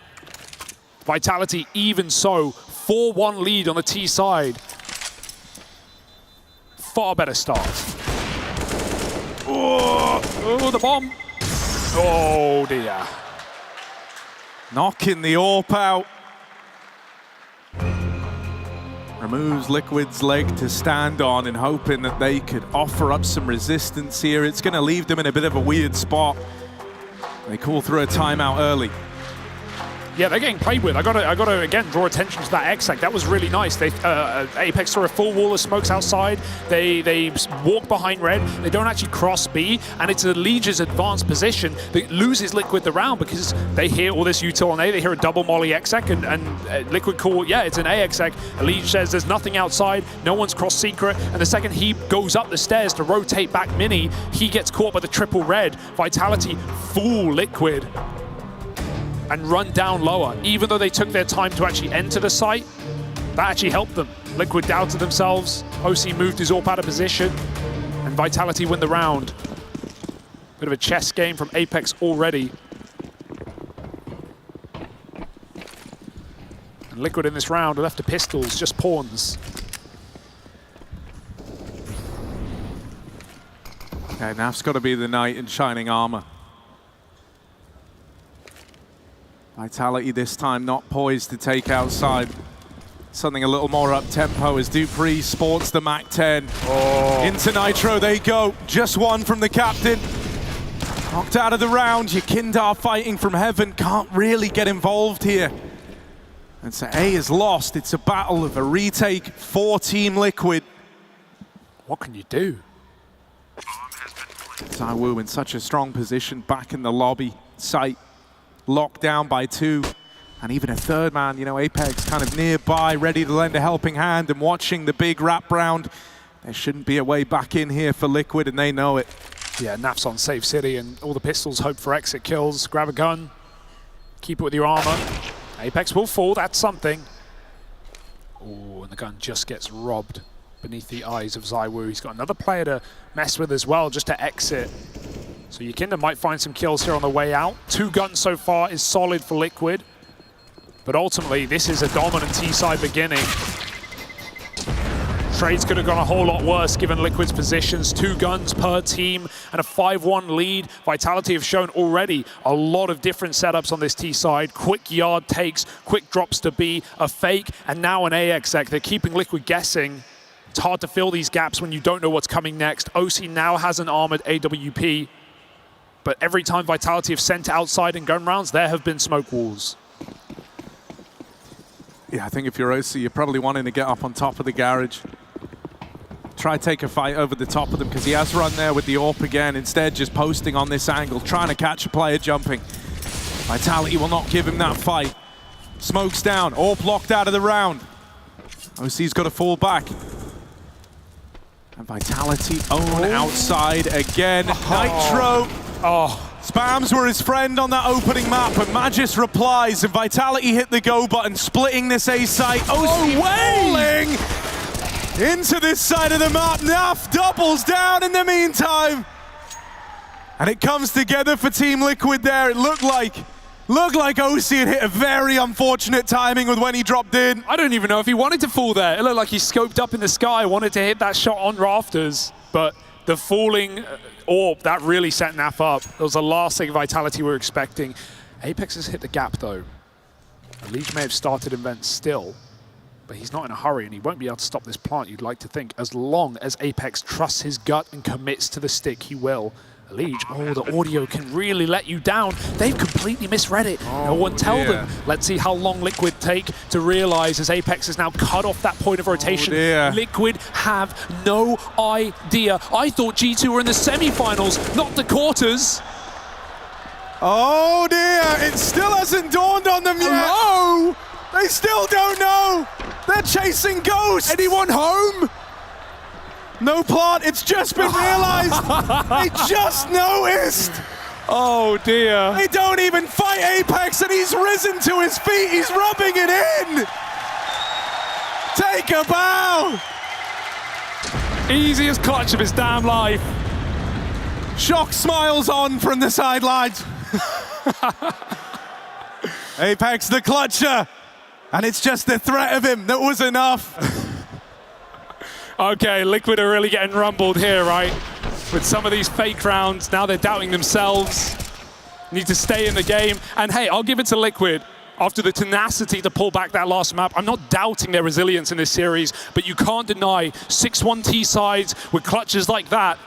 [SPEAKER 12] Vitality, even so, 4-1 lead on the T side. Far better start. Oh, the bomb. Oh dear.
[SPEAKER 13] Knocking the AWP out. Removes Liquid's leg to stand on and hoping that they could offer up some resistance here. It's going to leave them in a bit of a weird spot. They call through a timeout early.
[SPEAKER 12] Yeah, they're getting played with. I gotta again draw attention to that exec. That was really nice. They Apex saw a full wall of smokes outside. They walk behind red. They don't actually cross B, and it's Elige's advanced position that loses Liquid the round because they hear all this util on A. They hear a double molly exec, and Liquid call, yeah, it's an A exec. Elige says there's nothing outside. No one's cross secret, and the second he goes up the stairs to rotate back mini, he gets caught by the triple red. Vitality fool Liquid and run down lower. Even though they took their time to actually enter the site, that actually helped them. Liquid doubted themselves. OC moved his AWP out of position, and Vitality win the round. Bit of a chess game from Apex already. And Liquid in this round are left to pistols, just pawns.
[SPEAKER 13] Okay, Naf's got to be the knight in shining armor. Vitality this time not poised to take outside. Something a little more up-tempo as Dupree sports the MAC-10. Into Nitro they go. Just one from the captain. Knocked out of the round. Yekindar fighting from heaven. Can't really get involved here. And so A is lost. It's a battle of a retake for Team Liquid.
[SPEAKER 12] What can you do?
[SPEAKER 13] ZywOo in such a strong position back in the lobby. Site locked down by 2, and even a third man, you know, Apex kind of nearby, ready to lend a helping hand and watching the big wrap round. There shouldn't be a way back in here for Liquid, and they know it.
[SPEAKER 12] Yeah, Naf's on safe city, and all the pistols hope for exit kills. Grab a gun, keep it with your armor. Apex will fall, that's something. Oh, and the gun just gets robbed beneath the eyes of ZywOo. He's got another player to mess with as well, just to exit. So Yekindar might find some kills here on the way out. 2 guns so far is solid for Liquid. But ultimately, this is a dominant T-side beginning. Trades could have gone a whole lot worse given Liquid's positions. 2 guns per team and a 5-1 lead. Vitality have shown already a lot of different setups on this T-side. Quick yard takes, quick drops to B, a fake, and now an AXX. They're keeping Liquid guessing. It's hard to fill these gaps when you don't know what's coming next. OC now has an armored AWP. But every time Vitality have sent outside in gun rounds, there have been smoke walls.
[SPEAKER 13] Yeah, I think if you're OC, you're probably wanting to get up on top of the garage. Try take a fight over the top of them, because he has run there with the AWP again. Instead, just posting on this angle, trying to catch a player jumping. Vitality will not give him that fight. Smokes down, AWP locked out of the round. OC's got to fall back. And Vitality own outside again. Nitro Spams were his friend on that opening map, and Magis replies, and Vitality hit the go button, splitting this A site. falling into this side of the map. Naf doubles down in the meantime. And it comes together for Team Liquid there. It looked like OC had hit a very unfortunate timing with when he dropped in.
[SPEAKER 12] I don't even know if he wanted to fall there. It looked like he scoped up in the sky, wanted to hit that shot on rafters, but the falling orb, that really set Naf up. That was the last thing Vitality were expecting. Apex has hit the gap though. Leech may have started event still, but he's not in a hurry and he won't be able to stop this plant, you'd like to think. As long as Apex trusts his gut and commits to the stick, he will. Leech, oh, the audio can really let you down. They've completely misread it. No one tell them. Let's see how long Liquid take to realize as Apex has now cut off that point of rotation. Liquid have no idea. I thought G2 were in the semifinals, not the quarters.
[SPEAKER 13] Oh dear, it still hasn't dawned on them yet. Hello? They still don't know. They're chasing ghosts. Anyone home? No plant, it's just been realized. They just noticed.
[SPEAKER 12] Oh dear.
[SPEAKER 13] They don't even fight Apex and he's risen to his feet. He's rubbing it in. Take a bow.
[SPEAKER 12] Easiest clutch of his damn life.
[SPEAKER 13] Shock smiles on from the sidelines. Apex the clutcher. And it's just the threat of him that was enough.
[SPEAKER 12] Okay, Liquid are really getting rumbled here, right? With some of these fake rounds, now they're doubting themselves. Need to stay in the game. And hey, I'll give it to Liquid. After the tenacity to pull back that last map, I'm not doubting their resilience in this series, but you can't deny 6-1 T sides with clutches like that.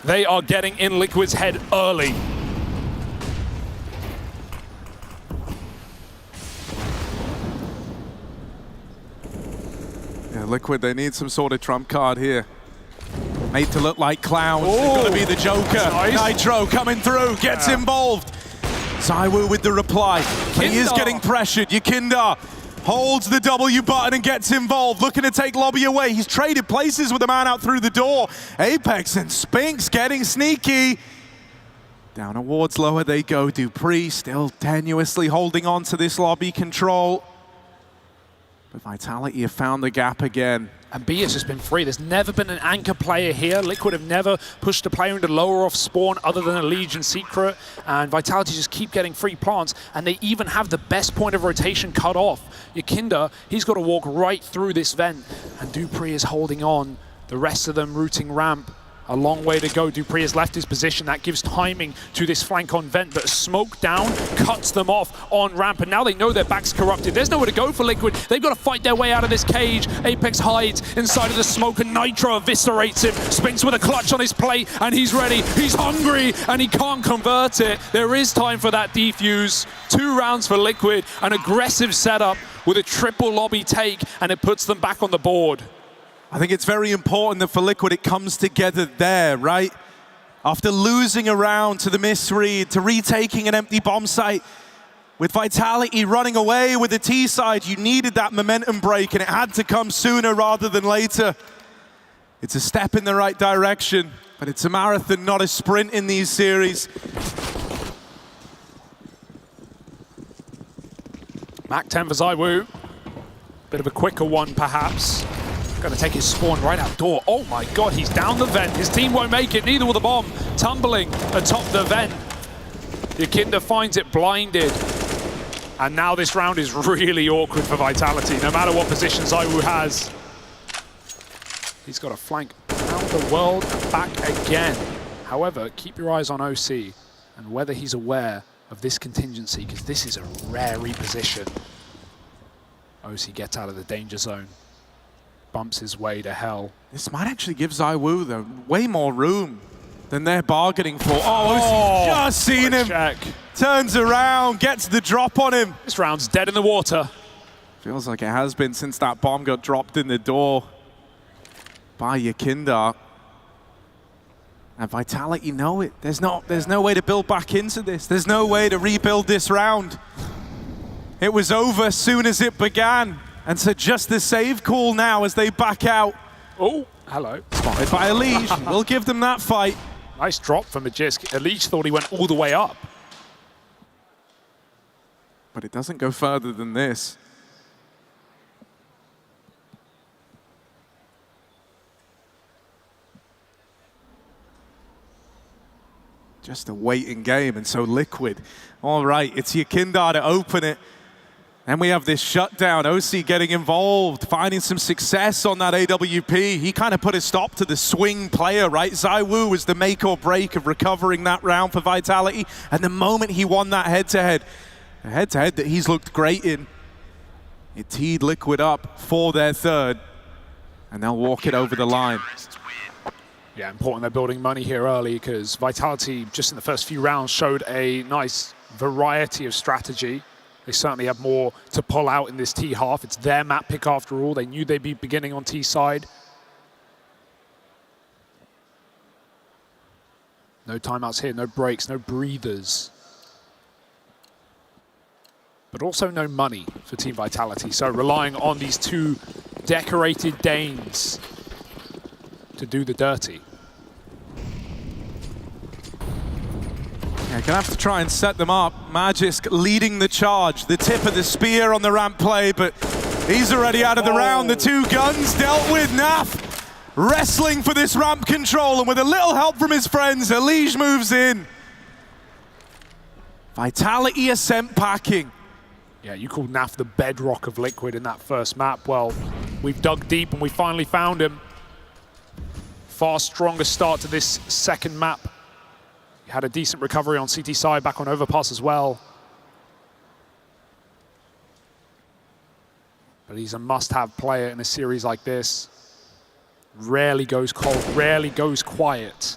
[SPEAKER 12] They are getting in Liquid's head early.
[SPEAKER 13] Yeah, Liquid, they need some sort of trump card here. Made to look like clowns. They're going to be the Joker. Nice. Nitro coming through, gets involved. ZywOo with the reply. He is getting pressured. Yakinda holds the W button and gets involved, looking to take Lobby away. He's traded places with the man out through the door. Apex and Spinks getting sneaky. Down awards lower they go. Dupree still tenuously holding on to this lobby control. But Vitality have found the gap again.
[SPEAKER 12] And B has just been free. There's never been an anchor player here. Liquid have never pushed a player into lower off spawn other than a Legion Secret. And Vitality just keep getting free plants. And they even have the best point of rotation cut off. Yakinda, he's got to walk right through this vent. And Dupree is holding on. The rest of them routing ramp. A long way to go. Dupree has left his position. That gives timing to this flank on vent, but smoke down cuts them off on ramp, and now they know their back's corrupted. There's nowhere to go for Liquid. They've got to fight their way out of this cage. Apex hides inside of the smoke, and Nitro eviscerates him. Spinks with a clutch on his plate, and he's ready. He's hungry, and he can't convert it. There is time for that defuse. 2 rounds for Liquid, an aggressive setup with a triple lobby take, and it puts them back on the board.
[SPEAKER 13] I think it's very important that for Liquid it comes together there, right? After losing a round to the misread, to retaking an empty bomb site, with Vitality running away with the T side, you needed that momentum break and it had to come sooner rather than later. It's a step in the right direction, but it's a marathon, not a sprint in these series.
[SPEAKER 12] Mac 10 for ZywOo. Bit of a quicker one, perhaps. Going to take his spawn right out door. Oh my god, he's down the vent. His team won't make it, neither will the bomb. Tumbling atop the vent. Yakinda finds it blinded. And now this round is really awkward for Vitality, no matter what position ZywOo has. He's got a flank around the world and back again. However, keep your eyes on OC and whether he's aware of this contingency, because this is a rare reposition. OC gets out of the danger zone. Bumps his way to hell.
[SPEAKER 13] This might actually give ZywOo, though, way more room than they're bargaining for. Oh, just seen him.
[SPEAKER 12] Check.
[SPEAKER 13] Turns around, gets the drop on him.
[SPEAKER 12] This round's dead in the water.
[SPEAKER 13] Feels like it has been since that bomb got dropped in the door by Yakinda. And Vitality know it. There's no way to build back into this. There's no way to rebuild this round. It was over as soon as it began. And so just the save call now as they back out.
[SPEAKER 12] Oh, hello.
[SPEAKER 13] Spotted by a Liege. We'll give them that fight.
[SPEAKER 12] Nice drop from Magisk. Elish thought he went all the way up.
[SPEAKER 9] But it doesn't go further than this. Just a waiting game, and so Liquid. All right, it's Yakindar to open it. And we have this shutdown. OC getting involved, finding some success on that AWP. He kind of put a stop to the swing player, right? ZywOo was the make or break of recovering that round for Vitality. And the moment he won that head-to-head, a head-to-head that he's looked great in, it teed Liquid up for their third. And they'll walk it over the line.
[SPEAKER 12] Yeah, important they're building money here early because Vitality, just in the first few rounds, showed a nice variety of strategy. They certainly have more to pull out in this T half. It's their map pick after all. They knew they'd be beginning on T side. No timeouts here, no breaks, no breathers. But also no money for Team Vitality. So relying on these two decorated Danes to do the dirty.
[SPEAKER 9] Yeah, gonna have to try and set them up. Magisk leading the charge. The tip of the spear on the ramp play, but he's already out of the round. The two guns dealt with. Naf wrestling for this ramp control, and with a little help from his friends, Elige moves in. Vitality ascent packing.
[SPEAKER 12] Yeah, you called Naf the bedrock of Liquid in that first map. Well, we've dug deep and we finally found him. Far stronger start to this second map. He had a decent recovery on CT side, back on overpass as well. But he's a must-have player in a series like this. Rarely goes cold, rarely goes quiet.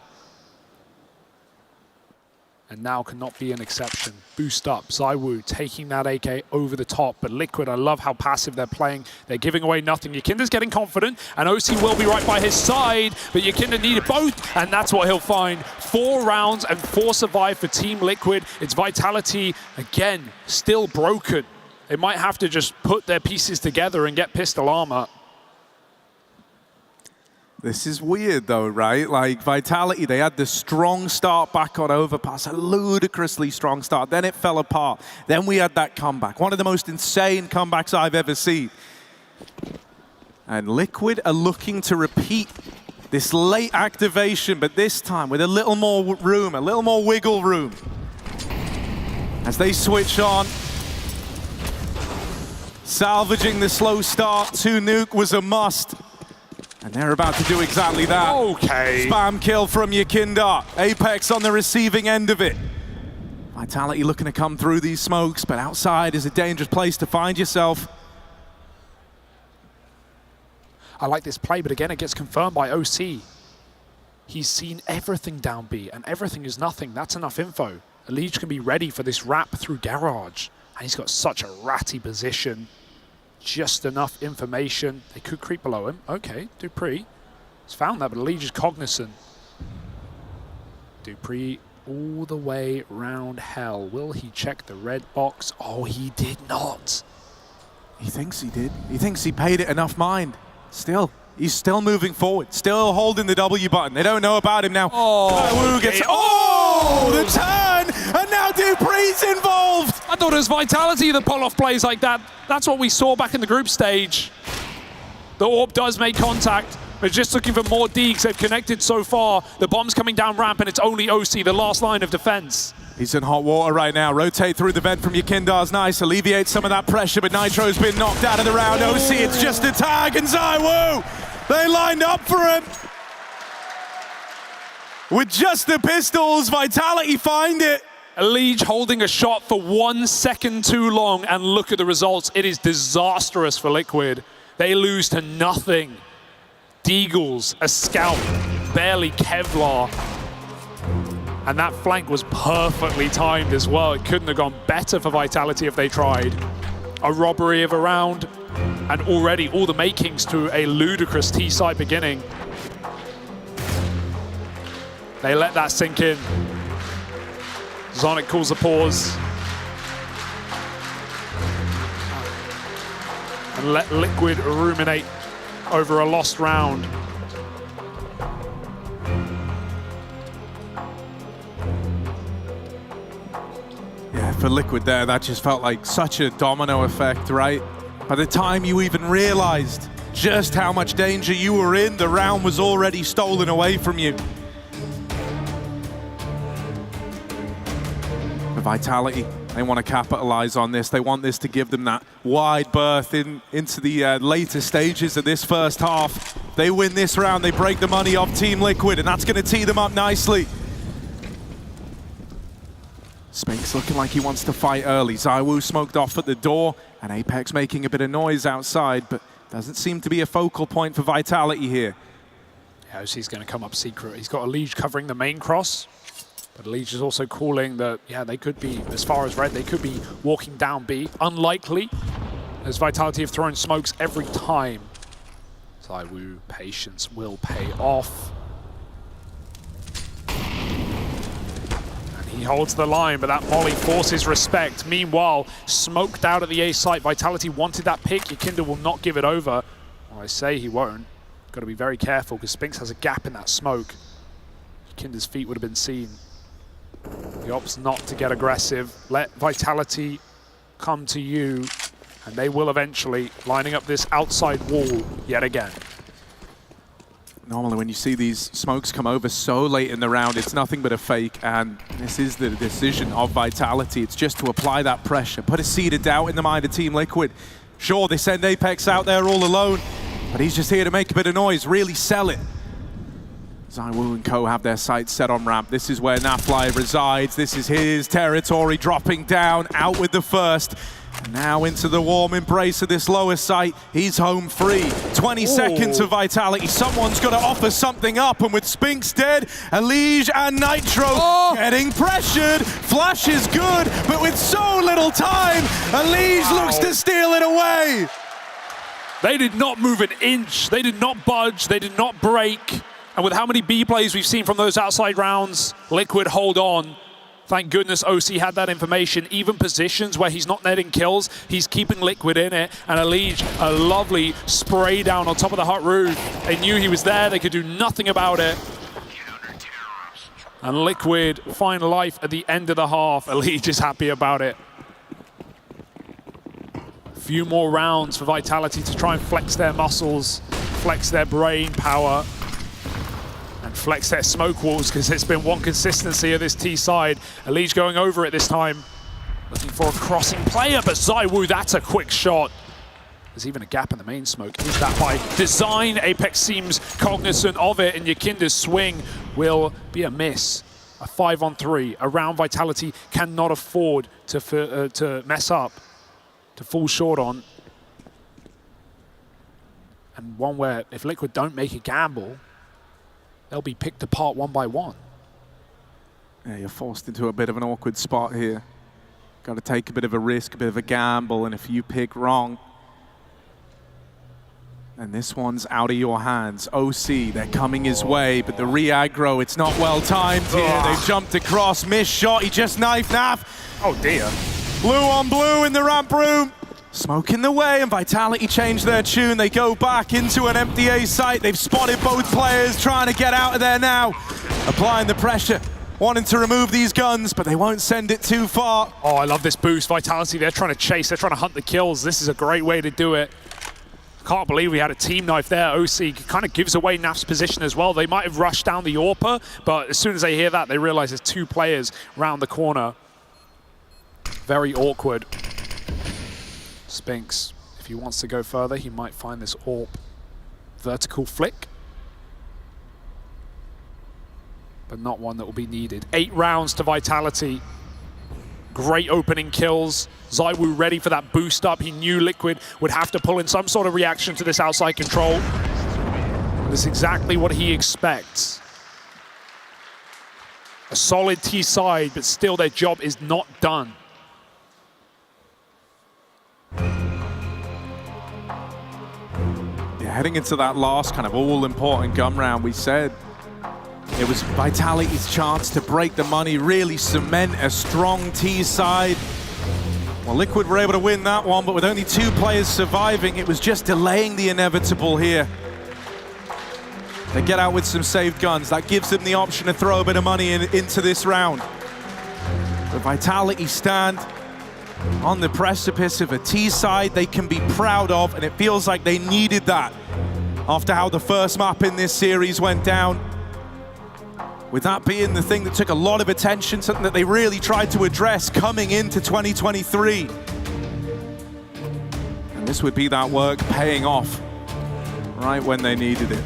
[SPEAKER 12] And now cannot be an exception. Boost up, ZywOo taking that AK over the top, but Liquid, I love how passive they're playing. They're giving away nothing. Yakinda's getting confident, and OC will be right by his side, but Yakinda needed both, and that's what he'll find. 4 rounds and 4 survive for Team Liquid. It's Vitality, again, still broken. They might have to just put their pieces together and get pistol armor.
[SPEAKER 9] This is weird though, right? Like Vitality, they had the strong start back on overpass, a ludicrously strong start. Then it fell apart. Then we had that comeback. One of the most insane comebacks I've ever seen. And Liquid are looking to repeat this late activation, but this time with a little more room, a little more wiggle room. As they switch on, salvaging the slow start to nuke was a must. And they're about to do exactly that.
[SPEAKER 12] Okay.
[SPEAKER 9] Spam kill from Yakinda. Apex on the receiving end of it. Vitality looking to come through these smokes, but outside is a dangerous place to find yourself.
[SPEAKER 12] I like this play, but again, it gets confirmed by OC. He's seen everything down B, and everything is nothing. That's enough info. Elige can be ready for this wrap through Garage. And he's got such a ratty position. Just enough information. They could creep below him. Okay, Dupree has found that, but Elige is cognizant. Dupree all the way round hell. Will he check the red box? Oh, he did not.
[SPEAKER 9] He thinks he did. He thinks he paid it enough mind. Still, he's still moving forward. Still holding the W button. They don't know about him now.
[SPEAKER 12] Oh,
[SPEAKER 9] gets, the turn! And now Dupree's involved!
[SPEAKER 12] I thought it was Vitality that pull off plays like that. That's what we saw back in the group stage. The AWP does make contact. They're just looking for more deeks. They've connected so far. The bomb's coming down ramp, and it's only OC, the last line of defense.
[SPEAKER 9] He's in hot water right now. Rotate through the vent from Yakindar's nice. Alleviates some of that pressure, but Nitro's been knocked out of the round. OC, it's just a tag, and ZywOo! They lined up for him. With just the pistols, Vitality find it.
[SPEAKER 12] Elige holding a shot for 1 second too long, and look at the results. It is disastrous for Liquid. They lose to nothing. Deagles, a scalp, barely Kevlar. And that flank was perfectly timed as well. It couldn't have gone better for Vitality if they tried. A robbery of a round, and already all the makings to a ludicrous T-side beginning. They let that sink in. Zonic calls a pause. And let Liquid ruminate over a lost round.
[SPEAKER 9] for Liquid there. That just felt like such a domino effect, right? By the time you even realized just how much danger you were in, the round was already stolen away from you. The Vitality, they want to capitalize on this. They want this to give them that wide berth into the later stages of this first half. They win this round, they break the money off Team Liquid, and that's going to tee them up nicely. Spinks looking like he wants to fight early. ZywOo smoked off at the door, and Apex making a bit of noise outside, but doesn't seem to be a focal point for Vitality here.
[SPEAKER 12] Yeah, OC's going to come up secret. He's got a Liege covering the main cross, but Liege is also calling that, yeah, they could be, as far as red, they could be walking down B. Unlikely, as Vitality have thrown smokes every time. ZywOo, patience will pay off. He holds the line, but that molly forces respect. Meanwhile, smoked out at the A site. Vitality wanted that pick. Yakinda will not give it over. Well, I say he won't. Got to be very careful because Spinks has a gap in that smoke. Yakinda's feet would have been seen. He opts not to get aggressive. Let Vitality come to you, and they will eventually, lining up this outside wall yet again.
[SPEAKER 9] Normally when you see these smokes come over so late in the round, it's nothing but a fake, and this is the decision of Vitality. It's just to apply that pressure, put a seed of doubt in the mind of Team Liquid. Sure, they send Apex out there all alone, but he's just here to make a bit of noise, really sell it. ZywOo and co have their sights set on ramp. This is where Nafly resides. This is his territory, dropping down, out with the first. And now into the warm embrace of this lower site. He's home free. 20 seconds of Vitality. Someone's got to offer something up, and with Spinks dead, Elige and Nitro getting pressured. Flash is good, but with so little time, Elige looks to steal it away.
[SPEAKER 12] They did not move an inch. They did not budge. They did not break. And with how many B plays we've seen from those outside rounds, Liquid hold on. Thank goodness OC had that information. Even positions where he's not netting kills, he's keeping Liquid in it. And Elige, a lovely spray down on top of the hut roof. They knew he was there. They could do nothing about it. And Liquid find life at the end of the half. Elige is happy about it. A few more rounds for Vitality to try and flex their muscles, flex their brain power, and flex their smoke walls, because it's been one consistency of this T side. Elige going over it this time, looking for a crossing player, but ZywOo, that's a quick shot. There's even a gap in the main smoke. Is that by design? Apex seems cognizant of it, and Yakinda's swing will be a miss. A 5-on-3, a round Vitality cannot afford to mess up, to fall short on. And one where if Liquid don't make a gamble, they'll be picked apart one by one.
[SPEAKER 9] Yeah, you're forced into a bit of an awkward spot here. Got to take a bit of a risk, a bit of a gamble, and if you pick wrong, and this one's out of your hands. OC, they're coming his way, but the re-aggro, it's not well timed here. They've jumped across, missed shot, he just knifed Naf.
[SPEAKER 12] Oh dear.
[SPEAKER 9] Blue on blue in the ramp room. Smoke in the way, and Vitality change their tune. They go back into an empty A site. They've spotted both players trying to get out of there now. Applying the pressure, wanting to remove these guns, but they won't send it too far.
[SPEAKER 12] Oh, I love this boost. Vitality, they're trying to chase, they're trying to hunt the kills. This is a great way to do it. Can't believe we had a team knife there. OC kind of gives away Naf's position as well. They might have rushed down the AWPer, but as soon as they hear that, they realize there's two players round the corner. Very awkward. Spinks, if he wants to go further, he might find this AWP vertical flick, but not one that will be needed. 8 rounds to Vitality. Great opening kills. ZywOo ready for that boost up. He knew Liquid would have to pull in some sort of reaction to this outside control. That's exactly what he expects. A solid T side, but still their job is not done.
[SPEAKER 9] Heading into that last kind of all-important gun round, we said it was Vitality's chance to break the money, really cement a strong T side. Well, Liquid were able to win that one, but with only 2 players surviving, it was just delaying the inevitable here. They get out with some saved guns. That gives them the option to throw a bit of money into this round. But Vitality stand on the precipice of a T-side they can be proud of, and it feels like they needed that after how the first map in this series went down. With that being the thing that took a lot of attention, something that they really tried to address coming into 2023. And this would be that work paying off right when they needed it.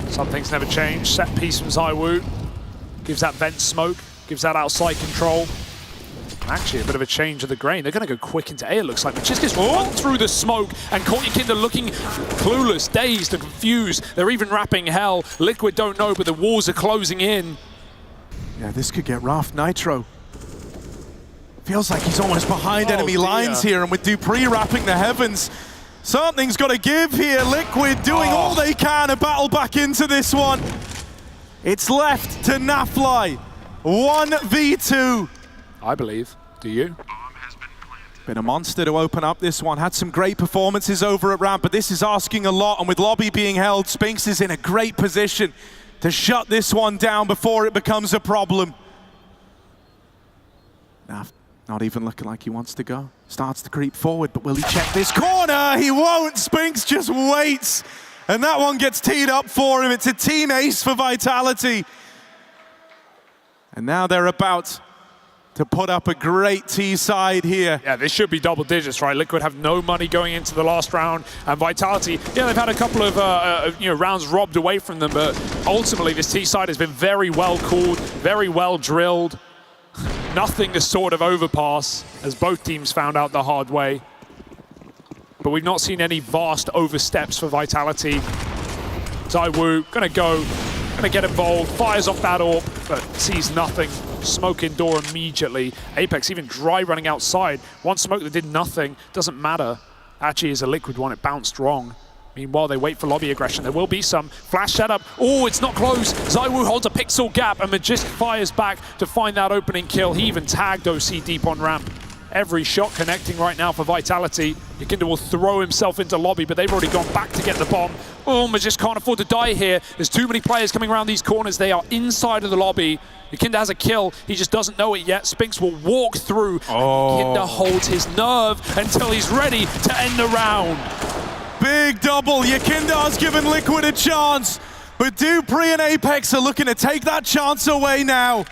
[SPEAKER 12] Some things never change. Set piece from ZywOo. Gives that vent smoke, gives that outside control. Actually, a bit of a change of the grain. They're going to go quick into A, it looks like. But just gets run through the smoke, and Kinder looking clueless, dazed and confused. They're even wrapping Hell. Liquid don't know, but the walls are closing in.
[SPEAKER 9] Yeah, this could get rough. Nitro feels like he's almost behind enemy lines here, and with Dupree wrapping the heavens, something's got to give here. Liquid doing all they can to battle back into this one. It's left to Nafly. 1v2.
[SPEAKER 12] I believe. Do you?
[SPEAKER 9] Been a monster to open up this one. Had some great performances over at ramp, but this is asking a lot, and with lobby being held, Spinks is in a great position to shut this one down before it becomes a problem. Naf, not even looking like he wants to go. Starts to creep forward, but will he check this corner? He won't. Spinks just waits, and that one gets teed up for him. It's a team ace for Vitality. And now they're about to put up a great T-side here.
[SPEAKER 12] Yeah, this should be double digits, right? Liquid have no money going into the last round, and Vitality, yeah, they've had a couple of rounds robbed away from them, but ultimately this T-side has been very well called, very well drilled. Nothing to sort of overpass, as both teams found out the hard way. But we've not seen any vast oversteps for Vitality. ZywOo gonna get involved, fires off that AWP, but sees nothing. Smoke indoor immediately. Apex even dry running outside. One smoke that did nothing, doesn't matter. Actually is a Liquid one, it bounced wrong. Meanwhile, they wait for lobby aggression. There will be some. Flash setup. Oh, it's not close. ZywOo holds a pixel gap, and Magisk fires back to find that opening kill. He even tagged OC deep on ramp. Every shot connecting right now for Vitality. Yakinda will throw himself into lobby, but they've already gone back to get the bomb. Oh, Magisk can't afford to die here. There's too many players coming around these corners. They are inside of the lobby. Yakinda has a kill. He just doesn't know it yet. Spinks will walk through. Yakinda holds his nerve until he's ready to end the round.
[SPEAKER 9] Big double. Yakinda's given Liquid a chance, but Dupree and Apex are looking to take that chance away now.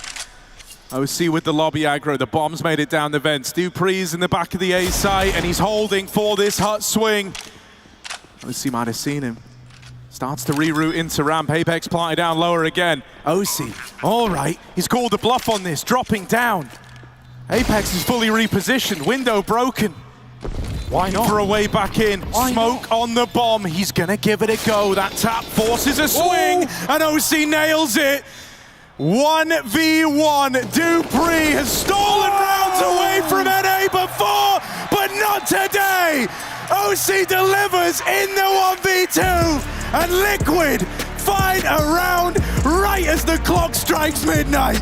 [SPEAKER 9] OC with the lobby aggro. The bomb's made it down the vents. Dupree's in the back of the A site, and he's holding for this hut swing. OC might have seen him. Starts to reroute into ramp. Apex planted down lower again. OC, all right. He's called the bluff on this, dropping down. Apex is fully repositioned. Window broken.
[SPEAKER 12] Why not?
[SPEAKER 9] For a way back in. Smoke on the bomb. He's gonna give it a go. That tap forces a swing, and OC nails it. 1v1. Dupree has stolen rounds away from NA before, but not today. OC delivers in the 1v2, and Liquid find a round right as the clock strikes midnight.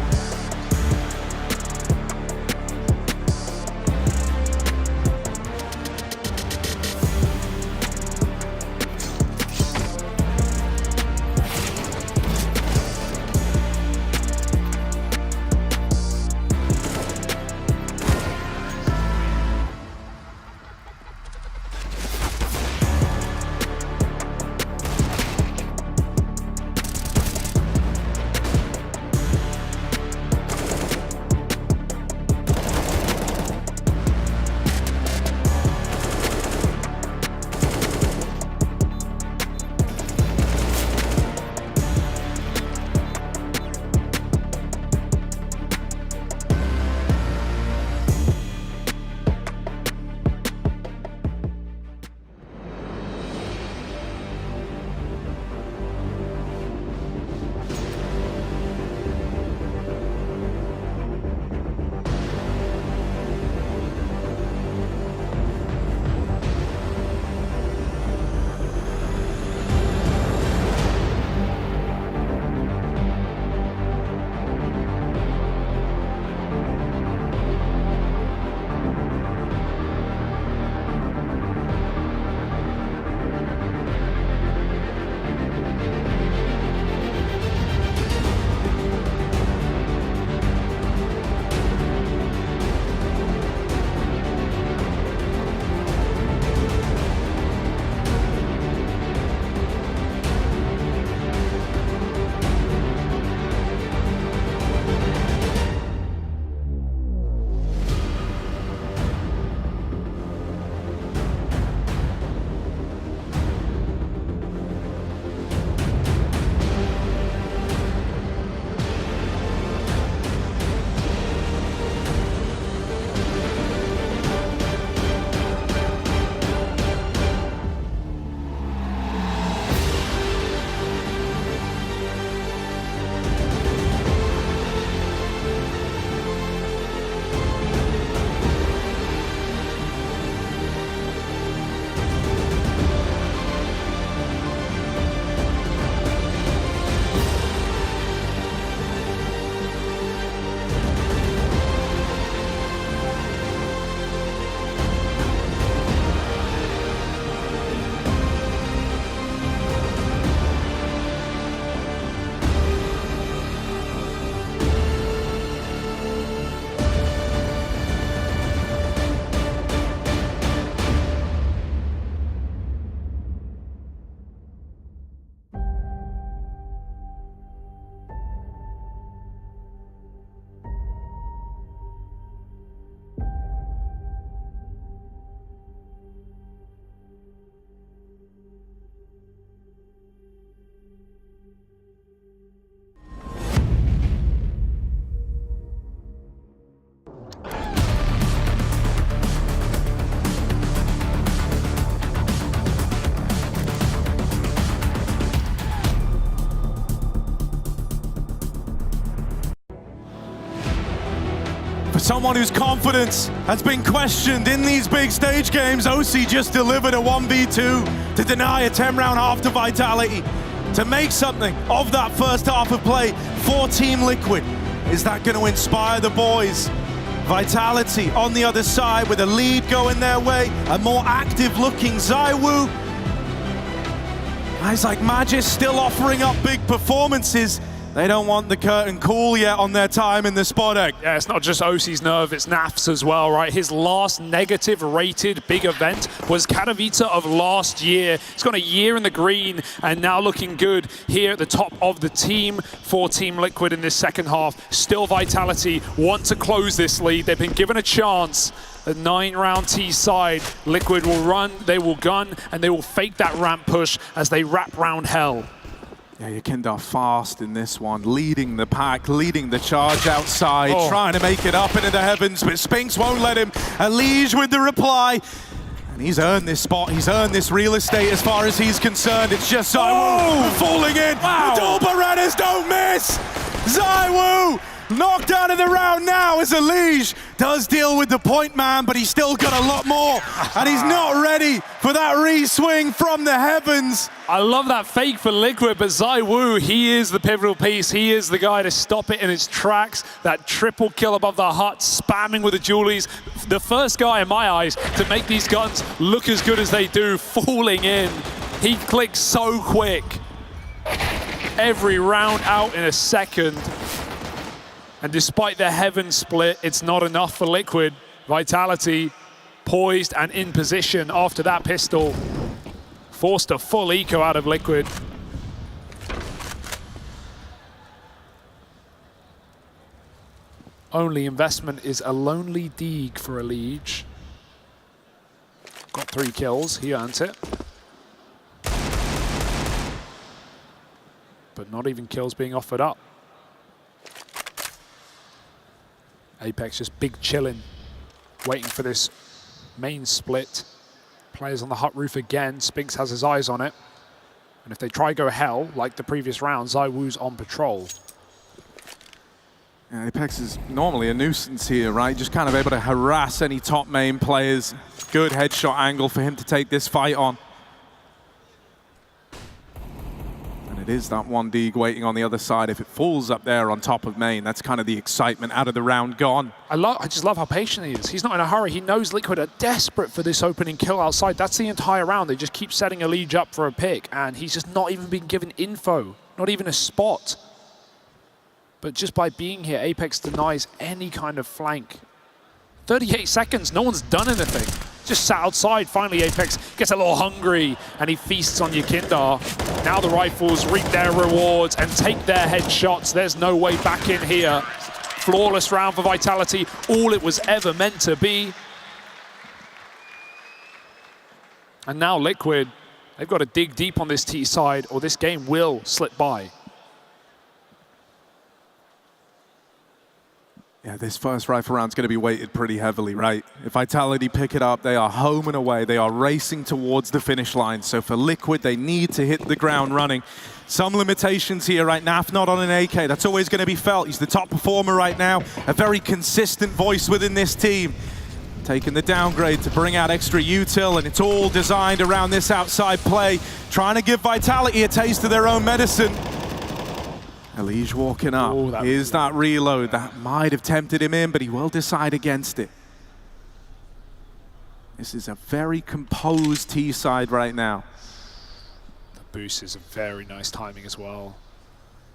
[SPEAKER 13] someone whose confidence has been questioned in these big stage games. OC just delivered a 1v2 to deny a 10-round half to Vitality, to make something of that first half of play for Team Liquid. Is that going to inspire the boys? Vitality on the other side with a lead going their way, a more active-looking ZywOo. Guys like Magis still offering up big performances. They don't want the curtain call yet on their time in the Spodek.
[SPEAKER 12] Yeah, it's not just OC's nerve, it's Naf's as well, right? His last negative rated big event was Katowice of last year. He's got a year in the green and now looking good here at the top of the team for Team Liquid in this second half. Still Vitality want to close this lead. They've been given a chance. The 9-round T side, Liquid will run, they will gun, and they will fake that ramp push as they wrap round hell.
[SPEAKER 9] Yeah, Yekindar fast in this one, leading the pack, leading the charge outside, trying to make it up into the heavens, but Spinks won't let him. Elige with the reply, and he's earned this spot, he's earned this real estate as far as he's concerned. It's just ZywOo falling in.
[SPEAKER 12] Wow.
[SPEAKER 9] The double Berettas don't miss. ZywOo knocked out of the round now as Elige does deal with the point man, but he's still got a lot more, and he's not ready for that re-swing from the heavens.
[SPEAKER 12] I love that fake for Liquid, but ZywOo, he is the pivotal piece. He is the guy to stop it in its tracks. That triple kill above the hut, spamming with the Julies. The first guy in my eyes to make these guns look as good as they do, falling in. He clicks so quick. Every round out in a second. And despite the heaven split, it's not enough for Liquid. Vitality poised and in position after that pistol. Forced a full eco out of Liquid. Only investment is a lonely Deeg for Elige. Got 3 kills, he earns it. But not even kills being offered up. Apex just big chilling, waiting for this main split. Players on the hut roof again. Spinks has his eyes on it. And if they try go hell, like the previous round, ZywOo's on patrol.
[SPEAKER 9] Yeah, Apex is normally a nuisance here, right? Just kind of able to harass any top main players. Good headshot angle for him to take this fight on. It is that one Deeg waiting on the other side. If it falls up there on top of main, that's kind of the excitement out of the round gone.
[SPEAKER 12] I just love how patient he is. He's not in a hurry. He knows Liquid are desperate for this opening kill outside. That's the entire round. They just keep setting Elige up for a pick, and he's just not even been given info, not even a spot. But just by being here, Apex denies any kind of flank. 38 seconds, no one's done anything. Just sat outside. Finally, Apex gets a little hungry, and he feasts on Yekindar. Now the rifles reap their rewards and take their headshots. There's no way back in here. Flawless round for Vitality, all it was ever meant to be. And now Liquid, they've got to dig deep on this T side, or this game will slip by.
[SPEAKER 9] Yeah, this first rifle round's going to be weighted pretty heavily, right? If Vitality pick it up, they are home and away. They are racing towards the finish line. So for Liquid, they need to hit the ground running. Some limitations here, right? Naf not on an AK. That's always going to be felt. He's the top performer right now. A very consistent voice within this team. Taking the downgrade to bring out extra util, and it's all designed around this outside play. Trying to give Vitality a taste of their own medicine. Elige walking up. Here's that reload. That might have tempted him in, but he will decide against it. This is a very composed T side right now.
[SPEAKER 12] The boost is a very nice timing as well,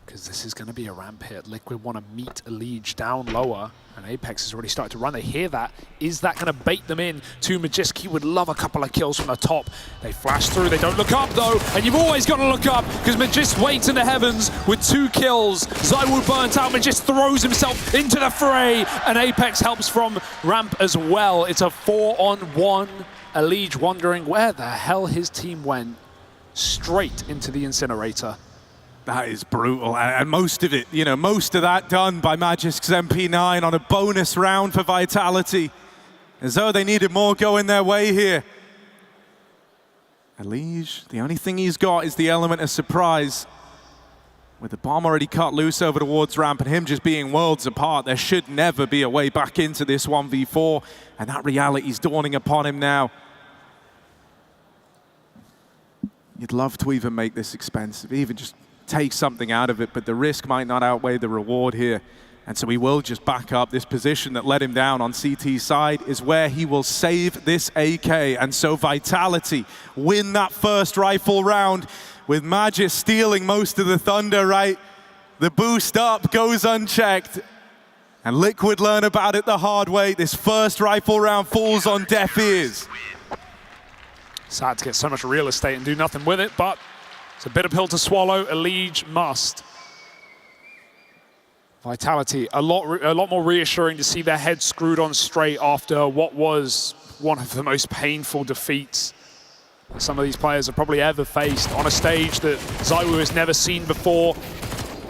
[SPEAKER 12] because this is going to be a ramp hit. Liquid want to meet Elige down lower, and Apex has already started to run. They hear that. Is that going to bait them in to Magiski? Would love a couple of kills from the top. They flash through. They don't look up, though, and you've always got to look up, because Magist waits in the heavens with 2 kills. ZywOo burnt out. Magist throws himself into the fray, and Apex helps from ramp as well. It's a 4-on-1. Elige wondering where the hell his team went. Straight into the incinerator.
[SPEAKER 9] That is brutal, and most of it, you know, most of that done by Magisk's MP9 on a bonus round for Vitality. As though they needed more going their way here. Elige, the only thing he's got is the element of surprise. With the bomb already cut loose over towards ramp and him just being worlds apart, there should never be a way back into this 1v4, and that reality's dawning upon him now. You'd love to even make this expensive, even just take something out of it, but the risk might not outweigh the reward here. And so he will just back up. This position that let him down on CT's side is where he will save this AK. And so Vitality win that first rifle round with Magis stealing most of the thunder, right? The boost up goes unchecked. And Liquid learn about it the hard way. This first rifle round falls on deaf ears.
[SPEAKER 12] Sad to get so much real estate and do nothing with it, but it's a bitter pill to swallow. Elige must. Vitality, a lot more reassuring to see their head screwed on straight after what was one of the most painful defeats that some of these players have probably ever faced on a stage that ZywOo has never seen before.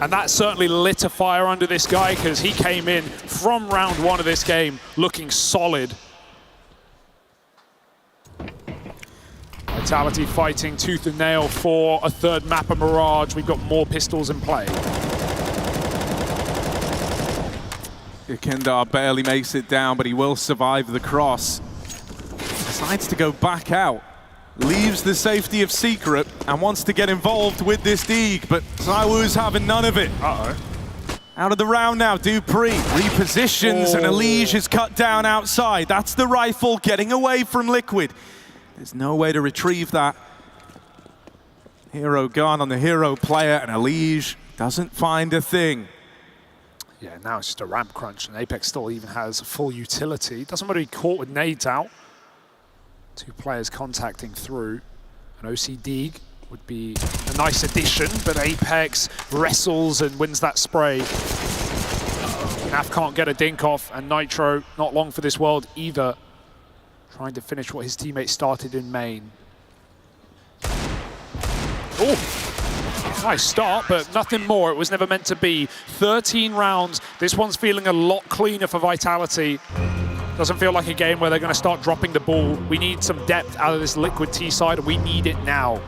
[SPEAKER 12] And that certainly lit a fire under this guy because he came in from round one of this game looking solid. Vitality fighting tooth and nail for a third map of Mirage. We've got more pistols in play.
[SPEAKER 9] Yakindar barely makes it down, but he will survive the cross. Decides to go back out. Leaves the safety of Secret and wants to get involved with this Deeg, but ZywOo's having none of it.
[SPEAKER 12] Uh-oh.
[SPEAKER 9] Out of the round now, Dupree repositions and Elige is cut down outside. That's the rifle getting away from Liquid. There's no way to retrieve that. Hero gun on the hero player, and Elige doesn't find a thing.
[SPEAKER 12] Yeah, now it's just a ramp crunch, and Apex still even has full utility. Doesn't want to be caught with nades out. Two players contacting through. An OC Deeg would be a nice addition, but Apex wrestles and wins that spray. Naf can't get a dink off, and Nitro not long for this world either. Trying to finish what his teammate started in main. Oh! Nice start, but nothing more. It was never meant to be. 13 rounds. This one's feeling a lot cleaner for Vitality. Doesn't feel like a game where they're going to start dropping the ball. We need some depth out of this Liquid T side, and we need it now.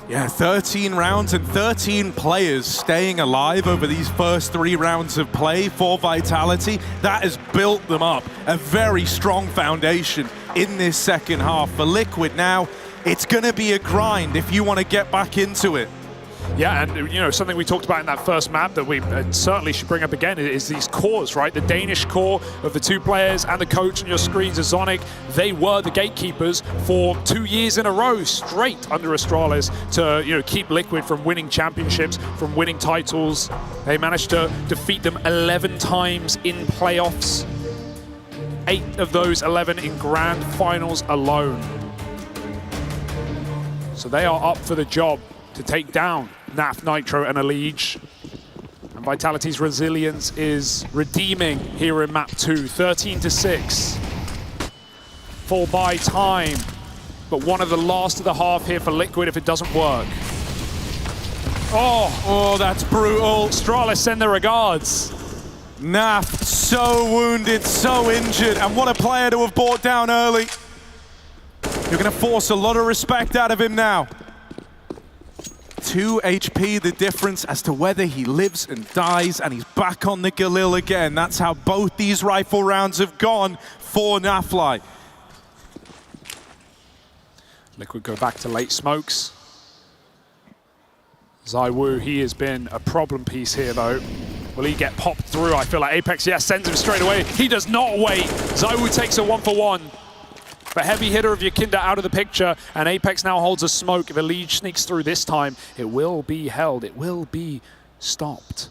[SPEAKER 9] Yeah, 13 rounds and 13 players staying alive over these first 3 rounds of play for Vitality. That has built them up a very strong foundation in this second half. For Liquid now, it's going to be a grind if you want to get back into it.
[SPEAKER 12] Yeah, and you know, something we talked about in that first map that we certainly should bring up again is these cores, right? The Danish core of the 2 players and the coach on your screens is Zonic. They were the gatekeepers for 2 years in a row straight under Astralis to keep Liquid from winning championships, from winning titles. They managed to defeat them 11 times in playoffs. 8 of those 11 in grand finals alone. So they are up for the job to take down Naf, Nitro, and Elige. And Vitality's resilience is redeeming here in map 2, 13-6. Full buy time, but one of the last of the half here for Liquid if it doesn't work. Oh, that's brutal. Astralis send their regards.
[SPEAKER 9] Naf, so wounded, so injured, and what a player to have brought down early. You're going to force a lot of respect out of him now. 2 HP, the difference as to whether he lives and dies, and he's back on the Galil again. That's how both these rifle rounds have gone for Nafly.
[SPEAKER 12] Liquid go back to late smokes. ZywOo, he has been a problem piece here though. Will he get popped through? I feel like Apex, yeah, sends him straight away. He does not wait. ZywOo takes a 1-for-1. But heavy hitter of Yakindar out of the picture, and Apex now holds a smoke. If Elige sneaks through this time, it will be held. It will be stopped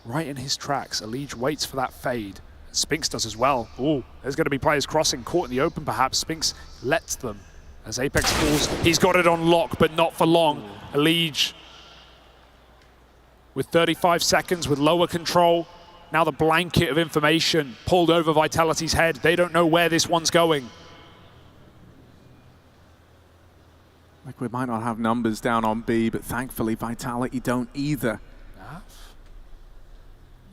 [SPEAKER 12] right in his tracks. Elige waits for that fade. Spinks does as well. Ooh, there's going to be players crossing, caught in the open perhaps. Spinks lets them as Apex falls. He's got it on lock, but not for long. Elige with 35 seconds with lower control. Now the blanket of information pulled over Vitality's head. They don't know where this one's going.
[SPEAKER 9] Liquid might not have numbers down on B, but thankfully Vitality don't either.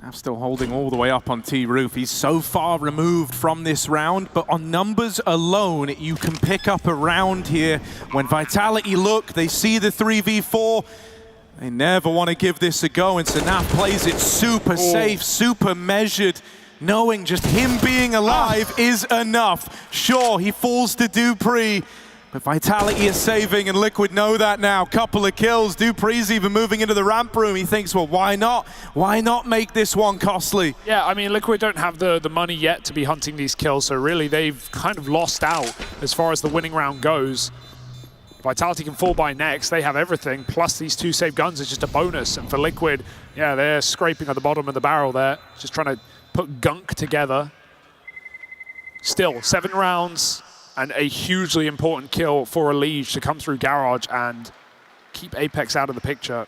[SPEAKER 9] Naf still holding all the way up on T-Roof. He's so far removed from this round, but on numbers alone, you can pick up a round here. When Vitality look, they see the 3v4. They never want to give this a go, and Sanaf plays it super safe, super measured, knowing just him being alive is enough. Sure, he falls to Dupree, but Vitality is saving, and Liquid know that now. Couple of kills. Dupree's even moving into the ramp room. He thinks, well, why not? Why not make this one costly?
[SPEAKER 12] Yeah, I mean, Liquid don't have the money yet to be hunting these kills, so really they've kind of lost out as far as the winning round goes. Vitality can fall by next. They have everything, plus these 2 save guns is just a bonus. And for Liquid, yeah, they're scraping at the bottom of the barrel there, just trying to put gunk together. Still, 7 rounds. And a hugely important kill for a Liege to come through Garage and keep Apex out of the picture.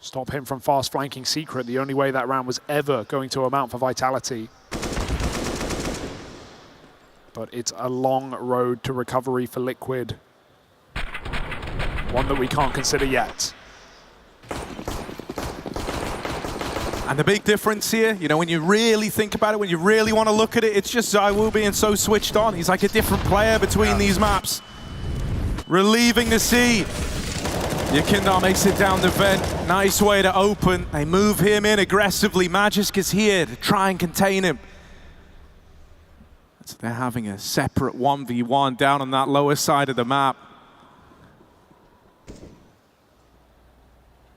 [SPEAKER 12] Stop him from fast flanking Secret, the only way that round was ever going to amount for Vitality. But it's a long road to recovery for Liquid. One that we can't consider yet.
[SPEAKER 9] And the big difference here, you know, when you really think about it, when you really want to look at it, it's just ZywOo being so switched on. He's like a different player between these maps. Relieving to see. Yakindar makes it down the vent. Nice way to open. They move him in aggressively. Magisk is here to try and contain him. So they're having a separate 1v1 down on that lower side of the map.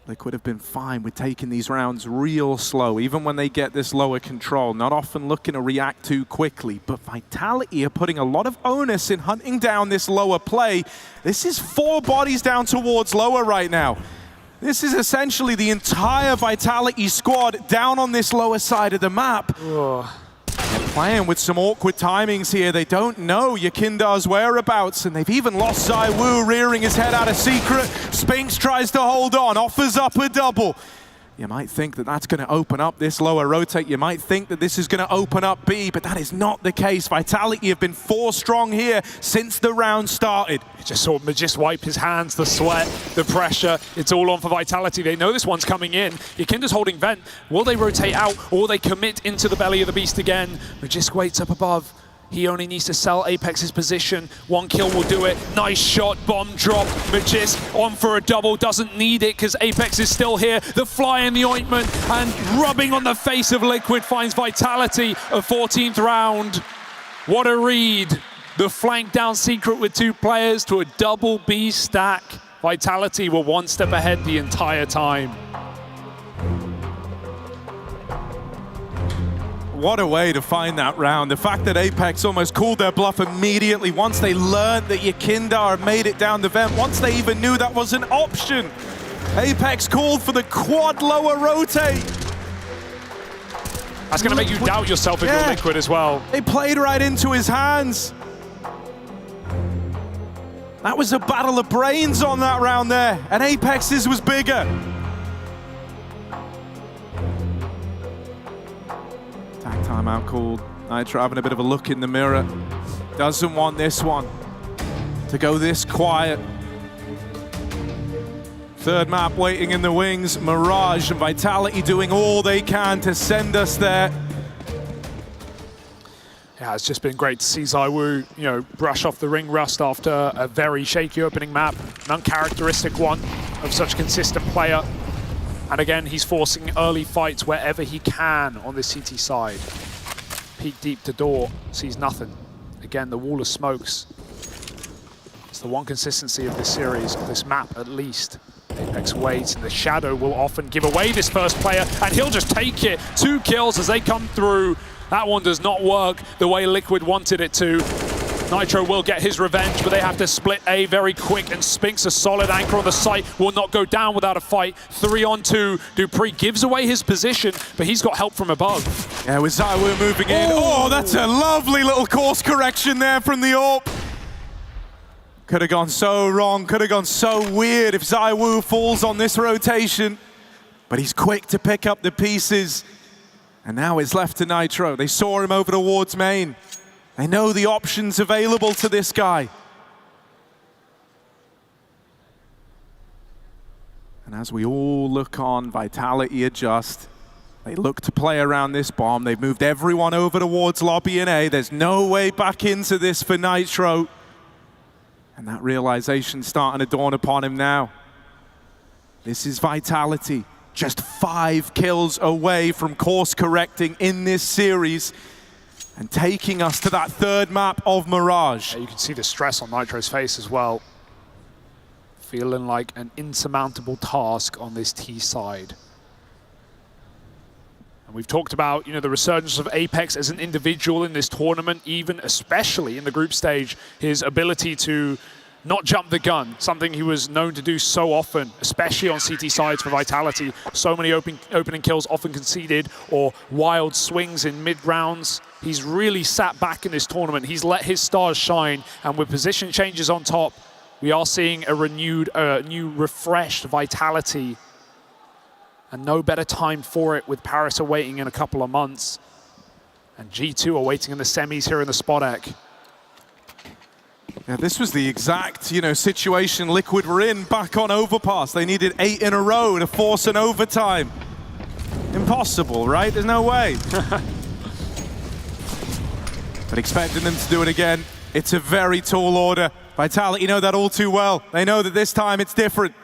[SPEAKER 9] Liquid have been fine with taking these rounds real slow, even when they get this lower control. Not often looking to react too quickly, but Vitality are putting a lot of onus in hunting down this lower play. This is 4 bodies down towards lower right now. This is essentially the entire Vitality squad down on this lower side of the map. They're playing with some awkward timings here. They don't know Yakindar's whereabouts, and they've even lost ZywOo, rearing his head out of Secret. Spinks tries to hold on, offers up a double. You might think that that's going to open up this lower rotate. You might think that this is going to open up B, but that is not the case. Vitality have been 4 strong here since the round started.
[SPEAKER 12] You just saw Magist wipe his hands, the sweat, the pressure. It's all on for Vitality. They know this one's coming in. Yakindar's holding vent. Will they rotate out, or will they commit into the belly of the beast again? Magist waits up above. He only needs to sell Apex's position. 1 kill will do it. Nice shot, bomb drop. Magist on for a double, doesn't need it because Apex is still here. The fly in the ointment and rubbing on the face of Liquid finds Vitality, a 14th round. What a read. The flank down Secret with 2 players to a double B stack. Vitality were 1 step ahead the entire time.
[SPEAKER 9] What a way to find that round. The fact that Apex almost called their bluff immediately once they learned that Yakindar made it down the vent, once they even knew that was an option. Apex called for the quad lower rotate.
[SPEAKER 12] That's going to make you doubt yourself if you're Liquid as well.
[SPEAKER 9] They played right into his hands. That was a battle of brains on that round there, and Apex's was bigger. Tag timeout called. Nitro having a bit of a look in the mirror. Doesn't want this one to go this quiet. 3rd map waiting in the wings. Mirage and Vitality doing all they can to send us there.
[SPEAKER 12] Yeah, it's just been great to see ZywOo, you know, brush off the ring rust after a very shaky opening map. An uncharacteristic one of such a consistent player. And again, he's forcing early fights wherever he can on the CT side. Peek deep to door, sees nothing. Again, the wall of smokes. It's the one consistency of this series, of this map at least. Apex waits, and the shadow will often give away this first player, and he'll just take it. 2 kills as they come through. That one does not work the way Liquid wanted it to. Nitro will get his revenge, but they have to split A very quick, and Spinks, a solid anchor on the site, will not go down without a fight. 3 on 2. Dupree gives away his position, but he's got help from above.
[SPEAKER 9] Yeah, with ZywOo moving in. Oh, that's a lovely little course correction there from the AWP. Could have gone so wrong, could have gone so weird if ZywOo falls on this rotation. But he's quick to pick up the pieces. And now it's left to Nitro. They saw him over towards main. They know the options available to this guy. And as we all look on, Vitality adjust. They look to play around this bomb. They've moved everyone over towards lobby and A. There's no way back into this for Nitro. And that realization starting to dawn upon him now. This is Vitality, just 5 kills away from course correcting in this series and taking us to that 3rd map of Mirage.
[SPEAKER 12] You can see the stress on Nitro's face as well. Feeling like an insurmountable task on this T side. And we've talked about, the resurgence of Apex as an individual in this tournament, even especially in the group stage, his ability to not jump the gun, something he was known to do so often, especially on CT sides for Vitality. So many opening kills often conceded, or wild swings in mid-rounds. He's really sat back in this tournament. He's let his stars shine, and with position changes on top, we are seeing a renewed, new refreshed Vitality. And no better time for it with Paris awaiting in a couple of months. And G2 awaiting in the semis here in the Spodek.
[SPEAKER 9] Yeah, this was the exact, situation Liquid were in back on Overpass. They needed 8 in a row to force an overtime. Impossible, right? There's no way. But expecting them to do it again, it's a very tall order. Vitality know that all too well. They know that this time it's different.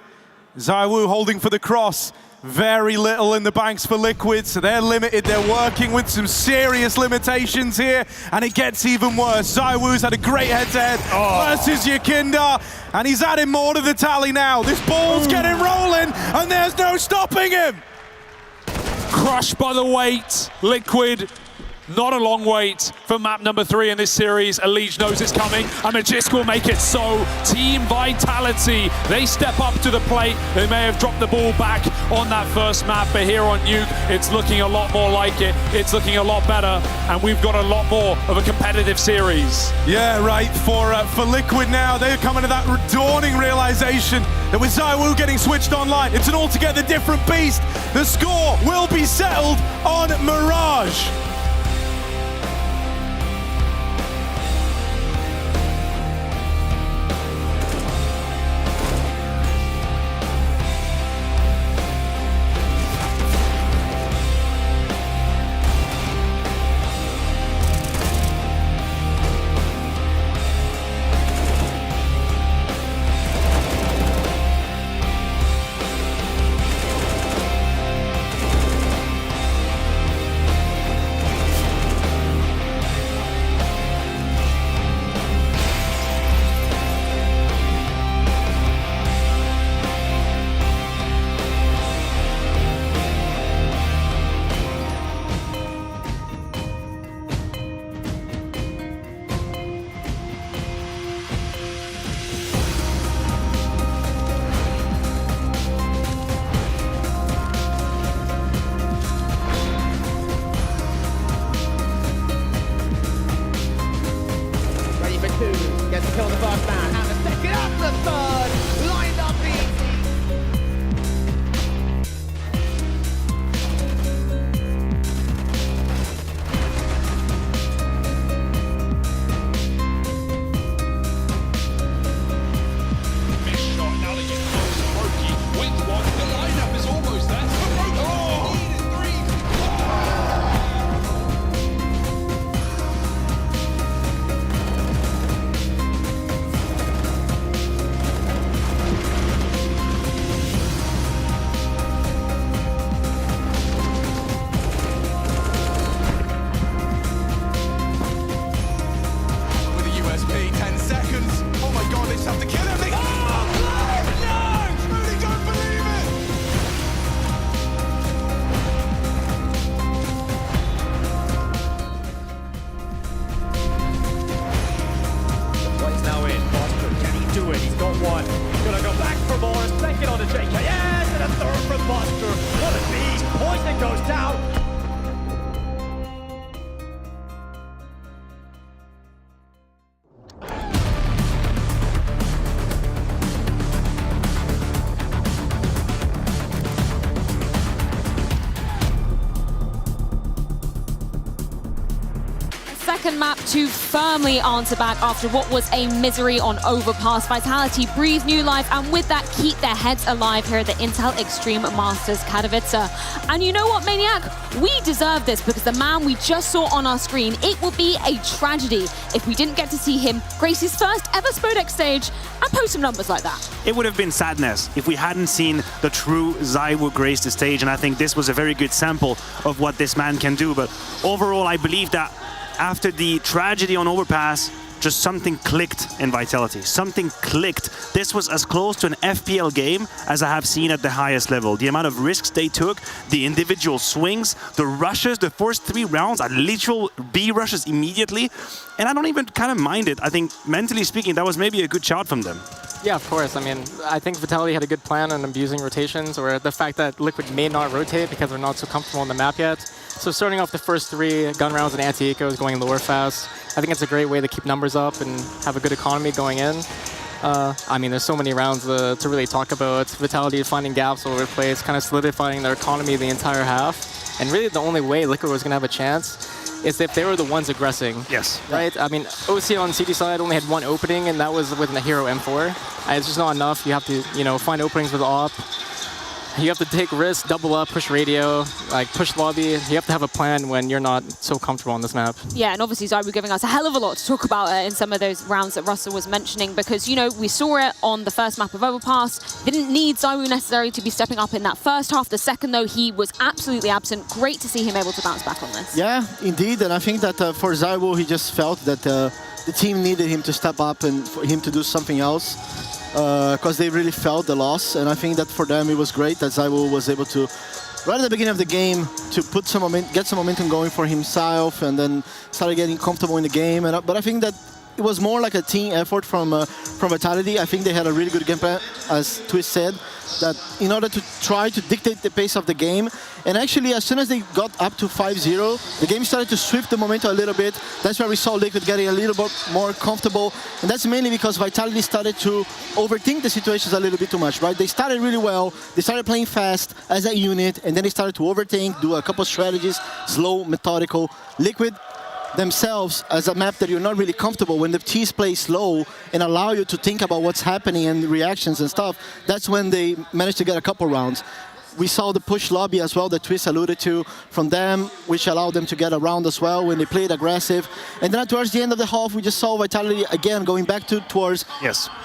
[SPEAKER 9] ZywOo holding for the cross. Very little in the banks for Liquid, so they're limited. They're working with some serious limitations here, and it gets even worse. ZywOo's had a great head-to-head versus Yakinda, and he's adding more to the tally now. This ball's getting rolling, and there's no stopping him.
[SPEAKER 12] Crushed by the weight, Liquid. Not a long wait for map number 3 in this series. Elige knows it's coming, and Magisk will make it so. Team Vitality, they step up to the plate. They may have dropped the ball back on that first map, but here on Nuke, it's looking a lot more like it. It's looking a lot better, and we've got a lot more of a competitive series.
[SPEAKER 9] Yeah, right, for Liquid now, they're coming to that dawning realization that with ZywOo getting switched online, it's an altogether different beast. The score will be settled on Mirage.
[SPEAKER 22] second map to firmly answer back after what was a misery on Overpass. Vitality breathe new life, and with that, keep their heads alive here at the Intel Extreme Masters Katowice. And you know what, Maniac? We deserve this because the man we just saw on our screen, it would be a tragedy if we didn't get to see him grace his first ever Spodek stage and post some numbers like that.
[SPEAKER 23] It would have been sadness if we hadn't seen the true ZywOo grace the stage, and I think this was a very good sample of what this man can do. But overall, I believe that after the tragedy on Overpass, just something clicked in Vitality. Something clicked. This was as close to an FPL game as I have seen at the highest level. The amount of risks they took, the individual swings, the rushes, the first 3 rounds are literal B rushes immediately. And I don't even kind of mind it. I think, mentally speaking, that was maybe a good shot from them.
[SPEAKER 5] Yeah, of course. I mean, I think Vitality had a good plan on abusing rotations, or the fact that Liquid may not rotate because they're not so comfortable on the map yet. So starting off the first 3 gun rounds and anti-ecos going lower fast, I think it's a great way to keep numbers up and have a good economy going in. I mean, there's so many rounds to really talk about. Vitality finding gaps all over the place, kind of solidifying their economy the entire half. And really the only way Liquid was going to have a chance is if they were the ones aggressing.
[SPEAKER 23] Yes.
[SPEAKER 5] Right? I mean, OC on CT side only had 1 opening, and that was with a hero M4. It's just not enough. You have to, you know, find openings with AWP. You have to take risks, double up, push radio, like push lobby. You have to have a plan when you're not so comfortable on this map.
[SPEAKER 22] Yeah, and obviously ZywOo giving us a hell of a lot to talk about in some of those rounds that Russell was mentioning, because, you know, we saw it on the first map of Overpass. Didn't need ZywOo necessarily to be stepping up in that first half. The second, though, he was absolutely absent. Great to see him able to bounce back on this.
[SPEAKER 24] Yeah, indeed. And I think that for ZywOo, he just felt that the team needed him to step up and for him to do something else. Because they really felt the loss, and I think that for them it was great that ZywOo was able to, right at the beginning of the game, to put get some momentum going for himself, and then started getting comfortable in the game. But I think that it was more like a team effort from Vitality. I think they had a really good game plan, as Twist said, that in order to try to dictate the pace of the game. And actually, as soon as they got up to 5-0, the game started to shift the momentum a little bit. That's where we saw Liquid getting a little bit more comfortable. And that's mainly because Vitality started to overthink the situations a little bit too much, right? They started really well. They started playing fast as a unit, and then they started to overthink, do a couple strategies, slow, methodical. Liquid themselves, as a map that you're not really comfortable, when the teams play slow and allow you to think about what's happening and reactions and stuff, that's when they managed to get a couple rounds. We saw the push lobby as well that Twist alluded to from them, which allowed them to get around as well when they played aggressive. And then towards the end of the half, we just saw Vitality again going back towards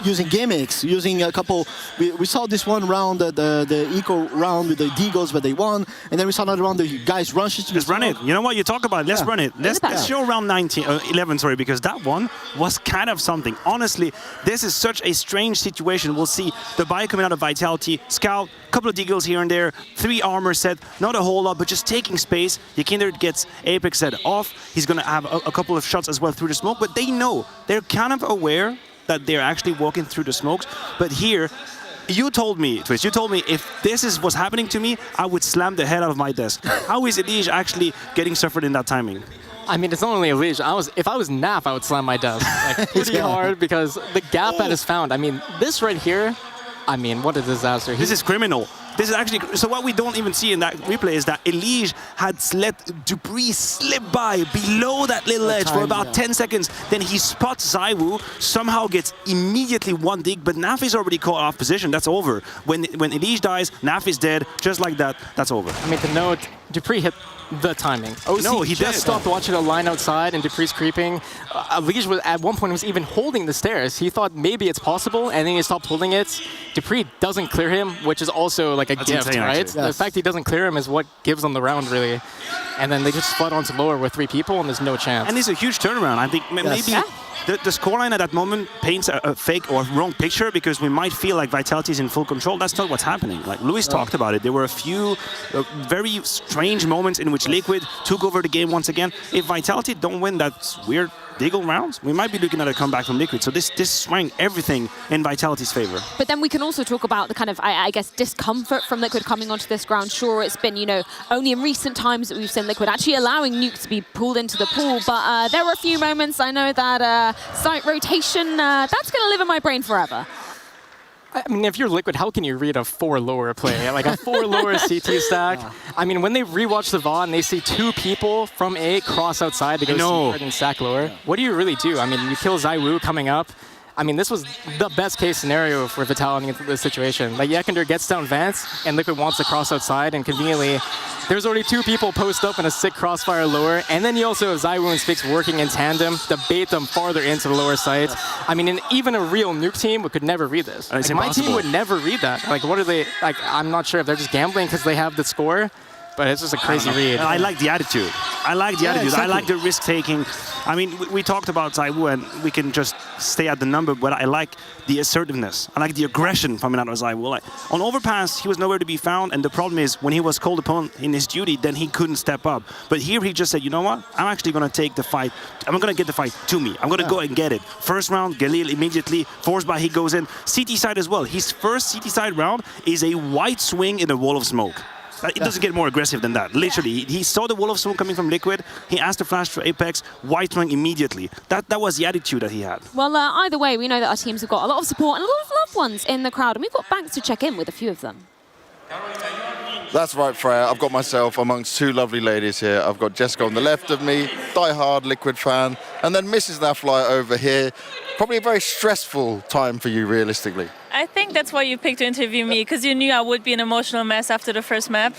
[SPEAKER 24] using gimmicks, using a couple. We saw this one round, the eco round with the Deagles, but they won. And then we saw another round, the guys rushes to
[SPEAKER 23] Let's run it. You know what? You talk about it. Let's run it. Let's show round 11, sorry, because that one was kind of something. Honestly, this is such a strange situation. We'll see the buy coming out of Vitality, Scout, couple of Deagles here and there, 3 armor set, not a whole lot, but just taking space. Yekindred gets Apex set off. He's going to have a couple of shots as well through the smoke, but they know, they're kind of aware that they're actually walking through the smokes. But here, you told me, Twist, you told me if this is what's happening to me, I would slam the head out of my desk. How is Elige actually getting suffered in that timing?
[SPEAKER 5] I mean, it's not only Elige. If I was Naf, I would slam my desk like, pretty hard, because the gap that is found. I mean, this right here, I mean, what a disaster.
[SPEAKER 23] This is criminal. This is actually, so what we don't even see in that replay is that Elige had let Dupree slip by below that little edge for about 10 seconds. Then he spots ZywOo, somehow gets immediately 1 dig, but Naf is already caught off position. That's over. When Elige dies, Naf is dead. Just like that, that's over.
[SPEAKER 5] I mean, to note, Dupree hit the timing. OC
[SPEAKER 23] no, he
[SPEAKER 5] just stopped watching the line outside, and Dupree's creeping. Elige was at one point was even holding the stairs. He thought maybe it's possible, and then he stopped holding it. Dupree doesn't clear him, which is also like a gift,
[SPEAKER 23] insane,
[SPEAKER 5] right?
[SPEAKER 23] actually.
[SPEAKER 5] The fact he doesn't clear him is what gives them the round, really. And then they just flood onto lower with 3 people, and there's no chance.
[SPEAKER 23] And it's a huge turnaround. I think maybe the scoreline at that moment paints a fake or wrong picture, because we might feel like Vitality is in full control. That's not what's happening. Like Luis talked about it. There were a few very strange moments in which Liquid took over the game once again. If Vitality don't win that weird Deagle rounds, we might be looking at a comeback from Liquid. So this swung everything in Vitality's favor.
[SPEAKER 22] But then we can also talk about the kind of, I guess, discomfort from Liquid coming onto this ground. Sure, it's been, you know, only in recent times that we've seen Liquid actually allowing Nuke to be pulled into the pool. But there were a few moments, I know that site rotation, that's going to live in my brain forever.
[SPEAKER 5] I mean, if you're Liquid, how can you read a 4 lower play? Like a 4 lower CT stack. I mean, when they rewatch the VOD and they see 2 people from A cross outside to go C and stack lower, what do you really do? I mean, you kill ZywOo coming up. I mean, this was the best case scenario for Vitality in this situation. Like, Yekender gets down Vance, and Liquid wants to cross outside, and conveniently, there's already 2 people post up in a sick crossfire lower, and then you also have ZywOo and Spix working in tandem to bait them farther into the lower site. I mean, even a real nuke team could never read this. Like, my team would never read that. Like, what are they, like, I'm not sure if they're just gambling because they have the score, but it's just a crazy read.
[SPEAKER 23] I like the attitude. I like the attitude. Exactly. I like the risk-taking. I mean, we talked about ZywOo, and we can just stay at the number, but I like the assertiveness. I like the aggression coming out of ZywOo. Like, on Overpass, he was nowhere to be found, and the problem is, when he was called upon in his duty, then he couldn't step up. But here he just said, you know what? I'm actually going to take the fight. I'm going to get the fight to me. I'm going to go and get it. First round, Galil immediately. Force by, he goes in. CT side as well. His first CT side round is a white swing in a wall of smoke. It doesn't get more aggressive than that. Literally, he saw the wall of smoke coming from Liquid. He asked to flash for Apex, white swing immediately. That was the attitude that he had.
[SPEAKER 22] Well, either way, we know that our teams have got a lot of support and a lot of loved ones in the crowd, and we've got Banks to check in with a few of them.
[SPEAKER 6] That's right, Freya. I've got myself amongst 2 lovely ladies here. I've got Jessica on the left of me, die-hard Liquid fan, and then Mrs. Nafly over here. Probably a very stressful time for you, realistically.
[SPEAKER 2] I think that's why you picked to interview me, because you knew I would be an emotional mess after the first map.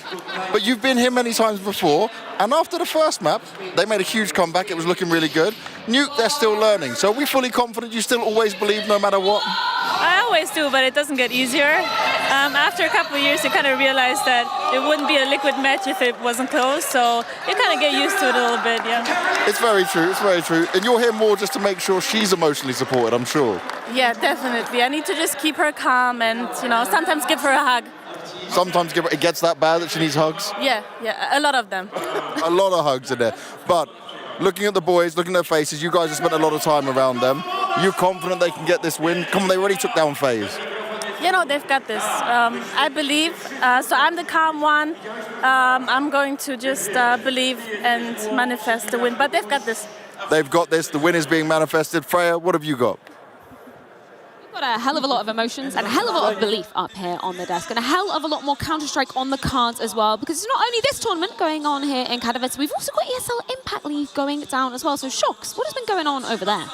[SPEAKER 6] But you've been here many times before, and after the first map, they made a huge comeback. It was looking really good. Nuke, they're still learning. So are we fully confident you still always believe no matter what?
[SPEAKER 2] I always do, but it doesn't get easier. After a couple of years, you kind of realize that it wouldn't be a Liquid match if it wasn't close, so you kind of get used to it a little bit, yeah.
[SPEAKER 6] It's very true, it's very true. And you're here more just to make sure she's emotionally supported, I'm sure.
[SPEAKER 2] Yeah, definitely. I need to just keep her calm and, you know, sometimes give her a hug.
[SPEAKER 6] Sometimes it gets that bad that she needs hugs?
[SPEAKER 2] Yeah, a lot of them.
[SPEAKER 6] A lot of hugs in there. But looking at the boys, looking at their faces, you guys have spent a lot of time around them. Are you confident they can get this win? Come on, they already took down FaZe.
[SPEAKER 2] You know, they've got this. I believe. So I'm the calm one. I'm going to just believe and manifest the win. But they've got this.
[SPEAKER 6] They've got this. The win is being manifested. Freya, what have you got?
[SPEAKER 22] We've got a hell of a lot of emotions and a hell of a lot of belief up here on the desk, and a hell of a lot more Counter-Strike on the cards as well, because it's not only this tournament going on here in Katowice, we've also got ESL Impact League going down as well. So Shocks, what has been going on over there?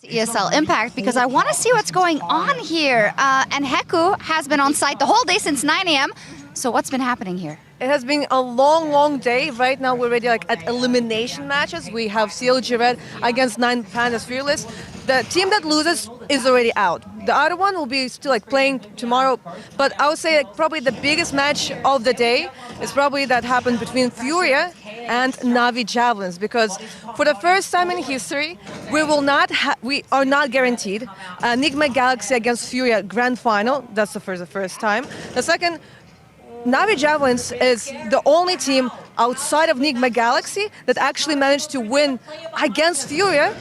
[SPEAKER 7] ESL Impact, because I want to see what's going on here. And Heku has been on site the whole day since 9 a.m. So what's been happening here?
[SPEAKER 3] It has been a long, long day. Right now we're already like at elimination matches. We have CLG Red against 9 Pandas Fearless. The team that loses is already out. The other one will be still like playing tomorrow. But I would say like probably the biggest match of the day is probably that happened between Furia and Navi Javelins, because for the first time in history, we are not guaranteed Enigma Galaxy against Furia Grand Final. That's the first time. The second, Navi Javelins is the only team outside of Enigma Galaxy that actually managed to win against Furia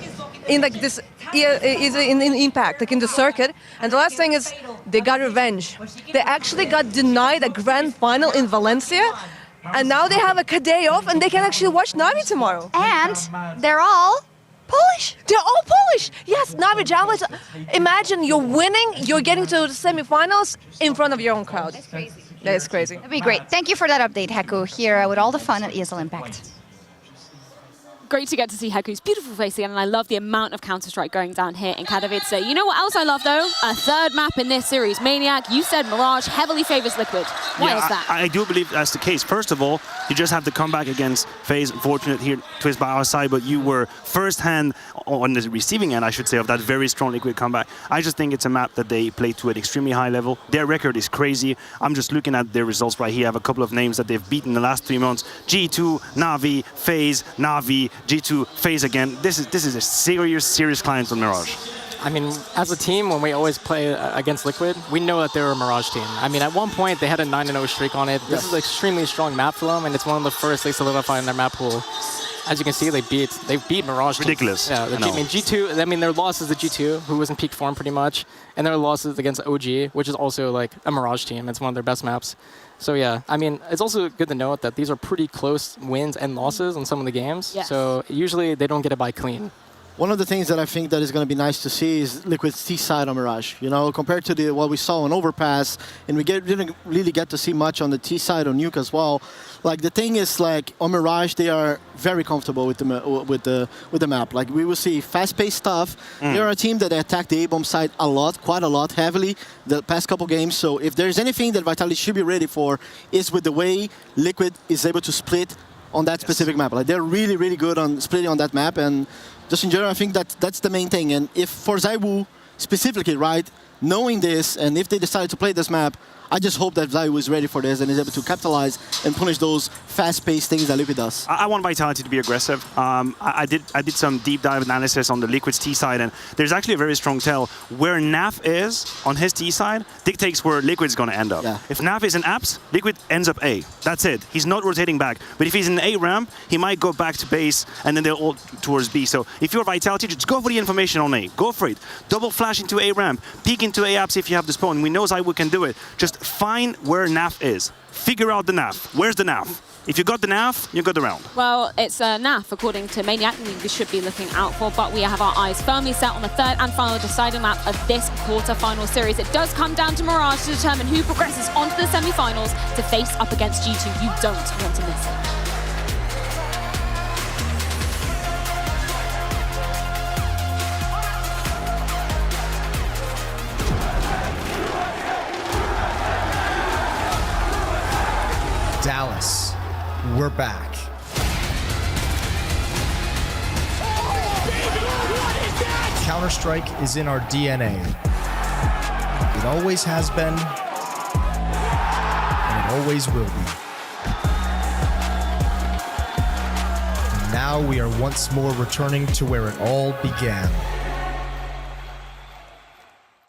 [SPEAKER 3] in like this in Impact, like in the circuit. And the last thing is they got revenge. They actually got denied a grand final in Valencia, and now they have a day off and they can actually watch Navi tomorrow.
[SPEAKER 7] And they're all Polish.
[SPEAKER 3] They're all Polish. Yes, Navi Javelins. Imagine you're winning, you're getting to the semifinals in front of your own crowd. That's crazy. That is crazy.
[SPEAKER 7] That'd be great. Thank you for that update, Heku, here with all the fun at ESL Impact.
[SPEAKER 22] Great to get to see Heku's beautiful face again, and I love the amount of Counter-Strike going down here in Katowice. You know what else I love, though? A third map in this series. Maniac, you said Mirage heavily favors Liquid. Why is that?
[SPEAKER 23] I do believe that's the case. First of all, you just have to come back against FaZe. Unfortunate here, Twist by our side, but you were first-hand on the receiving end, I should say, of that very strong Liquid comeback. I just think it's a map that they play to an extremely high level. Their record is crazy. I'm just looking at their results right here. I have a couple of names that they've beaten in the last 3 months. G2, Navi, FaZe, Navi, G2, FaZe again. This is a serious client on Mirage.
[SPEAKER 5] I mean, as a team, when we always play against Liquid, we know that they're a Mirage team. I mean, at one point, they had a 9-0 streak on it. This is an extremely strong map for them, and it's one of the first they solidified in their map pool. As you can see, they beat Mirage.
[SPEAKER 23] Ridiculous.
[SPEAKER 5] Yeah, I mean, G2, I mean, their loss is the G2, who was in peak form pretty much, and their losses against OG, which is also like a Mirage team. It's one of their best maps. So yeah, I mean, it's also good to note that these are pretty close wins and losses in some of the games.
[SPEAKER 22] Yes.
[SPEAKER 5] So usually they don't get it by clean.
[SPEAKER 24] one of the things that I think that is going to be nice to see is Liquid's T-side on Mirage. You know, compared to what we saw on Overpass, and we didn't really get to see much on the T-side on Nuke as well. Like the thing is, like on Mirage, they are very comfortable with the map. Like we will see fast-paced stuff. They are a team that attacked the A-bomb side a lot, quite a lot, heavily the past couple games. So if there's anything that Vitality should be ready for, is with the way Liquid is able to split on that specific map. Like they're really, really good on splitting on that map, and just in general, I think that's the main thing. And if for ZywOo specifically, right, knowing this, and if they decide to play this map, I just hope that ZywOo is ready for this and is able to capitalize and punish those fast-paced things that Liquid does.
[SPEAKER 23] I want Vitality to be aggressive. I did some deep dive analysis on the Liquid's T side, and there's actually a very strong tell. Where Naf is on his T side dictates where Liquid's going to end up.
[SPEAKER 24] Yeah.
[SPEAKER 23] If Naf is in apps, Liquid ends up A. That's it. He's not rotating back. But if he's in A ramp, he might go back to base, and then they'll all towards B. So if you're Vitality, just go for the information on A. Go for it. Double flash into A ramp. Peek into A apps if you have the spawn. We know ZywOo can do it. Just find where Naf is. Figure out the Naf. Where's the Naf? If you got the Naf, you got the round.
[SPEAKER 22] Well, it's Naf, according to Maniac, we should be looking out for, but we have our eyes firmly set on the third and final deciding map of this quarter-final series. It does come down to Mirage to determine who progresses onto the semi-finals to face up against G2. You don't want to miss it.
[SPEAKER 15] Dallas, we're back. Counter-Strike is in our DNA. It always has been, and it always will be. And now we are once more returning to where it all began.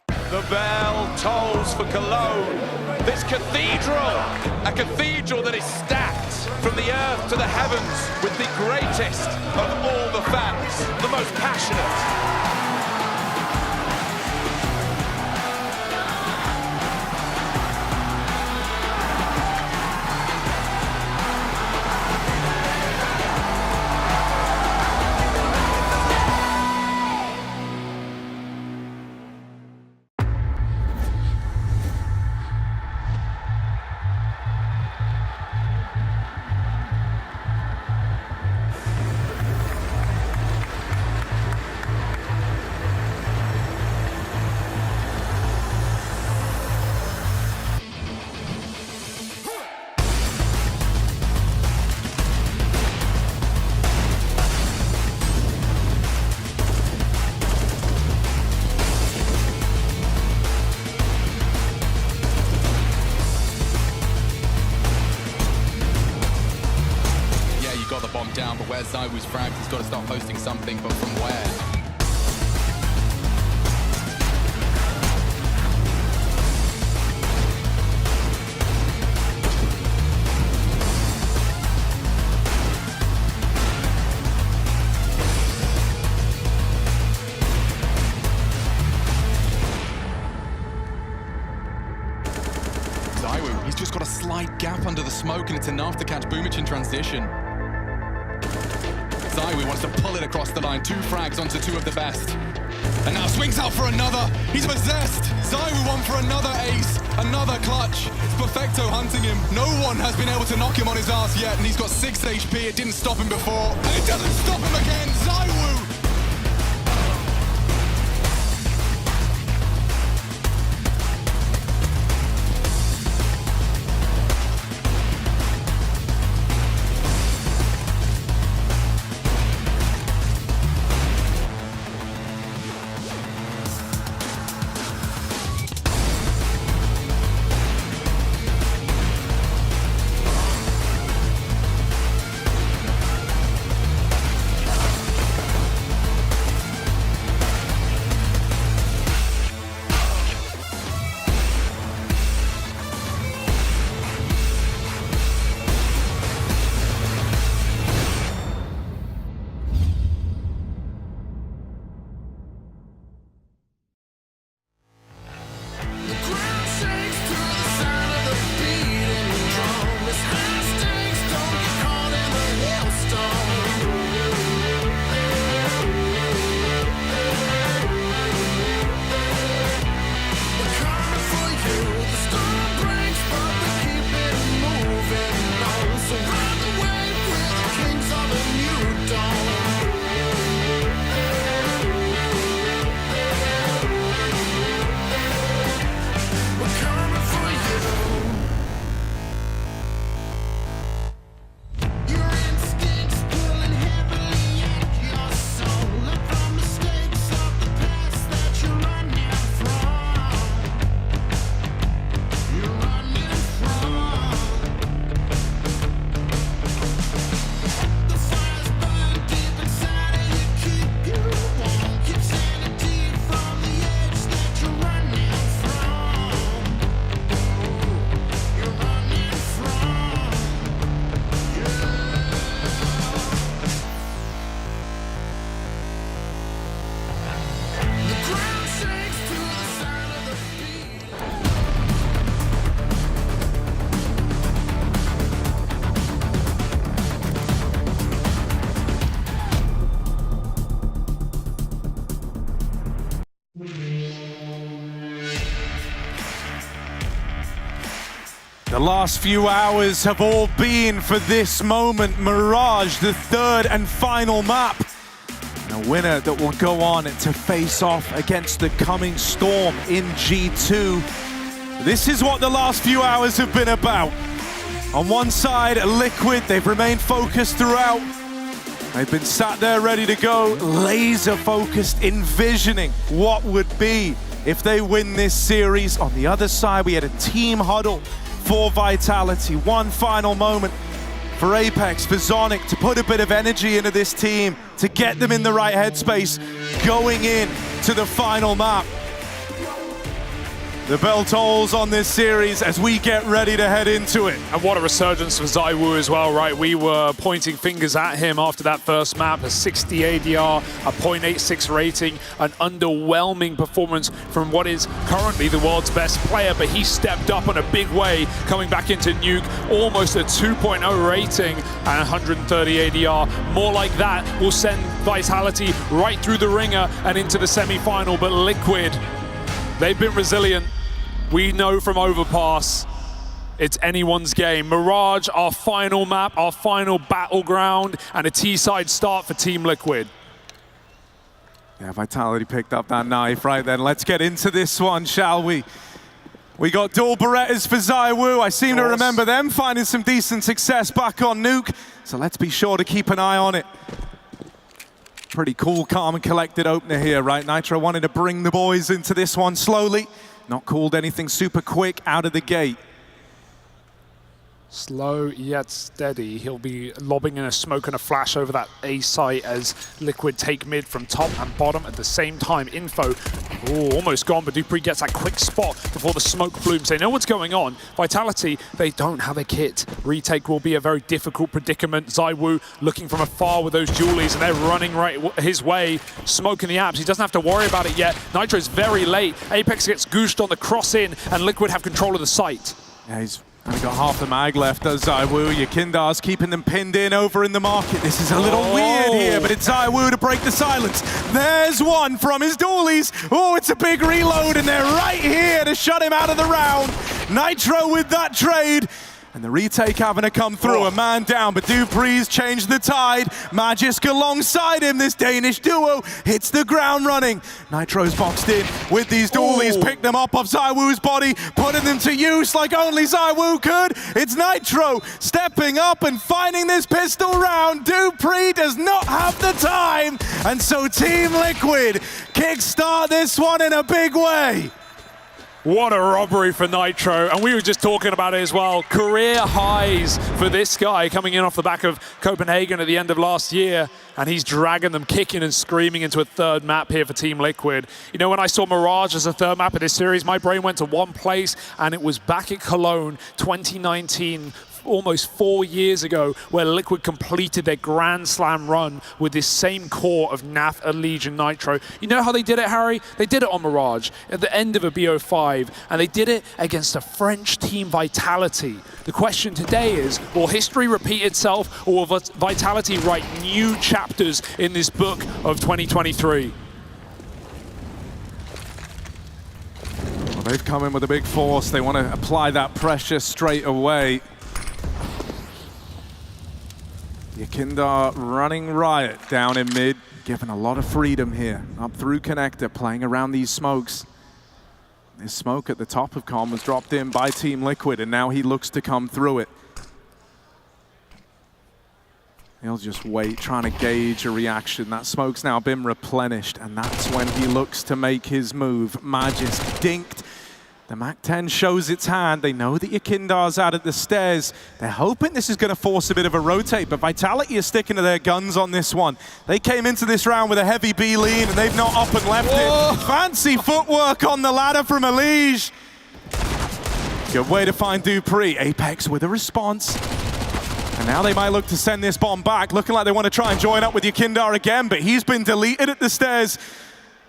[SPEAKER 1] The bell tolls for Cologne. This cathedral, a cathedral that is stacked from the earth to the heavens with the greatest of all the fans, the most passionate.
[SPEAKER 10] Down, but where's ZywOo's frags? He's got to start posting something, but from where? ZywOo, he's just got a slight gap under the smoke, and it's enough to catch Boomich in transition. ZywOo wants to pull it across the line. 2 frags onto 2 of the best. And now swings out for another. He's possessed. ZywOo won for another ace. Another clutch. It's Perfecto hunting him. No one has been able to knock him on his ass yet, and he's got 6 HP. It didn't stop him before. And it doesn't stop him again. ZywOo!
[SPEAKER 13] The last few hours have all been for this moment. Mirage, the third and final map. And a winner that will go on to face off against the coming Storm in G2. This is what the last few hours have been about. On one side, Liquid, they've remained focused throughout. They've been sat there ready to go, laser focused, envisioning what would be if they win this series. On the other side, we had a team huddle for Vitality. One final moment for Apex, for Zonic to put a bit of energy into this team, to get them in the right headspace going in to the final map. The bell tolls on this series as we get ready to head into it.
[SPEAKER 12] And what a resurgence for ZywOo as well, right? We were pointing fingers at him after that first map, a 60 ADR, a 0.86 rating, an underwhelming performance from what is currently the world's best player, but he stepped up in a big way, coming back into Nuke, almost a 2.0 rating and 130 ADR. More like that will send Vitality right through the ringer and into the semi-final, but Liquid, they've been resilient. We know from Overpass, it's anyone's game. Mirage, our final map, our final battleground, and a T-side start for Team Liquid.
[SPEAKER 13] Yeah, Vitality picked up that knife right then. Let's get into this one, shall we? We got dual Berettas for ZywOo. I seem to remember them finding some decent success back on Nuke, so let's be sure to keep an eye on it. Pretty cool, calm and collected opener here, right? Nitro wanted to bring the boys into this one slowly. Not called anything super quick out of the gate.
[SPEAKER 12] Slow yet steady. He'll be lobbing in a smoke and a flash over that A site as Liquid take mid from top and bottom at the same time. Info, almost gone, but dupreeh gets that quick spot before the smoke blooms. They know what's going on. Vitality, they don't have a kit. Retake will be a very difficult predicament. ZywOo looking from afar with those dualies, and they're running right his way. Smoke in the apps. He doesn't have to worry about it yet. Nitro's very late. Apex gets goosed on the cross in, and Liquid have control of the site.
[SPEAKER 13] Yeah, he's only got half the mag left, does ZywOo. Yakindar's keeping them pinned in over in the market. This is a little weird here, but it's ZywOo to break the silence. There's one from his dualies. Oh, it's a big reload, and they're right here to shut him out of the round. Nitro with that trade. And the retake having to come through. A man down, but dupreeh's changed the tide. Magisk alongside him. This Danish duo hits the ground running. Nitro's boxed in with these dualies. Picked them up off ZywOo's body, putting them to use like only ZywOo could. It's Nitro stepping up and finding this pistol round. dupreeh does not have the time. And so Team Liquid kickstart this one in a big way.
[SPEAKER 12] What a robbery for Nitro, and we were just talking about it as well. Career highs for this guy coming in off the back of Copenhagen at the end of last year, and he's dragging them kicking and screaming into a third map here for Team Liquid. You know, when I saw Mirage as a third map of this series, my brain went to one place, and it was back at Cologne 2019, almost 4 years ago, where Liquid completed their Grand Slam run with this same core of NAF, Allegiant, Nitro. You know how they did it, Harry? They did it on Mirage at the end of a BO5, and they did it against a French team, Vitality. The question today is, will history repeat itself, or will Vitality write new chapters in this book of 2023?
[SPEAKER 13] Well, they've come in with a big force. They want to apply that pressure straight away. Yakindar running riot down in mid, given a lot of freedom here. Up through connector, playing around these smokes. This smoke at the top of Con was dropped in by Team Liquid, and now he looks to come through it. He'll just wait, trying to gauge a reaction. That smoke's now been replenished, and that's when he looks to make his move. Magisk dinked. The MAC-10 shows its hand. They know that Yakindar's out at the stairs. They're hoping this is going to force a bit of a rotate, but Vitality is sticking to their guns on this one. They came into this round with a heavy B lean, and they've not up and left it. Fancy footwork on the ladder from Elige. Good way to find dupreeh. Apex with a response. And now they might look to send this bomb back, looking like they want to try and join up with Yakindar again, but he's been deleted at the stairs.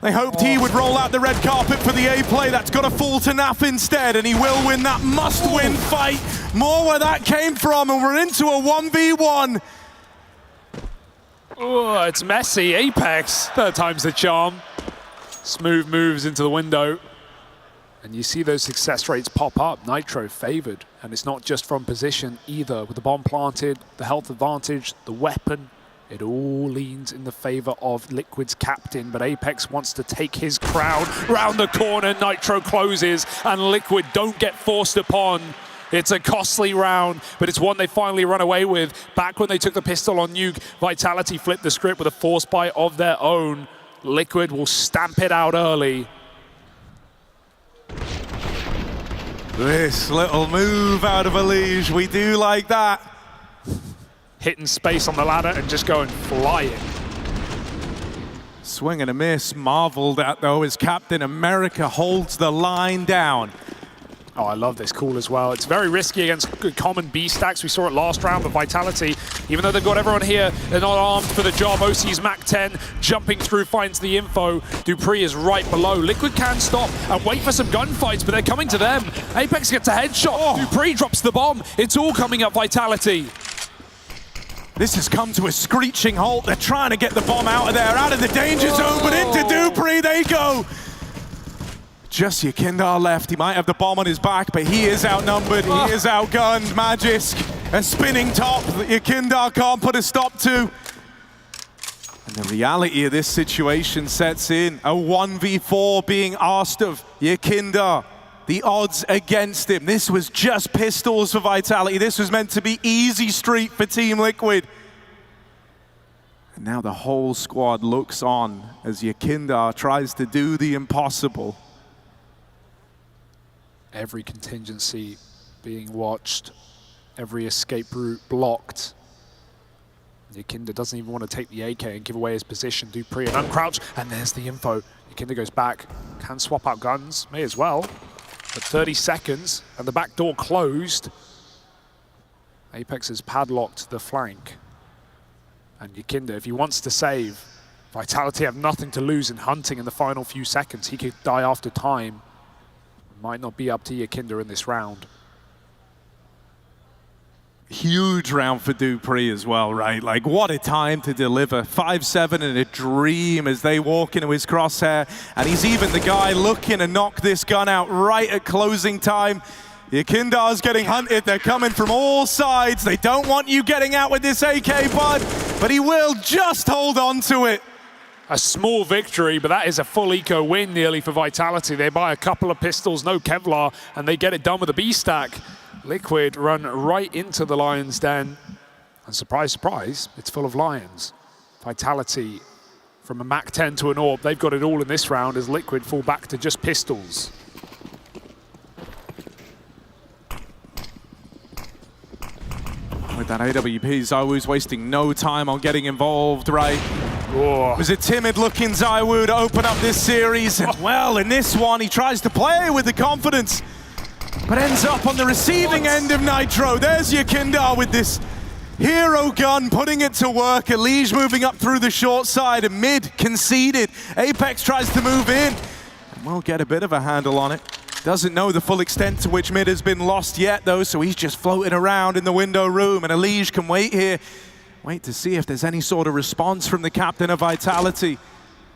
[SPEAKER 13] They hoped he would roll out the red carpet for the A play. That's got to fall to NAF instead, and he will win that must-win fight. More where that came from, and we're into a 1v1.
[SPEAKER 12] Oh, it's messy. Apex, third time's the charm. Smooth moves into the window. And you see those success rates pop up, Nitro favored. And it's not just from position either. With the bomb planted, the health advantage, the weapon, it all leans in the favor of Liquid's captain. But Apex wants to take his crown round the corner. Nitro closes and Liquid don't get forced upon. It's a costly round, but it's one they finally run away with. Back when they took the pistol on Nuke, Vitality flipped the script with a force buy of their own. Liquid will stamp it out early.
[SPEAKER 9] This little move out of Elige, we do like that.
[SPEAKER 12] Hitting space on the ladder and just going flying.
[SPEAKER 9] Swing and a miss, marveled at though as Captain America holds the line down.
[SPEAKER 12] Oh, I love this call as well. It's very risky against common B stacks. We saw it last round, but Vitality, even though they've got everyone here, they're not armed for the job. OC's Mac 10 jumping through, finds the info. dupreeh is right below. Liquid can stop and wait for some gunfights, but they're coming to them. Apex gets a headshot. dupreeh drops the bomb. It's all coming up Vitality.
[SPEAKER 9] This has come to a screeching halt. They're trying to get the bomb out of there, out of the danger zone, but into dupreeh they go. Just Yakindar left. He might have the bomb on his back, but he is outnumbered. He is outgunned. Magisk, a spinning top that Yakindar can't put a stop to. And the reality of this situation sets in. A 1v4 being asked of Yakindar. The odds against him. This was just pistols for Vitality. This was meant to be easy street for Team Liquid. And now the whole squad looks on as Yakindar tries to do the impossible.
[SPEAKER 12] Every contingency being watched, every escape route blocked. Yakindar doesn't even want to take the AK and give away his position. dupreeh and uncrouch, and there's the info. Yakindar goes back, can swap out guns, may as well. But 30 seconds, and the back door closed. Apex has padlocked the flank. And Yakindar, if he wants to save, Vitality have nothing to lose in hunting in the final few seconds. He could die after time. Might not be up to Yakindar in this round.
[SPEAKER 9] Huge round for dupreeh as well, right? Like, what a time to deliver. 5-7 and a dream as they walk into his crosshair. And he's even the guy looking to knock this gun out right at closing time. Yakindar's getting hunted. They're coming from all sides. They don't want you getting out with this AK, bud. But he will just hold on to it.
[SPEAKER 12] A small victory, but that is a full eco win nearly for Vitality. They buy a couple of pistols, no Kevlar, and they get it done with a B stack. Liquid run right into the Lion's Den. And surprise, surprise, it's full of Lions. Vitality, from a Mac 10 to an AWP, they've got it all in this round as Liquid fall back to just pistols.
[SPEAKER 9] With that AWP, ZywOo's wasting no time on getting involved, right? It was a timid-looking ZywOo to open up this series. And well, in this one, he tries to play with the confidence, but ends up on the receiving end of Nitro. There's Yakindar with this hero gun, putting it to work. Elige moving up through the short side, and mid conceded. Apex tries to move in, and we'll get a bit of a handle on it. Doesn't know the full extent to which mid has been lost yet, though, so he's just floating around in the window room, and Elige can wait here. Wait to see if there's any sort of response from the captain of Vitality.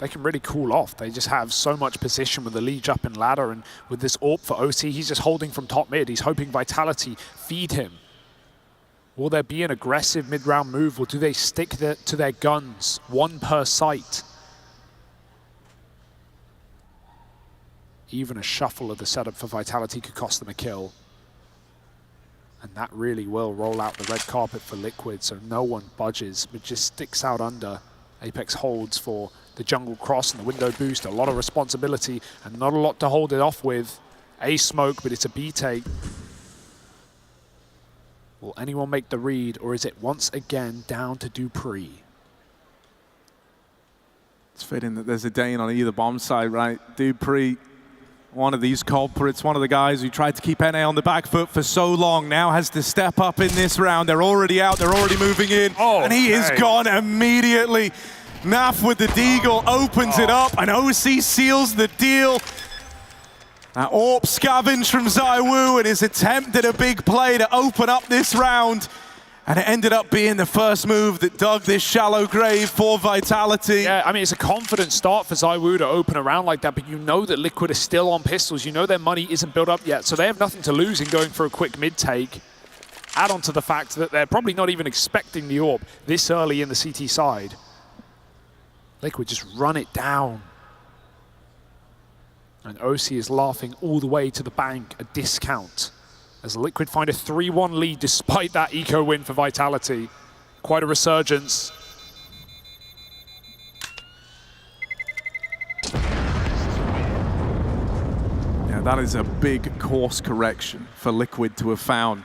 [SPEAKER 12] They can really cool off. They just have so much position with the Elige up in ladder, and with this AWP for OC, he's just holding from top mid. He's hoping Vitality feed him. Will there be an aggressive mid-round move, or do they stick to their guns, one per site? Even a shuffle of the setup for Vitality could cost them a kill. And that really will roll out the red carpet for Liquid, so no one budges, but just sticks out under. Apex holds for the jungle cross and the window boost, a lot of responsibility and not a lot to hold it off with. A smoke, but it's a B take. Will anyone make the read, or is it once again down to dupreeh?
[SPEAKER 9] It's fitting that there's a Dane on either bomb side, right? dupreeh, one of these culprits, one of the guys who tried to keep NA on the back foot for so long, now has to step up in this round. They're already out, they're already moving in, and he is gone immediately. Naf with the deagle opens it up, and OC seals the deal. That AWP scavenge from ZywOo in his attempt at a big play to open up this round.
[SPEAKER 13] And it ended up being the first move that dug this shallow grave for Vitality.
[SPEAKER 12] Yeah, I mean, it's a confident start for ZywOo to open a round like that, but you know that Liquid is still on pistols. You know their money isn't built up yet, so they have nothing to lose in going for a quick mid-take. Add on to the fact that they're probably not even expecting the AWP this early in the CT side. Liquid just run it down. And OC is laughing all the way to the bank, a discount. As Liquid find a 3-1 lead despite that eco win for Vitality. Quite a resurgence.
[SPEAKER 13] Yeah, that is a big course correction for Liquid to have found.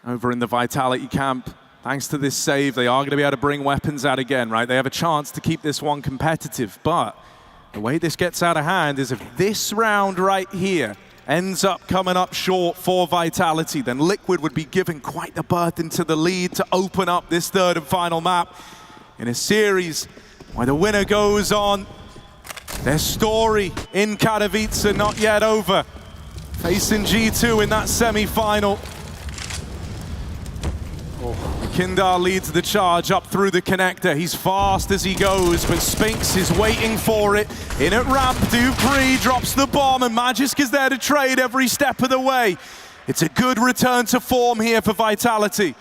[SPEAKER 13] Over in the Vitality camp, thanks to this save, they are going to be able to bring weapons out again, right? They have a chance to keep this one competitive, but the way this gets out of hand is if this round right here ends up coming up short for Vitality, then Liquid would be given quite the berth into the lead to open up this third and final map in a series where the winner goes on. Their story in Katowice not yet over. Facing G2 in that semi-final. Kindar leads the charge up through the connector. He's fast as he goes, but Spinks is waiting for it. In at ramp, Dupree drops the bomb, and Magisk is there to trade every step of the way. It's a good return to form here for Vitality.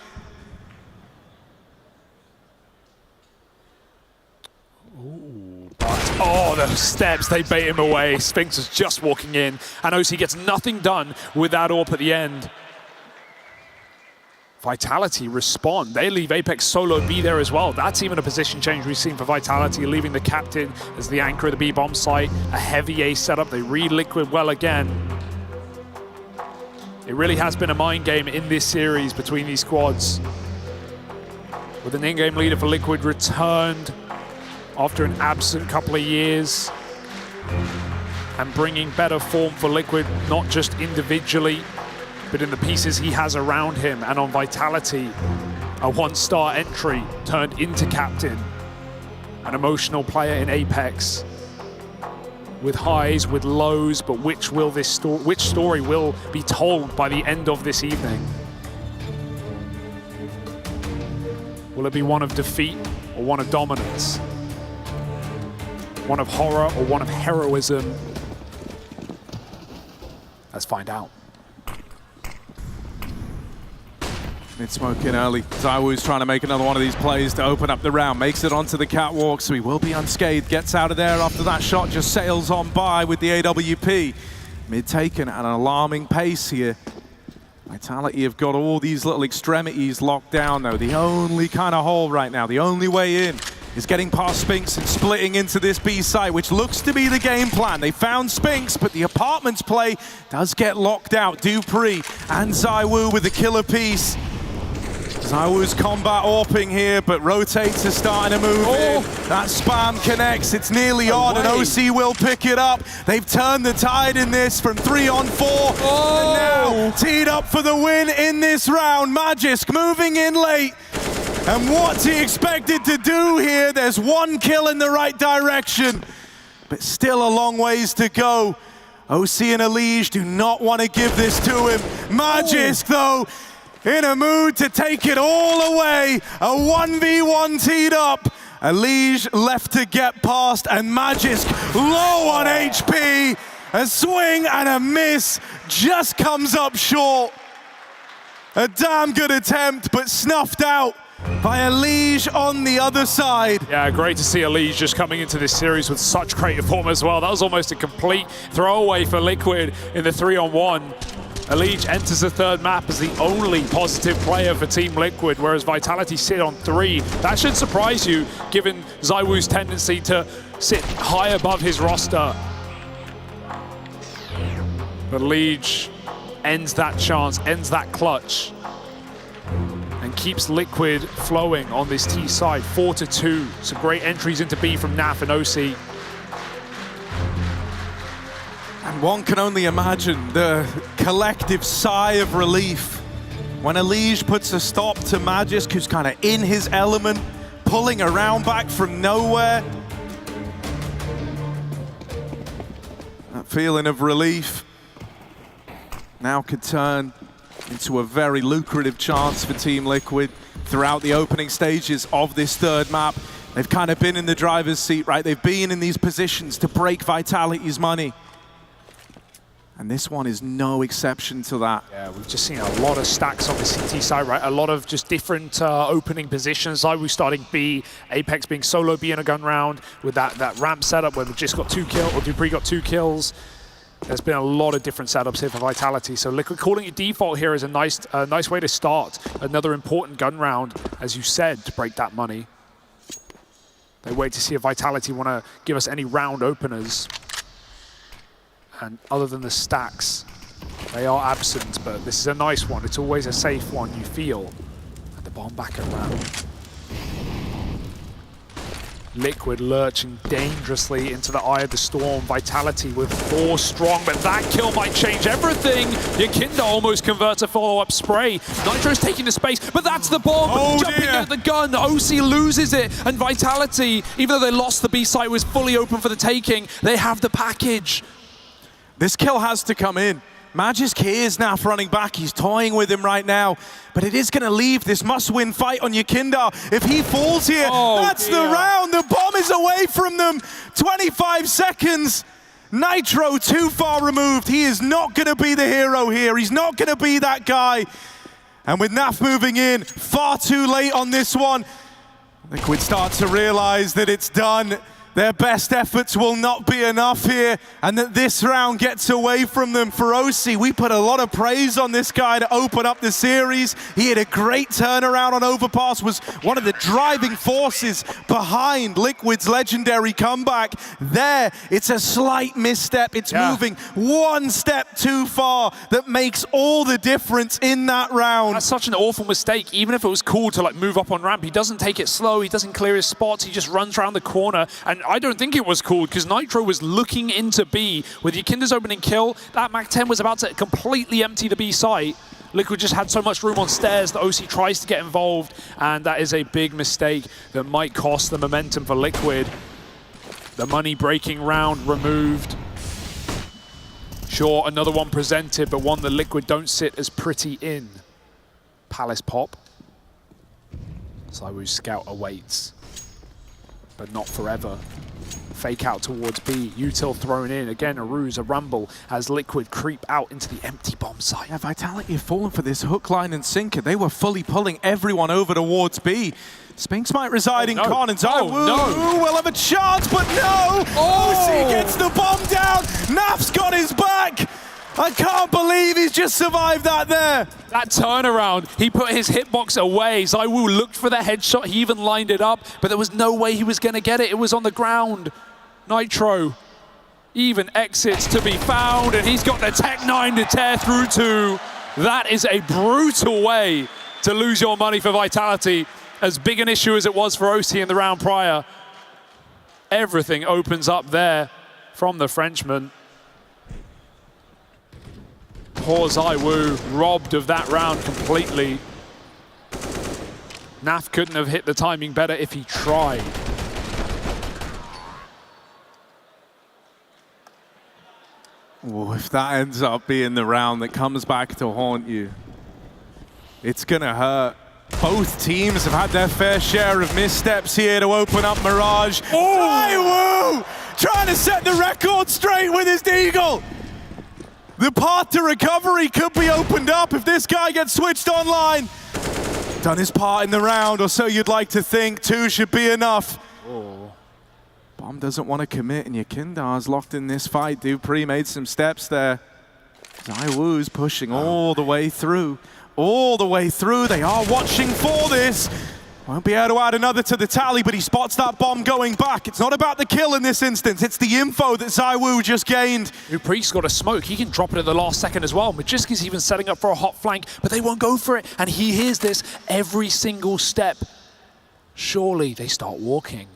[SPEAKER 12] Oh, the steps, they bait him away. Spinks is just walking in, and OC gets nothing done with that AWP at the end. Vitality respond. They leave Apex solo B there as well. That's even a position change we've seen for Vitality, leaving the captain as the anchor of the B bomb site. A heavy A setup. They read Liquid well again. It really has been a mind game in this series between these squads. With an in-game leader for Liquid returned after an absent couple of years and bringing better form for Liquid, not just individually, but in the pieces he has around him. And on Vitality, a one-star entry turned into captain. An emotional player in Apex. With highs, with lows, but which story will be told by the end of this evening? Will it be one of defeat or one of dominance? One of horror or one of heroism? Let's find out.
[SPEAKER 13] Mid-smoke in early. ZywOo's trying to make another one of these plays to open up the round. Makes it onto the catwalk, so he will be unscathed. Gets out of there after that shot, just sails on by with the AWP. Mid taken at an alarming pace here. Vitality have got all these little extremities locked down though. The only kind of hole right now, the only way in, is getting past Spinks and splitting into this B site, which looks to be the game plan. They found Spinks, but the apartments play does get locked out. Dupree and ZywOo with the killer piece. ZywOo's combat AWPing here, but rotates are starting to move in. That spam connects, it's nearly on, and OC will pick it up. They've turned the tide in this from 3 on 4. And now teed up for the win in this round. Magisk moving in late. And what's he expected to do here? There's one kill in the right direction, but still a long ways to go. OC and Elige do not want to give this to him. Magisk, though, in a mood to take it all away. A 1v1 teed up. Elige left to get past, and Magisk low on HP. A swing and a miss just comes up short. A damn good attempt, but snuffed out by Elige on the other side.
[SPEAKER 12] Yeah, great to see Elige just coming into this series with such great form as well. That was almost a complete throwaway for Liquid in the 3-on-1. Elige enters the third map as the only positive player for Team Liquid, whereas Vitality sit on 3. That should surprise you, given ZywOo's tendency to sit high above his roster. But Elige ends that chance, ends that clutch, and keeps Liquid flowing on this T side, 4-2. Some great entries into B from Naf and OC.
[SPEAKER 13] And one can only imagine the collective sigh of relief when Elige puts a stop to Magisk, who's kind of in his element, pulling around back from nowhere. That feeling of relief now could turn
[SPEAKER 9] into a very lucrative chance for Team Liquid throughout the opening stages of this third map. They've kind of been in the driver's seat, right? They've been in these positions to break Vitality's money. And this one is no exception to that.
[SPEAKER 12] Yeah, we've just seen a lot of stacks on the CT side, right? A lot of just different opening positions. ZywOo starting B, Apex being solo B in a gun round with that ramp setup where we've just got 2 kills, or Dupree got 2 kills. There's been a lot of different setups here for Vitality. So Liquid calling it default here is a nice way to start another important gun round, as you said, to break that money. They wait to see if Vitality want to give us any round openers. And other than the stacks, they are absent, but this is a nice one. It's always a safe one, you feel. And the bomb back at round. Liquid lurching dangerously into the eye of the storm. Vitality with 4 strong, but that kill might change everything. Yakinda almost converts a follow-up spray. Nitro's taking the space, but that's the bomb. Jumping at the gun. OC loses it, and Vitality, even though they lost the B site, was fully open for the taking. They have the package.
[SPEAKER 9] This kill has to come in. Magisk is now running back. He's toying with him right now. But it is going to leave this must-win fight on Yakinda. If he falls here, that's the round. The bomb is away from them. 25 seconds. Nitro too far removed. He is not going to be the hero here. He's not going to be that guy. And with Naf moving in far too late on this one, Liquid start to realize that it's done. Their best efforts will not be enough here, and that this round gets away from them. For OC, we put a lot of praise on this guy to open up the series. He had a great turnaround on Overpass, was one of the driving forces behind Liquid's legendary comeback. There, it's a slight misstep. It's moving one step too far that makes all the difference in that round.
[SPEAKER 12] That's such an awful mistake. Even if it was cool to move up on ramp, he doesn't take it slow, he doesn't clear his spots, he just runs around the corner. And I don't think it was cool because Nitro was looking into B with Yakinda's opening kill. That MAC-10 was about to completely empty the B site. Liquid just had so much room on stairs that OC tries to get involved, and that is a big mistake that might cost the momentum for Liquid. The money-breaking round removed. Sure, another one presented, but one that Liquid don't sit as pretty in. Palace pop. ZywOo's scout awaits, but not forever. Fake out towards B, Util thrown in. Again, a ruse, a rumble as Liquid creep out into the empty bomb site.
[SPEAKER 9] Yeah, Vitality have fallen for this hook, line, and sinker. They were fully pulling everyone over towards B. Spinks might reside in Con, and ZywOo will have a chance, but no! OC gets the bomb down! Naf's got his back! I can't believe he's just survived that there.
[SPEAKER 12] That turnaround, he put his hitbox away. ZywOo looked for the headshot, he even lined it up, but there was no way he was gonna get it. It was on the ground. Nitro, even exits to be found, and he's got the Tech-9 to tear through to. That is a brutal way to lose your money for Vitality. As big an issue as it was for OC in the round prior. Everything opens up there from the Frenchman. Poor ZywOo, robbed of that round completely. Naf couldn't have hit the timing better if he tried.
[SPEAKER 9] Oh, if that ends up being the round that comes back to haunt you, it's gonna hurt. Both teams have had their fair share of missteps here to open up Mirage. ZywOo trying to set the record straight with his deagle. The path to recovery could be opened up if this guy gets switched online. Done his part in the round, or so you'd like to think. 2 should be enough. Bomb doesn't want to commit, and Yakinda's locked in this fight. Dupree made some steps there. ZywOo's pushing all the way through. All the way through. They are watching for this. Won't be able to add another to the tally, but he spots that bomb going back. It's not about the kill in this instance. It's the info that ZywOo just gained.
[SPEAKER 12] Dupree's got a smoke. He can drop it at the last second as well. Magisk is even setting up for a hot flank, but they won't go for it. And he hears this every single step. Surely they start walking.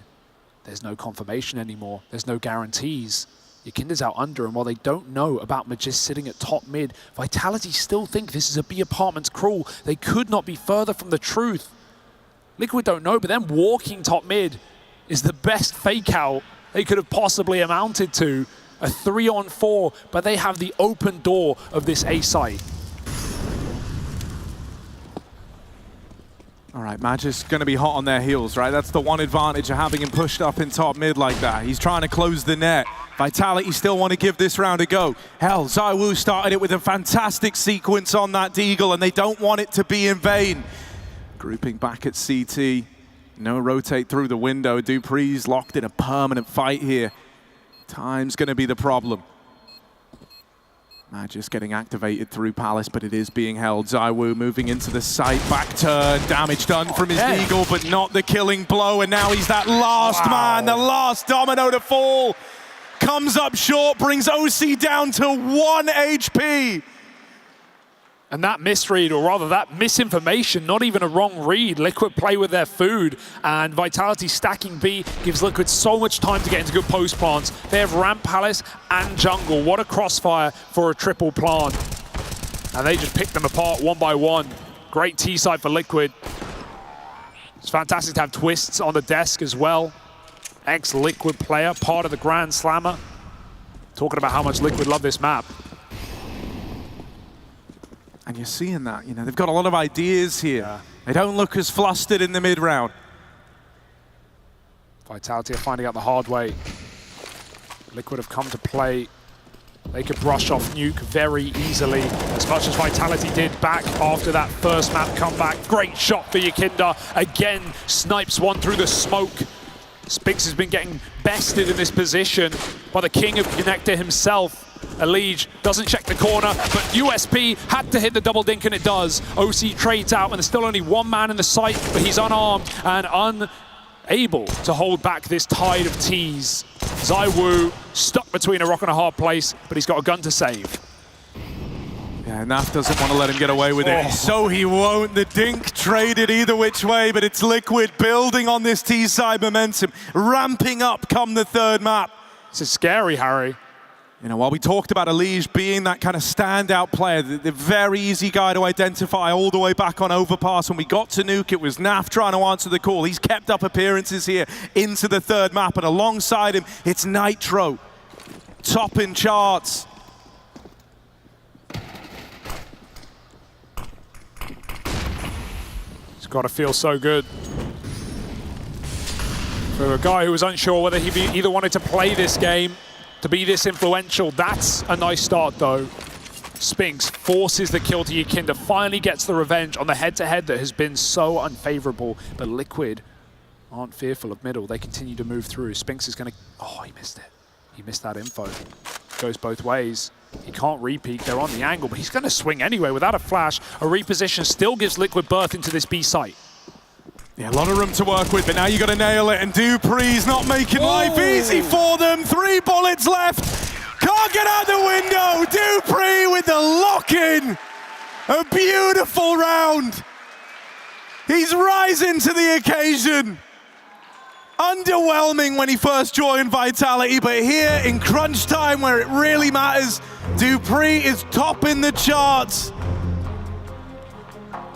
[SPEAKER 12] There's no confirmation anymore. There's no guarantees. Yakinda's out under, and while they don't know about Magisk sitting at top mid, Vitality still think this is a B Apartments crawl. They could not be further from the truth. Liquid don't know, but them walking top mid is the best fake out they could have possibly amounted to. A 3-on-4, but they have the open door of this A site.
[SPEAKER 9] All right, Magic's going to be hot on their heels, right? That's the one advantage of having him pushed up in top mid like that. He's trying to close the net. Vitality still want to give this round a go. Hell, ZywOo started it with a fantastic sequence on that Deagle, and they don't want it to be in vain. Grouping back at CT. No rotate through the window. Dupree's locked in a permanent fight here. Time's going to be the problem. Magic's getting activated through Palace, but it is being held. ZywOo moving into the site, back turn, damage done from his Deagle, but not the killing blow, and now he's that last man, the last domino to fall. Comes up short, brings OC down to 1 HP.
[SPEAKER 12] And that misread, or rather that misinformation, not even a wrong read. Liquid play with their food, and Vitality stacking B gives Liquid so much time to get into good post plants. They have ramp, Palace, and jungle. What a crossfire for a triple plant. And they just pick them apart one by one. Great T-side for Liquid. It's fantastic to have Twists on the desk as well. Ex-Liquid player, part of the Grand Slammer. Talking about how much Liquid love this map.
[SPEAKER 9] And you're seeing that, you know, they've got a lot of ideas here. Yeah. They don't look as flustered in the mid-round.
[SPEAKER 12] Vitality are finding out the hard way. Liquid have come to play. They could brush off Nuke very easily, as much as Vitality did back after that first map comeback. Great shot for Yakinda. Again, snipes one through the smoke. Spinks has been getting bested in this position by the king of Connector himself. Elige doesn't check the corner, but USP had to hit the double dink, and it does. OC trades out, and there's still only one man in the site, but he's unarmed and unable to hold back this tide of teas. ZywOo stuck between a rock and a hard place, but he's got a gun to save.
[SPEAKER 9] Yeah, Naf doesn't want to let him get away with it, so he won't. The dink traded either which way, but it's Liquid building on this T-side momentum, ramping up come the third map.
[SPEAKER 12] This is scary, Harry.
[SPEAKER 9] You know, while we talked about Elige being that kind of standout player, the very easy guy to identify all the way back on Overpass, when we got to Nuke, it was Naf trying to answer the call. He's kept up appearances here into the third map, and alongside him, it's Nitro, topping charts.
[SPEAKER 12] It's got to feel so good. For a guy who was unsure whether he either wanted to play this game, to be this influential. That's a nice start, though. Spinks forces the kill to Yakinda, finally gets the revenge on the head-to-head that has been so unfavorable. But Liquid aren't fearful of middle. They continue to move through. Spinks is going to... Oh, he missed it. He missed that info. Goes both ways. He can't repeat. They're on the angle, but he's going to swing anyway without a flash. A reposition still gives Liquid berth into this B site.
[SPEAKER 9] Yeah, a lot of room to work with, but now you got to nail it, and Dupree's not making life easy for them. 3 bullets left. Can't get out the window. Dupree with the lock-in. A beautiful round. He's rising to the occasion. Underwhelming when he first joined Vitality, but here in crunch time where it really matters, Dupree is topping the charts.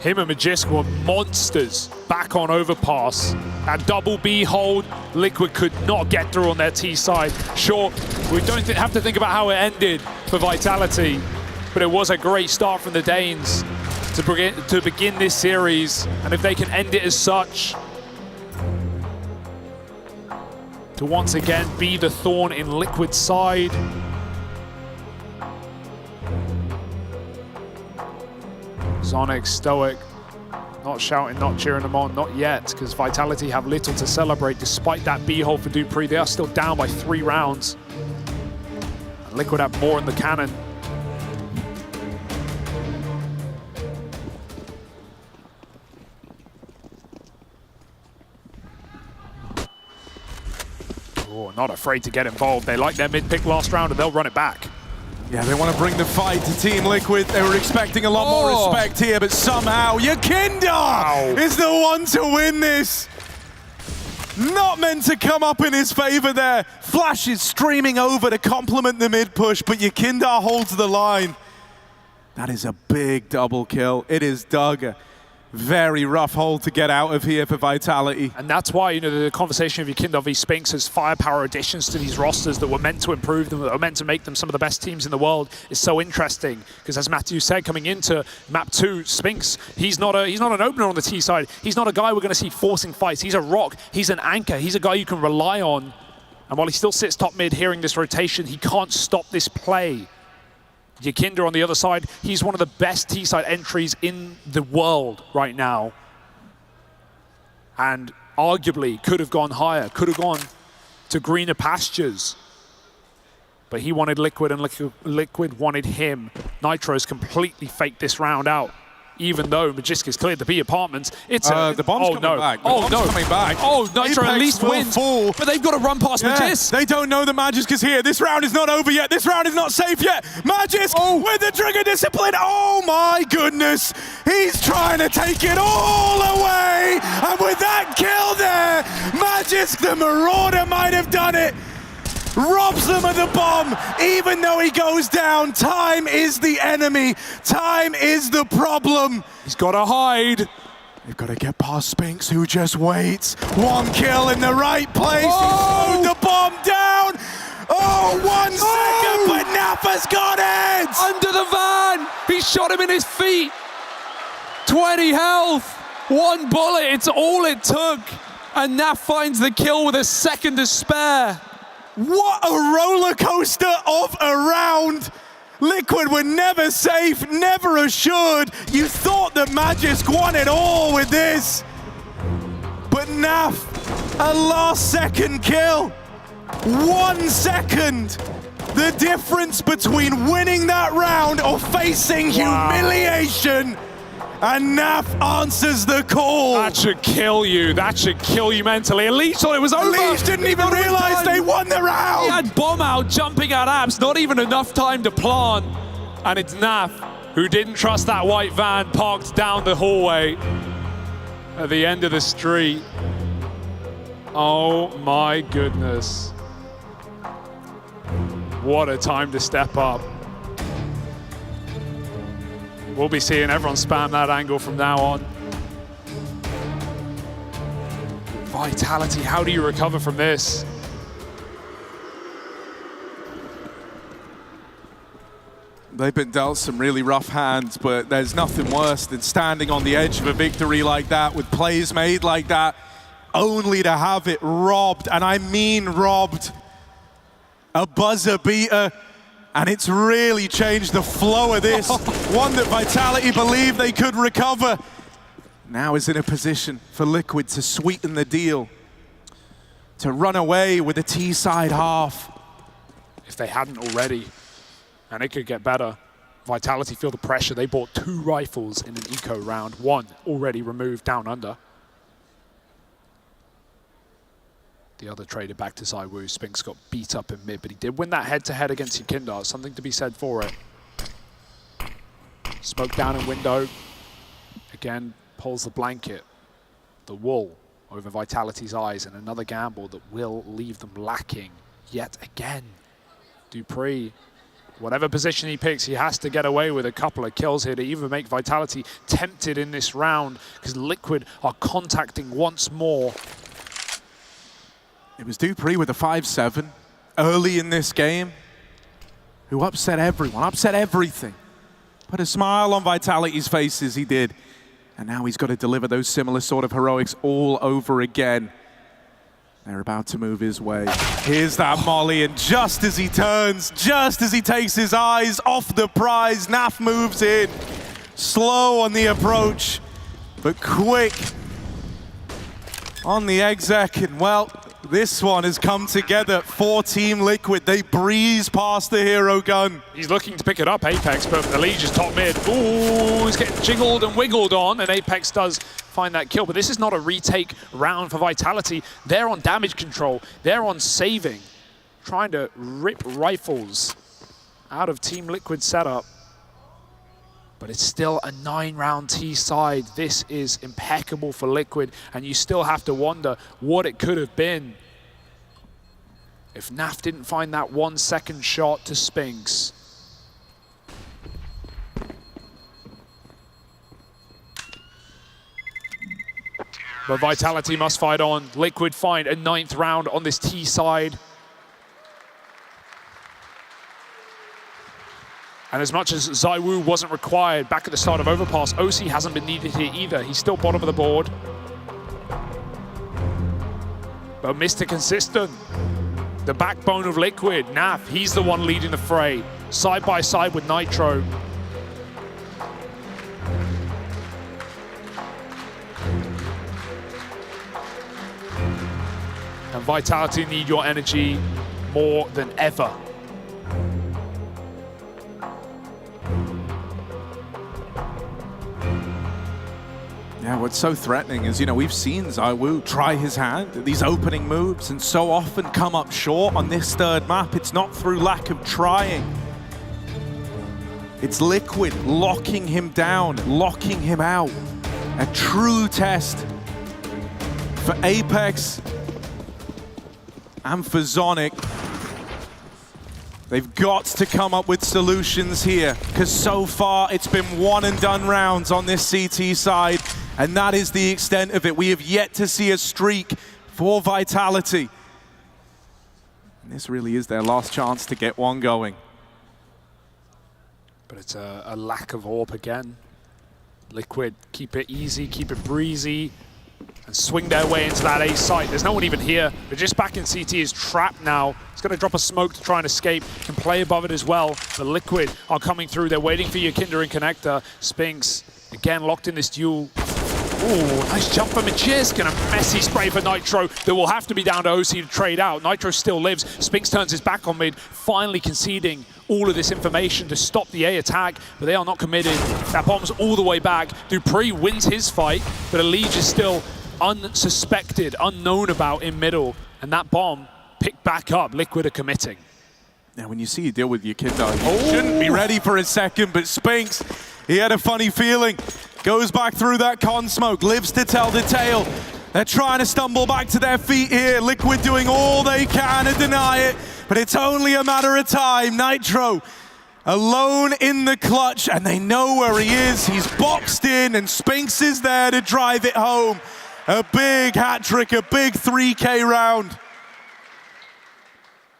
[SPEAKER 12] Him and Magisk were monsters back on Overpass. That double B hold, Liquid could not get through on their T side. Sure, we don't have to think about how it ended for Vitality, but it was a great start from the Danes to begin this series. And if they can end it as such, to once again be the thorn in Liquid's side. Sonic, Stoic, not shouting, not cheering them on, not yet, because Vitality have little to celebrate despite that B-hole for Dupree. They are still down by 3 rounds. And Liquid have more in the cannon. Oh, not afraid to get involved. They like their mid-pick last round and they'll run it back.
[SPEAKER 9] Yeah, they want to bring the fight to Team Liquid. They were expecting a lot more respect here, but somehow Yakinda is the one to win this. Not meant to come up in his favor there. Flash is streaming over to complement the mid push, but Yakinda holds the line. That is a big double kill. It is dug. very rough hole to get out of here for Vitality.
[SPEAKER 12] And that's why, you know, the conversation of Yekindar v Spinks as firepower additions to these rosters that were meant to improve them, that were meant to make them some of the best teams in the world is so interesting. Because as Matthew said, coming into map 2, Spinks, he's not an opener on the T side. He's not a guy we're going to see forcing fights. He's a rock. He's an anchor. He's a guy you can rely on. And while he still sits top mid hearing this rotation, he can't stop this play. Yekindar on the other side, he's one of the best T-side entries in the world right now. And arguably could have gone higher, could have gone to greener pastures. But he wanted Liquid and Liquid wanted him. Nitro's completely faked this round out. Even though Magiskis cleared the B apartments, it's
[SPEAKER 9] the bomb's coming back. The bomb's coming back.
[SPEAKER 12] Oh, Nitro at least wins, but they've got to run past Magis.
[SPEAKER 9] They don't know that Magiskis here. This round is not over yet. This round is not safe yet. Magisk with the trigger discipline. Oh my goodness. He's trying to take it all away. And with that kill there, Magisk the Marauder might have done it. Robs them of the bomb, even though he goes down. Time is the enemy. Time is the problem.
[SPEAKER 12] He's got to hide.
[SPEAKER 9] They've got to get past Spinks, who just waits. One kill in the right place. Oh! He slowed the bomb down. Oh, 1 second, but Napa's got it.
[SPEAKER 12] Under the van. He shot him in his feet. 20 health. 1 bullet. It's all it took. And Naf finds the kill with a second to spare.
[SPEAKER 9] What a roller coaster of a round. Liquid were never safe, never assured. You thought that Magisk won it all with this. But Naf, a last second kill. 1 second. The difference between winning that round or facing humiliation. And Naf answers the call.
[SPEAKER 12] That should kill you. That should kill you mentally. Elite thought it was over.
[SPEAKER 9] Elite didn't even realize they won the round.
[SPEAKER 12] He had bomb out, jumping at Abs. Not even enough time to plant. And it's Naf who didn't trust that white van parked down the hallway at the end of the street. Oh my goodness. What a time to step up. We'll be seeing everyone spam that angle from now on. Vitality, how do you recover from this?
[SPEAKER 9] They've been dealt some really rough hands, but there's nothing worse than standing on the edge of a victory like that with plays made like that, only to have it robbed, and I mean robbed. A buzzer beater. And it's really changed the flow of this. One that Vitality believed they could recover. Now is in a position for Liquid to sweeten the deal. To run away with the T-side half.
[SPEAKER 12] If they hadn't already, and it could get better. Vitality feel the pressure. They bought 2 rifles in an eco round. 1 already removed down under. The other traded back to ZywOo. Spinks got beat up in mid, but he did win that head-to-head against Yekindar. Something to be said for it. Smoke down in window. Again, pulls the blanket, the wool, over Vitality's eyes, and another gamble that will leave them lacking yet again. dupreeh, whatever position he picks, he has to get away with a couple of kills here to even make Vitality tempted in this round, because Liquid are contacting once more.
[SPEAKER 9] It was dupreeh with a 5-7 early in this game, who upset everyone, upset everything. Put a smile on Vitality's faces, he did. And now he's got to deliver those similar sort of heroics all over again. They're about to move his way. Here's that molly, and just as he turns, just as he takes his eyes off the prize, Naf moves in. Slow on the approach, but quick on the exec, and well, this one has come together for Team Liquid. They breeze past the hero gun.
[SPEAKER 12] He's looking to pick it up, Apex, but the Liege is top mid. Ooh, he's getting jiggled and wiggled on, and Apex does find that kill. But this is not a retake round for Vitality. They're on damage control. They're on saving, trying to rip rifles out of Team Liquid setup. But it's still a 9-round T side. This is impeccable for Liquid, and you still have to wonder what it could have been if Naf didn't find that 1-second shot to Spinks. But Vitality must fight on. Liquid find a 9th round on this T side. And as much as ZywOo wasn't required back at the start of Overpass, OC hasn't been needed here either. He's still bottom of the board. But Mr. Consistent, the backbone of Liquid, Naf, he's the one leading the fray. Side by side with Nitro. And Vitality need your energy more than ever.
[SPEAKER 9] Yeah, what's so threatening is, we've seen ZywOo try his hand at these opening moves and so often come up short on this third map. It's not through lack of trying. It's Liquid locking him down, locking him out. A true test for Apex and for Zonic. They've got to come up with solutions here, because so far it's been one and done rounds on this CT side, and that is the extent of it. We have yet to see a streak for Vitality. And this really is their last chance to get one going.
[SPEAKER 12] But it's a lack of AWP again. Liquid, keep it easy, keep it breezy, and swing their way into that A site. There's no one even here. They're just back in CT, is trapped now. He's going to drop a smoke to try and escape. Can play above it as well. The Liquid are coming through. They're waiting for Yakinda and Connector. Spinks, again, locked in this duel. Ooh, nice jump from Majisk, and a messy spray for Nitro that will have to be down to OC to trade out. Nitro still lives. Spinks turns his back on mid, finally conceding all of this information to stop the A attack, but they are not committed. That bomb's all the way back. Dupree wins his fight, but Elige is still unsuspected, unknown about in middle, and that bomb picked back up. Liquid are committing.
[SPEAKER 9] Now, when you see you deal with Yakinda, you shouldn't be ready for a second, but Spinks, he had a funny feeling. Goes back through that con smoke, lives to tell the tale. They're trying to stumble back to their feet here. Liquid doing all they can to deny it, but it's only a matter of time. Nitro alone in the clutch, and they know where he is. He's boxed in, and Spinks is there to drive it home. A big hat trick, a big 3K round.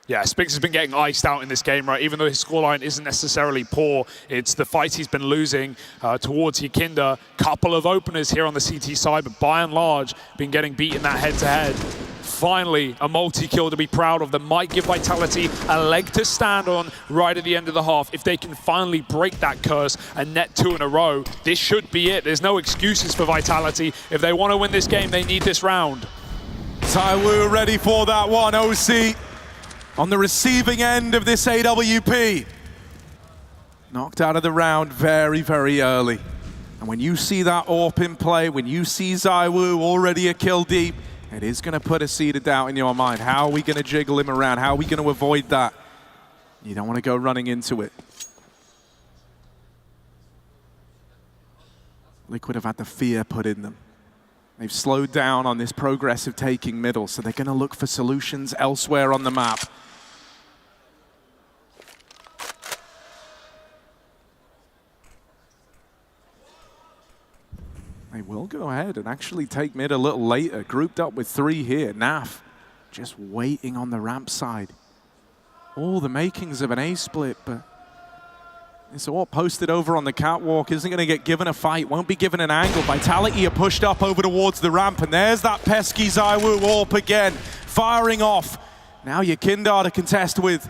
[SPEAKER 12] Yeah, Spinks has been getting iced out in this game, right? Even though his scoreline isn't necessarily poor, it's the fights he's been losing towards Yakinda. Couple of openers here on the CT side, but by and large, been getting beaten that head-to-head. Finally, a multi-kill to be proud of that might give Vitality a leg to stand on right at the end of the half. If they can finally break that curse and net 2 in a row, this should be it. There's no excuses for Vitality. If they want to win this game, they need this round.
[SPEAKER 9] ZywOo ready for that one. OC on the receiving end of this AWP. Knocked out of the round very, very early. And when you see that AWP in play, when you see ZywOo already a kill deep, it is going to put a seed of doubt in your mind. How are we going to jiggle him around? How are we going to avoid that? You don't want to go running into it. Liquid have had the fear put in them. They've slowed down on this progress of taking middle, so they're going to look for solutions elsewhere on the map. They will go ahead and actually take mid a little later, grouped up with 3 here. Naf just waiting on the ramp side. All the makings of an A split, but it's all posted over on the catwalk. Isn't going to get given a fight, won't be given an angle. Vitality are pushed up over towards the ramp, and there's that pesky ZywOo AWP again, firing off. Now Yakinda to contest with.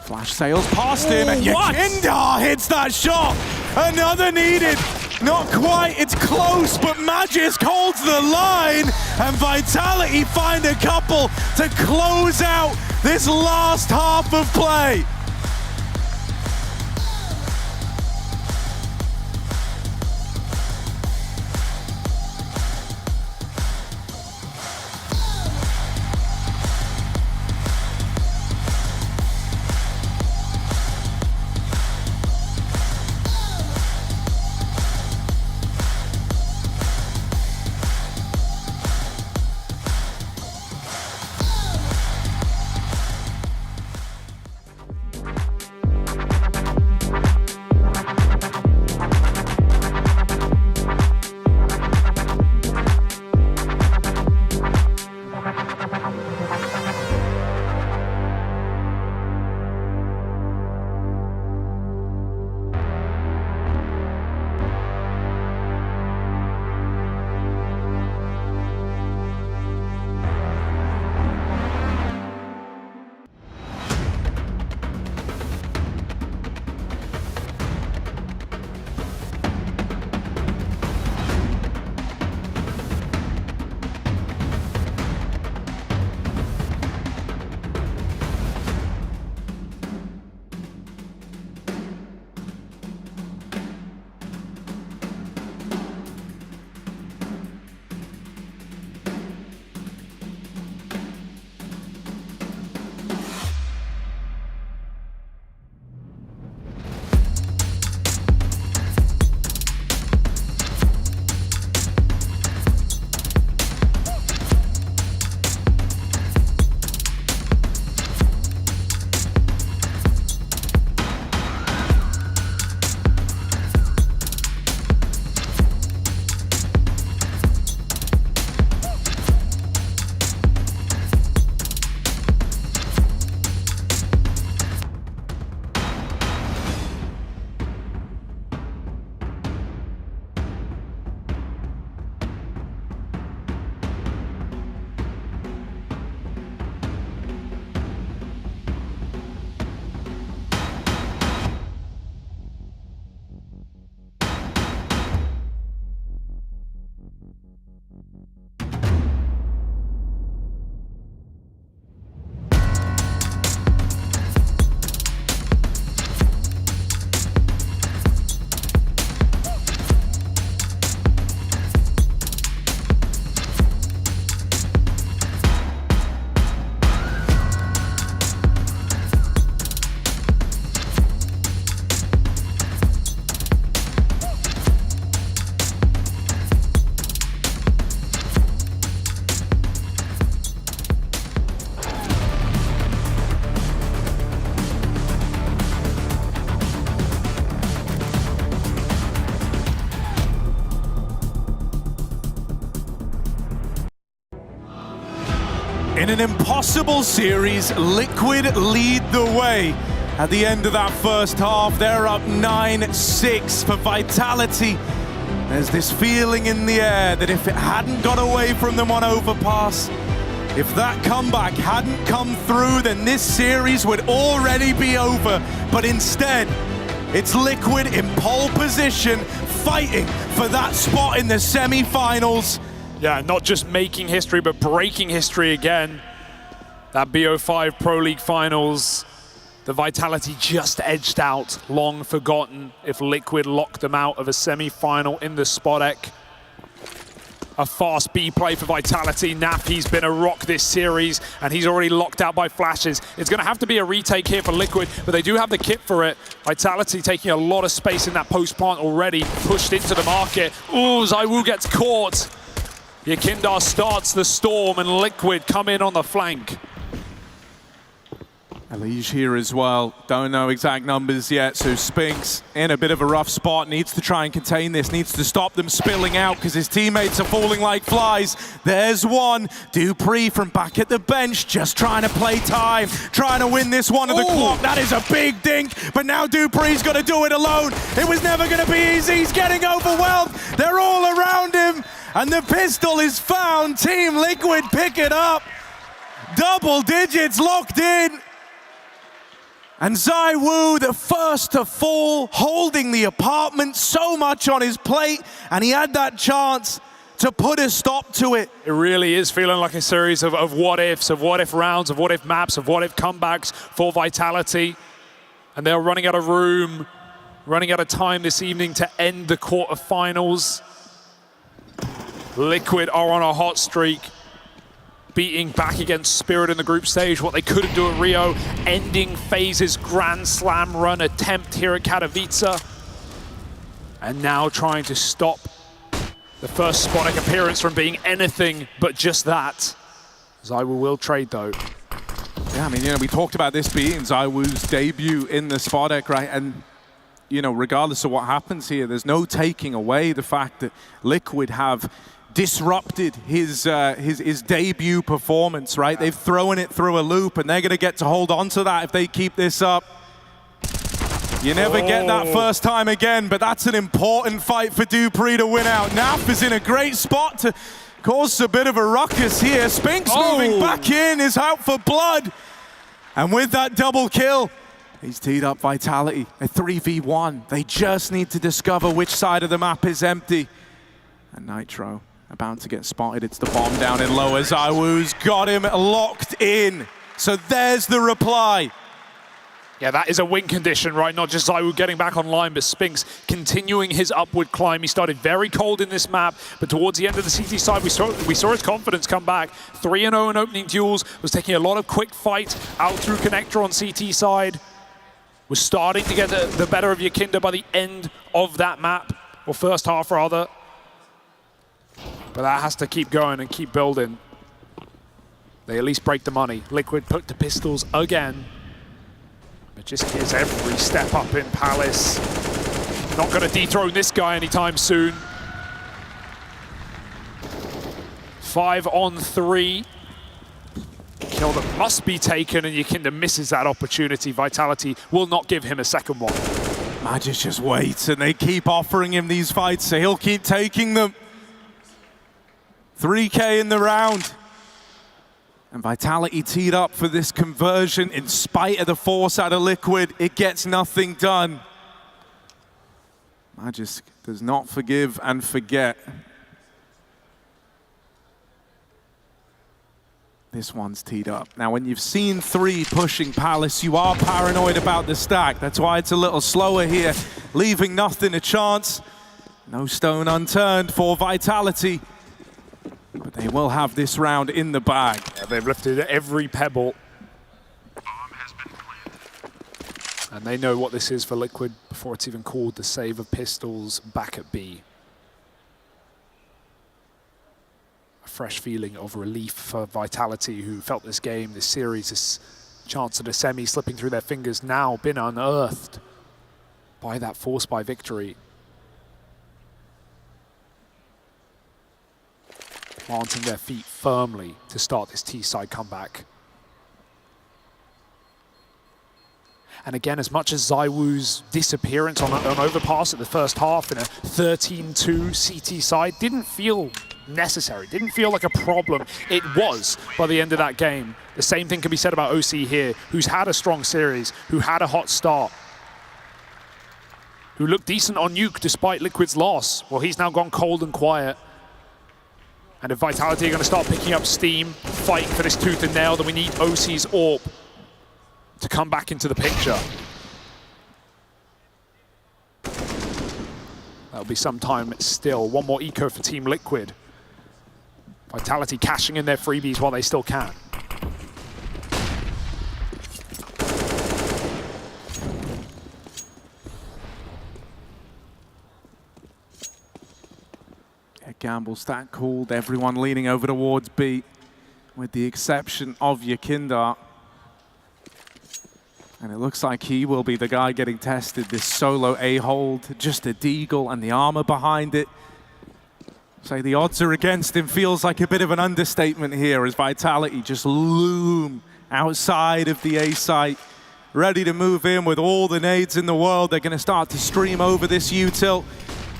[SPEAKER 9] Flash sails past him, and Yakinda hits that shot. Another needed. Not quite, it's close, but Magisk holds the line, and Vitality find a couple to close out this last half of play.
[SPEAKER 13] In an impossible series, Liquid lead the way. At the end of that first half, they're up 9-6 for Vitality. There's this feeling in the air that if it hadn't got away from them on overpass, if that comeback hadn't come through, then this series would already be over. But instead, it's Liquid in pole position, fighting for that spot in the semi-finals.
[SPEAKER 12] Yeah, not just making history, but breaking history again. That BO5 Pro League Finals, the Vitality just edged out, long forgotten, if Liquid locked them out of a semi-final in the Spodek. A fast B play for Vitality. Nappy's been a rock this series, and he's already locked out by flashes. It's going to have to be a retake here for Liquid, but they do have the kit for it. Vitality taking a lot of space in that post plant already, pushed into the market. Ooh, ZywOo gets caught. Yakindar starts the storm, and Liquid come in on the flank.
[SPEAKER 13] Elige here as well. Don't know exact numbers yet, so Spinks in a bit of a rough spot, needs to try and contain this, needs to stop them spilling out because his teammates are falling like flies. There's one. Dupree from back at the bench, just trying to play time, trying to win this one of the clock. That is a big dink, but now Dupree's got to do it alone. It was never going to be easy. He's getting overwhelmed. They're all around him, and the pistol is found. Team Liquid pick it up. Double digits locked in. And ZywOo, the first to fall, holding the apartment, so much on his plate, and he had that chance to put a stop to it.
[SPEAKER 12] It really is feeling like a series of what-ifs, of what-if rounds, of what-if maps, of what-if comebacks for Vitality. And they're running out of room, running out of time this evening to end the quarterfinals. Liquid are on a hot streak, beating back against Spirit in the group stage, what they couldn't do at Rio, ending FaZe's Grand Slam run attempt here at Katowice. And now trying to stop the first Spodek appearance from being anything but just that. ZywOo will trade though.
[SPEAKER 13] Yeah, I mean, we talked about this being ZywOo's debut in the Spodek, right? And, regardless of what happens here, there's no taking away the fact that Liquid have disrupted his debut performance, right? They've thrown it through a loop, and they're going to get to hold on to that if they keep this up. You never get that first time again, but that's an important fight for Dupree to win out. Naf is in a great spot to cause a bit of a ruckus here. Spinks moving back in, is out for blood. And with that double kill, he's teed up Vitality, a 3v1. They just need to discover which side of the map is empty. And Nitro about to get spotted. It's the bomb down in lower. ZywOo's got him locked in. So there's the reply.
[SPEAKER 12] Yeah, that is a win condition, right? Not just ZywOo getting back online, but Spinks continuing his upward climb. He started very cold in this map, but towards the end of the CT side, we saw his confidence come back. 3-0 in opening duels, was taking a lot of quick fight out through Connector on CT side. Was starting to get the better of Yakindar by the end of that map, or first half rather. But that has to keep going and keep building. They at least break the money. Liquid put the pistols again. But just here's every step up in Palace. Not going to dethrone this guy anytime soon. 5-on-3. Kill that must be taken, and Yakindar misses that opportunity. Vitality will not give him a second one.
[SPEAKER 13] Magic just waits, and they keep offering him these fights, so he'll keep taking them. 3K in the round. And Vitality teed up for this conversion in spite of the force out of Liquid. It gets nothing done. Magic does not forgive and forget. This one's teed up. Now, when you've seen 3 pushing Palace, you are paranoid about the stack. That's why it's a little slower here, leaving nothing a chance. No stone unturned for Vitality. But they will have this round in the bag.
[SPEAKER 12] Yeah, they've lifted every pebble. And they know what this is for Liquid before it's even called the save of pistols back at B. A fresh feeling of relief for Vitality, who felt this game, this series, this chance at a semi slipping through their fingers, now been unearthed by that force by victory. planting their feet firmly to start this T-side comeback. And again, as much as ZywOo's disappearance on overpass at the first half in a 13-2 CT side didn't feel necessary, didn't feel like a problem, it was by the end of that game. The same thing can be said about OC here, who's had a strong series, who had a hot start, who looked decent on Nuke despite Liquid's loss. Well, he's now gone cold and quiet. And if Vitality are going to start picking up steam, fighting for this tooth and nail, then we need OC's AWP to come back into the picture. That'll be some time still. One more eco for Team Liquid. Vitality cashing in their freebies while they still can.
[SPEAKER 9] Yeah, gamble stat called, everyone leaning over towards B, with the exception of Yakindar. And it looks like he will be the guy getting tested, this solo A-hold, just a deagle and the armor behind it. So the odds are against him, feels like a bit of an understatement here as Vitality just loom outside of the A site, ready to move in with all the nades in the world. They're gonna start to stream over this util.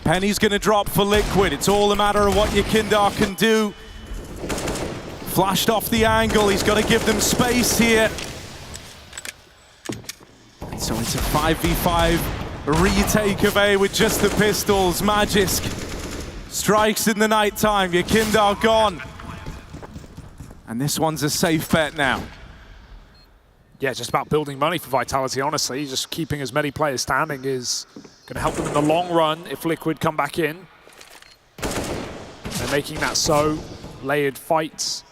[SPEAKER 9] Penny's gonna drop for Liquid. It's all a matter of what Yakindar can do. Flashed off the angle, he's gotta give them space here. So it's a 5v5 retake of A with just the pistols. Magisk strikes in the nighttime. Yakindar gone. And this one's a safe bet now.
[SPEAKER 12] Yeah, just about building money for Vitality, honestly. Just keeping as many players standing is going to help them in the long run if Liquid come back in. They're making that so. Layered fights.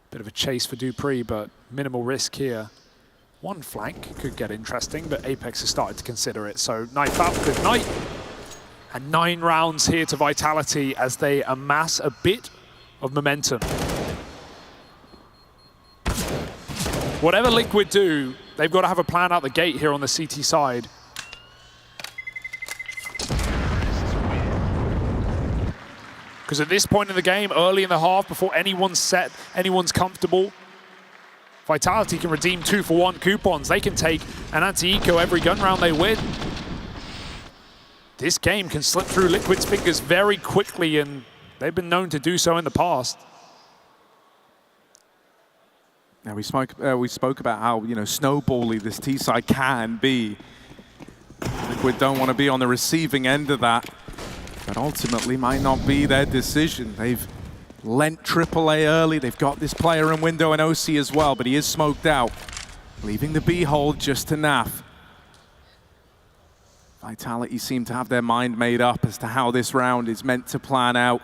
[SPEAKER 12] Bit of a chase for Dupree, but minimal risk here. One flank could get interesting, but Apex has started to consider it. So knife up, good night. And 9 rounds here to Vitality as they amass a bit of momentum. Whatever Liquid do, they've got to have a plan out the gate here on the CT side. Because at this point in the game, early in the half, before anyone's set, anyone's comfortable, Vitality can redeem 2-for-1 coupons. They can take an anti-eco every gun round they win. This game can slip through Liquid's fingers very quickly, and they've been known to do so in the past.
[SPEAKER 9] Now we spoke about how, you know, snowbally this T-side can be. Liquid don't want to be on the receiving end of that, but ultimately might not be their decision. They've lent AAA early. They've got this player in window and OC as well, but he is smoked out, leaving the B hold just to Naf. Vitality seem to have their mind made up as to how this round is meant to plan out.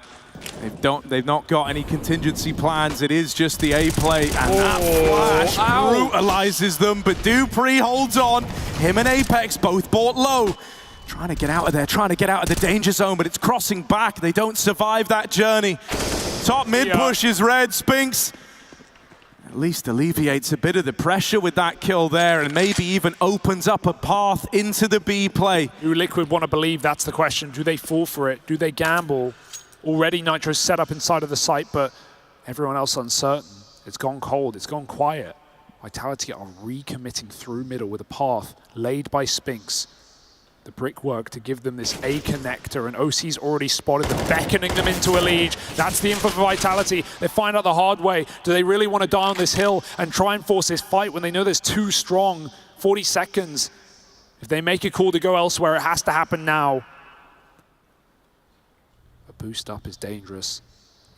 [SPEAKER 9] They've not got any contingency plans. It is just the A play, and that flash brutalizes them, but Dupree holds on. Him and Apex both bought low. Trying to get out of there, trying to get out of the danger zone, but it's crossing back. They don't survive that journey. Top mid push is red. Spinks at least alleviates a bit of the pressure with that kill there, and maybe even opens up a path into the B play.
[SPEAKER 12] Do Liquid want to believe? That's the question. Do they fall for it? Do they gamble? Already Nitro's set up inside of the site, but everyone else uncertain. It's gone cold, it's gone quiet. Vitality are recommitting through middle with a path laid by Spinks. The brickwork to give them this A connector, and OC's already spotted them, beckoning them into a lead. That's the info for Vitality. They find out the hard way. Do they really want to die on this hill and try and force this fight when they know there's too strong? 40 seconds. If they make a call to go elsewhere, it has to happen now. A boost up is dangerous.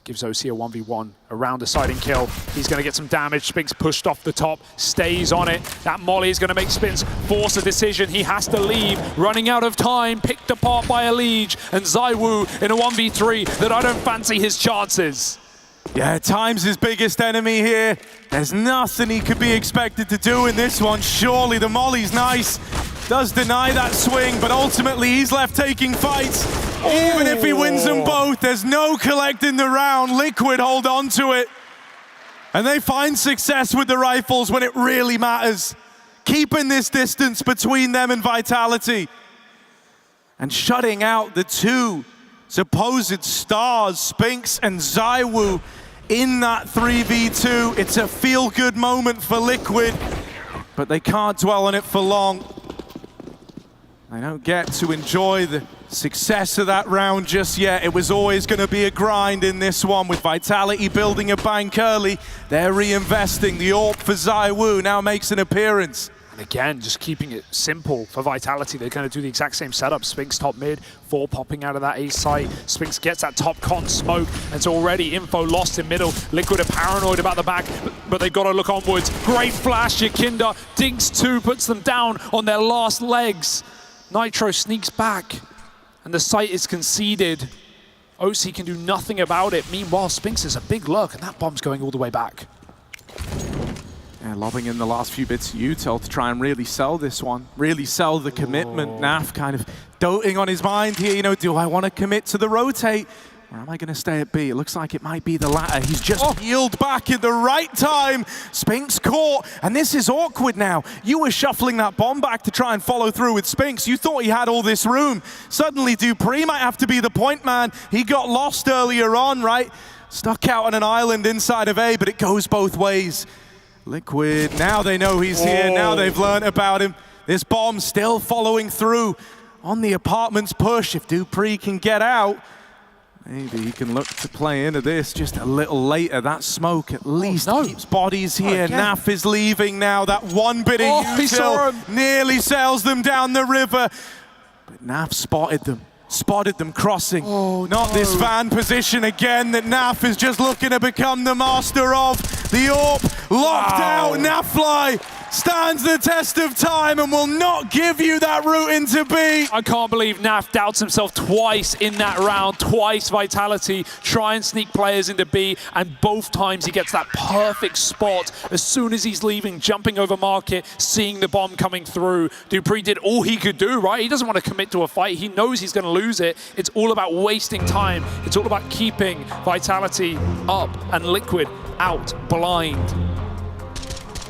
[SPEAKER 12] Gives OC a 1v1, around a siding kill. He's going to get some damage. Spinks pushed off the top, stays on it. That molly is going to make Spinks force a decision. He has to leave, running out of time, picked apart by a Liege, and ZywOo in a 1v3 that I don't fancy his chances.
[SPEAKER 9] Yeah, time's his biggest enemy here. There's nothing he could be expected to do in this one. Surely the molly's nice. Does deny that swing, but ultimately he's left taking fights. Even if he wins them both, there's no collecting the round. Liquid hold on to it. And they find success with the rifles when it really matters. Keeping this distance between them and Vitality. And shutting out the two
[SPEAKER 13] supposed stars, Spinks and ZywOo, in that 3v2. It's a feel-good moment for Liquid, but they can't dwell on it for long. They don't get to enjoy the success of that round just yet. It was always going to be a grind in this one, with Vitality building a bank early. They're reinvesting. The AWP for ZywOo now makes an appearance.
[SPEAKER 12] And again, just keeping it simple for Vitality. They're going to do the exact same setup. Spinks top mid, 4 popping out of that A site. Spinks gets that top con smoke. It's already info lost in middle. Liquid are paranoid about the back, but they've got to look onwards. Great flash, Yakinda dinks 2, puts them down on their last legs. Nitro sneaks back, and the site is conceded. OC can do nothing about it. Meanwhile, Spinks is a big look, and that bomb's going all the way back.
[SPEAKER 9] Yeah, lobbing in the last few bits of util to try and really sell this one, really sell the commitment. Naf kind of doting on his mind here, you know, do I want to commit to the rotate, or am I going to stay at B? It looks like it might be the latter. He's just peeled back at the right time. Spinks caught, and this is awkward now. You were shuffling that bomb back to try and follow through with Spinks. You thought he had all this room. Suddenly dupreeh might have to be the point man. He got lost earlier on, right? Stuck out on an island inside of A, but it goes both ways. Liquid, now they know he's here, now they've learned about him. This bomb still following through on the apartment's push. If dupreeh can get out, maybe he can look to play into this just a little later. That smoke at least keeps bodies here. Naf is leaving now. That one bit of util nearly sails them down the river. But Naf spotted them crossing. Not this van position again that Naf is just looking to become the master of. The AWP locked out. Nafly stands the test of time and will not give you that route into B.
[SPEAKER 12] I can't believe Naf doubts himself twice in that round. Twice Vitality try and sneak players into B, and both times he gets that perfect spot as soon as he's leaving, jumping over market, seeing the bomb coming through. dupreeh did all he could do, right? He doesn't want to commit to a fight. He knows he's going to lose it. It's all about wasting time. It's all about keeping Vitality up and Liquid out blind.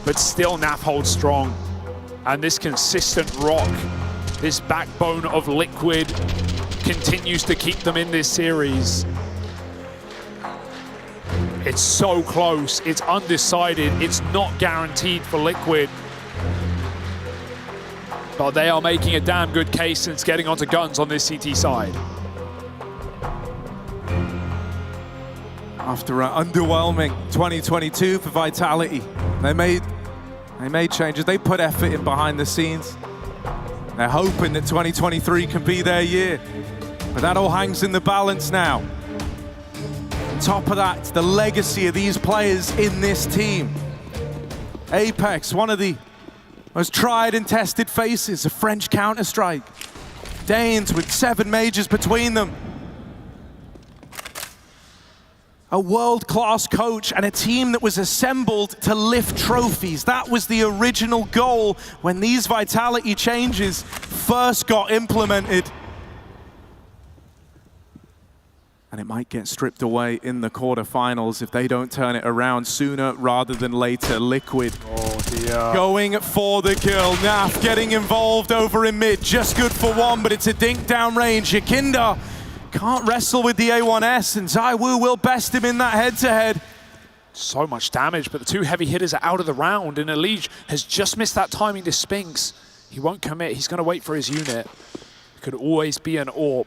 [SPEAKER 12] But still Naf holds strong. And this consistent rock, this backbone of Liquid, continues to keep them in this series. It's so close, it's undecided, it's not guaranteed for Liquid. But they are making a damn good case since getting onto guns on this CT side.
[SPEAKER 9] After an underwhelming 2022 for Vitality, they made changes. They put effort in behind the scenes. They're hoping that 2023 can be their year, but that all hangs in the balance now. On top of that, the legacy of these players in this team. Apex, one of the most tried and tested faces of French Counter-Strike. Danes with 7 majors between them. A world-class coach and a team that was assembled to lift trophies. That was the original goal when these Vitality changes first got implemented. And it might get stripped away in the quarterfinals if they don't turn it around sooner rather than later. Liquid going for the kill. Naf getting involved over in mid. Just good for one, but it's a dink down range. Yakinda can't wrestle with the A1S, and ZywOo will best him in that head-to-head.
[SPEAKER 12] So much damage, but the 2 heavy hitters are out of the round, and Elige has just missed that timing to Spinks. He won't commit, he's going to wait for his unit. It could always be an AWP,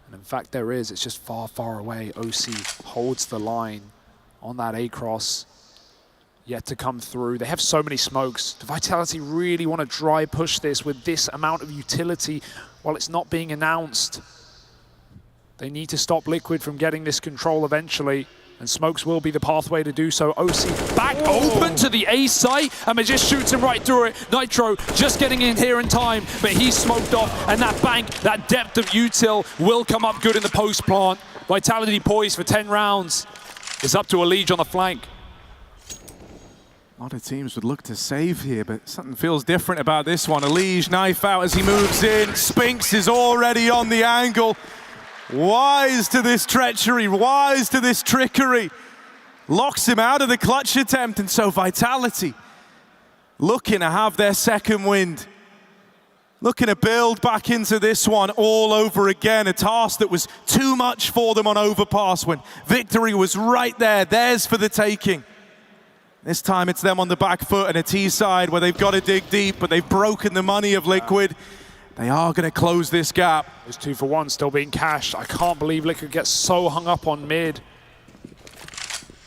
[SPEAKER 12] and in fact there is, it's just far, far away. OC holds the line on that A-cross, yet to come through. They have so many smokes. Do Vitality really want to dry push this with this amount of utility while it's not being announced? They need to stop Liquid from getting this control eventually, and smokes will be the pathway to do so. OC back open to the A site, and it just shoots him right through it. Nitro just getting in here in time, but he's smoked off, and that bank, that depth of util will come up good in the post plant. Vitality poised for 10 rounds. It's up to Elige on the flank.
[SPEAKER 9] A lot of teams would look to save here, but something feels different about this one. Elige, knife out as he moves in. Spinks is already on the angle. Wise to this treachery, wise to this trickery. Locks him out of the clutch attempt, and so Vitality looking to have their second wind.
[SPEAKER 13] looking to build back into this one all over again. A task that was too much for them on overpass when victory was right there, theirs for the taking. This time it's them on the back foot and a T side where they've got to dig deep, but they've broken the money of Liquid. They are going to close this gap.
[SPEAKER 12] There's 2 for 1 still being cashed. I can't believe Liquid gets so hung up on mid.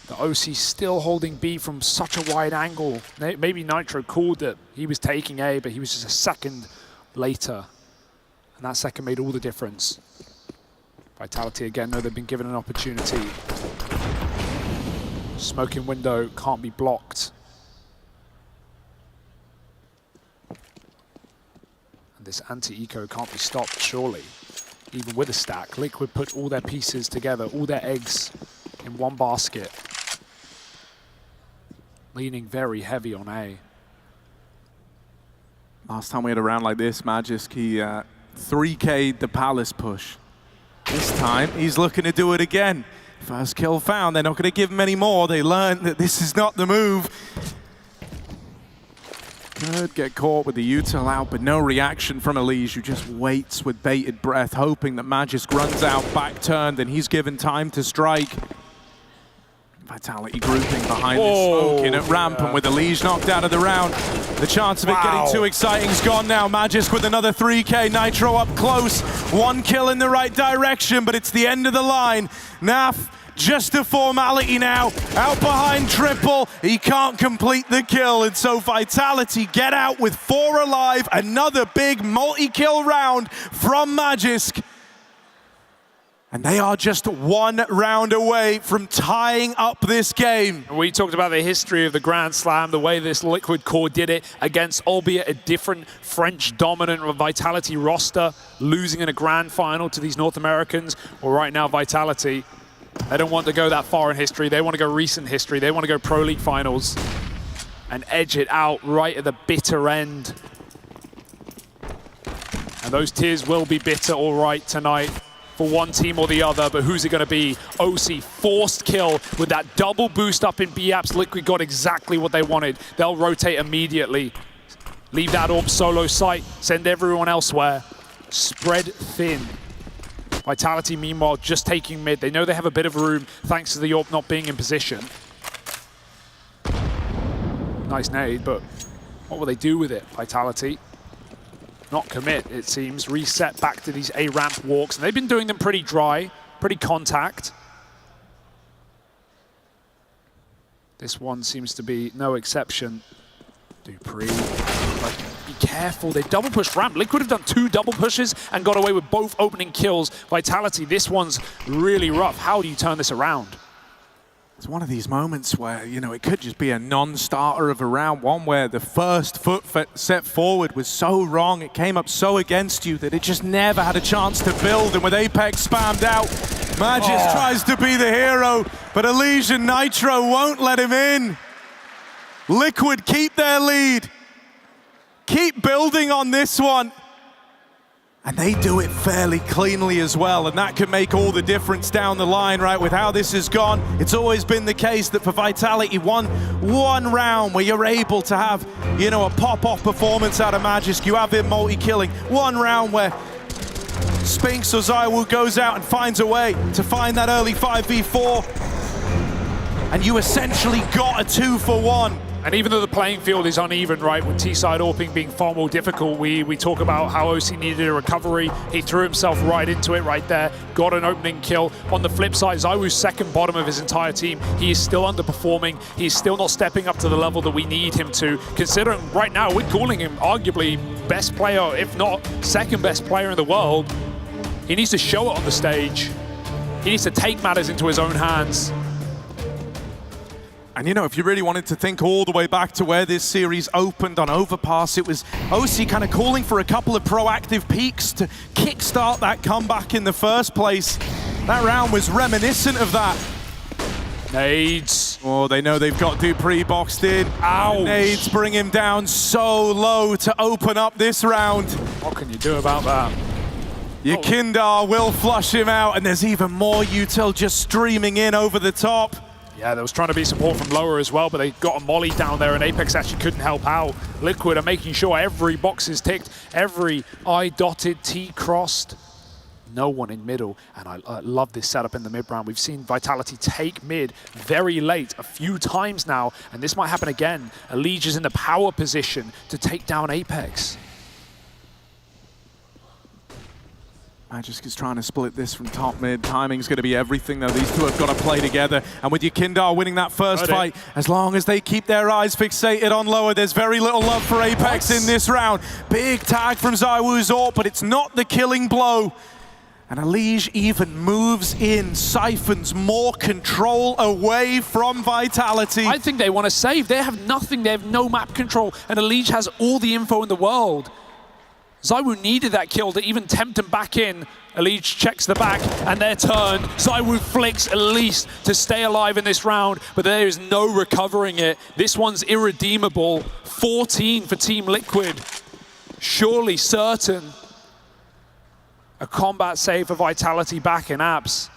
[SPEAKER 12] The OC still holding B from such a wide angle. Maybe Nitro called that he was taking A, but he was just a second later. And that second made all the difference. Vitality again, though, they've been given an opportunity. Smoking window can't be blocked. And this anti-eco can't be stopped, surely. Even with a stack, Liquid put all their pieces together, all their eggs in one basket. Leaning very heavy on A.
[SPEAKER 13] Last time we had a round like this, Magisk, he 3K'd the Palace push. This time, he's looking to do it again. First kill found, they're not going to give him any more. They learned that this is not the move. Could get caught with the util out, but no reaction from Elise, who just waits with bated breath, hoping that Magisk runs out back turned and he's given time to strike. Vitality grouping behind the smoke in at ramp, and with Elise knocked out of the round, the chance of it getting too exciting is gone now. Magisk with another 3K, Nitro up close, 1 kill in the right direction, but it's the end of the line. Naf, just a formality now, out behind Triple, he can't complete the kill, and so Vitality get out with 4 alive, another big multi-kill round from Magisk. And they are just 1 round away from tying up this game.
[SPEAKER 12] We talked about the history of the Grand Slam, the way this Liquid core did it against, albeit a different French-dominant Vitality roster, losing in a grand final to these North Americans. Well, right now, Vitality, they don't want to go that far in history. They want to go recent history. They want to go Pro League finals and edge it out right at the bitter end. And those tears will be bitter, all right, tonight, for one team or the other, but who's it going to be? OC, forced kill with that double boost up in B-Apps. Liquid got exactly what they wanted. They'll rotate immediately. Leave that orb solo site, send everyone elsewhere. Spread thin. Vitality, meanwhile, just taking mid. They know they have a bit of room thanks to the orb not being in position. Nice nade, but what will they do with it, Vitality? Not commit, it seems. Reset back to these A-ramp walks. And they've been doing them pretty dry, pretty contact. This one seems to be no exception. Dupree, but be careful. They double push ramp. Liquid have done 2 double pushes and got away with both opening kills. Vitality, this one's really rough. How do you turn this around?
[SPEAKER 13] It's one of these moments where, you know, it could just be a non-starter of a round, one where the first foot set forward was so wrong, it came up so against you that it just never had a chance to build, and with Apex spammed out, Magisk tries to be the hero, but Elysian Nitro won't let him in. Liquid keep their lead, keep building on this one. And they do it fairly cleanly as well, and that can make all the difference down the line, right? With how this has gone, it's always been the case that for Vitality, one round where you're able to have, you know, a pop-off performance out of Magisk, you have him multi-killing. One round where Spinks or Zywoo goes out and finds a way to find that early 5v4, and you essentially got a 2-for-1.
[SPEAKER 12] And even though the playing field is uneven, right, with T-side AWPing being far more difficult, we talk about how OC needed a recovery. He threw himself right into it right there, got an opening kill. On the flip side, Zywoo's second bottom of his entire team. He is still underperforming. He's still not stepping up to the level that we need him to, considering right now we're calling him arguably best player, if not second best player in the world. He needs to show it on the stage. He needs to take matters into his own hands.
[SPEAKER 13] And you know, if you really wanted to think all the way back to where this series opened on Overpass, it was OC kind of calling for a couple of proactive peaks to kickstart that comeback in the first place. That round was reminiscent of that.
[SPEAKER 12] Nades.
[SPEAKER 13] Oh, they know they've got Dupree boxed in.
[SPEAKER 12] Ouch.
[SPEAKER 13] Nades bring him down so low to open up this round.
[SPEAKER 12] What can you do about that?
[SPEAKER 13] Yakindar will flush him out, and there's even more util just streaming in over the top.
[SPEAKER 12] Yeah, there was trying to be support from lower as well, but they got a molly down there and Apex actually couldn't help out. Liquid are making sure every box is ticked, every I dotted, T crossed. No one in middle, and I love this setup in the mid round. We've seen Vitality take mid very late a few times now, and this might happen again. Elige is in the power position to take down Apex.
[SPEAKER 9] Magisk is trying to split this from top mid. Timing's going to be everything, though. These two have got to play together. And with Yakindar winning that first fight, as long as they keep their eyes fixated on lower, there's very little love for Apex in this round. Big tag from ZywOo's AWP, but it's not the killing blow. And Elige even moves in, siphons more control away from Vitality.
[SPEAKER 12] I think they want to save. They have nothing. They have no map control, and Elige has all the info in the world. ZywOo needed that kill to even tempt him back in. Elige checks the back, and they're turned. ZywOo flicks at least to stay alive in this round, but there is no recovering it. This one's irredeemable. 14 for Team Liquid. Surely certain. A combat save for Vitality back in apps.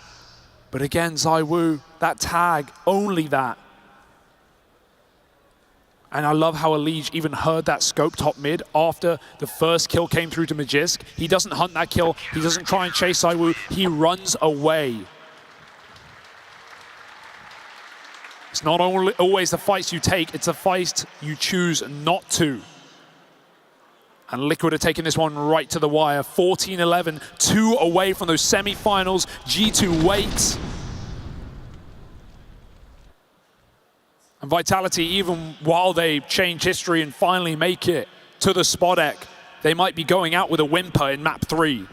[SPEAKER 12] But again, ZywOo, that tag, only that. And I love how Elige even heard that scope top mid after the first kill came through to Magisk. He doesn't hunt that kill. He doesn't try and chase ZywOo. He runs away. It's not only always the fights you take, it's the fight you choose not to. And Liquid are taking this one right to the wire. 14-11, 2 away from those semi-finals. G2 waits. And Vitality, even while they change history and finally make it to the Spodek, they might be going out with a whimper in map 3.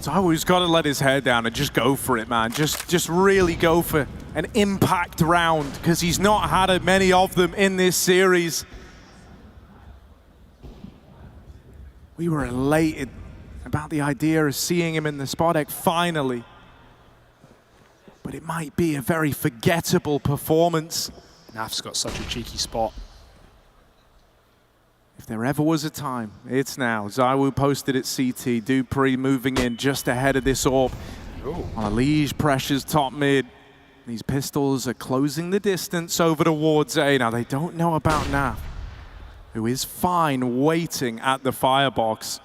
[SPEAKER 9] ZywOo's got to let his hair down and just go for it, man. Just really go for an impact round, because he's not had many of them in this series. We were elated about the idea of seeing him in the Spodek finally. But it might be a very forgettable performance.
[SPEAKER 12] Naf's got such a cheeky spot.
[SPEAKER 9] If there ever was a time, it's now. ZywOo posted at CT. Dupree moving in just ahead of this AWP. While Elige pressures top mid. These pistols are closing the distance over towards A. Now, they don't know about Naf, who is fine waiting at the firebox.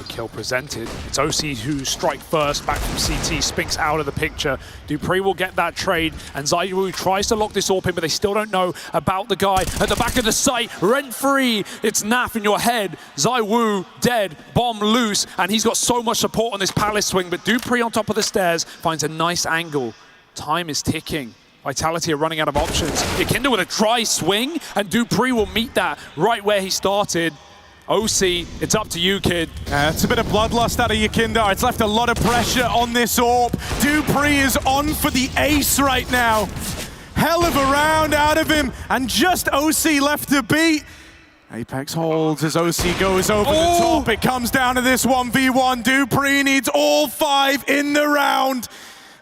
[SPEAKER 12] Kill presented. It's OC who strike first, back from CT, Spinks out of the picture. Dupree will get that trade, and ZywOo tries to lock this AWP in, but they still don't know about the guy at the back of the site, rent-free. It's Naf in your head. ZywOo dead, bomb loose, and he's got so much support on this palace swing, but Dupree on top of the stairs finds a nice angle. Time is ticking. Vitality are running out of options. Yakindar with a dry swing, and Dupree will meet that right where he started. OC, it's up to you, kid.
[SPEAKER 9] It's a bit of bloodlust out of Yakindar. It's left a lot of pressure on this AWP. Dupree is on for the ace right now. Hell of a round out of him, and just OC left to beat. Apex holds as OC goes over the top. It comes down to this 1v1. Dupree needs all 5 in the round.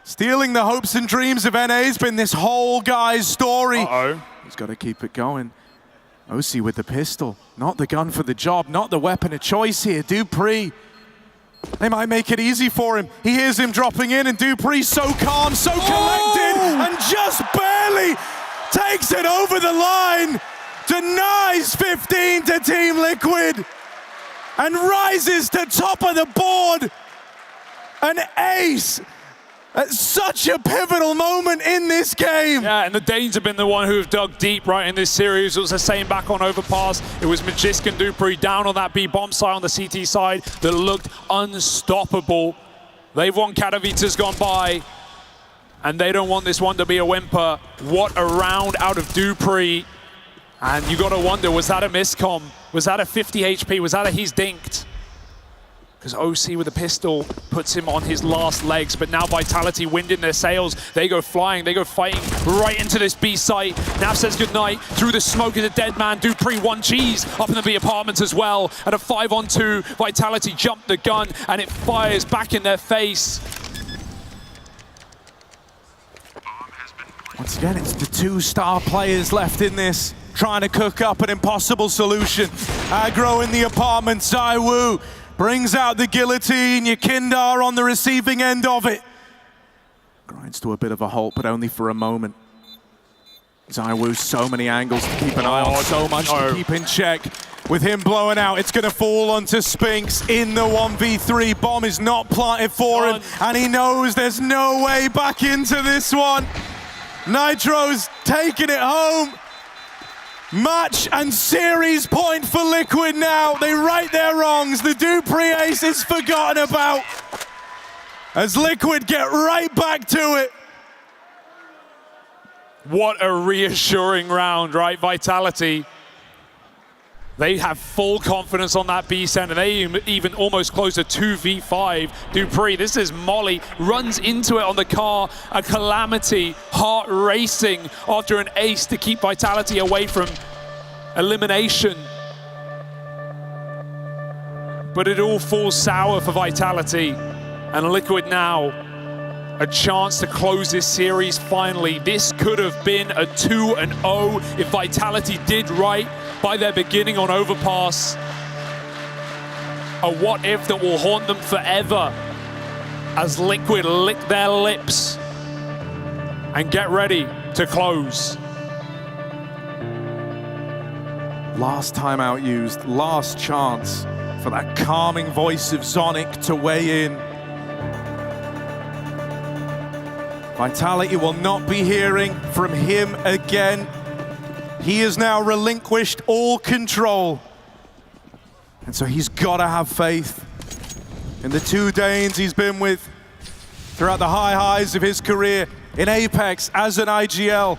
[SPEAKER 9] Stealing the hopes and dreams of NA has been this whole guy's story. He's got to keep it going. OC with the pistol, not the gun for the job, not the weapon of choice here. Dupree, they might make it easy for him. He hears him dropping in, and Dupree's so calm, so collected, and just barely takes it over the line. Denies 15 to Team Liquid, and rises to top of the board. An ace. At such a pivotal moment in this game.
[SPEAKER 12] Yeah, and the Danes have been the one who have dug deep right in this series. It was the same back on Overpass. It was Magisk and Dupree down on that B bomb side on the CT side that looked unstoppable. They've won Katowice gone by, and they don't want this one to be a whimper. What a round out of Dupree. And you got to wonder, was that a miscom? Was that a 50 HP? Was that a he's dinked? Because OC with a pistol puts him on his last legs, but now Vitality wind in their sails. They go flying, they go fighting right into this B site. Nav says goodnight. Through the smoke is a dead man. Dupree one cheese up in the B apartments as well. At a 5-on-2, Vitality jumped the gun and it fires back in their face.
[SPEAKER 9] Once again, it's the 2 star players left in this, trying to cook up an impossible solution.
[SPEAKER 13] Aggro in the apartment. Zaiwu brings out the guillotine. Yakindar on the receiving end of it. Grinds to a bit of a halt, but only for a moment. Zaiwu, so many angles to keep an eye on, so much to keep in check. With him blowing out, it's going to fall onto Spinks in the 1v3. Bomb is not planted for him, and he knows there's no way back into this one. Nitro's taking it home. Match and series point for Liquid now. They right their wrongs. The Dupree ace is forgotten about as Liquid get right back to it.
[SPEAKER 12] What a reassuring round, right? Vitality. They have full confidence on that B center. They even almost close a 2v5. Dupree, this is Molly, runs into it on the car. A calamity, heart racing after an ace to keep Vitality away from elimination. But it all falls sour for Vitality. And Liquid now, a chance to close this series finally. This could have been a 2-0 if Vitality did right by their beginning on Overpass. A what if that will haunt them forever as Liquid lick their lips and get ready to close.
[SPEAKER 13] Last timeout used, last chance for that calming voice of Zonic to weigh in. Vitality will not be hearing from him again. He has now relinquished all control. And so he's got to have faith in the two Danes he's been with throughout the high highs of his career, in Apex, as an IGL,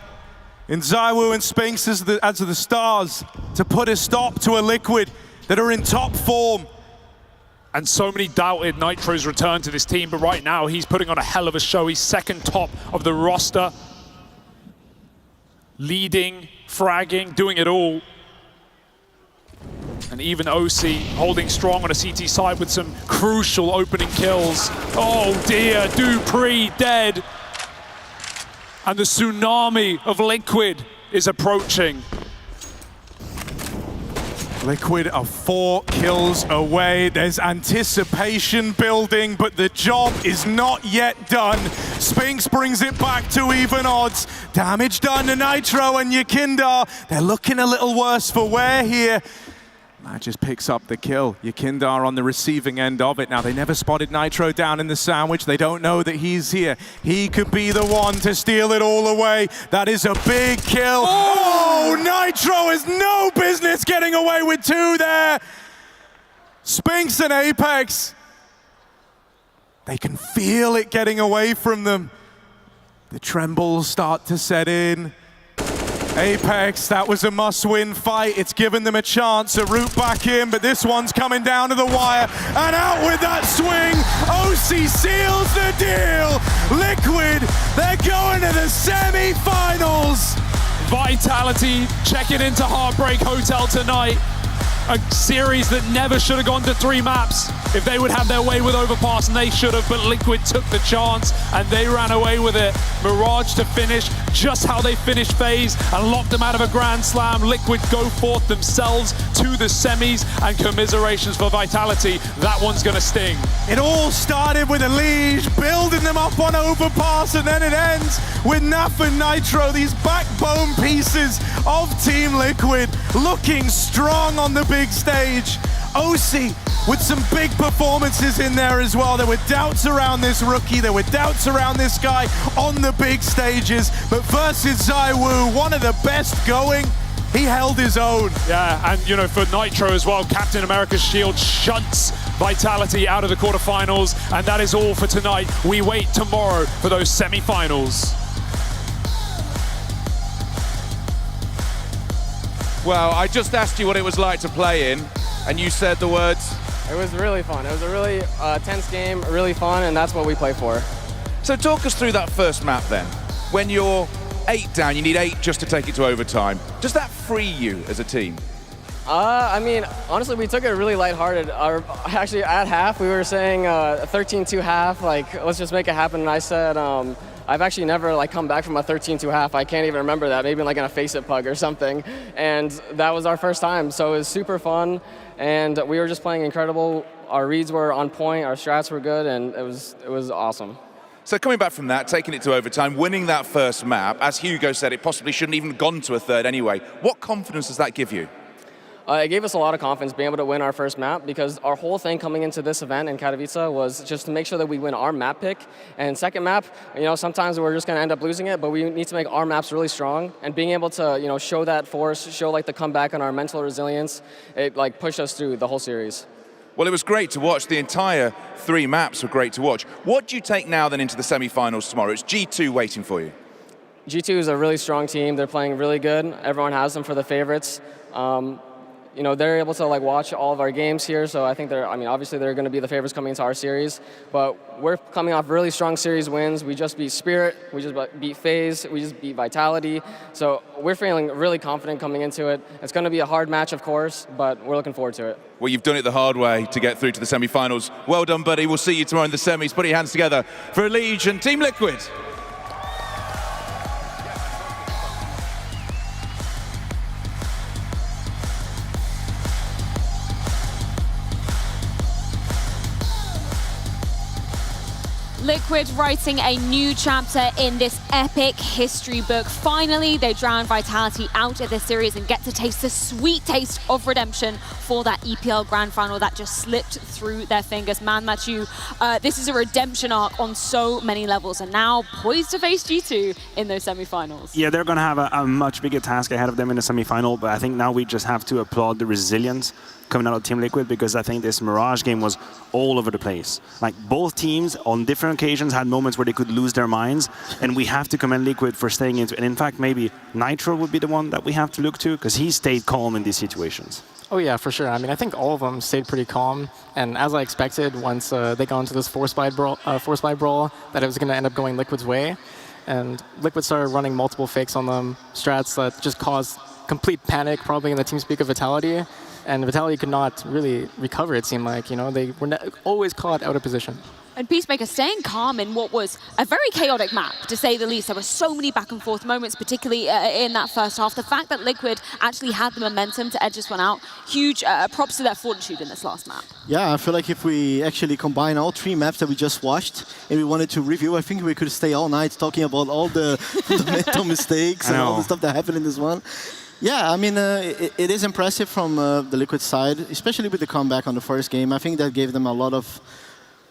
[SPEAKER 13] in Zaiwu and Spinks as the stars, to put a stop to a Liquid that are in top form.
[SPEAKER 12] And so many doubted Nitro's return to this team, but right now he's putting on a hell of a show. He's second top of the roster. Leading, fragging, doing it all. And even OC holding strong on a CT side with some crucial opening kills. Oh dear, Dupree dead. And the tsunami of Liquid is approaching.
[SPEAKER 13] Liquid are 4 kills away. There's anticipation building, but the job is not yet done. Spinks brings it back to even odds. Damage done to Nitro and Yakindar. They're looking a little worse for wear here. Matt just picks up the kill. Yakindar on the receiving end of it. Now, they never spotted Nitro down in the sandwich. They don't know that he's here. He could be the one to steal it all away. That is a big kill. Oh, Nitro has no business getting away with 2 there. Spinks and Apex. They can feel it getting away from them. The trembles start to set in. Apex, that was a must-win fight. It's given them a chance, a route back in, but this one's coming down to the wire. And out with that swing, OC seals the deal. Liquid, they're going to the semi-finals.
[SPEAKER 12] Vitality checking into Heartbreak Hotel tonight. A series that never should have gone to 3 maps. If they would have their way with Overpass, and they should have, but Liquid took the chance and they ran away with it. Mirage to finish just how they finished FaZe and locked them out of a Grand Slam. Liquid go forth themselves to the semis, and commiserations for Vitality. That one's gonna sting.
[SPEAKER 13] It all started with a Liege, building them up on Overpass, and then it ends with Naf and Nitro, these backbone pieces of Team Liquid, looking strong on the big stage. OC with some big performances in there as well. There were doubts around this rookie, there were doubts around this guy on the big stages, but versus Zaiwu, one of the best going, he held his own.
[SPEAKER 12] Yeah, and you know, for Nitro as well, Captain America's shield shunts Vitality out of the quarterfinals, and that is all for tonight. We wait tomorrow for those semi-finals.
[SPEAKER 1] Well, I just asked you what it was like to play in, and you said the words.
[SPEAKER 4] It was really fun. It was a really tense game, really fun, and that's what we play for.
[SPEAKER 1] So talk us through that first map then. When you're 8 down, you need 8 just to take it to overtime. Does that free you as a team?
[SPEAKER 4] I mean, honestly, we took it really lighthearted. Actually, at half, we were saying 13-2 half, like, let's just make it happen. And I said, I've actually never like come back from a 13-2 half. I can't even remember that. Maybe like in a face-it pug or something. And that was our first time, so it was super fun. And we were just playing incredible. Our reads were on point, our strats were good, and it was awesome.
[SPEAKER 1] So coming back from that, taking it to overtime, winning that first map, as Hugo said, it possibly shouldn't even gone to a third anyway. What confidence does that give you?
[SPEAKER 4] It gave us a lot of confidence being able to win our first map, because our whole thing coming into this event in Katowice was just to make sure that we win our map pick. And second map, sometimes we're just going to end up losing it, but we need to make our maps really strong. And being able to, show that force, show like the comeback and our mental resilience, it like pushed us through the whole series.
[SPEAKER 1] Well, it was great to watch. The entire 3 maps were great to watch. What do you take now then into the semi-finals tomorrow? It's G2 waiting for you.
[SPEAKER 4] G2 is a really strong team. They're playing really good. Everyone has them for the favorites. They're able to like watch all of our games here, so I think obviously they're going to be the favorites coming into our series, but we're coming off really strong series wins. We just beat Spirit, we just beat FaZe, we just beat Vitality, so we're feeling really confident coming into it. It's going to be a hard match, of course, but we're looking forward to it.
[SPEAKER 1] Well, you've done it the hard way to get through to the semi-finals. Well done, buddy. We'll see you tomorrow in the semis. Put your hands together for Elige and Team Liquid.
[SPEAKER 22] Liquid writing a new chapter in this epic history book. Finally, they drown Vitality out of the series and get to taste the sweet taste of redemption for that EPL Grand Final that just slipped through their fingers. Man, Mathieu, this is a redemption arc on so many levels, and now poised to face G2 in those semi-finals.
[SPEAKER 23] Yeah, they're going to have a much bigger task ahead of them in the semi-final, but I think now we just have to applaud the resilience coming out of Team Liquid, because I think this Mirage game was all over the place. Like, both teams on different occasions had moments where they could lose their minds, and we have to commend Liquid for staying into it. And in fact, maybe Nitro would be the one that we have to look to, because he stayed calm in these situations.
[SPEAKER 5] Oh yeah, for sure. I mean, I think all of them stayed pretty calm, and as I expected, once they got into this force buy brawl, that it was going to end up going Liquid's way, and Liquid started running multiple fakes on them, strats that just caused complete panic, probably in the TeamSpeak of Vitality. And Vitality could not really recover, it seemed like. They were always caught out of position.
[SPEAKER 22] And Peacemaker staying calm in what was a very chaotic map, to say the least. There were so many back and forth moments, particularly in that first half. The fact that Liquid actually had the momentum to edge this one out, huge props to their fortitude in this last map.
[SPEAKER 24] Yeah, I feel like if we actually combine all 3 maps that we just watched and we wanted to review, I think we could stay all night talking about all the fundamental mistakes and all the stuff that happened in this one. Yeah, I mean, it is impressive from the Liquid side, especially with the comeback on the first game. I think that gave them a lot of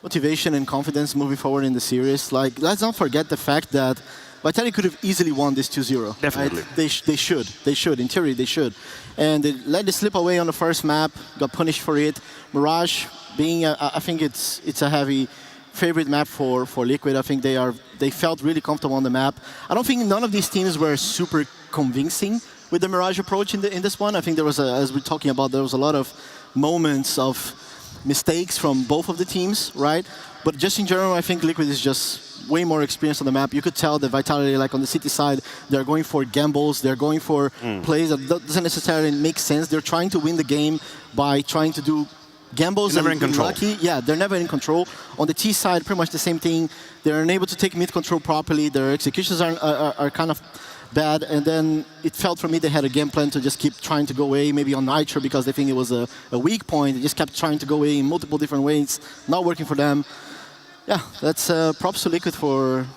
[SPEAKER 24] motivation and confidence moving forward in the series. Like, let's not forget the fact that Vitality could have easily won this 2-0.
[SPEAKER 23] Definitely.
[SPEAKER 24] Right? They should. In theory, they should. And they let it slip away on the first map, got punished for it. Mirage being, I think it's a heavy favorite map for Liquid. I think they felt really comfortable on the map. I don't think none of these teams were super convincing with the Mirage approach in this one. I think there was, as we're talking about, there was a lot of moments of mistakes from both of the teams, right? But just in general, I think Liquid is just way more experienced on the map. You could tell that Vitality, like on the City side, they're going for gambles, they're going for plays that doesn't necessarily make sense. They're trying to win the game by trying to do gambles.
[SPEAKER 23] Never in control.
[SPEAKER 24] Lucky. Yeah, they're never in control. On the T side, pretty much the same thing. They're unable to take mid control properly. Their executions are kind of bad, and then it felt for me they had a game plan to just keep trying to go away, maybe on Nitro because they think it was a weak point. They just kept trying to go away in multiple different ways, not working for them. Yeah, that's props to Liquid for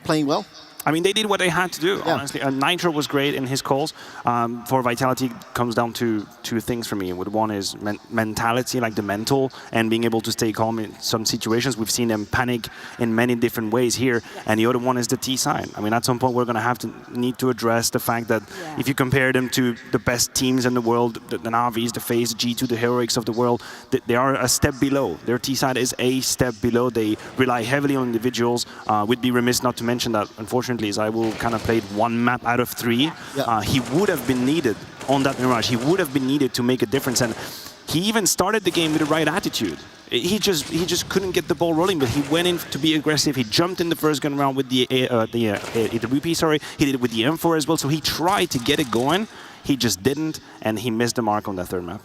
[SPEAKER 24] playing well.
[SPEAKER 23] I mean, they did what they had to do, honestly. Nitro was great in his calls. For Vitality, comes down to 2 things for me. One is mentality, like the mental, and being able to stay calm in some situations. We've seen them panic in many different ways here. And the other one is the T side. I mean, at some point, we're going to need to address the fact that if you compare them to the best teams in the world, the Navis, the FaZe, the G2, the Heroics of the world, they are a step below. Their T side is a step below. They rely heavily on individuals. We'd be remiss not to mention that, unfortunately, Zywoo kind of played 1 map out of 3. He would have been needed on that Mirage. He would have been needed to make a difference, and he even started the game with the right attitude. He just couldn't get the ball rolling, but he went in to be aggressive. He jumped in the first gun round with the WP, sorry. He did it with the M4 as well, so he tried to get it going. He just didn't, and he missed the mark on that 3rd map.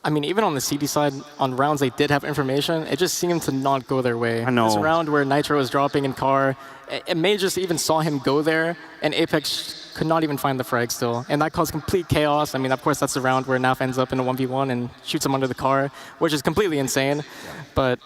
[SPEAKER 5] I mean, even on the CD side, on rounds they did have information, it just seemed to not go their way.
[SPEAKER 23] I know.
[SPEAKER 5] This round where Nitro was dropping in car, it may just even saw him go there, and Apex could not even find the frag still. And that caused complete chaos. I mean, of course, that's the round where Naf ends up in a 1v1 and shoots him under the car, which is completely insane. But,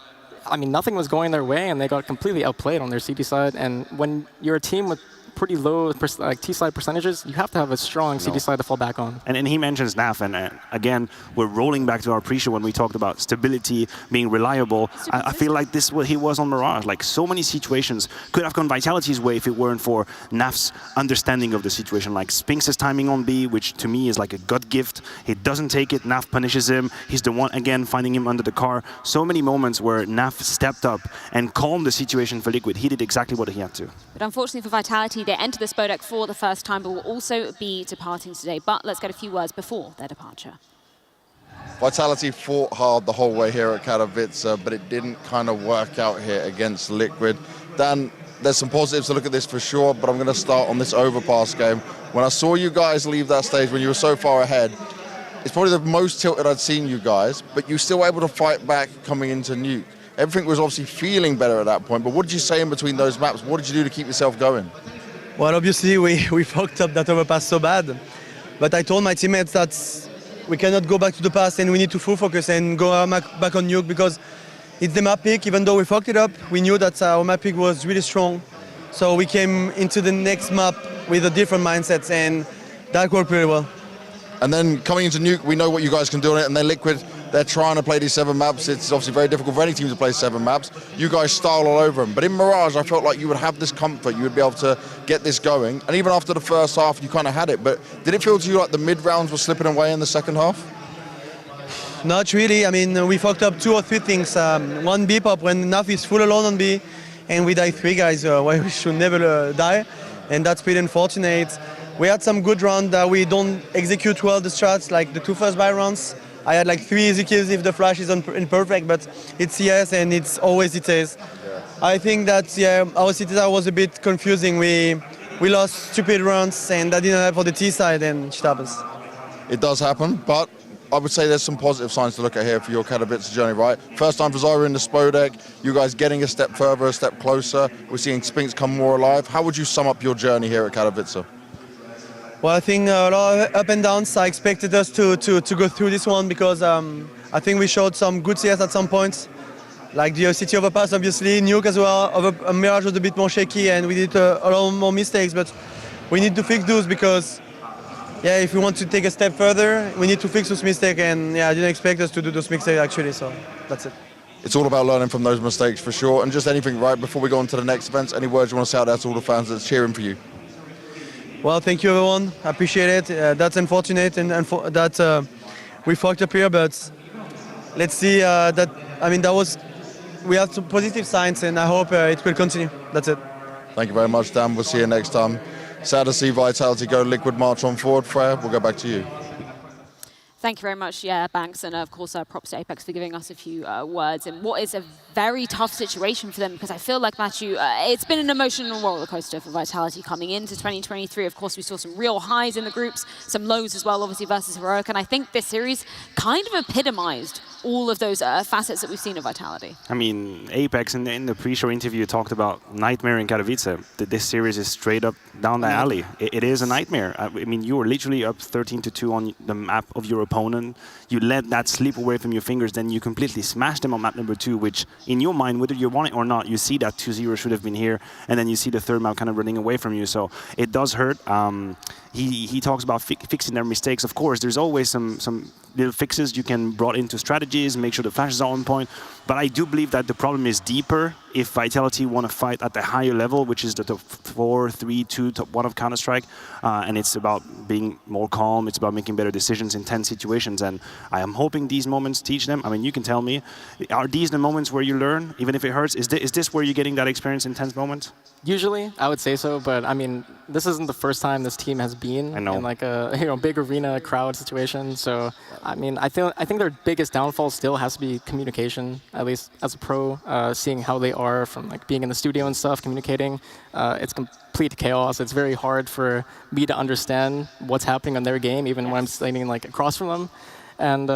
[SPEAKER 5] I mean, nothing was going their way, and they got completely outplayed on their CD side. And when you're a team with pretty low T-side percentages, you have to have a strong CD side to fall back on.
[SPEAKER 23] And he mentions NAF, and again, we're rolling back to our pre-show when we talked about stability, being reliable. I feel like this is what he was on Mirage. Like, so many situations could have gone Vitality's way if it weren't for NAF's understanding of the situation. Like Spinx's timing on B, which to me is like a God gift. He doesn't take it, NAF punishes him. He's the one, again, finding him under the car. So many moments where NAF stepped up and calmed the situation for Liquid. He did exactly what he had to.
[SPEAKER 22] But unfortunately for Vitality, they enter the SPO deck for the first time, but will also be departing today. But let's get a few words before their departure.
[SPEAKER 6] Vitality fought hard the whole way here at Katowice, but it didn't kind of work out here against Liquid. Dan, there's some positives to look at this for sure, but I'm going to start on this overpass game. When I saw you guys leave that stage when you were so far ahead, it's probably the most tilted I'd seen you guys, but you were still able to fight back coming into Nuke. Everything was obviously feeling better at that point, but what did you say in between those maps? What did you do to keep yourself going?
[SPEAKER 11] Well, obviously, we fucked up that overpass so bad. But I told my teammates that we cannot go back to the past and we need to full focus and go back on Nuke because it's the map pick. Even though we fucked it up, we knew that our map pick was really strong. So we came into the next map with a different mindset, and that worked pretty well.
[SPEAKER 6] And then coming into Nuke, we know what you guys can do on it, and then Liquid, they're trying to play these 7 maps. It's obviously very difficult for any team to play 7 maps. You guys style all over them. But in Mirage, I felt like you would have this comfort. You would be able to get this going. And even after the first half, you kind of had it. But did it feel to you like the mid-rounds were slipping away in the second half?
[SPEAKER 11] Not really. I mean, we fucked up 2 or 3 things. One B pop when Naf is full alone on B, and we die 3 guys where we should never die. And that's pretty unfortunate. We had some good rounds that we don't execute well the strats, like the 2 first buy rounds. I had like 3 easy kills if the flash is imperfect, but it's CS and it's always it is. Yeah. I think that our CT was a bit confusing. We lost stupid rounds and that didn't help for the T side, and shit happens.
[SPEAKER 6] It does happen, but I would say there's some positive signs to look at here for your Katowice journey, right? First time for Zyra in the SPO deck, you guys getting a step further, a step closer. We're seeing Spinx come more alive. How would you sum up your journey here at Katowice?
[SPEAKER 11] Well, I think a lot of up and downs. I expected us to go through this one because I think we showed some good CS at some points, like the City overpass, obviously, Nuke as well. Mirage was a bit more shaky and we did a lot more mistakes, but we need to fix those because, if we want to take a step further, we need to fix those mistakes, and I didn't expect us to do those mistakes actually, so that's it.
[SPEAKER 6] It's all about learning from those mistakes for sure, and just anything, right, before we go on to the next events, any words you want to say out there to all the fans that's cheering for you?
[SPEAKER 11] Well, thank you everyone. I appreciate it. That's unfortunate and that we fucked up here, but let's see. We have some positive signs, and I hope it will continue. That's it.
[SPEAKER 6] Thank you very much, Dan. We'll see you next time. Sad to see Vitality go. Liquid march on forward. Freya, we'll go back to you.
[SPEAKER 22] Thank you very much, Banks, and of course props to Apex for giving us a few words in what is a very tough situation for them, because I feel like, Matthew, it's been an emotional roller coaster for Vitality coming into 2023. Of course, we saw some real highs in the groups, some lows as well, obviously, versus Heroic, and I think this series kind of epitomized all of those facets that we've seen of Vitality.
[SPEAKER 23] I mean, Apex in the pre-show interview talked about nightmare in Katowice. That this series is straight up down the alley. It is a nightmare. I mean, you were literally up 13-2 on the map of your opponent. You let that slip away from your fingers, then you completely smashed them on map number 2, which in your mind, whether you want it or not, you see that 2-0 should have been here, and then you see the third map kind of running away from you. So it does hurt. He talks about fixing their mistakes. Of course, there's always some little fixes you can brought into strategies, make sure the flashes are on point. But I do believe that the problem is deeper if Vitality want to fight at the higher level, which is the top 4, 3, 2, top 1 of Counter-Strike. And it's about being more calm. It's about making better decisions in tense situations. And I am hoping these moments teach them. I mean, you can tell me, are these the moments where you learn, even if it hurts? Is this where you're getting that experience in tense moments?
[SPEAKER 5] Usually, I would say so, but I mean, this isn't the first time this team has been in like a big arena crowd situation. So, I mean, I think their biggest downfall still has to be communication, at least as a pro, seeing how they are from like being in the studio and stuff, communicating. It's complete chaos. It's very hard for me to understand what's happening on their game, even when I'm standing like across from them. And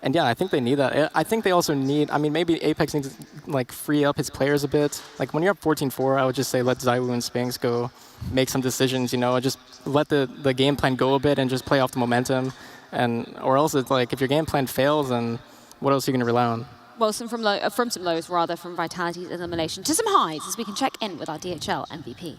[SPEAKER 5] And yeah, I think they need that. I think they also need, I mean, maybe Apex needs to like free up his players a bit. Like when you're up 14-4, I would just say let ZywOo and Spinks go make some decisions, you know, just let the game plan go a bit and just play off the momentum. Or else it's like, if your game plan fails, then what else are you going to rely on?
[SPEAKER 22] Well, from some lows, rather, from Vitality's elimination to some highs as we can check in with our DHL MVP.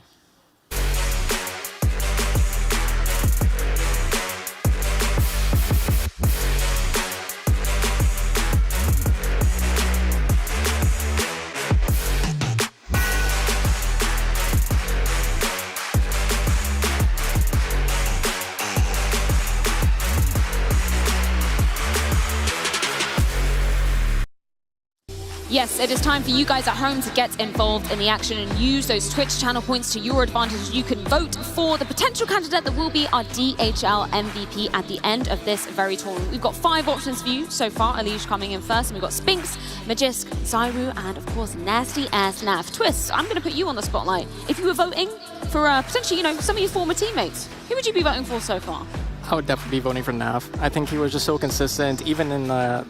[SPEAKER 22] Yes, it is time for you guys at home to get involved in the action and use those Twitch channel points to your advantage. You can vote for the potential candidate that will be our DHL MVP at the end of this very tournament. We've got 5 options for you so far. Elige coming in first, and we've got Spinks, Magisk, ZywOo, and of course, Nasty Ass Nav. Twist, I'm going to put you on the spotlight. If you were voting for potentially, you know, some of your former teammates, who would you be voting for so far?
[SPEAKER 5] I would definitely be voting for Nav. I think he was just so consistent. Even in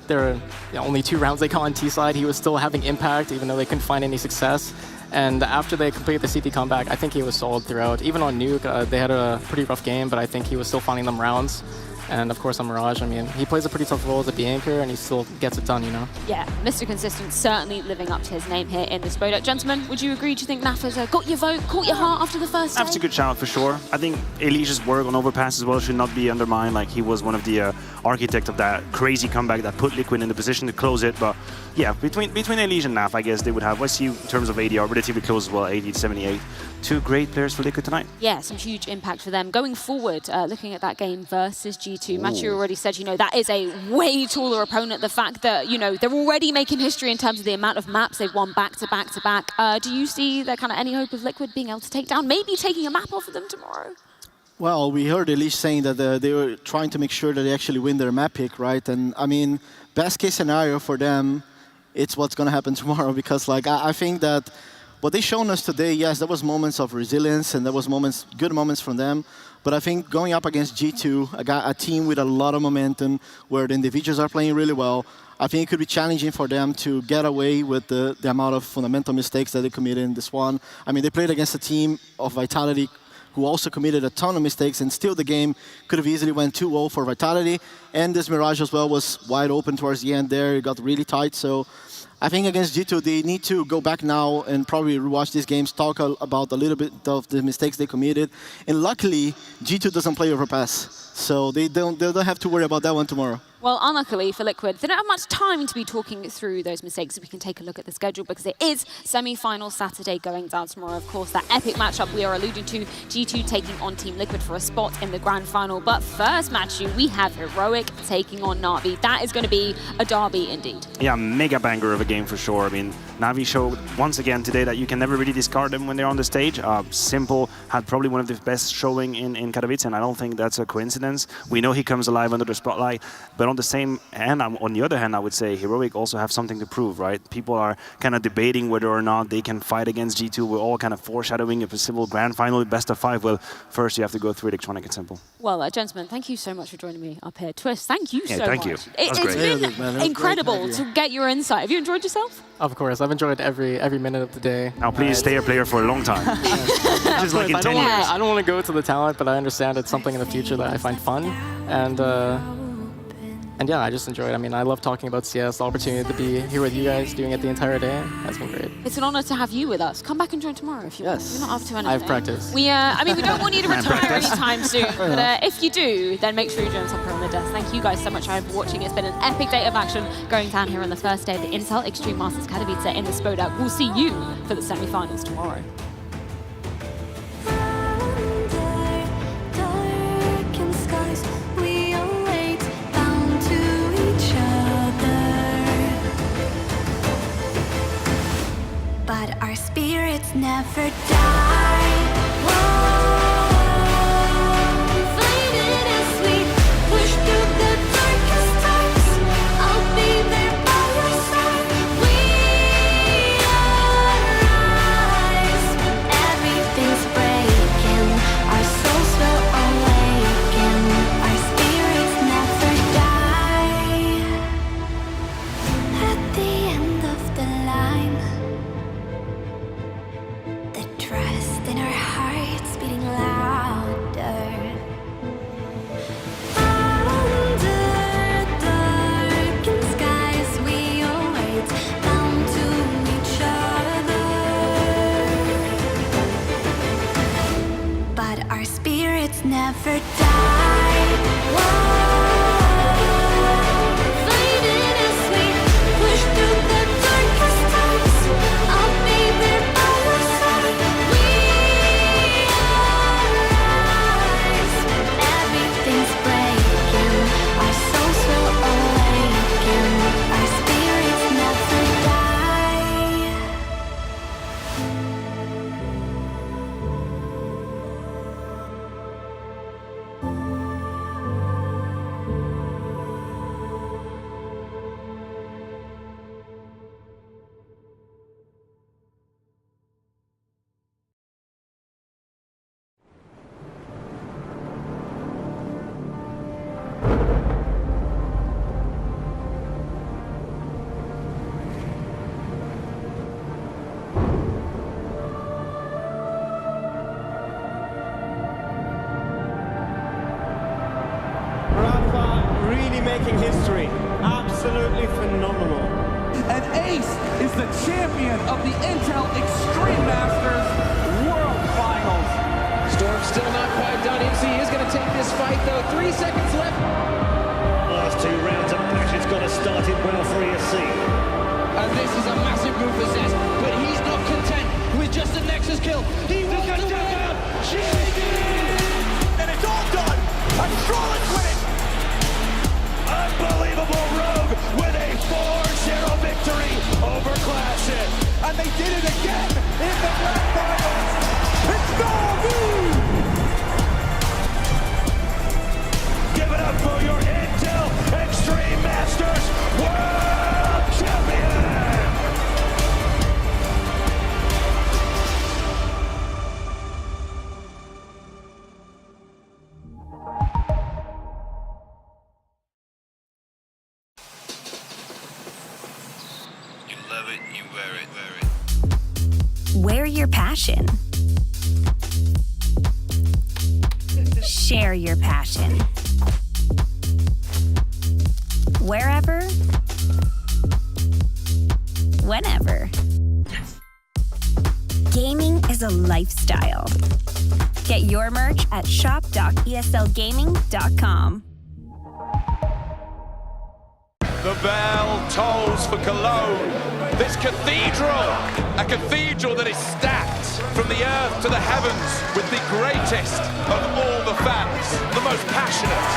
[SPEAKER 5] their only 2 rounds they got on T-side, he was still having impact, even though they couldn't find any success. And after they completed the CT comeback, I think he was solid throughout. Even on Nuke, they had a pretty rough game, but I think he was still finding them rounds. And of course on Mirage, I mean, he plays a pretty tough role as a B-anchor, and he still gets it done, you know?
[SPEAKER 22] Yeah, Mr. Consistent certainly living up to his name here in this Bodak. Gentlemen, would you agree? Do you think Naf has got your vote, caught your heart after the first day?
[SPEAKER 23] That's a good shout for sure. I think Elige's work on Overpass as well should not be undermined. Like, he was one of the architects of that crazy comeback that put Liquid in the position to close it. But yeah, between Elige and Naf, I guess they would have, what's you in terms of ADR, relatively close as well, 80 to 78. 2 great players for Liquid tonight.
[SPEAKER 22] Yeah, some huge impact for them. Going forward, looking at that game versus G2, Matthew already said, you know, that is a way taller opponent. The fact that, you know, they're already making history in terms of the amount of maps they've won back to back to back. Do you see that kind of any hope of Liquid being able to take down, maybe taking a map off of them tomorrow?
[SPEAKER 24] Well, we heard Elige saying that they were trying to make sure that they actually win their map pick, right? And I mean, best case scenario for them, it's what's going to happen tomorrow, because like I think that what they've shown us today, yes, there was moments of resilience and there was moments, good moments from them. But I think going up against G2, a team with a lot of momentum, where the individuals are playing really well, I think it could be challenging for them to get away with the amount of fundamental mistakes that they committed in this one. I mean, they played against a team of Vitality who also committed a ton of mistakes, and still the game could have easily went 2-0 for Vitality. And this Mirage as well was wide open towards the end there. It got really tight. So I think against G2, they need to go back now and probably rewatch these games, talk about a little bit of the mistakes they committed. And luckily, G2 doesn't play Overpass, so they don't have to worry about that one tomorrow.
[SPEAKER 22] Well, unluckily for Liquid, they don't have much time to be talking through those mistakes. We can take a look at the schedule because it is semi-final Saturday going down tomorrow. Of course, that epic matchup we are alluding to, G2 taking on Team Liquid for a spot in the grand final. But first, Matthew, we have Heroic taking on Na'Vi. That is going to be a derby indeed.
[SPEAKER 23] Yeah, mega banger of a game for sure. I mean, Na'Vi showed once again today that you can never really discard them when they're on the stage. Simple had probably one of the best showing in Katowice, and I don't think that's a coincidence. We know he comes alive under the spotlight, but on the same hand, on the other hand, I would say Heroic also have something to prove, right? People are kind of debating whether or not they can fight against G2. We're all kind of foreshadowing a possible grand final, best of 5. Well, first you have to go through Electronic and Simple.
[SPEAKER 22] Well, gentlemen, thank you so much for joining me up here. Twist, thank you so much.
[SPEAKER 23] Thank you.
[SPEAKER 22] It's been incredible to get your insight. Have you enjoyed yourself?
[SPEAKER 5] Of course, I've enjoyed every minute of the day.
[SPEAKER 23] Now please stay a player for a long time. Just like in 10 years.
[SPEAKER 5] I don't want to go to the talent, but I understand it's something in the future that I find fun. And yeah, I just enjoyed it. I mean, I love talking about CS. The opportunity to be here with you guys, doing it the entire day, has been great.
[SPEAKER 22] It's an honor to have you with us. Come back and join tomorrow if you want. You're not up to anything.
[SPEAKER 5] I have practice.
[SPEAKER 22] I mean, we don't want you to retire anytime soon, but if you do, then make sure you join us on Pyramid Death. Thank you guys so much for watching. It's been an epic day of action going down here on the first day of the Intel Extreme Masters Katowice in the Spodak. We'll see you for the semi-finals tomorrow.
[SPEAKER 14] But our spirits never die. Whoa. Faded as we push through the darkest times, I'll be there by your side. We arise when everything's breaking. Our souls will awaken. Our spirits never die. never die. Whoa. Fighting as we push through the darkest times. I'll be there by your side. We rise. Everything's breaking. Our souls will awaken. Our spirits never die.
[SPEAKER 16] Rafa really making history. Absolutely phenomenal.
[SPEAKER 17] And Ace is the champion of the Intel Extreme Masters World Finals.
[SPEAKER 18] Storm's still not quite done. MC is going to take this fight, though. 3 seconds left.
[SPEAKER 16] Last 2 rounds of matches got us started well for ESC.
[SPEAKER 18] And this is a massive move for Zest, but he's not content with just a Nexus kill. He wants to win.
[SPEAKER 17] And it's all done. Astralis win it.
[SPEAKER 16] Unbelievable Rogue with a 4-0 victory over Classic.
[SPEAKER 17] And they did it again in the grand finals. It's Natus!
[SPEAKER 16] Give it up for your Intel Extreme Masters World Champion!
[SPEAKER 19] You love it, you wear it,
[SPEAKER 25] Wear your passion. Share your passion. Wherever, whenever. Gaming is a lifestyle. Get your merch at shop.eslgaming.com.
[SPEAKER 1] The bell tolls for Cologne. This cathedral, a cathedral that is stacked from the earth to the heavens with the greatest of all the fans, the most passionate.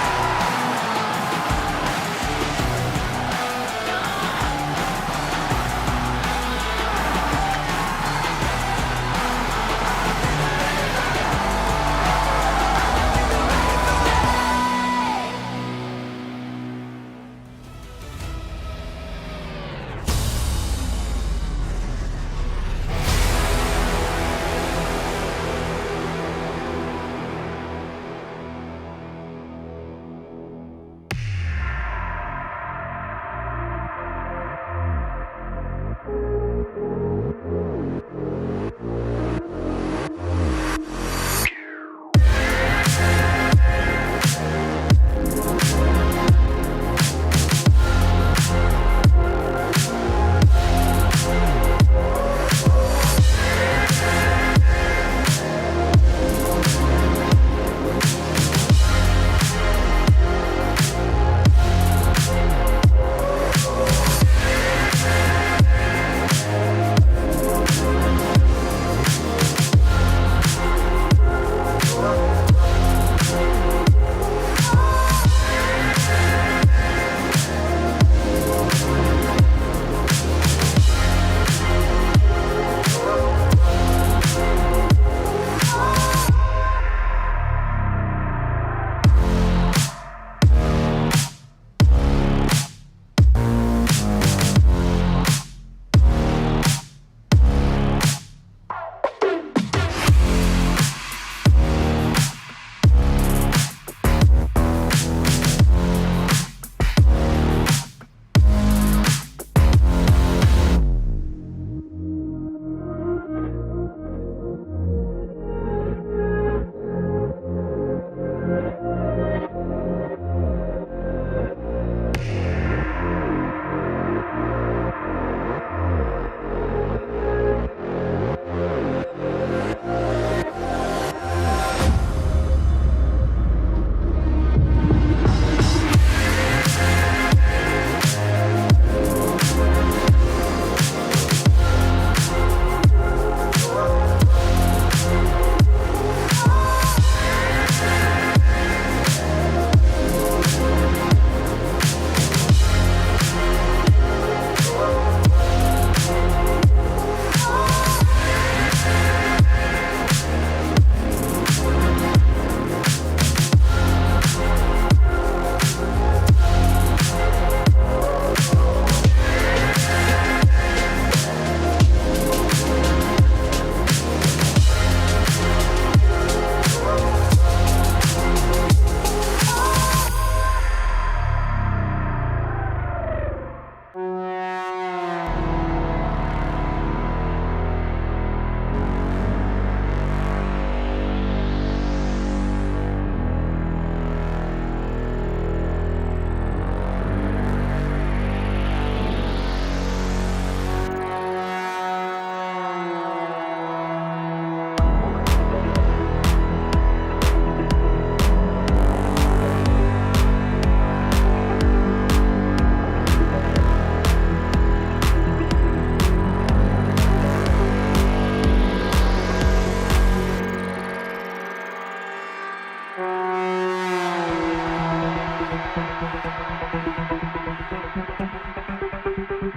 [SPEAKER 14] Thank